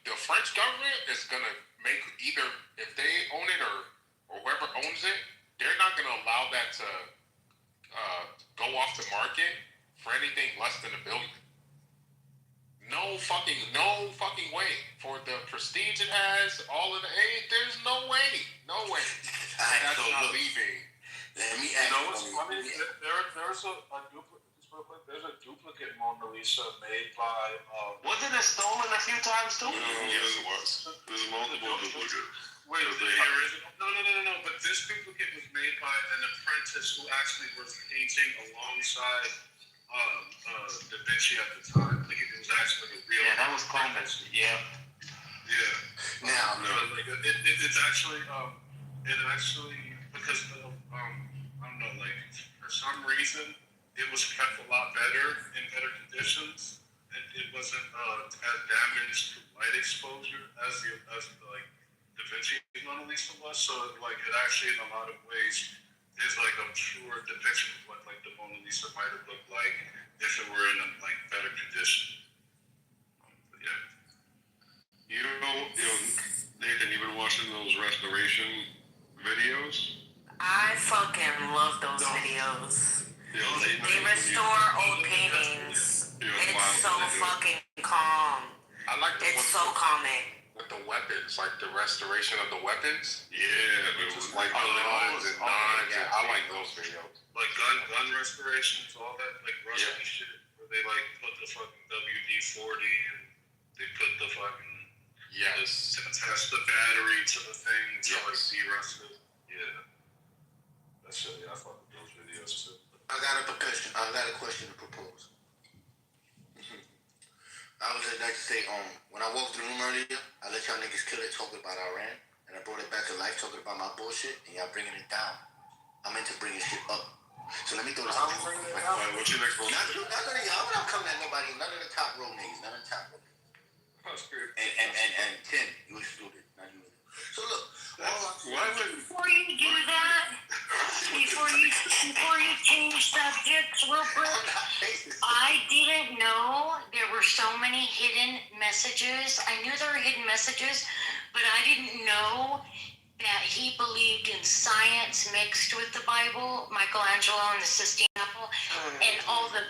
The French government is gonna make either if they own it or whoever owns it, they're not gonna allow that to go off the market for anything less than $1 billion. No fucking way. For the prestige it has, all of the aid, there's no way. That's not leaving. Let me You ask know what's funny? There's a duplicate Mona Lisa made by. Wasn't it stolen a few times too? Yes, it was. There's multiple duplicates. Wait, the original? No. But this duplicate was made by an apprentice who actually was painting alongside Da Vinci at the time. Like, it was actually a real. Yeah, that was Coleman. Yeah. Yeah. Now, Like it's actually because I don't know, like for some reason it was kept a lot better in better conditions, and it wasn't as damaged to light exposure as the like Da Vinci Mona Lisa was. So like it actually in a lot of ways is like a truer depiction of what like the Mona Lisa might have looked like if it were in a like better condition. But yeah. You know, Nathan, you've been watching those restoration videos? I fucking love those videos. They restore old paintings. It's so fucking calm. I like the It's so ones calming. with the weapons, like the restoration of the weapons. Yeah, It was like knives and knives. I like those videos. like gun restorations, all that like rusty shit, where they like put the fucking WD-40 and they put the fucking attach the battery to the thing to like de-rust it. Yeah, that's shit. Yeah, I fuck with those videos too. I got a question to propose. I would just like to say, when I walked through the room earlier, I let y'all niggas kill it talking about Iran, and I brought it back to life talking about my bullshit, and y'all bringing it down. I'm into bringing shit up. So let me throw this out. What's your next one? Not none of y'all. I'm not coming at nobody. None of the top row niggas. None of the top row. And Tim, you excluded. Not you. So look. Before you do that, before you change subjects real quick, I didn't know there were so many hidden messages. I knew there were hidden messages, but I didn't know that he believed in science mixed with the Bible, Michelangelo and the Sistine Chapel, and all the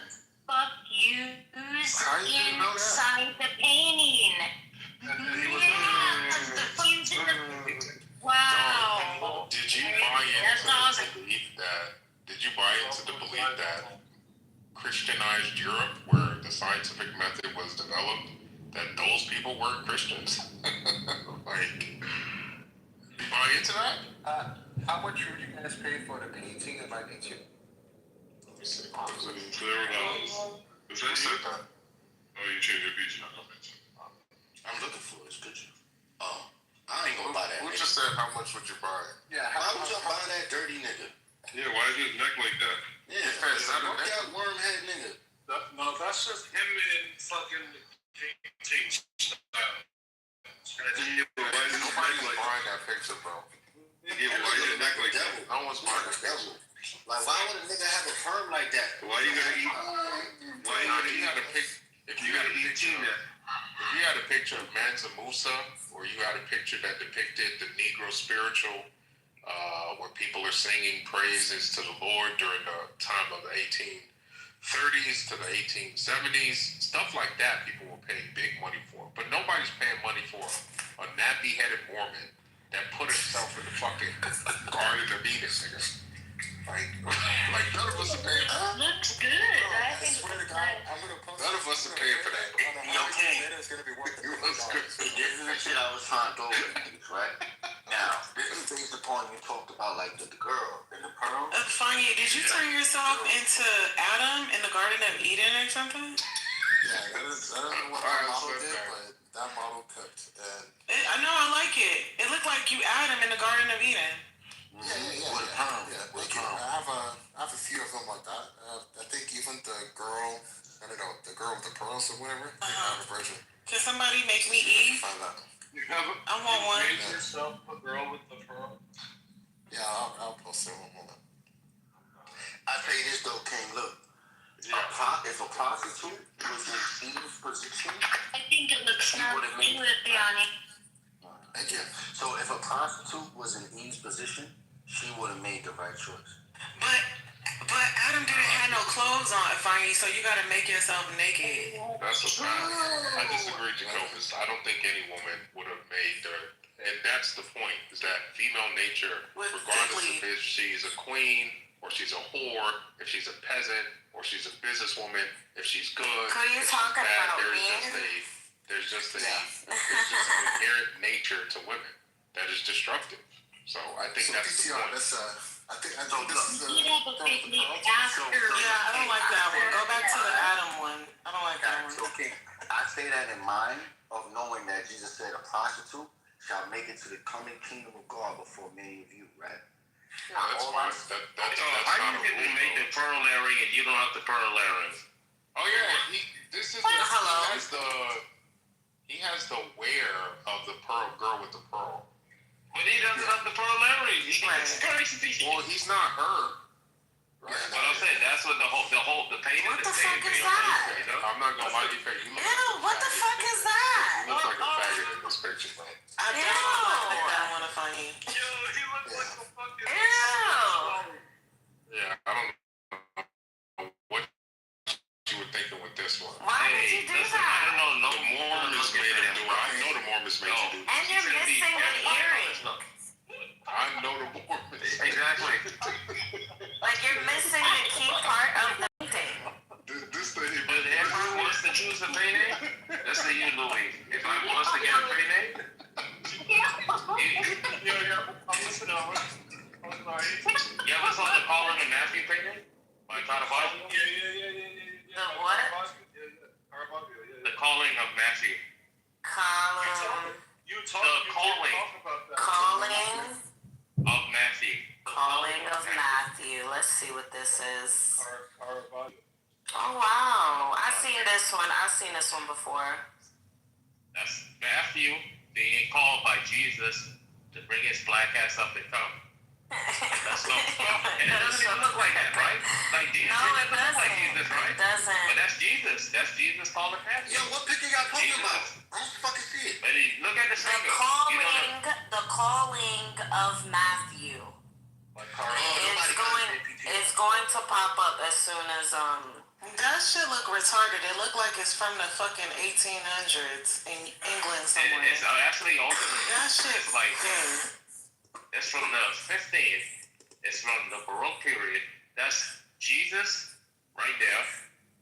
fuck yous inside the painting. Wow. Did you buy into the belief that? Did you buy into the belief that Christianized Europe, where the scientific method was developed, that those people were Christians? Like, you buy into that? How much would you guys pay for the painting of my picture? Let me see. $0. Is that said that? Oh, you changed your picture. I'm looking for this picture. Oh, I ain't gonna buy that. Who just said how much would you buy? Yeah, why would y'all buy that dirty nigga? Yeah, why is his neck like that? Yeah, fuck that wormhead nigga. No, that's just him in fucking painting style. Why is his neck like buying that picture, bro? Yeah, why is his neck like that? No one's buying that picture. Like, why would a nigga have a perm like that? Why you gonna eat? Why you gonna eat? if you had a picture of Mansa Musa, or you had a picture that depicted the Negro spiritual, where people are singing praises to the Lord during the time of the 1830s to the 1870s, stuff like that, people were paying big money for. But nobody's paying money for a nappy-headed Mormon that put himself in the fucking Garden of Eden, nigga. Like none of us are paying for that. Looks good. I I think swear to it's God, nice. I'm gonna post None of us are paying for that. Yo, King, It's gonna be worth it. this is the shit I was trying to throw with niggas, right? Now, this is based upon you talked about like the girl and the pearl. Fanya, did you turn yourself into Adam in the Garden of Eden or something? Yeah, I don't know what that model did, but that model cooked. And I know, I like it. It looked like you Adam in the Garden of Eden. yeah. Thank you. I have a few of them like that. I think even the girl, I don't know, the girl with the pearls or whatever. I have a version. Can somebody make me Eve? Find out. I want one. Make yourself a girl with the pearl. Yeah, I'll post it one moment. I say this though, King. Look, if a prostitute was in Eve's position, I think it looks she nice. would have made. Thank you. So if a prostitute was in Eve's position, she would have made the right choice. But Adam didn't have no clothes on, Fanya, so you gotta make yourself naked. That's a fact. I disagree, Jacobus. I don't think any woman would have made and that's the point, is that female nature, regardless if she's a queen, or she's a whore, if she's a peasant, or she's a businesswoman, if she's good, Who you if she's talking bad, about, there's just an inherent nature to women that is destructive. So I think that's the point. I think this is the Yeah, but they after. Yeah, I don't like that one. Go back to the Adam one. I don't like that one. Okay, I say that in mind of knowing that Jesus said a prostitute shall make it to the coming kingdom of God before many of you, right? Yeah, that's fine. That's how not do you get to make the pearl earring and you don't have the pearl earring? Oh yeah, he has the wear of the pearl girl with the pearl. But he doesn't have the pearl earring. Well, he's not her. Right. But I'm saying that's what the painting. What the fuck is that? I'm not gonna lie to you. Ew, what the fuck is that? You look like a faggot in this picture, bro. I don't like that one, Fanya. Yo, he looks like a fucking. Ew. Yeah, I don't know what you were thinking with this one. Why would you do that? I don't know. No The Mormons made him do it. I know the Mormons made you do it. And you're missing the earring. I know the Mormons. Exactly. Like you're missing the key part of the thing. This thing. But if everyone wants to choose a payday, let's say you, Louis. If I wants to get a payday, I'm listening over. you ever saw the Calling of Matthew payday by Kitover? The what? The Calling of Matthew. Of Matthew. Calling of Matthew. Let's see what this is. Oh wow, I've seen this one before. That's Matthew being called by Jesus to bring his black ass up and come. That's so and it doesn't even look like that, right? Like Jesus, No, it doesn't look like doesn't. Jesus, right? It doesn't. But that's Jesus. That's Jesus calling Matthew. Yo, what picture y'all talking about? I don't fucking see it. But look at the struggle. The calling of Matthew. It's going to pop up as soon as That shit look retarded. It look like it's from the fucking 1800s in England somewhere. It's actually older than that shit's like good. it's from the 15th. It's from the Baroque period. That's Jesus right there.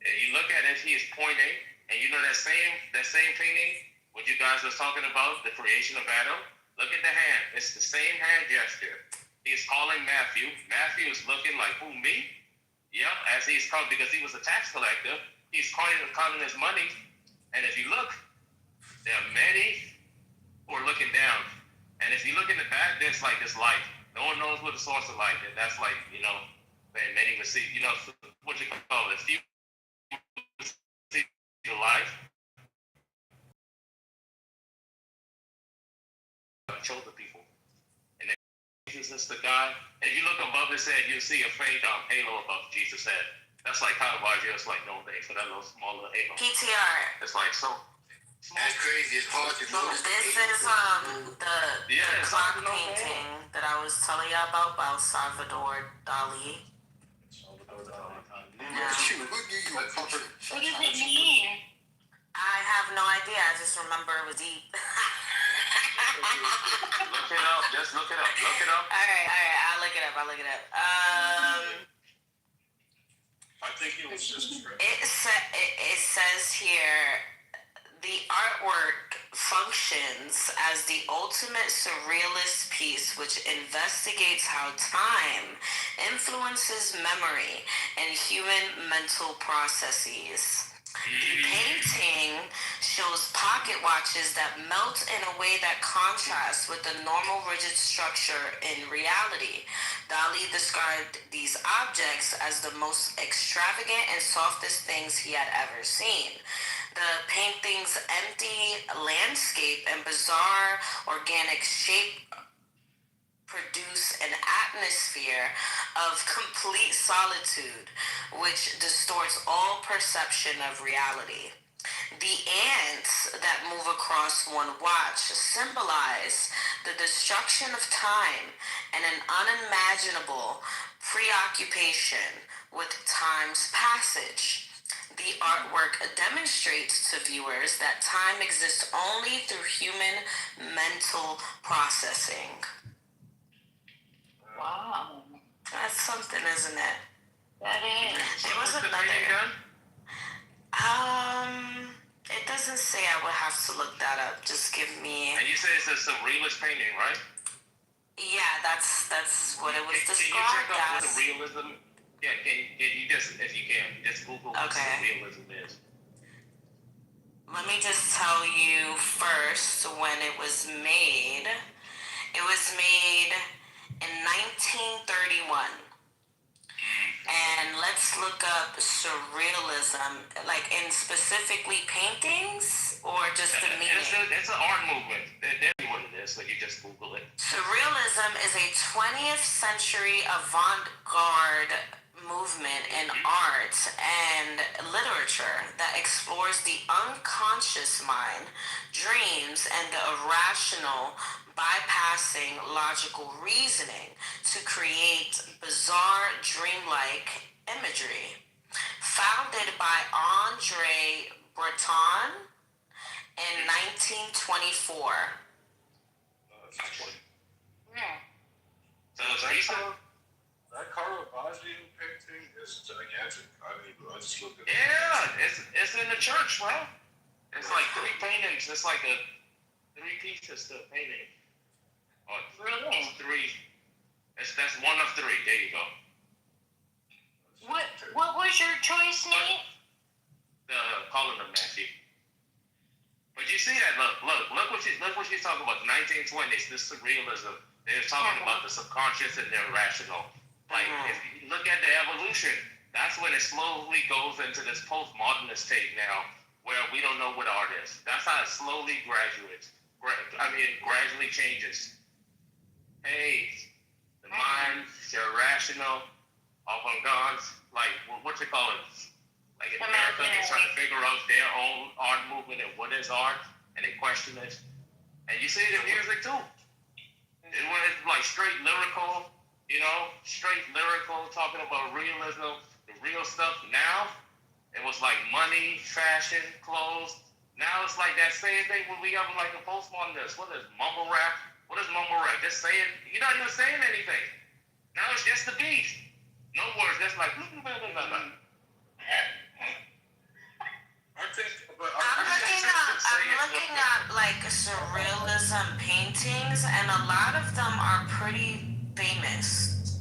And you look at it, he is pointing. And you know that same painting, what you guys was talking about, the creation of Adam? Look at the hand. It's the same hand gesture. He's calling Matthew. Matthew is looking like, who, me? Yep, as he's called, because he was a tax collector. He's counting his money. And if you look, there are many who are looking down. And if you look in the back, there's like this light. No one knows what the source of light is. That's like, and many will see, what you call it. If you see the light, show the people. And then Jesus is the guy. And if you look above his head, you'll see a faint halo above Jesus' head. That's like Caravaggio. It's like no day for that little small little halo. PTR. It's like so. That's crazy. It's hard to notice. This is the clock painting that I was telling you about Salvador Dali. Shoot, who knew you were culture? What does it mean? I have no idea. I just remember it was deep. Look it up. Just look it up. Look it up. All right. I'll look it up. I think it was just. It says here, the artwork functions as the ultimate surrealist piece which investigates how time influences memory and human mental processes. The painting shows pocket watches that melt in a way that contrasts with the normal rigid structure in reality. Dali described these objects as the most extravagant and softest things he had ever seen. The painting's empty landscape and bizarre organic shape produce an atmosphere of complete solitude, which distorts all perception of reality. The ants that move across one watch symbolize the destruction of time and an unimaginable preoccupation with time's passage. The artwork demonstrates to viewers that time exists only through human mental processing. Wow. That's something, isn't it? That is. There was another. It doesn't say. I would have to look that up. Just give me. And you say it's a surrealist painting, right? Yeah, that's what it was Can you described check out what as. surrealism? Yeah, can you just, if you can, just Google what surrealism is. Let me just tell you first when it was made. It was made in 1931. And let's look up surrealism, like in specifically paintings or just the meaning? It's an art movement. That's what it is, so you just Google it. Surrealism is a 20th century avant-garde movement in art and literature that explores the unconscious mind, dreams, and the irrational, bypassing logical reasoning to create bizarre, dreamlike imagery. Founded by Andre Breton in 1924. So it's recent? That Caravaggio painting is gigantic. I just looked at it. Yeah, it's in the church, bro. It's like 3 paintings. It's like 3 pieces to a painting. Or 3. That's one of 3. There you go. What was your choice, Nate? The calling of Matthew. But you see that? Look what she's talking about. 1920s, this surrealism. They're talking about the subconscious and the irrational. Like if you look at the evolution, that's when it slowly goes into this postmodernist take now, where we don't know what art is. That's how it slowly gradually changes. Hey, the mind, the irrational, avant-garde, like what you call it? Like in America, they're trying to figure out their own art movement and what is art, and they question it. And you see it in music too. It was like straight lyrical, talking about realism, the real stuff. Now, it was like money, fashion, clothes. Now it's like that same thing when we have like a postmodernist. What is mumble rap? What is mumble rap? Just saying, you're not even saying anything. Now it's just the beat. No words, just like blah, blah, blah, blah, blah. I'm looking at like surrealism paintings, and a lot of them are pretty famous.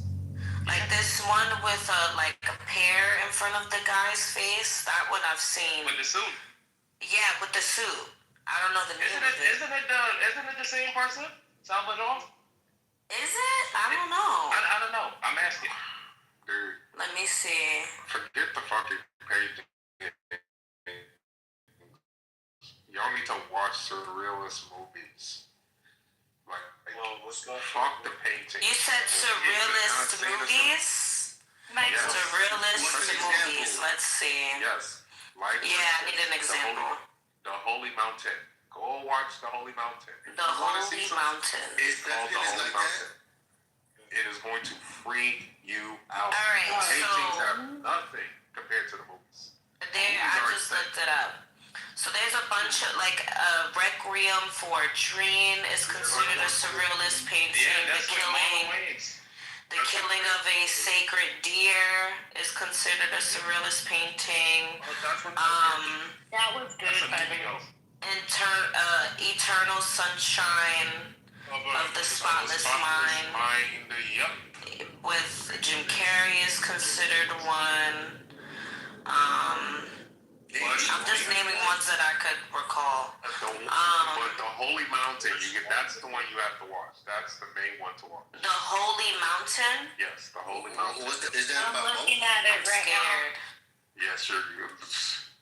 Like this one with a pear in front of the guy's face. That one I've seen. With the suit. Yeah, with the suit. I don't know the name of it. Isn't it the same person? Salvador? Is it? I don't know. I don't know. I'm asking. Dude. Let me see. Forget the fucking painting. Y'all need to watch surrealist movies. Like fuck the painting. You said surrealist movies? Back Yes. to realist What's an movies. example? Let's see. Yes. Like Yeah, I need an example. The Holy Mountain. Go watch The Holy Mountain. If The you wanna Holy see some- Mountain. It's called The Holy like Mountain. It is going to freak you out. All right, The paintings so- have nothing compared to the movies. There, I just looked it up. So there's a bunch of like Requiem for a Dream is considered a surrealist painting. Yeah, that's what Marlon Wayans. The Killing of a Sacred Deer is considered a surrealist painting. That was good, by the way. Eternal Sunshine of the Spotless Mind. Yep. With Jim Carrey is considered one. I'm just naming ones that I could recall. But The Holy Mountain, that's the one you have to watch. That's the main one to watch. The Holy Mountain? Yes, The Holy Mountain. Is that I'm about looking at it right now. Yes,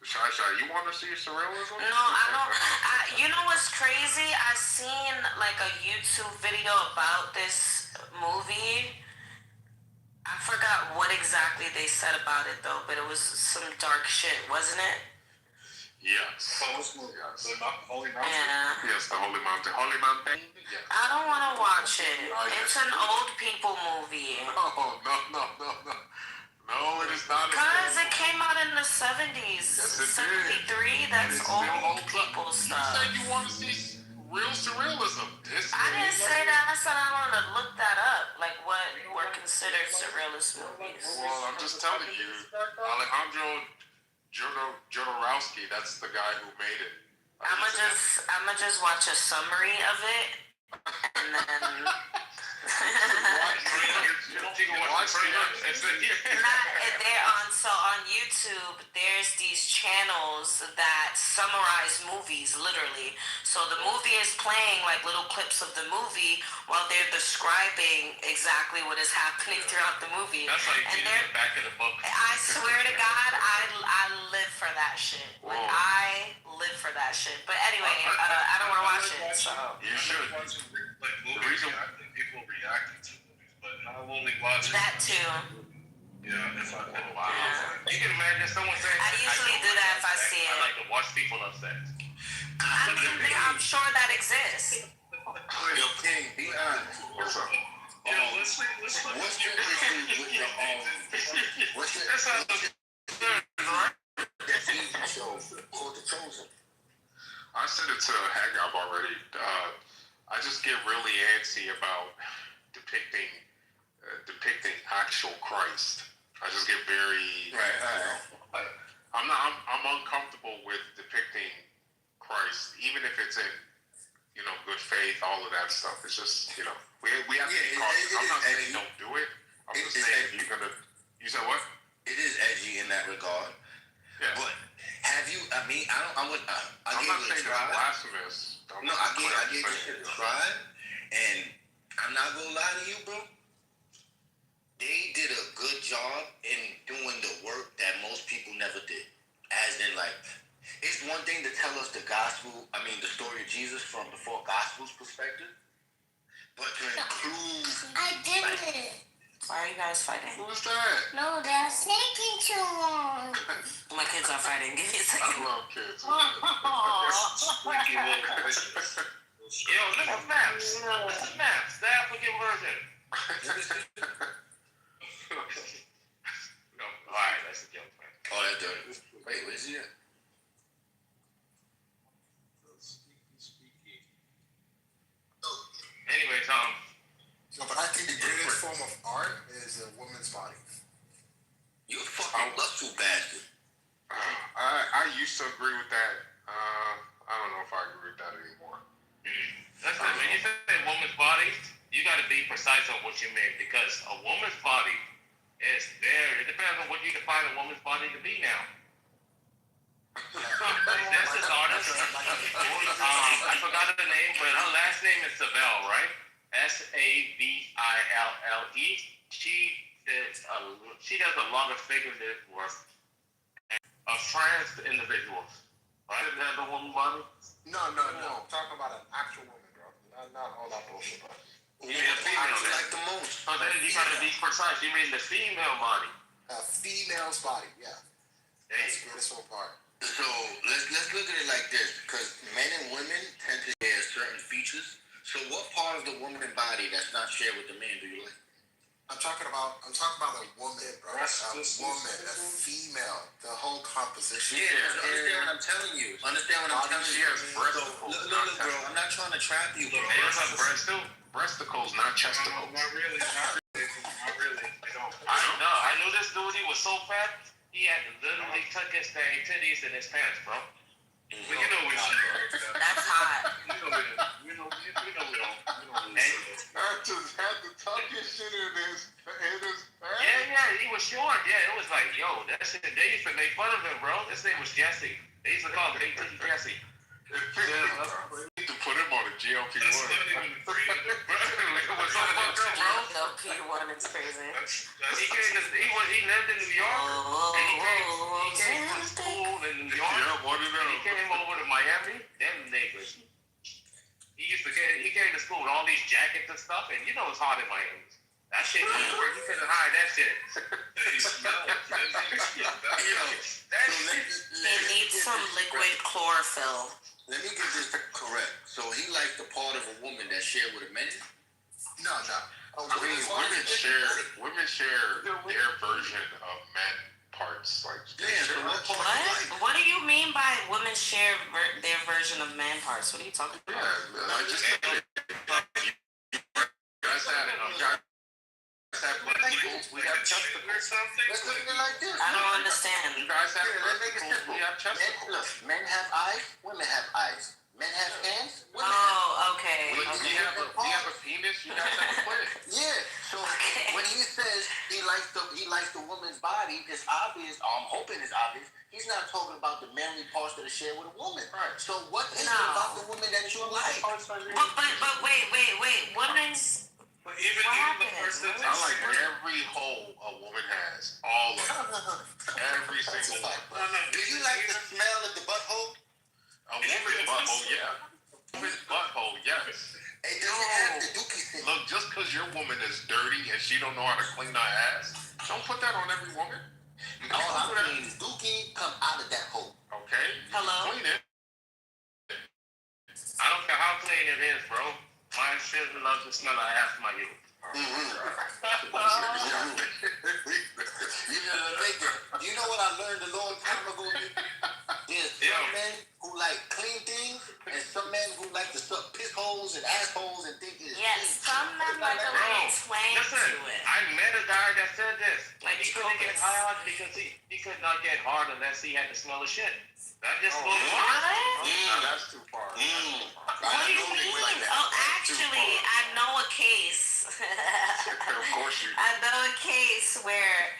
Shy, you want to see surrealism? No, I don't. You know what's crazy? I seen like a YouTube video about this movie. I forgot what exactly they said about it though, but it was some dark shit, wasn't it? Yes. Yes. The Holy Mountain. Yeah. Yes, The Holy Mountain. Holy Mountain? Yes. I don't want to watch it. It's an old people movie. No. No, it is not. Cause it came out in the 70s. Yes, it 73. That's old people You stuff. said you want to see real surrealism. I didn't say that. I said I wanted to look that up. Like what were considered surrealist movies. Well, I'm just telling you, Alejandro Jodorowsky, that's the guy who made it. I'ma just watch a summary of it, and then. On YouTube, there's these channels that summarize movies literally. So the movie is playing like little clips of the movie while they're describing exactly what is happening throughout the movie. That's like And reading the back of the book. I swear to God, I live for that shit. Like I live for that shit. But anyway, I don't want to watch it. So You should. Like movies, I think people reacting to movies, but I'll only watch it. that too. Yeah, if I You can imagine someone saying, I usually do that if I see it. I like to watch people upset. I mean, I'm sure that exists. Yo, King, be honest. What's up? What's your issue with the what's your that TV show called The Chosen? I said it to Hagab already. I just get really antsy about depicting actual Christ. I just get very I'm uncomfortable with depicting Christ, even if it's in good faith, all of that stuff. It's just we have to be cautious. I'm not saying don't do it. I'm just saying you're gonna. You said what? It is edgy in that regard. Yeah. But have you? I mean, I I'm gave not it a saying try. it's blasphemous. No, I gave it a try, and I'm not gonna lie to you, bro. They did a good job in doing the work that most people never did. As in, like, it's one thing to tell us the story of Jesus from the four Gospels perspective, but to include. I did it. Why are you guys fighting? Who's that? No, that's taking too long. My kids are fighting. Give me a second. I love kids. Yo, look at maps. Look at maps. The African version. No, all right, that's a joke. Oh, that's dirty. Wait, what is it? Anyways, No, but I think the greatest form of art is a woman's body. You a fucking lustful bastard. I used to agree with that. I don't know if I agree with that anymore. listen, when you say woman's body, you got to be precise on what you mean, because a woman's body is it depends on what you define a woman's body to be now. That's this artist. I forgot her name, but her last name is Savelle, right? Saville. She does a lot of figurative work of trans individuals. Right? Is that the woman body? No. I'm talking about an actual woman, bro. Not all that bullshit, bro. Yeah, I like the most. Oh, then you gotta be precise. You mean the female body? A female's body, yeah. That's the beautiful part. So let's look at it like this, because men and women tend to share certain features. So what part of the woman body that's not shared with the man do you like? I'm talking about a woman, bro. A woman, a female, the whole composition. Yeah, understand what I'm telling you. Understand what I'm telling you. Look, bro, I'm not trying to trap you, bro. There's a breasticles, not chesticles. Not really. I knew this dude. He was so fat. He had to literally tuck his titties in his pants, bro. Well, you know we don't. That's hot. We don't. I just had to tuck his shit in his pants. Yeah, he was short. Yeah, it was like, yo, that shit. They used to make fun of him, bro. His name was Jesse. They used to call him Big Titty Jesse. We need to put him on a GLP-1. It was so fucked up, bro. GLP-1 is crazy. He lived in New York, and he came to school in New York. He came over to Miami. Them niggas. He came to school with all these jackets and stuff, and you know it's hot in Miami. That shit didn't work. You couldn't hide that shit. They need some liquid chlorophyll. Let me get this correct. So he likes the part of a woman that's shared with a man? No. Women share their version of men parts. Like, What do you mean by women share their version of man parts? What are you talking about? I just we have testicles or something. Let's look at it like this. I don't understand. You guys have we have testicles. Men have eyes, women have eyes. Men have hands, women have. Okay. You have a penis, you guys have a clit. Yeah. So when he says he likes the woman's body, it's obvious. I'm hoping it's obvious. He's not talking about the manly parts that are shared with a woman. Right. So what is it about the woman that you like? But wait. Women's. But even the person, I like every hole a woman has. All of them. Every single one. Do you like the smell of the butthole? A woman's butthole, yeah. A woman's butthole, yes. It doesn't have the dookie thing. Look, just because your woman is dirty and she don't know how to clean her ass, don't put that on every woman. All I'm saying is dookie come out of that hole. Okay? Hello? Clean it. I don't care how clean it is, bro. My shit loves the smell of ass my youth. You know what I learned a long time ago? There's some men who like clean things, and some men who like to suck piss holes and assholes and think it's Yes, some men like a little twang to it. I met a guy that said this. Like he couldn't get hard because he could not get hard unless he had to smell the shit. That just goes No, that's too far. What do you mean? Oh, actually, I know a case. Of course you do. I know a case where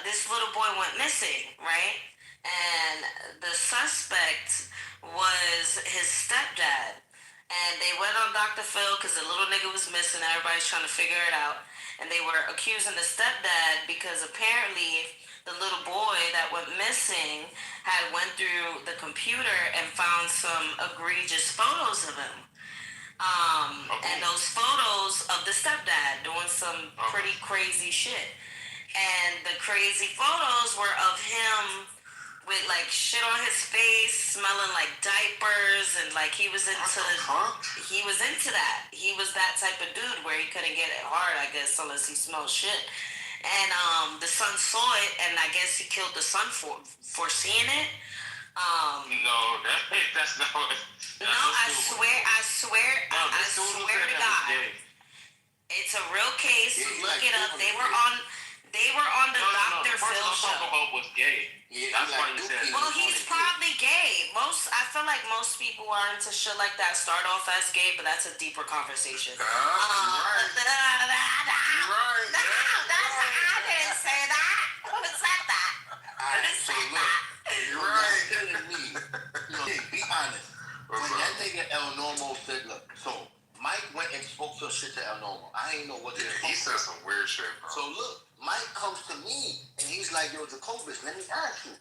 this little boy went missing, right? And the suspect was his stepdad. And they went on Dr. Phil because the little nigga was missing. Everybody's trying to figure it out. And they were accusing the stepdad because apparently the little boy that went missing had went through the computer and found some egregious photos of him. And those photos of the stepdad doing some pretty crazy shit. And the crazy photos were of him with like shit on his face, smelling like diapers, and like he was into that. He was that type of dude where he couldn't get it hard, I guess, unless he smelled shit. And the son saw it, and I guess he killed the son for seeing it. No, that's not what. No, I swear to God, it's a real case. Look it up. They were on the Dr. Phil show. Talk about was gay. Yeah, that's why you said. Well, he's probably gay. I feel like most people are into shit like that. Start off as gay, but that's a deeper conversation. You're right. I didn't say that. Who said that? You're right. Telling me. Be honest. When that nigga El Normo said, look, so Mike went and spoke some shit to El Normo. I ain't know what he said some weird shit, bro. So look, Mike comes to me and he's like, yo, Jacobus, let me ask you.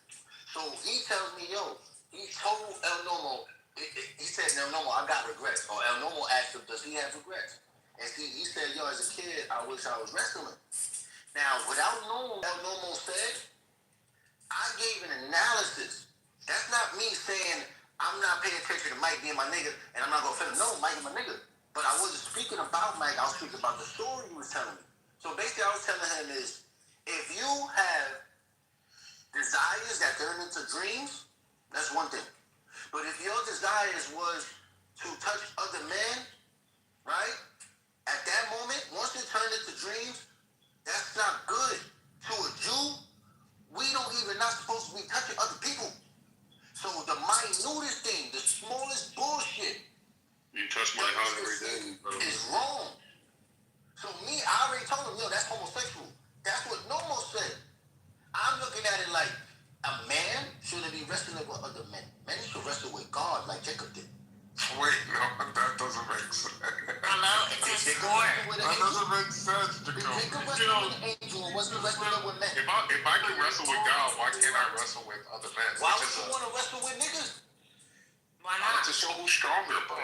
So he tells me, yo, he told El Normo, he said, El Normo, I got regrets. Or El Normo asked him, does he have regrets? And see, he said, yo, as a kid, I wish I was wrestling. Now, without knowing what Normo said, I gave an analysis. That's not me saying I'm not paying attention to Mike being my nigga and I'm not going to offend him. No, Mike is my nigga. But I wasn't speaking about Mike. I was speaking about the story he was telling me. So basically, I was telling him is, if you have desires that turn into dreams, that's one thing. But if your desires was to touch other men, right? At that moment, once it turned into dreams, that's not good. To a Jew, we don't even not supposed to be touching other people. So the minutest thing, the smallest bullshit, you touch my heart every day, is wrong. So me, I already told him, yo, that's homosexual. That's what Nomo said. I'm looking at it like a man shouldn't be wrestling with other men. Men should wrestle with God like Jacob did. Wait, no, that doesn't make sense. Hello, it's a sport. That doesn't make sense, Jacob Jacob. wrestled with an angel and wasn't wrestling with men. If I can wrestle with God, why can't I wrestle with other men? Why would you want to wrestle with niggas? Why not? To show who's stronger, bro.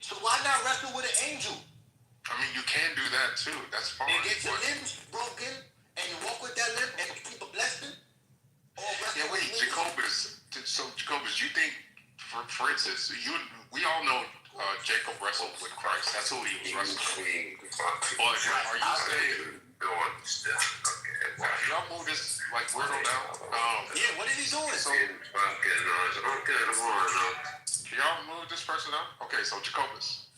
So why not wrestle with an angel? I mean, you can do that too. That's fine. You get your limbs broken and you walk with that limb and you keep a blessing? Yeah, wait, Jacobus. So, Jacobus, you think, for instance, we all know Jacob wrestled with Christ. That's who he was wrestling with. But are you saying... Y'all move this like weirdo down? Yeah, what is he doing? So, y'all move this person out? Okay, so Jacobus,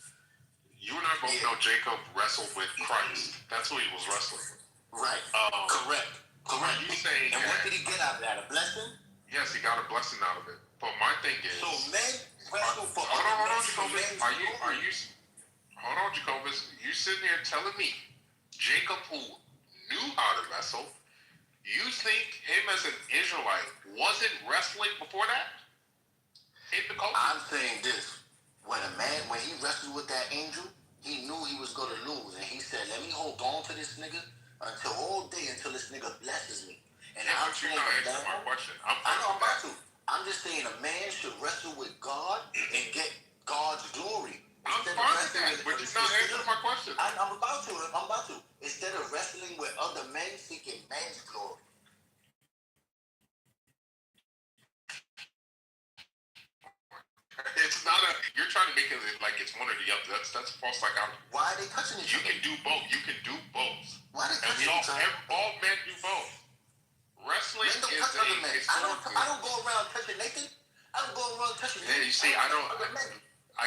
you and I both know Jacob wrestled with Christ. That's who he was wrestling with. Right. Correct. Are you saying and what did he get out of that? A blessing? Yes, he got a blessing out of it. But my thing is... So men wrestle for hold on, Jacobus. Hold on, Jacobus. You sitting here telling me Jacob, who knew how to wrestle, you think him as an Israelite wasn't wrestling before that? In the culture? I'm saying this. When he wrestled with that angel, he knew he was going to lose. And he said, let me hold on to this nigga until this nigga blesses me. And yeah, but you're not answering my question. I know I'm about to. I'm just saying a man should wrestle with God and get God's glory. I'm fine with that, but you're not answering my question. I'm about to. Instead of wrestling with other men seeking man's glory. It's not you're trying to make it like it's one or the other. That's false psychology. Why are they touching each other? You can do both. You can do both. Why are they touching each other? All men do both. Wrestling men don't touch other men. I don't go around touching Nathan. I don't go around touching you see, I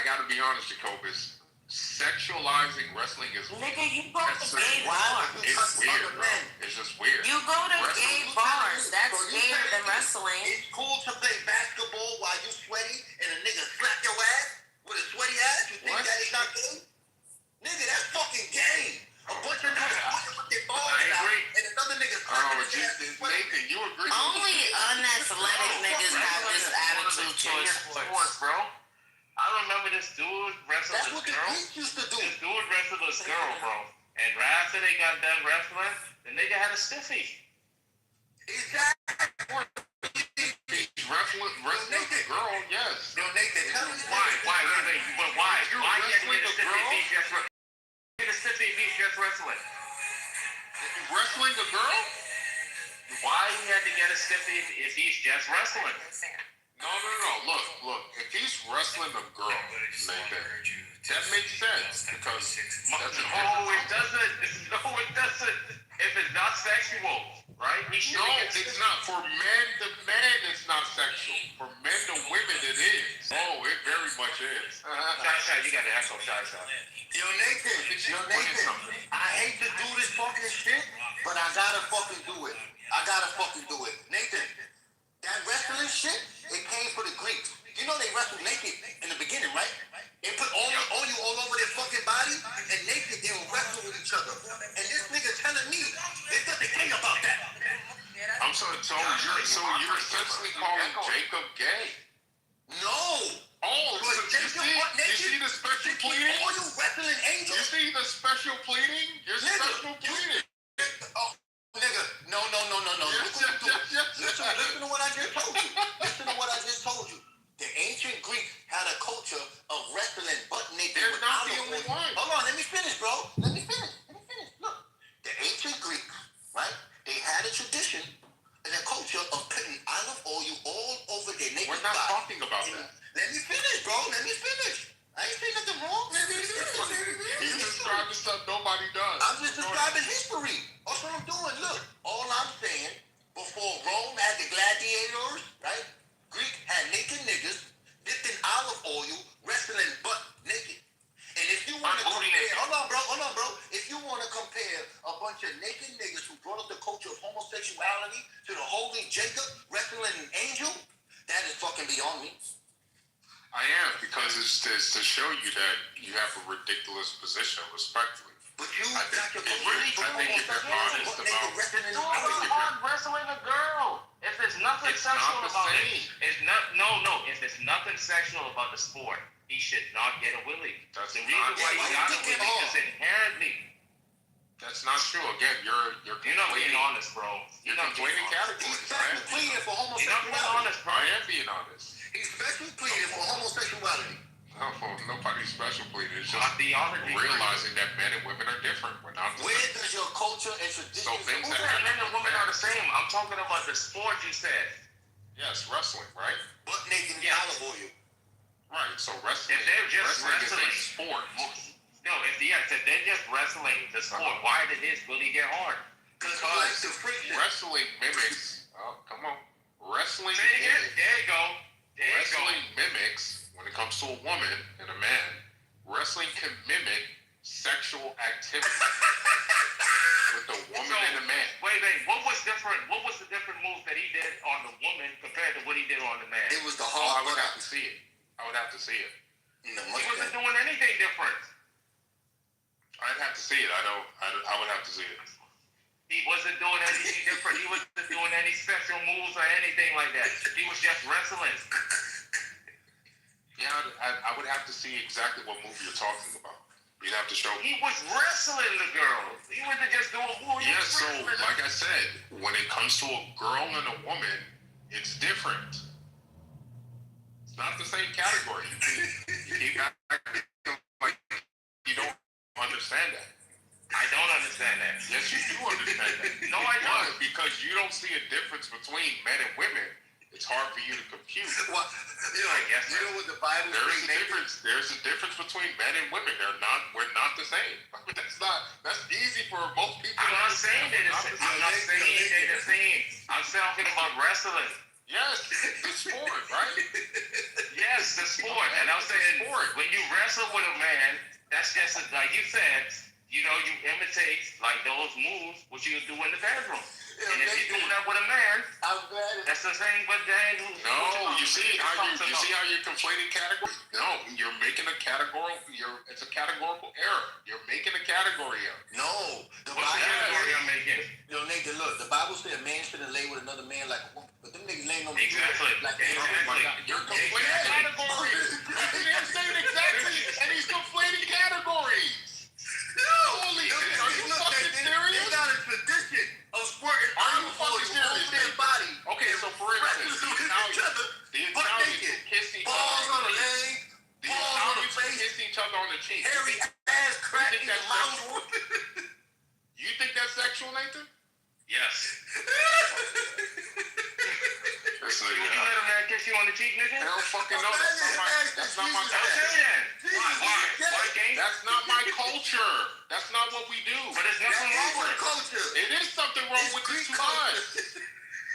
gotta be honest, Jacobus. Sexualizing wrestling is Nigga, you go to gay bars. It's weird, bro. It's just weird. You go to gay bars. That's gayer than wrestling. It's cool to play basketball while you sweaty and a nigga slap your ass with a sweaty ass. You think that is not gay? Nigga, that's fucking gay. A bunch of niggas fucking with their balls out and another nigga slapping his ass. Nathan, you agree? Only unathletic niggas have this attitude towards sports, bro. I remember this dude wrestled this girl. That's what the used to do. This dude wrestled this girl, bro. And right after they got done wrestling, the nigga had a stiffy. Exactly. He's wrestling the girl, yes. Yo, Nathan, tell me why? Why you had to get a stiffy if he's just wrestling? Get a stiffy if he's just wrestling. Wrestling a girl? Why he had to get a stiffy if he's just wrestling? No. Look. If he's wrestling a girl, Nathan, that makes sense because that's it doesn't. No, it doesn't. If it's not sexual, right? It's not. For men to men, it's not sexual. For men to women, it is. Oh, it very much is. Shy, you got to echo Shy. Yo, Nathan, I hate to do this fucking shit, but I gotta fucking do it. Nathan, that wrestling shit, it came for the Greeks. You know they wrestled naked in the beginning, right? They put all you all over their fucking body, and naked they will wrestle with each other. And this nigga telling me there's nothing gay about that. I'm sorry, so you're essentially calling Jacob gay? No. Oh, you see the special pleading? All you wrestling angels. You see the special pleading? Your special pleading. Oh, nigga, no. Listen to what I just told you. The ancient Greeks had a culture of wrestling butt naked. They're not the only one. Hold on, let me finish, bro. describing stuff nobody does. I'm just describing history. That's what I'm doing. Look, all I'm saying, before Rome had the gladiators, right? Greek had naked niggas dipped in olive oil, wrestling butt naked. And if you want to compare, hold on, bro. If you want to compare a bunch of naked niggas who brought up the culture of homosexuality to the holy Jacob wrestling an angel, that is fucking beyond me. I am, because it's to show you that you have a ridiculous position, respectfully. But you, I think if you're honest about It's hard wrestling a girl. If there's nothing sexual about it, it's not. No. If there's nothing sexual about the sport, he should not get a willie. That's the reason why he got a willie is inherently. That's not true. Again, you're not being honest, bro. You're conflating categories. He's pleading for homosexuality. You're not being honest, bro. I am being honest. He's special pleading for homosexuality. No, nobody's special pleading. It's just theology. realizing that men and women are different. We're not the Where same. does your culture and tradition? So things Who that said men and women are the same? I'm talking about the sport you said. Yes, wrestling, right? Butt naked in olive oil. Right. So wrestling. If they're just wrestling is a sport. No, if they're just wrestling the sport, why did this really get hard? Because wrestling mimics. Oh, come on. Wrestling. Say it again. There you go. Wrestling mimics, when it comes to a woman and a man, wrestling can mimic sexual activity with a woman and a man. Wait. What was different? What was the different move that he did on the woman compared to what he did on the man? It was the I hard. would have to see it. I would have to see it. He wasn't doing anything different. I'd have to see it. I would have to see it. He wasn't doing anything different. He wasn't doing any special moves or anything like that. He was just wrestling. Yeah, I would have to see exactly what movie you're talking about. You'd have to show me. He was wrestling the girl. He wasn't just doing moves. Yeah, so like I said, when it comes to a girl and a woman, it's different. It's not the same category. You keep acting like you don't understand that. I don't understand that. Yes, you do understand that. No, I don't. Because you don't see a difference between men and women. It's hard for you to compute. Well, you know what the Bible There's a difference. There's a difference between men and women. We're not the same. That's easy for most people. I'm not saying they're the same. I'm not saying they're the same. I'm talking about wrestling. Yes, the sport, right? Yes, the sport. And I'm saying when you wrestle with a man, that's just like you said. You know, you imitate like those moves which you do in the bedroom. And if you're doing that with a man, that's the same. But then, no, you see how you're conflating categories. No, you're making a categorical. It's a categorical error. You're making a category error. No, what's the category I'm making? Yo, nigga, look, the Bible said a man shouldn't lay with another man like a woman, but them niggas laying on the exactly. Like you're conflating categories. He's saying exactly, and he's conflating categories. Holy, are you fucking serious? It's not a tradition of squirting. Are you fucking serious? Their body. Okay, so for instance, the Italians kiss each other. Balls on the leg. The Italians kiss each other on the cheek. Hairy ass crack in your mouth. You think that's sexual, Nathan? Yes. Listen, Would you let a man kiss you on the cheek, nigga? I don't fucking know. That's not my culture. Okay then. Why, gang? That's not my culture. That's not what we do. But there's nothing wrong with it. Culture. It is something wrong with this to us.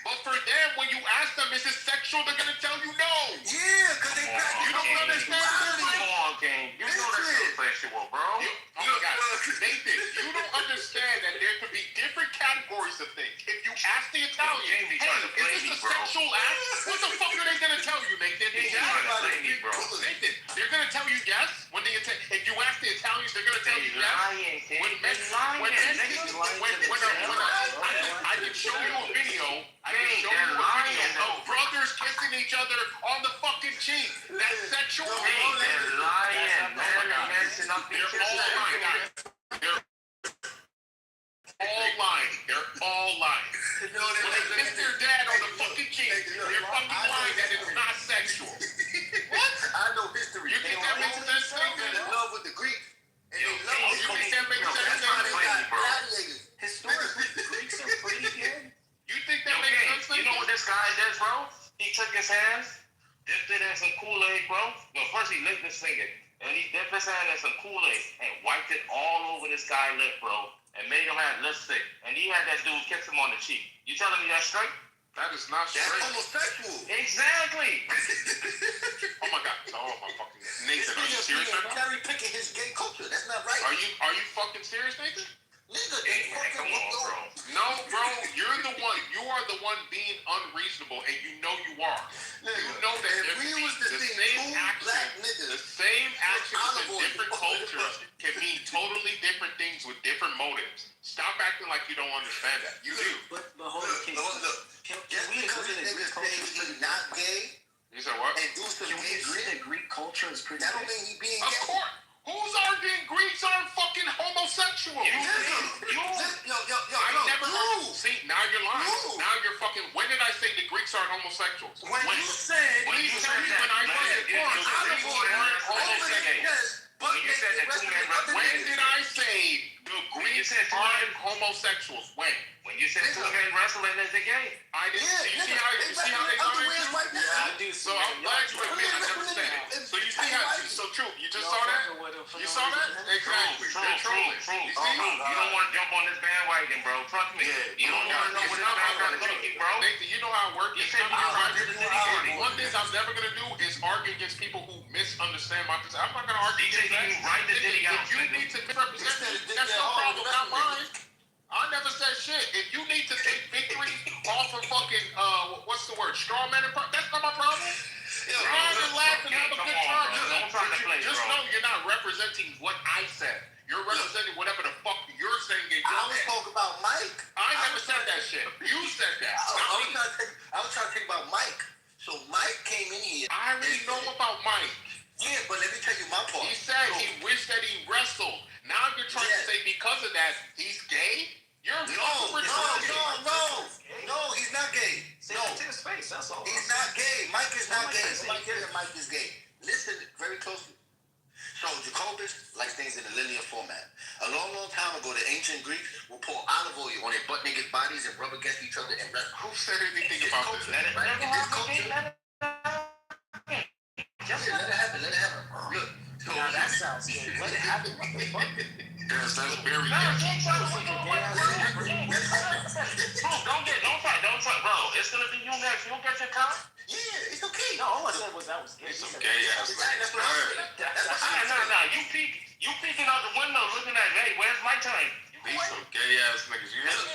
But for them, when you ask them, is it sexual, they're gonna tell you no. Yeah, because they You don't understand the difference. Come on, gang. You know that's not sexual, bro. Oh my God, Nathan, you don't understand that there could be different categories of things. If you ask the Italian, hey, is this a sexual act? What the fuck are they gonna tell you, Nathan? Nathan, they're gonna tell you yes. When if you ask the Italians, they're gonna tell you yes. I can show you a video. Of brothers kissing each other on the fucking cheek. That's sexual. They're lying. They're all lying. When they kiss their dad on the fucking cheek, they're fucking lying that it's not sexual. What? I know history. You think that makes sense? They're in love with the Greeks. And they love you think that makes sense? That's why they got gladiators. Historically, the Greeks are pretty good. You think that makes sense? You know what this guy did, bro? He took his hands, dipped it in some Kool-Aid, bro. No, first he licked his finger. And he dipped his hand in some Kool-Aid and wiped it all over this guy lip, bro, and made him have lipstick, and he had that dude kiss him on the cheek. You telling me that's straight? That is not straight. That's homosexual. Exactly. Oh my God. Oh my fucking Nathan, are you serious right now? Cherry picking his gay culture. That's not right. Are you fucking serious, Nathan? Nigga, Hey, man, come on, bro. No, bro, you're the one. You are the one being unreasonable, and you know you are. You know that if we was to see two black niggas, the same actions in different cultures can mean totally different things with different motives. Stop acting like you don't understand that. You do. But hold on, King. Just because a nigga say he's not gay You said what? and do some Can we gay agree shit, that Greek culture is pretty that don't gay? mean he being Of gay. course. Who's arguing Greeks aren't fucking homosexual? Yo, I never heard. See, now you're lying. Now you're fucking. When did I say the Greeks aren't homosexuals? When you said, Please tell me when I said the Greeks weren't homosexuals. When did I say the Greeks aren't homosexuals? When? When you said two men wrestling as a gay. I didn't. You see how they lying? right now. Yeah, I do. So I'm glad you admit I never said it. So you see how? So true. You just saw that. You saw that? Exactly. They're trolling. You see? You don't want to jump on this bandwagon, bro. Trust me. You don't want to know what this bandwagon thinking, bro. Nathan, you know how it works. You said you ride to the city party. One thing I'm never gonna do is argue against people who misunderstand my position. I'm not gonna argue DJ, against that. you ride the city house. If you need to misrepresent me, that's your problem, not mine. I never said shit. If you need to take victory off of fucking what's the word? Straw man and that's not my problem. Ride and laugh and have a good time. Don't try to play, Just bro. know you're not representing what I said. You're representing whatever the fuck you're saying in your I was head. talking about Mike. I never said that shit. You said that. I was trying to think about Mike. So Mike came in here. I already know about Mike. Yeah, but let me tell you my part. He said he wished that he wrestled. Now you're trying to say because of that he's gay? You're No, he's not gay. Say that to his face, that's all. He's not gay. Mike is not gay. Somebody said that Mike is gay. Listen very closely. So Jacobus likes things in a linear format. A long time ago, the ancient Greeks would pour olive oil on their butt naked bodies and rub against each other and rest. Who said anything about this? Right? In this culture. Just let it happen. Let it happen. Look. So Now that sounds gay. Let it happen. What the fuck? Yes, that's very Don't try, bro. It's gonna be you next. You'll get your time. Yeah, it's okay. No, all I said was that was gay. Some gay ass That's what I said. No. You peeking out the window looking at, hey, where's my time? These some gay ass niggas. You hear this?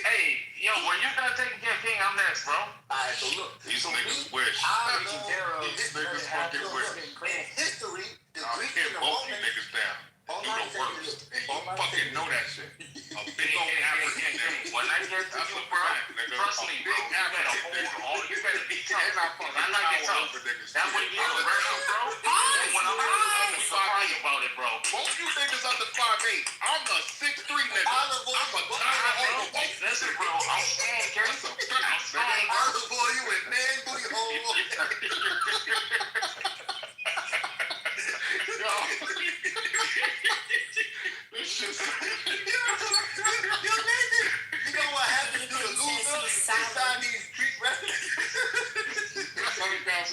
Hey, yo, when you done taking care of King, I'm next, bro. Alright, so look. These niggas wish. These niggas fucking wish. In history, the I'll Greeks kick and the both you Romans. niggas down. All You I'm the saying worst. is- And you fucking know that shit. A big African nigga. When I get to you, bro, trust me, bro, you better hold all, you better be tough. I like it tough. That way you don't wrestle, bro. And when I'm sorry about it, bro. Both you niggas under 5'8". I'm a 6'3" nigga. I'm a giant. Listen, bro, I'm strong, Kerry. I'm strong, bro. Olive oil, you in man booty hole. This shit's You know what happened to the loser inside these Greek wrestlers?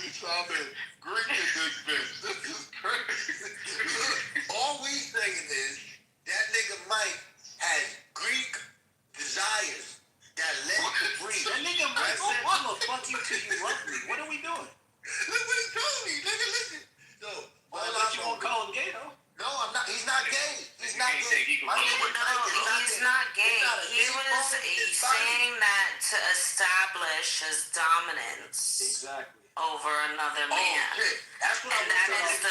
we sounded Greek in this bitch. This is crazy. All we saying is that nigga Mike has Greek desires that led to breed. That nigga Mike said, I'ma fuck you till you love me. What are we doing? Look what he told me. Nigga, listen. So, But you won't call him gay, though. no, I'm not. He's not gay. He's not gay. He's not gay. He was saying that to establish his dominance over another man. Shit. That's what And that is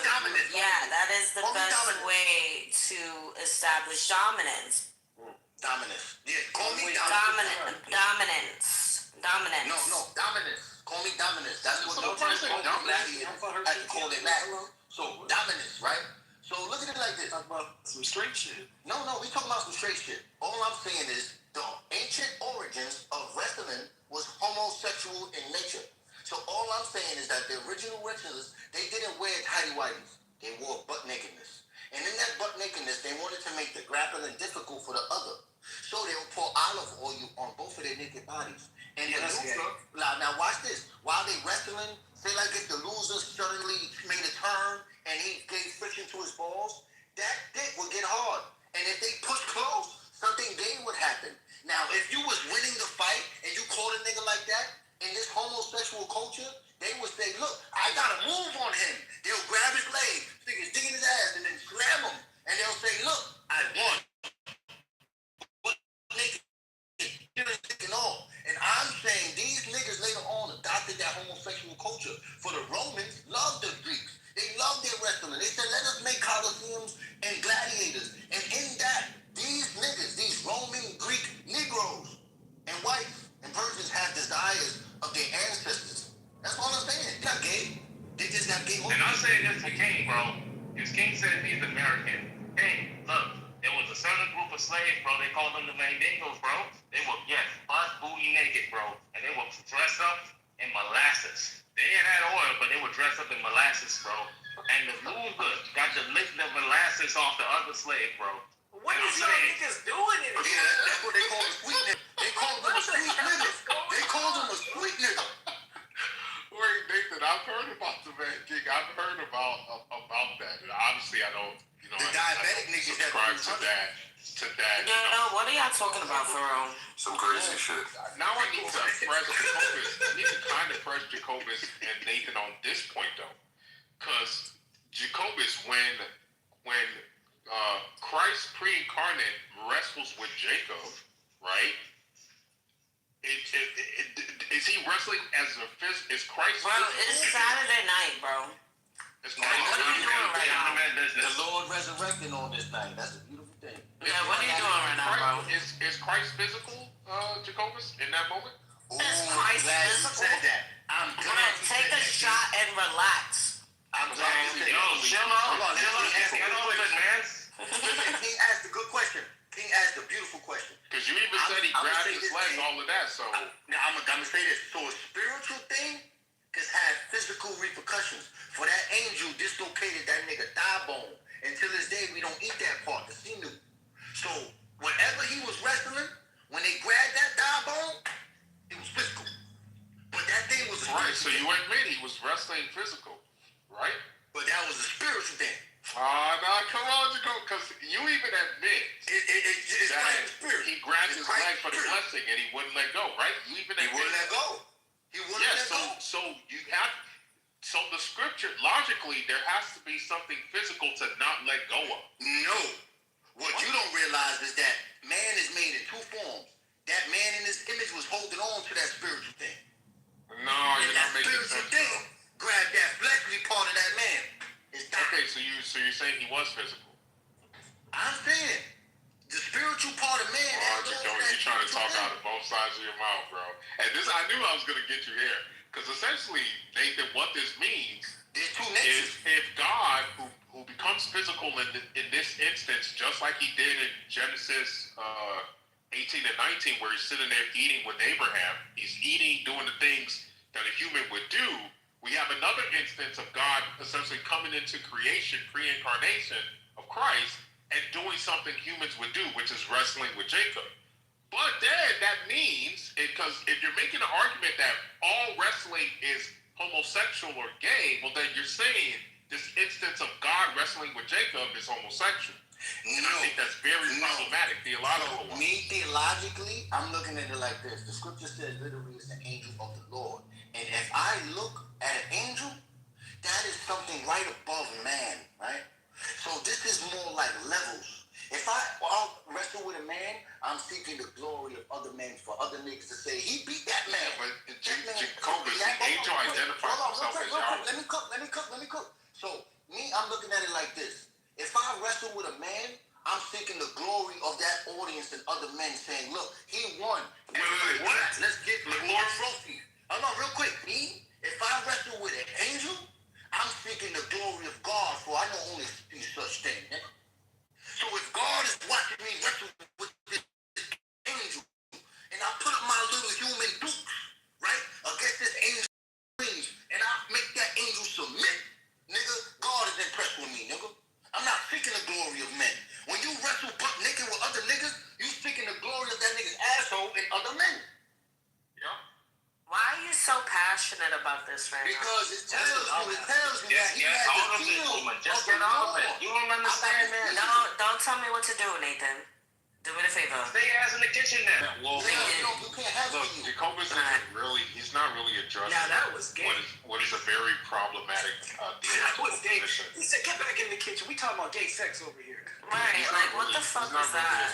dominance. that is the best way to establish dominance. Dominance. Yeah, call me Dominance. No, dominance. Call me dominance. That's what the person I call it that. So dominance, right? So look at it like this. Talk about some straight shit. No, we talking about some straight shit. All I'm saying is the ancient origins of wrestling was homosexual in nature. So all I'm saying is that the original wrestlers, they didn't wear tighty whities. They wore butt nakedness. And in that butt nakedness, they wanted to make the grappling difficult for the other. So they would pour olive oil on both of their naked bodies. And the loser, now watch this. While they wrestling, say like if the loser suddenly made a turn and he gave friction to his balls, American. Hey, look, there was a certain group of slaves, bro. They called them the Mandingos, bro. They were, yes, butt booty naked, bro. And they were dressed up in molasses. They didn't have oil, but they were dressed up in molasses, bro. And the loser got to lick the molasses off the other slave, bro. What is y'all niggas doing in Yeah, that's what they call a sweet nigga. They called him a sweet nigga. They called him a sweet nigga. Wait, Nathan, I've heard about the Man King. I've heard about that. And obviously, I don't, The diabetic niggas that subscribe to that. Yeah, what are y'all talking about for real? Some crazy shit. Now I need to press Jacobus. I need to kind of press Jacobus and Nathan on this point though, because Jacobus, when Christ pre-incarnate wrestles with Jacob, right? Is he wrestling as is Christ? Bro, it's Saturday night, bro. It's what are you doing right now? The Lord resurrected on this night. That's a beautiful thing. Yeah, what are you doing right now, bro? Is Christ physical, Jacobus, in that moment? Is Christ physical? Said that. I'm glad you take said a that, shot and relax. I'm glad you said Yo, that. chill out. King asked a good question. King asked a beautiful question. Because you even said he grabbed his legs, all of that. So now I'm gonna say this. So a spiritual thing can have physical repercussions. For that angel dislocated that nigga thigh bone. Until this day, we don't eat that part, the sinew. So whatever he was wrestling, when they grabbed that thigh bone, it was physical. But that thing was a right. So you admit he was wrestling physical, right? But that was a spiritual thing. No, come on, Jacob, because you even admit it's that like the spirit. He grabbed his leg for the blessing and he wouldn't let go, right? You even admit he wouldn't let go. He wouldn't let go. So you have. So the scripture, logically, there has to be something physical to not let go of. No. What you don't realize is that man is made in two forms. That man in his image was holding on to that spiritual thing. No, you're not making sense. Thing grabbed that fleshly part of that man. Okay, so you're saying he was physical. I'm saying the spiritual part of man. You're trying to talk out of both sides of your mouth, bro. And this, I knew I was gonna get you here. Because essentially, Nathan, what this means is if God, who becomes physical in this instance, just like he did in Genesis 18 and 19, where he's sitting there eating with Abraham, he's eating, doing the things that a human would do. We have another instance of God essentially coming into creation, pre-incarnation of Christ, and doing something humans would do, which is wrestling with Jacob. But then that means, because if you're making an argument that all wrestling is homosexual or gay, well then you're saying this instance of God wrestling with Jacob is homosexual. And I think that's very problematic theologically. Me, theologically, I'm looking at it like this. The scripture says literally it's an angel of the Lord. And if I look at an angel, that is something right above man, right? So this is more like levels. If I'll wrestle with a man, I'm seeking the glory of other men for other niggas to say, he beat that man. Yeah, but Jacobus, the angel identifies himself as Yahweh. Let me cook. So, me, I'm looking at it like this. If I wrestle with a man, I'm seeking the glory of that audience and other men saying, look, he won. Wait, what? Let's get the Lord trophy. Hold on, real quick. Me, if I wrestle with an angel, I'm seeking the glory of God, for I know only such thing. So if God is watching me wrestle with this angel, and I put up my little human dukes, right, against this angel, and I make that angel submit, nigga, God is impressed with me, nigga. I'm not seeking the glory of men. When you wrestle butt naked with other niggas, you seeking the glory of that nigga's asshole and other men. Yeah. Why are you so passionate about this right because now? Because it tells you that he has all the of feel it, just of get the all of it. Lord. You don't understand, man. Don't tell me what to do, Nathan. Do me a favor. Stay your ass in the kitchen then. Well, you can't have look, Jacobus he's not really addressing Now that was gay. what is a very problematic That was gay. position. He said, get back in the kitchen. We talking about gay sex over here. Right, like what the fuck is that?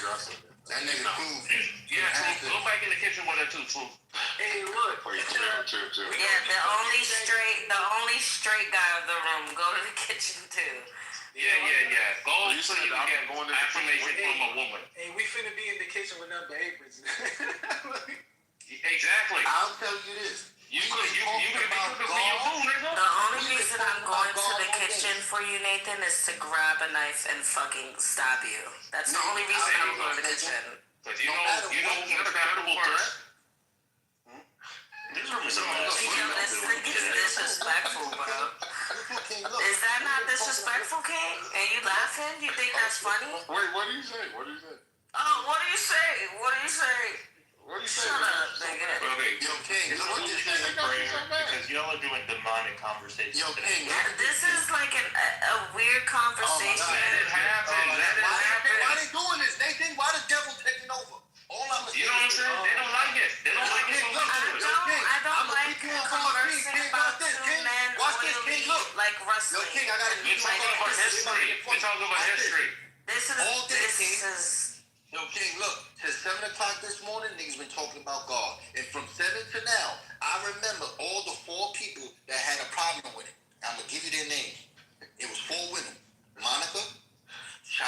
That nigga cool. Yeah, Truth. Go back in the kitchen with her too, Truth. Hey, look. Chill. Yeah, the only straight guy of the room. Go to the kitchen too. Yeah. Go You so said you I'm can get going to the affirmation kitchen. from a woman. Hey, we finna be in the kitchen with nothing but aprons. Exactly. I'll tell you this. You could be cooking for your food, nigga. The only reason I'm going to the kitchen for you, Nathan, is to grab a knife and fucking stab you. That's the only reason I'm going to the kitchen. Cause you know who's incredible first. These are some Yo, this thing is disrespectful, bro. Is that not disrespectful, King? And you laughing? You think that's funny? Wait, what do you say? What do you say? Oh, what do you say? What do you say? What do you say? Shut up, nigga. Okay, Yo, King, look what this is. because y'all are doing demonic conversations. Yo, King, This is like a weird conversation. Let it happen. Let it happen. why they doing this, Nathan? Why the devil taking over? All I'm You know what I'm saying? They don't like it. They don't like it. I don't like conversing about two men oily, like wrestling. Yo, King, I gotta We're talking about history. We're talking about history. This is Yo, King, look, since 7 o'clock this morning, niggas been talking about God. And from 7 to now, I remember all the 4 people that had a problem with it. I'm going to give you their names. It was 4 women. Monica, Shy,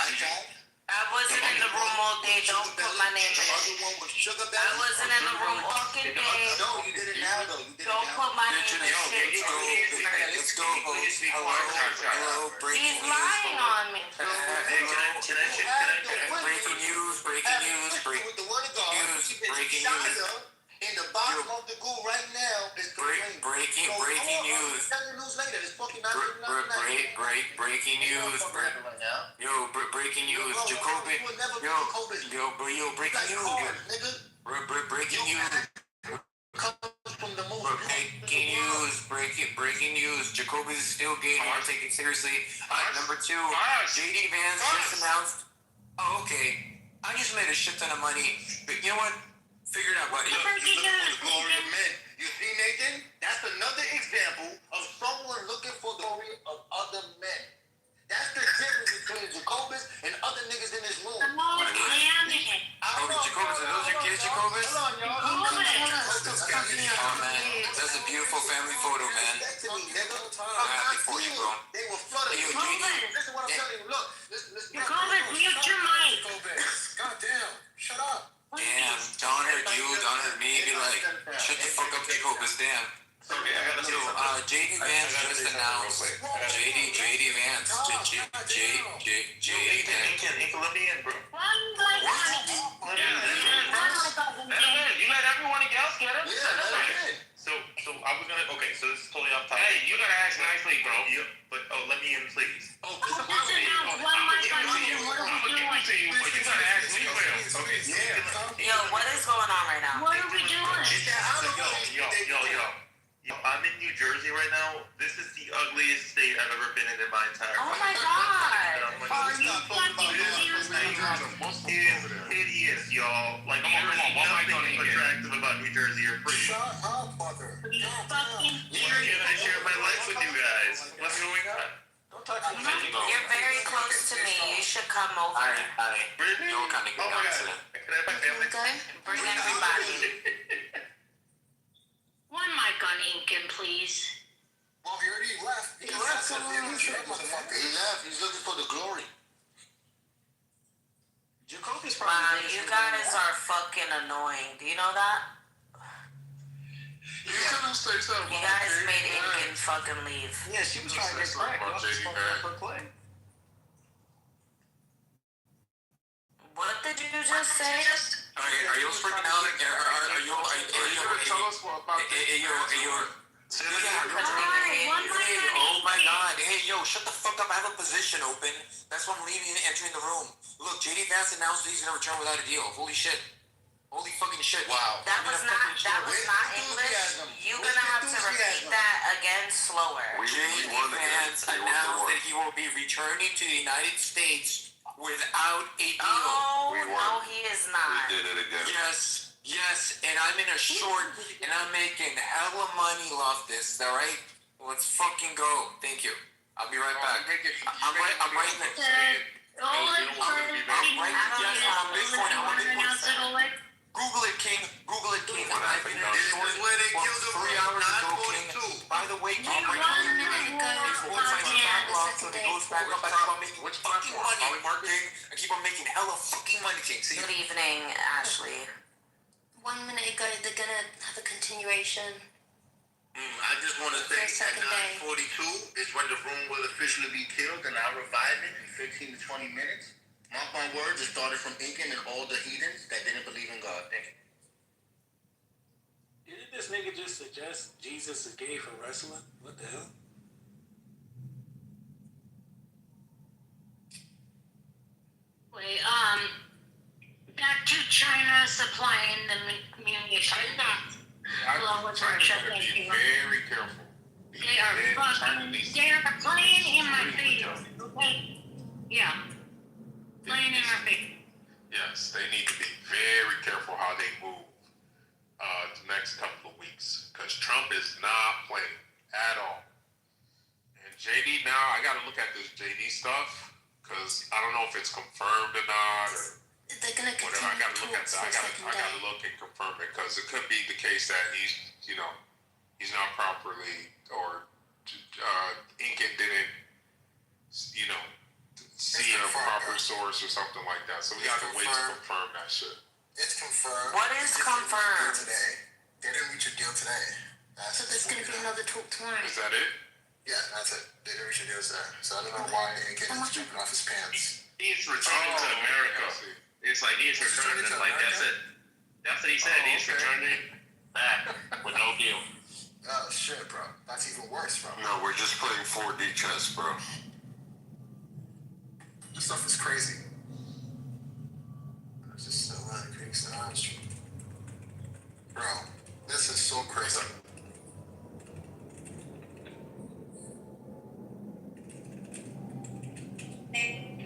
I wasn't in the room all day. Don't put my name in the it. other one was Sugar Belly. I wasn't in the room fucking day. No, you did it now, though. You did it Don't now. put my name in shit. Let's go, folks. Hello, He's lying on me. breaking news. With the word of God, Breaking Shia in the bottom of the goo right now is complaining. Breaking news. Tell you news later. It's fucking $9.99. Breaking news. Yo, breaking news. Jacoby. Yo, breaking news. Breaking news. From the movie. Breaking news. Jacoby's still gay. I'll take it seriously. Number 2, JD Vance just announced. Oh, okay. I just made a shit ton of money. But you know what? Figure it out, buddy. You're looking for the glory of men. You see, Nathan? That's another example of someone looking for the glory of other men. That's the difference between Jacobus and other niggas in this room. Oh, Jacobus, are those your kids, Jacobus? Hold on, y'all. Oh, man. That's a beautiful family photo, man. I'm happy for you, bro. They were flooded. Hey, yo, Listen what I'm telling you. Look. Jacobus, mute your mic. God damn. Shut up. Damn, Don heard you, Don heard me. Be like, shut the fuck up, Jacobus, damn. Okay, I gotta So, JD Vance just announced. JD Vance. JD Vance. Let me in, bro. One You let everyone else get it? Yeah, So I was gonna. Okay, so this is totally off topic. Hey, you gotta ask nicely, bro. But let me in, please. Let's announce one mic on you. What are we doing? But you gotta ask me first. Okay. Yo, what is going on right now? What are we doing? Yo, I'm in New Jersey right now. This is the ugliest state I've ever been in my entire Oh life. my god. Are you fucking serious? It is hideous, y'all. Like, there's nothing attractive about New Jersey or pretty. Shut up, mother. Are you fucking And I share my life with you guys. What's going on? Don't touch me. You're very close to me. You should come over. Really? You're kind of good accident. Can I have my family? Okay? Bring everybody. one mic on Incan, please? Well, he already left. He left. He left. He's looking for the glory. Jacoby's Wow, probably you guys are fucking annoying. Do you know that? You couldn't say something You about guys JD made Incan Vance. fucking leave. Yeah, she was trying to get Something pregnant. about She was JD fucking Vance. up her clay. What did you just say? Are you freaking out? Are you? Tell us more about Oh my god. Hey, yo, shut the fuck up. I have a position open. That's why I'm leaving and entering the room. Look, JD Vance announced that he's gonna return without a deal. Holy shit. Holy fucking shit. Wow. That was not English. You're gonna have to repeat that again slower. JD Vance announced that he will be returning to the United States without a deal. Oh, no, he is not. did it again. Yes, and I'm in a short, and I'm making hella money off this, alright? Let's fucking go. Thank you. I'll be right back. I'm writing it. Google it, King. I've been in a short for 3 hours ago, King. By the way, King, my before I back off, so it goes back up. I keep on making fucking money, King. I keep on making hella fucking money, King. See? Good evening, Ashley. 1 minute ago, they're gonna have a continuation. I just want to say at 9:42 is when the room will officially be killed, and I'll revive it in 15 to 20 minutes. Mark my words, it started from Incan and all the heathens that didn't believe in God. Thank you. Didn't this nigga just suggest Jesus is gay for wrestling? What the hell? Wait, back to China supplying the munitions. China better be very careful. They are playing in my face. Okay? Yeah. Playing in my face. Yes, they need to be very careful how they move the next couple of weeks, because Trump is not playing at all. And JD, now I got to look at this JD stuff, because I don't know if it's confirmed or not, or They're gonna whatever. I got to look at that. I got to look and confirm it, because it could be the case that he's not properly, or Incan didn't, see a proper source or something like that. So we got to wait to confirm that shit. It's confirmed. What is confirmed? Today. They didn't reach a deal today. So there's gonna be another talk tomorrow. Is that it? Yeah, that's it. They didn't reach a deal today. So I don't know why Incan is jumping off his pants. He's returning to America. It's like he's returning. It's like that's it. That's what he said. He's returning back with no deal. Oh shit, bro. That's even worse, bro. No, we're just playing 4D chess, bro. This stuff is crazy. It's just so creeks on the street. Bro, this is so crazy.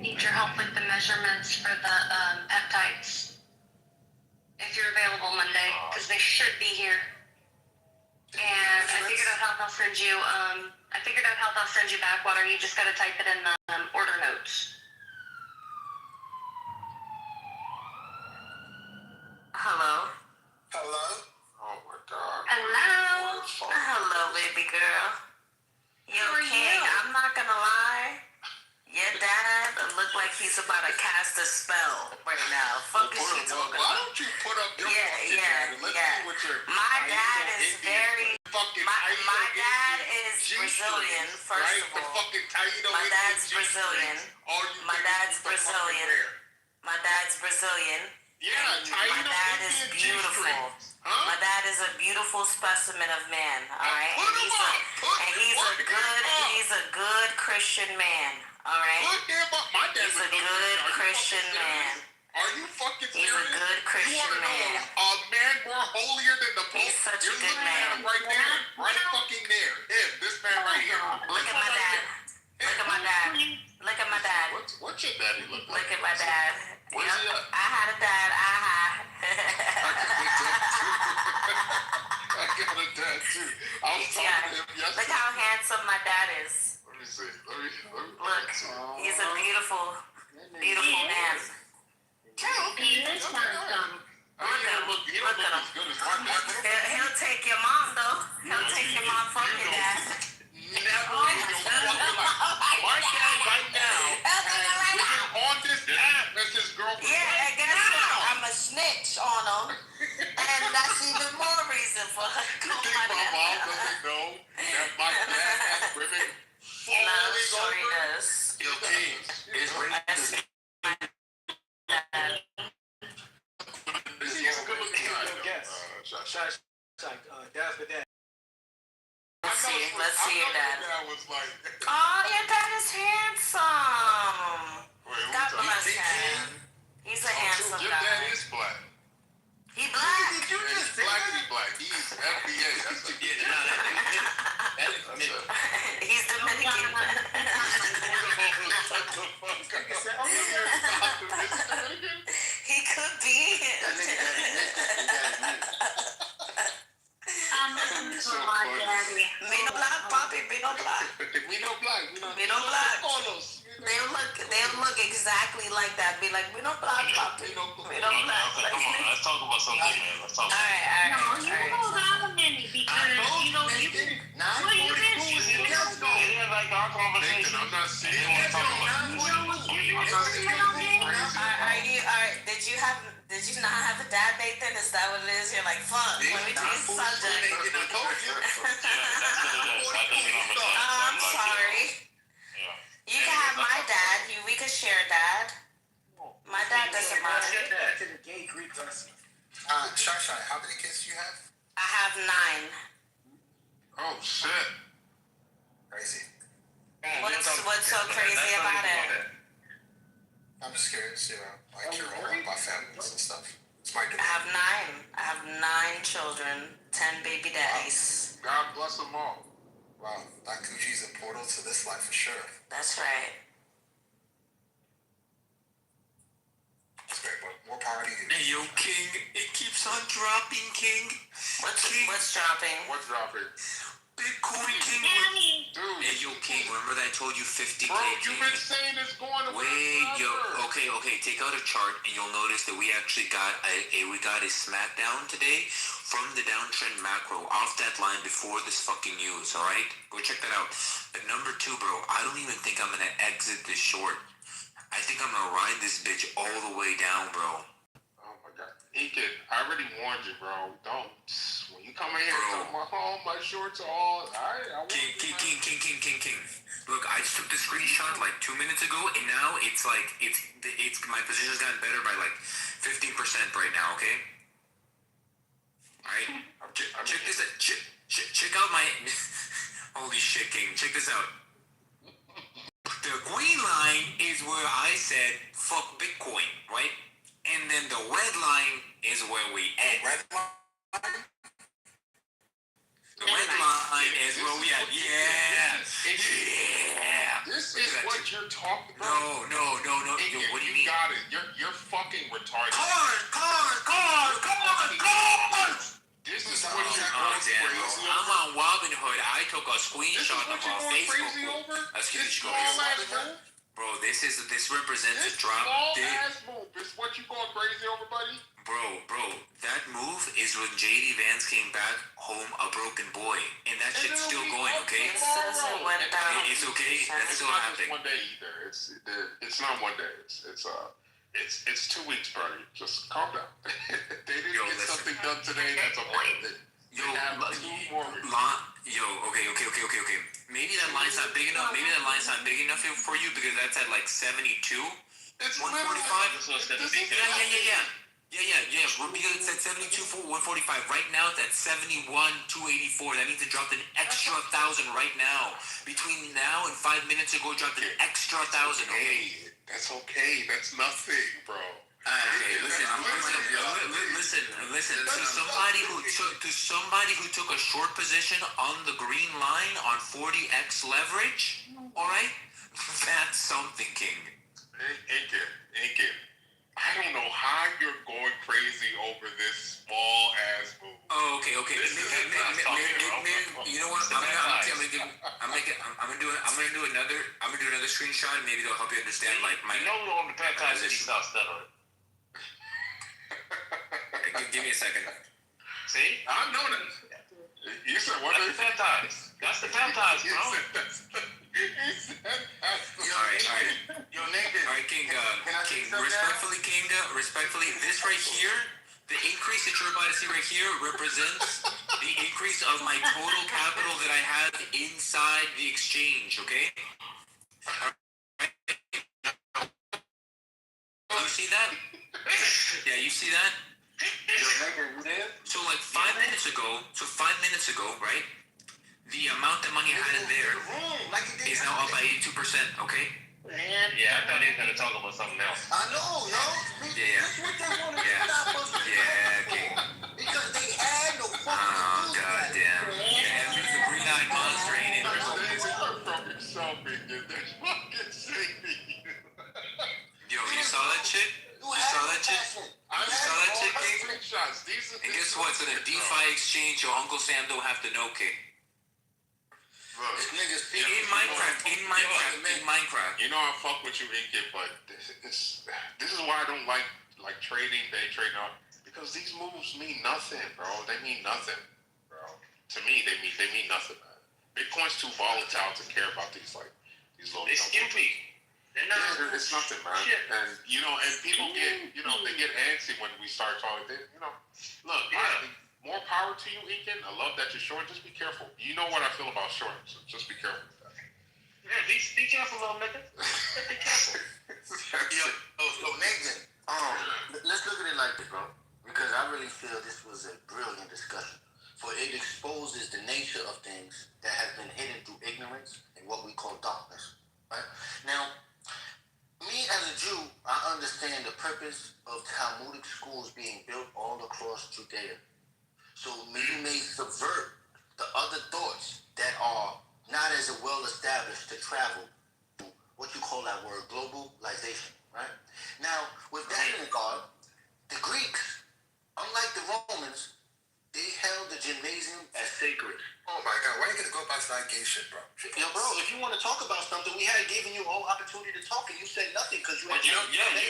Need your help with the measurements for the peptides. If you're available Monday, because they should be here. And I figured out how they'll send you. Backwater. You just gotta type it in the order notes. Hello? Hello? Oh my God. Hello? Hello, baby girl. You okay? I'm not gonna lie. Your dad look like he's about to cast a spell right now. Fuck is he talking Why about? don't you put up your Yeah. see what your My dad is Indian very... fucking My dad is G-strings, Brazilian, first right? of all. The fucking Taito My Indian dad's G-strings. Brazilian. All you My niggas dad's need to fucking Brazilian. wear. My dad's Brazilian. Yeah, My Taito dad is Indian beautiful. G-strings. Huh? My dad is a beautiful specimen of man. All right, Put him up. he's a good Christian man. All right, Put him up. My dad's he's a good Christian man. Are you fucking serious? He's a good Christian You want to man. know a man more holier than the Pope? He's such You're a good looking man. at him right there. Right fucking there. Him. This man right here. Look at my dad. Look at my dad. Look at my dad. What's your daddy look like? Look at my dad. Where's he at? I had a dad. I got a dad too. I was talking to him yesterday. Look how handsome my dad is. Let me see. Let me Look, he's a beautiful man. He is handsome. Look at him. He don't look as good as my dad. He'll take your mom though. He'll take your mom from your dad. Never in your fucking life. My dad right now is on this app as his girlfriend. Yeah, and guess what? I'm a snitch on him. And that's even more reason for her to You call think my my dad. mom doesn't know that my dad has women No, falling sure he over? does. Yo, King, is That's my dad. He's a good looking guy. Dad's for dad. Let's see your dad. Dad was like, Oh, your dad is handsome. wait, God bless him. He's a handsome your guy. dad is black. He black. Did you just say black? He black. He's FBA. That's a He's Dominican. He could be. I'm looking for my daddy. Vino black, papi. Vino black. Vino black. Vino black. They'll look exactly like that. Be like, Vino black, papi. Vino black. Come on, let's talk about something, man. Let's talk. All right. No, you hold on a minute because you know you. What you been? Yeah, like our conversation. I'm not saying. I'm not Did you not have a dad, Nathan? Is that what it is? You're like, fuck, let me change the subject. I'm sorry. You can have my dad. We could share dad. My dad doesn't mind. Shai, how many kids do you have? I have 9. Oh shit. Crazy. What's so crazy about it? I'm just curious, like your own by families and stuff. It's my I have 9. I have 9 children, 10 baby daddies. God bless them all. Wow, that coochie's a portal to this life for sure. That's right. That's great, but more power to you. Hey, yo, King, it keeps on dropping, King. What's dropping? What's dropping? Bitcoin, King. Dude. Hey, yo, King, remember that I told you 50K? Bro, you've been saying it's going to Wait, yo, okay, take out a chart and you'll notice that we actually got a smackdown today from the downtrend macro off that line before this fucking news, alright? Go check that out. But number 2, bro, I don't even think I'm gonna exit this short. I think I'm gonna ride this bitch all the way down, bro. Oh my god. Ike, I already warned you, bro. Don't. When you come in here and talk about, oh, my shorts are all. Alright, King. Look, I just took the screenshot like 2 minutes ago, and now it's like, it's my position's gotten better by like 15% right now, okay? Alright? Check this out. Check out my. Holy shit, King. Check this out. The green line is where I said, fuck Bitcoin, right? And then the red line is where we end. The red line is where we at. Yeah. This is what you're talking No. about. Yo, what do you mean? Got it. You're fucking retarded. Cars! This is what you're Oh, going damn, crazy bro. I'm on Robinhood. I took a screenshot of our Facebook. crazy over? Excuse me, This bro, this represents a drop. ass move. This what you going crazy over, buddy? Bro, that move is when JD Vance came back home a broken boy. And that shit's still going, okay? It says it went down. It's okay. That's still not happening. just one day either. It's not one day. It's 2 weeks, buddy. Just calm down. They didn't get something done today. That's okay. Yo, okay. Maybe that line's not big enough. Maybe that line's not big enough for you because that's at like 72. It's 145. Yeah. Because it's at 72 for 145. Right now it's at 71 284. That means it dropped an extra 1,000 right now. Between now and 5 minutes ago, it dropped an extra 1,000. Okay. That's okay. That's nothing, bro. Okay, listen. To somebody who took a short position on the green line on 40x leverage, all right, that's something, King. Ain't it? I don't know how you're going crazy over this small ass move. Oh, okay. You know what? I'm gonna do another screenshot, and maybe it'll help you understand. Like my. You know, on the peptides, he stopped stuttering. Give me a second. See? I know that. You said what? That's the peptides. That's the peptides, bro. All right. Yo, Nathan. All right, King. Respectfully, this right here, the increase that you're about to see right here represents the increase of my total capital that I have inside the exchange. Okay. You see that? Yeah, you see that? So like 5 minutes ago, right? The amount of money I had in there is now up by 82%, okay? Yeah, I thought he was going to talk about something else. I know, yo. Yeah, King. Because they had no fucking Oh, goddamn. Yeah, there's the green-eyed monster ain't it? Yo, you saw that shit? And guess what? So the DeFi exchange, your Uncle Sam don't have to know, King. In Minecraft. You know I fuck with you, Inky, but this is why I don't like trading, day trading, because these moves mean nothing, bro. They mean nothing, bro. To me, they mean nothing, man. Bitcoin's too volatile to care about these little. It's skimpy. They're not. Yeah, it's nothing, man. Shit. And and people get, they get antsy when we start talking. Look, more power to you, Eakin. I love that you're short. Just be careful. You know what I feel about short, so just be careful with that. Yeah, be careful, little nigga. Be careful. So Nathan, let's look at it like this, bro. Because I really feel this was a brilliant discussion. For it exposes the nature of things that have been hidden through ignorance and what we call darkness. Right? Now, me as a Jew, I understand the purpose of Talmudic schools being built all across Judea. So you may subvert the other thoughts that are not as well established to travel to what you call that word, globalization, right? Now, with that in regard, the Greeks, unlike the Romans, they held the gymnasium as sacred. Oh my God, why are you gonna go back to that gay shit, bro? Yo, bro, if you want to talk about something, we had given you all opportunity to talk, and you said nothing because you. You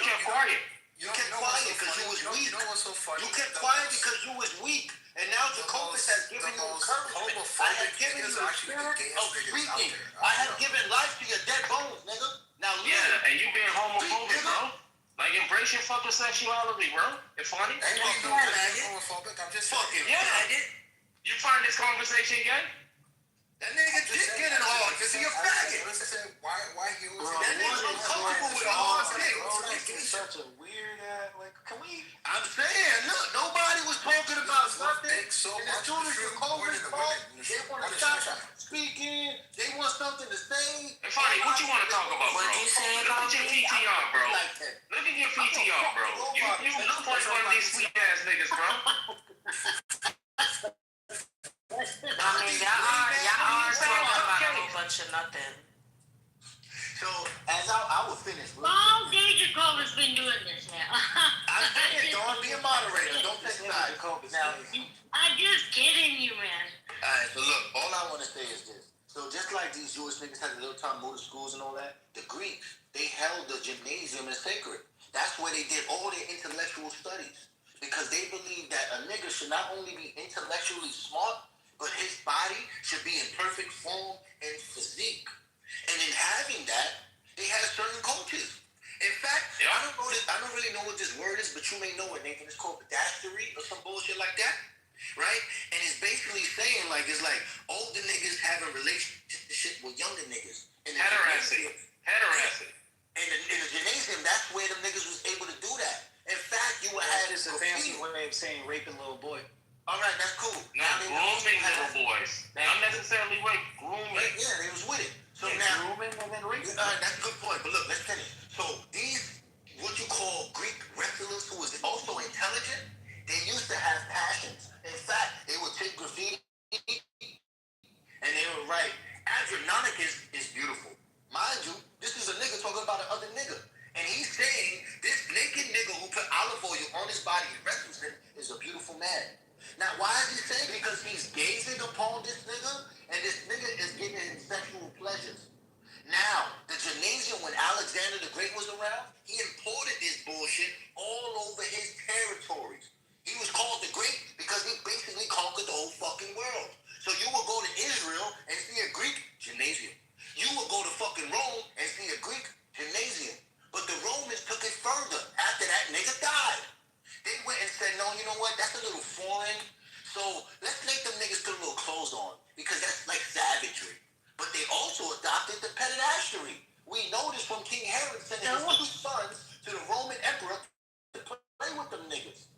kept quiet. You kept quiet because you was weak. You know what's so funny? You kept quiet because you was weak. And now Jacobus has given you encouragement. I have given you the spirit of speaking. I have given life to your dead bones, nigga. Now live. Yeah, and you being homophobic, bro. Like, embrace your fucking sexuality, bro. It's funny. Ain't no homophobic. I'm just fucking faggot. You find this conversation gay? That nigga dick getting hard because he a faggot. Why he was? That nigga uncomfortable with a hard dick. This is such a weird, can we? I'm saying, look, nobody was talking about nothing. So and as soon as the COVID talk, they want to stop speaking. They want something to say. Hey, Fonny, what you want to talk about, bro? What'd you say about Look at your me? PTR, bro. Look at your PTR, bro. You look like one of these sweet ass niggas, bro. I mean, y'all are talking about a whole bunch of nothing. So, as I will finish. All day Jacobus been doing this now. I'm saying, don't be a moderator. Don't take sides. Now, I'm just kidding you, man. Alright, so look, all I want to say is this. So just like these Jewish niggas had the little Talmudic schools and all that, the Greeks, they held the gymnasium as sacred. That's where they did all their intellectual studies. Because they believed that a nigga should not only be intellectually smart, but his body should be in perfect form and physique. And in having that, they had certain coaches. In fact, I don't really know what this word is, but you may know it, Nathan. It's called pedestrian or some bullshit like that, right? And it's basically saying it's like older niggas having relationship with younger niggas. Heterasy. And in the gymnasium, that's where them niggas was able to do that. In fact, you would have It's a fancy way of saying raping little boy. All right, that's cool. Not grooming little boys. Not necessarily rape. Grooming. Yeah, they was with it. So grooming and then raping. That's a good point. But look, let's finish. So these, what you call Greek wrestlers, who was also intelligent, they used to have passions. In fact, they would take graffiti and they would write, Adrianicus is beautiful. Mind you, this is a nigga talking about another nigga. And he's saying this naked nigga who put olive oil on his body and wrestles him is a beautiful man. Now, why is he saying? Because he's gazing upon this nigga, and this nigga is giving him sexual pleasures. Now, the gymnasium, when Alexander the Great was around, he imported this bullshit all over his territories. He was called the Great because he basically conquered the whole fucking world. So you will go to Israel and see a Greek gymnasium. You will go to fucking Rome and see a Greek gymnasium. But the Romans took it further after that nigga died. They went and said, no, you know what? That's a little foreign. So let's make them niggas put a little clothes on because that's like savagery. But they also adopted the pederasty. We know this from King Herod sending his two sons to the Roman emperor to play with them niggas.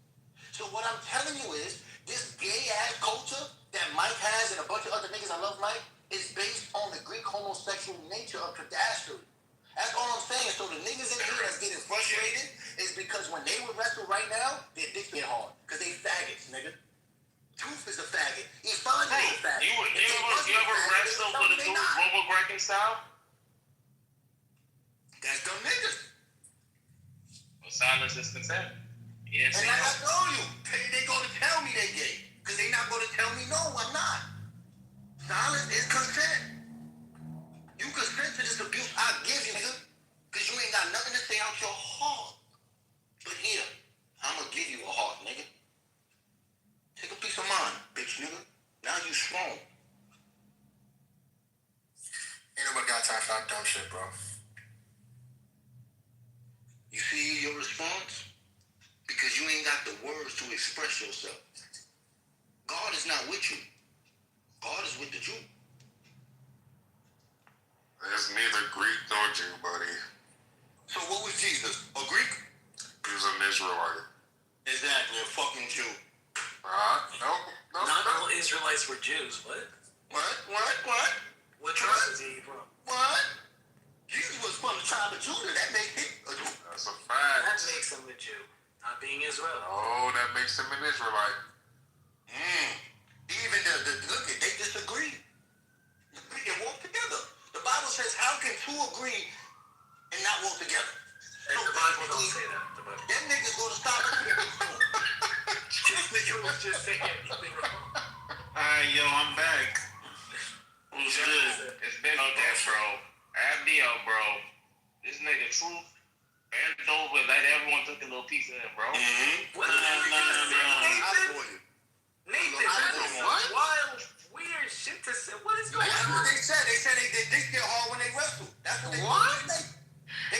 So what I'm telling you is this gay-ass culture that Mike has and a bunch of other niggas, I love Mike, is based on the Greek homosexual nature of pederasty. That's all I'm saying. So the niggas in here that's getting frustrated is because when they would wrestle right now, their dicks get hard. Because they faggots, nigga. Tooth is a faggot. Ifeanyi is a faggot. You ever wrestle with a dude Robo-Breaking style? That's them niggas. Well, silence is consent. Yes, and like I told you, they gonna tell me they gay. Because they not gonna tell me no, I'm not. Silence is consent. You consent to this abuse I give you, nigga. Because you ain't got nothing to say out your heart. But here, I'm going to give you a heart, nigga. Take a piece of mine, bitch, nigga. Now you strong. Ain't nobody got time for that dumb shit, bro. to express yourself. God is not with you. God is with the Jew. There's neither Greek nor Jew, buddy. So what was Jesus? A Greek? He was an Israelite. Exactly, a fucking Jew. No. Not all Israelites were Jews. What? What? What tribe is he from? What? Jesus was from the tribe of Judah. That makes him a Jew. That's a fact. That makes him a Jew, not being Israel. Oh, that makes him an Israelite. Even look, they disagree. They can walk together. The Bible says, how can two agree and not walk together? And the Bible don't say that. Them niggas gonna stop us. This nigga was just saying anything wrong. Alright, yo, I'm back. What's good? It's been on that, bro. Abdio, bro. This nigga Truth bent over, let everyone took a little piece of him, bro. What did Nathan, that's some wild, weird shit to say. What is going That's on? what they said. They said they did dick get hard when they wrestled. That's what they said.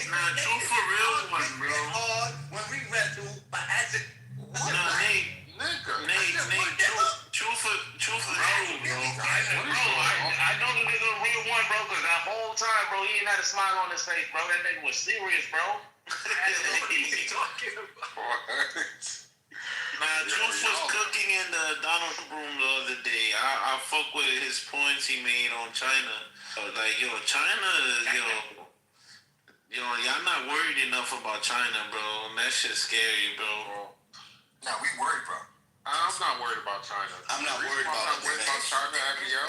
Nah, Truth for real one, bro. Hard when we wrestled by acid. Nah, Nate, Truth for real, bro. I know the nigga a real one, bro, because that whole time, bro, he ain't had a smile on his face, bro. That nigga was serious, bro. What are you talking about? Nah, Truth was cooking in the Donald room the other day. I fuck with his points he made on China. Like, yo, China, y'all not worried enough about China, bro. And that shit's scary, bro. Nah, we worried, bro. I'm not worried about China. I'm not worried about I'm not worried about China, Abdio.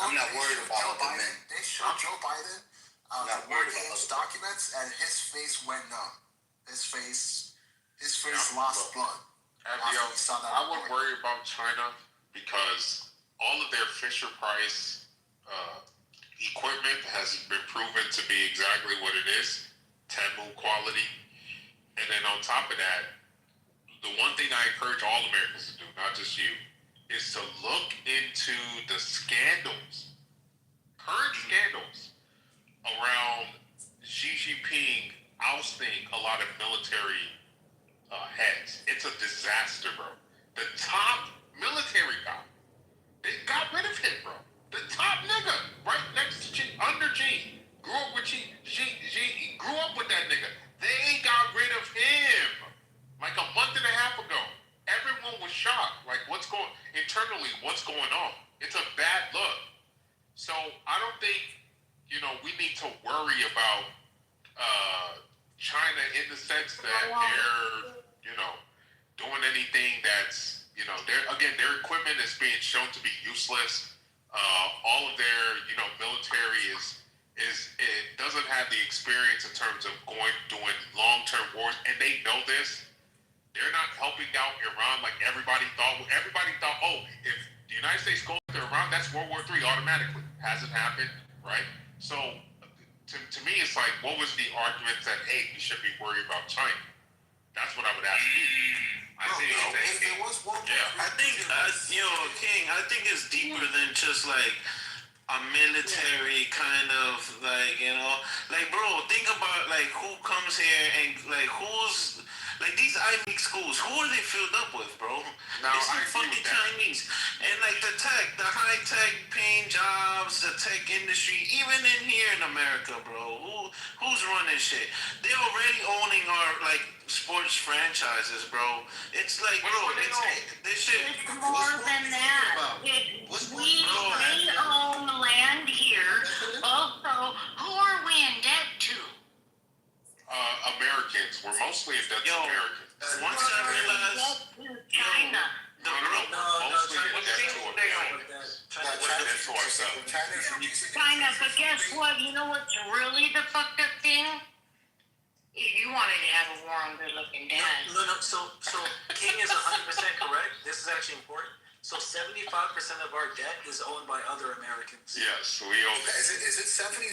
I'm not worried about it, man. They showed Joe Biden not the worried War about Games it. documents, and his face went numb. His face lost blood. Abdio, I would worry about China because all of their Fisher Price equipment has been proven to be exactly what it is, Temu quality. And then on top of that, the one thing I encourage all Americans to do, not just you, is to look into the scandals, current scandals around Xi Jinping ousting a lot of military heads. It's a disaster, bro. The top military guy, they got rid of him, bro. The top nigga, right next to G, under G, grew up with G, grew up with that nigga. They got rid of him like a month and a half ago. Everyone was shocked. Like, what's going on? It's a bad look. So I don't think, we need to worry about China in the sense that they're, doing anything that's, their equipment is being shown to be useless. All of their, military it doesn't have the experience in terms of doing long-term wars, and they know this. They're not helping out Iran like everybody thought. Everybody thought, if the United States goes to Iran, that's World War III automatically. Hasn't happened, right? So, to me, it's like, what was the argument that, hey, we should be worried about China? That's what I would ask you. I think, King, I think it's deeper than just like a military kind of like, like, bro, think about like who comes here and like who's like these Ivy League schools, who are they filled up with, bro? It's like fucking Chinese. And like the high tech paying jobs, the tech industry, even in here in America, bro. Who's running shit? They're already owning our like sports franchises, bro. It's like, bro, this shit. It's more than that. They own land here. Also, who are we in debt to? Americans. We're mostly in debt to Americans. Once I realized China. Mostly in debt to Americans. Debt to ourselves. China, but guess what? You know what's really the fucked up thing? If you wanted to have a war on good-looking dads. No. So King is 100% correct. This is actually important. So 75% of our debt is owned by other Americans. Yes, we own it. Is it 75?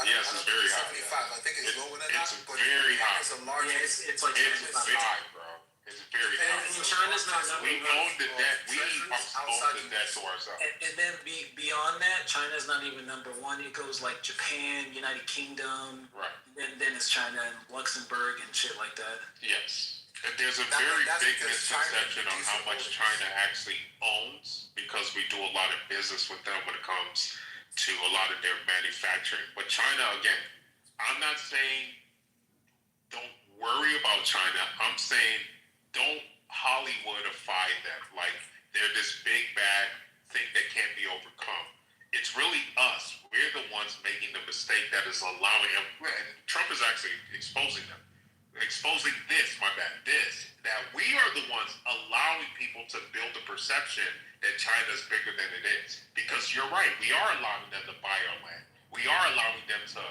Yes, it's very high. 75. I think it's lower than that. It's very high. It's a large. Yeah, it's like It's high, bro. It's very high. And China's not number We one. own the debt. We own the debt to ourselves. And then beyond that, China's not even number one. It goes like Japan, United Kingdom. Right. Then it's China and Luxembourg and shit like that. Yes. There's a very big misconception on how much China actually owns because we do a lot of business with them when it comes to a lot of their manufacturing. But China, again, I'm not saying don't worry about China. I'm saying don't Hollywoodify them like they're this big bad thing that can't be overcome. It's really us. We're the ones making the mistake that is allowing them. And Trump is actually exposing them. Exposing this, that we are the ones allowing people to build a perception that China is bigger than it is. Because you're right, we are allowing them to buy our land. We are allowing them to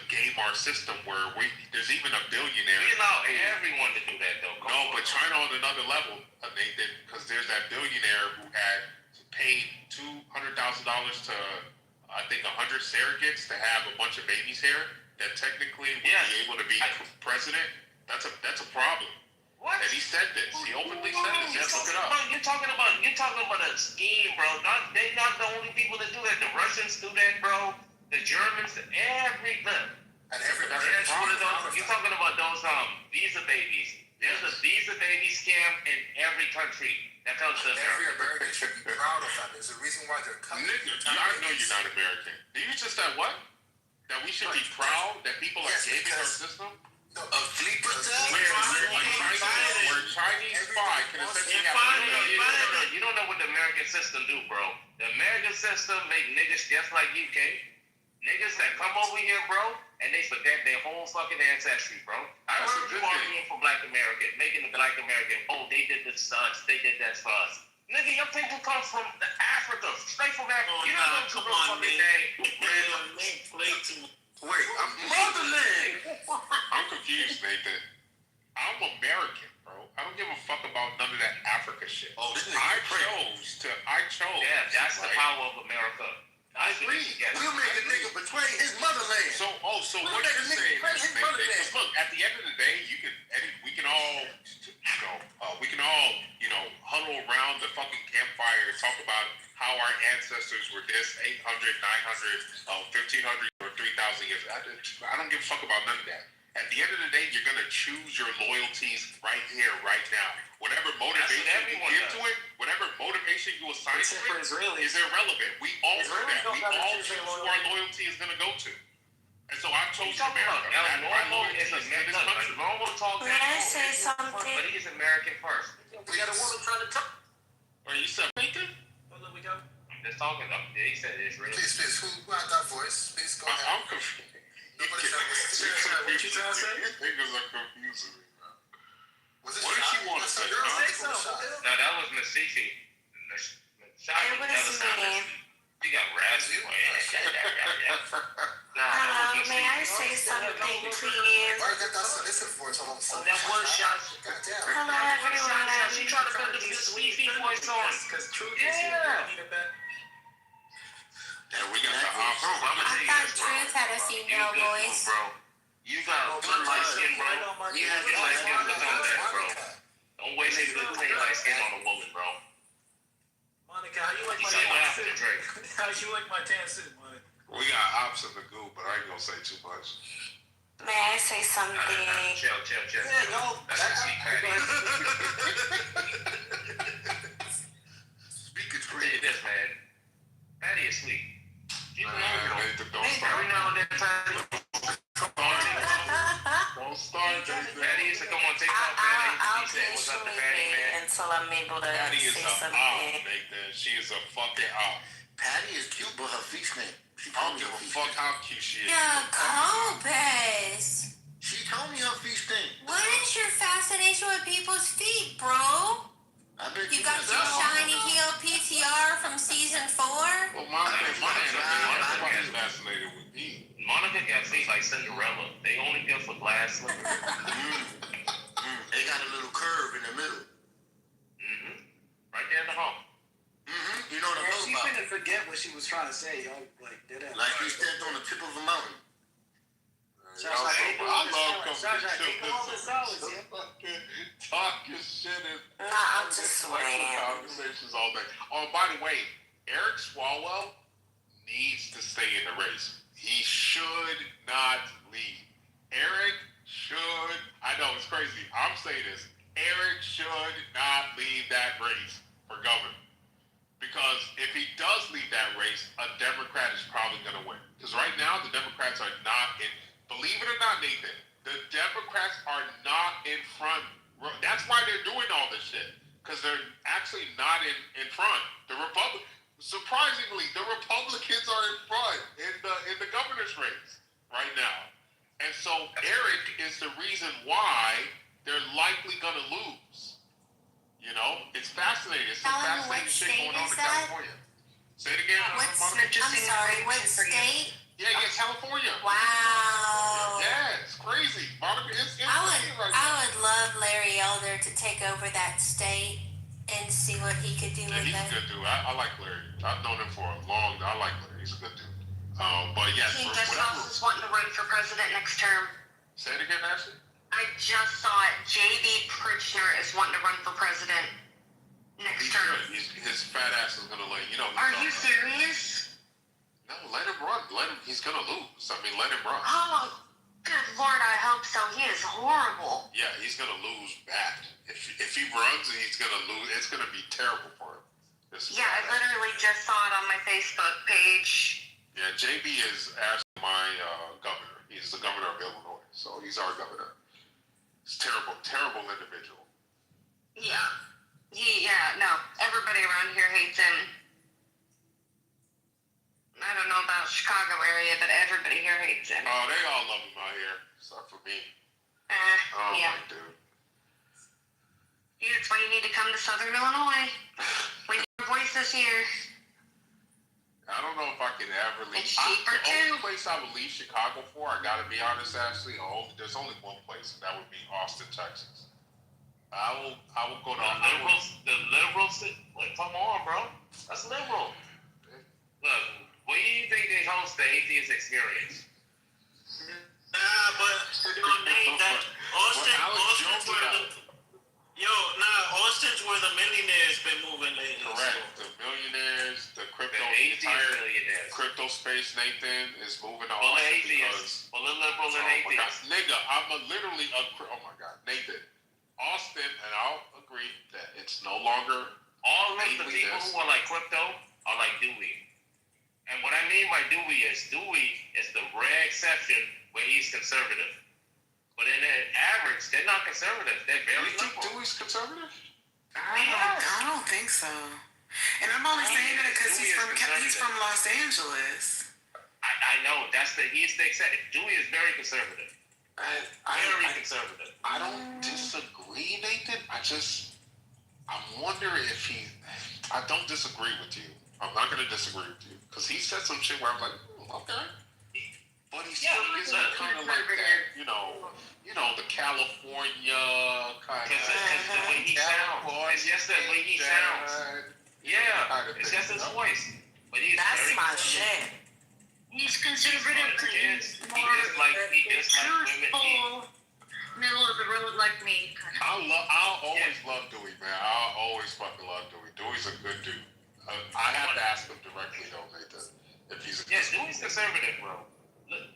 game our system where there's even a billionaire. We allow everyone to do that though. No, but China on another level, they did, because there's that billionaire who had paid $200,000 to I think 100 surrogates to have a bunch of babies here that technically would be able to be president. That's a problem. What? And he said this. He openly said this. Yes, look it up. You're talking about a scheme, bro. They're not the only people that do that. The Russians do that, bro. The Germans, everything. And everybody. You're talking about those visa babies. There's a visa baby scam in every country. That comes to Every America. American should be proud of that. There's a reason why they're coming. Nigga, I know you're not American. You just said what? That we should be proud that people are gaming our system? No, sleepers. Where Chinese spy can essentially have... You don't know what the American system do, bro. The American system make niggas just like you, King. Niggas that come over here, bro, and they forget their whole fucking ancestry, bro. I heard you arguing for Black American, making the Black American, oh, they did this to us, they did that for us. Nigga, your people come from Africa, straight from Africa. Oh, You don't know come on, fucking man. Wait, I'm motherland. I'm confused, Nathan. I'm American, bro. I don't give a fuck about none of that Africa shit. Oh, this I chose. Yeah, that's the power of America. I agree. We'll make a nigga betray his motherland. So what you're saying is, because look, at the end of the day, we can all, huddle around the fucking campfire and talk about how our ancestors were this 800, 900, 1500, or 3,000 years. I don't give a fuck about none of that. At the end of the day, you're gonna choose your loyalties right here, right now. Whatever motivation you give to it, whatever motivation you assign to it, is irrelevant. We all do that. We all choose who our loyalty is gonna go to. And so I've chosen America. My loyalty is to this country. Normal talk. May I say something? But he's American first. We got a woman trying to talk. Are you said Nathan? Oh, look, we go. I'm just talking. He said it's real. Please, who had that voice? Please go ahead. I'm confused. Nobody said What you trying to say? Niggas are confusing me, man. Was it What did she want to say? No, that was Masifi. It was me. She got raspy. Hello, may I say something, please? Why get that solicit voice all of a sudden? That one shot. Hello, everyone. She tried to put the sweet voice on. Because truth is here. Yeah, we got the option. I thought Truth had a female voice. Bro, you got good light skin, bro. You have good light skin on that, bro. Don't waste your good light skin on a woman, bro. Monica, how you like my tan suit? How you like my tan suit, Monica? We got ops in the goo, but I ain't gonna say too much. May I say something? Chill. Yeah, no. That's a sweet patty. Speak it Tell you this, man. Patty is sweet. She's Nathan, don't start. Every now and then, Don't start, Nathan. Patty used to come on TikTok, man. I'll He said, what's up to patiently Patty, wait man? until I'm able to Patty is say a op, something. Nathan. She is a fucking op. Patty is cute, but her feast name. She I don't give a fuck how cute she is. Jacobus. She told me her feast name. What is your fascination with people's feet, bro? I bet You got your shiny heel PTR from season 4? Well, Monica's fascinated with me. Monica got feet like Cinderella. They only good for glass slippers. They got a little curve in the middle. Right there in the home. You know what I'm She talking about? couldn't forget what she was trying to say, yo. Like, did that. Like he stepped on the tip of a mountain. I love coming Sasha, to take all the solids, yeah. Talk your shit and I'm just intellectual conversations all day. Oh, by the way, Eric Swalwell needs to stay in the race. He should not leave. Eric should. I know it's crazy. say this. Eric should not leave that race for governor. Because if he does leave that race, a Democrat is probably going to win. Because right now, the Democrats are not in, believe it or not, Nathan, the Democrats are not in front. That's why they're doing all this shit. Because they're actually not in front. Surprisingly, the Republicans are in front in the governor's race right now. And so Eric is the reason why they're likely going to lose. You know, it's fascinating. It's some fascinating shit going on in California. Say it again. I'm sorry, what state? Yeah, California. Wow. Yeah, it's crazy. Monica, it's crazy right now. I would love Larry Elder to take over that state and see what he could do with it. He's a good dude. I like Larry. I've known him for a long time. I like Larry. He's a good dude. But yes, King Gustavus is wanting to run for president next term. Say it again, Ashley. I just saw it. J.B. Pritchner is wanting to run for president next term. His fat ass is gonna you know. Are you serious? No, let him run. He's gonna lose. I mean, let him run. Oh, good Lord, I hope so. He is horrible. Yeah, he's gonna lose bad. If he runs, he's gonna lose. It's gonna be terrible for him. Yeah, I literally just saw it on my Facebook page. Yeah, JB is actually my governor. He's the governor of Illinois, so he's our governor. He's terrible individual. Yeah. No. Everybody around here hates him. I don't know about Chicago area, but everybody here hates him. Oh, they all love him out here, except for me. Yeah. My dude. Yeah, that's why you need to come to Southern Illinois. We need your voice this year. I don't know if I can ever leave. It's cheaper The only place I would leave Chicago for, I gotta be honest, Ashley, there's only one place, and that would be Austin, Texas. I will go to The liberals. Like, come on, bro. That's liberal. Look, where do you think they host the atheist experience? But Austin's where the millionaires been moving lately. Correct. The millionaires, the crypto, The entire millionaires. crypto space, Nathan, is moving to Full of Austin atheists. Full of liberals and oh my God, atheists. nigga, oh my God, Nathan, Austin, and I'll agree that it's no longer All of the people who are like crypto are like Dewey. And what I mean by Dewey is the rare exception where he's conservative. But in the average, they're not conservative. They're very you think liberal. Dewey's conservative? I don't think so. And I'm only saying that because he's from Los Angeles. I know he's the exception. Dewey is very conservative. Very conservative. I don't disagree, Nathan. I wonder if I don't disagree with you. I'm not going to disagree with you because he said some shit where I'm like, okay. But he still isn't kind of like that, you know, the California kind of. Because the way he sounds. It's just the way he sounds. Yeah, it's just his voice. But That's my shit. He's conservative because he's more truthful, middle of the road like me. I'll always love Dewey, man. I'll always fucking love Dewey. Dewey's a good dude. I have to ask him directly, though, Nathan, if he's a Dewey's conservative, bro. Look,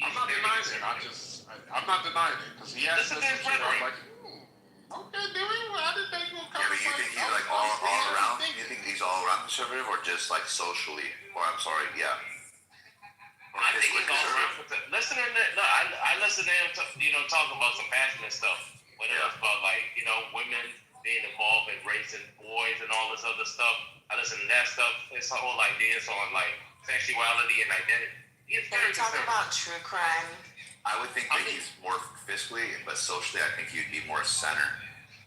I'm not denying it. I'm not denying it because he has this shit. I'm like, okay, Dewey, I didn't think you were Yeah, but you think he's like all around? You think he's all around conservative or just like socially? Or I'm sorry, yeah. I think he's all around. Listen to that. Look, I listen to him, talk about some passionate stuff. Whether it's about women being involved in raising boys and all this other stuff. I listen to that stuff. His whole ideas on sexuality and identity. He's very talk about true crime. I would think that he's more fiscally, but socially, I think he'd be more center.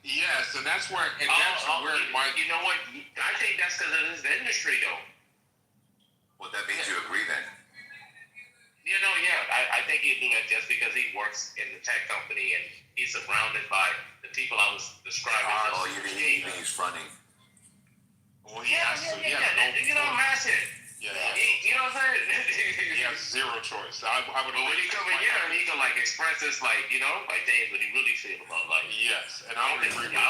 Yes, and that's where it might. You know what? I think that's because of his industry, though. Well, that means you agree then. I think he'd do that just because he works in the tech company and he's surrounded by the people I was describing. Oh, you think he's fronting? Well, he has to. Massive. Yeah. You know what I'm saying? He has zero choice. I would. But when he come in here, he can express this things what he really feel about life. Yes, and I don't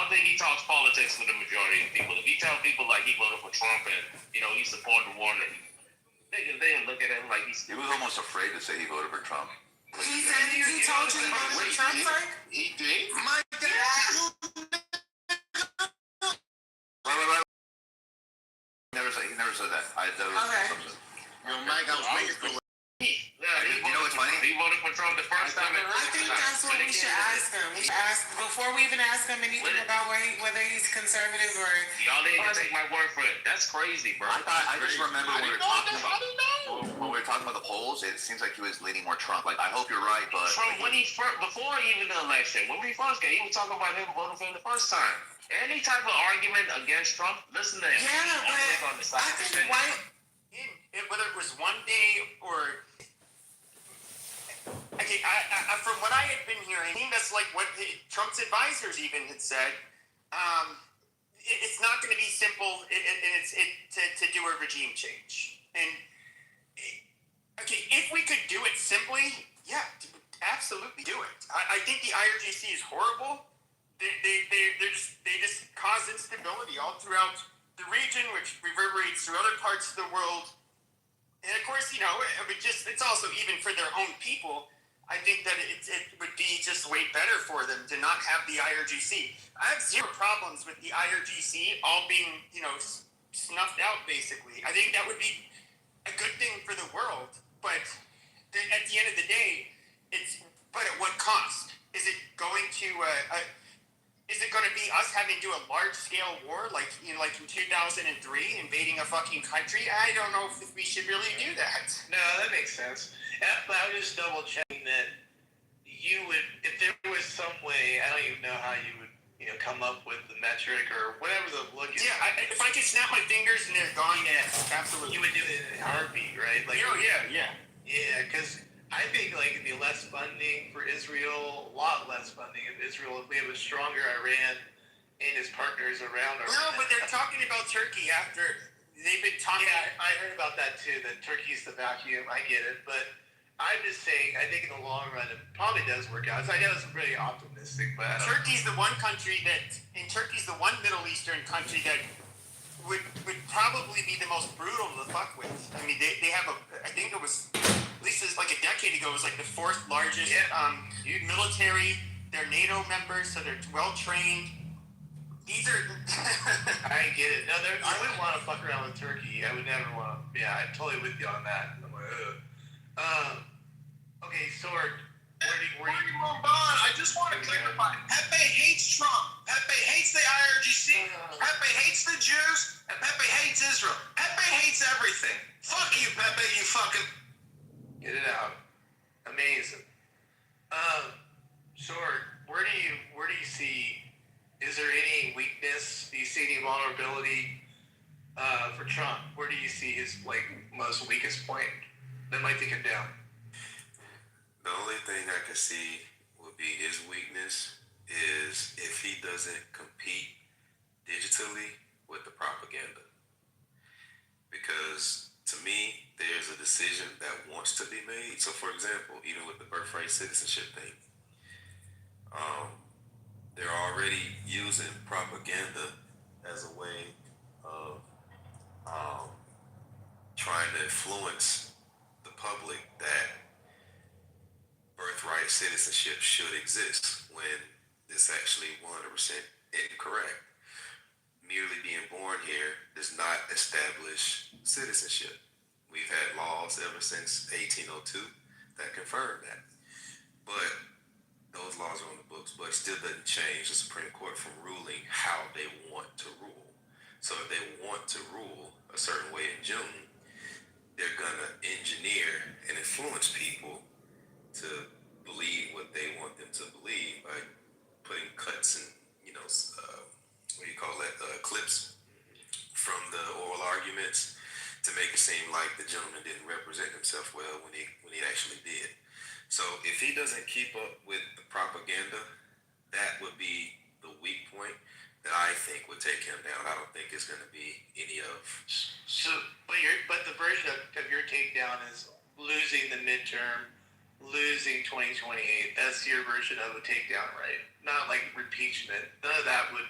think he talks politics with the majority of people. If he tell people he voted for Trump and he supported the war, they look at him like he's. He was almost afraid to say he voted for Trump. He said he told you he voted for Trump, Frank? He did. My God. said that. Okay. Yo, Mike, I was waiting for. You know what's funny? He voted for Trump the first time. I think that's what we should ask him. We should ask before we even ask him anything about whether he's conservative or. Y'all didn't even take my word for it. That's crazy, bro. I just remember when we were talking about the polls, it seems like he was leaning more Trump. Like, I hope you're right, but Trump, when he first, before even the election, when we first came, he was talking about him voting for him the first time. Any type of argument against Trump, listen to him. Yeah, but I think white. Whether it was one day or. Okay, from what I had been hearing, I think that's like what Trump's advisors even had said. It's not going to be simple, to do a regime change. And okay, if we could do it simply, yeah, absolutely do it. I think the IRGC is horrible. They just cause instability all throughout the region, which reverberates through other parts of the world. And of course, it's also even for their own people. I think that it would be just way better for them to not have the IRGC. I have zero problems with the IRGC all being, snuffed out, basically. I think that would be a good thing for the world. But at the end of the day, but at what cost? Is it going to be us having to do a large-scale war, like in 2003, invading a fucking country? I don't know if we should really do that. No, that makes sense. But I was just double checking that you would, if there was some way, I don't even know how you would, come up with the metric or whatever the look is. Yeah, if I could snap my fingers and they're gone, yeah, absolutely. You would do it in a heartbeat, right? Like, yeah. Yeah, because I think it'd be less funding for Israel, a lot less funding of Israel if we have a stronger Iran and his partners around Iran. No, but they're talking about Turkey after they've been talking. Yeah, I heard about that too, that Turkey's the vacuum. I get it, but I'm just saying, I think in the long run, it probably does work out. So I know it's pretty optimistic, but Turkey's the one Middle Eastern country that would probably be the most brutal to fuck with. I mean, they have I think it was, at least like a decade ago, it was like the fourth largest military. They're NATO members, so they're well trained. These are. I get it. No, I wouldn't want to fuck around with Turkey. I would never want to. Yeah, I'm totally with you on that. I'm like, okay, Sword. Where do you move on? I just want to clarify. Pepe hates Trump. Pepe hates the IRGC. Pepe hates the Jews. And Pepe hates Israel. Pepe hates everything. Fuck you, Pepe. You fucking. Get it out. Amazing. Sword. Where do you see? Is there any weakness? Do you see any vulnerability for Trump? Where do you see his most weakest point that might take him down? The only thing I can see would be his weakness is if he doesn't compete digitally with the propaganda. Because to me, there's a decision that wants to be made. So for example, even with the birthright citizenship thing, they're already using propaganda as a way of trying to influence the public that birthright citizenship should exist when it's actually 100% incorrect. Merely being born here does not establish citizenship. We've had laws ever since 1802 that confirm that. But those laws are on the books, but it still doesn't change the Supreme Court from ruling how they want to rule. So if they want to rule a certain way in June, they're gonna engineer and influence people to believe what they want them to believe by putting cuts and clips from the oral arguments to make it seem like the gentleman didn't represent himself well when he actually did. So if he doesn't keep up with the propaganda, that would be the weak point that I think would take him down. I don't think it's going to be any of. So, but the version of your takedown is losing the midterm, losing 2028. That's your version of a takedown, right? Not like impeachment. None of that would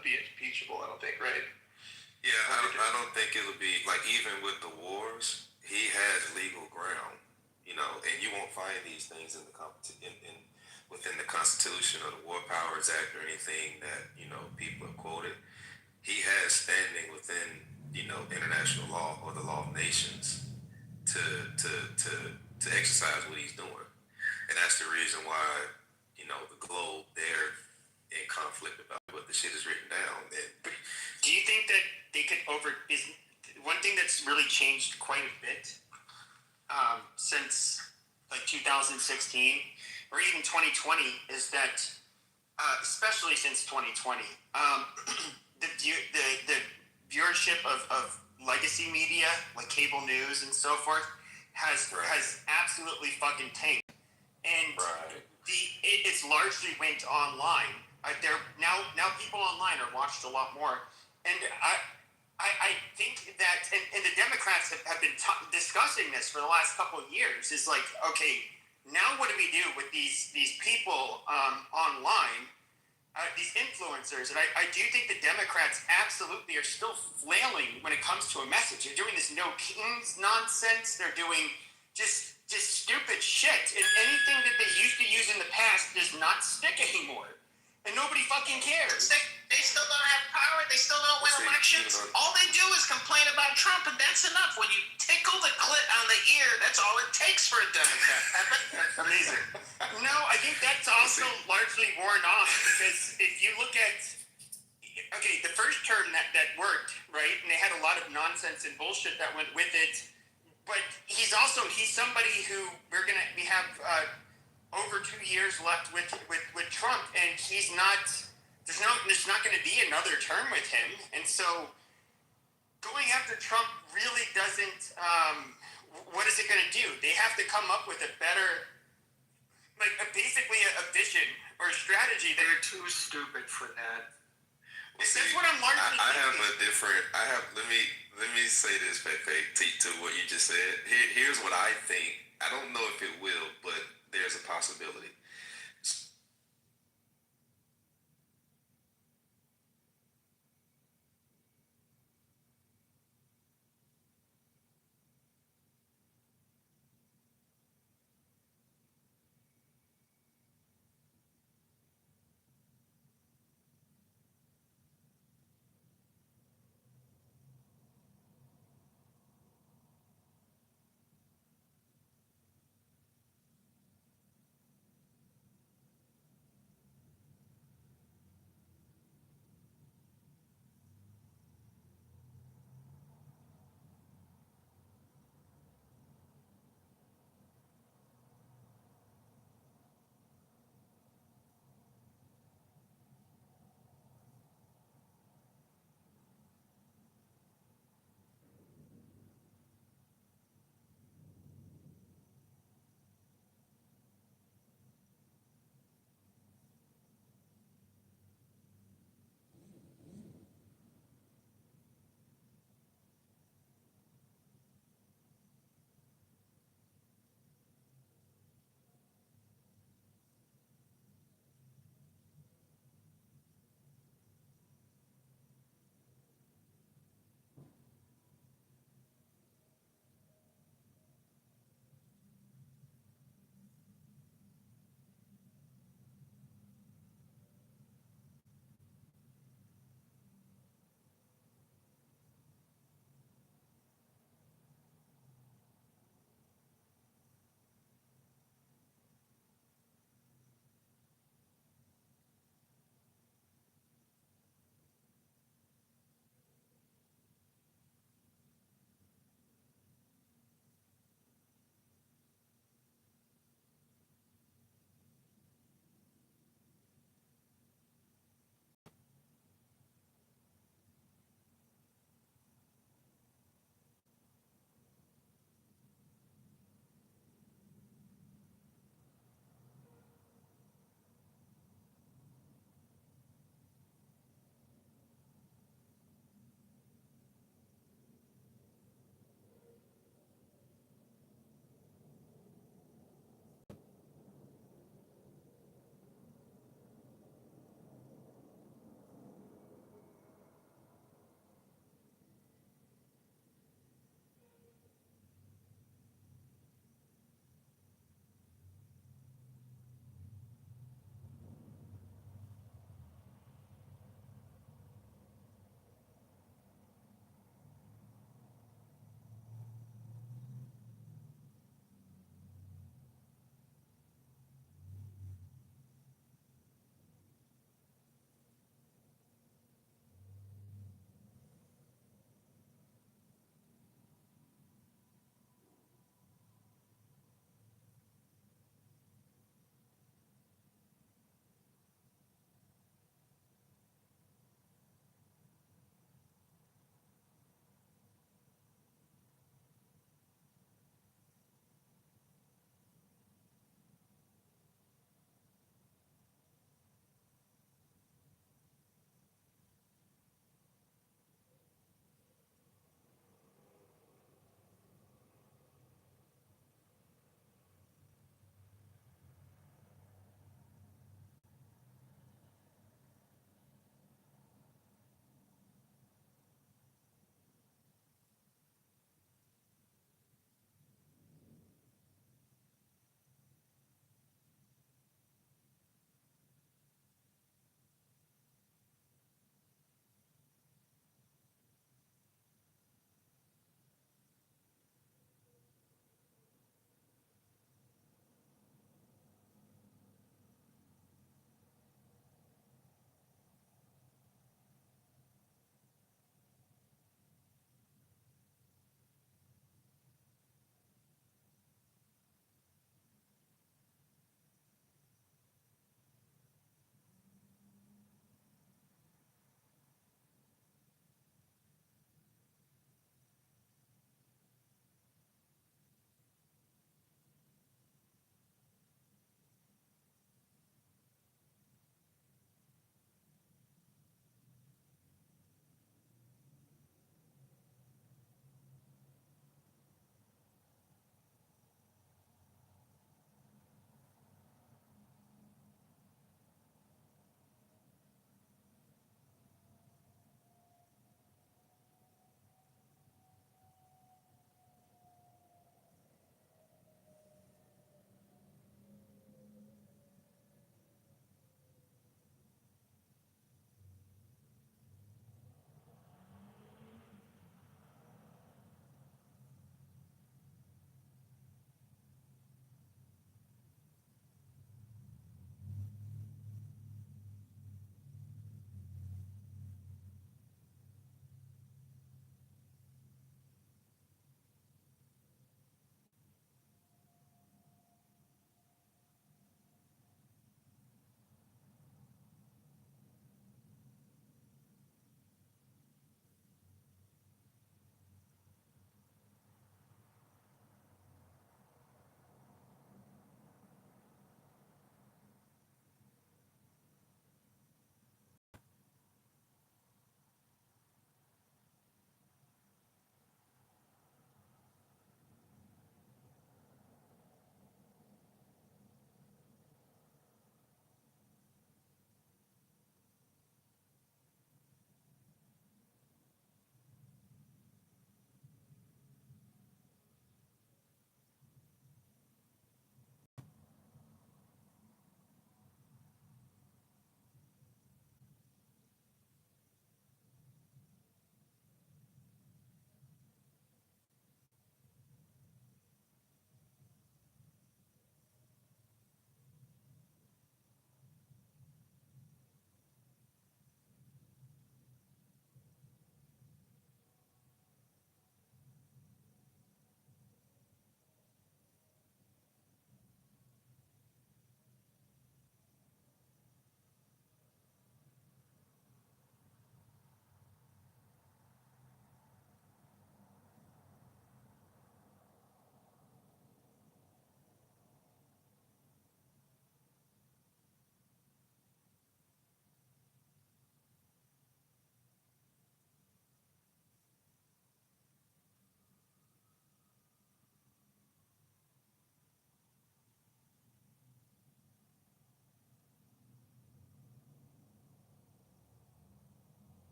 be impeachable, I don't think, right? Yeah, I don't think it'll be like, even with the wars, he has legal ground, and you won't find these things in the within the Constitution or the War Powers Act or anything that people have quoted. He has standing within international law or the law of nations to to to to exercise what he's doing, and that's the reason why the globe they're in conflict about what the shit is written down. And do you think that they could is one thing that's really changed quite a bit since like 2016 or even 2020 is that especially since 2020 the viewership of legacy media like cable news and so forth has absolutely fucking tanked, and it's largely went online. There now people online are watched a lot more, and I think that and the Democrats have been discussing this for the last couple of years. Is like, okay, now what do we do with these people online? These influencers, and I do think the Democrats absolutely are still flailing when it comes to a message. They're doing this no kings nonsense. They're doing just stupid shit, and anything that they used to use in the past does not stick anymore, and nobody fucking cares. They still don't have power. They still don't win elections. All they do is complain about Trump, and that's enough. When you tickle the clit on the ear, that's all it takes for a Democrat. Amazing. No, I think that's also largely worn off because if you look at the first term that worked, right, and they had a lot of nonsense and bullshit that went with it, but he's somebody who we have over 2 years left with Trump, and he's not. There's not going to be another term with him, and so going after Trump really doesn't. What is it going to do? They have to come up with a better, basically a vision or a strategy. They're too stupid for that. That's what I'm largely. Let me say this, Pepe, to what you just said. Here's what I think. I don't know if it will, but there's a possibility.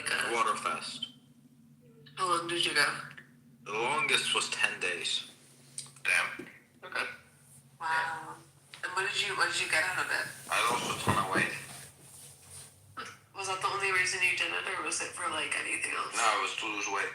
like a Waterfest. How long did you go? The longest was 10 days. Damn. Okay. Wow. And what did you get out of it? I lost a ton of weight. Was that the only reason you did it, or was it for like anything else? No, it was to lose weight.